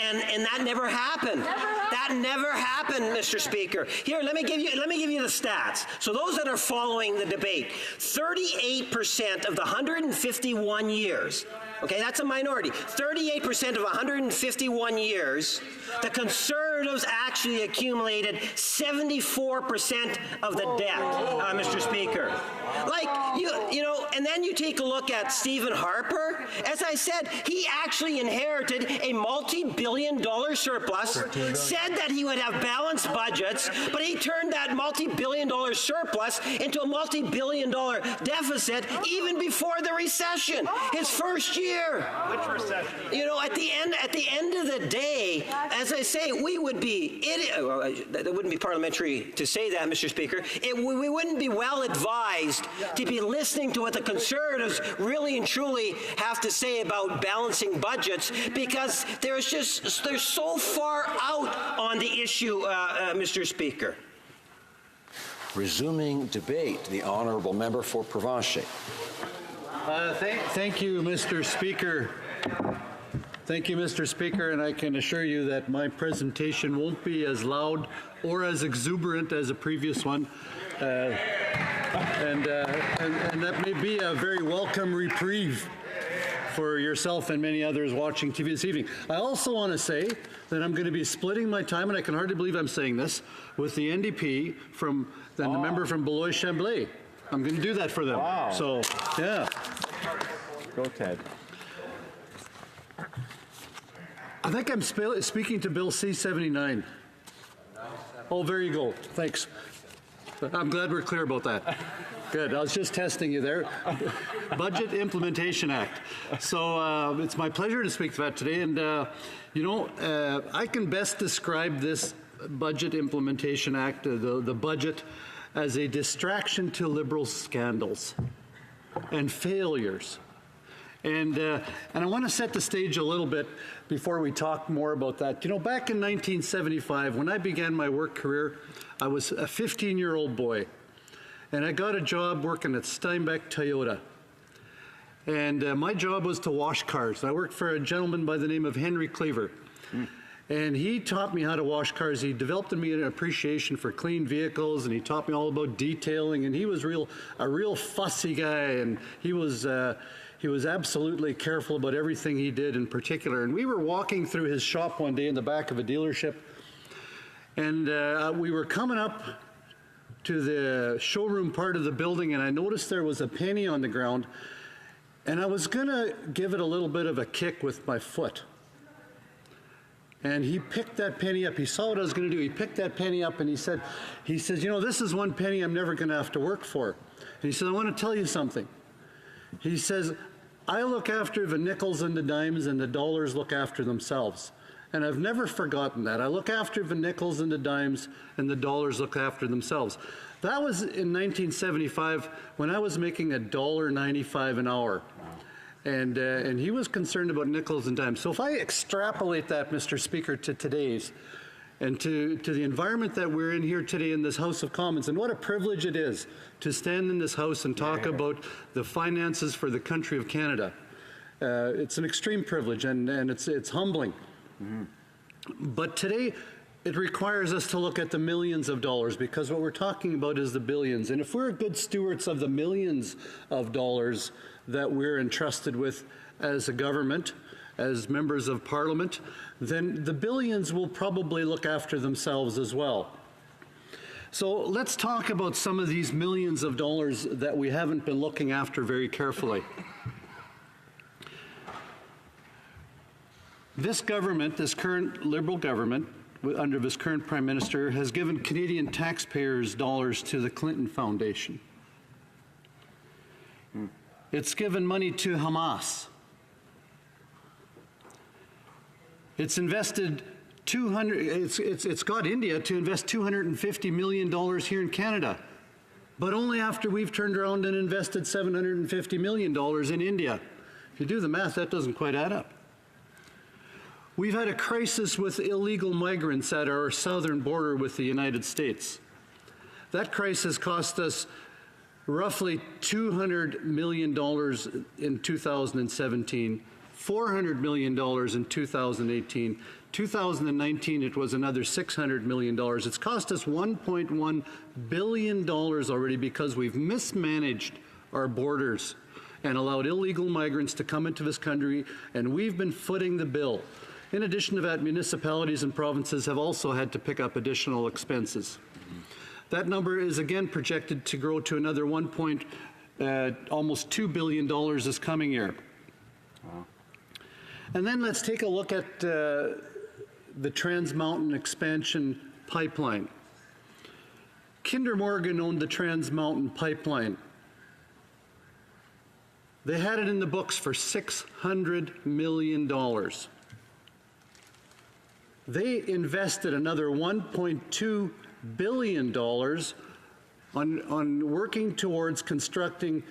And that never happened. That never happened, Mr. Speaker. Here, let me give you the stats. So those that are following the debate, 38% of the 151 years, okay, that's a minority, 38% of 151 years, the Conservatives actually accumulated 74% of the debt, Mr. Speaker. Like, you know, and then you take a look at Stephen Harper. As I said, he actually inherited a multi-billion-dollar surplus, said that he would have balanced budgets, but he turned that multi-billion-dollar surplus into a multi-billion-dollar deficit even before the recession, his first year. Which recession? You know, at the end of the day, as I say, we would be, that wouldn't be parliamentary to say that, Mr. Speaker. We wouldn't be well advised to be listening to what the Conservatives really and truly have to say about balancing budgets, because they're so far out on the issue, Mr. Speaker. Resuming debate, the Honourable Member for Provencher. Thank you, Mr. Speaker. Thank you, Mr. Speaker, and I can assure you that my presentation won't be as loud or as exuberant as the previous one. And that may be a very welcome reprieve for yourself and many others watching TV this evening. I also want to say that I'm going to be splitting my time, and I can hardly believe I'm saying this, with the NDP and the member from Beloit-Chambly. I'm going to do that for them. Wow. So, yeah. Go, Ted. I think I'm speaking to Bill C-79. Oh, there you go. Thanks. I'm glad we're clear about that. Good. I was just testing you there. Budget Implementation Act. So it's my pleasure to speak to that today. And, I can best describe this Budget Implementation Act, the budget, as a distraction to Liberal scandals and failures. And I want to set the stage a little bit before we talk more about that. Back in 1975, when I began my work career, I was a 15-year-old boy, and I got a job working at Steinbeck Toyota. And my job was to wash cars. I worked for a gentleman by the name of Henry Cleaver. And he taught me how to wash cars. He developed in me an appreciation for clean vehicles, and he taught me all about detailing. And he was a real fussy guy, and he was absolutely careful about everything he did in particular. And we were walking through his shop one day in the back of a dealership, and we were coming up to the showroom part of the building, and I noticed there was a penny on the ground, and I was going to give it a little bit of a kick with my foot. And he picked that penny up. He saw what I was going to do. He picked that penny up, and he says, this is one penny I'm never going to have to work for. And he said, I want to tell you something. He says, I look after the nickels and the dimes, and the dollars look after themselves. And I've never forgotten that. I look after the nickels and the dimes, and the dollars look after themselves. That was in 1975 when I was making $1.95 an hour. And he was concerned about nickels and dimes. So if I extrapolate that, Mr. Speaker, to today's, and to the environment that we're in here today in this House of Commons, and what a privilege it is to stand in this House and talk about the finances for the country of Canada. It's an extreme privilege, and it's humbling. Mm-hmm. But today, it requires us to look at the millions of dollars, because what we're talking about is the billions. And if we're good stewards of the millions of dollars that we're entrusted with as a government, as members of Parliament, then the billions will probably look after themselves as well. So let's talk about some of these millions of dollars that we haven't been looking after very carefully. This government, this current Liberal government, under this current Prime Minister, has given Canadian taxpayers dollars to the Clinton Foundation. It's given money to Hamas. It's invested it's got India to invest $250 million here in Canada, but only after we've turned around and invested $750 million in India. If you do the math, that doesn't quite add up. We've had a crisis with illegal migrants at our southern border with the United States. That crisis cost us roughly $200 million in 2017, $400 million in 2018. 2019, it was another $600 million. It's cost us $1.1 billion already because we've mismanaged our borders and allowed illegal migrants to come into this country, and we've been footing the bill. In addition to that, municipalities and provinces have also had to pick up additional expenses. That number is again projected to grow to another almost $2 billion this coming year. Wow. And then let's take a look at the Trans Mountain Expansion Pipeline. Kinder Morgan owned the Trans Mountain Pipeline. They had it in the books for $600 million. They invested another $1.2 billion on working towards constructing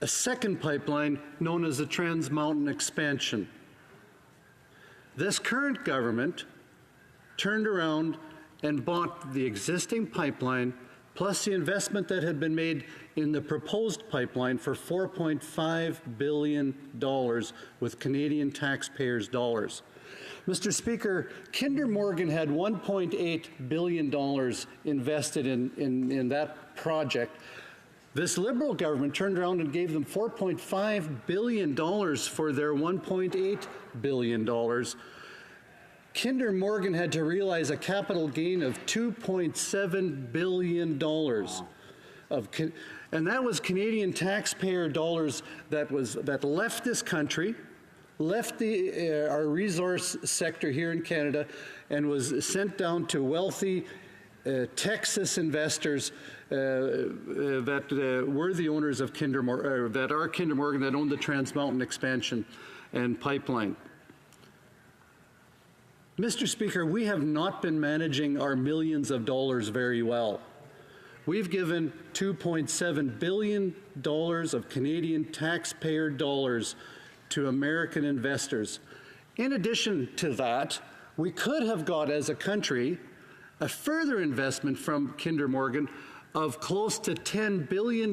a second pipeline known as the Trans Mountain Expansion. This current government turned around and bought the existing pipeline plus the investment that had been made in the proposed pipeline for $4.5 billion with Canadian taxpayers' dollars. Mr. Speaker, Kinder Morgan had $1.8 billion invested in that project. This Liberal government turned around and gave them $4.5 billion for their $1.8 billion. Kinder Morgan had to realize a capital gain of $2.7 billion. And that was Canadian taxpayer dollars that left this country, left our resource sector here in Canada, and was sent down to wealthy Texas investors that were the owners of that are Kinder Morgan, that own the Trans Mountain expansion and pipeline. Mr. Speaker, we have not been managing our millions of dollars very well. We've given $2.7 billion of Canadian taxpayer dollars to American investors. In addition to that, we could have got, as a country, a further investment from Kinder Morgan of close to $10 billion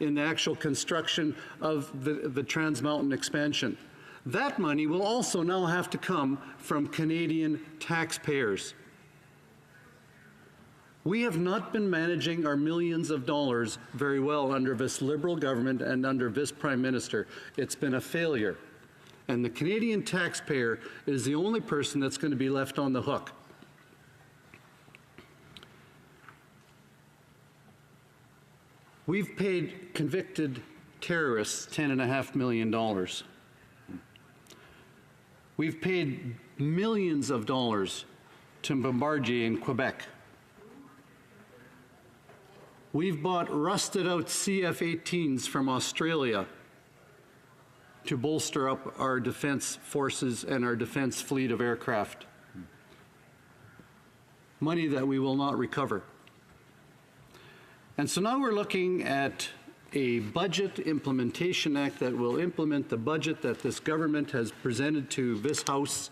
in the actual construction of the Trans Mountain expansion. That money will also now have to come from Canadian taxpayers. We have not been managing our millions of dollars very well under this Liberal government and under this Prime Minister. It's been a failure. And the Canadian taxpayer is the only person that's going to be left on the hook. We've paid convicted terrorists $10.5 million. We've paid millions of dollars to Bombardier in Quebec. We've bought rusted out CF-18s from Australia to bolster up our defense forces and our defense fleet of aircraft. Money that we will not recover. And so now we're looking at a Budget Implementation Act that will implement the budget that this government has presented to this House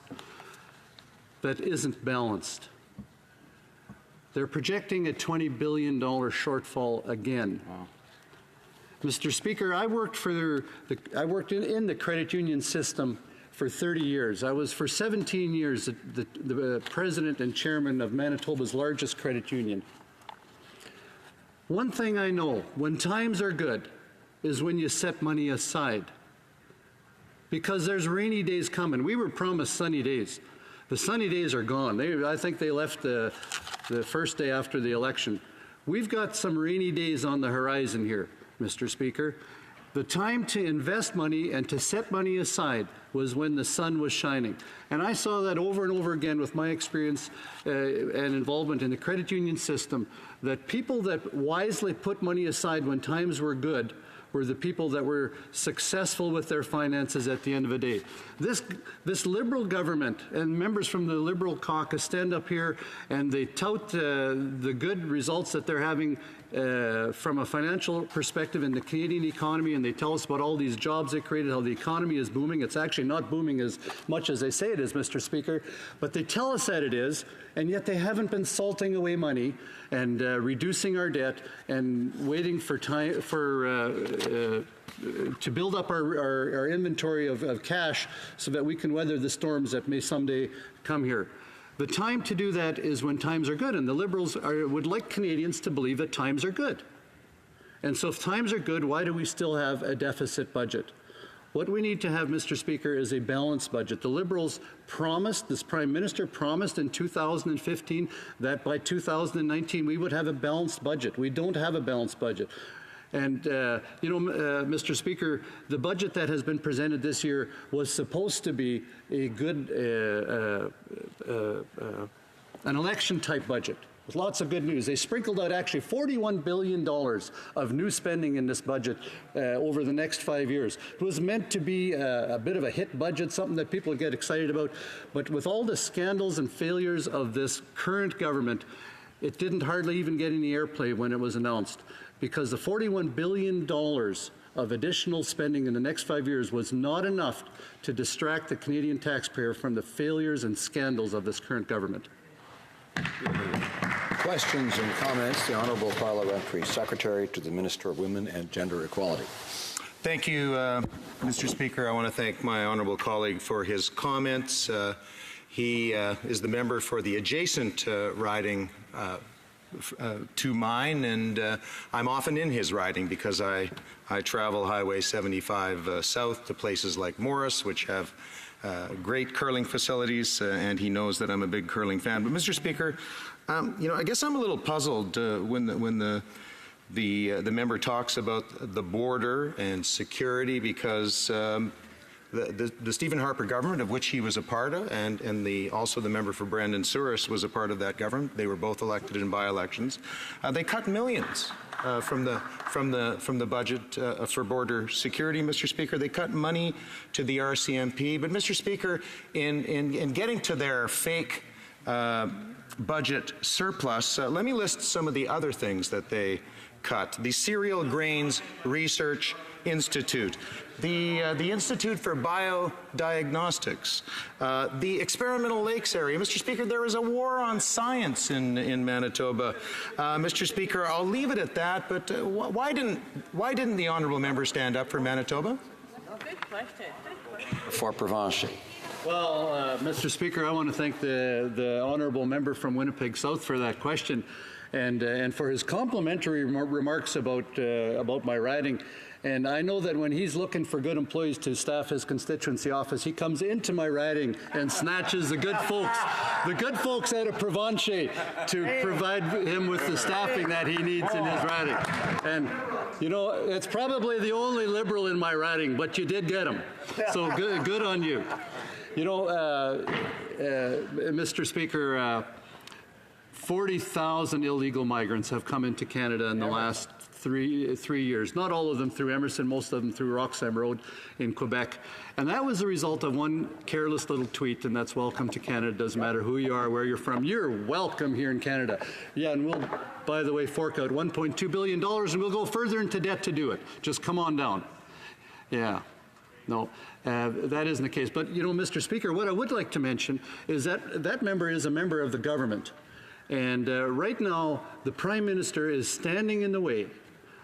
that isn't balanced. They're projecting a $20 billion shortfall again. Wow. Mr. Speaker, I worked in the credit union system for 30 years. I was for 17 years the president and chairman of Manitoba's largest credit union. One thing I know, when times are good, is when you set money aside. Because there's rainy days coming. We were promised sunny days. The sunny days are gone. I think they left the first day after the election. We've got some rainy days on the horizon here, Mr. Speaker. The time to invest money and to set money aside was when the sun was shining. And I saw that over and over again with my experience and involvement in the credit union system, that people that wisely put money aside when times were good were the people that were successful with their finances at the end of the day. This Liberal government and members from the Liberal caucus stand up here and they tout the good results that they're having from a financial perspective in the Canadian economy, and they tell us about all these jobs they created, how the economy is booming. It's actually not booming as much as they say it is, Mr. Speaker, but they tell us that it is, and yet they haven't been salting away money and reducing our debt and waiting for time to build up our inventory of cash so that we can weather the storms that may someday come here. The time to do that is when times are good, and the Liberals would like Canadians to believe that times are good. And so if times are good, why do we still have a deficit budget? What we need to have, Mr. Speaker, is a balanced budget. The Liberals promised, this Prime Minister promised in 2015 that by 2019 we would have a balanced budget. We don't have a balanced budget. And, Mr. Speaker, the budget that has been presented this year was supposed to be a good, an election-type budget with lots of good news. They sprinkled out actually $41 billion of new spending in this budget over the next 5 years. It was meant to be a bit of a hit budget, something that people get excited about. But with all the scandals and failures of this current government, it didn't hardly even get any airplay when it was announced, because the $41 billion of additional spending in the next 5 years was not enough to distract the Canadian taxpayer from the failures and scandals of this current government. Questions and comments. The Honourable Parliamentary Secretary to the Minister of Women and Gender Equality. Thank you, Mr. Speaker. I want to thank my honourable colleague for his comments. He is the member for the adjacent riding to mine, and I'm often in his riding because I travel Highway 75 south to places like Morris, which have great curling facilities, and he knows that I'm a big curling fan. But, Mr. Speaker, I guess I'm a little puzzled when the member talks about the border and security, because the Stephen Harper government, of which he was a part of, and also the member for Brandon Souris was a part of that government. They were both elected in by-elections. They cut millions from the budget for border security, Mr. Speaker. They cut money to the RCMP. But, Mr. Speaker, in getting to their fake budget surplus, let me list some of the other things that they cut. The Cereal Grains Research Institute, the Institute for Biodiagnostics, the Experimental Lakes area. Mr. Speaker, there is a war on science in Manitoba. Mr. Speaker, I'll leave it at that, but why didn't the honourable member stand up for Manitoba? Good question. For Provencher. Well, Mr. Speaker, I want to thank the honourable member from Winnipeg South for that question, and for his complimentary remarks about my riding. And I know that when he's looking for good employees to staff his constituency office, he comes into my riding and snatches the good folks out of Provencher to provide him with the staffing that he needs in his riding. And, you know, it's probably the only Liberal in my riding, but you did get him. So good on you. You know, Mr. Speaker, 40,000 illegal migrants have come into Canada in the last three years. Not all of them through Emerson, most of them through Roxham Road in Quebec. And that was the result of one careless little tweet, and that's welcome to Canada. Doesn't matter who you are, where you're from. You're welcome here in Canada. Yeah, and we'll, by the way, fork out $1.2 billion, and we'll go further into debt to do it. Just come on down. Yeah. No, that isn't the case. But, you know, Mr. Speaker, what I would like to mention is that that member is a member of the government. And right now, the Prime Minister is standing in the way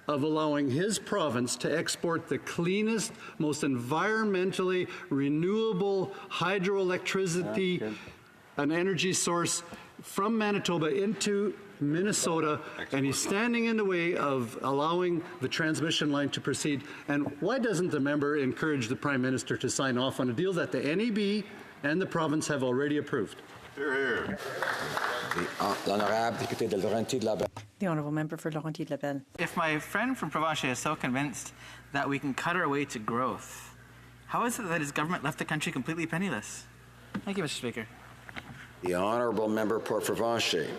of allowing his province to export the cleanest, most environmentally renewable hydroelectricity, an energy source from Manitoba into Minnesota, and he's standing in the way of allowing the transmission line to proceed. And why doesn't the member encourage the Prime Minister to sign off on a deal that the NEB and the province have already approved? Hear, hear. The Honourable Member for Laurentides de la Belle. If my friend from Provencher is so convinced that we can cut our way to growth, how is it that his government left the country completely penniless? Thank you, Mr. Speaker. The Honourable Member for Provencher.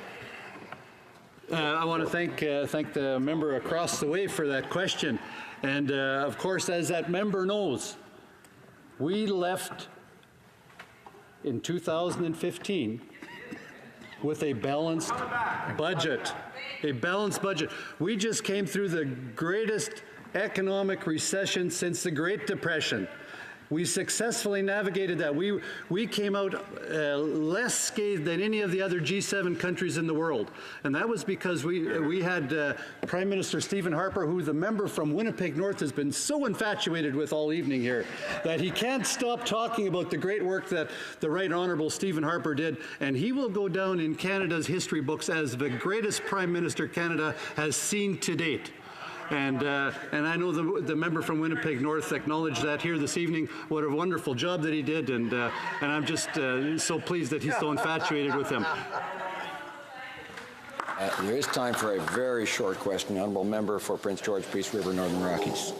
I want to thank the member across the way for that question. And of course, as that member knows, we left in 2015 with a balanced budget. A balanced budget. We just came through the greatest economic recession since the Great Depression. We successfully navigated that. We came out less scathed than any of the other G7 countries in the world. And that was because we had Prime Minister Stephen Harper, who the member from Winnipeg North has been so infatuated with all evening here, that he can't stop talking about the great work that the Right Honourable Stephen Harper did. And he will go down in Canada's history books as the greatest Prime Minister Canada has seen to date. And I know the member from Winnipeg North acknowledged that here this evening. What a wonderful job that he did, and I'm just so pleased that he's so infatuated with him. There is time for a very short question. The Honourable Member for Prince George, Peace River, Northern Rockies.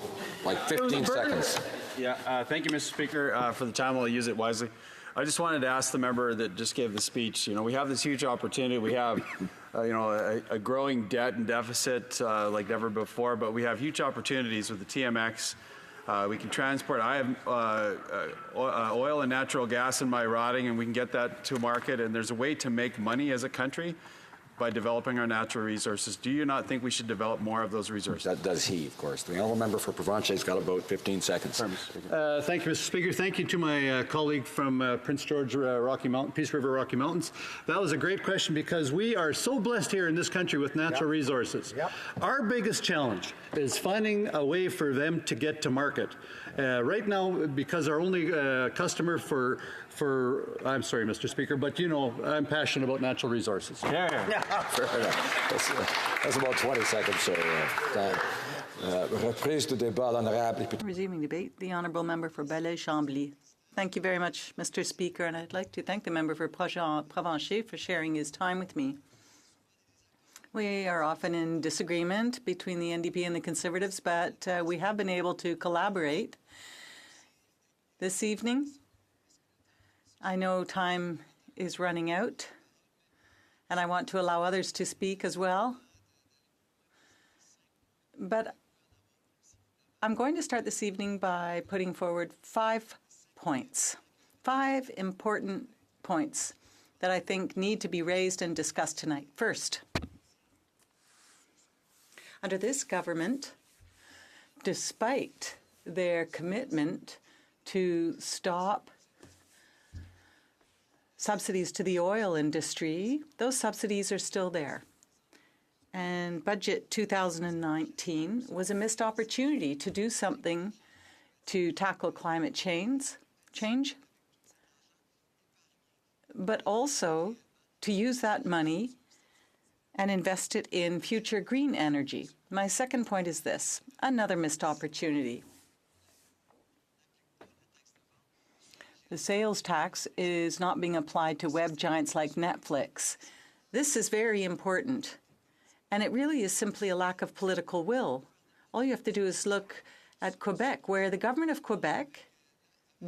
Like 15 seconds. Yeah, thank you, Mr. Speaker. For the time, I'll use it wisely. I just wanted to ask the member that just gave the speech, you know, we have this huge opportunity. We have, you know, a growing debt and deficit like never before, but we have huge opportunities with the TMX. We can transport. I have oil and natural gas in my riding, and we can get that to market, and there's a way to make money as a country by developing our natural resources. Do you not think we should develop more of those resources? That does he, of course. The Honourable Member for Provencher's got about 15 seconds. Thank you, Mr. Speaker. Thank you to my colleague from Prince George Rocky Mountain, Peace River Rocky Mountains. That was a great question because we are so blessed here in this country with natural resources. Our biggest challenge is finding a way for them to get to market. Right now, because our only customer I'm sorry, Mr. Speaker, but you know, I'm passionate about natural resources. Fair enough. That's about 20 seconds, so reprise du débat, l'honorable. Resuming debate, the Honourable Member for Belleuil-Chambly. Thank you very much, Mr. Speaker, and I'd like to thank the member for Provencher for sharing his time with me. We are often in disagreement between the NDP and the Conservatives, but we have been able to collaborate This evening, I know time is running out, and I want to allow others to speak as well. But I'm going to start this evening by putting forward 5 points, 5 important points that I think need to be raised and discussed tonight. First, under this government, despite their commitment to stop subsidies to the oil industry, those subsidies are still there. And Budget 2019 was a missed opportunity to do something to tackle climate change, but also to use that money and invest it in future green energy. My second point is this, another missed opportunity. The sales tax is not being applied to web giants like Netflix. This is very important, and it really is simply a lack of political will. All you have to do is look at Quebec, where the government of Quebec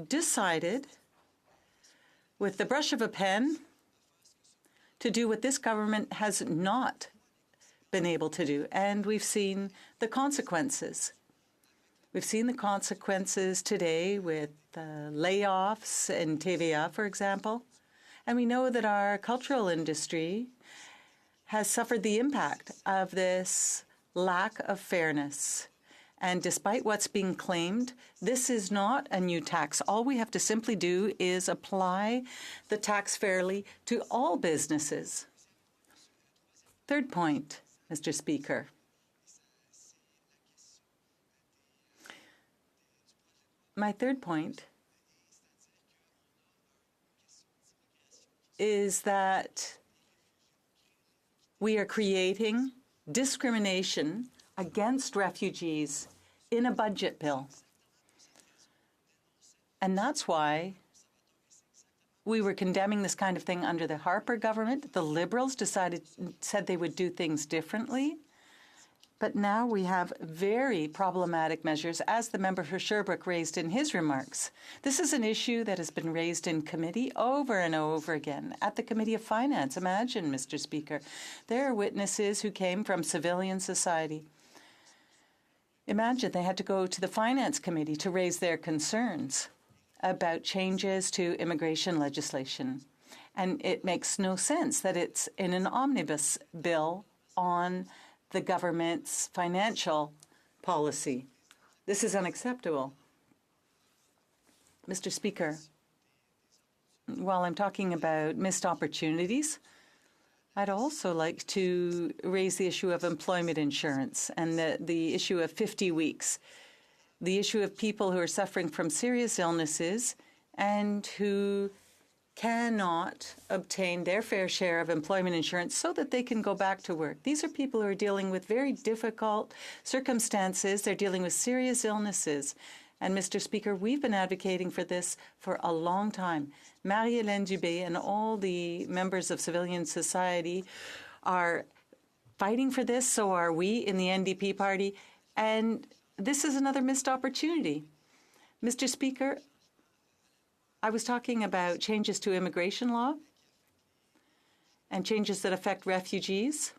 decided, with the brush of a pen, to do what this government has not been able to do, and we've seen the consequences. We've seen the consequences today with layoffs in TVA, for example, and we know that our cultural industry has suffered the impact of this lack of fairness. And despite what's being claimed, this is not a new tax. All we have to simply do is apply the tax fairly to all businesses. Third point, Mr. Speaker. My third point is that we are creating discrimination against refugees in a budget bill. And that's why we were condemning this kind of thing under the Harper government. The Liberals said they would do things differently. But now we have very problematic measures, as the member for Sherbrooke raised in his remarks. This is an issue that has been raised in committee over and over again. At the Committee of Finance, imagine, Mr. Speaker, there are witnesses who came from civilian society. Imagine they had to go to the Finance Committee to raise their concerns about changes to immigration legislation. And it makes no sense that it's in an omnibus bill on the government's financial policy. This is unacceptable. Mr. Speaker, while I'm talking about missed opportunities, I'd also like to raise the issue of employment insurance and the issue of 50 weeks, the issue of people who are suffering from serious illnesses and who cannot obtain their fair share of employment insurance so that they can go back to work. These are people who are dealing with very difficult circumstances. They're dealing with serious illnesses. And, Mr. Speaker, we've been advocating for this for a long time. Marie-Hélène Dubé and all the members of civilian society are fighting for this. So are we in the NDP party. And this is another missed opportunity. Mr. Speaker, I was talking about changes to immigration law and changes that affect refugees.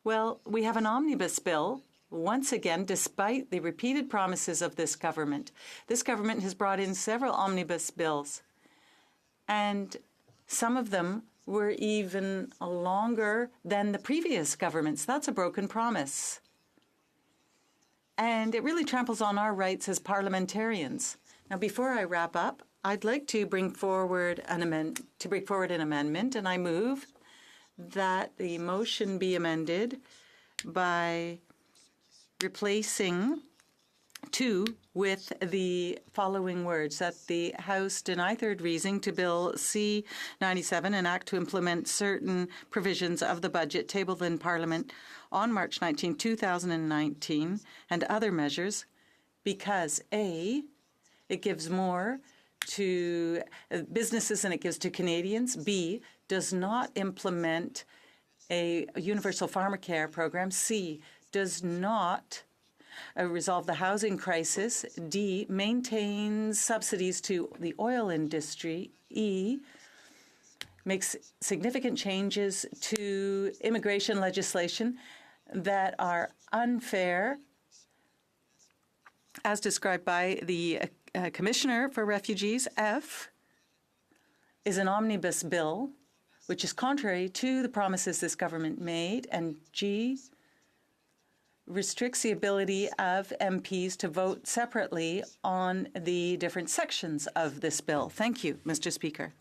Well, we have an omnibus bill, once again, despite the repeated promises of this government. This government has brought in several omnibus bills, and some of them were even longer than the previous governments. That's a broken promise. And it really tramples on our rights as parliamentarians. Now, before I wrap up, I'd like to bring forward an amendment, and I move that the motion be amended by replacing 2 with the following words: that the House deny third reading to Bill C-97, an act to implement certain provisions of the budget tabled in Parliament on March 19, 2019, and other measures, because A, it gives more to businesses than it gives to Canadians. B, does not implement a universal pharmacare program. C, does not resolve the housing crisis. D, maintains subsidies to the oil industry. E, makes significant changes to immigration legislation that are unfair, as described by the Commissioner for Refugees. F is an omnibus bill, which is contrary to the promises this government made. And G restricts the ability of MPs to vote separately on the different sections of this bill. Thank you, Mr. Speaker.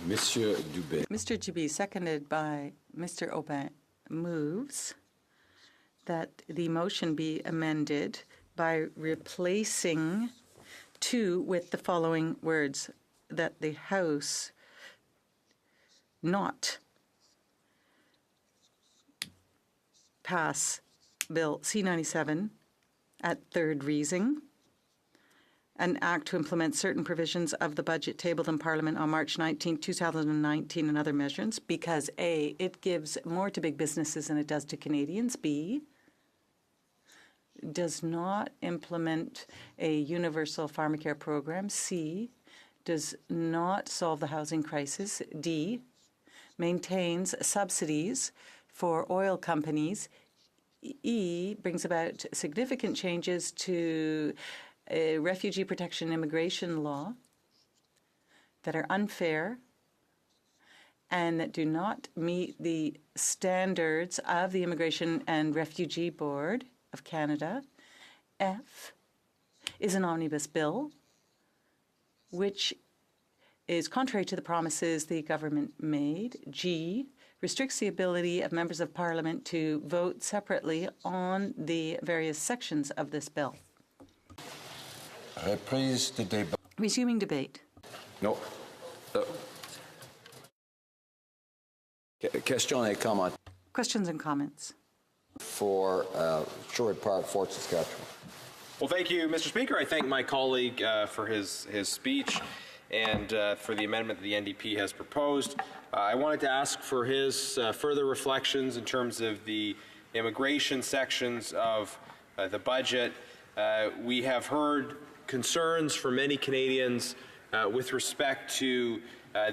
Monsieur Dubé. Mr. Dubé, seconded by Mr. Aubin, moves that the motion be amended by replacing 2 with the following words, that the House not pass Bill C-97 at third reading, an act to implement certain provisions of the budget tabled in Parliament on March 19, 2019 and other measures, because A, it gives more to big businesses than it does to Canadians. B, does not implement a universal pharmacare program. C, does not solve the housing crisis. D, maintains subsidies for oil companies. E, brings about significant changes to refugee protection and immigration law that are unfair and that do not meet the standards of the Immigration and Refugee Board of Canada. F is an omnibus bill, which is contrary to the promises the government made. G restricts the ability of members of Parliament to vote separately on the various sections of this bill. Reprise de débat. Resuming debate. No. Question et comment. Questions and comments. For Sherwood Park, Fort Saskatchewan. Well, thank you, Mr. Speaker. I thank my colleague for his speech and for the amendment that the NDP has proposed. I wanted to ask for his further reflections in terms of the immigration sections of the budget. We have heard concerns from many Canadians with respect to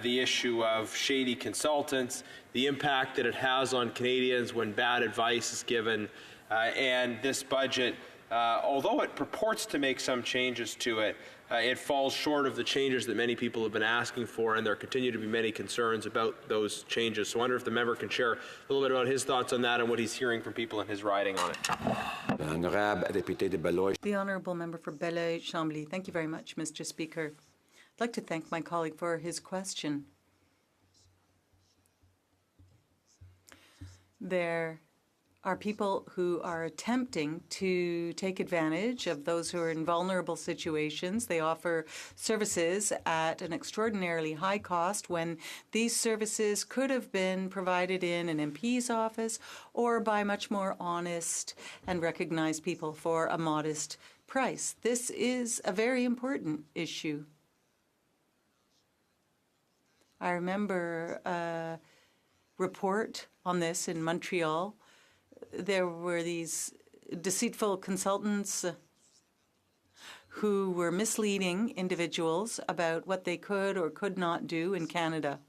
the issue of shady consultants, the impact that it has on Canadians when bad advice is given, and this budget, although it purports to make some changes to it, it falls short of the changes that many people have been asking for, and there continue to be many concerns about those changes. So I wonder if the member can share a little bit about his thoughts on that and what he's hearing from people in his riding on it. The Honourable Member for Belleuil-Chambly. Thank you very much, Mr. Speaker. I'd like to thank my colleague for his question. There are people who are attempting to take advantage of those who are in vulnerable situations. They offer services at an extraordinarily high cost when these services could have been provided in an MP's office or by much more honest and recognized people for a modest price. This is a very important issue. I remember a report on this in Montreal. There were these deceitful consultants who were misleading individuals about what they could or could not do in Canada.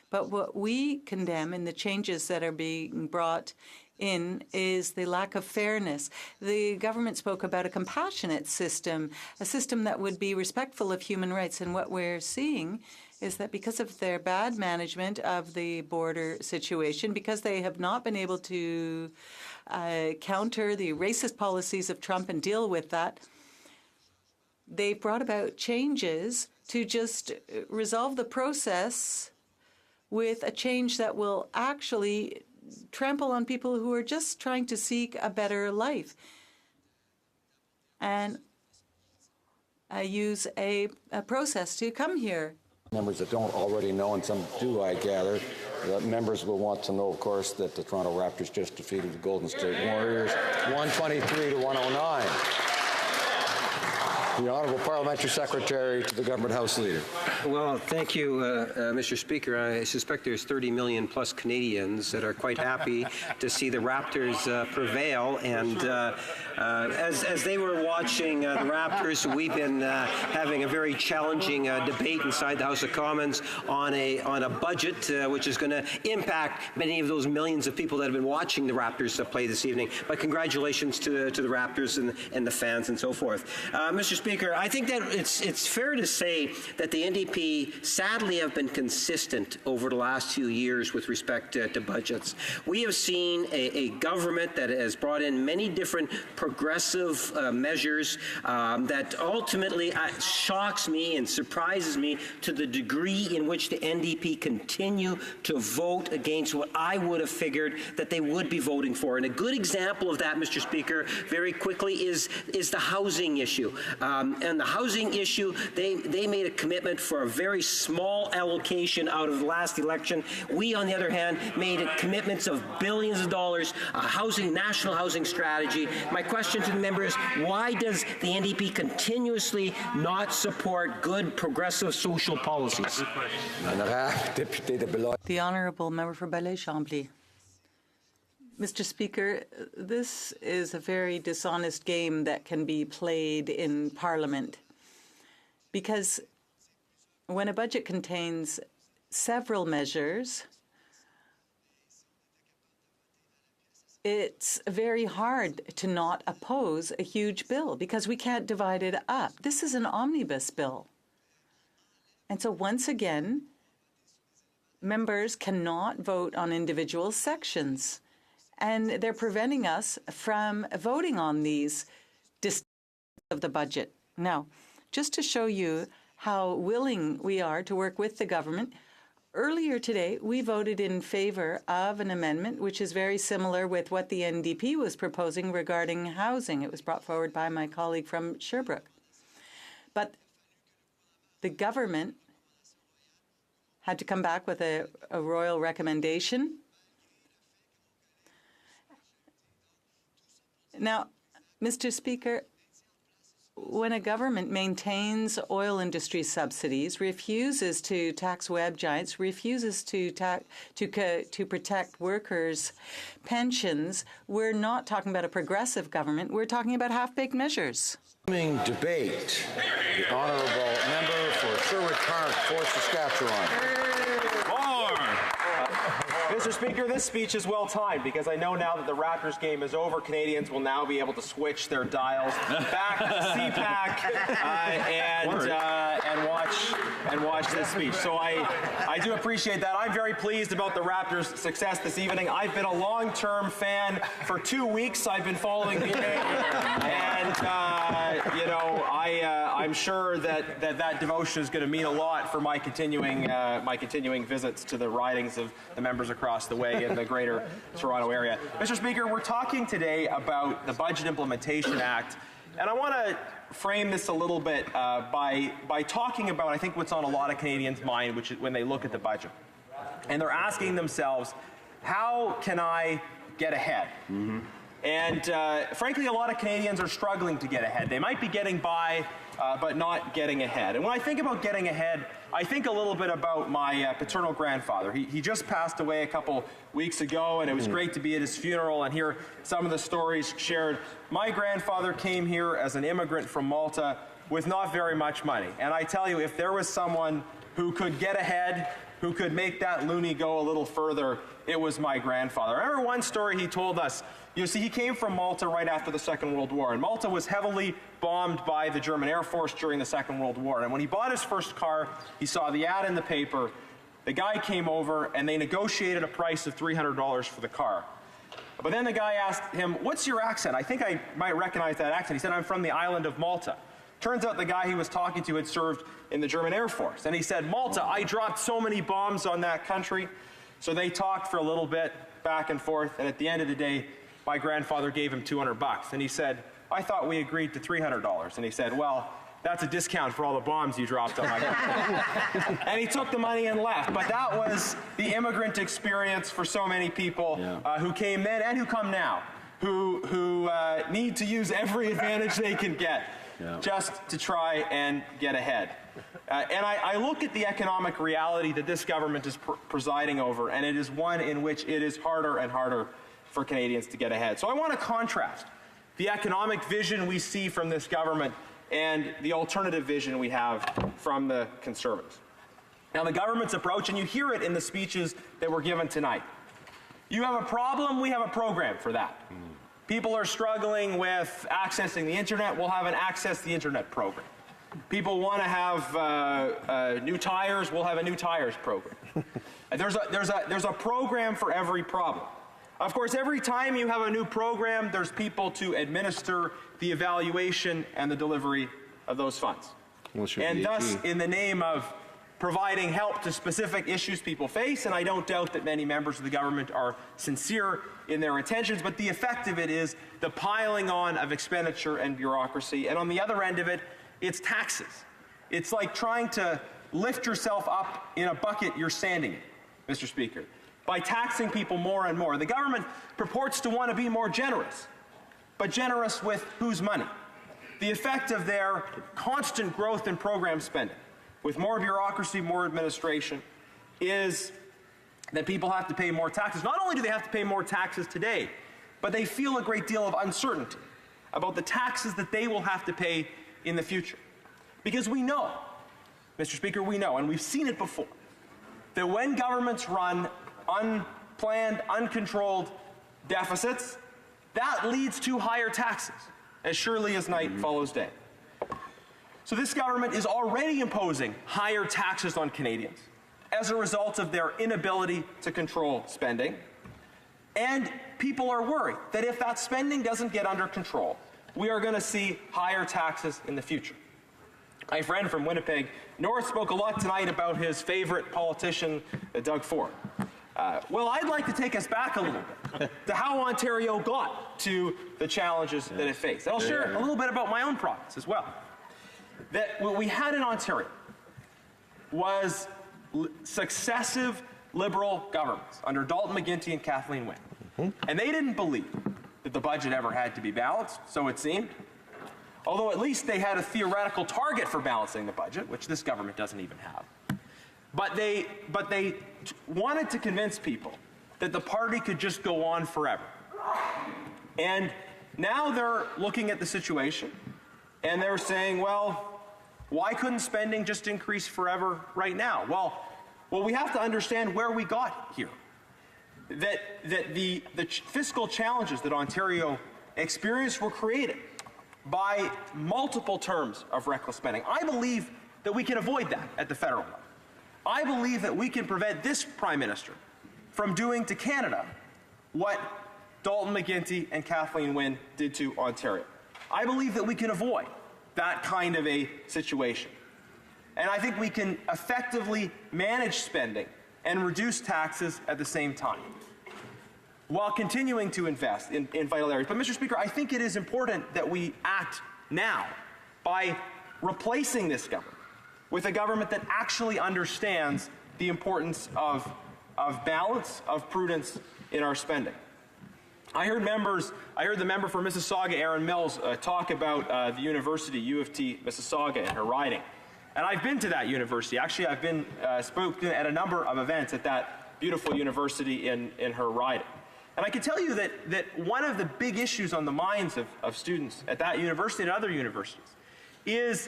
But what we condemn in the changes that are being brought in is the lack of fairness. The government spoke about a compassionate system, a system that would be respectful of human rights. And what we're seeing is that because of their bad management of the border situation, because they have not been able to counter the racist policies of Trump and deal with that, they've brought about changes to just resolve the process with a change that will actually trample on people who are just trying to seek a better life. And I use a process to come here. Members that don't already know, and some do, I gather, the members will want to know, of course, that the Toronto Raptors just defeated the Golden State Warriors 123 to 109. The Honourable Parliamentary Secretary to the Government House Leader. Well, thank you, Mr. Speaker. I suspect there's 30 million plus Canadians that are quite happy to see the Raptors prevail. And as they were watching the Raptors, we've been having a very challenging debate inside the House of Commons on a budget which is going to impact many of those millions of people that have been watching the Raptors play this evening. But congratulations to the Raptors and the fans and so forth. Mr. Speaker, I think that it's fair to say that the NDP sadly have been consistent over the last few years with respect to budgets. We have seen a government that has brought in many different progressive measures that ultimately shocks me and surprises me to the degree in which the NDP continue to vote against what I would have figured that they would be voting for. And a good example of that, Mr. Speaker, very quickly is the housing issue. And the housing issue, they made a commitment for a very small allocation out of the last election. We, on the other hand, made commitments of billions of dollars, a national housing strategy. My question to the member is, why does the NDP continuously not support good progressive social policies? The Honourable Member for Belleuil-Chambly. Mr. Speaker, this is a very dishonest game that can be played in Parliament, because when a budget contains several measures, it's very hard to not oppose a huge bill because we can't divide it up. This is an omnibus bill. And so once again, members cannot vote on individual sections. And they're preventing us from voting on these of the budget. Now, just to show you how willing we are to work with the government, earlier today we voted in favor of an amendment which is very similar with what the NDP was proposing regarding housing. It was brought forward by my colleague from Sherbrooke. But the government had to come back with a royal recommendation. Now, Mr. Speaker, when a government maintains oil industry subsidies, refuses to tax web giants, refuses to protect workers' pensions, we're not talking about a progressive government. We're talking about half-baked measures. Debate. The Honourable Member for Sherwood Park, 4th Saskatchewan. Mr. Speaker, this speech is well timed because I know now that the Raptors game is over, Canadians will now be able to switch their dials back to CPAC and watch this speech. So I do appreciate that. I'm very pleased about the Raptors' success this evening. I've been a long-term fan for 2 weeks. I've been following the game, and I'm sure that devotion is going to mean a lot for my continuing visits to the ridings of the members across the way in the Greater Toronto Area. Mr. Speaker, we're talking today about the Budget Implementation Act, and I want to frame this a little bit by talking about, I think, what's on a lot of Canadians' mind, which is when they look at the budget, and they're asking themselves, how can I get ahead? Mm-hmm. And frankly, a lot of Canadians are struggling to get ahead. They might be getting by, but not getting ahead. And when I think about getting ahead, I think a little bit about my paternal grandfather. He just passed away a couple weeks ago, and it was great to be at his funeral and hear some of the stories shared. My grandfather came here as an immigrant from Malta with not very much money. And I tell you, if there was someone who could get ahead, who could make that loonie go a little further, it was my grandfather. I remember one story he told us. You see, he came from Malta right after the Second World War, and Malta was heavily bombed by the German Air Force during the Second World War. And when he bought his first car, he saw the ad in the paper. The guy came over, and they negotiated a price of $300 for the car. But then the guy asked him, "What's your accent? I think I might recognize that accent." He said, "I'm from the island of Malta." Turns out the guy he was talking to had served in the German Air Force. And he said, "Malta, I dropped so many bombs on that country. So they talked for a little bit, back and forth, and at the end of the day, my grandfather gave him $200. And he said, I thought we agreed to $300. And he said, well, that's a discount for all the bombs you dropped on my grandfather. And he took the money and left. But that was the immigrant experience for so many people who came then and who come now, who need to use every advantage they can get just to try and get ahead. And I look at the economic reality that this government is presiding over, and it is one in which it is harder and harder for Canadians to get ahead. So I want to contrast the economic vision we see from this government and the alternative vision we have from the Conservatives. Now, the government's approach, and you hear it in the speeches that were given tonight. You have a problem, we have a program for that. People are struggling with accessing the internet, we'll have an Access the Internet program. People want to have new tires, we'll have a new tires program. There's a program for every problem. Of course, every time you have a new program, there's people to administer the evaluation and the delivery of those funds. And thus, in the name of providing help to specific issues people face, and I don't doubt that many members of the government are sincere in their intentions, but the effect of it is the piling on of expenditure and bureaucracy. And on the other end of it, it's taxes. It's like trying to lift yourself up in a bucket you're standing in, Mr. Speaker, by taxing people more and more. The government purports to want to be more generous, but generous with whose money? The effect of their constant growth in program spending, with more bureaucracy, more administration, is that people have to pay more taxes. Not only do they have to pay more taxes today, but they feel a great deal of uncertainty about the taxes that they will have to pay in the future. Because we know, Mr. Speaker, we know, and we've seen it before, that when governments run unplanned, uncontrolled deficits, that leads to higher taxes, as surely as night follows day. So this government is already imposing higher taxes on Canadians as a result of their inability to control spending. And people are worried that if that spending doesn't get under control, we are going to see higher taxes in the future. My friend from Winnipeg North spoke a lot tonight about his favorite politician, Doug Ford. Well, I'd like to take us back a little bit to how Ontario got to the challenges that it faced. And I'll share a little bit about my own province as well. That what we had in Ontario was successive Liberal governments under Dalton McGuinty and Kathleen Wynne. And they didn't believe that the budget ever had to be balanced, so it seemed. Although at least they had a theoretical target for balancing the budget, which this government doesn't even have. But they wanted to convince people that the party could just go on forever. And now they're looking at the situation and they're saying, well, why couldn't spending just increase forever right now? Well, we have to understand where we got here. That the fiscal challenges that Ontario experienced were created by multiple terms of reckless spending. I believe that we can avoid that at the federal level. I believe that we can prevent this Prime Minister from doing to Canada what Dalton McGuinty and Kathleen Wynne did to Ontario. I believe that we can avoid that kind of a situation. And I think we can effectively manage spending and reduce taxes at the same time, while continuing to invest in vital areas. But, Mr. Speaker, I think it is important that we act now by replacing this government with a government that actually understands the importance of balance, of prudence in our spending. I heard the member for Mississauga, Erin Mills, talk about the university, U of T, Mississauga, and her riding. And I've been to that university. Actually, I've been spoken at a number of events at that beautiful university in her riding. And I can tell you that one of the big issues on the minds of students at that university and other universities is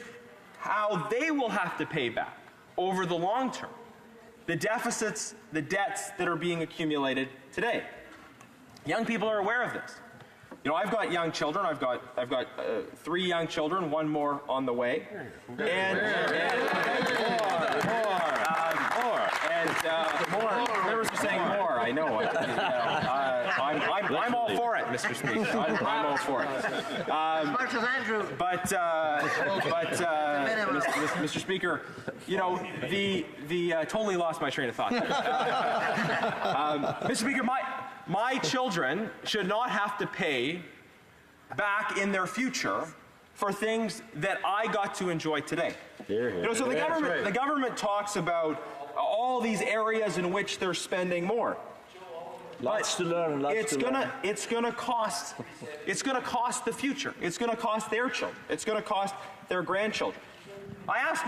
how they will have to pay back over the long term the deficits, the debts that are being accumulated today. Young people are aware of this. You know, I've got young children. I've got 3 young children, 1 more on the way. Members are saying more. I know it. I'm all for it, Mr. Speaker. I'm all for it. As much as Andrew. Mr. Speaker, you know, totally lost my train of thought. Mr. Speaker, my children should not have to pay back in their future for things that I got to enjoy today. You know, so the government talks about all these areas in which they're spending more. Lots to learn and lots to learn. It's going to cost the future. It's going to cost their children. It's going to cost their grandchildren. I asked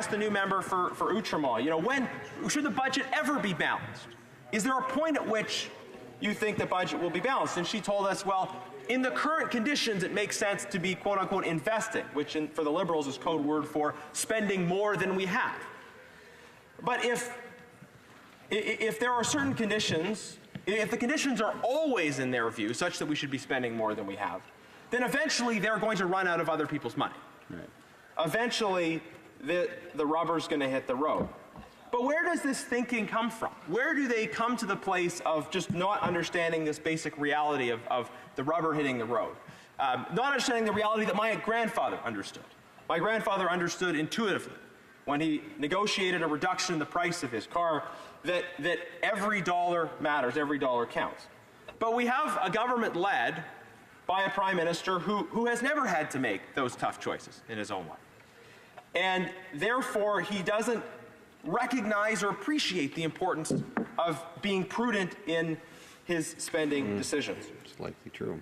the new member for Outremont, you know, when should the budget ever be balanced? Is there a point at which you think the budget will be balanced? And she told us, well, in the current conditions, it makes sense to be, quote unquote, investing, which for the Liberals is code word for spending more than we have. But if there are certain conditions, if the conditions are always in their view such that we should be spending more than we have, then eventually they're going to run out of other people's money. Right. Eventually, the rubber's going to hit the road. But where does this thinking come from? Where do they come to the place of just not understanding this basic reality of the rubber hitting the road? Not understanding the reality that my grandfather understood. My grandfather understood intuitively when he negotiated a reduction in the price of his car that every dollar matters, every dollar counts. But we have a government led by a prime minister who has never had to make those tough choices in his own life. And therefore, he doesn't recognize or appreciate the importance of being prudent in his spending decisions. It's likely true.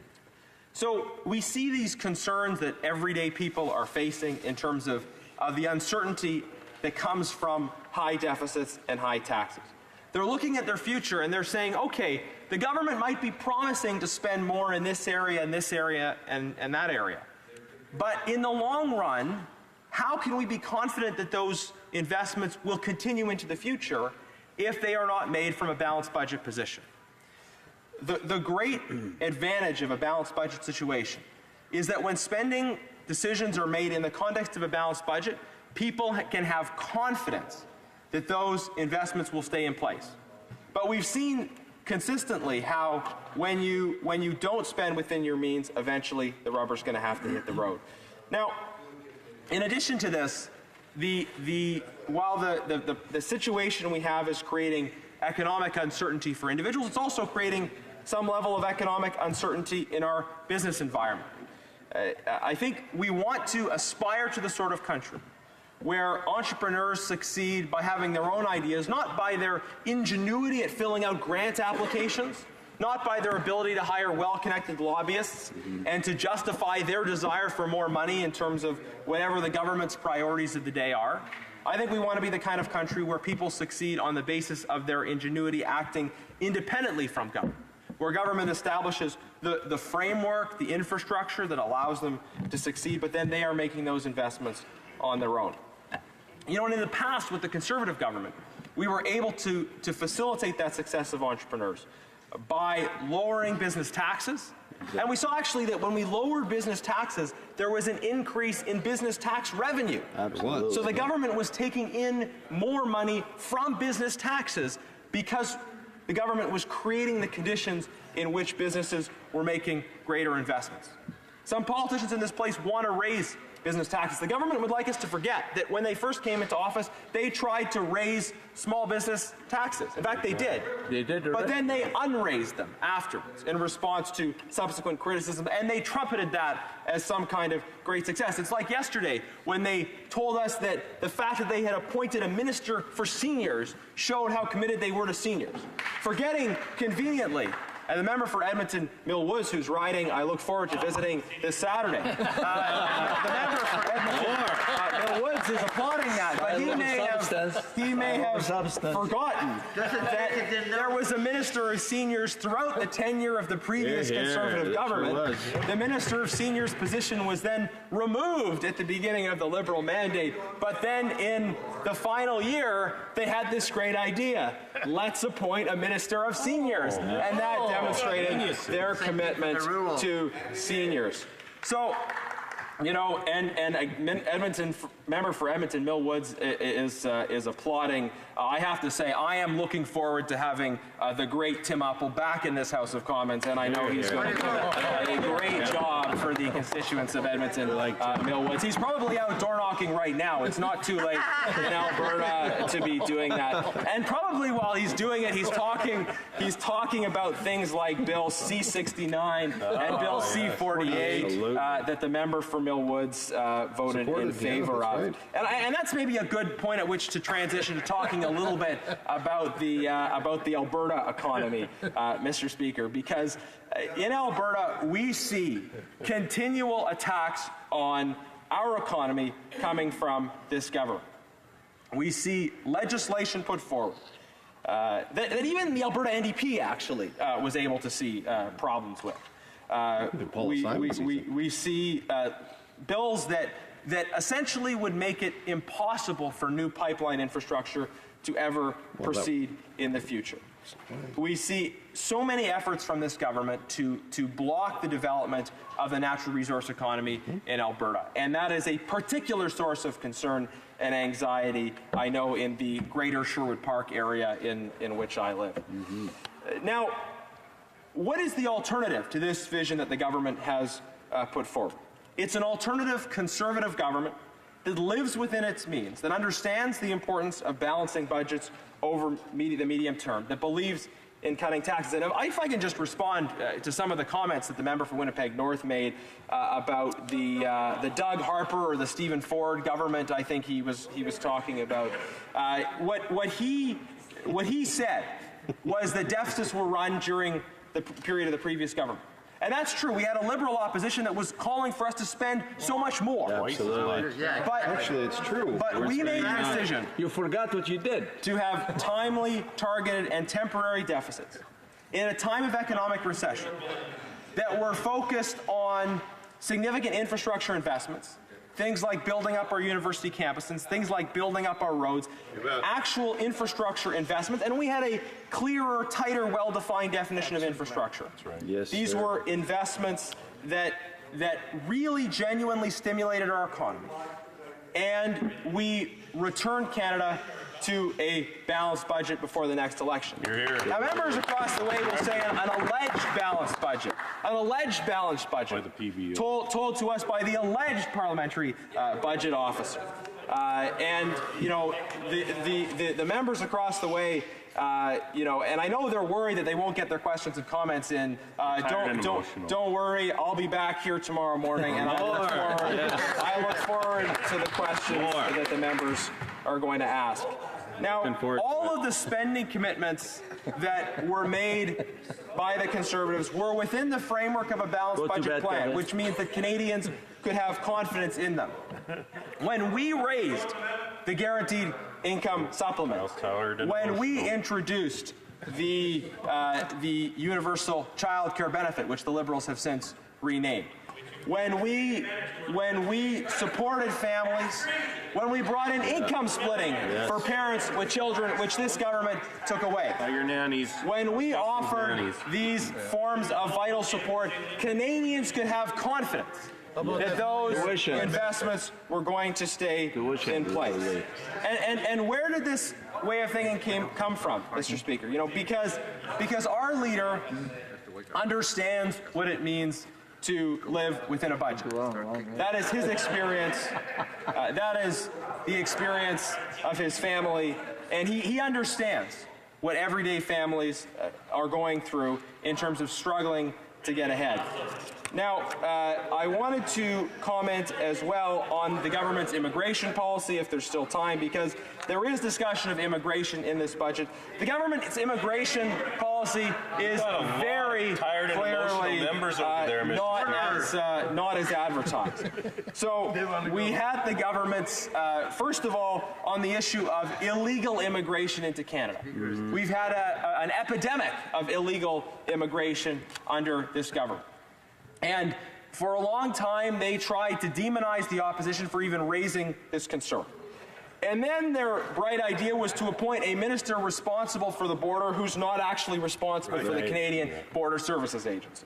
So we see these concerns that everyday people are facing in terms of the uncertainty that comes from high deficits and high taxes. They're looking at their future and they're saying, okay, the government might be promising to spend more in this area and this area and that area. But in the long run, how can we be confident that those investments will continue into the future if they are not made from a balanced budget position? The great advantage of a balanced budget situation is that when spending decisions are made in the context of a balanced budget, people can have confidence that those investments will stay in place. But we've seen consistently how when you don't spend within your means, eventually the rubber's going to have to hit the road. Now, in addition to this, while the situation we have is creating economic uncertainty for individuals, it's also creating some level of economic uncertainty in our business environment. I think we want to aspire to the sort of country where entrepreneurs succeed by having their own ideas, not by their ingenuity at filling out grant applications, not by their ability to hire well-connected lobbyists and to justify their desire for more money in terms of whatever the government's priorities of the day are. I think we want to be the kind of country where people succeed on the basis of their ingenuity acting independently from government, where government establishes the framework, the infrastructure that allows them to succeed, but then they are making those investments on their own. You know, and in the past with the Conservative government, we were able to facilitate that success of entrepreneurs by lowering business taxes. And we saw actually that when we lowered business taxes, there was an increase in business tax revenue. Absolutely. So the government was taking in more money from business taxes because the government was creating the conditions in which businesses were making greater investments. Some politicians in this place want to raise business taxes. The government would like us to forget that when they first came into office, they tried to raise small business taxes. In fact, they did. They did. But then they unraised them afterwards in response to subsequent criticism, and they trumpeted that as some kind of great success. It's like yesterday when they told us that the fact that they had appointed a minister for seniors showed how committed they were to seniors. Forgetting conveniently, and the member for Edmonton Mill Woods, who's riding, I look forward to visiting this Saturday. The member for Edmonton Mill Woods is applauding that, but he may have forgotten that there was a minister of seniors throughout the tenure of the previous Conservative government. The minister of seniors position was then removed at the beginning of the Liberal mandate, but then in the final year, they had this great idea. Let's appoint a minister of seniors. And that demonstrated their commitment to seniors. So You know, and Edmonton member for Edmonton Mill Woods is applauding. I have to say, I am looking forward to having the great Tim Uppel back in this House of Commons, and I know he's going to do a great job for the constituents of Edmonton Mill Woods. He's probably out door knocking right now. It's not too late in Alberta to be doing that. And probably while he's doing it, he's talking about things like Bill C-69 and Bill C-48 that the member for Mill Woods voted in favor of. Right. And that's maybe a good point at which to transition to talking a little bit about the Alberta economy, Mr. Speaker, because in Alberta we see continual attacks on our economy coming from this government. We see legislation put forward that even the Alberta NDP actually was able to see problems with. We see bills that essentially would make it impossible for new pipeline infrastructure to ever proceed in the future. We see so many efforts from this government to block the development of the natural resource economy in Alberta. And that is a particular source of concern and anxiety, I know, in the greater Sherwood Park area in which I live. Now, what is the alternative to this vision that the government has put forward? It's an alternative conservative government that lives within its means, that understands the importance of balancing budgets over the medium term, that believes in cutting taxes. And if I can just respond to some of the comments that the member for Winnipeg North made about the Doug Harper or the Stephen Ford government, I think he was talking about. What he said was that deficits were run during the period of the previous government. And that's true. We had a Liberal opposition that was calling for us to spend so much more. Absolutely. But, actually, it's true. But we made the decision. You forgot what you did. To have timely, targeted, and temporary deficits in a time of economic recession that were focused on significant infrastructure investments, things like building up our university campuses, things like building up our roads, actual infrastructure investments, and we had a clearer, tighter, well-defined definition of infrastructure. That's right. Yes, These were investments that really genuinely stimulated our economy. And we returned Canada to a balanced budget before the next election. Now, members across the way will say an alleged balanced budget. An alleged balanced budget. By the PBU. Told to us by the alleged parliamentary budget officer. And, you know, the members across the way, you know, and I know they're worried that they won't get their questions and comments in. Don't worry, I'll be back here tomorrow morning, and I look forward to the questions that the members are going to ask. Now, all of the spending commitments that were made by the Conservatives were within the framework of a balanced budget plan, which means that Canadians could have confidence in them. When we raised the guaranteed income supplement, when we introduced the universal child care benefit, which the Liberals have since renamed, when we supported families, when we brought in income splitting for parents with children, which this government took away. Your nannies. When we offered these forms of vital support, Canadians could have confidence that those investments were going to stay in place. And where did this way of thinking come from, Mr. Speaker? You know, because our leader understands what it means to live within a budget. That is his experience. That is the experience of his family. And he understands what everyday families are going through in terms of struggling to get ahead. Now, I wanted to comment as well on the government's immigration policy, if there's still time, because there is discussion of immigration in this budget. The government's immigration policy is very clearly not as advertised. So we had the government's, first of all, on the issue of illegal immigration into Canada. We've had an epidemic of illegal immigration under this government. And for a long time, they tried to demonize the opposition for even raising this concern. And then their bright idea was to appoint a minister responsible for the border who's not actually responsible for the Canadian Border Services Agency.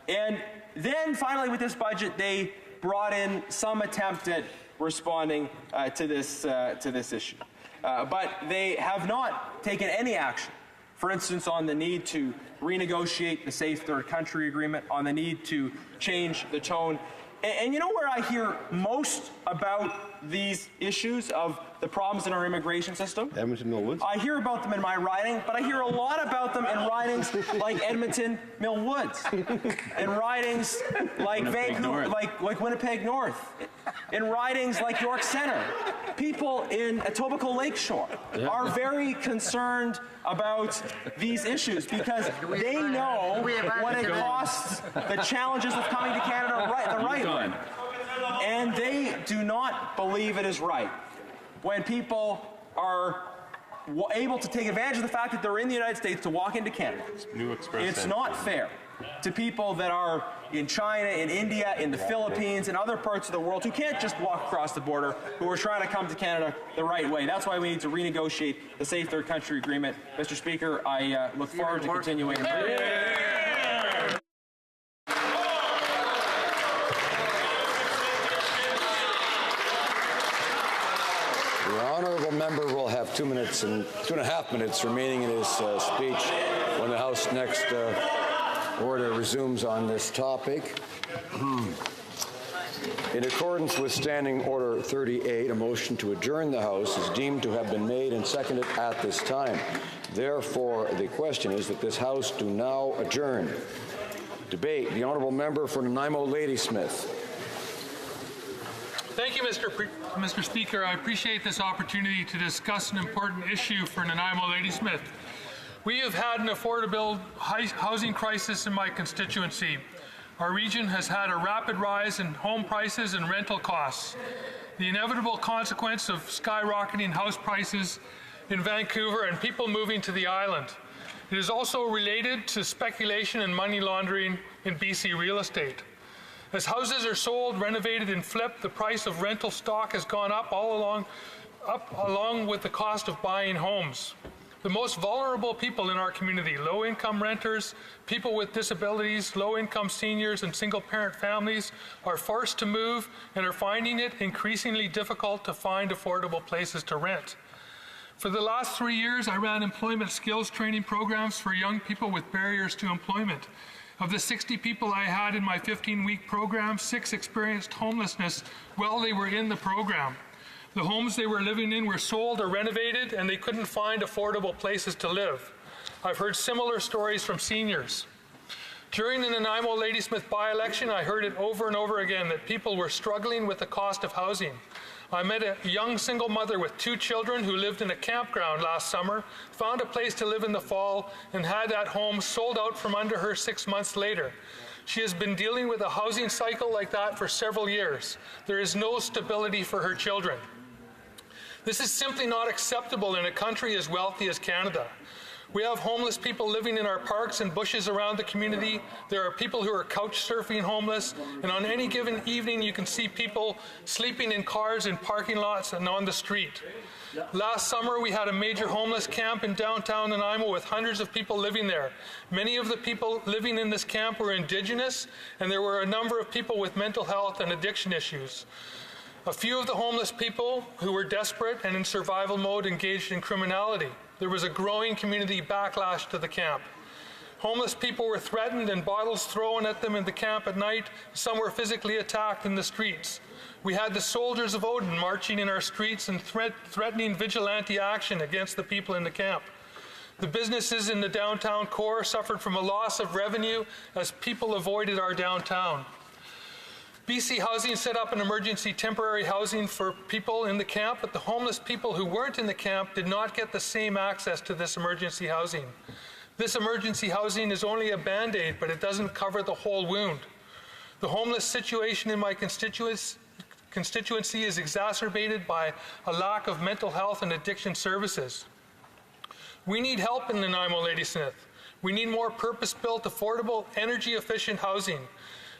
And then finally with this budget, they brought in some attempt at responding to this issue. But they have not taken any action, for instance, on the need to renegotiate the Safe Third Country Agreement, on the need to change the tone. And you know where I hear most about these issues of the problems in our immigration system? Edmonton Mill Woods. I hear about them in my riding, but I hear a lot about them in ridings like Edmonton Mill Woods, in ridings like Vancouver, like Winnipeg North, in ridings like York Centre. People in Etobicoke Lakeshore are very concerned about these issues because they know what it costs, the challenges of coming to Canada the right way. And they do not believe it is right when people are able to take advantage of the fact that they're in the United States to walk into Canada. It's not fair to people that are in China, in India, in the Philippines, and other parts of the world who can't just walk across the border, who are trying to come to Canada the right way. That's why we need to renegotiate the Safe Third Country Agreement. Mr. Speaker, I look forward to continuing. The honourable member will have 2 minutes and 2.5 minutes remaining in his speech when the House next order resumes on this topic. In accordance with Standing Order 38, a motion to adjourn the House is deemed to have been made and seconded at this time. Therefore, the question is that this House do now adjourn. Debate. The honourable member for Nanaimo Ladysmith. Thank you, Mr. Speaker. I appreciate this opportunity to discuss an important issue for Nanaimo Ladysmith. We have had an affordable housing crisis in my constituency. Our region has had a rapid rise in home prices and rental costs. The inevitable consequence of skyrocketing house prices in Vancouver and people moving to the island. It is also related to speculation and money laundering in BC real estate. As houses are sold, renovated, and flipped, the price of rental stock has gone up along with the cost of buying homes. The most vulnerable people in our community, low-income renters, people with disabilities, low-income seniors, and single-parent families, are forced to move and are finding it increasingly difficult to find affordable places to rent. For the last 3 years, I ran employment skills training programs for young people with barriers to employment. Of the 60 people I had in my 15-week program, 6 experienced homelessness while they were in the program. The homes they were living in were sold or renovated, and they couldn't find affordable places to live. I've heard similar stories from seniors. During the Nanaimo Ladysmith by-election, I heard it over and over again that people were struggling with the cost of housing. I met a young single mother with 2 children who lived in a campground last summer, found a place to live in the fall, and had that home sold out from under her 6 months later. She has been dealing with a housing cycle like that for several years. There is no stability for her children. This is simply not acceptable in a country as wealthy as Canada. We have homeless people living in our parks and bushes around the community. There are people who are couch surfing homeless, and on any given evening you can see people sleeping in cars in parking lots and on the street. Last summer we had a major homeless camp in downtown Nanaimo with hundreds of people living there. Many of the people living in this camp were Indigenous, and there were a number of people with mental health and addiction issues. A few of the homeless people who were desperate and in survival mode engaged in criminality. There was a growing community backlash to the camp. Homeless people were threatened and bottles thrown at them in the camp at night. Some were physically attacked in the streets. We had the soldiers of Odin marching in our streets and threatening vigilante action against the people in the camp. The businesses in the downtown core suffered from a loss of revenue as people avoided our downtown. BC Housing set up an emergency temporary housing for people in the camp, but the homeless people who weren't in the camp did not get the same access to this emergency housing. This emergency housing is only a Band-Aid, but it doesn't cover the whole wound. The homeless situation in my constituency is exacerbated by a lack of mental health and addiction services. We need help in Nanaimo Ladysmith. We need more purpose-built, affordable, energy-efficient housing.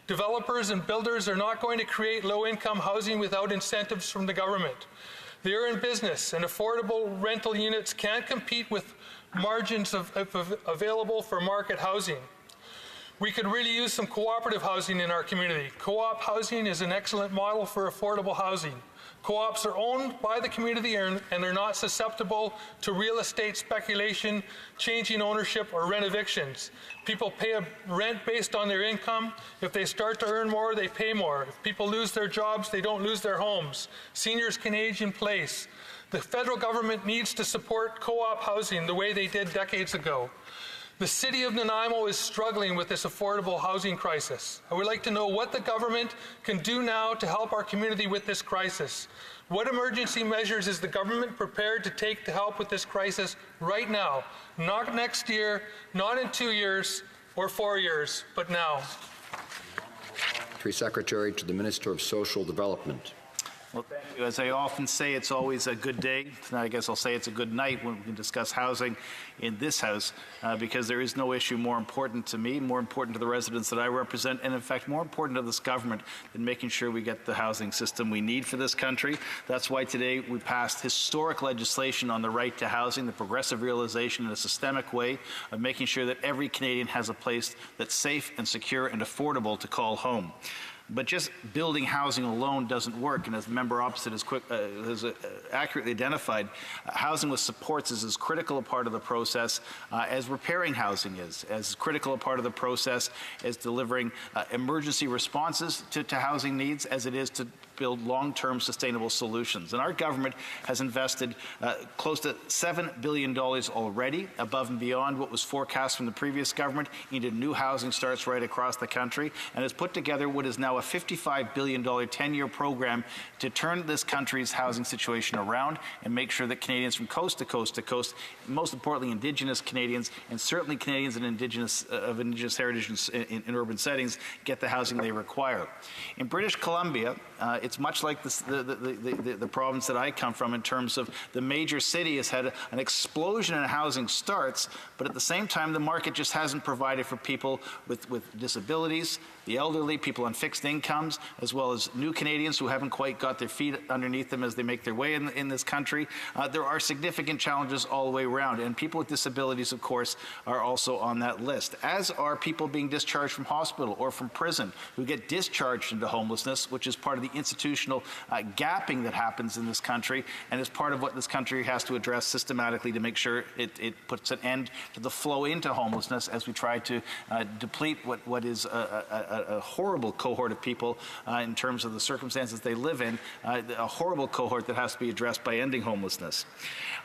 Developers and builders are not going to create low-income housing without incentives from the government. They are in business, and affordable rental units can't compete with margins available for market housing. We could really use some cooperative housing in our community. Co-op housing is an excellent model for affordable housing. Co-ops are owned by the community and they're not susceptible to real estate speculation, changing ownership, or rent evictions. People pay a rent based on their income. If they start to earn more, they pay more. If people lose their jobs, they don't lose their homes. Seniors can age in place. The federal government needs to support co-op housing the way they did decades ago. The city of Nanaimo is struggling with this affordable housing crisis. I would like to know what the government can do now to help our community with this crisis. What emergency measures is the government prepared to take to help with this crisis right now? Not next year, not in 2 years or 4 years, but now. Secretary to the Minister of Social Development. Well, thank you. As I often say, it's always a good day. Tonight, I guess I'll say it's a good night when we can discuss housing in this House, because there is no issue more important to me, more important to the residents that I represent, and in fact, more important to this government than making sure we get the housing system we need for this country. That's why today we passed historic legislation on the right to housing, the progressive realization in a systemic way of making sure that every Canadian has a place that's safe and secure and affordable to call home. But just building housing alone doesn't work, and as the member opposite has accurately identified, housing with supports is as critical a part of the process as repairing housing is, as critical a part of the process as delivering emergency responses to housing needs as it is to build long-term sustainable solutions. And our government has invested close to $7 billion already, above and beyond what was forecast from the previous government, into new housing starts right across the country, and has put together what is now a $55 billion 10-year program to turn this country's housing situation around and make sure that Canadians from coast to coast to coast, most importantly Indigenous Canadians, and certainly Canadians of Indigenous heritage in urban settings, get the housing they require. In British Columbia, it's much like the province that I come from in terms of the major city has had an explosion in housing starts, but at the same time the market just hasn't provided for people with disabilities, the elderly, people on fixed incomes, as well as new Canadians who haven't quite got their feet underneath them as they make their way in this country. There are significant challenges all the way around, and people with disabilities, of course, are also on that list, as are people being discharged from hospital or from prison who get discharged into homelessness, which is part of the institutional gapping that happens in this country, and is part of what this country has to address systematically to make sure it puts an end to the flow into homelessness as we try to deplete what is a horrible cohort of people in terms of the circumstances they live in, a horrible cohort that has to be addressed by ending homelessness.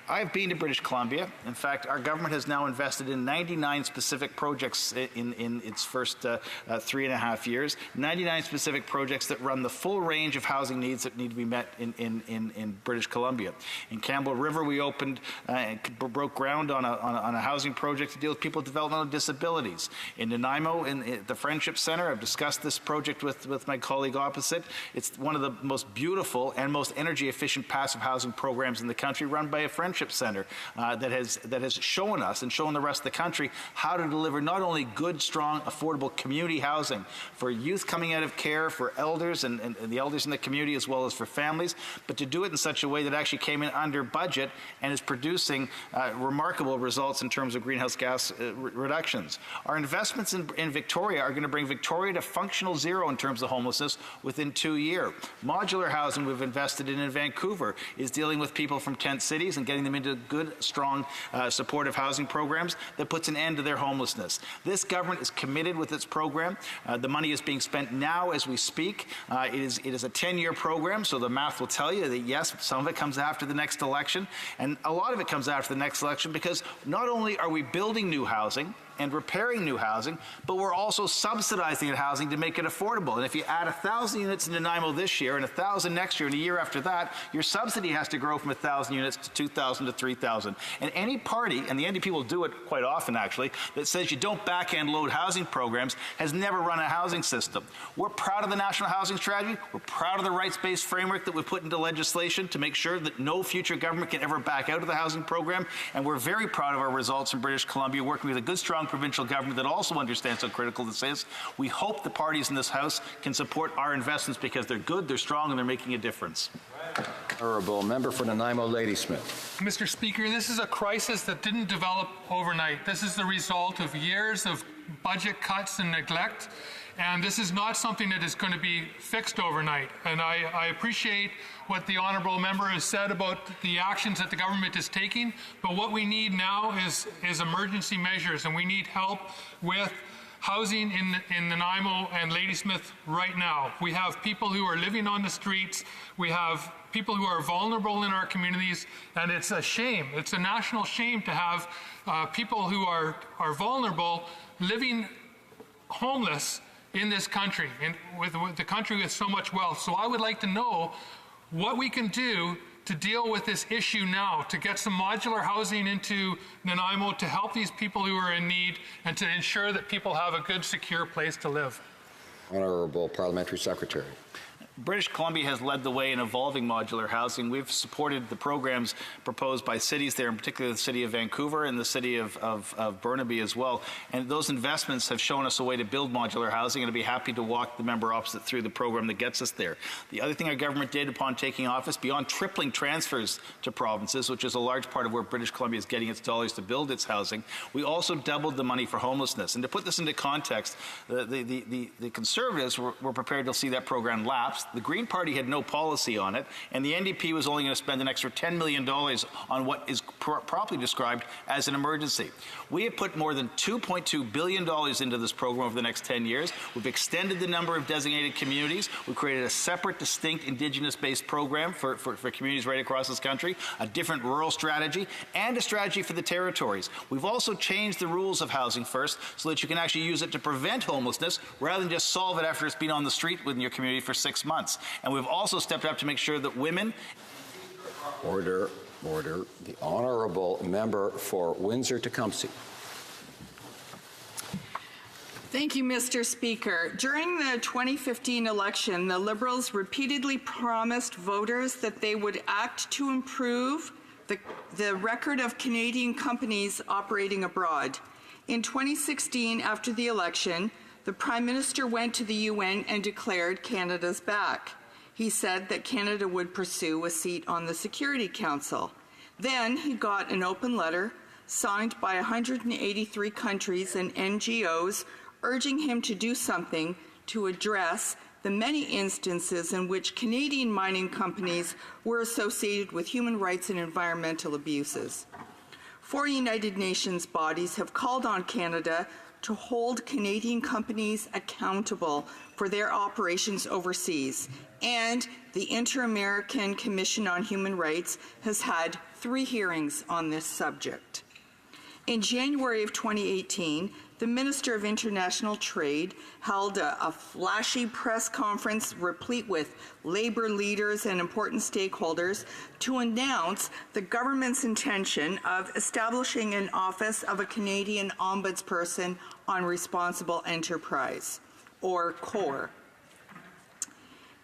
I've been to British Columbia. In fact, our government has now invested in 99 specific projects in its first 3.5 years, 99 specific projects that run the full range of housing needs that need to be met in British Columbia. In Campbell River, we opened and broke ground on a housing project to deal with people with developmental disabilities. In Nanaimo, in the Friendship Center, I've discussed this project with my colleague opposite. It's one of the most beautiful and most energy efficient passive housing programs in the country, run by a Friendship Center that has shown us and shown the rest of the country how to deliver not only good, strong, affordable community housing for youth coming out of care, for elders and the elders in the community, as well as for families, but to do it in such a way that actually came in under budget and is producing remarkable results in terms of greenhouse gas reductions. Our investments in Victoria are going to bring Victoria to functional zero in terms of homelessness within 2 years. Modular housing we've invested in Vancouver is dealing with people from tent cities and getting them into good, strong, supportive housing programs that puts an end to their homelessness. This government is committed with its program. The money is being spent now as we speak. It is a 10-year program, so the math will tell you that yes, some of it comes after the next election, and a lot of it comes after the next election, because not only are we building new housing and repairing new housing, but we're also subsidizing that housing to make it affordable. And if you add 1,000 units in Nanaimo this year and 1,000 next year and a year after that, your subsidy has to grow from 1,000 units to 2,000 to 3,000. And any party, and the NDP will do it quite often actually, that says you don't back-end load housing programs has never run a housing system. We're proud of the National Housing Strategy. We're proud of the rights-based framework that we put into legislation to make sure that no future government can ever back out of the housing program. And we're very proud of our results in British Columbia, working with a good, strong strong provincial government that also understands how critical this is. We hope the parties in this House can support our investments because they're good, they're strong, and they're making a difference. Honourable member for Nanaimo Ladysmith. Mr. Speaker, this is a crisis that didn't develop overnight. This is the result of years of budget cuts and neglect, and this is not something that is going to be fixed overnight. And I appreciate what the honourable member has said about the actions that the government is taking, but what we need now is emergency measures, and we need help with housing in Nanaimo and Ladysmith right now. We have people who are living on the streets. We have people who are vulnerable in our communities, and it's a shame. It's a national shame to have people who are vulnerable living homeless in this country, with the country with so much wealth. So I would like to know what we can do to deal with this issue now, to get some modular housing into Nanaimo, to help these people who are in need, and to ensure that people have a good, secure place to live. Honourable Parliamentary Secretary. British Columbia has led the way in evolving modular housing. We've supported the programs proposed by cities there, in particular the city of Vancouver and the city of Burnaby as well. And those investments have shown us a way to build modular housing, and I'd be happy to walk the member opposite through the program that gets us there. The other thing our government did upon taking office, beyond tripling transfers to provinces, which is a large part of where British Columbia is getting its dollars to build its housing, we also doubled the money for homelessness. And to put this into context, the Conservatives were prepared to see that program lapse. The Green Party had no policy on it, and the NDP was only going to spend an extra $10 million on what is properly described as an emergency. We have put more than $2.2 billion into this program over the next 10 years. We've extended the number of designated communities. We've created a separate, distinct, Indigenous-based program for communities right across this country, a different rural strategy, and a strategy for the territories. We've also changed the rules of Housing First so that you can actually use it to prevent homelessness rather than just solve it after it's been on the street within your community for 6 months. And we've also stepped up to make sure that women... Order. The honourable member for Windsor-Tecumseh. Thank you, Mr. Speaker. During the 2015 election, the Liberals repeatedly promised voters that they would act to improve the record of Canadian companies operating abroad. In 2016, after the election, the Prime Minister went to the UN and declared Canada's back. He said that Canada would pursue a seat on the Security Council. Then he got an open letter signed by 183 countries and NGOs urging him to do something to address the many instances in which Canadian mining companies were associated with human rights and environmental abuses. 4 United Nations bodies have called on Canada to hold Canadian companies accountable for their operations overseas, and the Inter-American Commission on Human Rights has had 3 hearings on this subject. In January of 2018, the Minister of International Trade held a flashy press conference replete with labor leaders and important stakeholders to announce the government's intention of establishing an office of a Canadian Ombudsperson on Responsible Enterprise, or CORE.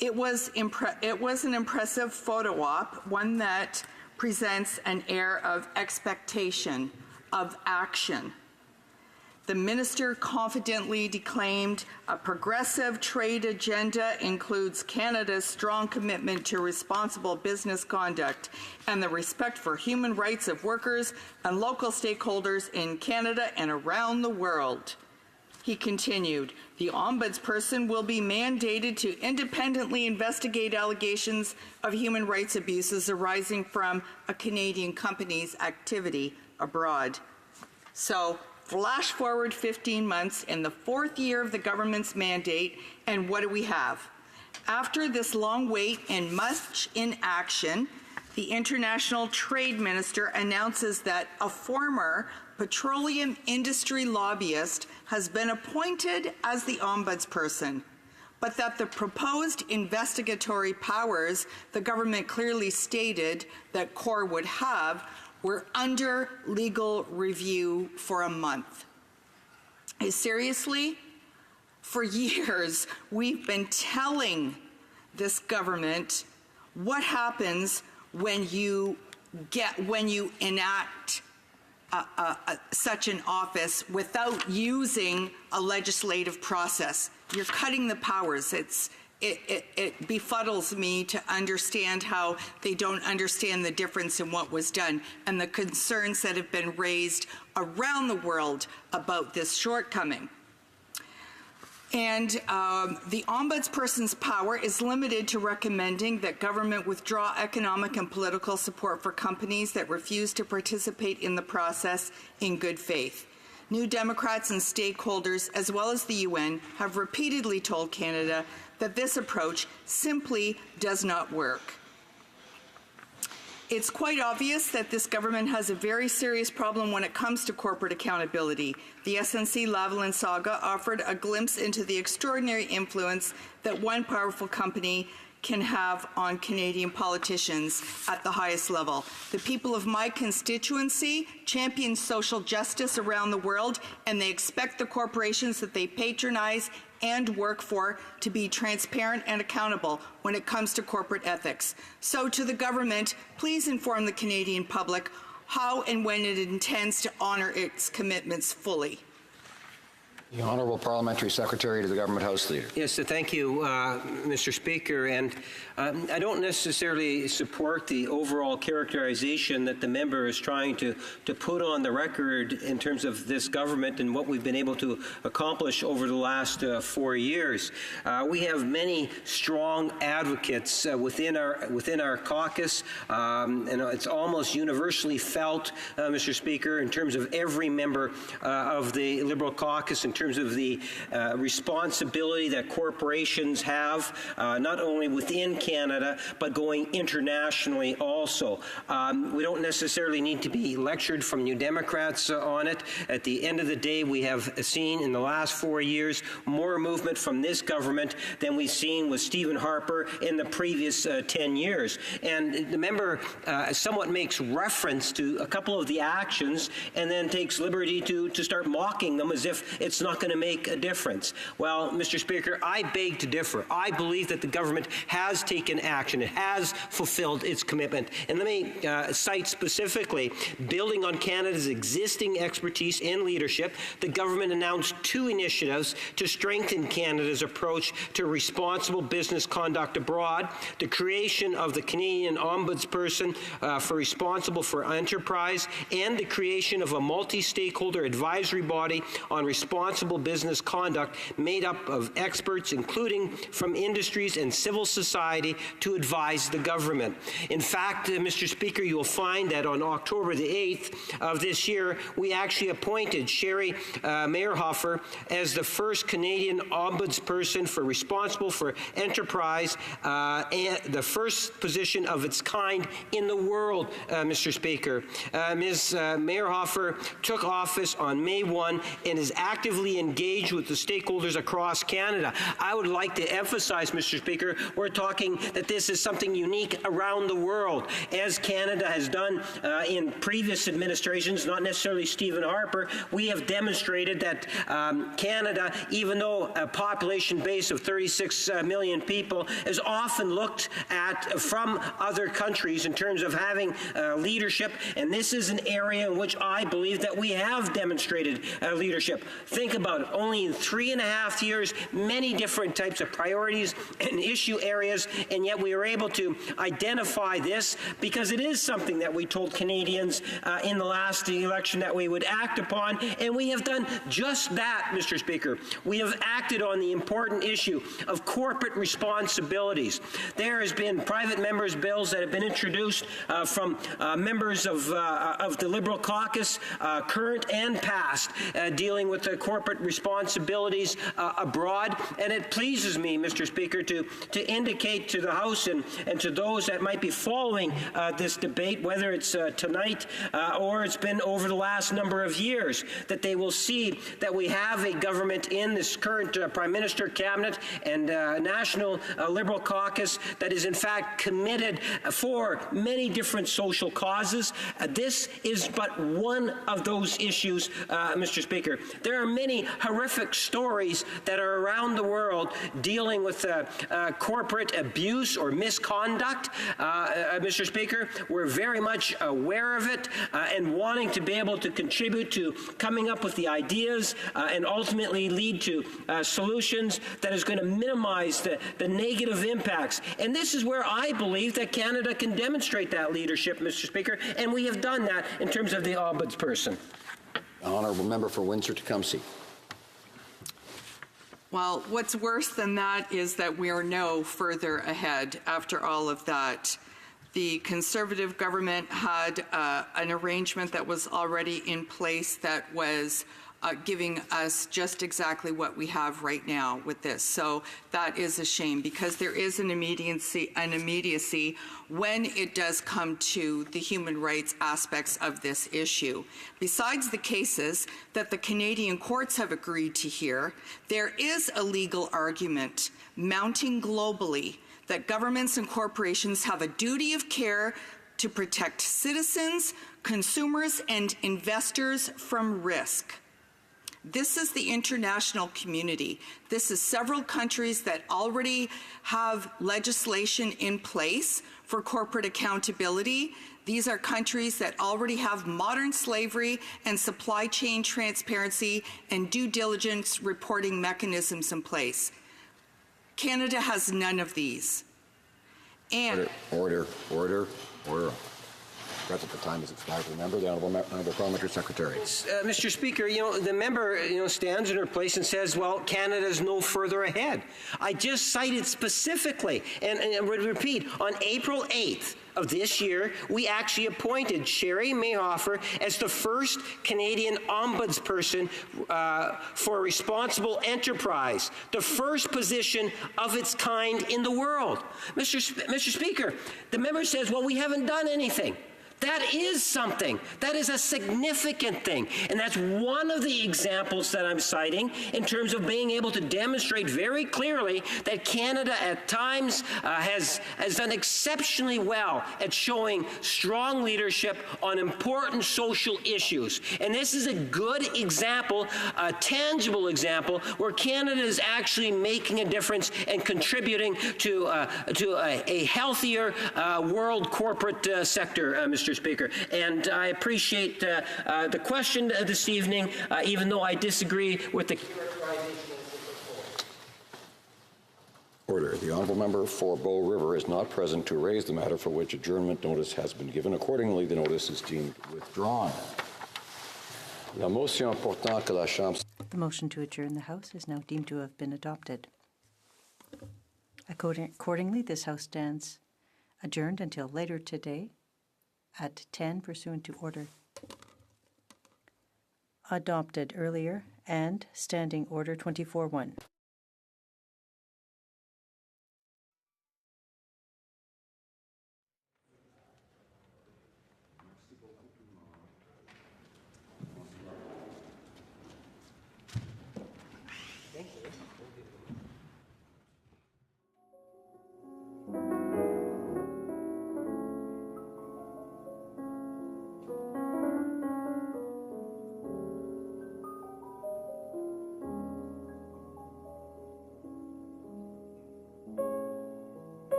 It was an impressive photo op, one that presents an air of expectation, of action. The minister confidently declaimed a progressive trade agenda includes Canada's strong commitment to responsible business conduct and the respect for human rights of workers and local stakeholders in Canada and around the world. He continued, the Ombudsperson will be mandated to independently investigate allegations of human rights abuses arising from a Canadian company's activity abroad. So, flash forward 15 months in the 4th year of the government's mandate, and what do we have? After this long wait and much inaction, the International Trade Minister announces that a former petroleum industry lobbyist has been appointed as the Ombudsperson, but that the proposed investigatory powers the government clearly stated that CORE would have were under legal review for a month. Seriously? For years, we've been telling this government what happens when you enact such an office without using a legislative process. You're cutting the powers. It befuddles me to understand how they don't understand the difference in what was done and the concerns that have been raised around the world about this shortcoming. And the ombudsperson's power is limited to recommending that government withdraw economic and political support for companies that refuse to participate in the process in good faith. New Democrats and stakeholders, as well as the UN, have repeatedly told Canada that this approach simply does not work. It's quite obvious that this government has a very serious problem when it comes to corporate accountability. The SNC-Lavalin saga offered a glimpse into the extraordinary influence that one powerful company can have on Canadian politicians at the highest level. The people of my constituency champion social justice around the world, and they expect the corporations that they patronize and work for to be transparent and accountable when it comes to corporate ethics. So to the government, please inform the Canadian public how and when it intends to honor its commitments fully. The Honourable Parliamentary Secretary to the Government House Leader. Yes, thank you, Mr. Speaker. And I don't necessarily support the overall characterization that the member is trying to put on the record in terms of this government and what we've been able to accomplish over the last 4 years. We have many strong advocates within our caucus, and it's almost universally felt, Mr. Speaker, in terms of every member of the Liberal caucus, in terms of the responsibility that corporations have, not only within Canada, but going internationally also. We don't necessarily need to be lectured from New Democrats on it. At the end of the day, we have seen in the last 4 years more movement from this government than we've seen with Stephen Harper in the previous 10 years. And the member somewhat makes reference to a couple of the actions and then takes liberty to start mocking them as if it's not going to make a difference. Well, Mr. Speaker, I beg to differ. I believe that the government has taken action. It has fulfilled its commitment. And let me cite specifically, building on Canada's existing expertise and leadership, the government announced 2 initiatives to strengthen Canada's approach to responsible business conduct abroad: the creation of the Canadian Ombudsperson for responsible for enterprise, and the creation of a multi-stakeholder advisory body on responsible business conduct made up of experts, including from industries and civil society, to advise the government. In fact, Mr. Speaker, you will find that on October the 8th of this year, we actually appointed Sherry Meyerhofer as the first Canadian Ombudsperson for responsible for enterprise, and the first position of its kind in the world, Mr. Speaker. Ms. Meyerhofer took office on May 1 and is actively engaged with the stakeholders across Canada. I would like to emphasize, Mr. Speaker, we're talking that this is something unique around the world, as Canada has done in previous administrations, not necessarily Stephen Harper. We have demonstrated that Canada, even though a population base of 36 million people, is often looked at from other countries in terms of having leadership, and this is an area in which I believe that we have demonstrated leadership. Think about it. Only in 3.5 years, many different types of priorities and issue areas, and yet we were able to identify this because it is something that we told Canadians in the last election that we would act upon, and we have done just that, Mr. Speaker. We have acted on the important issue of corporate responsibilities. There has been private members' bills that have been introduced from members of the Liberal caucus, current and past, dealing with the corporate responsibilities abroad. And it pleases me, Mr. Speaker, to indicate to the House and to those that might be following this debate, whether it's tonight or it's been over the last number of years, that they will see that we have a government in this current Prime Minister cabinet and National Liberal caucus that is in fact committed for many different social causes. This is but one of those issues, Mr. Speaker. There are many many horrific stories that are around the world dealing with corporate abuse or misconduct. Mr. Speaker, we're very much aware of it and wanting to be able to contribute to coming up with the ideas and ultimately lead to solutions that is going to minimize the negative impacts. And this is where I believe that Canada can demonstrate that leadership, Mr. Speaker, and we have done that in terms of the ombudsperson. Honourable member for Windsor-Tecumseh. Well, what's worse than that is that we are no further ahead after all of that. The Conservative government had an arrangement that was already in place that was giving us just exactly what we have right now with this. So that is a shame, because there is an immediacy when it does come to the human rights aspects of this issue. Besides the cases that the Canadian courts have agreed to hear, there is a legal argument mounting globally that governments and corporations have a duty of care to protect citizens, consumers, and investors from risk. This is the international community. This is several countries that already have legislation in place for corporate accountability. These are countries that already have modern slavery and supply chain transparency and due diligence reporting mechanisms in place. Canada has none of these. And Order. That the time has expired. Remember, the Honourable Parliamentary Secretary. Mr. Speaker, the member, stands in her place and says, well, Canada's no further ahead. I just cited specifically, and would repeat, on April 8th of this year, we actually appointed Sherry Mayhofer as the first Canadian ombudsperson for responsible enterprise, the first position of its kind in the world. Mr. Speaker, the member says, well, we haven't done anything. That is something. That is a significant thing. And that's one of the examples that I'm citing in terms of being able to demonstrate very clearly that Canada at times has done exceptionally well at showing strong leadership on important social issues. And this is a good example, a tangible example, where Canada is actually making a difference and contributing to a healthier world corporate sector, Mr. Speaker. And I appreciate the question this evening, even though I disagree with the characterization. Order. The Honourable Member for Bow River is not present to raise the matter for which adjournment notice has been given. Accordingly, the notice is deemed withdrawn. La motion portant que la Chambre... The motion to adjourn the House is now deemed to have been adopted. Accordingly, this House stands adjourned until later today at 10 pursuant to order. Adopted earlier and Standing Order 24-1.